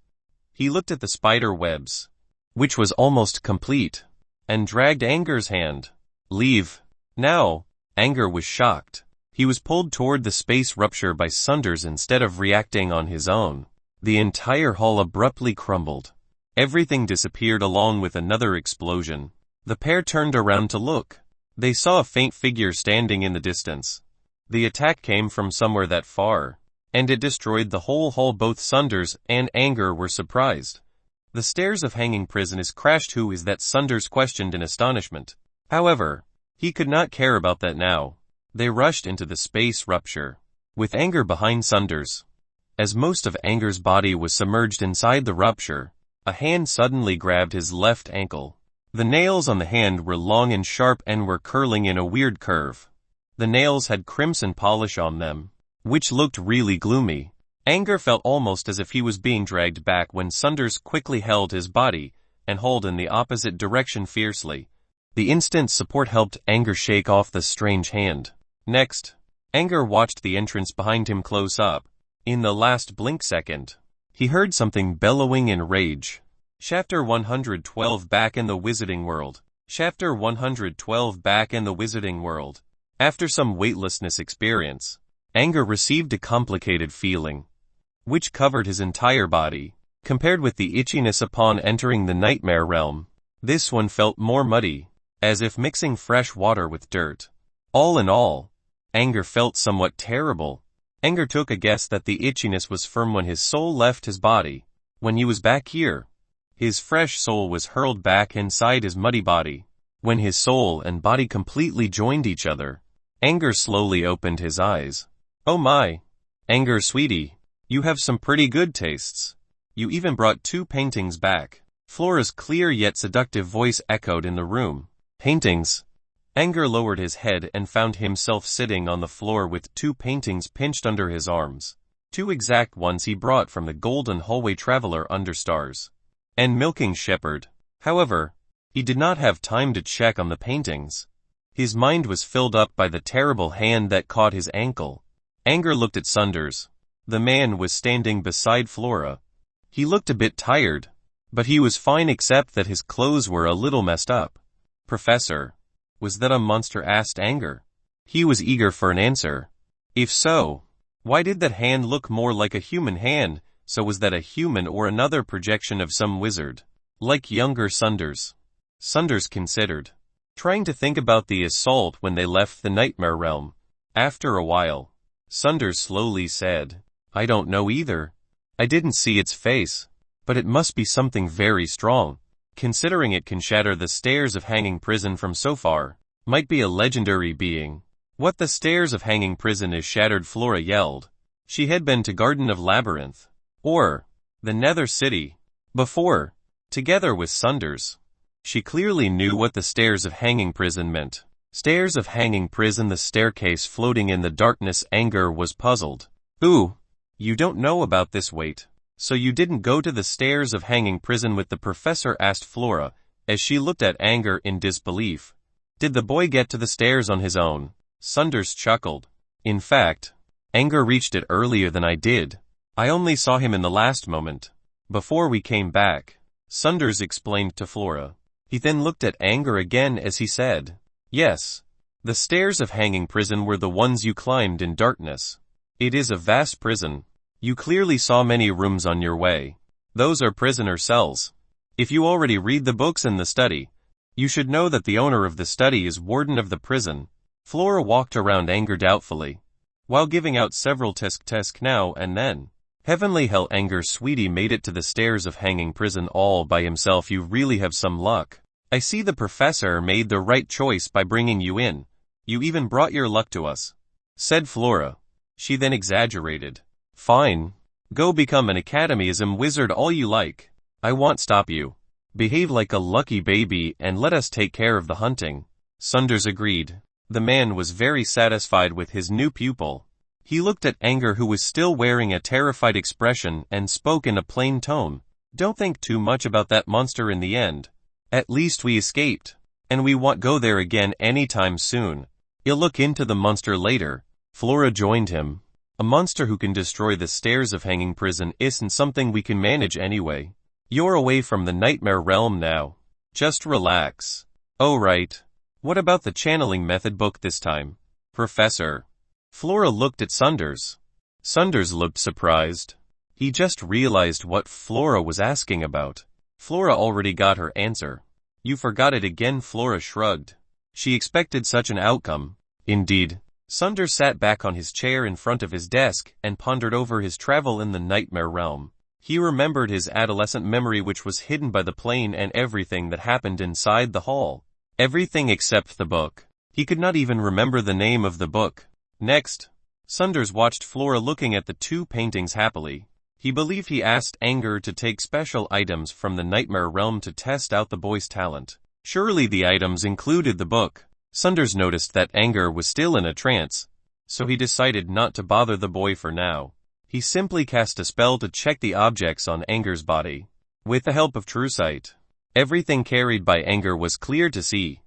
He looked at the spider webs, which was almost complete, and dragged Angor's hand. Leave. Now. Angor was shocked. He was pulled toward the space rupture by Sunders instead of reacting on his own. The entire hall abruptly crumbled. Everything disappeared along with another explosion. The pair turned around to look. They saw a faint figure standing in the distance. The attack came from somewhere that far, and it destroyed the whole hall. Both Sunders and Angor were surprised. The stairs of hanging prison is crashed. Who is that? Sunders questioned in astonishment. However, he could not care about that now. They rushed into the space rupture, with Angor behind Sunders. As most of Angor's body was submerged inside the rupture, a hand suddenly grabbed his left ankle. The nails on the hand were long and sharp and were curling in a weird curve. The nails had crimson polish on them, which looked really gloomy. Angor felt almost as if he was being dragged back when Sunders quickly held his body and hauled in the opposite direction fiercely. The instant support helped Angor shake off the strange hand. Next, Angor watched the entrance behind him close up. In the last blink second, he heard something bellowing in rage. Chapter 112 Back in the Wizarding World. Chapter 112 Back in the Wizarding World. After some weightlessness experience, Angor received a complicated feeling, which covered his entire body. Compared with the itchiness upon entering the nightmare realm, this one felt more muddy, as if mixing fresh water with dirt. All in all, Angor felt somewhat terrible. Angor took a guess that the itchiness was from when his soul left his body. When he was back here, his fresh soul was hurled back inside his muddy body. When his soul and body completely joined each other, Angor slowly opened his eyes. Oh my! Angor, sweetie, you have some pretty good tastes. You even brought 2 paintings back. Flora's clear yet seductive voice echoed in the room. Paintings? Angor lowered his head and found himself sitting on the floor with 2 paintings pinched under his arms. 2 exact ones he brought from the Golden Hallway Traveler under stars and Milking Shepherd. However, he did not have time to check on the paintings. His mind was filled up by the terrible hand that caught his ankle. Angor looked at Sunders. The man was standing beside Flora. He looked a bit tired, but he was fine except that his clothes were a little messed up. Professor, was that a monster? Asked Angor. He was eager for an answer. If so, why did that hand look more like a human hand? So was that a human or another projection of some wizard, like younger Sunders? Sunders considered, trying to think about the assault when they left the nightmare realm. After a while, Sunders slowly said, I don't know either. I didn't see its face, but it must be something very strong. Considering it can shatter the stairs of hanging prison from so far, might be a legendary being. What the stairs of hanging prison is shattered? Flora yelled. She had been to Garden of Labyrinth, or the Nether City, before, together with Sunders. She clearly knew what the stairs of hanging prison meant. Stairs of hanging prison, the staircase floating in the darkness. Angor was puzzled. Ooh, you don't know about this? Wait. So you didn't go to the stairs of hanging prison with the professor? Asked Flora, as she looked at Angor in disbelief. Did the boy get to the stairs on his own? Sunders chuckled. In fact, Angor reached it earlier than I did. I only saw him in the last moment, before we came back, Sunders explained to Flora. He then looked at Angor again as he said, Yes, the stairs of hanging prison were the ones you climbed in darkness. It is a vast prison. You clearly saw many rooms on your way. Those are prisoner cells. If you already read the books in the study, you should know that the owner of the study is warden of the prison. Flora walked around Angor doubtfully, while giving out several tisk now and then. Heavenly hell, Angor, sweetie made it to the stairs of hanging prison all by himself. You really have some luck. I see the professor made the right choice by bringing you in. You even brought your luck to us, said Flora. She then exaggerated. Fine. Go become an academyism wizard all you like. I won't stop you. Behave like a lucky baby and let us take care of the hunting. Sunders agreed. The man was very satisfied with his new pupil. He looked at Angor, who was still wearing a terrified expression, and spoke in a plain tone. Don't think too much about that monster in the end. At least we escaped, and we won't go there again anytime soon. You'll look into the monster later. Flora joined him. A monster who can destroy the stairs of hanging prison isn't something we can manage anyway. You're away from the nightmare realm now. Just relax. Oh right. What about the channeling method book this time? Professor. Flora looked at Sunders. Sunders looked surprised. He just realized what Flora was asking about. Flora already got her answer. You forgot it again, Flora shrugged. She expected such an outcome. Indeed. Sunders sat back on his chair in front of his desk and pondered over his travel in the nightmare realm. He remembered his adolescent memory, which was hidden by the plane, and everything that happened inside the hall. Everything except the book. He could not even remember the name of the book. Next, Sunders watched Flora looking at the two paintings happily. He believed he asked Angor to take special items from the nightmare realm to test out the boy's talent. Surely the items included the book. Sunders noticed that Angor was still in a trance, so he decided not to bother the boy for now. He simply cast a spell to check the objects on Angor's body. With the help of true sight, everything carried by Angor was clear to see.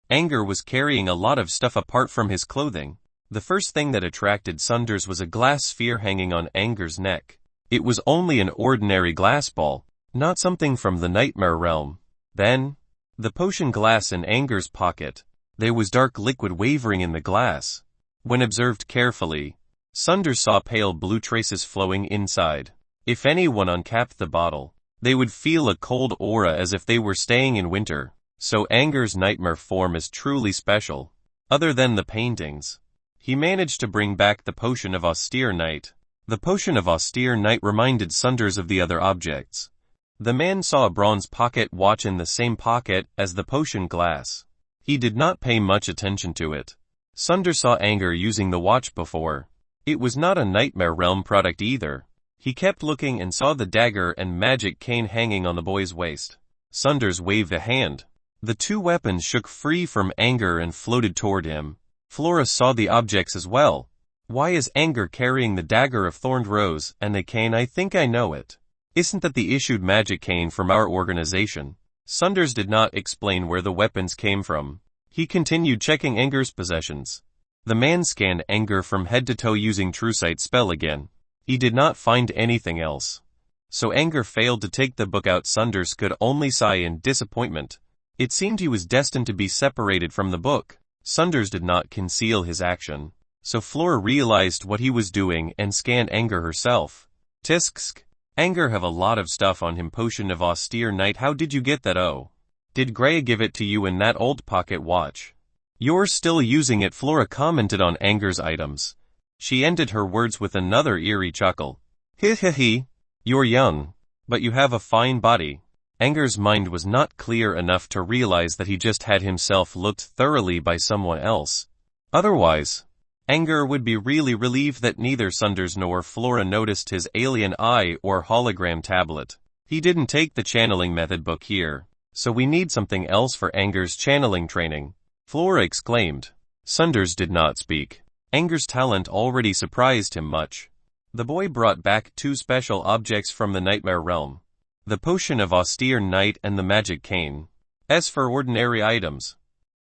Angor was carrying a lot of stuff apart from his clothing. The first thing that attracted Sunders was a glass sphere hanging on Angor's neck. It was only an ordinary glass ball, not something from the nightmare realm. Then, the potion glass in Angor's pocket. There was dark liquid wavering in the glass. When observed carefully, Sunders saw pale blue traces flowing inside. If anyone uncapped the bottle, they would feel a cold aura as if they were staying in winter. So Angor's nightmare form is truly special. Other than the paintings, he managed to bring back the potion of austere night. The potion of austere night reminded Sunders of the other objects. The man saw a bronze pocket watch in the same pocket as the potion glass. He did not pay much attention to it. Sunders saw Angor using the watch before. It was not a nightmare realm product either. He kept looking and saw the dagger and magic cane hanging on the boy's waist. Sunders waved a hand. The two weapons shook free from Angor and floated toward him. Flora saw the objects as well. Why is Angor carrying the dagger of thorned rose and the cane? I think I know it. Isn't that the issued magic cane from our organization? Sunders did not explain where the weapons came from. He continued checking Angor's possessions. The man scanned Angor from head to toe using true sight spell again. He did not find anything else. So Angor failed to take the book out. Sunders could only sigh in disappointment. It seemed he was destined to be separated from the book. Sunders did not conceal his action. So Flora realized what he was doing and scanned Angor herself. Tisk. Angor have a lot of stuff on him. Potion of austere night. How did you get that? Oh. Did Gray give it to you in that old pocket watch? You're still using it. Flora commented on Angor's items. She ended her words with another eerie chuckle. He. You're young, but you have a fine body. Angor's mind was not clear enough to realize that he just had himself looked thoroughly by someone else. Otherwise, Angor would be really relieved that neither Sunders nor Flora noticed his alien eye or hologram tablet. He didn't take the channeling method book here, so we need something else for Angor's channeling training, Flora exclaimed. Sunders did not speak. Angor's talent already surprised him much. The boy brought back two special objects from the nightmare realm. The potion of austere night and the magic cane. As for ordinary items,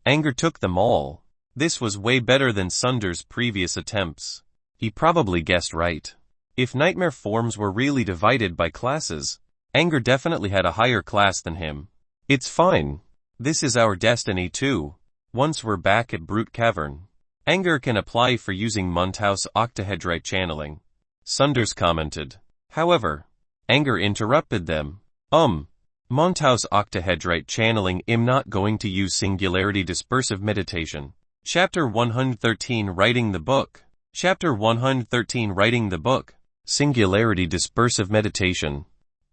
Angor took them all. This was way better than Sunders' previous attempts. He probably guessed right. If nightmare forms were really divided by classes, Angor definitely had a higher class than him. It's fine. This is our destiny too. Once we're back at Brute Cavern, Angor can apply for using Monthouse octahedrite channeling, Sunders commented. However, Angor interrupted them. Monthouse octahedrite channeling. I'm not going to use singularity dispersive meditation. Chapter 113 Writing the Book. Chapter 113 Writing the Book. Singularity dispersive meditation.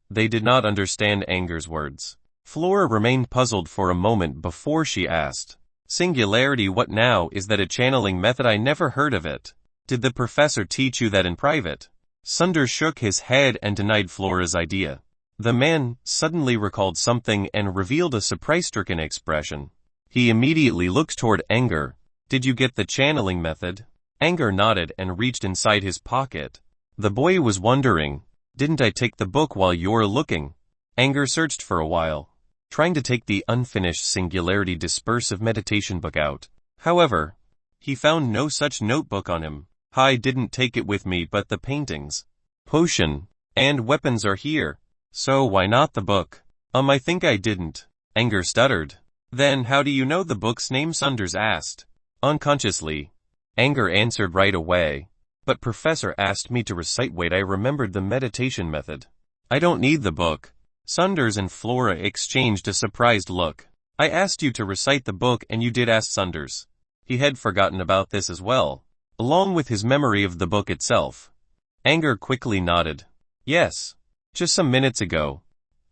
They did not understand Angor's words. Flora remained puzzled for a moment before she asked, Singularity, what now? Is that a channeling method? I never heard of it. Did the professor teach you that in private? Sunders shook his head and denied Flora's idea. The man suddenly recalled something and revealed a surprise-stricken expression. He immediately looked toward Angor. Did you get the channeling method? Angor nodded and reached inside his pocket. The boy was wondering, didn't I take the book while you're looking? Angor searched for a while, trying to take the unfinished singularity dispersive meditation book out. However, he found no such notebook on him. I didn't take it with me, but the paintings, potion, and weapons are here. So why not the book? I think I didn't. Angor stuttered. Then how do you know the book's name? Sunders asked. Unconsciously. Angor answered right away. But Professor asked me to recite. Wait, I remembered the meditation method. I don't need the book. Sunders and Flora exchanged a surprised look. I asked you to recite the book and you did, ask Sunders. He had forgotten about this as well, along with his memory of the book itself. Angor quickly nodded. Yes. Just some minutes ago.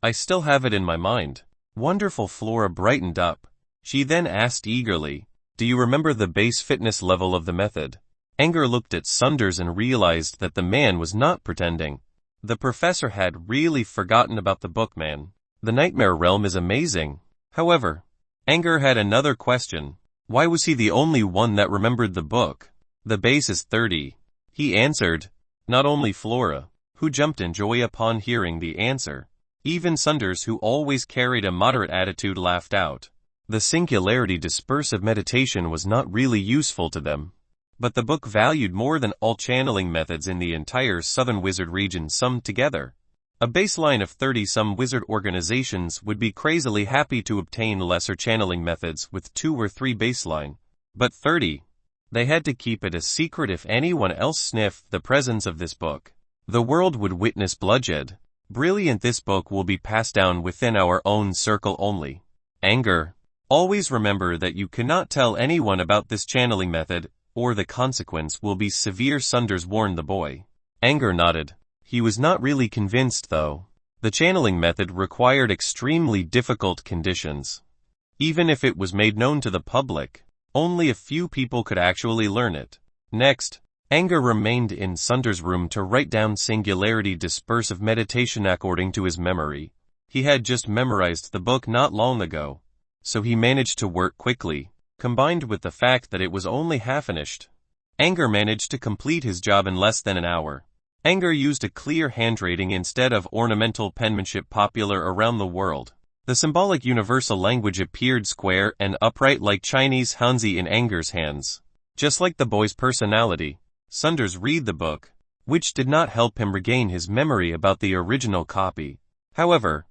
I still have it in my mind. Wonderful. Flora brightened up. She then asked eagerly, do you remember the base fitness level of the method? Angor looked at Sunders and realized that the man was not pretending. The professor had really forgotten about the book, man. The Nightmare Realm is amazing. However, Angor had another question. Why was he the only one that remembered the book? The base is 30. He answered. Not only Flora, who jumped in joy upon hearing the answer. Even Sunders, who always carried a moderate attitude, laughed out. The singularity dispersive meditation was not really useful to them. But the book valued more than all channeling methods in the entire Southern Wizard region summed together. A baseline of 30. Some wizard organizations would be crazily happy to obtain lesser channeling methods with 2 or 3 baseline. But 30. They had to keep it a secret. If anyone else sniffed the presence of this book, the world would witness bloodshed. Brilliant. This book will be passed down within our own circle only. Angor. Always remember that you cannot tell anyone about this channeling method, or the consequence will be severe. Sunders warned the boy. Angor nodded. He was not really convinced though. The channeling method required extremely difficult conditions. Even if it was made known to the public, only a few people could actually learn it. Next, Angor remained in Sunders' room to write down singularity dispersive meditation according to his memory. He had just memorized the book not long ago, so he managed to work quickly. Combined with the fact that it was only half finished, Angor managed to complete his job in less than an hour. Angor used a clear handwriting instead of ornamental penmanship popular around the world. The symbolic universal language appeared square and upright like Chinese Hanzi in Angor's hands. Just like the boy's personality, Sunders read the book, which did not help him regain his memory about the original copy. However,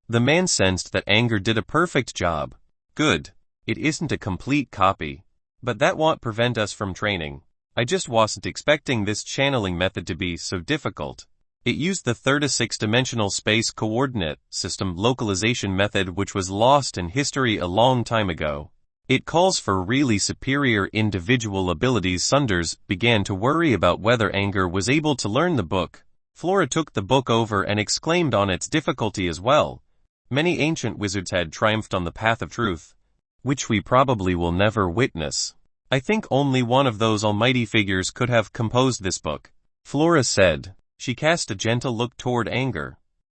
the man sensed that Angor did a perfect job. Good. It isn't a complete copy, but that won't prevent us from training. I just wasn't expecting this channeling method to be so difficult. It used the 36-dimensional space coordinate system localization method, which was lost in history a long time ago. It calls for really superior individual abilities. Sunders began to worry about whether Angor was able to learn the book. Flora took the book over and exclaimed on its difficulty as well. Many ancient wizards had triumphed on the path of truth, which we probably will never witness. I think only one of those almighty figures could have composed this book, Flora said. She cast a gentle look toward Angor.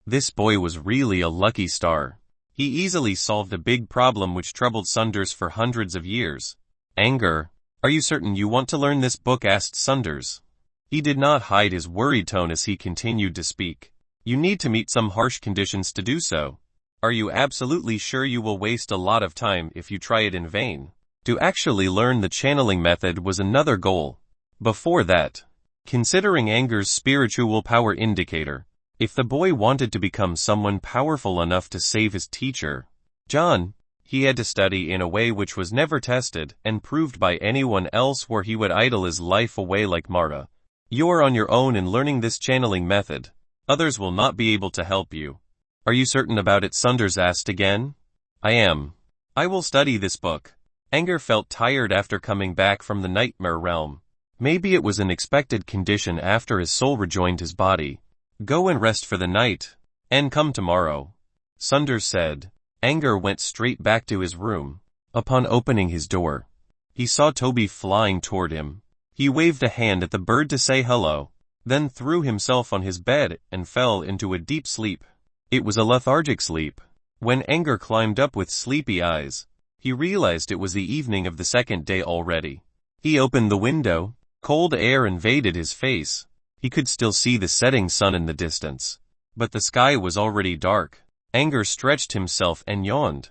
This boy was really a lucky star. He easily solved a big problem which troubled Sunders for hundreds of years. Angor, are you certain you want to learn this book? Asked Sunders. He did not hide his worried tone as he continued to speak. You need to meet some harsh conditions to do so. Are you absolutely sure? You will waste a lot of time if you try it in vain. To actually learn the channeling method was another goal. Before that, considering Angor's spiritual power indicator, if the boy wanted to become someone powerful enough to save his teacher, John, he had to study in a way which was never tested and proved by anyone else, where he would idle his life away like Mara. You are on your own in learning this channeling method. Others will not be able to help you. Are you certain about it? Sunders asked again. I am. I will study this book. Angor felt tired after coming back from the Nightmare Realm. Maybe it was an expected condition after his soul rejoined his body. Go and rest for the night, and come tomorrow, Sunders said. Angor went straight back to his room. Upon opening his door, he saw Toby flying toward him. He waved a hand at the bird to say hello, then threw himself on his bed and fell into a deep sleep. It was a lethargic sleep. When Angor climbed up with sleepy eyes, he realized it was the evening of the second day already. He opened the window. Cold air invaded his face. He could still see the setting sun in the distance, but the sky was already dark. Angor stretched himself and yawned.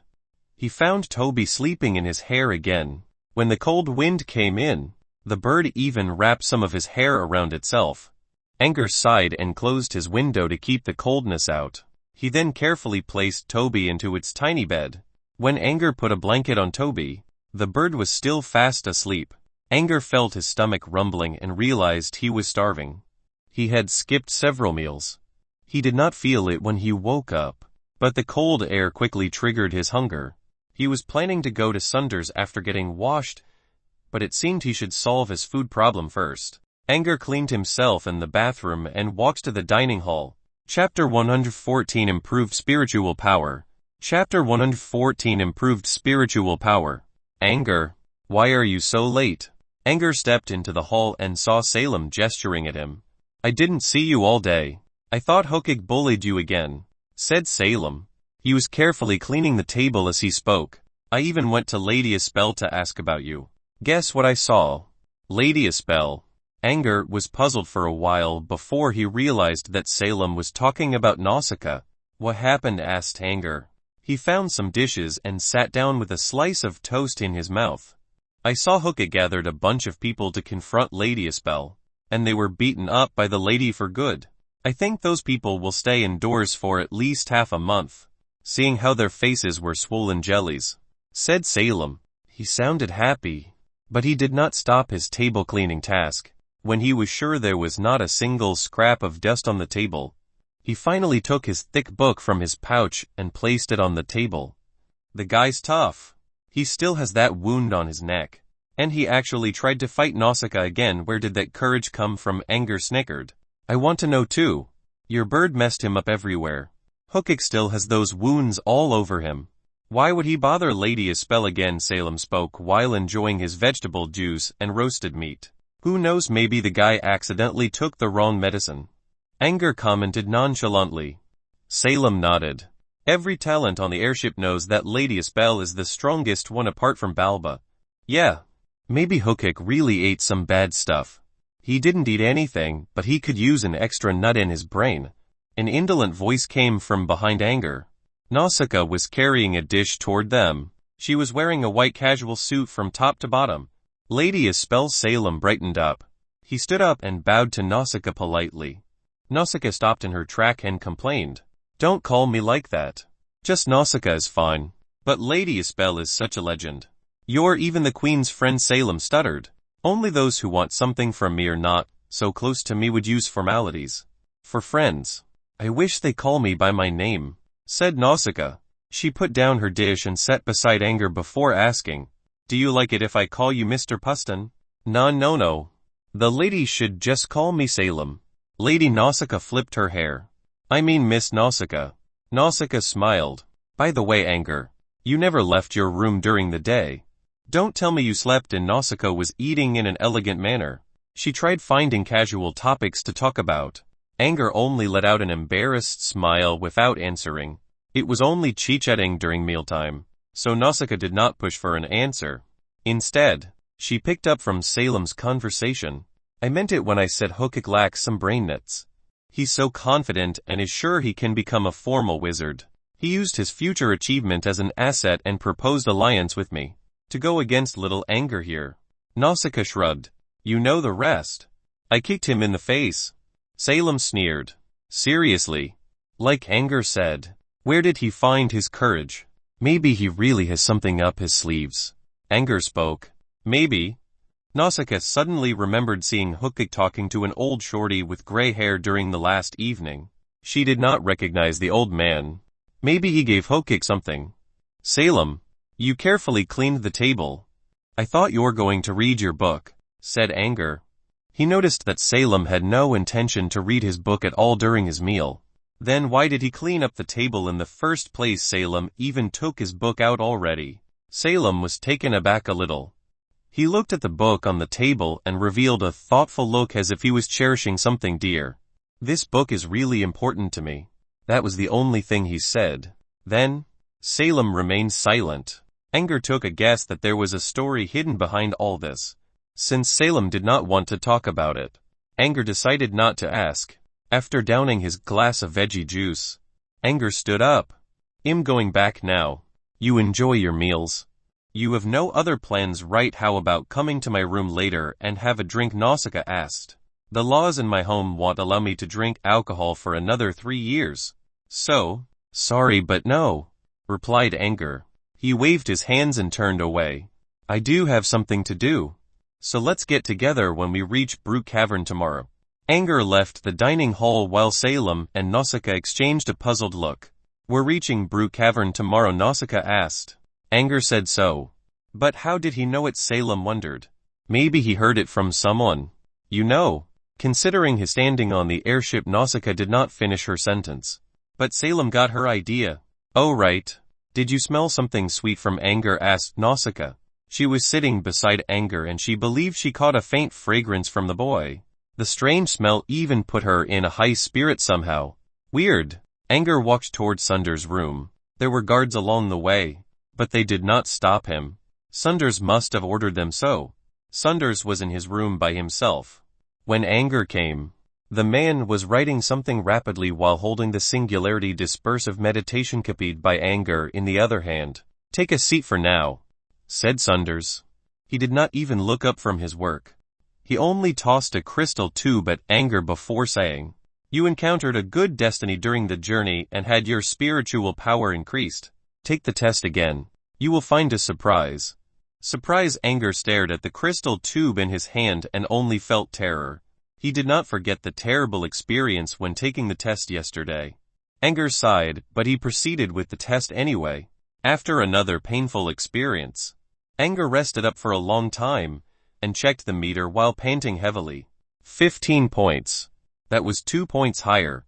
He found Toby sleeping in his hair again. When the cold wind came in, the bird even wrapped some of his hair around itself. Angor sighed and closed his window to keep the coldness out. He then carefully placed Toby into its tiny bed. When Angor put a blanket on Toby, the bird was still fast asleep. Angor felt his stomach rumbling and realized he was starving. He had skipped several meals. He did not feel it when he woke up, but the cold air quickly triggered his hunger. He was planning to go to Sunder's after getting washed, but it seemed he should solve his food problem first. Angor cleaned himself in the bathroom and walked to the dining hall. Chapter 114 Improved Spiritual Power. Chapter 114 Improved Spiritual Power. Angor, why are you so late? Angor stepped into the hall and saw Salem gesturing at him. I didn't see you all day. I thought Hokig bullied you again, said Salem. He was carefully cleaning the table as he spoke. I even went to Lady Espel to ask about you. Guess what I saw? Lady Espel. Angor was puzzled for a while before he realized that Salem was talking about Nausicaa. What happened? Asked Angor. He found some dishes and sat down with a slice of toast in his mouth. I saw Hokig gathered a bunch of people to confront Lady Espel, and they were beaten up by the lady for good. I think those people will stay indoors for at least half a month, seeing how their faces were swollen jellies, said Salem. He sounded happy, but he did not stop his table cleaning task. When he was sure there was not a single scrap of dust on the table, he finally took his thick book from his pouch and placed it on the table. The guy's tough. He still has that wound on his neck. And he actually tried to fight Nausicaa again. Where did that courage come from? Angor snickered. I want to know too. Your bird messed him up everywhere. Hokig still has those wounds all over him. Why would he bother Lady Espel again? Salem spoke while enjoying his vegetable juice and roasted meat. Who knows, maybe the guy accidentally took the wrong medicine. Angor commented nonchalantly. Salem nodded. Every talent on the airship knows that Lady Espel is the strongest one apart from Balba. Yeah. Maybe Hokig really ate some bad stuff. He didn't eat anything, but he could use an extra nut in his brain. An indolent voice came from behind Angor. Nausicaa was carrying a dish toward them. She was wearing a white casual suit from top to bottom. Lady Espel. Salem brightened up. He stood up and bowed to Nausicaa politely. Nausicaa stopped in her track and complained. Don't call me like that. Just Nausicaa is fine. But Lady Espel is such a legend. You're even the Queen's friend. Salem stuttered. Only those who want something from me or not so close to me would use formalities. For friends. I wish they call me by my name, said Nausicaa. She put down her dish and sat beside Angor before asking, do you like it if I call you Mr. Puston? No. The lady should just call me Salem. Lady Nausicaa flipped her hair. I mean Miss Nausicaa. Nausicaa smiled. By the way, Angor, you never left your room during the day. Don't tell me you slept in. Nausicaa was eating in an elegant manner. She tried finding casual topics to talk about. Angor only let out an embarrassed smile without answering. It was only chit-chatting during mealtime, so Nausicaa did not push for an answer. Instead, she picked up from Salem's conversation. I meant it when I said Hokig lacks some brain nuts. He's so confident and is sure he can become a formal wizard. He used his future achievement as an asset and proposed alliance with me. To go against little Angor here. Nausicaa shrugged. You know the rest. I kicked him in the face. Salem sneered. Seriously? Like Angor said. Where did he find his courage? Maybe he really has something up his sleeves. Angor spoke. Maybe. Nausicaa suddenly remembered seeing Hokig talking to an old shorty with gray hair during the last evening. She did not recognize the old man. Maybe he gave Hokig something. Salem, you carefully cleaned the table. I thought you were going to read your book, said Angor. He noticed that Salem had no intention to read his book at all during his meal. Then why did he clean up the table in the first place? Salem even took his book out already. Salem was taken aback a little. He looked at the book on the table and revealed a thoughtful look as if he was cherishing something dear. This book is really important to me. That was the only thing he said. Then, Salem remained silent. Angor took a guess that there was a story hidden behind all this. Since Salem did not want to talk about it, Angor decided not to ask. After downing his glass of veggie juice, Angor stood up. I'm going back now. You enjoy your meals. You have no other plans, right? How about coming to my room later and have a drink? Nausicaa asked. The laws in my home won't allow me to drink alcohol for another 3 years. So, sorry but no, replied Angor. He waved his hands and turned away. I do have something to do. So let's get together when we reach Brook Cavern tomorrow. Angor left the dining hall while Salem and Nausicaa exchanged a puzzled look. We're reaching Brook Cavern tomorrow, Nausicaa asked. Angor said so. But how did he know it? Salem wondered. Maybe he heard it from someone. You know. Considering his standing on the airship, Nausicaa did not finish her sentence. But Salem got her idea. Oh right. Did you smell something sweet from Angor? Asked Nausicaa. She was sitting beside Angor and she believed she caught a faint fragrance from the boy. The strange smell even put her in a high spirit somehow. Weird. Angor walked toward Sunder's room. There were guards along the way, but they did not stop him. Sunders must have ordered them so. Sunders was in his room by himself. When Angor came, the man was writing something rapidly while holding the Singularity Dispersive Meditation copied by Angor in the other hand. Take a seat for now, said Sunders. He did not even look up from his work. He only tossed a crystal tube at Angor before saying, You encountered a good destiny during the journey and had your spiritual power increased. Take the test again. You will find a surprise. Surprise. Angor stared at the crystal tube in his hand and only felt terror. He did not forget the terrible experience when taking the test yesterday. Angor sighed, but he proceeded with the test anyway. After another painful experience, Angor rested up for a long time and checked the meter while panting heavily. 15 points. That was 2 points higher.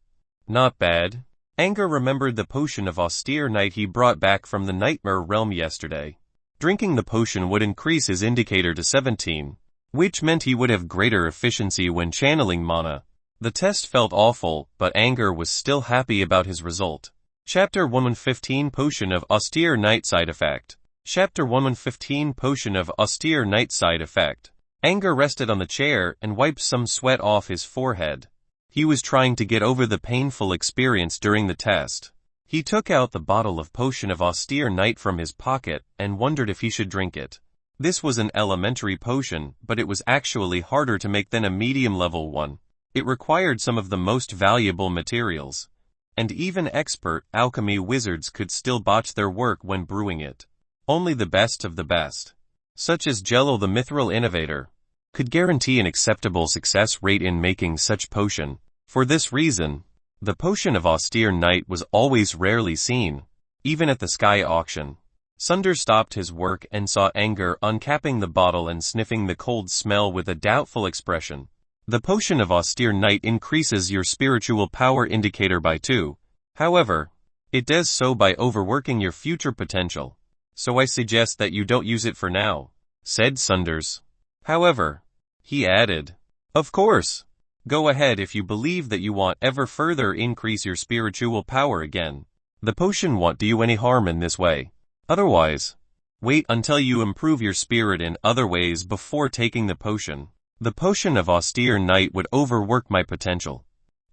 Not bad. Angor remembered the potion of austere night he brought back from the nightmare realm yesterday. Drinking the potion would increase his indicator to 17, which meant he would have greater efficiency when channeling mana. The test felt awful, but Angor was still happy about his result. Chapter 115 Potion of Austere Night Side Effect. Chapter 115 Potion of Austere Night Side Effect. Angor rested on the chair and wiped some sweat off his forehead. He was trying to get over the painful experience during the test. He took out the bottle of Potion of Austere Night from his pocket and wondered if he should drink it. This was an elementary potion, but it was actually harder to make than a medium-level one. It required some of the most valuable materials, and even expert alchemy wizards could still botch their work when brewing it. Only the best of the best, such as Jello the Mithril Innovator, could guarantee an acceptable success rate in making such potion. For this reason, the Potion of Austere Night was always rarely seen, even at the sky auction. Sunder stopped his work and saw Angor uncapping the bottle and sniffing the cold smell with a doubtful expression. The Potion of Austere Night increases your spiritual power indicator by 2. However, it does so by overworking your future potential. So I suggest that you don't use it for now, said Sunders. However, he added, of course, go ahead if you believe that you want ever further increase your spiritual power again. The potion won't do you any harm in this way. Otherwise, wait until you improve your spirit in other ways before taking the potion. The Potion of Austere Night would overwork my potential.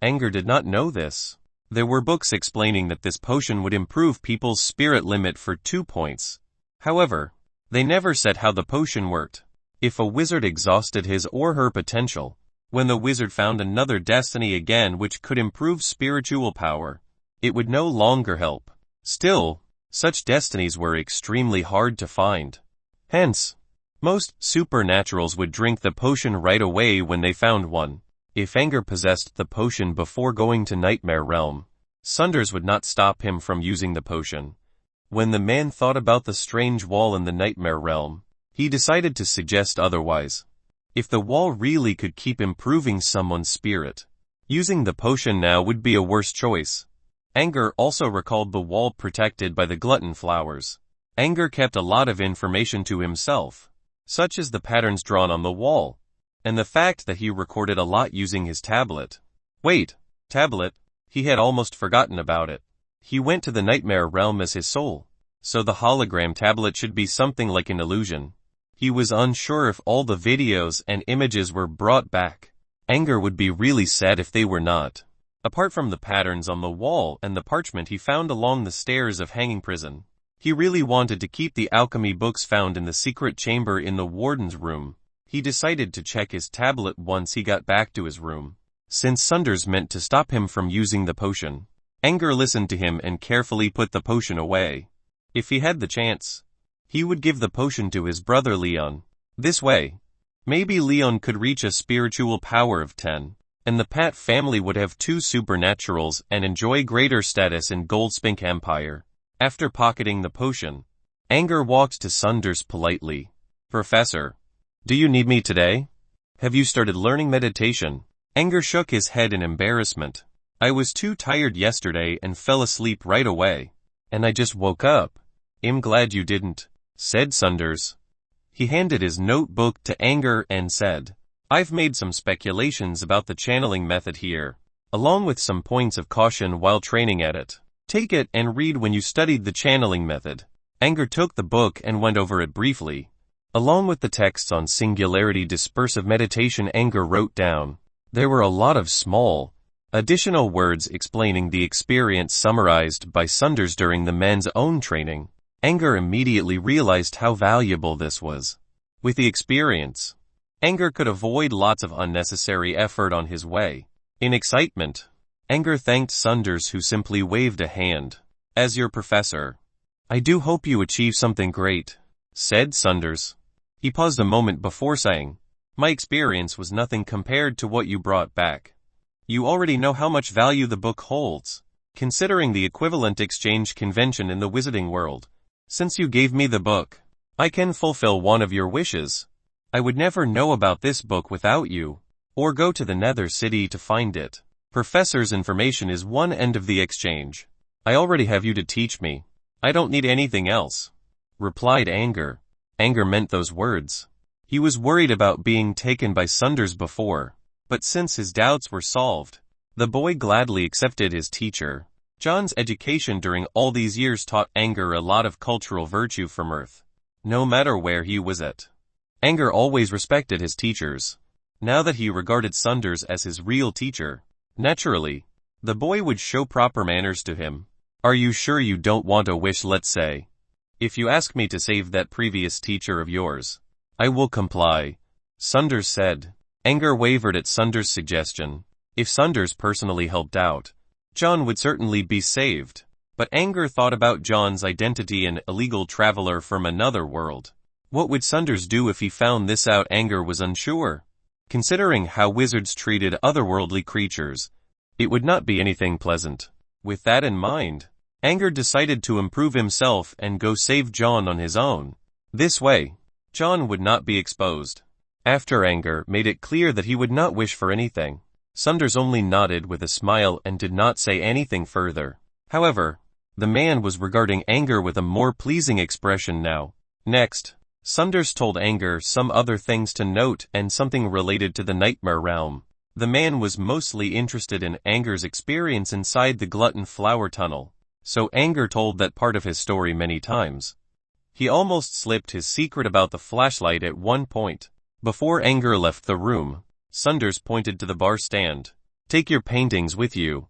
Angor did not know this. There were books explaining that this potion would improve people's spirit limit for 2 points. However, they never said how the potion worked. If a wizard exhausted his or her potential, when the wizard found another destiny again which could improve spiritual power, it would no longer help. Still, such destinies were extremely hard to find. Hence, most supernaturals would drink the potion right away when they found one. If Angor possessed the potion before going to Nightmare Realm, Sunders would not stop him from using the potion. When the man thought about the strange wall in the Nightmare Realm, he decided to suggest otherwise. If the wall really could keep improving someone's spirit, using the potion now would be a worse choice. Angor also recalled the wall protected by the glutton flowers. Angor kept a lot of information to himself, such as the patterns drawn on the wall, and the fact that he recorded a lot using his tablet. Wait, tablet? He had almost forgotten about it. He went to the Nightmare Realm as his soul, so the hologram tablet should be something like an illusion. He was unsure if all the videos and images were brought back. Angor would be really sad if they were not. Apart from the patterns on the wall and the parchment he found along the stairs of Hanging Prison, he really wanted to keep the alchemy books found in the secret chamber in the warden's room. He decided to check his tablet once he got back to his room. Since Sunders meant to stop him from using the potion, Angor listened to him and carefully put the potion away. If he had the chance, he would give the potion to his brother Leon. This way, Maybe Leon could reach a spiritual power of 10, and the Pat family would have 2 supernaturals and enjoy greater status in Goldspink Empire. After pocketing the potion, Angor walked to Sunders politely. Professor, do you need me today? Have you started learning meditation? Angor shook his head in embarrassment. I was too tired yesterday and fell asleep right away. And I just woke up. I'm glad you didn't, said Sunders. He handed his notebook to Angor and said, I've made some speculations about the channeling method here, along with some points of caution while training at it. Take it and read when you studied the channeling method. Angor took the book and went over it briefly. Along with the texts on singularity dispersive meditation Angor wrote down. There were a lot of small, additional words explaining the experience summarized by Sunders during the men's own training. Angor immediately realized how valuable this was. With the experience, Angor could avoid lots of unnecessary effort on his way. In excitement, Angor thanked Sunders, who simply waved a hand. As your professor, I do hope you achieve something great, said Sunders. He paused a moment before saying, My experience was nothing compared to what you brought back. You already know how much value the book holds, considering the equivalent exchange convention in the wizarding world. Since you gave me the book, I can fulfill one of your wishes. I would never know about this book without you, or go to the Nether City to find it. Professor's information is one end of the exchange. I already have you to teach me. I don't need anything else, replied Angor. Angor meant those words. He was worried about being taken by Sunders before, but since his doubts were solved, the boy gladly accepted his teacher. John's education during all these years taught Angor a lot of cultural virtue from Earth, no matter where he was at. Angor always respected his teachers. Now that he regarded Sunders as his real teacher, naturally, the boy would show proper manners to him. Are you sure you don't want a wish, let's say? If you ask me to save that previous teacher of yours, I will comply, Sunders said. Angor wavered at Sunders' suggestion. If Sunders personally helped out, John would certainly be saved. But Angor thought about John's identity, an illegal traveler from another world. What would Sunders do if he found this out? Angor was unsure. Considering how wizards treated otherworldly creatures, it would not be anything pleasant. With that in mind, Angor decided to improve himself and go save John on his own. This way, John would not be exposed. After Angor made it clear that he would not wish for anything, Sunders only nodded with a smile and did not say anything further. However, the man was regarding Angor with a more pleasing expression now. Next, Sunders told Angor some other things to note and something related to the Nightmare Realm. The man was mostly interested in Angor's experience inside the Glutton Flower Tunnel, so Angor told that part of his story many times. He almost slipped his secret about the flashlight at one point. Before Angor left the room, Sunders pointed to the bar stand. Take your paintings with you.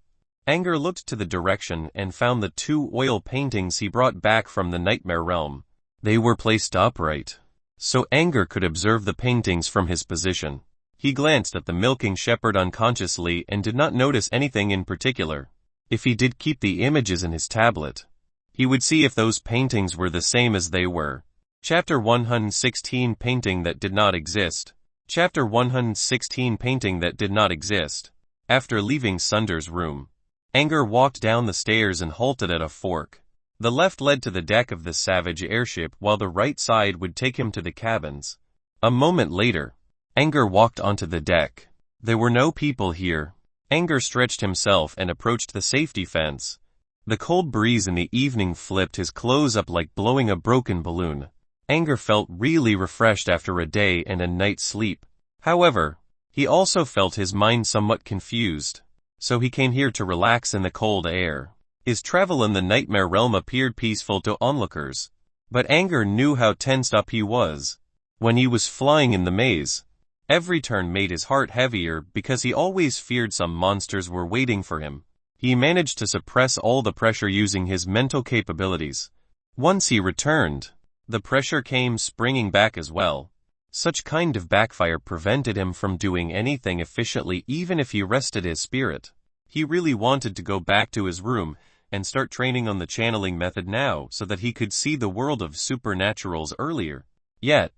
Angor looked to the direction and found the 2 oil paintings he brought back from the Nightmare Realm. They were placed upright, so Angor could observe the paintings from his position. He glanced at the milking shepherd unconsciously and did not notice anything in particular. If he did keep the images in his tablet, he would see if those paintings were the same as they were. Chapter 116 Painting that did not exist. Chapter 116 Painting that did not exist. After leaving Sunders' room, Angor walked down the stairs and halted at a fork. The left led to the deck of the Savage airship while the right side would take him to the cabins. A moment later, Angor walked onto the deck. There were no people here. Angor stretched himself and approached the safety fence. The cold breeze in the evening flipped his clothes up like blowing a broken balloon. Angor felt really refreshed after a day and a night's sleep. However, he also felt his mind somewhat confused. So he came here to relax in the cold air. His travel in the Nightmare Realm appeared peaceful to onlookers, but Angor knew how tensed up he was. When he was flying in the maze, every turn made his heart heavier because he always feared some monsters were waiting for him. He managed to suppress all the pressure using his mental capabilities. Once he returned, the pressure came springing back as well. Such kind of backfire prevented him from doing anything efficiently even if he rested his spirit. He really wanted to go back to his room and start training on the channeling method now so that he could see the world of supernaturals earlier. Yet,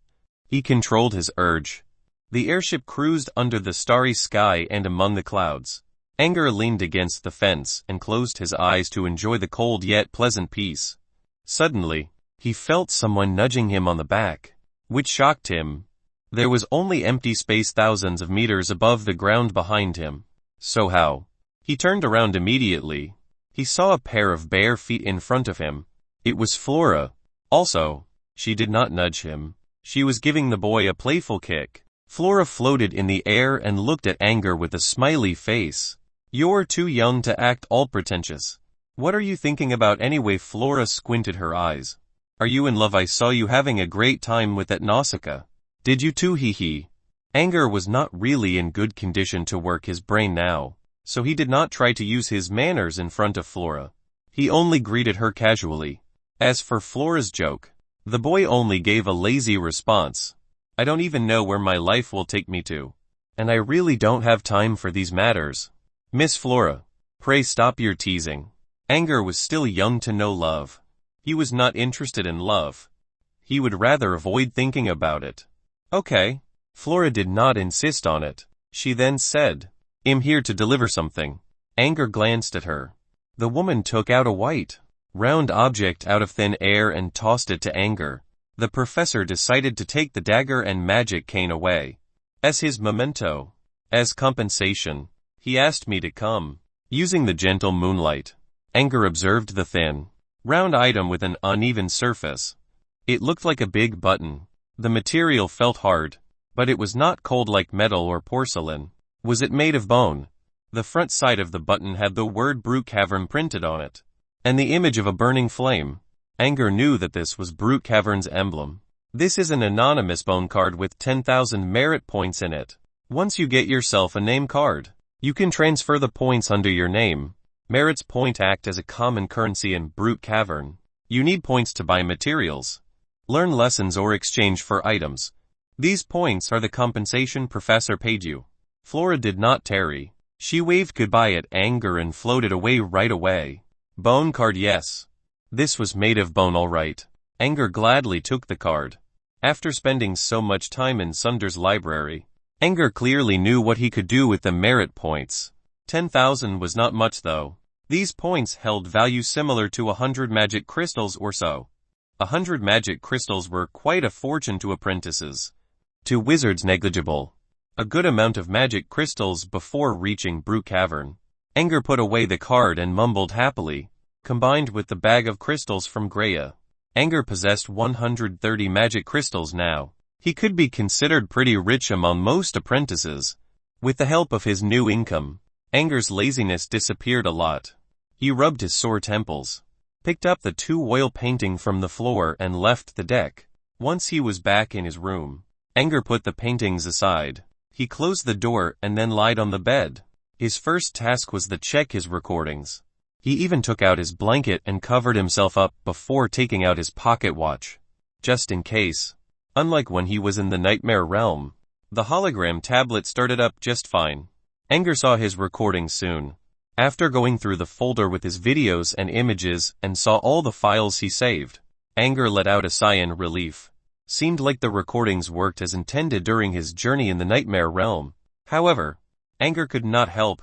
he controlled his urge. The airship cruised under the starry sky and among the clouds. Angor leaned against the fence and closed his eyes to enjoy the cold yet pleasant peace. Suddenly, he felt someone nudging him on the back, which shocked him. There was only empty space thousands of meters above the ground behind him. So how? He turned around immediately. He saw a pair of bare feet in front of him. It was Flora. Also, she did not nudge him. She was giving the boy a playful kick. Flora floated in the air and looked at Angor with a smiley face. "You're too young to act all pretentious. What are you thinking about anyway?" Flora squinted her eyes. "Are you in love? I saw you having a great time with that Nausicaa. Did you too? Hee." Angor was not really in good condition to work his brain now, so he did not try to use his manners in front of Flora. He only greeted her casually. As for Flora's joke, the boy only gave a lazy response. "I don't even know where my life will take me to. And I really don't have time for these matters. Miss Flora, pray stop your teasing." Angor was still young to know love. He was not interested in love. He would rather avoid thinking about it. "Okay." Flora did not insist on it. She then said, "I'm here to deliver something." Angor glanced at her. The woman took out a white, round object out of thin air and tossed it to Angor. The professor decided to take the dagger and magic cane away. As his memento, as compensation, he asked me to come. Using the gentle moonlight, Angor observed the thin, round item with an uneven surface. It looked like a big button. The material felt hard, but it was not cold like metal or porcelain. Was it made of bone? The front side of the button had the word Brute Cavern printed on it, and the image of a burning flame. Angor knew that this was Brute Cavern's emblem. "This is an anonymous bone card with 10,000 merit points in it. Once you get yourself a name card, you can transfer the points under your name. Merits point act as a common currency in Brute Cavern. You need points to buy materials, learn lessons or exchange for items. These points are the compensation Professor paid you." Flora did not tarry. She waved goodbye at Angor and floated away right away. Bone card, yes. This was made of bone all right. Angor gladly took the card. After spending so much time in Sunder's library, Angor clearly knew what he could do with the merit points. 10,000 was not much though. These points held value similar to 100 magic crystals or so. 100 magic crystals were quite a fortune to apprentices. To wizards negligible. A good amount of magic crystals before reaching Brute Cavern. Angor put away the card and mumbled happily. Combined with the bag of crystals from Greya, Angor possessed 130 magic crystals now. He could be considered pretty rich among most apprentices. With the help of his new income, Angor's laziness disappeared a lot. He rubbed his sore temples, picked up the 2 oil painting from the floor and left the deck. Once he was back in his room, Angor put the paintings aside. He closed the door and then lied on the bed. His first task was to check his recordings. He even took out his blanket and covered himself up before taking out his pocket watch, just in case. Unlike when he was in the nightmare realm, the hologram tablet started up just fine. Angor saw his recordings soon. After going through the folder with his videos and images and saw all the files he saved, Angor let out a sigh in relief. Seemed like the recordings worked as intended during his journey in the nightmare realm. However, Angor could not help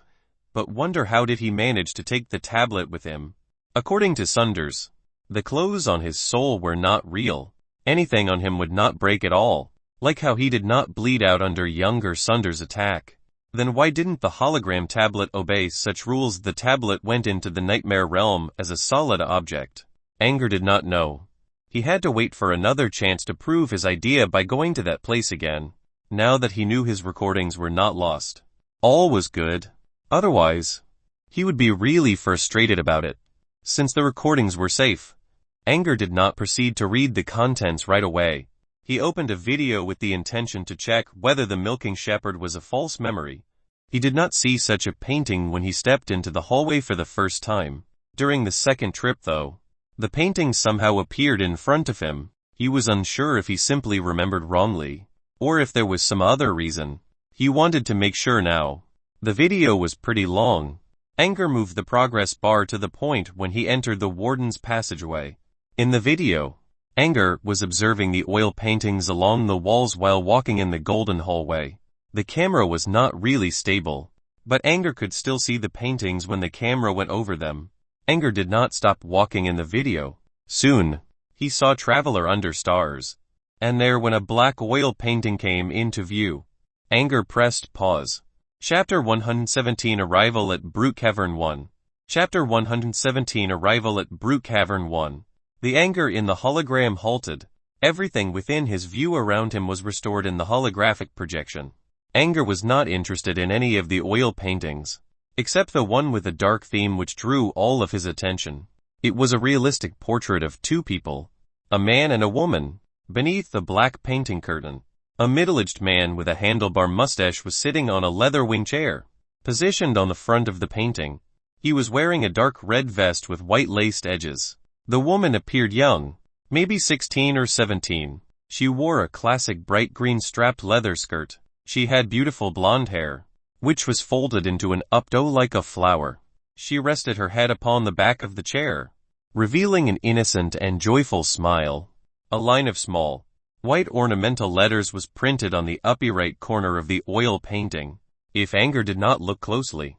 but wonder how did he manage to take the tablet with him. According to Sunders, the clothes on his soul were not real. Anything on him would not break at all, like how he did not bleed out under younger Sunders' attack. Then why didn't the hologram tablet obey such rules? The tablet went into the nightmare realm as a solid object. Angor did not know. He had to wait for another chance to prove his idea by going to that place again. Now that he knew his recordings were not lost, all was good. Otherwise, he would be really frustrated about it. Since the recordings were safe, Angor did not proceed to read the contents right away. He opened a video with the intention to check whether the milking shepherd was a false memory. He did not see such a painting when he stepped into the hallway for the first time. During the second trip though, the painting somehow appeared in front of him. He was unsure if he simply remembered wrongly, or if there was some other reason. He wanted to make sure now. The video was pretty long. Angor moved the progress bar to the point when he entered the warden's passageway. In the video, Angor was observing the oil paintings along the walls while walking in the golden hallway. The camera was not really stable, but Angor could still see the paintings when the camera went over them. Angor did not stop walking in the video. Soon, he saw Traveler Under Stars, and there when a black oil painting came into view, Angor pressed pause. Chapter 117 Arrival at Brute Cavern 1. Chapter 117 Arrival at Brute Cavern 1. The Angor in the hologram halted. Everything within his view around him was restored in the holographic projection. Angor was not interested in any of the oil paintings, except the one with a dark theme which drew all of his attention. It was a realistic portrait of two people, a man and a woman, beneath the black painting curtain. A middle-aged man with a handlebar mustache was sitting on a leather wing chair, positioned on the front of the painting. He was wearing a dark red vest with white laced edges. The woman appeared young, maybe 16 or 17. She wore a classic bright green strapped leather skirt. She had beautiful blonde hair, which was folded into an updo like a flower. She rested her head upon the back of the chair, revealing an innocent and joyful smile. A line of small, white ornamental letters was printed on the upper right corner of the oil painting. If Angor did not look closely,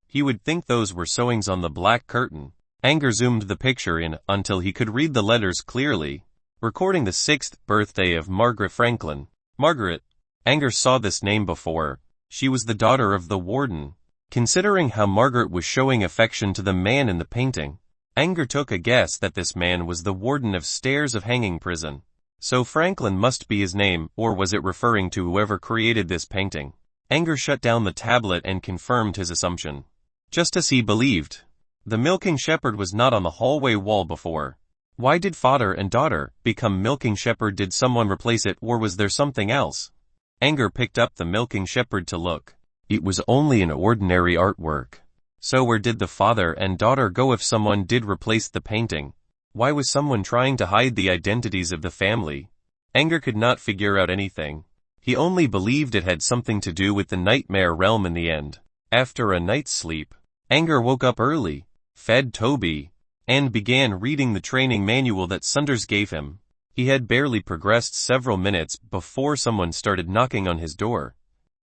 he would think those were sewings on the black curtain. Angor zoomed the picture in until he could read the letters clearly, recording the 6th birthday of Margaret Franklin. Margaret. Angor saw this name before. She was the daughter of the warden. Considering how Margaret was showing affection to the man in the painting, Angor took a guess that this man was the warden of Stairs of Hanging Prison. So Franklin must be his name, or was it referring to whoever created this painting? Angor shut down the tablet and confirmed his assumption. Just as he believed. The milking shepherd was not on the hallway wall before. Why did father and daughter become milking shepherd? Did someone replace it, or was there something else? Angor picked up the milking shepherd to look. It was only an ordinary artwork. So where did the father and daughter go if someone did replace the painting? Why was someone trying to hide the identities of the family? Angor could not figure out anything. He only believed it had something to do with the nightmare realm in the end. After a night's sleep, Angor woke up early, fed Toby, and began reading the training manual that Sunders gave him. He had barely progressed several minutes before someone started knocking on his door.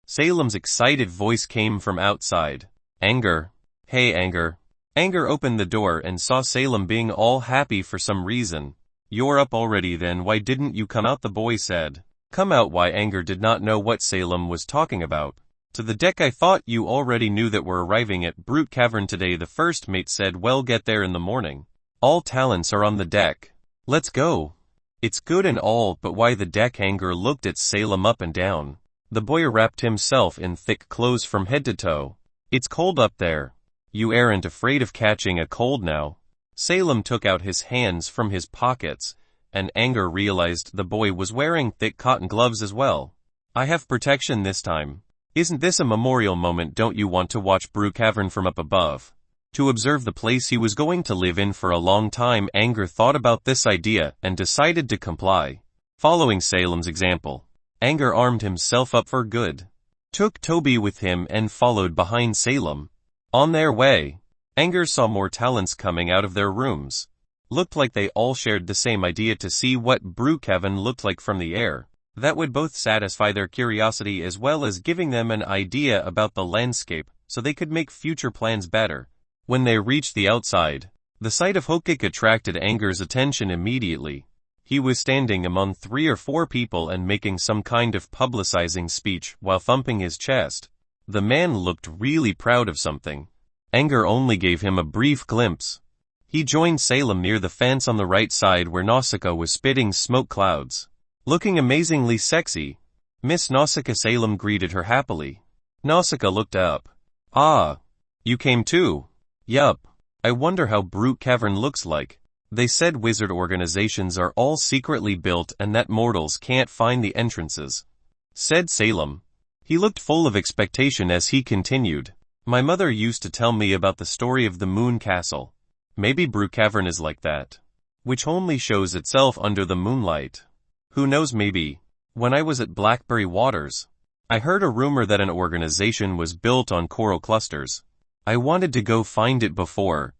Salem's excited voice came from outside. Angor. Hey Angor. Angor opened the door and saw Salem being all happy for some reason. You're up already then, why didn't you come out? The boy said. Come out? Why? Angor did not know what Salem was talking about. To the deck. I thought you already knew that we're arriving at Brute Cavern today, the first mate said. Well, get there in the morning. All talents are on the deck. Let's go. It's good and all, but why the deck? Angor looked at Salem up and down. The boy wrapped himself in thick clothes from head to toe. It's cold up there. You aren't afraid of catching a cold now? Salem took out his hands from his pockets, and Angor realized the boy was wearing thick cotton gloves as well. I have protection this time. Isn't this a memorial moment? Don't you want to watch Brute Cavern from up above? To observe the place he was going to live in for a long time? Angor thought about this idea and decided to comply. Following Salem's example, Angor armed himself up for good, took Toby with him and followed behind Salem. On their way, Angor saw more talents coming out of their rooms. Looked like they all shared the same idea to see what Brute Cavern looked like from the air. That would both satisfy their curiosity as well as giving them an idea about the landscape so they could make future plans better. When they reached the outside, the sight of Hokik attracted Angor's attention immediately. He was standing among 3 or 4 people and making some kind of publicizing speech while thumping his chest. The man looked really proud of something. Angor only gave him a brief glimpse. He joined Salem near the fence on the right side where Nausicaa was spitting smoke clouds. Looking amazingly sexy, Miss Nausicaa. Salem greeted her happily. Nausicaa looked up. Ah, you came too? Yup. I wonder how Brute Cavern looks like. They said wizard organizations are all secretly built and that mortals can't find the entrances, said Salem. He looked full of expectation as he continued. My mother used to tell me about the story of the Moon Castle. Maybe Brute Cavern is like that, which only shows itself under the moonlight. Who knows? Maybe. When I was at Blackberry Waters, I heard a rumor that an organization was built on coral clusters. I wanted to go find it before.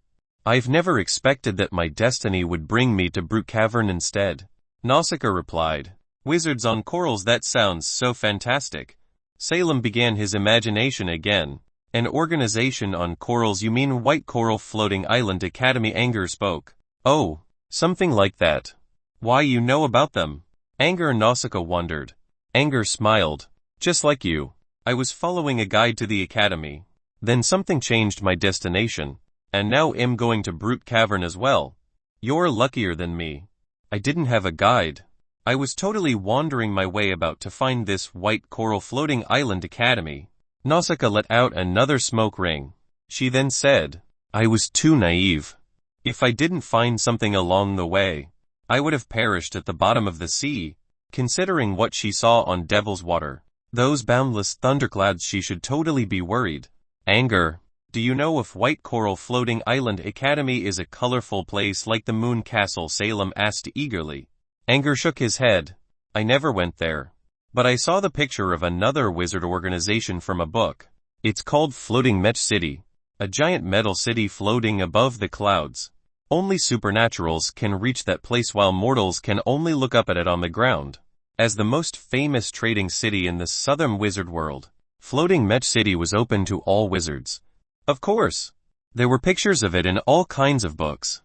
I've never expected that my destiny would bring me to Brute Cavern instead. Nausicaa replied. Wizards on corals, that sounds so fantastic. Salem began his imagination again. An organization on corals, you mean White Coral Floating Island Academy? Angor spoke. Oh, something like that. Why, you know about them? Angor and Nausicaa wondered. Angor smiled. Just like you. I was following a guide to the academy. Then something changed my destination. And now I'm going to Brute Cavern as well. You're luckier than me. I didn't have a guide. I was totally wandering my way about to find this White Coral Floating Island Academy. Nausicaa let out another smoke ring. She then said, I was too naive. If I didn't find something along the way, I would have perished at the bottom of the sea. Considering what she saw on Devil's Water, those boundless thunderclouds, she should totally be worried. Angor, do you know if White Coral Floating Island Academy is a colorful place like the Moon Castle? Salem asked eagerly. Angor shook his head. I never went there. But I saw the picture of another wizard organization from a book. It's called Floating Mech City. A giant metal city floating above the clouds. Only supernaturals can reach that place while mortals can only look up at it on the ground. As the most famous trading city in the southern wizard world, Floating Mech City was open to all wizards. Of course, there were pictures of it in all kinds of books.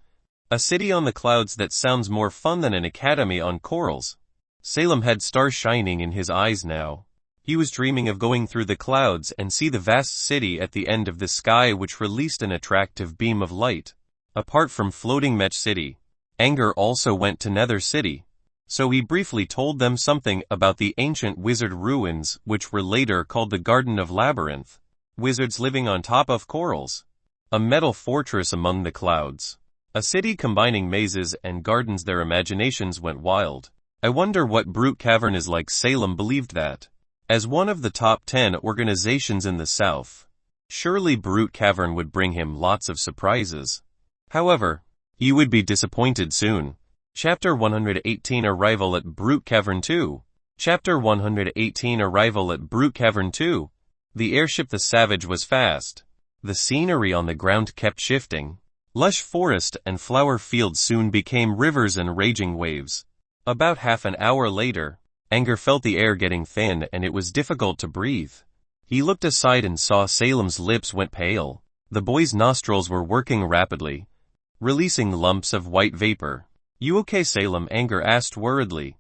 A city on the clouds, that sounds more fun than an academy on corals. Salem had stars shining in his eyes now. He was dreaming of going through the clouds and see the vast city at the end of the sky, which released an attractive beam of light. Apart from Floating Mech City, Angor also went to Nether City. So he briefly told them something about the ancient wizard ruins, which were later called the Garden of Labyrinth. Wizards living on top of corals. A metal fortress among the clouds. A city combining mazes and gardens. Their imaginations went wild. I wonder what Brute Cavern is like. Salem believed that. As one of the top 10 organizations in the south, surely Brute Cavern would bring him lots of surprises. However, he would be disappointed soon. Chapter 118 Arrival at Brute Cavern 2. Chapter 118 Arrival at Brute Cavern 2. The airship The Savage was fast. The scenery on the ground kept shifting. Lush forest and flower fields soon became rivers and raging waves. About half an hour later, Angor felt the air getting thin and it was difficult to breathe. He looked aside and saw Salem's lips went pale. The boy's nostrils were working rapidly, releasing lumps of white vapor. You okay, Salem? Angor asked worriedly.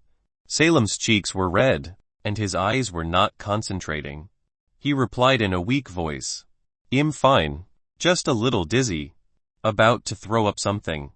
Salem's cheeks were red, and his eyes were not concentrating. He replied in a weak voice. I'm fine. Just a little dizzy. About to throw up something.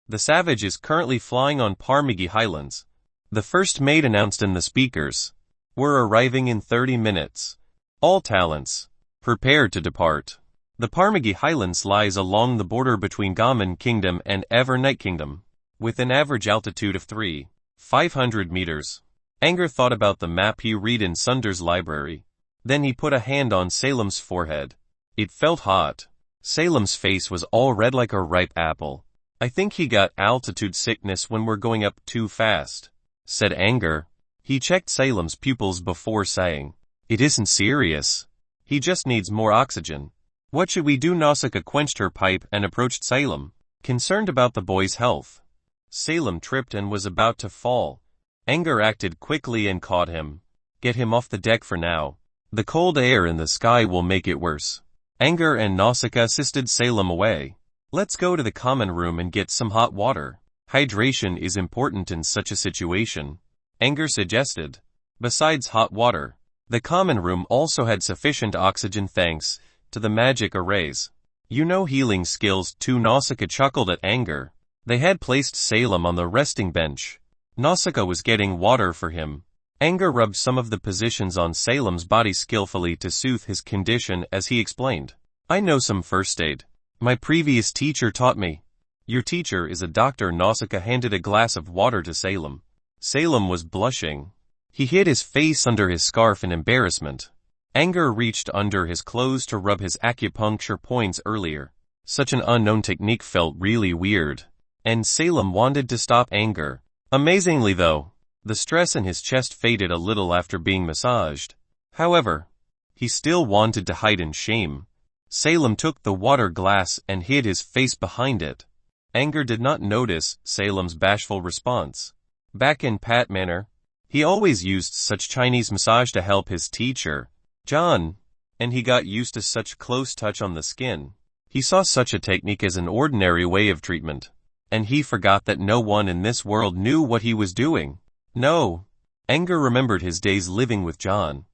The Savage is currently flying on Parmigi Highlands. The first mate announced in the speakers. We're arriving in 30 minutes. All talents, prepare to depart. The Parmigi Highlands lies along the border between Gammon Kingdom and Evernight Kingdom, with an average altitude of 3,500 meters. Angor thought about the map he read in Sunder's library. Then he put a hand on Salem's forehead. It felt hot. Salem's face was all red like a ripe apple. I think he got altitude sickness when we're going up too fast, said Angor. He checked Salem's pupils before saying, It isn't serious. He just needs more oxygen. What should we do? Nausicaa quenched her pipe and approached Salem, concerned about the boy's health. Salem tripped and was about to fall. Angor acted quickly and caught him. Get him off the deck for now. The cold air in the sky will make it worse. Angor and Nausicaa assisted Salem away. Let's go to the common room and get some hot water. Hydration is important in such a situation, Angor suggested. Besides hot water, the common room also had sufficient oxygen thanks to the magic arrays. You know healing skills too. Nausicaa chuckled at Angor. They had placed Salem on the resting bench. Nausicaa was getting water for him. Angor rubbed some of the positions on Salem's body skillfully to soothe his condition as he explained. I know some first aid. My previous teacher taught me. Your teacher is a doctor. Nausicaa handed a glass of water to Salem. Salem was blushing. He hid his face under his scarf in embarrassment. Angor reached under his clothes to rub his acupuncture points earlier. Such an unknown technique felt really weird. And Salem wanted to stop Angor. Amazingly though, the stress in his chest faded a little after being massaged. However, he still wanted to hide in shame. Salem took the water glass and hid his face behind it. Angor did not notice Salem's bashful response. Back in Pat Manor, he always used such Chinese massage to help his teacher, John, and he got used to such close touch on the skin. He saw such a technique as an ordinary way of treatment, and he forgot that no one in this world knew what he was doing. No. Angor remembered his days living with John.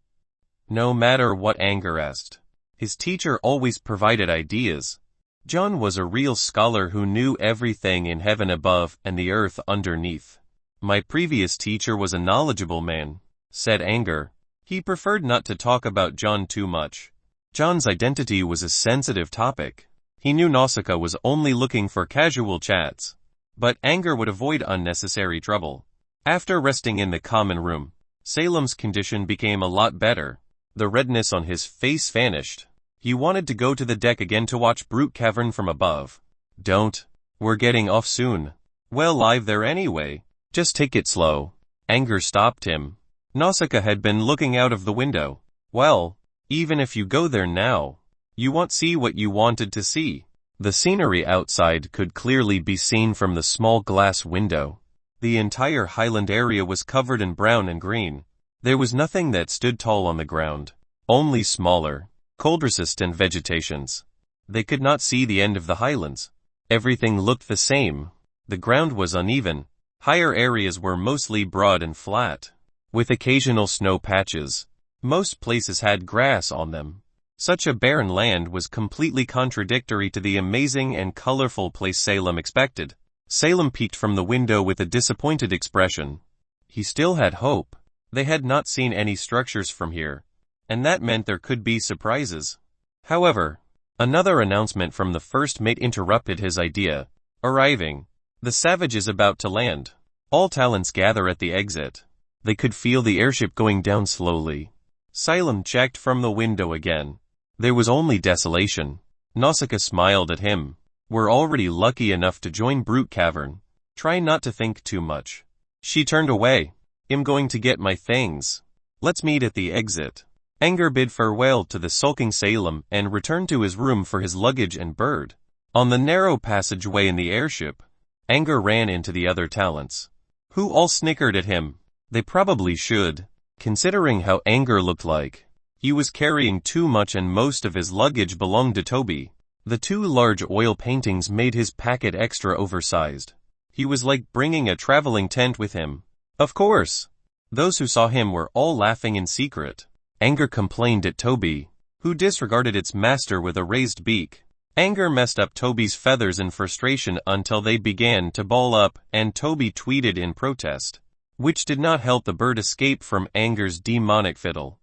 No matter what Angor asked, his teacher always provided ideas. John was a real scholar who knew everything in heaven above and the earth underneath. My previous teacher was a knowledgeable man, said Angor. He preferred not to talk about John too much. John's identity was a sensitive topic. He knew Nausicaa was only looking for casual chats, but Angor would avoid unnecessary trouble. After resting in the common room, Salem's condition became a lot better. The redness on his face vanished. He wanted to go to the deck again to watch Brute Cavern from above. Don't. We're getting off soon. Well, live there anyway. Just take it slow. Angor stopped him. Nausicaa had been looking out of the window. Well, even if you go there now, you won't see what you wanted to see. The scenery outside could clearly be seen from the small glass window. The entire highland area was covered in brown and green. There was nothing that stood tall on the ground, only smaller, cold-resistant vegetations. They could not see the end of the highlands. Everything looked the same. The ground was uneven. Higher areas were mostly broad and flat, with occasional snow patches. Most places had grass on them. Such a barren land was completely contradictory to the amazing and colorful place Salem expected. Salem peeked from the window with a disappointed expression. He still had hope. They had not seen any structures from here, and that meant there could be surprises. However, another announcement from the first mate interrupted his idea. Arriving. The Savage is about to land. All talents gather at the exit. They could feel the airship going down slowly. Salem checked from the window again. There was only desolation. Nausicaa smiled at him. We're already lucky enough to join Brute Cavern. Try not to think too much. She turned away. I'm going to get my things. Let's meet at the exit. Angor bid farewell to the sulking Salem and returned to his room for his luggage and bird. On the narrow passageway in the airship, Angor ran into the other talents, who all snickered at him. They probably should, considering how Angor looked like. He was carrying too much and most of his luggage belonged to Toby. The two large oil paintings made his packet extra oversized. He was like bringing a traveling tent with him. Of course, those who saw him were all laughing in secret. Angor complained at Toby, who disregarded its master with a raised beak. Angor messed up Toby's feathers in frustration until they began to ball up, and Toby tweeted in protest, which did not help the bird escape from Angor's demonic fiddle.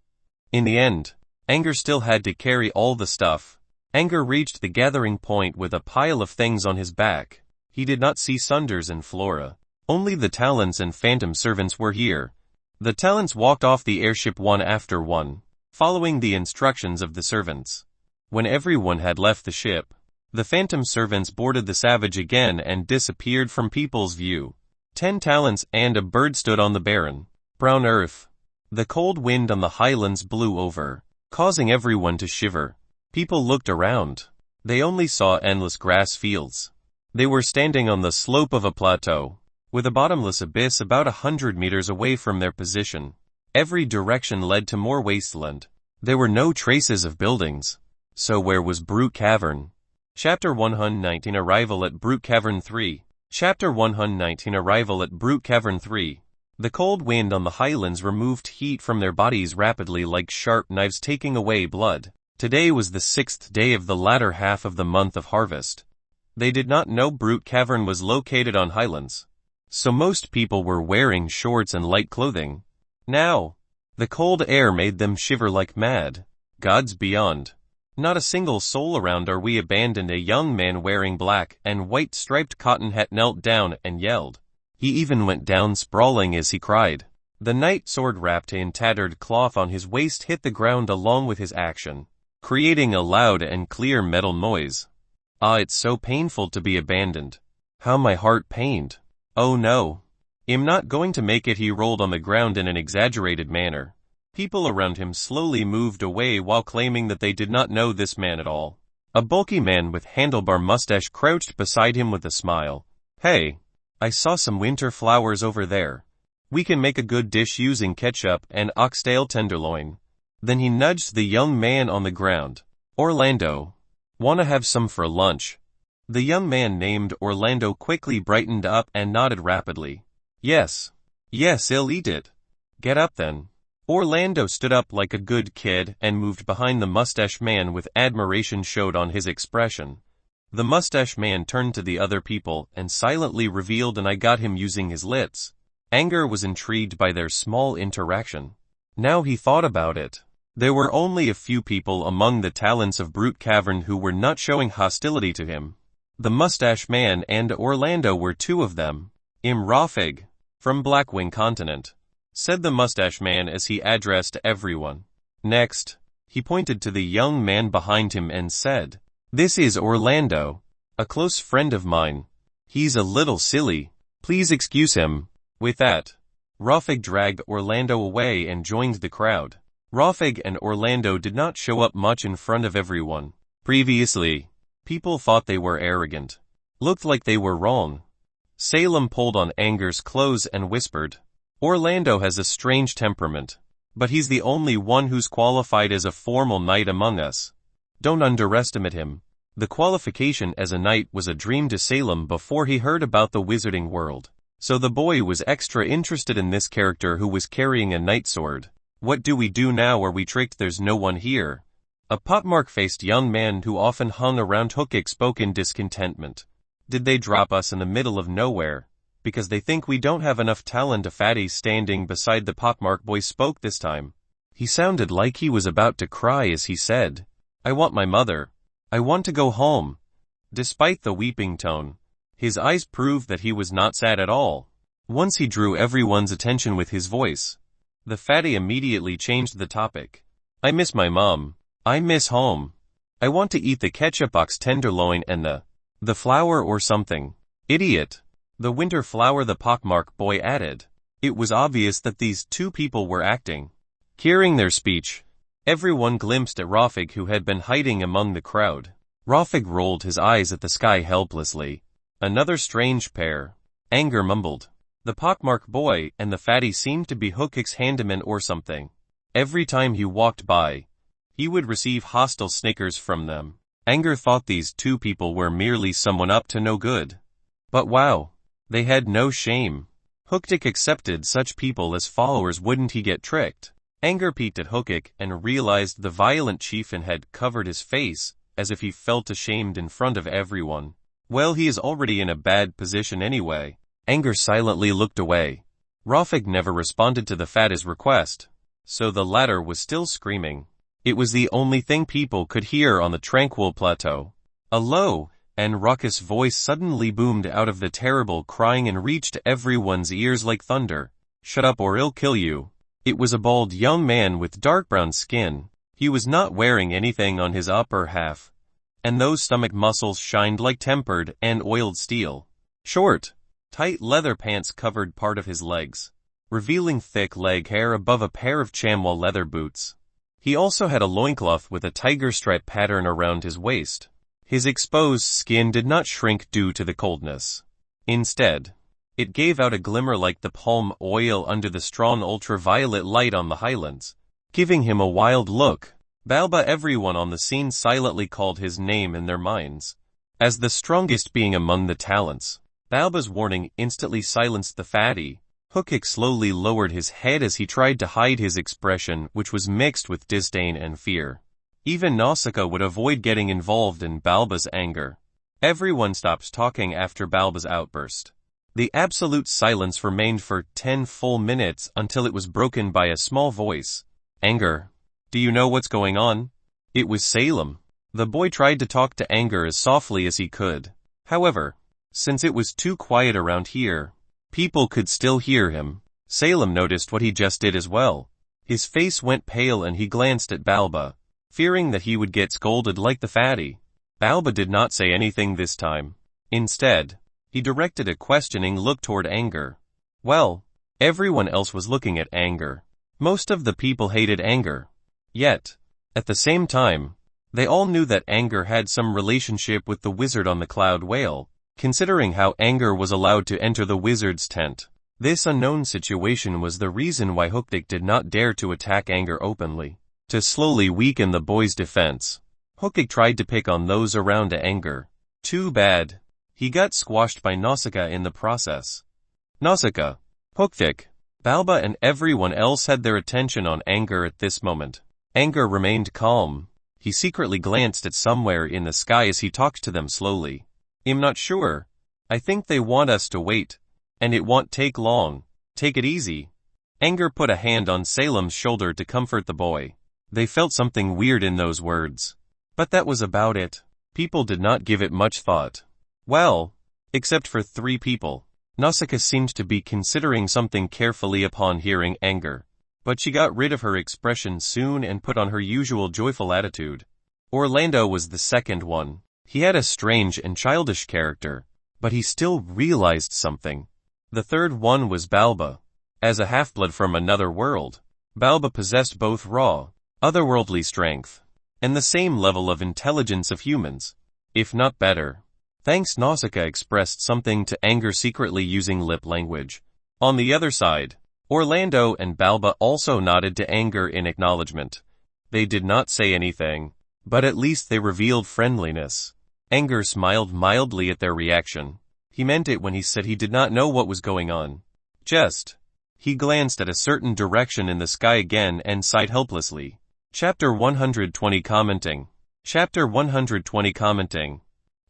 In the end, Angor still had to carry all the stuff. Angor reached the gathering point with a pile of things on his back. He did not see Sunders and Flora. Only the talents and phantom servants were here. The talents walked off the airship one after one, following the instructions of the servants. When everyone had left the ship, the phantom servants boarded the Savage again and disappeared from people's view. 10 talents and a bird stood on the barren, brown earth. The cold wind on the highlands blew over, causing everyone to shiver. People looked around. They only saw endless grass fields. They were standing on the slope of a plateau, with a bottomless abyss about 100 meters away from their position. Every direction led to more wasteland. There were no traces of buildings. So where was Brute Cavern? Chapter 119 Arrival at Brute Cavern 3. Chapter 119 Arrival at Brute Cavern 3. The cold wind on the highlands removed heat from their bodies rapidly like sharp knives taking away blood. Today was the 6th day of the latter half of the month of harvest. They did not know Brute Cavern was located on highlands, so most people were wearing shorts and light clothing. Now, the cold air made them shiver like mad. Gods beyond. Not a single soul around. Are we abandoned? A young man wearing black and white striped cotton hat knelt down and yelled. He even went down sprawling as he cried. The knight sword wrapped in tattered cloth on his waist hit the ground along with his action, creating a loud and clear metal noise. Ah, it's so painful to be abandoned. How my heart pained. Oh no. I'm not going to make it. He rolled on the ground in an exaggerated manner. People around him slowly moved away while claiming that they did not know this man at all. A bulky man with handlebar mustache crouched beside him with a smile. Hey, I saw some winter flowers over there. We can make a good dish using ketchup and oxtail tenderloin. Then he nudged the young man on the ground. Orlando. Wanna have some for lunch? The young man named Orlando quickly brightened up and nodded rapidly. Yes. Yes, I'll eat it. Get up then. Orlando stood up like a good kid and moved behind the mustache man with admiration showed on his expression. The mustache man turned to the other people and silently revealed, and I got him using his lips. Angor was intrigued by their small interaction. Now he thought about it. There were only a few people among the talents of Brute Cavern who were not showing hostility to him. The mustache man and Orlando were two of them. Rafig, from Blackwing Continent, said the mustache man as he addressed everyone. Next, he pointed to the young man behind him and said, "This is Orlando, a close friend of mine. He's a little silly. Please excuse him." With that, Rafig dragged Orlando away and joined the crowd. Rafig and Orlando did not show up much in front of everyone. Previously, people thought they were arrogant. Looked like they were wrong. Salem pulled on Angor's clothes and whispered, "Orlando has a strange temperament, but he's the only one who's qualified as a formal knight among us. Don't underestimate him." The qualification as a knight was a dream to Salem before he heard about the wizarding world. So the boy was extra interested in this character who was carrying a knight sword. "What do we do now? Are we tricked? There's no one here." A pockmark-faced young man who often hung around Hookik spoke in discontentment. "Did they drop us in the middle of nowhere? Because they think we don't have enough talent?" A fatty standing beside the pockmark boy spoke this time. He sounded like he was about to cry as he said, "I want my mother. I want to go home." Despite the weeping tone, his eyes proved that he was not sad at all. Once he drew everyone's attention with his voice, the fatty immediately changed the topic. "I miss my mom. I miss home. I want to eat the ketchup ox tenderloin and the flower or something." "Idiot. The winter flower," the pockmark boy added. It was obvious that these two people were acting. Hearing their speech, everyone glimpsed at Rafig, who had been hiding among the crowd. Rafig rolled his eyes at the sky helplessly. "Another strange pair," Angor mumbled. The pockmark boy and the fatty seemed to be Hookik's handyman or something. Every time he walked by, he would receive hostile snickers from them. Angor thought these two people were merely someone up to no good. But wow, they had no shame. Hookik accepted such people as followers. Wouldn't he get tricked? Angor peeked at Hookik and realized the violent chieftain had covered his face, as if he felt ashamed in front of everyone. Well, he is already in a bad position anyway. Angor silently looked away. Rafig never responded to the fatty's request, so the latter was still screaming. It was the only thing people could hear on the tranquil plateau. A low and raucous voice suddenly boomed out of the terrible crying and reached everyone's ears like thunder. "Shut up or I'll kill you." It was a bald young man with dark brown skin. He was not wearing anything on his upper half, and those stomach muscles shined like tempered and oiled steel. Short, tight leather pants covered part of his legs, revealing thick leg hair above a pair of chamois leather boots. He also had a loincloth with a tiger stripe pattern around his waist. His exposed skin did not shrink due to the coldness. Instead, it gave out a glimmer like the palm oil under the strong ultraviolet light on the highlands, giving him a wild look. Balba. Everyone on the scene silently called his name in their minds. As the strongest being among the talents, Balba's warning instantly silenced the fatty. Hookik slowly lowered his head as he tried to hide his expression, which was mixed with disdain and fear. Even Nausicaa would avoid getting involved in Balba's anger. Everyone stopped talking after Balba's outburst. The absolute silence remained for 10 full minutes until it was broken by a small voice. "Angor, do you know what's going on?" It was Salem. The boy tried to talk to Angor as softly as he could. However, since it was too quiet around here, people could still hear him. Salem noticed what he just did as well. His face went pale and he glanced at Balba, fearing that he would get scolded like the fatty. Balba did not say anything this time. Instead, he directed a questioning look toward Angor. Well, everyone else was looking at Angor. Most of the people hated Angor. Yet, at the same time, they all knew that Angor had some relationship with the wizard on the Cloud Whale, considering how Angor was allowed to enter the wizard's tent. This unknown situation was the reason why Hukdik did not dare to attack Angor openly. To slowly weaken the boy's defense, Hukdik tried to pick on those around Angor. Too bad. He got squashed by Nausicaa in the process. Nausicaa, Hukdik, Balba and everyone else had their attention on Angor at this moment. Angor remained calm. He secretly glanced at somewhere in the sky as he talked to them slowly. I'm not sure. I think they want us to wait. And it won't take long. Take it easy. Angor put a hand on Salem's shoulder to comfort the boy. They felt something weird in those words. But that was about it. People did not give it much thought. Well, except for 3 people. Nausicaa seemed to be considering something carefully upon hearing Angor. But she got rid of her expression soon and put on her usual joyful attitude. Orlando was the second one. He had a strange and childish character, but he still realized something. The third one was Balba. As a half-blood from another world, Balba possessed both raw, otherworldly strength, and the same level of intelligence of humans, if not better. Thanks, Nausicaa expressed something to Angor secretly using lip language. On the other side, Orlando and Balba also nodded to Angor in acknowledgement. They did not say anything, but at least they revealed friendliness. Angor smiled mildly at their reaction. He meant it when he said he did not know what was going on. He glanced at a certain direction in the sky again and sighed helplessly. Chapter 120 Commenting. Chapter 120 Commenting.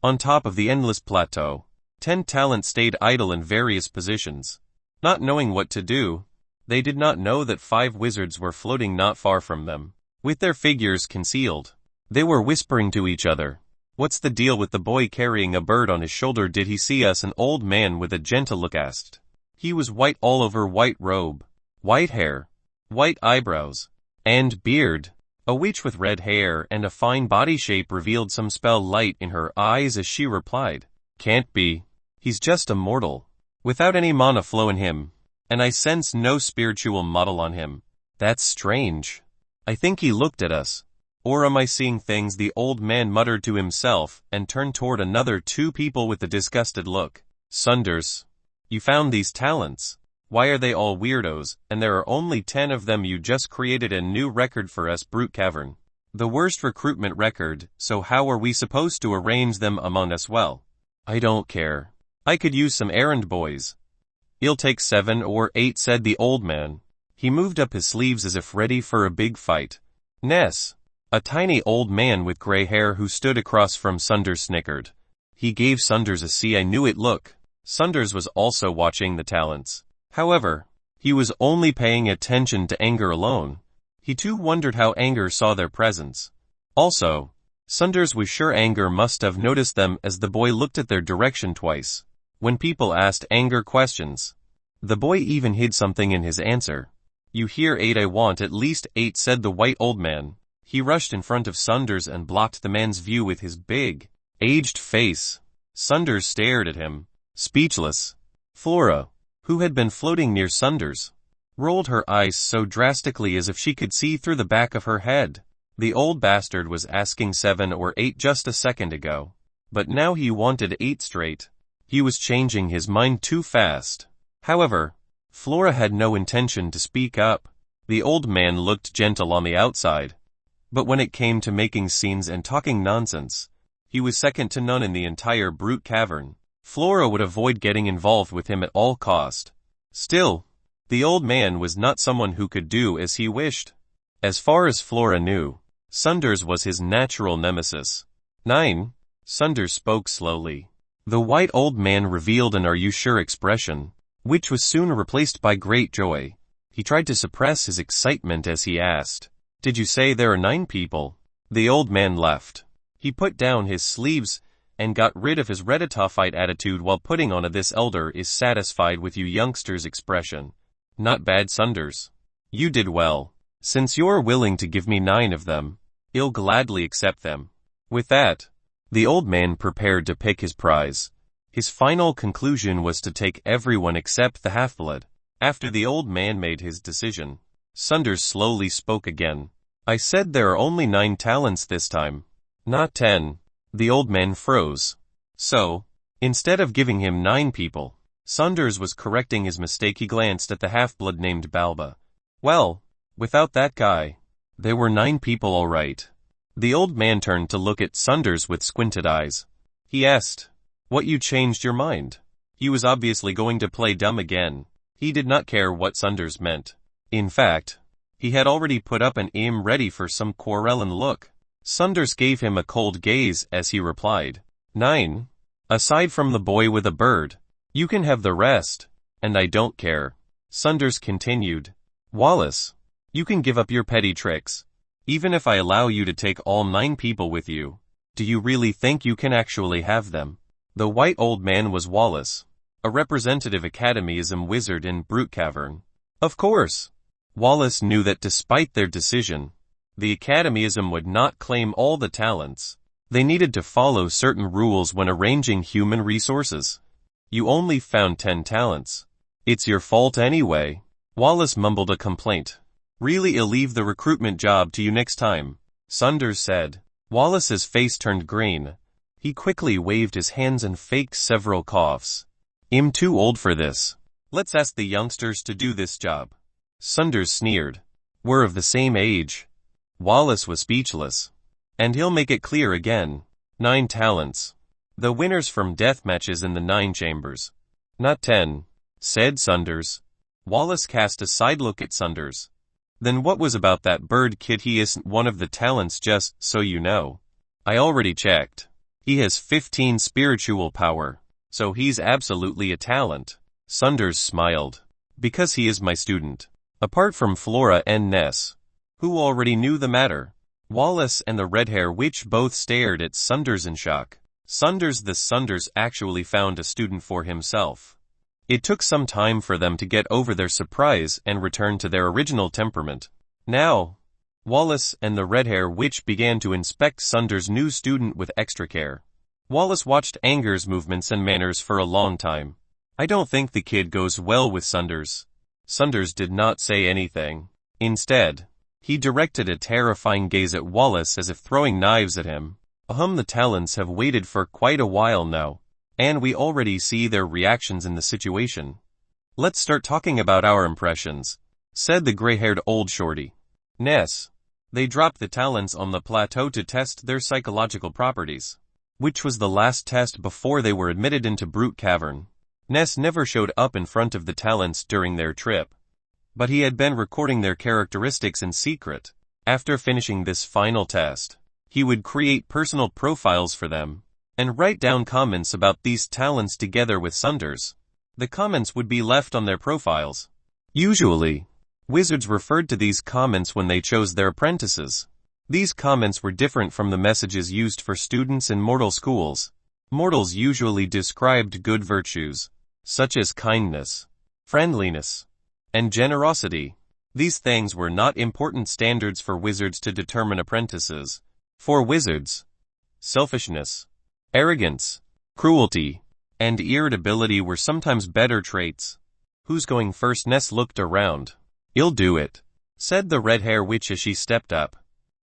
On top of the endless plateau, 10 talents stayed idle in various positions. Not knowing what to do, they did not know that 5 wizards were floating not far from them. With their figures concealed, they were whispering to each other. What's the deal with the boy carrying a bird on his shoulder? Did he see us? An old man with a gentle look asked. He was white all over, white robe, white hair, white eyebrows, and beard. A witch with red hair and a fine body shape revealed some spell light in her eyes as she replied, Can't be. He's just a mortal, without any mana flow in him, and I sense no spiritual model on him. That's strange. I think he looked at us. Or am I seeing things? The old man muttered to himself and turned toward another 2 people with a disgusted look. Sunders, you found these talents. Why are they all weirdos, and there are only 10 of them? You just created a new record for us, Brute Cavern. The worst recruitment record, so how are we supposed to arrange them among us? Well, I don't care. I could use some errand boys. You'll take 7 or 8, said the old man. He moved up his sleeves as if ready for a big fight. Ness, a tiny old man with gray hair who stood across from Sunders, snickered. He gave Sunders a see I knew it look. Sunders was also watching the talents. However, he was only paying attention to Angor alone. He too wondered how Angor saw their presence. Also, Sunders was sure Angor must have noticed them as the boy looked at their direction twice. When people asked Angor questions, the boy even hid something in his answer. You hear 8, I want at least 8, said the white old man. He rushed in front of Sunders and blocked the man's view with his big, aged face. Sunders stared at him, speechless. Flora, who had been floating near Sunders, rolled her eyes so drastically as if she could see through the back of her head. The old bastard was asking 7 or 8 just a second ago, but now he wanted 8 straight. He was changing his mind too fast. However, Flora had no intention to speak up. The old man looked gentle on the outside, but when it came to making scenes and talking nonsense, he was second to none in the entire Brute Cavern. Flora would avoid getting involved with him at all cost. Still, the old man was not someone who could do as he wished. As far as Flora knew, Sunders was his natural nemesis. 9. Sunders spoke slowly. The white old man revealed an "Are you sure?" expression, which was soon replaced by great joy. He tried to suppress his excitement as he asked, Did you say there are 9 people? The old man left. He put down his sleeves and got rid of his ready-to-fight attitude while putting on a "This elder is satisfied with you youngsters" expression. Not bad, Sunders. You did well. Since you're willing to give me 9 of them, I'll gladly accept them. With that, the old man prepared to pick his prize. His final conclusion was to take everyone except the half-blood. After the old man made his decision, Sunders slowly spoke again. I said there are only 9 talents this time, not 10. The old man froze. So, instead of giving him 9 people, Saunders was correcting his mistake. He glanced at the half-blood named Balba. Well, without that guy, there were 9 people all right. The old man turned to look at Saunders with squinted eyes. He asked, "What, you changed your mind?" He was obviously going to play dumb again. He did not care what Saunders meant. In fact, he had already put up an aim ready for some Quarellan look. Saunders gave him a cold gaze as he replied, 9. Aside from the boy with a bird, you can have the rest, and I don't care. Saunders continued, Wallace, you can give up your petty tricks. Even if I allow you to take all 9 people with you, do you really think you can actually have them? The white old man was Wallace, a representative academyism wizard in Brute Cavern. Of course, Wallace knew that despite their decision, the academyism would not claim all the talents. They needed to follow certain rules when arranging human resources. You only found 10 talents. It's your fault anyway. Wallace mumbled a complaint. Really, I'll leave the recruitment job to you next time, Saunders said. Wallace's face turned green. He quickly waved his hands and faked several coughs. I'm too old for this. Let's ask the youngsters to do this job. Saunders sneered. We're of the same age. Wallace was speechless. And he'll make it clear again. 9 talents. The winners from death matches in the 9 chambers. Not 10, said Saunders. Wallace cast a side look at Saunders. Then what was about that bird kid? He isn't one of the talents, just so you know. I already checked. He has 15 spiritual power, so he's absolutely a talent. Saunders smiled. Because he is my student. Apart from Flora and Ness, who already knew the matter. Wallace and the red-hair witch both stared at Saunders in shock. Saunders actually found a student for himself. It took some time for them to get over their surprise and return to their original temperament. Now, Wallace and the red-hair witch began to inspect Saunders' new student with extra care. Wallace watched Angor's movements and manners for a long time. I don't think the kid goes well with Saunders. Saunders did not say anything. Instead, he directed a terrifying gaze at Wallace as if throwing knives at him. The talents have waited for quite a while now, and we already see their reactions in the situation. Let's start talking about our impressions, said the gray-haired old shorty. Ness. They dropped the talents on the plateau to test their psychological properties, which was the last test before they were admitted into Brute Cavern. Ness never showed up in front of the talents during their trip, but he had been recording their characteristics in secret. After finishing this final test, he would create personal profiles for them, and write down comments about these talents together with Saunders. The comments would be left on their profiles. Usually, wizards referred to these comments when they chose their apprentices. These comments were different from the messages used for students in mortal schools. Mortals usually described good virtues, such as kindness, friendliness, and generosity. These things were not important standards for wizards to determine apprentices. For wizards, selfishness, arrogance, cruelty, and irritability were sometimes better traits. Who's going first? Ness looked around. I'll do it, said the red-hair witch as she stepped up.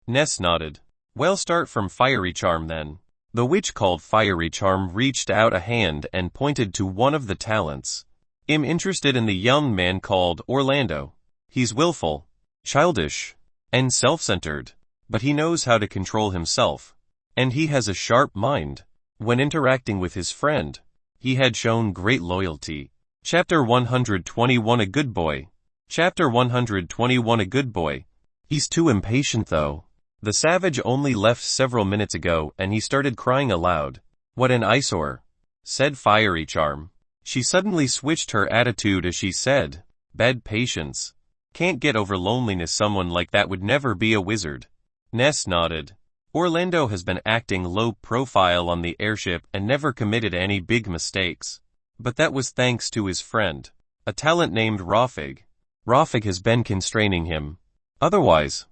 Ness nodded. Well, start from Fiery Charm then. The witch called Fiery Charm reached out a hand and pointed to one of the talents. I'm interested in the young man called Orlando. He's willful, childish, and self-centered, but he knows how to control himself, and he has a sharp mind. When interacting with his friend, he had shown great loyalty. Chapter 121 A Good Boy. Chapter 121 A Good Boy. He's too impatient though. The savage only left several minutes ago and he started crying aloud. What an eyesore, said Fiery Charm. She suddenly switched her attitude as she said, bad patience. Can't get over loneliness. Someone like that would never be a wizard. Ness nodded. Orlando has been acting low profile on the airship and never committed any big mistakes. But that was thanks to his friend, a talent named Rafig. Rafig has been constraining him. Otherwise,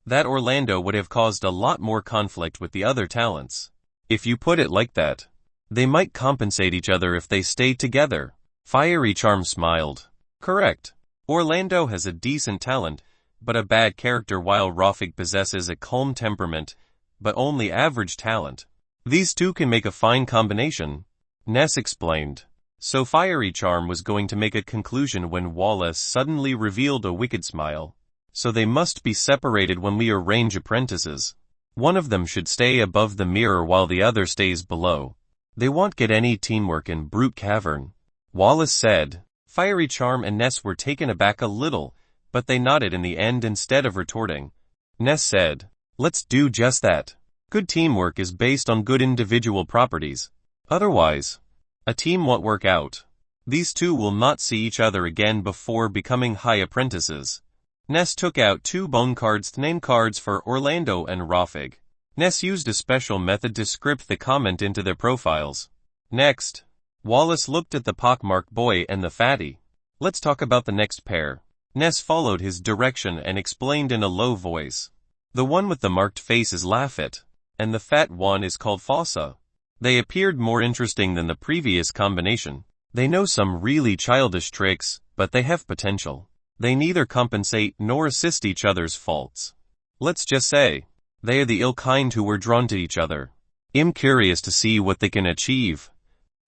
that Orlando would have caused a lot more conflict with the other talents. If you put it like that, they might compensate each other if they stayed together. Fiery Charm smiled. Correct. Orlando has a decent talent, but a bad character, while Rafig possesses a calm temperament, but only average talent. These two can make a fine combination, Ness explained. So Fiery Charm was going to make a conclusion when Wallace suddenly revealed a wicked smile. So they must be separated when we arrange apprentices. One of them should stay above the mirror while the other stays below. They won't get any teamwork in Brute Cavern, Wallace said. Fiery Charm and Ness were taken aback a little, but they nodded in the end instead of retorting. Ness said, "Let's do just that. Good teamwork is based on good individual properties. Otherwise, a team won't work out. These two will not see each other again before becoming high apprentices." Ness took out 2 bone cards, name cards for Orlando and Rafig. Ness used a special method to script the comment into their profiles. Next, Wallace looked at the pockmarked boy and the fatty. "Let's talk about the next pair." Ness followed his direction and explained in a low voice. "The one with the marked face is Laffit, and the fat one is called Fossa. They appeared more interesting than the previous combination. They know some really childish tricks, but they have potential. They neither compensate nor assist each other's faults. Let's just say, they are the ill kind who were drawn to each other. I'm curious to see what they can achieve."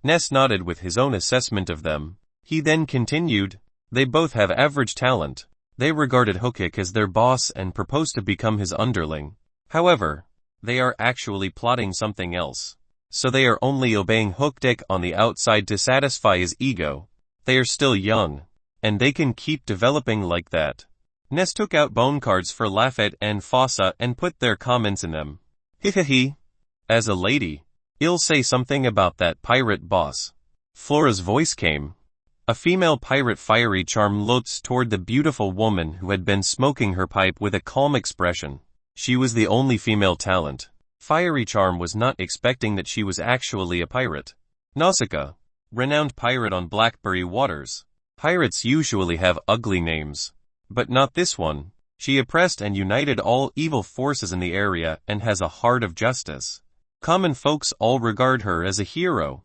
Ness nodded with his own assessment of them. He then continued, "They both have average talent. They regarded Hookik as their boss and proposed to become his underling. However, they are actually plotting something else. So they are only obeying Hookdik on the outside to satisfy his ego. They are still young, and they can keep developing like that." Ness took out bone cards for Laffit and Fossa and put their comments in them. "Hihihi. As a lady, I'll say something about that pirate boss." Flora's voice came. A female pirate Fiery Charm looked toward the beautiful woman who had been smoking her pipe with a calm expression. She was the only female talent. Fiery Charm was not expecting that she was actually a pirate. Nausicaa, renowned pirate on Blackberry Waters. Pirates usually have ugly names, but not this one. She oppressed and united all evil forces in the area and has a heart of justice. Common folks all regard her as a hero.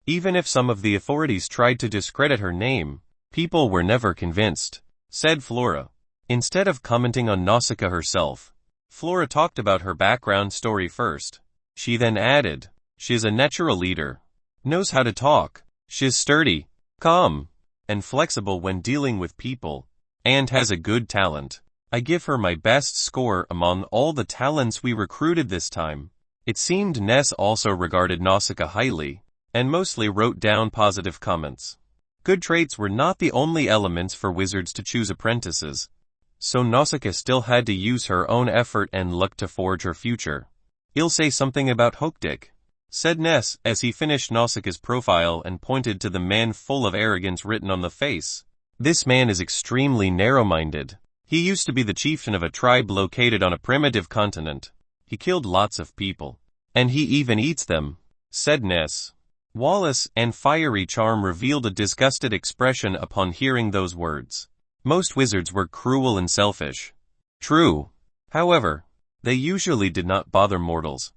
Even if some of the authorities tried to discredit her name, people were never convinced, said Flora. Instead of commenting on Nausicaa herself, Flora talked about her background story first. She then added, "She's a natural leader, knows how to talk, she's sturdy, calm, and flexible when dealing with people, and has a good talent. I give her my best score among all the talents we recruited this time." It seemed Ness also regarded Nausicaa highly, and mostly wrote down positive comments. Good traits were not the only elements for wizards to choose apprentices, so Nausicaa still had to use her own effort and luck to forge her future. "I'll say something about Hookdik," said Ness as he finished Nausicaa's profile and pointed to the man full of arrogance written on the face. "This man is extremely narrow-minded. He used to be the chieftain of a tribe located on a primitive continent. He killed lots of people, and he even eats them," said Ness. Wallace and Fiery Charm revealed a disgusted expression upon hearing those words. Most wizards were cruel and selfish. True. However, they usually did not bother mortals.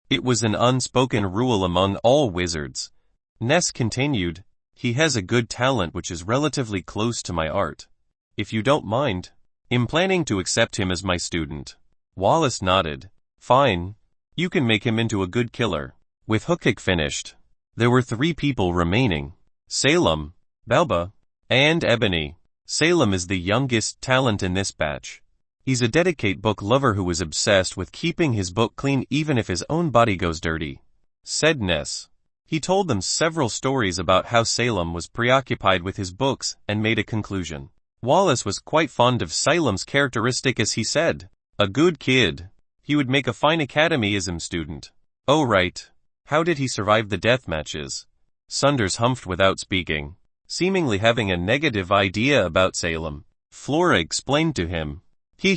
It was an unspoken rule among all wizards. Ness continued, "He has a good talent which is relatively close to my art. If you don't mind, I'm planning to accept him as my student." Wallace nodded. "Fine. You can make him into a good killer." With Hookik finished, there were 3 people remaining: Salem, Balba, and Ebony. Salem is the youngest talent in this batch. He's a dedicated book lover who is obsessed with keeping his book clean even if his own body goes dirty, said Ness. He told them several stories about how Salem was preoccupied with his books and made a conclusion. Wallace was quite fond of Salem's characteristic, as he said, "A good kid. He would make a fine academyism student." "Oh right. How did he survive the death matches?" Sunders humphed without speaking, seemingly having a negative idea about Salem. Flora explained to him. He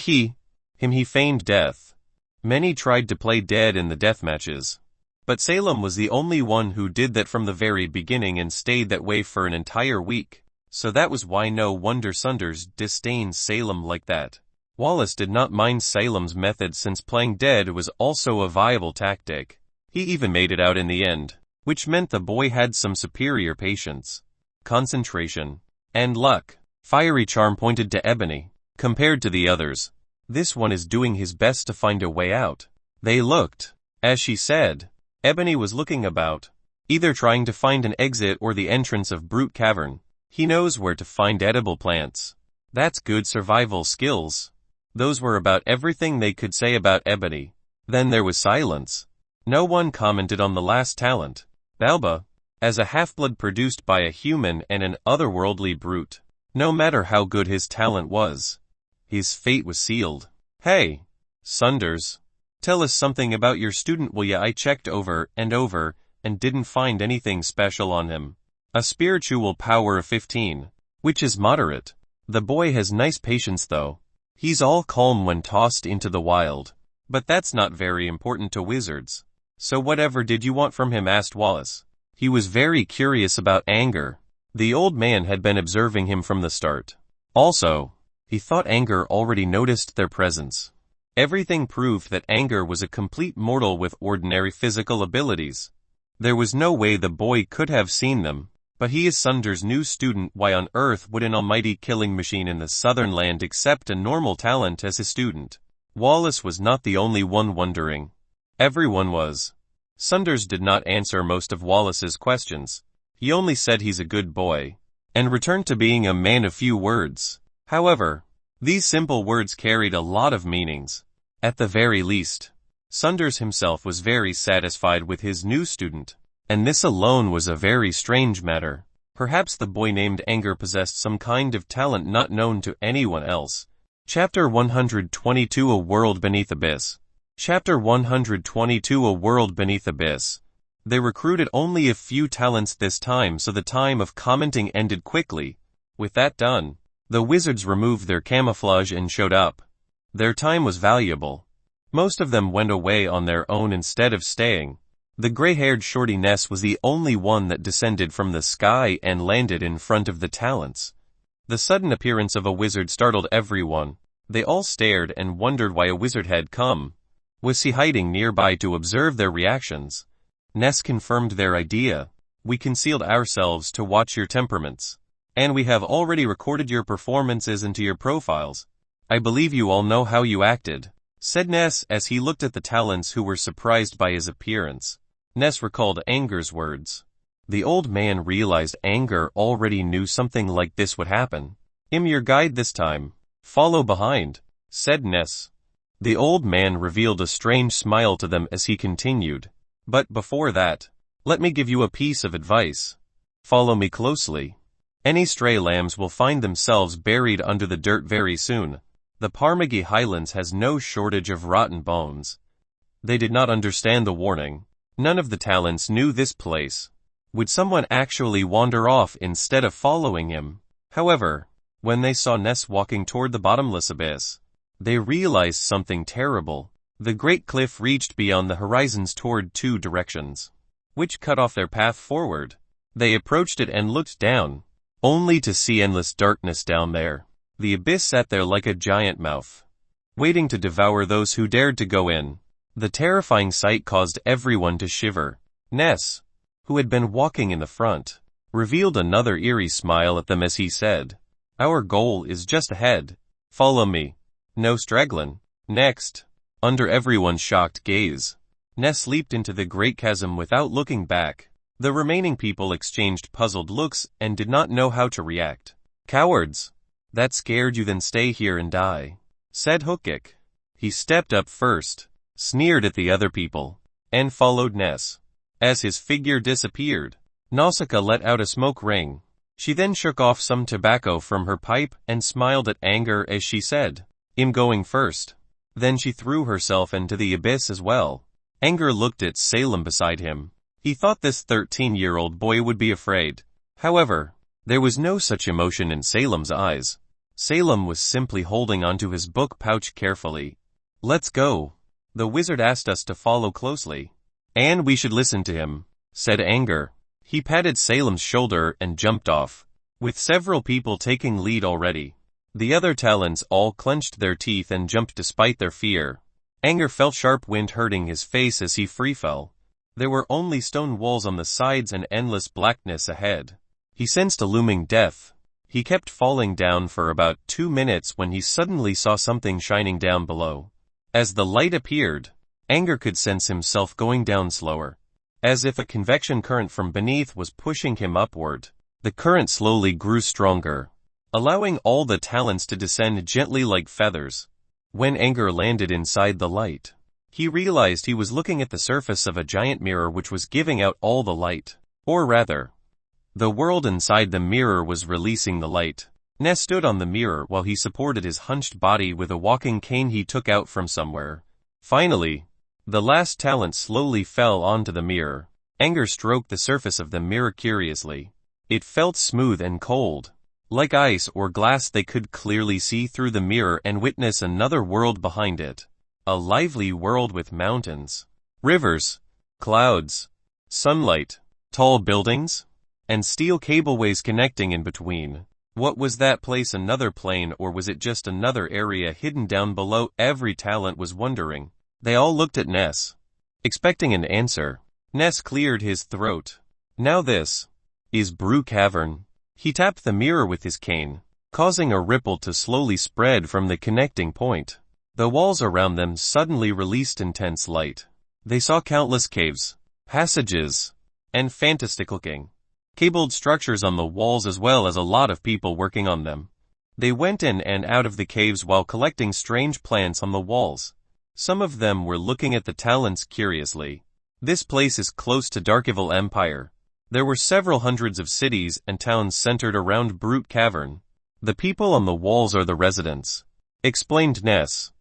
feigned death. Many tried to play dead in the death matches, but Salem was the only one who did that from the very beginning and stayed that way for an entire week. So that was why no wonder Sunders disdained Salem like that. Wallace did not mind Salem's method since playing dead was also a viable tactic. He even made it out in the end, which meant the boy had some superior patience, concentration, and luck. Fiery Charm pointed to Ebony. Compared to the others, this one is doing his best to find a way out. They looked. As she said, Ebony was looking about, either trying to find an exit or the entrance of Brute Cavern. He knows where to find edible plants. That's good survival skills. Those were about everything they could say about Ebony. Then there was silence. No one commented on the last talent. Balba, as a half-blood produced by a human and an otherworldly brute. No matter how good his talent was, his fate was sealed. Hey, Sunders, tell us something about your student, will ya? I checked over and didn't find anything special on him. A spiritual power of 15, which is moderate. The boy has nice patience though. He's all calm when tossed into the wild. But that's not very important to wizards. So whatever did you want from him? Asked Wallace. He was very curious about Angor. The old man had been observing him from the start. Also, he thought Angor already noticed their presence. Everything proved that Angor was a complete mortal with ordinary physical abilities. There was no way the boy could have seen them. But he is Sunder's new student. Why on earth would an almighty killing machine in the southern land accept a normal talent as his student? Wallace was not the only one wondering. Everyone was. Sunders did not answer most of Wallace's questions. He only said he's a good boy, and returned to being a man of few words. However, these simple words carried a lot of meanings. At the very least, Sunders himself was very satisfied with his new student. And this alone was a very strange matter. Perhaps the boy named Angor possessed some kind of talent not known to anyone else. Chapter 122 A World Beneath Abyss. Chapter 122 A World Beneath Abyss. They recruited only a few talents this time, so the time of commenting ended quickly. With that done, the wizards removed their camouflage and showed up. Their time was valuable. Most of them went away on their own instead of staying. The gray-haired shorty Ness was the only one that descended from the sky and landed in front of the talents. The sudden appearance of a wizard startled everyone. They all stared and wondered why a wizard had come. Was he hiding nearby to observe their reactions? Ness confirmed their idea. We concealed ourselves to watch your temperaments. And we have already recorded your performances into your profiles. I believe you all know how you acted, said Ness as he looked at the talents who were surprised by his appearance. Ness recalled Angor's words. The old man realized Angor already knew something like this would happen. I'm your guide this time. Follow behind, said Ness. The old man revealed a strange smile to them as he continued. But before that, let me give you a piece of advice. Follow me closely. Any stray lambs will find themselves buried under the dirt very soon. The Parmagi Highlands has no shortage of rotten bones. They did not understand the warning. None of the talents knew this place. Would someone actually wander off instead of following him? However, when they saw Ness walking toward the bottomless abyss, they realized something terrible. The great cliff reached beyond the horizons toward two directions, which cut off their path forward. They approached it and looked down, only to see endless darkness down there. The abyss sat there like a giant mouth, waiting to devour those who dared to go in. The terrifying sight caused everyone to shiver. Ness, who had been walking in the front, revealed another eerie smile at them as he said, Our goal is just ahead. Follow me. No stragglin'. Next, under everyone's shocked gaze, Ness leaped into the great chasm without looking back. The remaining people exchanged puzzled looks and did not know how to react. Cowards! That scared you? Then stay here and die, said Hookik. He stepped up first, sneered at the other people, and followed Ness. As his figure disappeared, Nausicaa let out a smoke ring. She then shook off some tobacco from her pipe and smiled at Angor as she said, I'm going first. Then she threw herself into the abyss as well. Angor looked at Salem beside him. He thought this 13-year-old boy would be afraid. However, there was no such emotion in Salem's eyes. Salem was simply holding onto his book pouch carefully. Let's go. The wizard asked us to follow closely. And we should listen to him, said Angor. He patted Salem's shoulder and jumped off, with several people taking lead already. The other talents all clenched their teeth and jumped despite their fear. Angor felt sharp wind hurting his face as he free fell. There were only stone walls on the sides and endless blackness ahead. He sensed a looming death. He kept falling down for about 2 minutes when he suddenly saw something shining down below. As the light appeared, Angor could sense himself going down slower. as if a convection current from beneath was pushing him upward. The current slowly grew stronger, allowing all the talents to descend gently like feathers. When Angor landed inside the light, he realized he was looking at the surface of a giant mirror which was giving out all the light. Or rather, the world inside the mirror was releasing the light. Ness stood on the mirror while he supported his hunched body with a walking cane he took out from somewhere. Finally, the last talent slowly fell onto the mirror. Angor stroked the surface of the mirror curiously. It felt smooth and cold. Like ice or glass, they could clearly see through the mirror and witness another world behind it. A lively world with mountains, rivers, clouds, sunlight, tall buildings, and steel cableways connecting in between. What was that place? Another plane, or was it just another area hidden down below? Every talent was wondering. They all looked at Ness, expecting an answer. Ness cleared his throat. Now this is Brew Cavern. He tapped the mirror with his cane, causing a ripple to slowly spread from the connecting point. The walls around them suddenly released intense light. They saw countless caves, passages, and fantastic-looking cabled structures on the walls, as well as a lot of people working on them. They went in and out of the caves while collecting strange plants on the walls. Some of them were looking at the talents curiously. This place is close to Darkeville Empire. There were several hundreds of cities and towns centered around Brute Cavern. The people on the walls are the residents, explained Ness.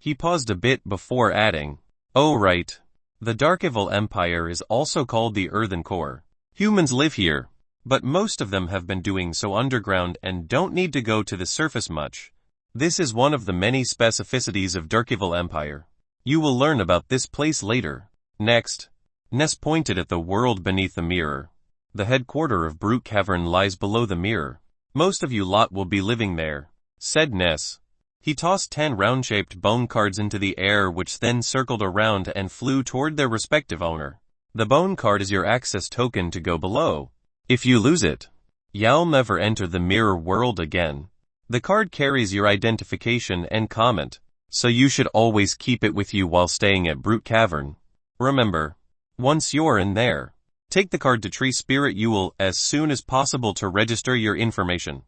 He paused a bit before adding, "Oh right. The Darkeville Empire is also called the Earthen Core. Humans live here, but most of them have been doing so underground and don't need to go to the surface much. This is one of the many specificities of Darkeville Empire. You will learn about this place later." Next, Ness pointed at the world beneath the mirror. "The headquarter of Brute Cavern lies below the mirror. Most of you lot will be living there," said Ness. He tossed 10 round-shaped bone cards into the air, which then circled around and flew toward their respective owner. The bone card is your access token to go below. If you lose it, you'll never enter the mirror world again. The card carries your identification and comment, so you should always keep it with you while staying at Brute Cavern. Remember, once you're in there, take the card to Tree Spirit Ewell as soon as possible to register your information."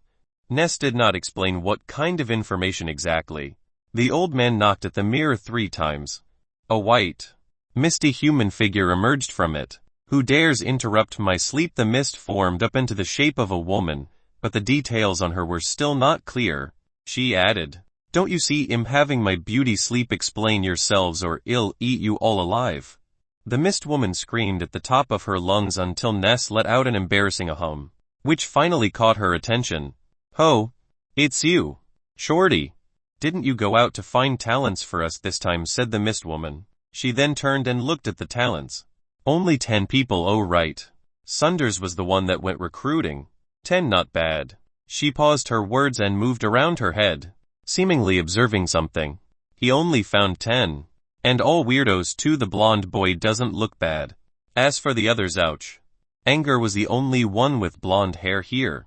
Ness did not explain what kind of information exactly. The old man knocked at the mirror 3 times. A white, misty human figure emerged from it. "Who dares interrupt my sleep?" The mist formed up into the shape of a woman, but the details on her were still not clear. She added, "Don't you see I'm having my beauty sleep? Explain yourselves or I'll eat you all alive." The mist woman screamed at the top of her lungs until Ness let out an embarrassing hum, which finally caught her attention. "Ho, it's you, Shorty. Didn't you go out to find talents for us this time?" said the mist woman. She then turned and looked at the talents. "Only 10 people, oh right. Sunders was the one that went recruiting. 10, not bad." She paused her words and moved around her head, seemingly observing something. "He only found 10. And all weirdos too. The blonde boy doesn't look bad. As for the others, ouch. Angor was the only one with blonde hair here."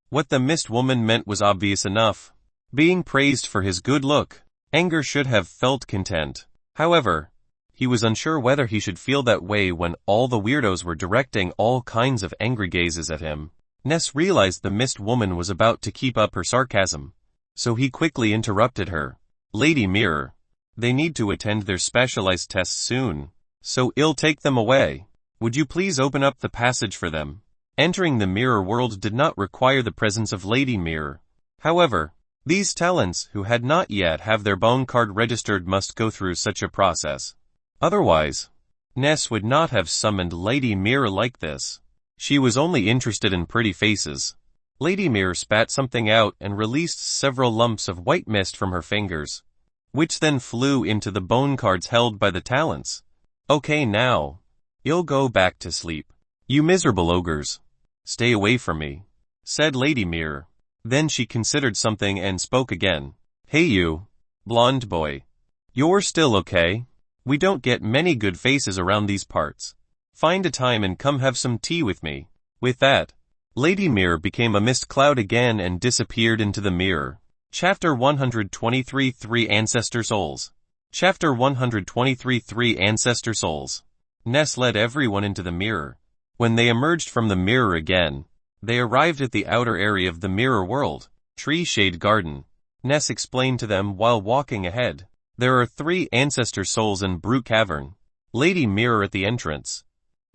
What the mist woman meant was obvious enough. Being praised for his good look, Angor should have felt content. However, he was unsure whether he should feel that way when all the weirdos were directing all kinds of angry gazes at him. Ness realized the mist woman was about to keep up her sarcasm, so he quickly interrupted her. "Lady Mirror, they need to attend their specialized tests soon, so I'll take them away. Would you please open up the passage for them?" Entering the mirror world did not require the presence of Lady Mirror. However, these talents who had not yet have their bone card registered must go through such a process. Otherwise, Ness would not have summoned Lady Mirror like this. She was only interested in pretty faces. Lady Mirror spat something out and released several lumps of white mist from her fingers, which then flew into the bone cards held by the talents. "Okay now, you'll go back to sleep. You miserable ogres. Stay away from me," said Lady Mirror. Then she considered something and spoke again. "Hey you, blonde boy. You're still okay? We don't get many good faces around these parts. Find a time and come have some tea with me." With that, Lady Mirror became a mist cloud again and disappeared into the mirror. Chapter 123 3 Ancestor Souls. Chapter 123 3 Ancestor Souls. Ness led everyone into the mirror. When they emerged from the mirror again, they arrived at the outer area of the mirror world, Tree Shade Garden. Ness explained to them while walking ahead. There are 3 ancestor souls in Brute Cavern. Lady Mirror at the entrance.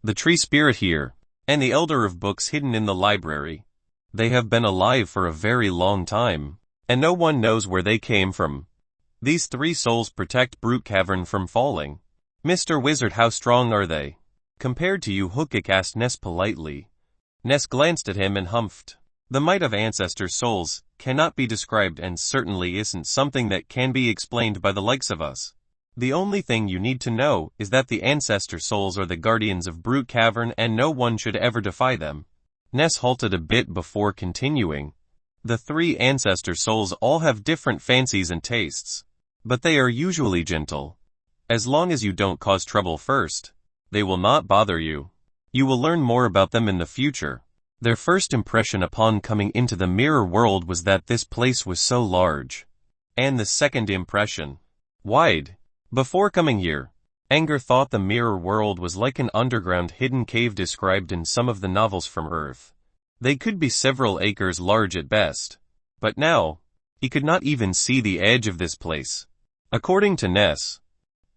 The tree spirit here, and the Elder of Books hidden in the library. They have been alive for a very long time, and no one knows where they came from. These 3 souls protect Brute Cavern from falling. Mr. Wizard, how strong are they? Compared to you, Hookik asked Ness politely. Ness glanced at him and humphed. The might of ancestor souls cannot be described and certainly isn't something that can be explained by the likes of us. The only thing you need to know is that the ancestor souls are the guardians of Brute Cavern and no one should ever defy them. Ness halted a bit before continuing. The 3 ancestor souls all have different fancies and tastes, but they are usually gentle. As long as you don't cause trouble first, they will not bother you. You will learn more about them in the future. Their first impression upon coming into the mirror world was that this place was so large. And the second impression, wide. Before coming here, Angor thought the mirror world was like an underground hidden cave described in some of the novels from Earth. They could be several acres large at best. But now, he could not even see the edge of this place. According to Ness,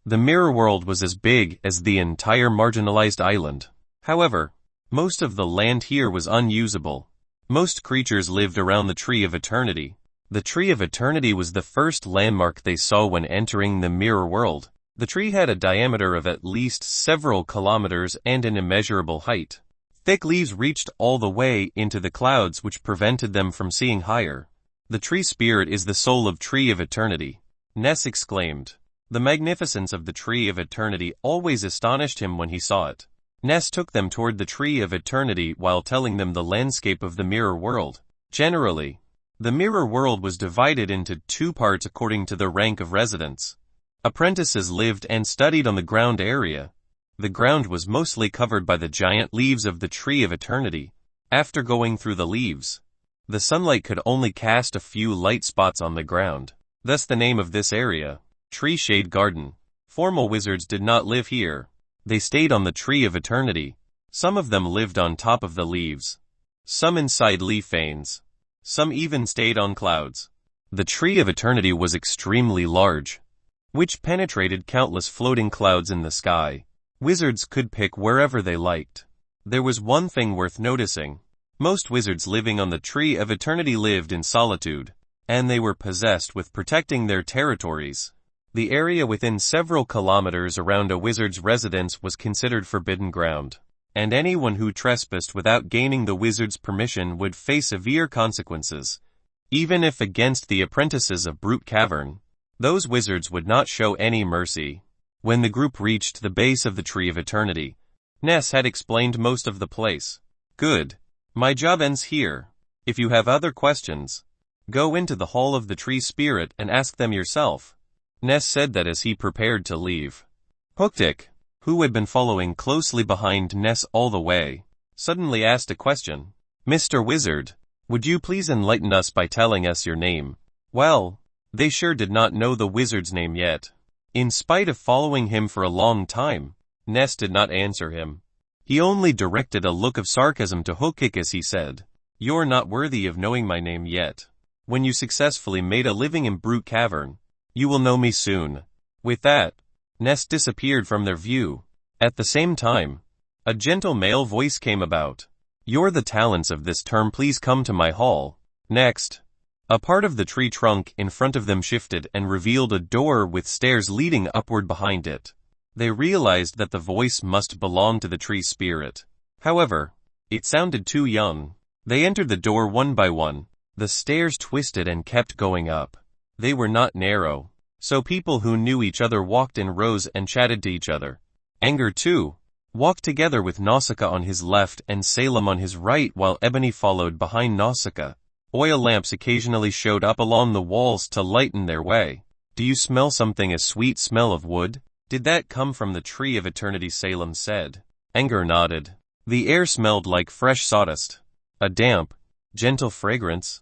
the mirror world was as big as the entire marginalized island. However, most of the land here was unusable. Most creatures lived around the Tree of Eternity. The Tree of Eternity was the first landmark they saw when entering the mirror world. The tree had a diameter of at least several kilometers and an immeasurable height. Thick leaves reached all the way into the clouds, which prevented them from seeing higher. The tree spirit is the soul of Tree of Eternity, Ness exclaimed. The magnificence of the Tree of Eternity always astonished him when he saw it. Ness took them toward the Tree of Eternity while telling them the landscape of the mirror world. Generally, the mirror world was divided into 2 parts according to the rank of residents. Apprentices lived and studied on the ground area. The ground was mostly covered by the giant leaves of the Tree of Eternity. After going through the leaves, the sunlight could only cast a few light spots on the ground. Thus the name of this area, Tree Shade Garden. Formal wizards did not live here. They stayed on the Tree of Eternity. Some of them lived on top of the leaves. Some inside leaf veins. Some even stayed on clouds. The Tree of Eternity was extremely large, which penetrated countless floating clouds in the sky. Wizards could pick wherever they liked. There was one thing worth noticing. Most wizards living on the Tree of Eternity lived in solitude, and they were possessed with protecting their territories. The area within several kilometers around a wizard's residence was considered forbidden ground, and anyone who trespassed without gaining the wizard's permission would face severe consequences. Even if against the apprentices of Brute Cavern, those wizards would not show any mercy. When the group reached the base of the Tree of Eternity, Ness had explained most of the place. Good. My job ends here. If you have other questions, go into the Hall of the Tree Spirit and ask them yourself. Ness said that as he prepared to leave. Hooktik, who had been following closely behind Ness all the way, suddenly asked a question. Mr. Wizard, would you please enlighten us by telling us your name? Well, they sure did not know the wizard's name yet. In spite of following him for a long time, Ness did not answer him. He only directed a look of sarcasm to Hookik as he said, You're not worthy of knowing my name yet. When you successfully made a living in Brute Cavern, you will know me soon. With that, Ness disappeared from their view. At the same time, a gentle male voice came about. You're the talents of this term, please come to my hall. Next, a part of the tree trunk in front of them shifted and revealed a door with stairs leading upward behind it. They realized that the voice must belong to the tree spirit. However, it sounded too young. They entered the door one by one. The stairs twisted and kept going up. They were not narrow, so people who knew each other walked in rows and chatted to each other. Angor, too, walked together with Nausicaa on his left and Salem on his right while Ebony followed behind Nausicaa. Oil lamps occasionally showed up along the walls to lighten their way. Do you smell something? A sweet smell of wood? Did that come from the Tree of Eternity? Salem said. Angor nodded. The air smelled like fresh sawdust. A damp, gentle fragrance.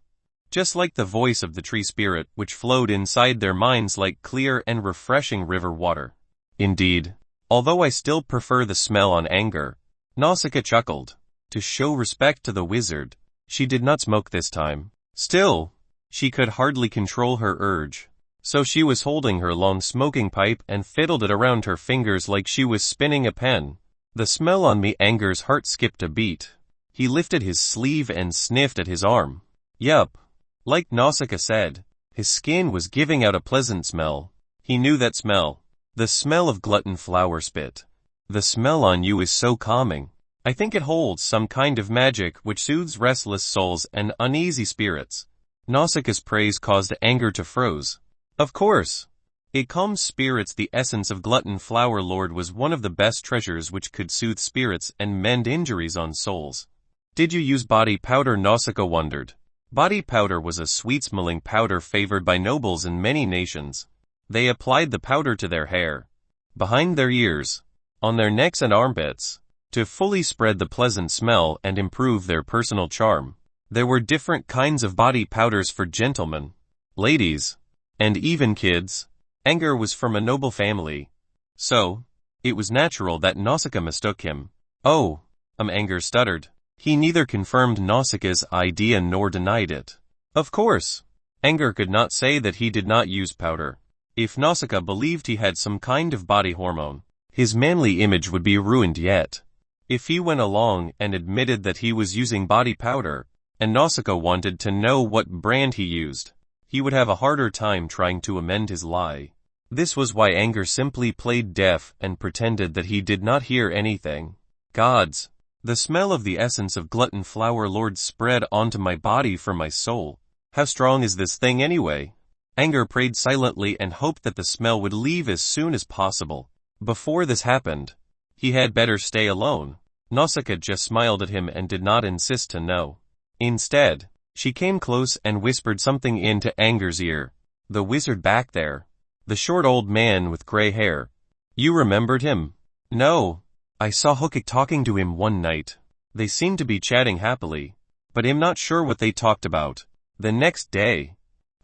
Just like the voice of the tree spirit, which flowed inside their minds like clear and refreshing river water. Indeed, Although I still prefer the smell on Angor. Nausicaa chuckled. To show respect to the wizard, she did not smoke this time. Still, she could hardly control her urge. So she was holding her long smoking pipe and fiddled it around her fingers like she was spinning a pen. The smell on me. Angor's heart skipped a beat. He lifted his sleeve and sniffed at his arm. Yup. Like Nausicaa said, his skin was giving out a pleasant smell. He knew that smell. The smell of glutton flower spit. The smell on you is so calming. I think it holds some kind of magic which soothes restless souls and uneasy spirits. Nausicaa's praise caused Angor to froze. Of course. It calms spirits. The essence of glutton flower lord was one of the best treasures which could soothe spirits and mend injuries on souls. Did you use body powder? Nausicaa wondered. Body powder was a sweet-smelling powder favored by nobles in many nations. They applied the powder to their hair, behind their ears, on their necks and armpits, to fully spread the pleasant smell and improve their personal charm. There were different kinds of body powders for gentlemen, ladies, and even kids. Angor was from a noble family, so it was natural that Nausicaa mistook him. Oh, Angor stuttered. He neither confirmed Nausicaa's idea nor denied it. Of course, Angor could not say that he did not use powder. If Nausicaa believed he had some kind of body hormone, his manly image would be ruined yet. If he went along and admitted that he was using body powder, and Nausicaa wanted to know what brand he used, he would have a harder time trying to amend his lie. This was why Angor simply played deaf and pretended that he did not hear anything. Gods! The smell of the essence of glutton flower lord spread onto my body from my soul. How strong is this thing anyway? Angor prayed silently and hoped that the smell would leave as soon as possible. Before this happened, he had better stay alone. Nausicaa just smiled at him and did not insist to know. Instead, she came close and whispered something into Angor's ear. The wizard back there. The short old man with gray hair. You remembered him? No. I saw Hookik talking to him one night. They seemed to be chatting happily, but I'm not sure what they talked about. The next day,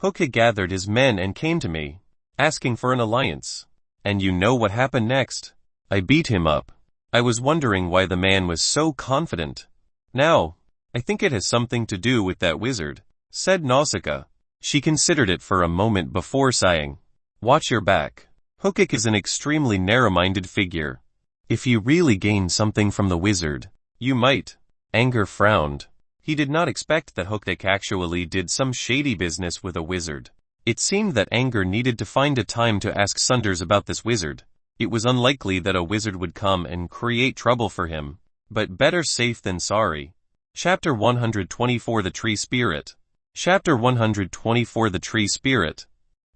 Hookik gathered his men and came to me, asking for an alliance. And you know what happened next? I beat him up. I was wondering why the man was so confident. Now, I think it has something to do with that wizard, said Nausicaa. She considered it for a moment before sighing. Watch your back. Hookik is an extremely narrow-minded figure. If you really gain something from the wizard, you might. Angor frowned. He did not expect that Hookik actually did some shady business with a wizard. It seemed that Angor needed to find a time to ask Sunders about this wizard. It was unlikely that a wizard would come and create trouble for him, but better safe than sorry. Chapter 124 The Tree Spirit. Chapter 124 The Tree Spirit.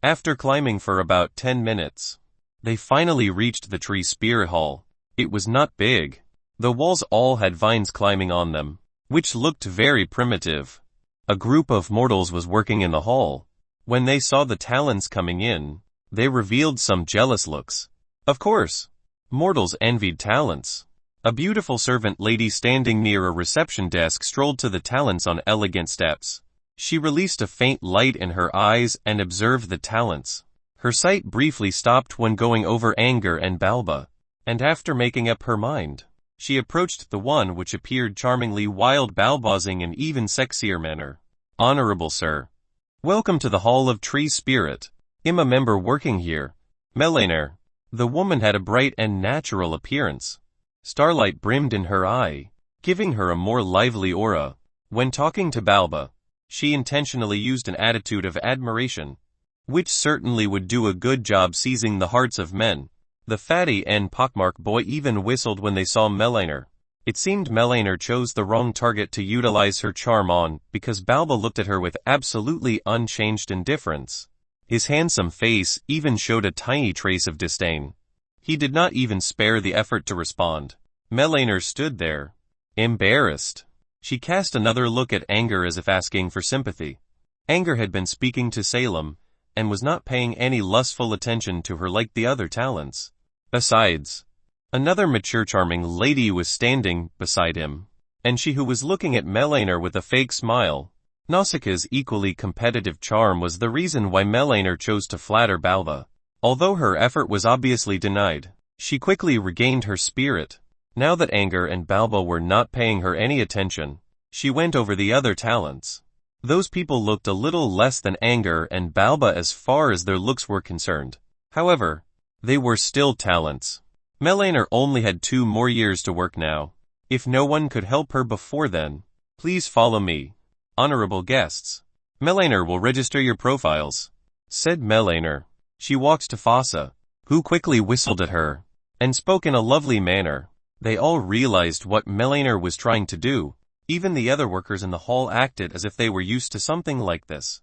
After climbing for about 10 minutes, they finally reached the Tree Spirit Hall. It was not big. The walls all had vines climbing on them, which looked very primitive. A group of mortals was working in the hall. When they saw the talents coming in, they revealed some jealous looks. Of course, mortals envied talents. A beautiful servant lady standing near a reception desk strolled to the talents on elegant steps. She released a faint light in her eyes and observed the talents. Her sight briefly stopped when going over Angor and Balba, and after making up her mind, she approached the one which appeared charmingly wild, balbazing in even sexier manner. Honorable sir, welcome to the Hall of Tree Spirit. I'm a member working here. Melaner. The woman had a bright and natural appearance. Starlight brimmed in her eye, giving her a more lively aura. When talking to Balba, she intentionally used an attitude of admiration, which certainly would do a good job seizing the hearts of men. The fatty and pockmarked boy even whistled when they saw Melaner. It seemed Melaner chose the wrong target to utilize her charm on, because Balba looked at her with absolutely unchanged indifference. His handsome face even showed a tiny trace of disdain. He did not even spare the effort to respond. Melaner stood there, embarrassed. She cast another look at Angor as if asking for sympathy. Angor had been speaking to Salem, and was not paying any lustful attention to her like the other talents. Besides, another mature charming lady was standing beside him, and she who was looking at Melaner with a fake smile. Nausicaa's equally competitive charm was the reason why Melaner chose to flatter Balba. Although her effort was obviously denied, She quickly regained her spirit. Now that Angor and Balba were not paying her any attention, she went over the other talents. Those people looked a little less than Angor and Balba as far as their looks were concerned. However, they were still talents. Melaner only had 2 more years to work now. If no one could help her before then, please follow me. Honorable guests. Melaner will register your profiles, said Melaner. She walked to Fossa, who quickly whistled at her, and spoke in a lovely manner. They all realized what Melaner was trying to do. Even the other workers in the hall acted as if they were used to something like this.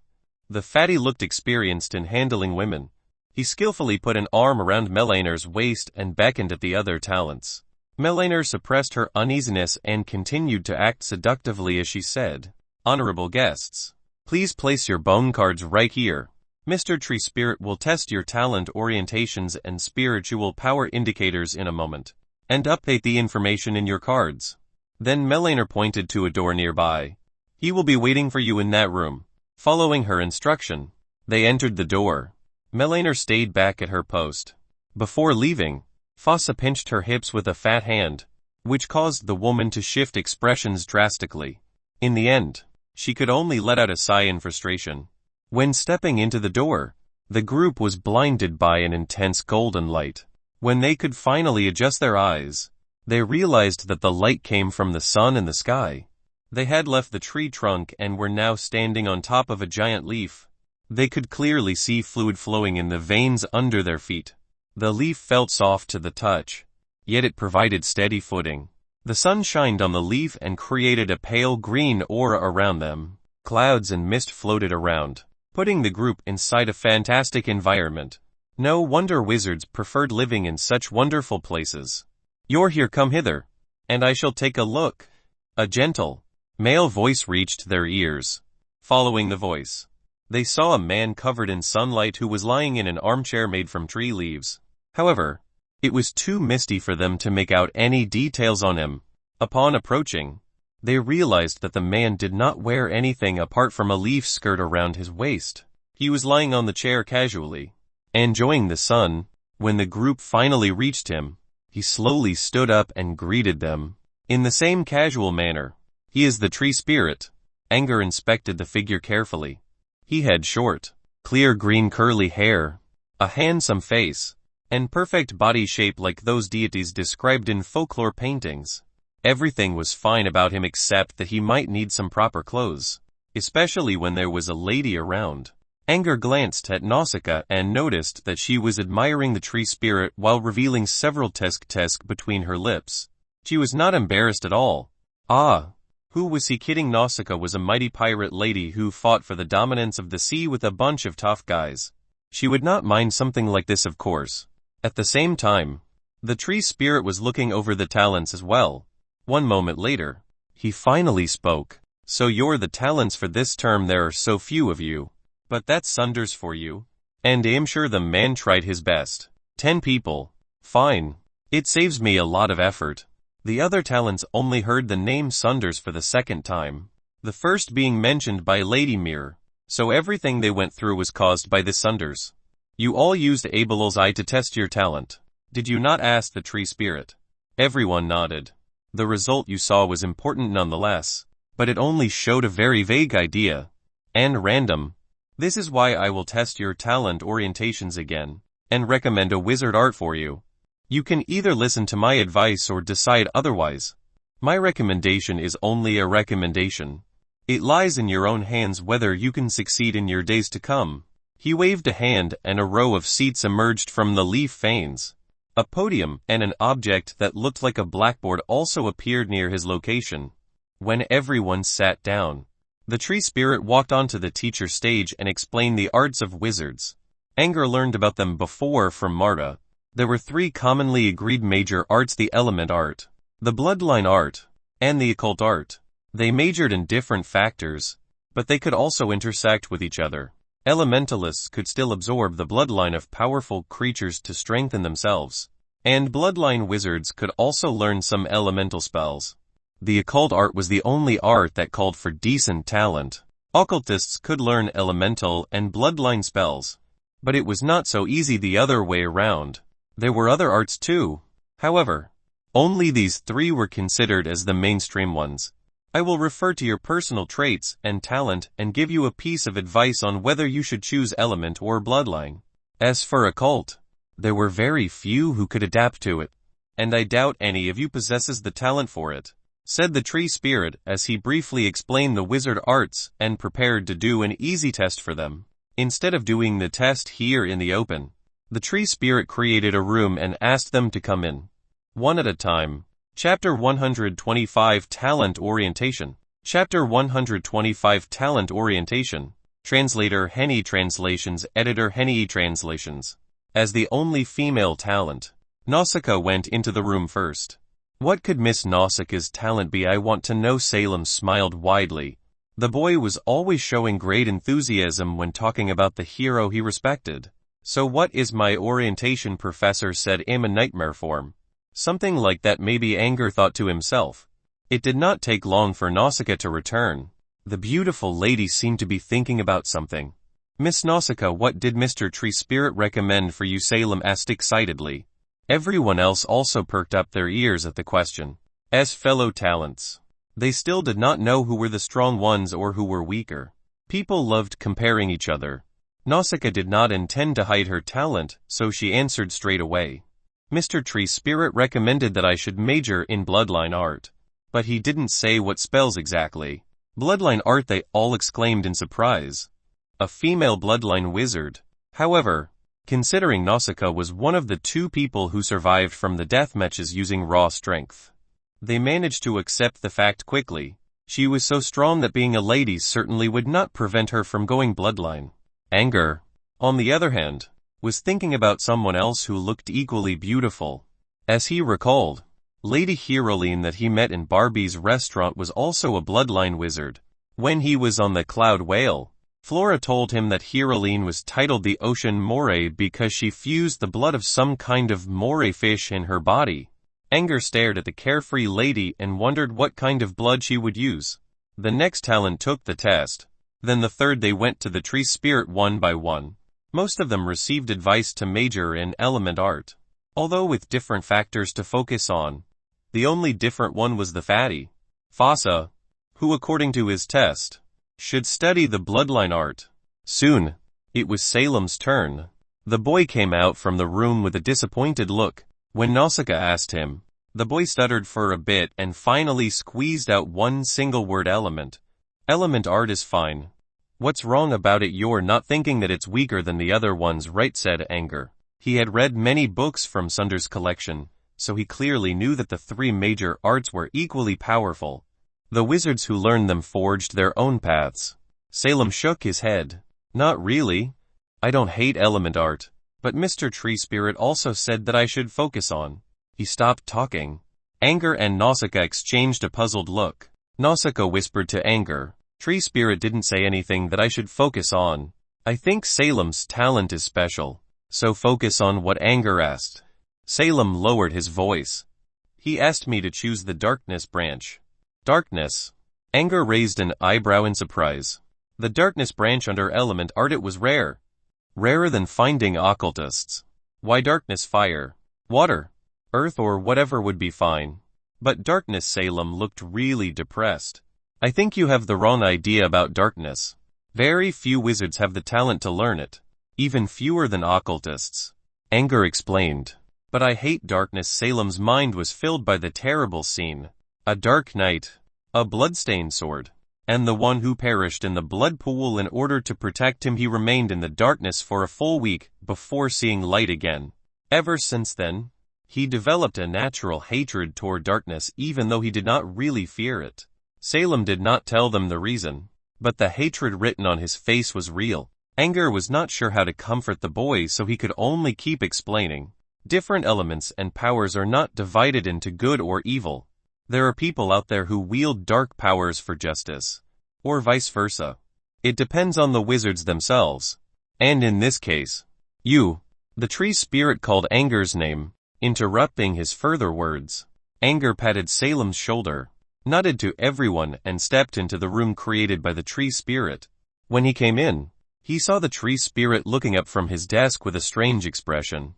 The fatty looked experienced in handling women. He skillfully put an arm around Melaner's waist and beckoned at the other talents. Melaner suppressed her uneasiness and continued to act seductively as she said, "Honorable guests, please place your bone cards right here. Mr. Tree Spirit will test your talent orientations and spiritual power indicators in a moment, and update the information in your cards." Then Melaner pointed to a door nearby. "He will be waiting for you in that room." Following her instruction, they entered the door. Melaner stayed back at her post. Before leaving, Fossa pinched her hips with a fat hand, which caused the woman to shift expressions drastically. In the end, she could only let out a sigh in frustration. When stepping into the door, the group was blinded by an intense golden light. When they could finally adjust their eyes, they realized that the light came from the sun and the sky. They had left the tree trunk and were now standing on top of a giant leaf. They could clearly see fluid flowing in the veins under their feet. The leaf felt soft to the touch, yet it provided steady footing. The sun shined on the leaf and created a pale green aura around them. Clouds and mist floated around, putting the group inside a fantastic environment. No wonder wizards preferred living in such wonderful places. "You're here, come hither, and I shall take a look." A gentle, male voice reached their ears. Following the voice, they saw a man covered in sunlight who was lying in an armchair made from tree leaves. However, it was too misty for them to make out any details on him. Upon approaching, they realized that the man did not wear anything apart from a leaf skirt around his waist. He was lying on the chair casually, enjoying the sun. When the group finally reached him, he slowly stood up and greeted them in the same casual manner. "He is the tree spirit." Angor inspected the figure carefully. He had short, clear green curly hair, a handsome face, and perfect body shape like those deities described in folklore paintings. Everything was fine about him except that he might need some proper clothes, especially when there was a lady around. Angor glanced at Nausicaa and noticed that she was admiring the tree spirit while revealing several tesk between her lips. She was not embarrassed at all. Ah, who was he kidding? Nausicaa was a mighty pirate lady who fought for the dominance of the sea with a bunch of tough guys. She would not mind something like this, of course. At the same time, the tree spirit was looking over the talents as well. One moment later, he finally spoke. "So you're the talents for this term. There are so few of you. But that's Sunders for you." And I'm sure the man tried his best. 10 people. Fine. It saves me a lot of effort. The other talents only heard the name Sunders for the second time, the first being mentioned by Lady Mir, so everything they went through was caused by this Sunders. "You all used Abel's eye to test your talent, did you not?" asked the tree spirit. Everyone nodded. "The result you saw was important nonetheless, but it only showed a very vague idea, and random. This is why I will test your talent orientations again, and recommend a wizard art for you. You can either listen to my advice or decide otherwise. My recommendation is only a recommendation. It lies in your own hands whether you can succeed in your days to come." He waved a hand and a row of seats emerged from the leaf veins. A podium and an object that looked like a blackboard also appeared near his location. When everyone sat down, the tree spirit walked onto the teacher stage and explained the arts of wizards. Angor learned about them before from Marta. There were 3 commonly agreed major arts: the element art, the bloodline art, and the occult art. They majored in different factors, but they could also intersect with each other. Elementalists could still absorb the bloodline of powerful creatures to strengthen themselves, and bloodline wizards could also learn some elemental spells. The occult art was the only art that called for decent talent. Occultists could learn elemental and bloodline spells, but it was not so easy the other way around. There were other arts too. However, only these three were considered as the mainstream ones. I will refer to your personal traits and talent and give you a piece of advice on whether you should choose element or bloodline. As for occult, there were very few who could adapt to it, and I doubt any of you possesses the talent for it, said the tree spirit as he briefly explained the wizard arts and prepared to do an easy test for them. Instead of doing the test here in the open, the tree spirit created a room and asked them to come in, one at a time. Chapter 125 Talent Orientation. Chapter 125 Talent Orientation. Translator Henny Translations. Editor Henny Translations. As the only female talent, Nausicaa went into the room first. What could Miss Nausicaa's talent be, I want to know? Salem smiled widely. The boy was always showing great enthusiasm when talking about the hero he respected. So what is my orientation, Professor? Said in a nightmare form. Something like that, maybe, Angor thought to himself. It did not take long for Nausicaa to return. The beautiful lady seemed to be thinking about something. Miss Nausicaa, what did Mr. Tree Spirit recommend for you? Salem asked excitedly. Everyone else also perked up their ears at the question. As fellow talents, they still did not know who were the strong ones or who were weaker. People loved comparing each other. Nausicaa did not intend to hide her talent, so she answered straight away. Mr. Tree Spirit recommended that I should major in bloodline art. But he didn't say what spells exactly. Bloodline art, they all exclaimed in surprise. A female bloodline wizard. However, considering Nausicaa was one of the two people who survived from the death matches using raw strength, they managed to accept the fact quickly. She was so strong that being a lady certainly would not prevent her from going bloodline. Angor, on the other hand, was thinking about someone else who looked equally beautiful. As he recalled, Lady Heroline that he met in Barbie's restaurant was also a bloodline wizard. When he was on the Cloud Whale, Flora told him that Heroline was titled the Ocean Moray because she fused the blood of some kind of moray fish in her body. Angor stared at the carefree lady and wondered what kind of blood she would use. The next talent took the test. Then the third. They went to the tree spirit one by one. Most of them received advice to major in element art, although with different factors to focus on. The only different one was the fatty, Fossa, who according to his test, should study the bloodline art. Soon, it was Salem's turn. The boy came out from the room with a disappointed look. When Nausicaa asked him, the boy stuttered for a bit and finally squeezed out one single word: element. Element art is fine. What's wrong about it? You're not thinking that it's weaker than the other ones, right? Said Angor. He had read many books from Sunder's collection, so he clearly knew that the three major arts were equally powerful. The wizards who learned them forged their own paths. Salem shook his head. Not really. I don't hate element art, but Mr. Tree Spirit also said that I should focus on. He stopped talking. Angor and Nausicaa exchanged a puzzled look. Nausicaa whispered to Angor, Tree Spirit didn't say anything that I should focus on. I think Salem's talent is special, so focus on what Angor asked. Salem lowered his voice. He asked me to choose the darkness branch. Darkness. Angor raised an eyebrow in surprise. The darkness branch under element art, it was rare. Rarer than finding occultists. Why darkness? Fire, water, earth, or whatever would be fine. But darkness? Salem looked really depressed. I think you have the wrong idea about darkness. Very few wizards have the talent to learn it. Even fewer than occultists. Angor explained. But I hate darkness. Salem's mind was filled by the terrible scene. A dark night, a bloodstained sword, and the one who perished in the blood pool. In order to protect him, he remained in the darkness for a full week before seeing light again. Ever since then, he developed a natural hatred toward darkness, even though he did not really fear it. Salem did not tell them the reason, but the hatred written on his face was real. Angor was not sure how to comfort the boy, so he could only keep explaining. Different elements and powers are not divided into good or evil. There are people out there who wield dark powers for justice, or vice versa. It depends on the wizards themselves. And in this case, you. The tree spirit called Angor's name, interrupting his further words. Angor patted Salem's shoulder, nodded to everyone, and stepped into the room created by the tree spirit. When he came in, he saw the tree spirit looking up from his desk with a strange expression.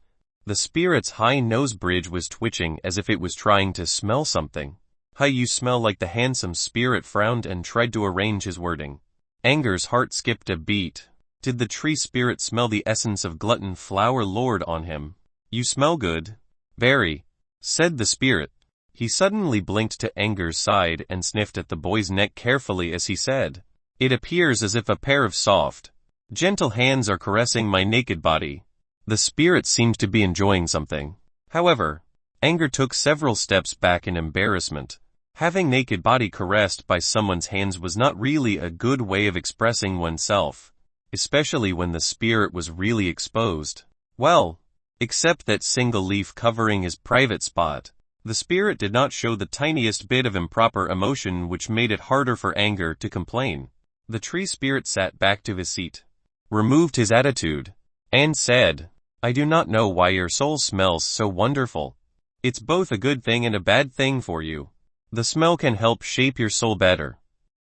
The spirit's high nose bridge was twitching as if it was trying to smell something. "Hi, you smell like," the handsome spirit frowned and tried to arrange his wording. Angor's heart skipped a beat. Did the tree spirit smell the essence of glutton flower lord on him? "You smell good." "Very," said the spirit. He suddenly blinked to Angor's side and sniffed at the boy's neck carefully as he said, "It appears as if a pair of soft, gentle hands are caressing my naked body." The spirit seemed to be enjoying something. However, Angor took several steps back in embarrassment. Having naked body caressed by someone's hands was not really a good way of expressing oneself, especially when the spirit was really exposed. Well, except that single leaf covering his private spot, the spirit did not show the tiniest bit of improper emotion, which made it harder for Angor to complain. The tree spirit sat back to his seat, removed his attitude, and said, "I do not know why your soul smells so wonderful. It's both a good thing and a bad thing for you. The smell can help shape your soul better.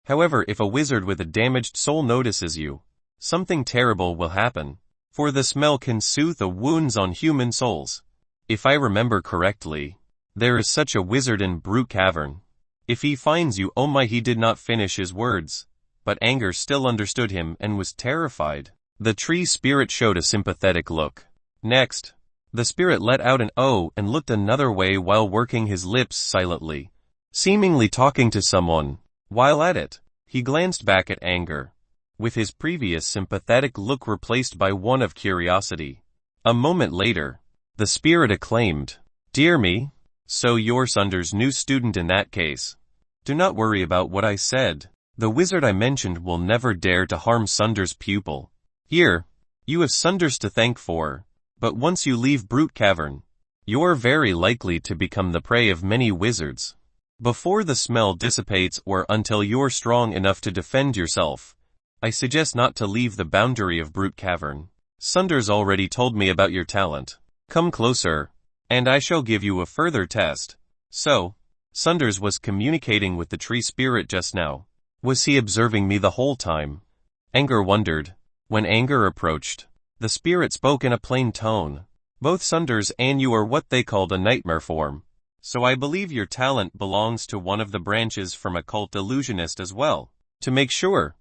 However, if a wizard with a damaged soul notices you, something terrible will happen, for the smell can soothe the wounds on human souls. If I remember correctly, there is such a wizard in Brute Cavern. If he finds you," oh my, he did not finish his words, but Angor still understood him and was terrified. The tree spirit showed a sympathetic look. Next, the spirit let out an "oh" and looked another way while working his lips silently, seemingly talking to someone. While at it, he glanced back at Angor, with his previous sympathetic look replaced by one of curiosity. A moment later, the spirit acclaimed, "Dear me, so you're Sunder's new student in that case. Do not worry about what I said. The wizard I mentioned will never dare to harm Sunder's pupil. Here, you have Sunders to thank for, but once you leave Brute Cavern, you're very likely to become the prey of many wizards. Before the smell dissipates or until you're strong enough to defend yourself, I suggest not to leave the boundary of Brute Cavern. Sunders already told me about your talent. Come closer, and I shall give you a further test." So, Sunders was communicating with the tree spirit just now. Was he observing me the whole time? Angor wondered. When Angor approached, the spirit spoke in a plain tone. "Both Sunders and you are what they called a nightmare form. So I believe your talent belongs to one of the branches from occult illusionist as well. To make sure,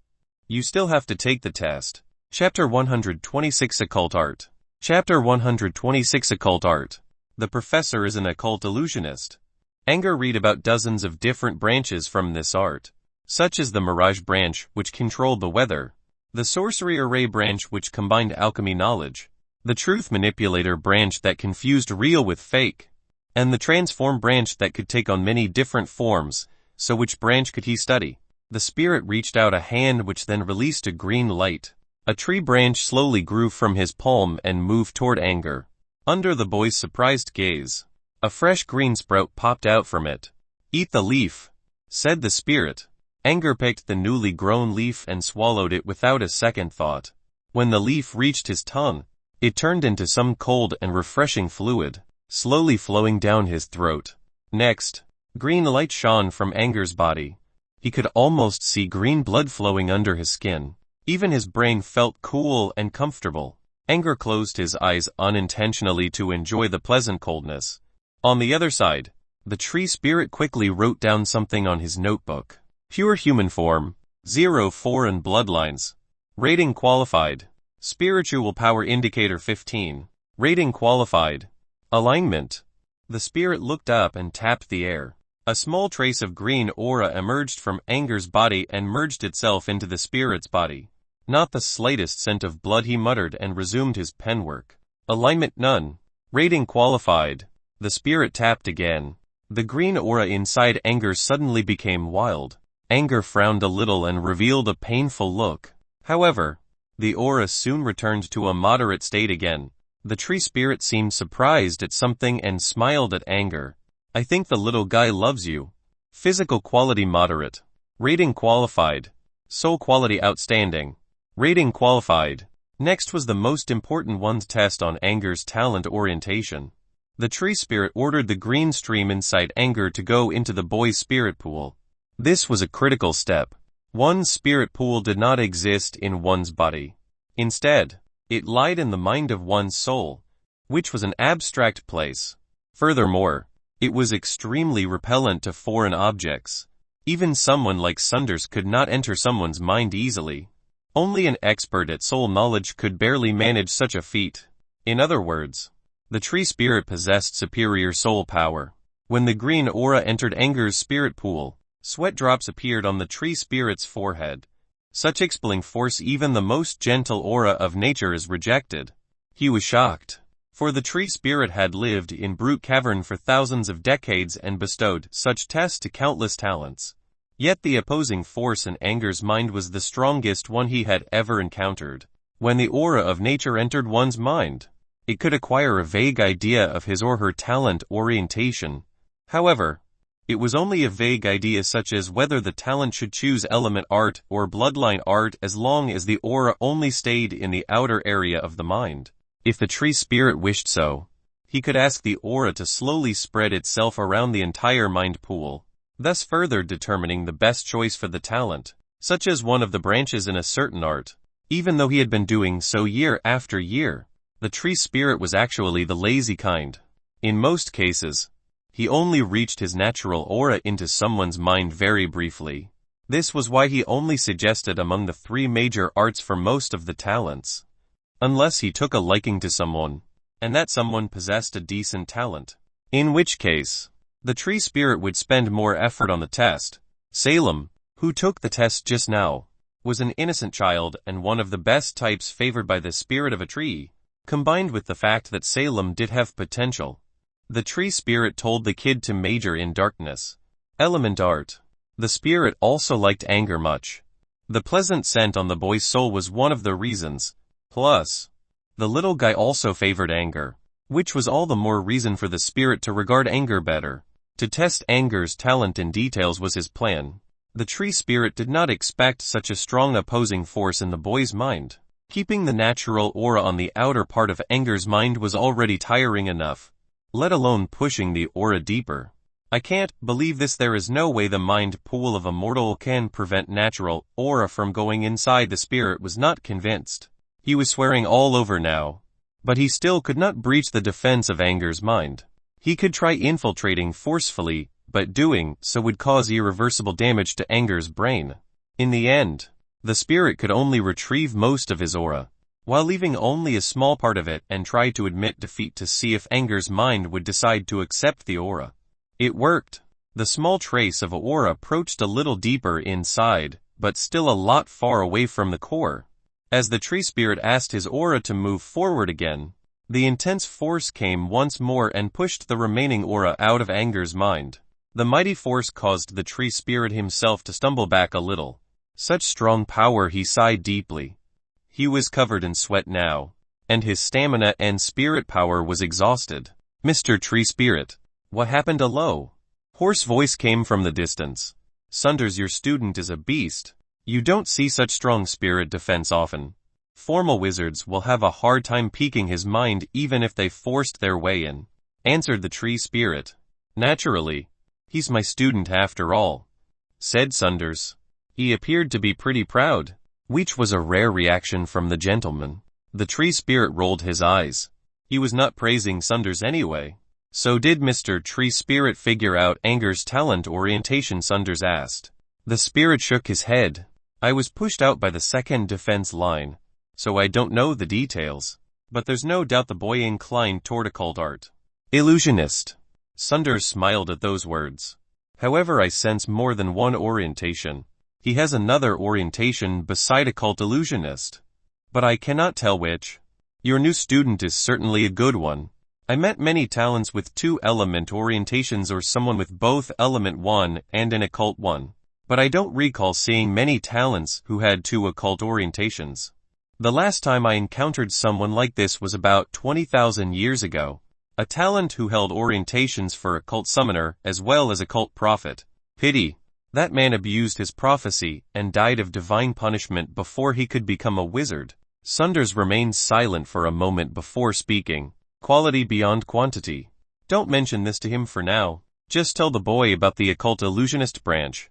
you still have to take the test." Chapter 126 Occult Art. Chapter 126 Occult Art. The professor is an occult illusionist. Angor read about dozens of different branches from this art, such as the Mirage branch, which controlled the weather, the Sorcery Array branch, which combined alchemy knowledge, the Truth Manipulator branch that confused real with fake, and the Transform branch that could take on many different forms. So which branch could he study? The spirit reached out a hand which then released a green light. A tree branch slowly grew from his palm and moved toward Angor. Under the boy's surprised gaze, a fresh green sprout popped out from it. "Eat the leaf," said the spirit. Angor picked the newly grown leaf and swallowed it without a second thought. When the leaf reached his tongue, it turned into some cold and refreshing fluid, slowly flowing down his throat. Next, green light shone from Angor's body. He could almost see green blood flowing under his skin. Even his brain felt cool and comfortable. Angor closed his eyes unintentionally to enjoy the pleasant coldness. On the other side, the tree spirit quickly wrote down something on his notebook. Pure human form, 0 foreign bloodlines. Rating qualified. Spiritual power indicator 15. Rating qualified. Alignment. The spirit looked up and tapped the air. A small trace of green aura emerged from Angor's body and merged itself into the spirit's body. Not the slightest scent of blood, he muttered and resumed his penwork. Alignment none. Rating qualified. The spirit tapped again. The green aura inside Angor suddenly became wild. Angor frowned a little and revealed a painful look. However, the aura soon returned to a moderate state again. The tree spirit seemed surprised at something and smiled at Angor. "I think the little guy loves you." Physical quality moderate. Rating qualified. Soul quality outstanding. Rating qualified. Next was the most important one's test on Angor's talent orientation. The tree spirit ordered the green stream inside Angor to go into the boy's spirit pool. This was a critical step. One's spirit pool did not exist in one's body. Instead, it lied in the mind of one's soul. which was an abstract place. Furthermore, it was extremely repellent to foreign objects. Even someone like Sunders could not enter someone's mind easily. Only an expert at soul knowledge could barely manage such a feat. In other words, the tree spirit possessed superior soul power. When the green aura entered Angor's spirit pool, sweat drops appeared on the tree spirit's forehead. Such expelling force even the most gentle aura of nature is rejected. He was shocked, for the tree spirit had lived in brute cavern for thousands of decades and bestowed such tests to countless talents. Yet the opposing force in Angor's mind was the strongest one he had ever encountered. When the aura of nature entered one's mind, it could acquire a vague idea of his or her talent orientation. However, it was only a vague idea such as whether the talent should choose element art or bloodline art as long as the aura only stayed in the outer area of the mind. If the tree spirit wished so, he could ask the aura to slowly spread itself around the entire mind pool, thus further determining the best choice for the talent, such as one of the branches in a certain art. Even though he had been doing so year after year, the tree spirit was actually the lazy kind. In most cases, he only reached his natural aura into someone's mind very briefly. This was why he only suggested among the three major arts for most of the talents. Unless he took a liking to someone, and that someone possessed a decent talent. In which case, the tree spirit would spend more effort on the test. Salem, who took the test just now, was an innocent child and one of the best types favored by the spirit of a tree, combined with the fact that Salem did have potential. The tree spirit told the kid to major in darkness. Element art. The spirit also liked Angor much. The pleasant scent on the boy's soul was one of the reasons. Plus, the little guy also favored Angor, which was all the more reason for the spirit to regard Angor better. To test Angor's talent in details was his plan. The tree spirit did not expect such a strong opposing force in the boy's mind. Keeping the natural aura on the outer part of Angor's mind was already tiring enough, let alone pushing the aura deeper. I can't believe this. There is no way the mind pool of a mortal can prevent natural aura from going inside. The spirit was not convinced. He was swearing all over now, but he still could not breach the defense of Angor's mind. He could try infiltrating forcefully, but doing so would cause irreversible damage to Angor's brain. In the end, the spirit could only retrieve most of his aura, while leaving only a small part of it, and try to admit defeat to see if Angor's mind would decide to accept the aura. It worked. The small trace of aura approached a little deeper inside, but still a lot far away from the core. As the tree spirit asked his aura to move forward again, the intense force came once more and pushed the remaining aura out of Angor's mind. The mighty force caused the tree spirit himself to stumble back a little. Such strong power, he sighed deeply. He was covered in sweat now, and his stamina and spirit power was exhausted. Mr. Tree Spirit, what happened? A low, hoarse voice came from the distance. Sunders, your student is a beast. You don't see such strong spirit defense often. Formal wizards will have a hard time piquing his mind even if they forced their way in, answered the tree spirit. Naturally. He's my student after all, said Sunders. He appeared to be pretty proud, which was a rare reaction from the gentleman. The tree spirit rolled his eyes. He was not praising Sunders anyway. So did Mr. Tree Spirit figure out Angor's talent orientation? Sunders asked. The spirit shook his head. I was pushed out by the second defense line, so I don't know the details. But there's no doubt the boy inclined toward occult art. Illusionist. Sunders smiled at those words. However, I sense more than one orientation. He has another orientation beside occult illusionist, but I cannot tell which. Your new student is certainly a good one. I met many talents with two element orientations or someone with both element one and an occult one, but I don't recall seeing many talents who had two occult orientations. The last time I encountered someone like this was about 20,000 years ago. A talent who held orientations for occult summoner as well as occult prophet. Pity. That man abused his prophecy and died of divine punishment before he could become a wizard. Sunders remained silent for a moment before speaking. Quality beyond quantity. Don't mention this to him for now. Just tell the boy about the occult illusionist branch.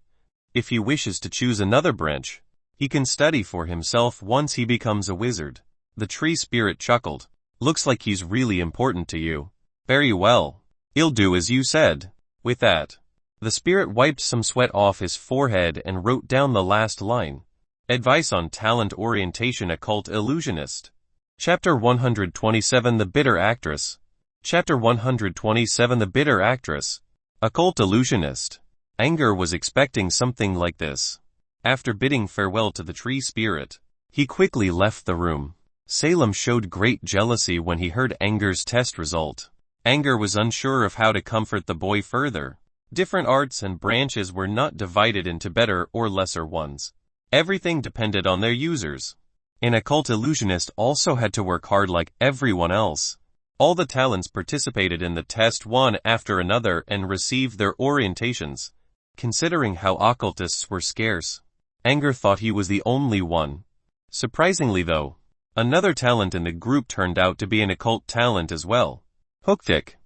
If he wishes to choose another branch, he can study for himself once he becomes a wizard. The tree spirit chuckled. Looks like he's really important to you. Very well. I'll do as you said. With that, the spirit wiped some sweat off his forehead and wrote down the last line. Advice on Talent Orientation Occult Illusionist. Chapter 127 The Bitter Actress. Chapter 127 The Bitter Actress. Occult Illusionist. Angor was expecting something like this. After bidding farewell to the tree spirit, he quickly left the room. Salem showed great jealousy when he heard Angor's test result. Angor was unsure of how to comfort the boy further. Different arts and branches were not divided into better or lesser ones. Everything depended on their users. An occult illusionist also had to work hard like everyone else. All the talents participated in the test one after another and received their orientations. Considering how occultists were scarce, Angor thought he was the only one. Surprisingly though, another talent in the group turned out to be an occult talent as well. Hooktick.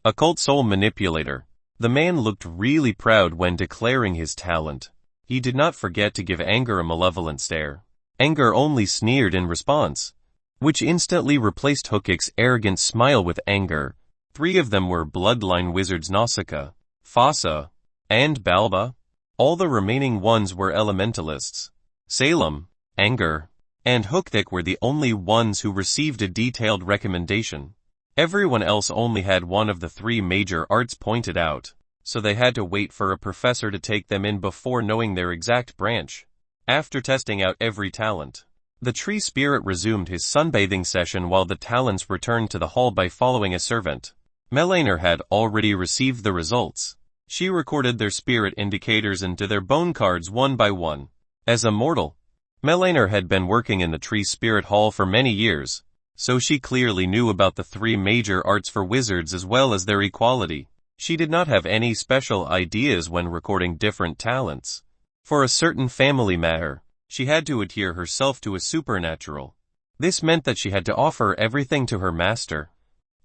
Occult Soul Manipulator. The man looked really proud when declaring his talent. He did not forget to give Angor a malevolent stare. Angor only sneered in response, which instantly replaced Hooktick's arrogant smile with anger. 3 of them were bloodline wizards Nausicaa, Fossa, and Balba. All the remaining ones were elementalists. Salem, Angor, and Hooktick were the only ones who received a detailed recommendation. Everyone else only had one of the 3 major arts pointed out, so they had to wait for a professor to take them in before knowing their exact branch. After testing out every talent, the tree spirit resumed his sunbathing session while the talents returned to the hall by following a servant. Melaner had already received the results. She recorded their spirit indicators into their bone cards one by one. As a mortal, Melaner had been working in the tree spirit hall for many years, so she clearly knew about the 3 major arts for wizards as well as their equality. She did not have any special ideas when recording different talents. For a certain family matter, she had to adhere herself to a supernatural. This meant that she had to offer everything to her master,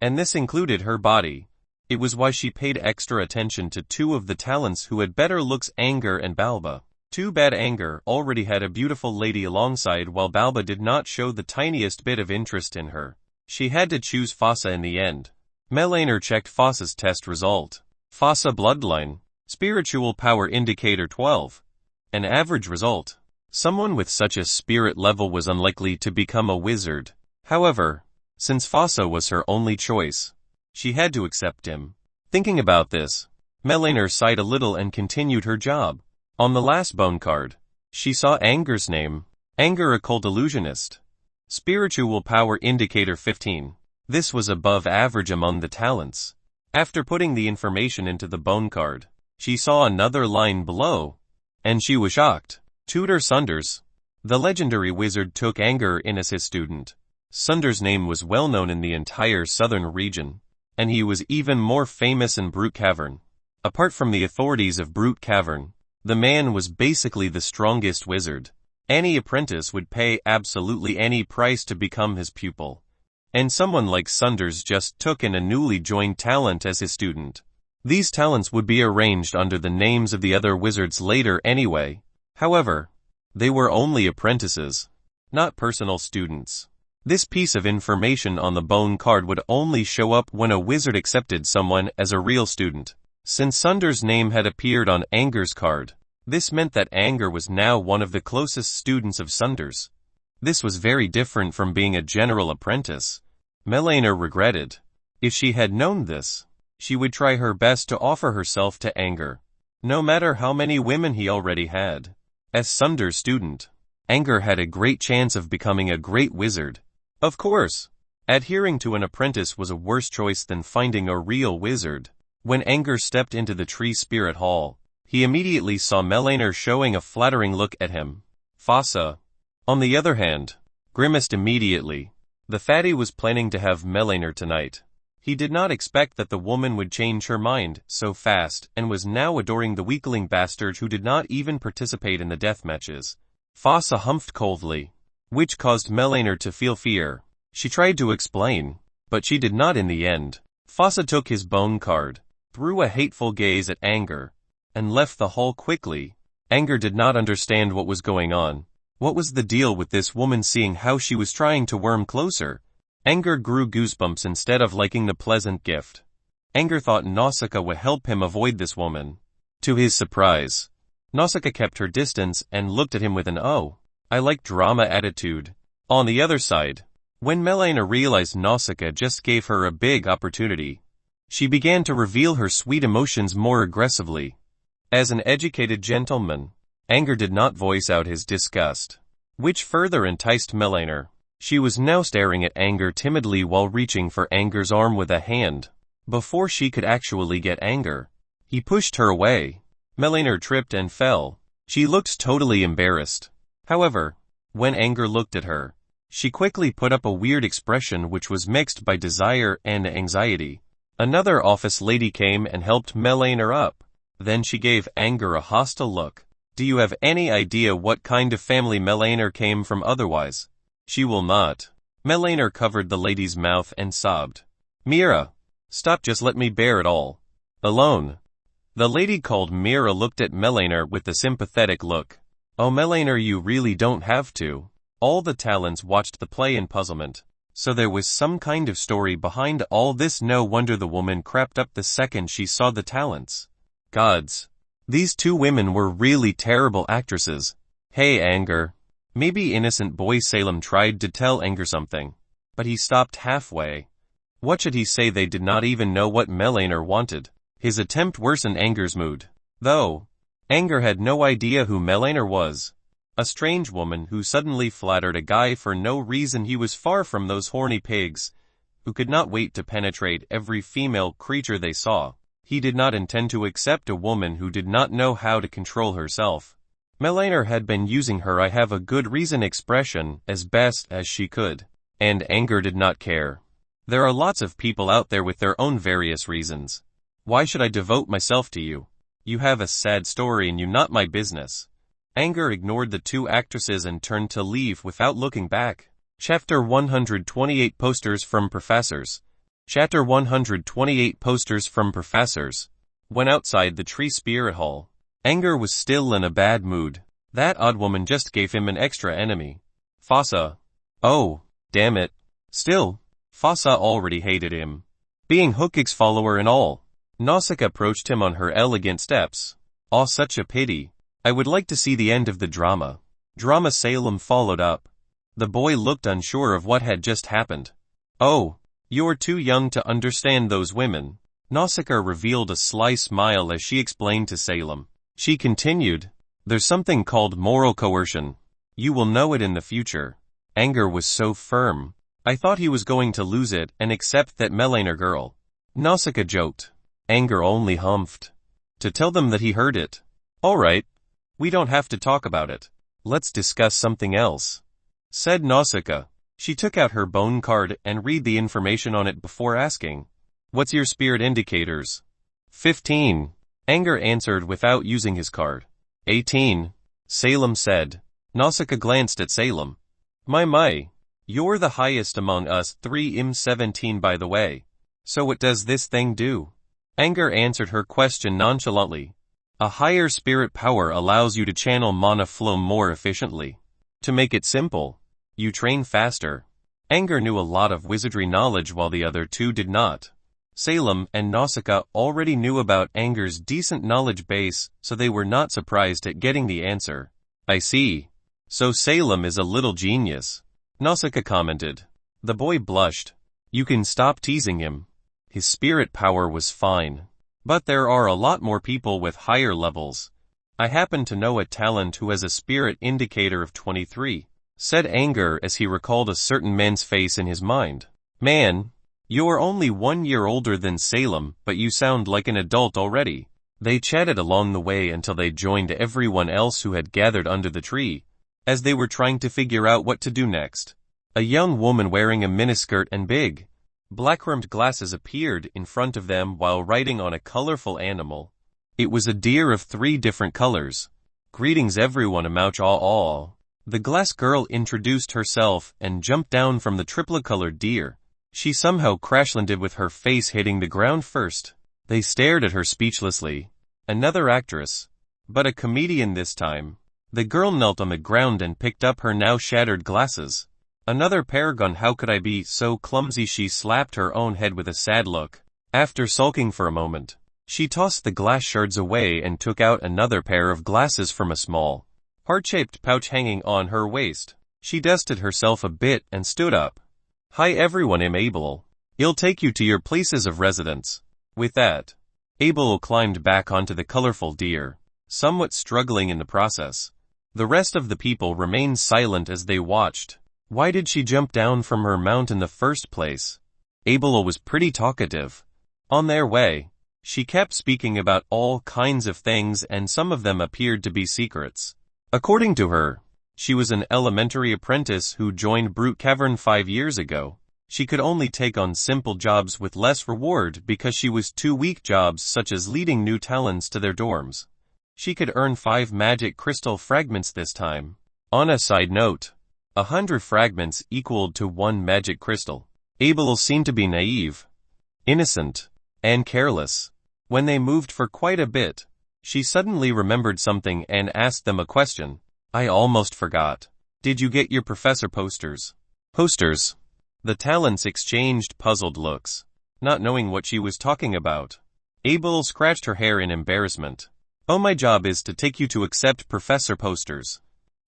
and this included her body. It was why she paid extra attention to 2 of the talents who had better looks, Angor and Balba. Too bad Angor already had a beautiful lady alongside while Balba did not show the tiniest bit of interest in her. She had to choose Fossa in the end. Melaner checked Fossa's test result. Fossa Bloodline. Spiritual Power Indicator 12. An average result. Someone with such a spirit level was unlikely to become a wizard. However, since Fossa was her only choice, she had to accept him. Thinking about this, Melaner sighed a little and continued her job. On the last bone card, she saw Angor's name. Angor Occult Illusionist. Spiritual Power Indicator 15. This was above average among the talents. After putting the information into the bone card, she saw another line below, and she was shocked. Tutor Sunders. The legendary wizard took Angor in as his student. Sunders' name was well known in the entire southern region, and he was even more famous in Brute Cavern. Apart from the authorities of Brute Cavern, the man was basically the strongest wizard. Any apprentice would pay absolutely any price to become his pupil. And someone like Sunders just took in a newly joined talent as his student. These talents would be arranged under the names of the other wizards later anyway. However, they were only apprentices, not personal students. This piece of information on the bone card would only show up when a wizard accepted someone as a real student. Since Sunders' name had appeared on Angor's card, this meant that Angor was now one of the closest students of Sunders. This was very different from being a general apprentice. Melaner regretted. If she had known this, she would try her best to offer herself to Angor, no matter how many women he already had. As Sunders' student, Angor had a great chance of becoming a great wizard. Of course, adhering to an apprentice was a worse choice than finding a real wizard. When Angor stepped into the tree spirit hall, he immediately saw Melaner showing a flattering look at him. Fossa, on the other hand, grimaced immediately. The fatty was planning to have Melaner tonight. He did not expect that the woman would change her mind so fast and was now adoring the weakling bastard who did not even participate in the death matches. Fossa humphed coldly, which caused Melaner to feel fear. She tried to explain, but she did not in the end. Fossa took his bone card, threw a hateful gaze at Angor, and left the hall quickly. Angor did not understand what was going on. What was the deal with this woman seeing how she was trying to worm closer? Angor grew goosebumps instead of liking the pleasant gift. Angor thought Nausicaa would help him avoid this woman. To his surprise, Nausicaa kept her distance and looked at him with an "oh, I like drama" attitude. On the other side, when Melina realized Nausicaa just gave her a big opportunity, she began to reveal her sweet emotions more aggressively. As an educated gentleman, Angor did not voice out his disgust, which further enticed Melina. She was now staring at Angor timidly while reaching for Angor's arm with a hand. Before she could actually get Angor, he pushed her away. Melina tripped and fell. She looked totally embarrassed. However, when Angor looked at her, she quickly put up a weird expression which was mixed by desire and anxiety. Another office lady came and helped Melina up. Then she gave Angor a hostile look. Do you have any idea what kind of family Melina came from otherwise? She will not. Melina covered the lady's mouth and sobbed. Mira, stop, just let me bear it all alone. The lady called Mira looked at Melina with a sympathetic look. Oh Melina, you really don't have to. All the talents watched the play in puzzlement. So there was some kind of story behind all this. No wonder the woman crept up the second she saw the talents. Gods. These two women were really terrible actresses. Hey Angor. Maybe innocent boy Salem tried to tell Angor something, but he stopped halfway. What should he say? They did not even know what Melina wanted. His attempt worsened Angor's mood. Though, Angor had no idea who Melina was. A strange woman who suddenly flattered a guy for no reason. He was far from those horny pigs, who could not wait to penetrate every female creature they saw. He did not intend to accept a woman who did not know how to control herself. Melina had been using her "I have a good reason" expression as best as she could. And Angor did not care. There are lots of people out there with their own various reasons. Why should I devote myself to you? You have a sad story and you not my business. Angor ignored the two actresses and turned to leave without looking back. Chapter 128 Posters from Professors. Chapter 128 Posters from Professors. When outside the Tree Spirit Hall, Angor was still in a bad mood. That odd woman just gave him an extra enemy. Fossa. Oh, damn it. Still, Fossa already hated him, being Hookig's follower and all. Nausicaa approached him on her elegant steps. Aw, such a pity. I would like to see the end of the drama. Drama Salem followed up. The boy looked unsure of what had just happened. Oh, you're too young to understand those women. Nausicaa revealed a sly smile as she explained to Salem. She continued, there's something called moral coercion. You will know it in the future. Angor was so firm. I thought he was going to lose it and accept that Melina girl. Nausicaa joked. Angor only humphed. To tell them that he heard it. All right. We don't have to talk about it. Let's discuss something else, said Nausicaa. She took out her bone card and read the information on it before asking, what's your spirit indicators? 15. Angor answered without using his card. 18. Salem said. Nausicaa glanced at Salem. My, you're the highest among us three. 17 by the way. So what does this thing do? Angor answered her question nonchalantly. A higher spirit power allows you to channel mana flow more efficiently. To make it simple, you train faster. Angor knew a lot of wizardry knowledge while the other two did not. Salem and Nausicaa already knew about Angor's decent knowledge base, so they were not surprised at getting the answer. I see. So Salem is a little genius, Nausicaa commented. The boy blushed. You can stop teasing him. His spirit power was fine. But there are a lot more people with higher levels. I happen to know a talent who has a spirit indicator of 23, said Angor as he recalled a certain man's face in his mind. Man, you're only 1 year older than Salem, but you sound like an adult already. They chatted along the way until they joined everyone else who had gathered under the tree, as they were trying to figure out what to do next. A young woman wearing a miniskirt and big, black-rimmed glasses appeared in front of them while riding on a colorful animal. It was a deer of 3 different colors. Greetings everyone, a mouch aw. The glass girl introduced herself and jumped down from the triplicolored deer. She somehow crash-landed with her face hitting the ground first. They stared at her speechlessly. Another actress, but a comedian this time. The girl knelt on the ground and picked up her now shattered glasses. Another paragon, how could I be so clumsy? She slapped her own head with a sad look. After sulking for a moment, she tossed the glass shards away and took out another pair of glasses from a small, heart-shaped pouch hanging on her waist. She dusted herself a bit and stood up. Hi everyone, I'm Abel. I'll take you to your places of residence. With that, Abel climbed back onto the colorful deer, somewhat struggling in the process. The rest of the people remained silent as they watched. Why did she jump down from her mount in the first place? Abel was pretty talkative. On their way, she kept speaking about all kinds of things, and some of them appeared to be secrets. According to her, she was an elementary apprentice who joined Brute Cavern 5 years ago. She could only take on simple jobs with less reward because she was too weak. Jobs such as leading new talents to their dorms. She could earn 5 magic crystal fragments this time. On a side note, 100 fragments equaled to 1 magic crystal. Abel seemed to be naive, innocent, and careless. When they moved for quite a bit, she suddenly remembered something and asked them a question. I almost forgot. Did you get your professor posters? Posters? The talents exchanged puzzled looks, not knowing what she was talking about. Abel scratched her hair in embarrassment. Oh, my job is to take you to accept professor posters,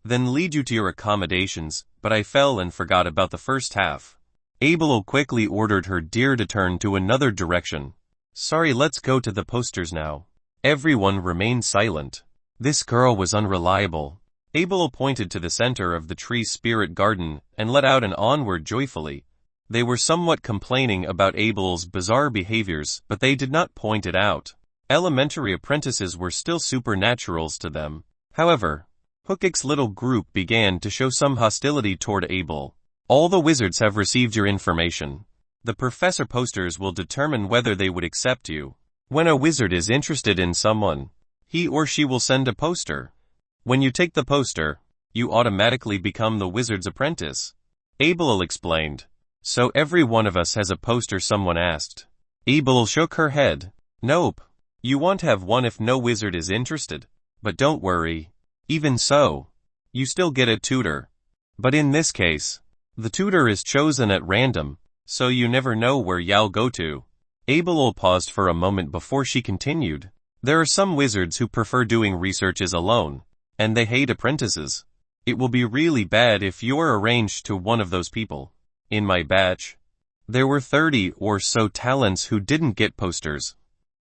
then lead you to your accommodations, but I fell and forgot about the first half. Abel quickly ordered her deer to turn to another direction. Sorry, let's go to the posters now. Everyone remained silent. This girl was unreliable. Abel pointed to the center of the tree spirit garden and let out an onward joyfully. They were somewhat complaining about Abel's bizarre behaviors, but they did not point it out. Elementary apprentices were still supernaturals to them. However, Hookik's little group began to show some hostility toward Abel. All the wizards have received your information. The professor posters will determine whether they would accept you. When a wizard is interested in someone, he or she will send a poster. When you take the poster, you automatically become the wizard's apprentice. Abel explained. So every one of us has a poster? Someone asked. Abel shook her head. Nope. You won't have one if no wizard is interested. But don't worry. Even so, you still get a tutor. But in this case, the tutor is chosen at random, so you never know where you'll go to. Abel paused for a moment before she continued. There are some wizards who prefer doing researches alone, and they hate apprentices. It will be really bad if you're arranged to one of those people. In my batch, there were 30 or so talents who didn't get posters,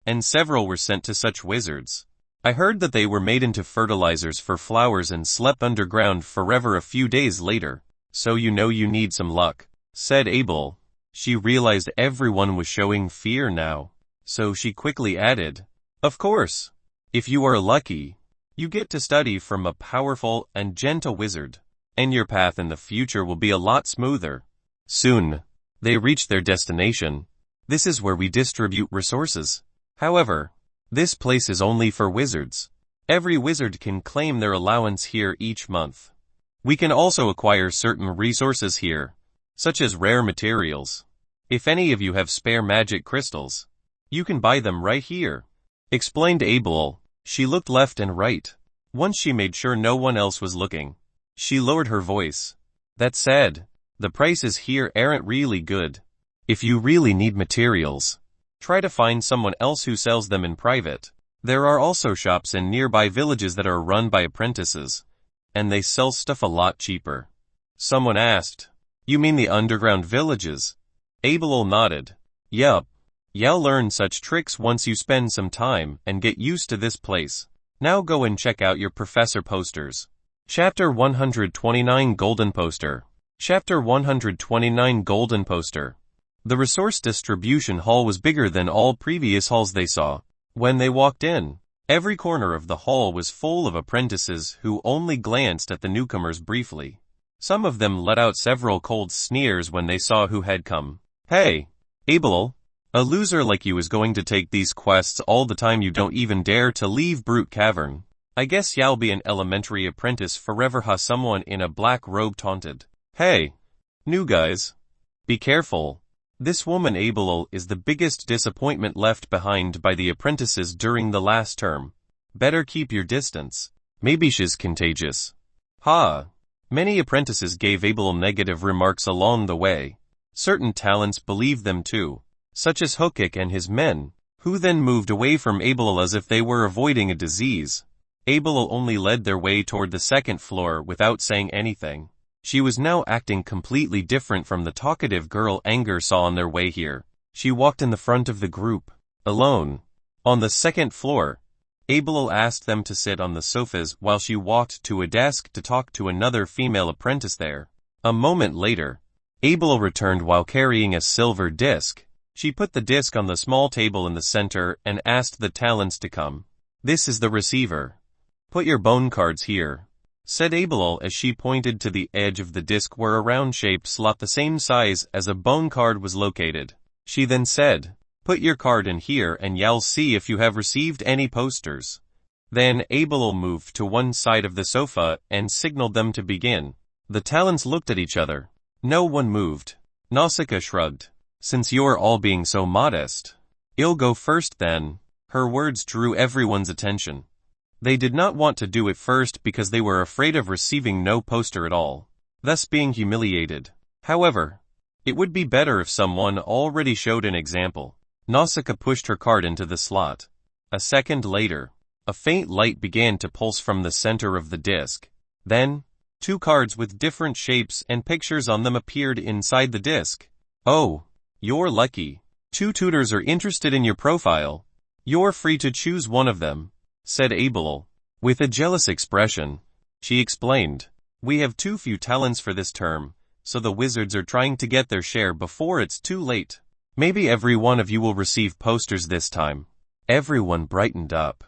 and several were sent to such wizards. I heard that they were made into fertilizers for flowers and slept underground forever a few days later. So you know you need some luck, said Abel. She realized everyone was showing fear now, so she quickly added, of course, if you are lucky, you get to study from a powerful and gentle wizard, and your path in the future will be a lot smoother. Soon, they reached their destination. This is where we distribute resources. However, this place is only for wizards. Every wizard can claim their allowance here each month. We can also acquire certain resources here, such as rare materials. If any of you have spare magic crystals, you can buy them right here, explained Abel. She looked left and right. Once she made sure no one else was looking, she lowered her voice. That said, the prices here aren't really good. If you really need materials, try to find someone else who sells them in private. There are also shops in nearby villages that are run by apprentices, and they sell stuff a lot cheaper. Someone asked, you mean the underground villages? Abel nodded. Yup. You'll learn such tricks once you spend some time and get used to this place. Now go and check out your professor posters. Chapter 129 Golden Poster. Chapter 129 Golden Poster. The resource distribution hall was bigger than all previous halls they saw. When they walked in, every corner of the hall was full of apprentices who only glanced at the newcomers briefly. Some of them let out several cold sneers when they saw who had come. Hey, Abel, a loser like you is going to take these quests all the time. You don't even dare to leave Brute Cavern. I guess you'll be an elementary apprentice forever, ha, someone in a black robe taunted. Hey, new guys, be careful. This woman Abel is the biggest disappointment left behind by the apprentices during the last term. Better keep your distance. Maybe she's contagious. Ha. Many apprentices gave Abel negative remarks along the way. Certain talents believed them too, such as Hokik and his men, who then moved away from Abel as if they were avoiding a disease. Abel only led their way toward the second floor without saying anything. She was now acting completely different from the talkative girl Angor saw on their way here. She walked in the front of the group, alone. On the second floor, Abel asked them to sit on the sofas while she walked to a desk to talk to another female apprentice there. A moment later, Abel returned while carrying a silver disc. She put the disc on the small table in the center and asked the talents to come. "This is the receiver. Put your bone cards here," said Abel as she pointed to the edge of the disc where a round-shaped slot the same size as a bone card was located. She then said, "Put your card in here and you'll see if you have received any posters." Then Abel moved to one side of the sofa and signaled them to begin. The talents looked at each other. No one moved. Nausicaa shrugged. "Since you're all being so modest, I'll go first then." Her words drew everyone's attention. They did not want to do it first because they were afraid of receiving no poster at all, thus being humiliated. However, it would be better if someone already showed an example. Nausicaa pushed her card into the slot. A second later, a faint light began to pulse from the center of the disc. Then, 2 cards with different shapes and pictures on them appeared inside the disc. "Oh, you're lucky. 2 tutors are interested in your profile. You're free to choose one of them," said Abel. With a jealous expression, she explained, "We have too few talents for this term, so the wizards are trying to get their share before it's too late. Maybe every one of you will receive posters this time." Everyone brightened up.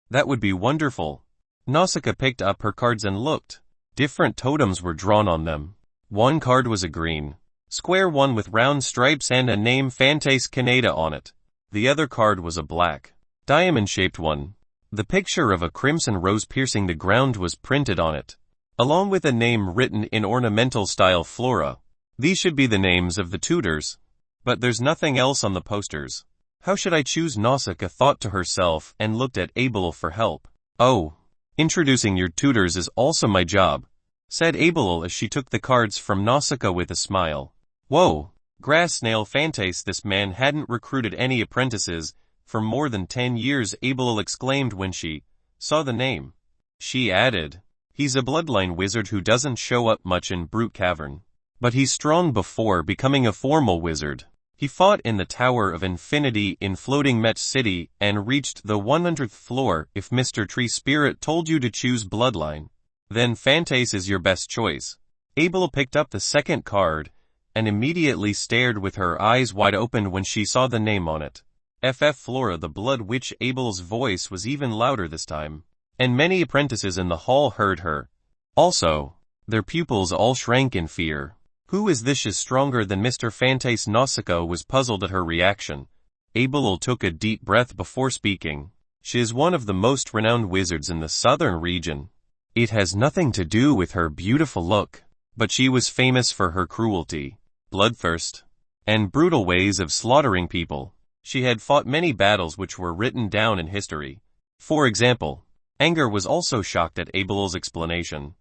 "That would be wonderful." Nausicaa picked up her cards and looked. Different totems were drawn on them. One card was a green, square one with round stripes and a name Fantace Canada on it. The other card was a black, diamond-shaped one. The picture of a crimson rose piercing the ground was printed on it, along with a name written in ornamental style Flora. These should be the names of the tutors, but there's nothing else on the posters. How should I choose? Nausicaa thought to herself and looked at Abel for help. "Oh, introducing your tutors is also my job," said Abel as she took the cards from Nausicaa with a smile. "Whoa, grass snail Fantace, this man hadn't recruited any apprentices for more than 10 years," Abel exclaimed when she saw the name. She added, "He's a bloodline wizard who doesn't show up much in Brute Cavern, but he's strong before becoming a formal wizard. He fought in the Tower of Infinity in Floating Mech City and reached the 100th floor. If Mr. Tree Spirit told you to choose bloodline, then Fantace is your best choice." Abel picked up the second card and immediately stared with her eyes wide open when she saw the name on it. FF Flora, the Blood Witch. Abel's voice was even louder this time, and many apprentices in the hall heard her. Also, their pupils all shrank in fear. "Who is this? Is stronger than Mr. Fantace?" Nausicaa was puzzled at her reaction. Abel took a deep breath before speaking. "She is one of the most renowned wizards in the southern region. It has nothing to do with her beautiful look, but she was famous for her cruelty, bloodthirst, and brutal ways of slaughtering people. She had fought many battles which were written down in history. For example, Angor was also shocked at Abel's explanation.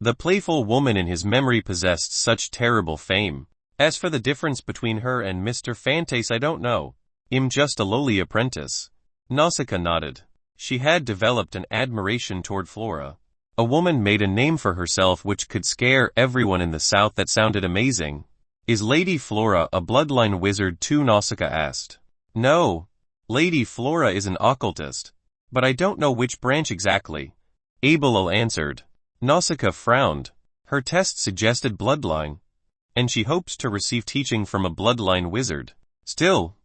The playful woman in his memory possessed such terrible fame. As for the difference between her and Mr. Fantace, I don't know. I'm just a lowly apprentice." Nausicaa nodded. She had developed an admiration toward Flora. A woman made a name for herself which could scare everyone in the south. That sounded amazing. "Is Lady Flora a bloodline wizard too?" Nausicaa asked. "No. Lady Flora is an occultist, but I don't know which branch exactly," Abel answered. Nausicaa frowned. Her test suggested bloodline, and she hoped to receive teaching from a bloodline wizard. Still,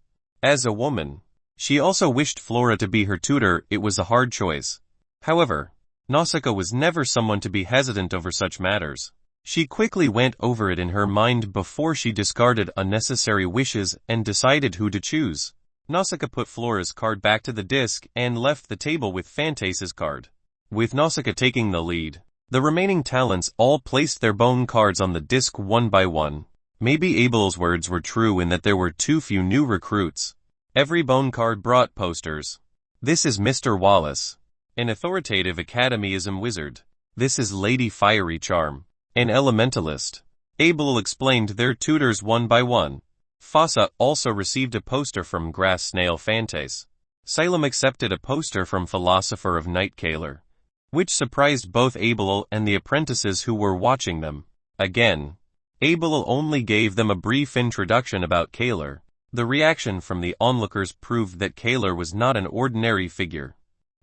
as a woman, she also wished Flora to be her tutor. It was a hard choice. However, Nausicaa was never someone to be hesitant over such matters. She quickly went over it in her mind before she discarded unnecessary wishes and decided who to choose. Nausicaa put Flora's card back to the disc and left the table with Fantace's card. With Nausicaa taking the lead, the remaining talents all placed their bone cards on the disc one by one. Maybe Abel's words were true in that there were too few new recruits. Every bone card brought posters. "This is Mr. Wallace, an authoritative academyism wizard. This is Lady Fiery Charm, An elementalist. Abel explained their tutors one by one. Fossa also received a poster from Grass Snail Fantace. Salem accepted a poster from Philosopher of Night Kaler, which surprised both Abel and the apprentices who were watching them. Again, Abel only gave them a brief introduction about Kaler. The reaction from the onlookers proved that Kaler was not an ordinary figure.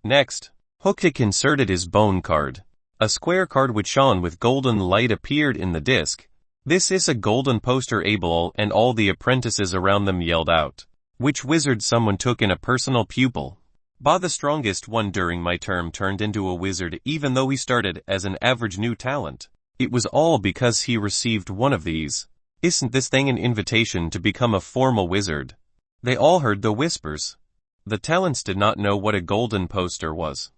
Next, Hooktick inserted his bone card. A square card which shone with golden light appeared in the disc. "This is a golden poster," Abel and all the apprentices around them yelled out. "Which wizard someone took in a personal pupil?" "Bah, the strongest one during my term turned into a wizard even though he started as an average new talent. It was all because he received one of these. Isn't this thing an invitation to become a formal wizard?" They all heard the whispers. The talents did not know what a golden poster was,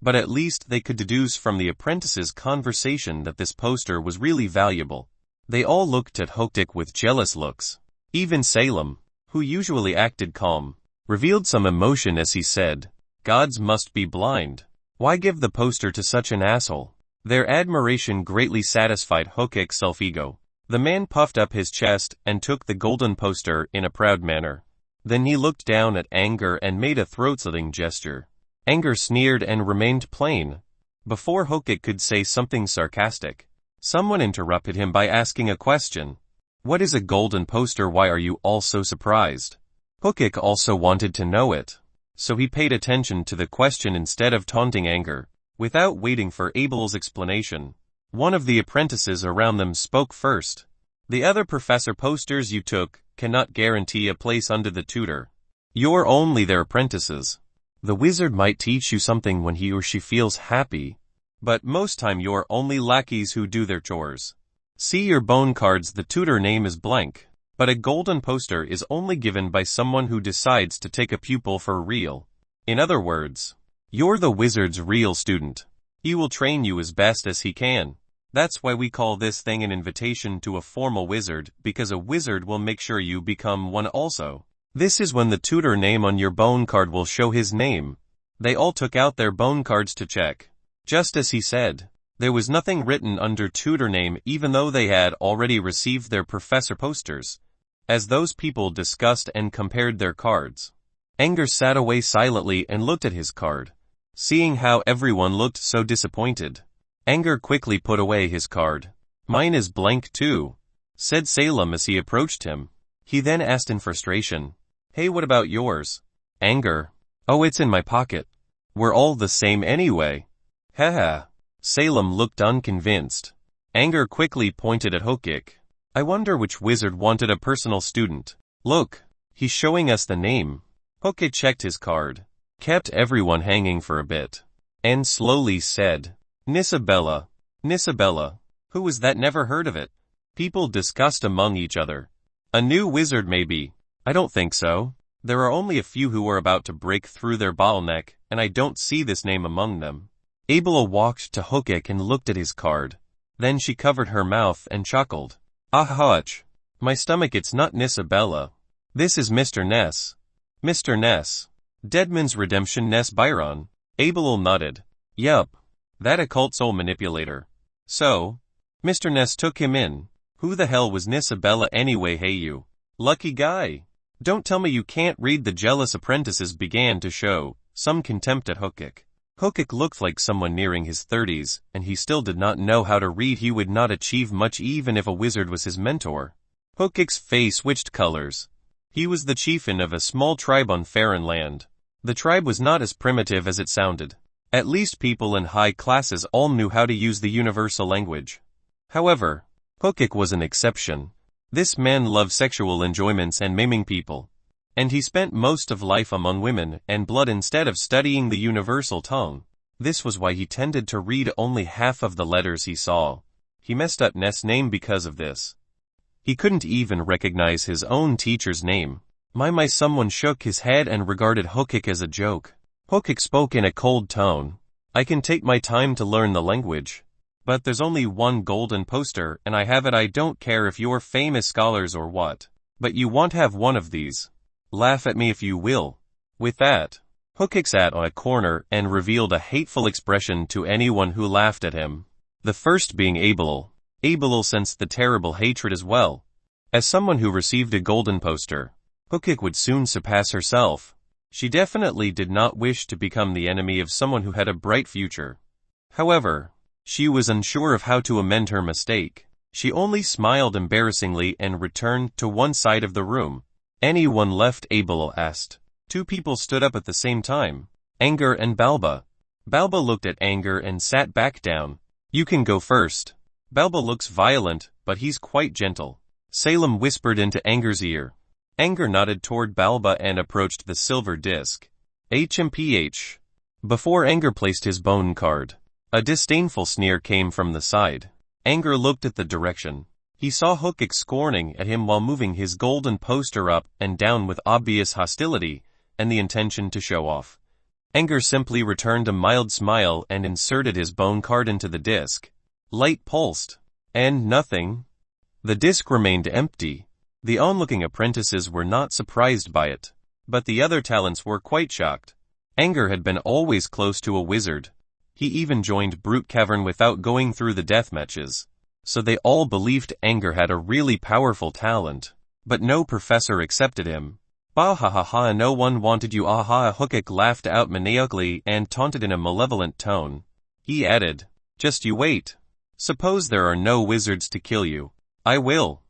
but at least they could deduce from the apprentices' conversation that this poster was really valuable. They all looked at Hooktick with jealous looks. Even Salem, who usually acted calm, revealed some emotion as he said, "Gods must be blind. Why give the poster to such an asshole?" Their admiration greatly satisfied Hooktick's self-ego. The man puffed up his chest and took the golden poster in a proud manner. Then he looked down at Angor and made a throat-slitting gesture. Angor sneered and remained plain. Before Hooktick could say something sarcastic, someone interrupted him by asking a question. "What is a golden poster? Why are you all so surprised?" Hooktick also wanted to know it, so he paid attention to the question instead of taunting Angor. Without waiting for Abel's explanation, one of the apprentices around them spoke first. "The other professor posters you took cannot guarantee a place under the tutor. You're only their apprentices. The wizard might teach you something when he or she feels happy, but most time you're only lackeys who do their chores. See your bone cards, the tutor name is blank, but a golden poster is only given by someone who decides to take a pupil for real. In other words, you're the wizard's real student. He will train you as best as he can. That's why we call this thing an invitation to a formal wizard, because a wizard will make sure you become one also. This is when the tutor name on your bone card will show his name." They all took out their bone cards to check. Just as he said, there was nothing written under tutor name even though they had already received their professor posters. As those people discussed and compared their cards, Angor sat away silently and looked at his card. Seeing how everyone looked so disappointed, Angor quickly put away his card. "Mine is blank too," said Salem as he approached him. He then asked in frustration, "Hey, what about yours?" Angor, "Oh, it's in my pocket. We're all the same anyway." Haha. Salem looked unconvinced. Angor quickly pointed at Hooktick. "I wonder which wizard wanted a personal student. Look, he's showing us the name." Hooktick checked his card, kept everyone hanging for a bit, and slowly said, "Nisabella. Nisabella. Who was that? Never heard of it." People discussed among each other. "A new wizard maybe." "I don't think so. There are only a few who are about to break through their bottleneck, and I don't see this name among them." Abel walked to Hooktick and looked at his card. Then she covered her mouth and chuckled. "Ah, hutch. My stomach, it's not Nisabella. This is Mr. Ness. Mr. Ness. Deadman's Redemption Ness Byron." Abel nodded. "Yup. That occult soul manipulator. So, Mr. Ness took him in. Who the hell was Nisabella anyway? Hey you. Lucky guy. Don't tell me you can't read." The jealous apprentices began to show some contempt at Hooktick. Hooktick looked like someone nearing his 30s, and he still did not know how to read. He would not achieve much even if a wizard was his mentor. Hooktick's face switched colors. He was the chieftain of a small tribe on Farron land. The tribe was not as primitive as it sounded. At least people in high classes all knew how to use the universal language. However, Hooktick was an exception. This man loved sexual enjoyments and maiming people, and he spent most of life among women and blood instead of studying the universal tongue. This was why he tended to read only half of the letters he saw. He messed up Ness' name because of this. He couldn't even recognize his own teacher's name. My, someone shook his head and regarded Hooktick as a joke. Hooktick spoke in a cold tone. "I can take my time to learn the language. But there's only one golden poster, and I have it. I don't care if you're famous scholars or what. But you won't have one of these. Laugh at me if you will." With that, Hooktick sat on a corner and revealed a hateful expression to anyone who laughed at him. The first being Abel. Abelal sensed the terrible hatred as well. As someone who received a golden poster, Hookik would soon surpass herself. She definitely did not wish to become the enemy of someone who had a bright future. However, she was unsure of how to amend her mistake. She only smiled embarrassingly and returned to one side of the room. "Anyone left?" Abelal asked. Two people stood up at the same time, Angor and Balba. Balba looked at Angor and sat back down. "You can go first." "Balba looks violent, but he's quite gentle," Salem whispered into Angor's ear. Angor nodded toward Balba and approached the silver disc. "HMPH." Before Angor placed his bone card, a disdainful sneer came from the side. Angor looked at the direction. He saw Hookik scorning at him while moving his golden poster up and down with obvious hostility and the intention to show off. Angor simply returned a mild smile and inserted his bone card into the disc. Light pulsed. And nothing. The disc remained empty. The onlooking apprentices were not surprised by it, but the other talents were quite shocked. Angor had been always close to a wizard. He even joined Brute Cavern without going through the death matches. So they all believed Angor had a really powerful talent. But no professor accepted him. "Bah ha ha ha, no one wanted you, ah ha." Hookik laughed out maniacally and taunted in a malevolent tone. He added, "Just you wait. Suppose there are no wizards to kill you. I will."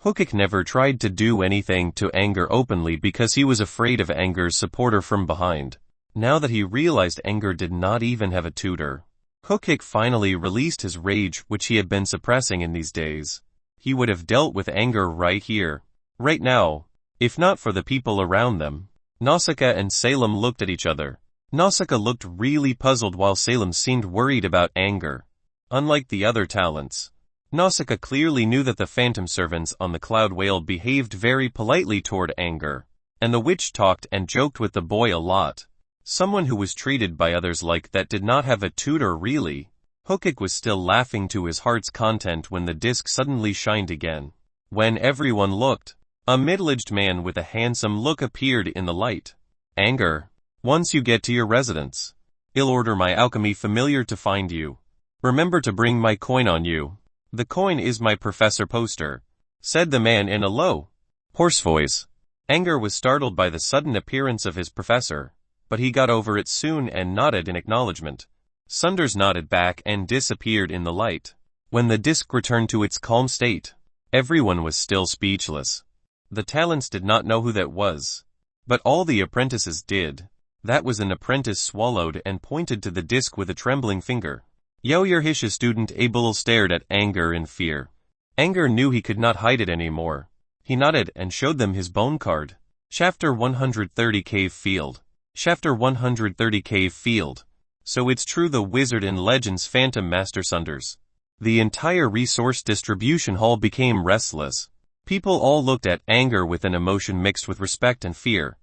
Hookik never tried to do anything to Angor openly because he was afraid of Angor's supporter from behind. Now that he realized Angor did not even have a tutor, Hookik finally released his rage which he had been suppressing in these days. He would have dealt with Angor right here, right now, if not for the people around them. Nausicaa and Salem looked at each other. Nausicaa looked really puzzled while Salem seemed worried about Angor. Unlike the other talents, Nausicaa clearly knew that the phantom servants on the Cloud Whale behaved very politely toward Angor, and the witch talked and joked with the boy a lot. Someone who was treated by others like that did not have a tutor really. Hookik was still laughing to his heart's content when the disc suddenly shined again. When everyone looked, a middle-aged man with a handsome look appeared in the light. "Angor, once you get to your residence, I'll order my alchemy familiar to find you. Remember to bring my coin on you." "The coin is my professor poster," said the man in a low, hoarse voice. Angor was startled by the sudden appearance of his professor, but he got over it soon and nodded in acknowledgement. Sunders nodded back and disappeared in the light. When the disc returned to its calm state, everyone was still speechless. The talents did not know who that was, but all the apprentices did. That was an apprentice swallowed and pointed to the disc with a trembling finger. "Yo, you're Hish's student." Abelal stared at Angor in fear. Angor knew he could not hide it anymore. He nodded and showed them his bone card. Chapter 130 Cave Field. Chapter 130 Cave Field. So it's true, the wizard in Legends Phantom Master Sunders. The entire resource distribution hall became restless. People all looked at Angor with an emotion mixed with respect and fear.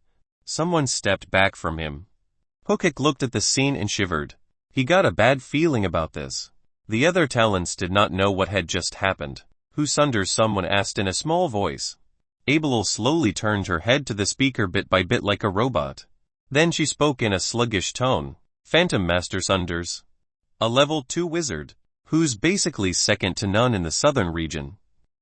Someone stepped back from him. Hookik looked at the scene and shivered. He got a bad feeling about this. The other talents did not know what had just happened. "Who's Sunders?" someone asked in a small voice. Abelal slowly turned her head to the speaker bit by bit like a robot. Then she spoke in a sluggish tone. "Phantom Master Sunders. A level 2 wizard, who's basically second to none in the southern region.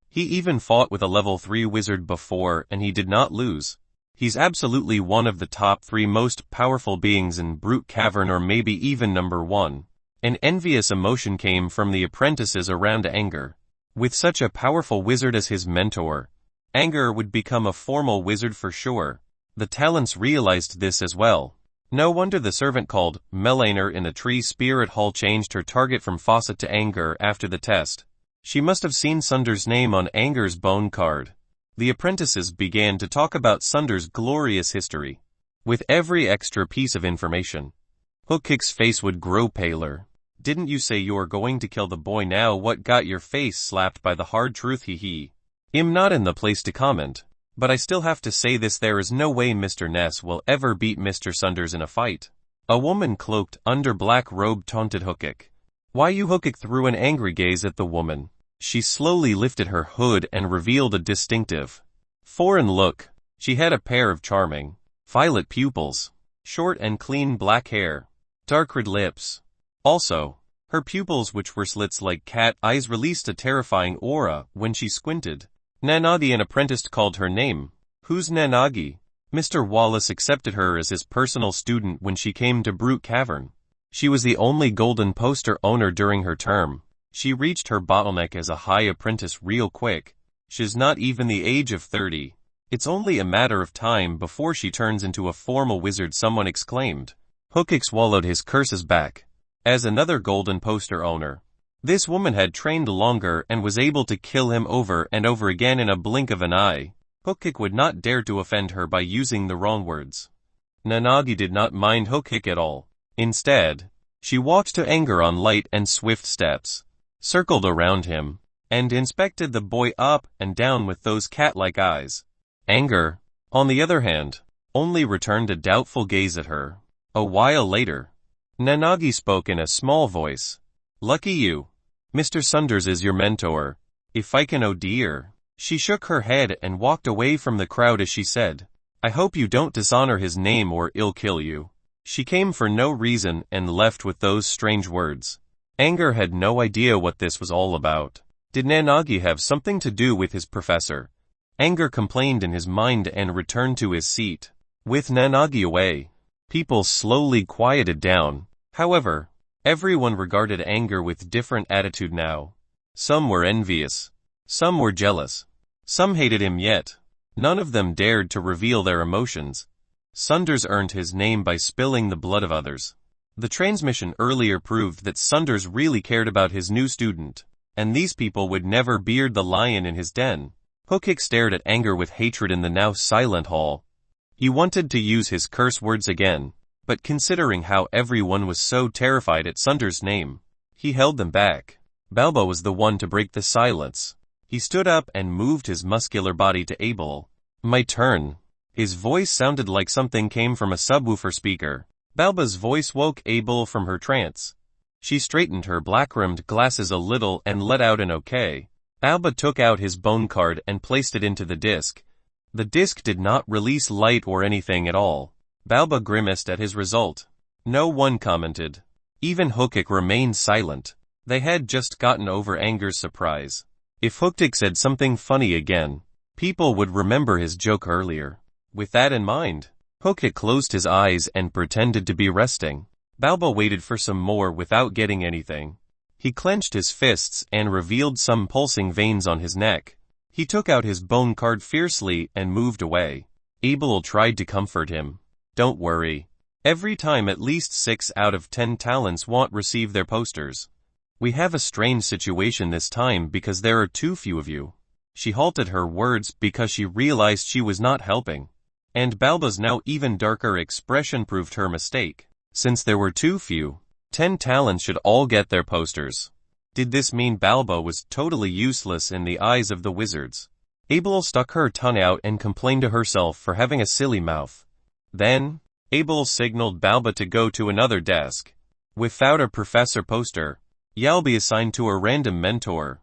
He even fought with a level 3 wizard before and he did not lose. He's absolutely one of the top 3 most powerful beings in Brute Cavern, or maybe even number 1. An envious emotion came from the apprentices around Angor. With such a powerful wizard as his mentor, Angor would become a formal wizard for sure. The talents realized this as well. No wonder the servant called Melaner in the Tree Spirit Hall changed her target from Fawcett to Angor after the test. She must have seen Sunders' name on Angor's bone card. The apprentices began to talk about Sunders' glorious history. With every extra piece of information, Hookik's face would grow paler. "Didn't you say you were going to kill the boy? Now what got your face slapped by the hard truth? He. I'm not in the place to comment. But I still have to say this, there is no way Mr. Ness will ever beat Mr. Sunders in a fight." A woman cloaked under black robe taunted Hookik. "Why you?" Hookik threw an angry gaze at the woman. She slowly lifted her hood and revealed a distinctive, foreign look. She had a pair of charming, violet pupils, short and clean black hair, dark red lips. Also, Her pupils, which were slits like cat eyes, released a terrifying aura when she squinted. Nanagi, an apprentice, called her name. Who's Nanagi? Mr. Wallace accepted her as his personal student when she came to Brute Cavern. She was the only golden poster owner during her term. She reached her bottleneck as a high apprentice real quick. She's not even the age of 30. It's only a matter of time before she turns into a formal wizard, someone exclaimed. Hookik swallowed his curses back. As another golden poster owner, this woman had trained longer and was able to kill him over and over again in a blink of an eye. Hookik would not dare to offend her by using the wrong words. Nanagi did not mind Hookik at all. Instead, she walked to Angor on light and swift steps, circled around him, and inspected the boy up and down with those cat-like eyes. Angor, on the other hand, only returned a doubtful gaze at her. A while later, Nanagi spoke in a small voice. Lucky you. Mr. Sunders is your mentor. If I can, oh dear. She shook her head and walked away from the crowd as she said, I hope you don't dishonor his name or I'll kill you. She came for no reason and left with those strange words. Angor had no idea what this was all about. Did Nanagi have something to do with his professor? Angor complained in his mind and returned to his seat. With Nanagi away, people slowly quieted down. However, everyone regarded Angor with different attitude now. Some were envious. Some were jealous. Some hated him, yet none of them dared to reveal their emotions. Sunders earned his name by spilling the blood of others. The transmission earlier proved that Sunders really cared about his new student, and these people would never beard the lion in his den. Hookik stared at Angor with hatred in the now silent hall. He wanted to use his curse words again, but considering how everyone was so terrified at Sunders' name, he held them back. Balbo was the one to break the silence. He stood up and moved his muscular body to Abel. My turn. His voice sounded like something came from a subwoofer speaker. Balba's voice woke Abel from her trance. She straightened her black-rimmed glasses a little and let out an okay. Balba took out his bone card and placed it into the disc. The disc did not release light or anything at all. Balba grimaced at his result. No one commented. Even Hookik remained silent. They had just gotten over Angor's surprise. If Hookik said something funny again, people would remember his joke earlier. With that in mind, Hookik closed his eyes and pretended to be resting. Balba waited for some more without getting anything. He clenched his fists and revealed some pulsing veins on his neck. He took out his bone card fiercely and moved away. Abel tried to comfort him. Don't worry. Every time at least 6 out of 10 talents won't receive their posters. We have a strange situation this time because there are too few of you. She halted her words because she realized she was not helping. And Balba's now even darker expression proved her mistake. Since there were too few, 10 talents should all get their posters. Did this mean Balba was totally useless in the eyes of the wizards? Abel stuck her tongue out and complained to herself for having a silly mouth. Then, Abel signaled Balba to go to another desk. Without a professor poster, you'll be assigned to a random mentor.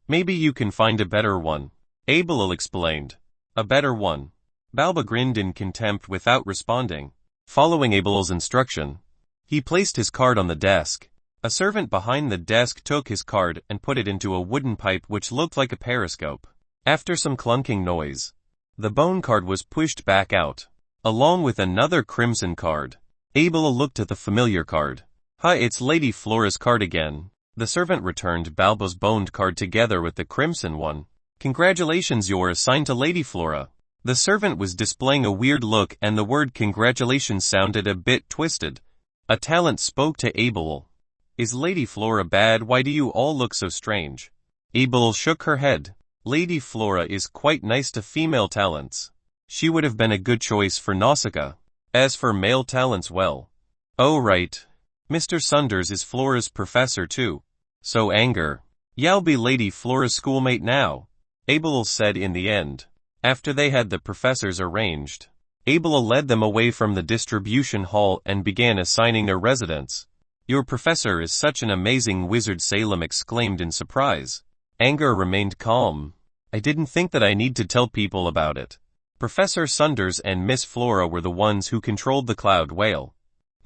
Maybe you can find a better one. Abel explained. A better one. Balba grinned in contempt without responding. Following Abel's instruction, he placed his card on the desk. A servant behind the desk took his card and put it into a wooden pipe which looked like a periscope. After some clunking noise, the bone card was pushed back out, along with another crimson card. Abel looked at the familiar card. Hi, it's Lady Flora's card again. The servant returned Balba's boned card together with the crimson one. Congratulations, you're assigned to Lady Flora. The servant was displaying a weird look and the word congratulations sounded a bit twisted. A talent spoke to Abel. Is Lady Flora bad? Why do you all look so strange? Abel shook her head. Lady Flora is quite nice to female talents. She would have been a good choice for Nausicaa. As for male talents, well. Oh right. Mr. Sunders is Flora's professor too. So Angor. You'll be Lady Flora's schoolmate now. Abel said in the end. After they had the professors arranged, Abel led them away from the distribution hall and began assigning their residence. Your professor is such an amazing wizard, Salem exclaimed in surprise. Angor remained calm. I didn't think that I need to tell people about it. Professor Sunders and Miss Flora were the ones who controlled the Cloud Whale.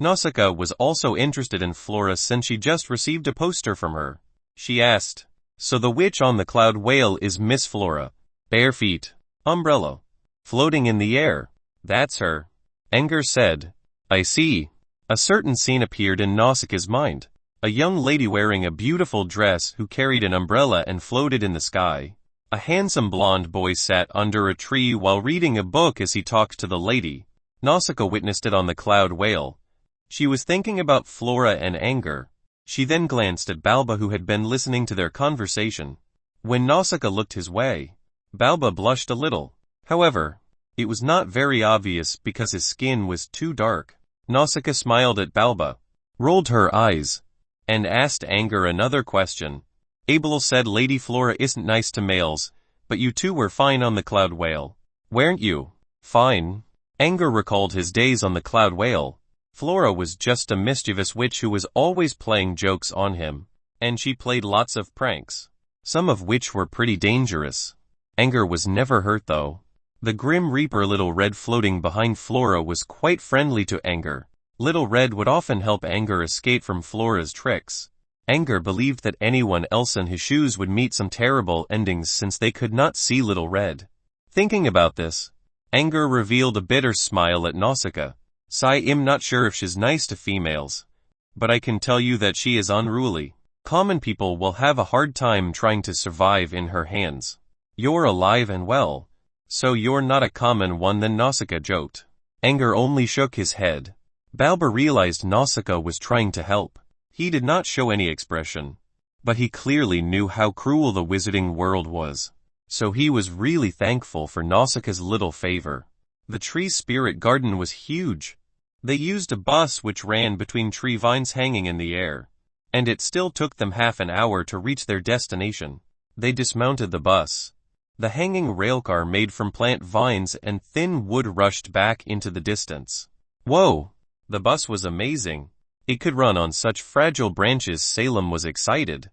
Nausicaa was also interested in Flora since she just received a poster from her. She asked, "So the witch on the cloud whale is Miss Flora? Bare feet, umbrella, floating in the air. That's her." Angor said, "I see." A certain scene appeared in Nausicaa's mind. A young lady wearing a beautiful dress who carried an umbrella and floated in the sky. A handsome blonde boy sat under a tree while reading a book as he talked to the lady. Nausicaa witnessed it on the cloud whale. She was thinking about Flora and Angor. She then glanced at Balba, who had been listening to their conversation. When Nausicaa looked his way, Balba blushed a little. However, it was not very obvious because his skin was too dark. Nausicaa smiled at Balba, rolled her eyes, and asked Angor another question. Abel said Lady Flora isn't nice to males, but you two were fine on the cloud whale. Weren't you? Fine. Angor recalled his days on the cloud whale. Flora was just a mischievous witch who was always playing jokes on him, and she played lots of pranks, some of which were pretty dangerous. Angor was never hurt though. The Grim Reaper Little Red floating behind Flora was quite friendly to Angor. Little Red would often help Angor escape from Flora's tricks. Angor believed that anyone else in his shoes would meet some terrible endings since they could not see Little Red. Thinking about this, Angor revealed a bitter smile at Nausicaa. "I'm not sure if she's nice to females, but I can tell you that she is unruly. Common people will have a hard time trying to survive in her hands. You're alive and well, so you're not a common one," then Nausicaa joked. Angor only shook his head. Balba realized Nausicaa was trying to help. He did not show any expression, but he clearly knew how cruel the wizarding world was. So he was really thankful for Nausicaa's little favor. The tree spirit garden was huge. They used a bus which ran between tree vines hanging in the air, and it still took them half an hour to reach their destination. They dismounted the bus. The hanging railcar made from plant vines and thin wood rushed back into the distance. Whoa! The bus was amazing. It could run on such fragile branches. Salem was excited.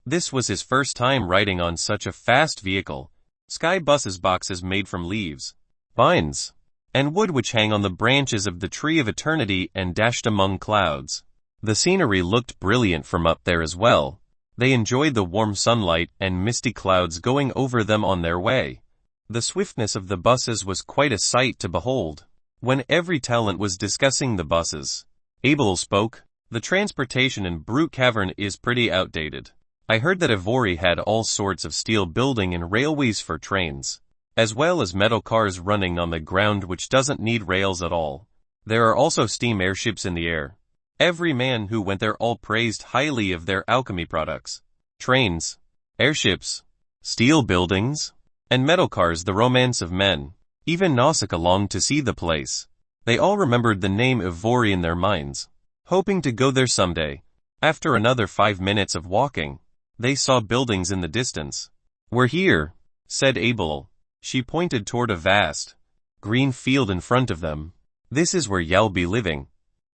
This was his first time riding on such a fast vehicle. Sky buses, boxes made from leaves, vines, and wood which hang on the branches of the tree of eternity and dashed among clouds. The scenery looked brilliant from up there as well. They enjoyed the warm sunlight and misty clouds going over them on their way. The swiftness of the buses was quite a sight to behold. When every talent was discussing the buses, Abel spoke. "The transportation in Brute Cavern is pretty outdated. I heard that Ivori had all sorts of steel building and railways for trains, as well as metal cars running on the ground which doesn't need rails at all. There are also steam airships in the air. Every man who went there all praised highly of their alchemy products. Trains, airships, steel buildings, and metal cars, the romance of men." Even Nausicaa longed to see the place. They all remembered the name Ivori in their minds, hoping to go there someday. After another 5 minutes of walking, they saw buildings in the distance. "We're here," said Abel. She pointed toward a vast, green field in front of them. "This is where you'll be living."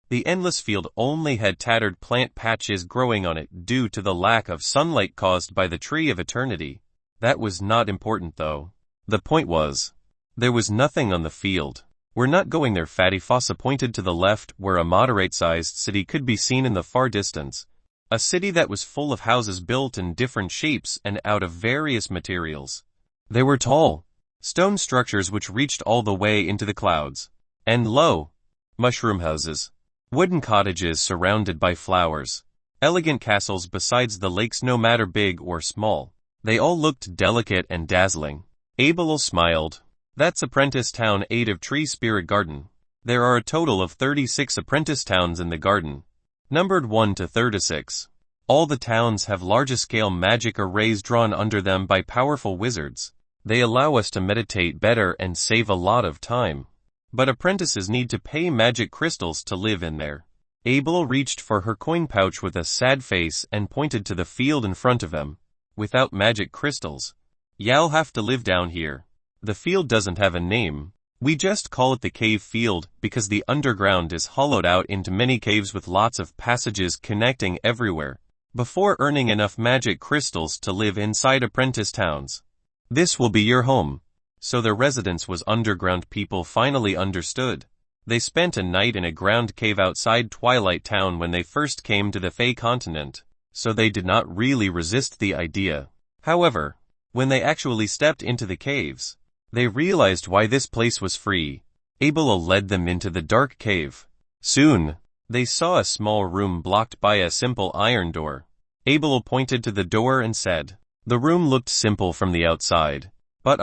The endless field only had tattered plant patches growing on it due to the lack of sunlight caused by the tree of eternity. That was not important though. The point was, there was nothing on the field. "We're not going there." Fatty Fossa pointed to the left where a moderate-sized city could be seen in the far distance. A city that was full of houses built in different shapes and out of various materials. They were tall stone structures which reached all the way into the clouds. And low mushroom houses. Wooden cottages surrounded by flowers. Elegant castles besides the lakes, no matter big or small. They all looked delicate and dazzling. Abel smiled. "That's Apprentice Town 8 of Tree Spirit Garden. There are a total of 36 apprentice towns in the garden, numbered 1 to 36. All the towns have large-scale magic arrays drawn under them by powerful wizards. They allow us to meditate better and save a lot of time. But apprentices need to pay magic crystals to live in there." Abel reached for her coin pouch with a sad face and pointed to the field in front of them. "Without magic crystals, you'll have to live down here. The field doesn't have a name. We just call it the cave field because the underground is hollowed out into many caves with lots of passages connecting everywhere, before earning enough magic crystals to live inside apprentice towns. This will be your home." So the residence was underground. People finally understood. They spent a night in a ground cave outside Twilight Town when they first came to the Fey continent, so they did not really resist the idea. However, when they actually stepped into the caves, they realized why this place was free. Abel led them into the dark cave. Soon, they saw a small room blocked by a simple iron door. Abel pointed to the door and said, "The room looked simple from the outside, but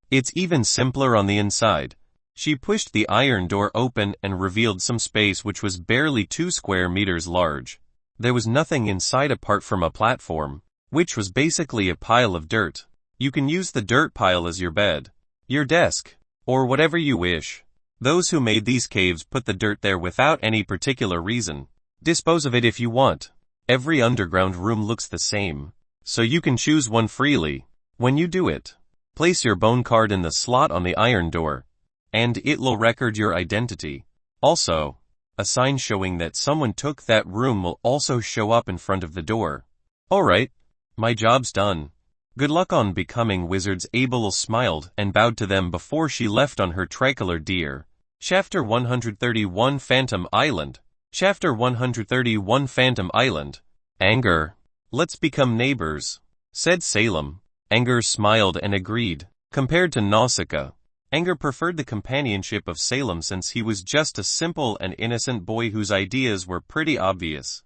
it's even simpler on the inside." She pushed the iron door open and revealed some space which was barely 2 square meters large. There was nothing inside apart from a platform, which was basically a pile of dirt. You can use the dirt pile as your bed, your desk, or whatever you wish. Those who made these caves put the dirt there without any particular reason. Dispose of it if you want. Every underground room looks the same, so you can choose one freely. When you do it, place your bone card in the slot on the iron door, and it'll record your identity. Also, a sign showing that someone took that room will also show up in front of the door. Alright, my job's done. Good luck on becoming wizards. Abel smiled and bowed to them before she left on her tricolor deer. Chapter 131 Phantom Island. Chapter 131 Phantom Island. Angor. "Let's become neighbors," said Salem. Angor smiled and agreed. Compared to Nausicaa, Angor preferred the companionship of Salem since he was just a simple and innocent boy whose ideas were pretty obvious.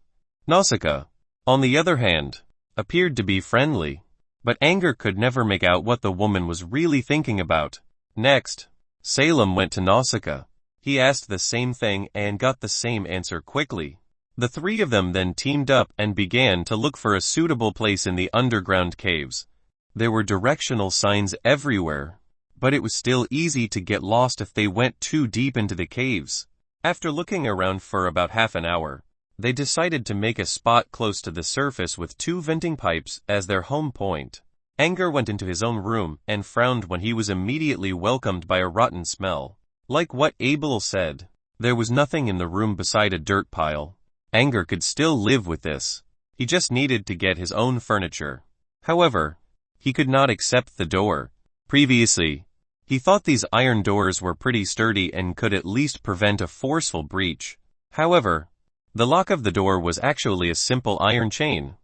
Nausicaa, on the other hand, appeared to be friendly, but Angor could never make out what the woman was really thinking about. Next, Salem went to Nausicaa. He asked the same thing and got the same answer quickly. The three of them then teamed up and began to look for a suitable place in the underground caves. There were directional signs everywhere, but it was still easy to get lost if they went too deep into the caves. After looking around for about half an hour, they decided to make a spot close to the surface with 2 venting pipes as their home point. Angor went into his own room and frowned when he was immediately welcomed by a rotten smell. Like what Abel said, there was nothing in the room beside a dirt pile. Angor could still live with this. He just needed to get his own furniture. However, he could not accept the door. Previously, he thought these iron doors were pretty sturdy and could at least prevent a forceful breach. However, the lock of the door was actually a simple iron chain.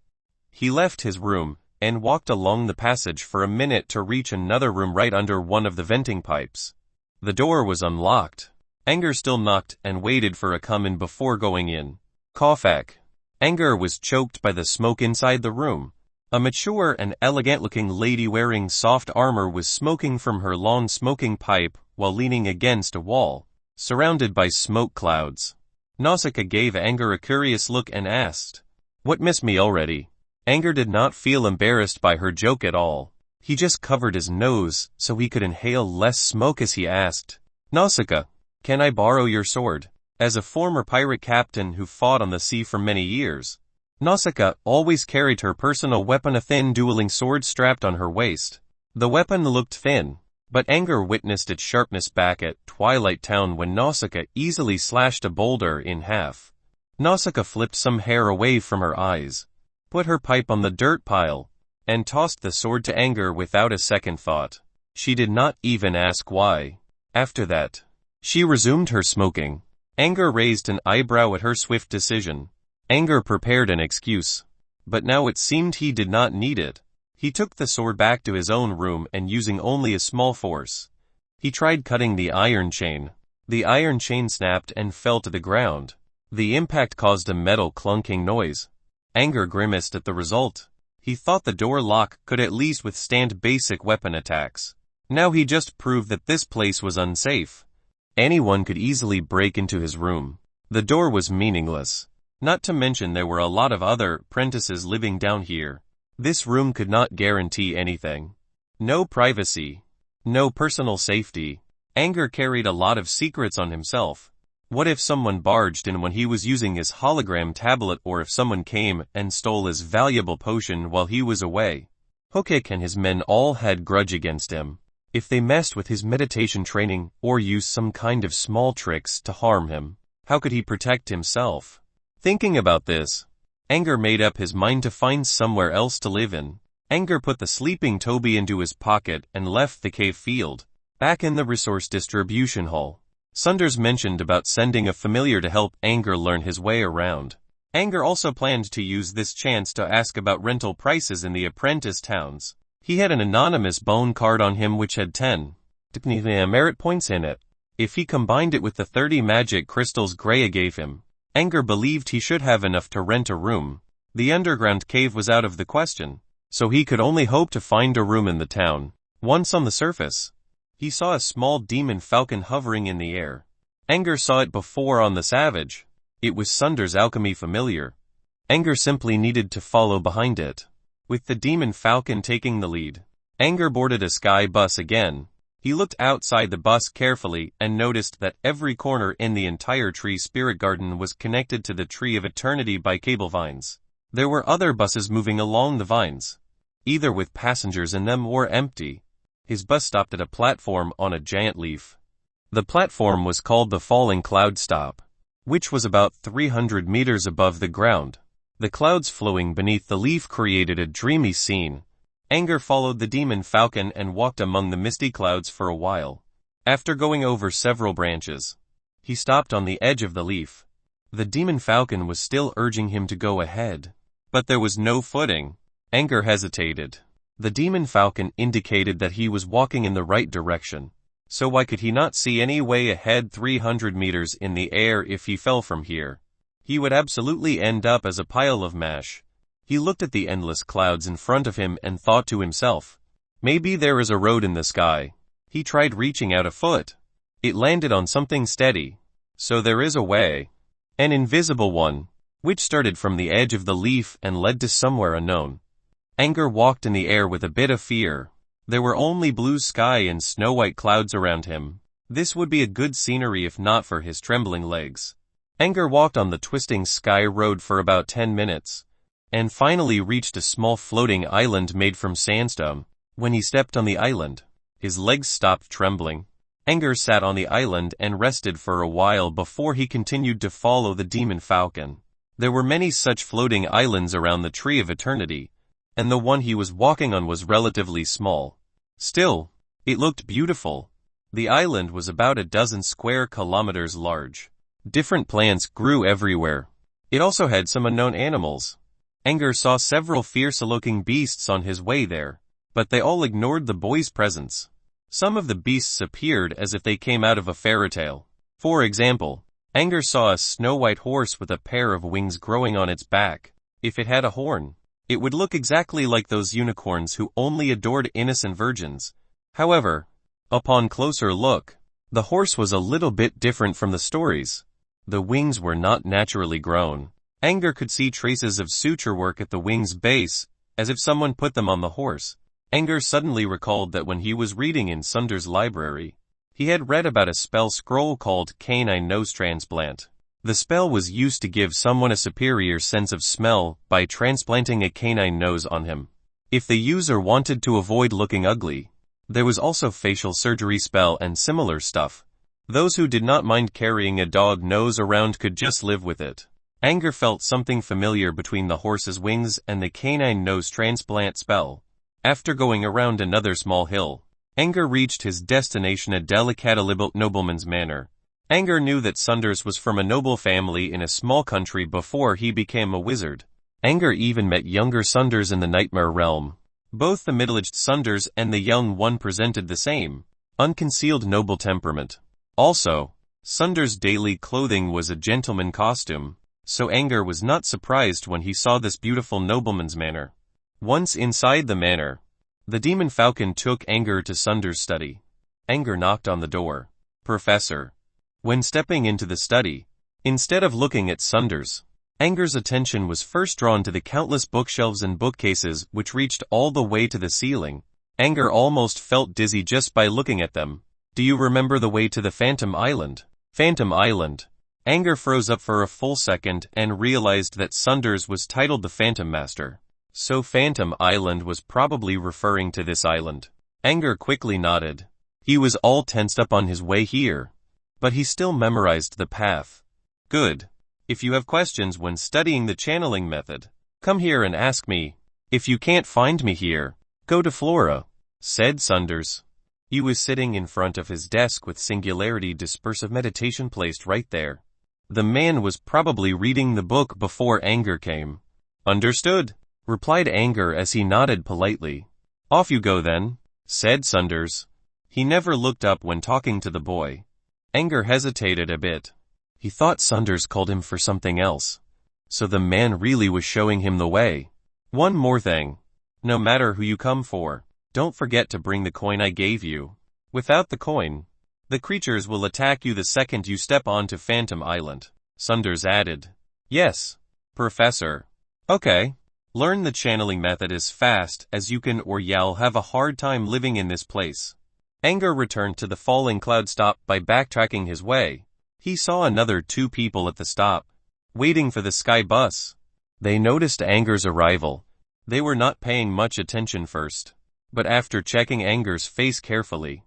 He left his room and walked along the passage for a minute to reach another room right under one of the venting pipes. The door was unlocked. Angor still knocked and waited for a come-in before going in. Kofak. Angor was choked by the smoke inside the room. A mature and elegant-looking lady wearing soft armor was smoking from her long smoking pipe while leaning against a wall, surrounded by smoke clouds. Nausicaa gave Angor a curious look and asked, "What, miss me already?" Angor did not feel embarrassed by her joke at all. He just covered his nose so he could inhale less smoke as he asked, "Nausicaa, can I borrow your sword?" As a former pirate captain who fought on the sea for many years, Nausicaa always carried her personal weapon, a thin dueling sword strapped on her waist. The weapon looked thin, but Angor witnessed its sharpness back at Twilight Town when Nausicaa easily slashed a boulder in half. Nausicaa flipped some hair away from her eyes, put her pipe on the dirt pile, and tossed the sword to Angor without a second thought. She did not even ask why. After that, she resumed her smoking. Angor raised an eyebrow at her swift decision. Angor prepared an excuse, but now it seemed he did not need it. He took the sword back to his own room and using only a small force, he tried cutting the iron chain. The iron chain snapped and fell to the ground. The impact caused a metal clunking noise. Angor grimaced at the result. He thought the door lock could at least withstand basic weapon attacks. Now he just proved that this place was unsafe. Anyone could easily break into his room. The door was meaningless. Not to mention there were a lot of other apprentices living down here. This room could not guarantee anything. No privacy. No personal safety. Angor carried a lot of secrets on himself. What if someone barged in when he was using his hologram tablet, or if someone came and stole his valuable potion while he was away? Hokik and his men all had grudge against him. If they messed with his meditation training or used some kind of small tricks to harm him, how could he protect himself? Thinking about this, Angor made up his mind to find somewhere else to live in. Angor put the sleeping Toby into his pocket and left the cave field. Back in the resource distribution hall, Sunders mentioned about sending a familiar to help Angor learn his way around. Angor also planned to use this chance to ask about rental prices in the apprentice towns. He had an anonymous bone card on him which had 10 merit points in it. If he combined it with the 30 magic crystals Greya gave him, Angor believed he should have enough to rent a room. The underground cave was out of the question, so he could only hope to find a room in the town. Once on the surface, he saw a small demon falcon hovering in the air. Angor saw it before on the Savage. It was Sunders' alchemy familiar. Angor simply needed to follow behind it. With the demon falcon taking the lead, Angor boarded a sky bus again. He looked outside the bus carefully and noticed that every corner in the entire tree spirit garden was connected to the tree of eternity by cable vines. There were other buses moving along the vines, either with passengers in them or empty. His bus stopped at a platform on a giant leaf. The platform was called the Falling Cloud Stop, which was about 300 meters above the ground. The clouds flowing beneath the leaf created a dreamy scene. Angor followed the demon falcon and walked among the misty clouds for a while. After going over several branches, he stopped on the edge of the leaf. The demon falcon was still urging him to go ahead, but there was no footing. Angor hesitated. The demon falcon indicated that he was walking in the right direction. So why could he not see any way ahead 300 meters in the air? If he fell from here, he would absolutely end up as a pile of mash. He looked at the endless clouds in front of him and thought to himself, maybe there is a road in the sky. He tried reaching out a foot. It landed on something steady. So there is a way. An invisible one, which started from the edge of the leaf and led to somewhere unknown. Angor walked in the air with a bit of fear. There were only blue sky and snow-white clouds around him. This would be a good scenery if not for his trembling legs. Angor walked on the twisting sky road for about 10 minutes, and finally reached a small floating island made from sandstone. When he stepped on the island, his legs stopped trembling. Angor sat on the island and rested for a while before he continued to follow the demon falcon. There were many such floating islands around the Tree of Eternity, and the one he was walking on was relatively small. Still, it looked beautiful. The island was about a dozen square kilometers large. Different plants grew everywhere. It also had some unknown animals. Angor saw several fierce-looking beasts on his way there, but they all ignored the boy's presence. Some of the beasts appeared as if they came out of a fairy tale. For example, Angor saw a snow-white horse with a pair of wings growing on its back. If it had a horn, it would look exactly like those unicorns who only adored innocent virgins. However, upon closer look, the horse was a little bit different from the stories. The wings were not naturally grown. Angor could see traces of suture work at the wing's base, as if someone put them on the horse. Angor suddenly recalled that when he was reading in Sunders' library, he had read about a spell scroll called Canine Nose Transplant. The spell was used to give someone a superior sense of smell by transplanting a canine nose on him. If the user wanted to avoid looking ugly, there was also facial surgery spell and similar stuff. Those who did not mind carrying a dog nose around could just live with it. Angor felt something familiar between the horse's wings and the canine nose transplant spell. After going around another small hill, Angor reached his destination, a delicate nobleman's manor. Angor knew that Sunders was from a noble family in a small country before he became a wizard. Angor even met younger Sunders in the Nightmare Realm. Both the middle-aged Sunders and the young one presented the same unconcealed noble temperament. Also, Sunders' daily clothing was a gentleman costume, so Angor was not surprised when he saw this beautiful nobleman's manor. Once inside the manor, the demon falcon took Angor to Sunders' study. Angor knocked on the door. "Professor." When stepping into the study, instead of looking at Sunders, Angor's attention was first drawn to the countless bookshelves and bookcases which reached all the way to the ceiling. Angor almost felt dizzy just by looking at them. "Do you remember the way to the Phantom Island?" Phantom Island. Angor froze up for a full second and realized that Sunders was titled the Phantom Master. So Phantom Island was probably referring to this island. Angor quickly nodded. He was all tensed up on his way here, but he still memorized the path. "Good. If you have questions when studying the channeling method, come here and ask me. If you can't find me here, go to Flora," said Sunders. He was sitting in front of his desk with Singularity Dispersive Meditation placed right there. The man was probably reading the book before Angor came. Understood, replied Angor as he nodded politely. Off you go then, said Sunders. He never looked up when talking to the boy. Angor hesitated a bit. He thought Sunders called him for something else. So the man really was showing him the way. One more thing. No matter who you come for, don't forget to bring the coin I gave you. Without the coin, the creatures will attack you the second you step onto Phantom Island, Sunders added. Yes, Professor. Okay. Learn the channeling method as fast as you can or you'll have a hard time living in this place. Angor returned to the falling cloud stop by backtracking his way. He saw another 2 people at the stop, waiting for the sky bus. They noticed Angor's arrival. They were not paying much attention first, but after checking Angor's face carefully,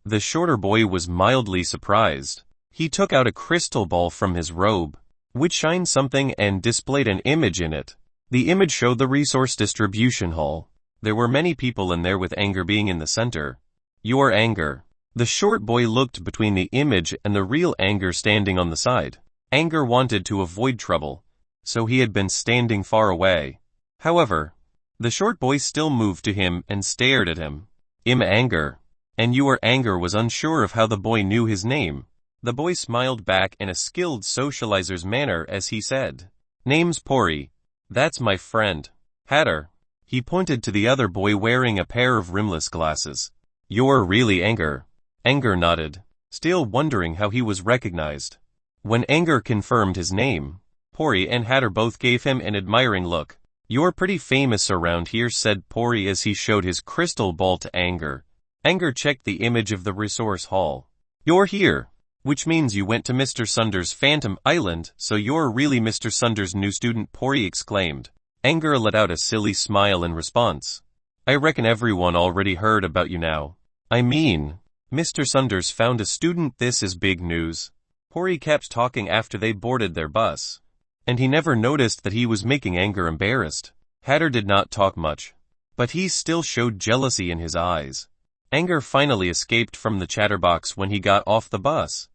the shorter boy was mildly surprised. He took out a crystal ball from his robe, which shined something and displayed an image in it. The image showed the resource distribution hall. There were many people in there with Angor being in the center. Your Angor. The short boy looked between the image and the real Angor standing on the side. Angor wanted to avoid trouble, so he had been standing far away. However, the short boy still moved to him and stared at him. I'm Angor. And your Angor was unsure of how the boy knew his name. The boy smiled back in a skilled socializer's manner as he said, Name's Pori. That's my friend, Hatter. He pointed to the other boy wearing a pair of rimless glasses. You're really Angor. Angor nodded, still wondering how he was recognized. When Angor confirmed his name, Pori and Hatter both gave him an admiring look. You're pretty famous around here, said Pori as he showed his crystal ball to Angor. Angor checked the image of the resource hall. You're here, which means you went to Mr. Sunders' Phantom Island, so you're really Mr. Sunders' new student, Pori exclaimed. Angor let out a silly smile in response. I reckon everyone already heard about you now. I mean, Mr. Sunders found a student. This is big news. Pori kept talking after they boarded their bus, and he never noticed that he was making Angor embarrassed. Hatter did not talk much, but he still showed jealousy in his eyes. Angor finally escaped from the chatterbox when he got off the bus.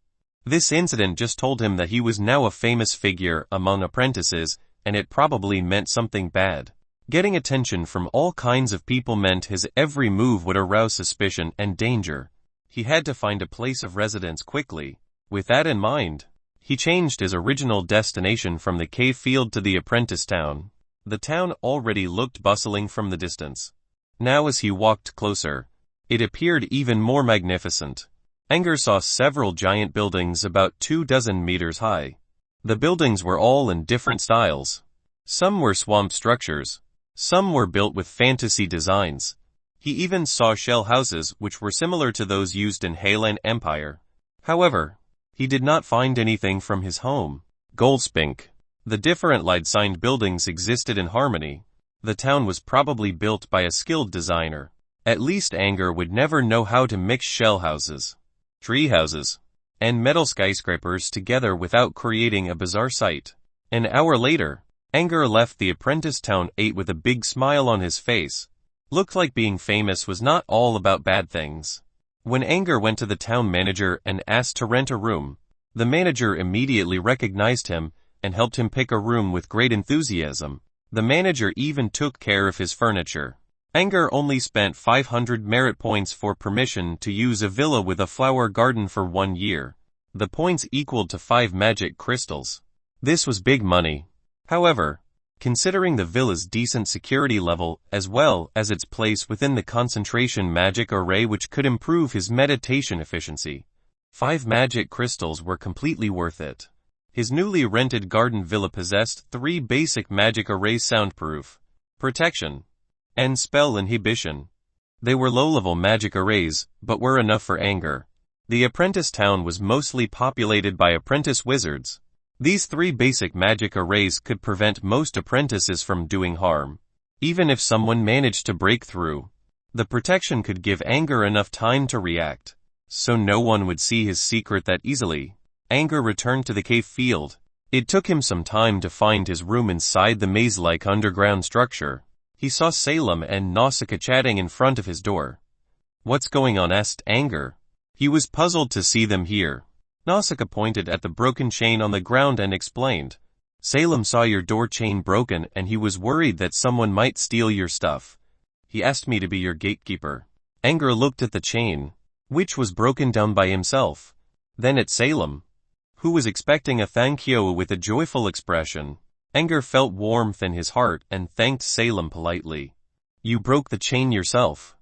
This incident just told him that he was now a famous figure among apprentices, and it probably meant something bad. Getting attention from all kinds of people meant his every move would arouse suspicion and danger. He had to find a place of residence quickly. With that in mind, he changed his original destination from the cave field to the apprentice town. The town already looked bustling from the distance. Now as he walked closer, it appeared even more magnificent. Angor saw several giant buildings about 24 meters high. The buildings were all in different styles. Some were swamp structures. Some were built with fantasy designs. He even saw shell houses which were similar to those used in Heyland Empire. However, he did not find anything from his home. Goldspink. The different light-signed buildings existed in harmony. The town was probably built by a skilled designer. At least Angor would never know how to mix shell houses, tree houses, and metal skyscrapers together without creating a bizarre sight. An hour later, Angor left the apprentice town with a big smile on his face. Looked like being famous was not all about bad things. When Angor went to the town manager and asked to rent a room, the manager immediately recognized him and helped him pick a room with great enthusiasm. The manager even took care of his furniture. Angor only spent 500 merit points for permission to use a villa with a flower garden for 1 year. The points equaled to 5 magic crystals. This was big money. However, considering the villa's decent security level as well as its place within the concentration magic array which could improve his meditation efficiency, 5 magic crystals were completely worth it. His newly rented garden villa possessed 3 basic magic arrays: soundproof, protection, and spell inhibition. They were low-level magic arrays, but were enough for Angor. The apprentice town was mostly populated by apprentice wizards. These 3 basic magic arrays could prevent most apprentices from doing harm. Even if someone managed to break through, the protection could give Angor enough time to react, so no one would see his secret that easily. Angor returned to the cave field. It took him some time to find his room inside the maze-like underground structure. He saw Salem and Nausicaa chatting in front of his door. What's going on? Asked Angor. He was puzzled to see them here. Nausicaa pointed at the broken chain on the ground and explained. Salem saw your door chain broken and he was worried that someone might steal your stuff. He asked me to be your gatekeeper. Angor looked at the chain, which was broken down by himself, then at Salem, who was expecting a thank you with a joyful expression. Angor felt warmth in his heart and thanked Salem politely. You broke the chain yourself,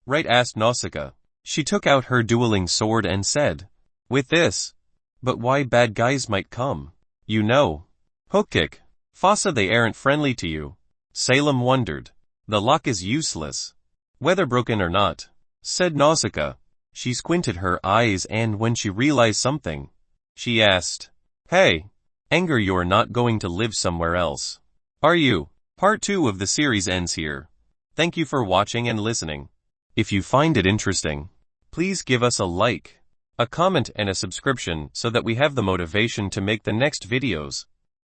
right? Asked Nausicaa. She took out her dueling sword and said, with this. But why? Bad guys might come. You know. Hook kick. Fossa, they aren't friendly to you. Salem wondered. The lock is useless, whether broken or not, said Nausicaa. She squinted her eyes and when she realized something, she asked, Hey, Angor, you're not going to live somewhere else, are you? Part 2 of the series ends here. Thank you for watching and listening. If you find it interesting, please give us a like, a comment and a subscription so that we have the motivation to make the next videos.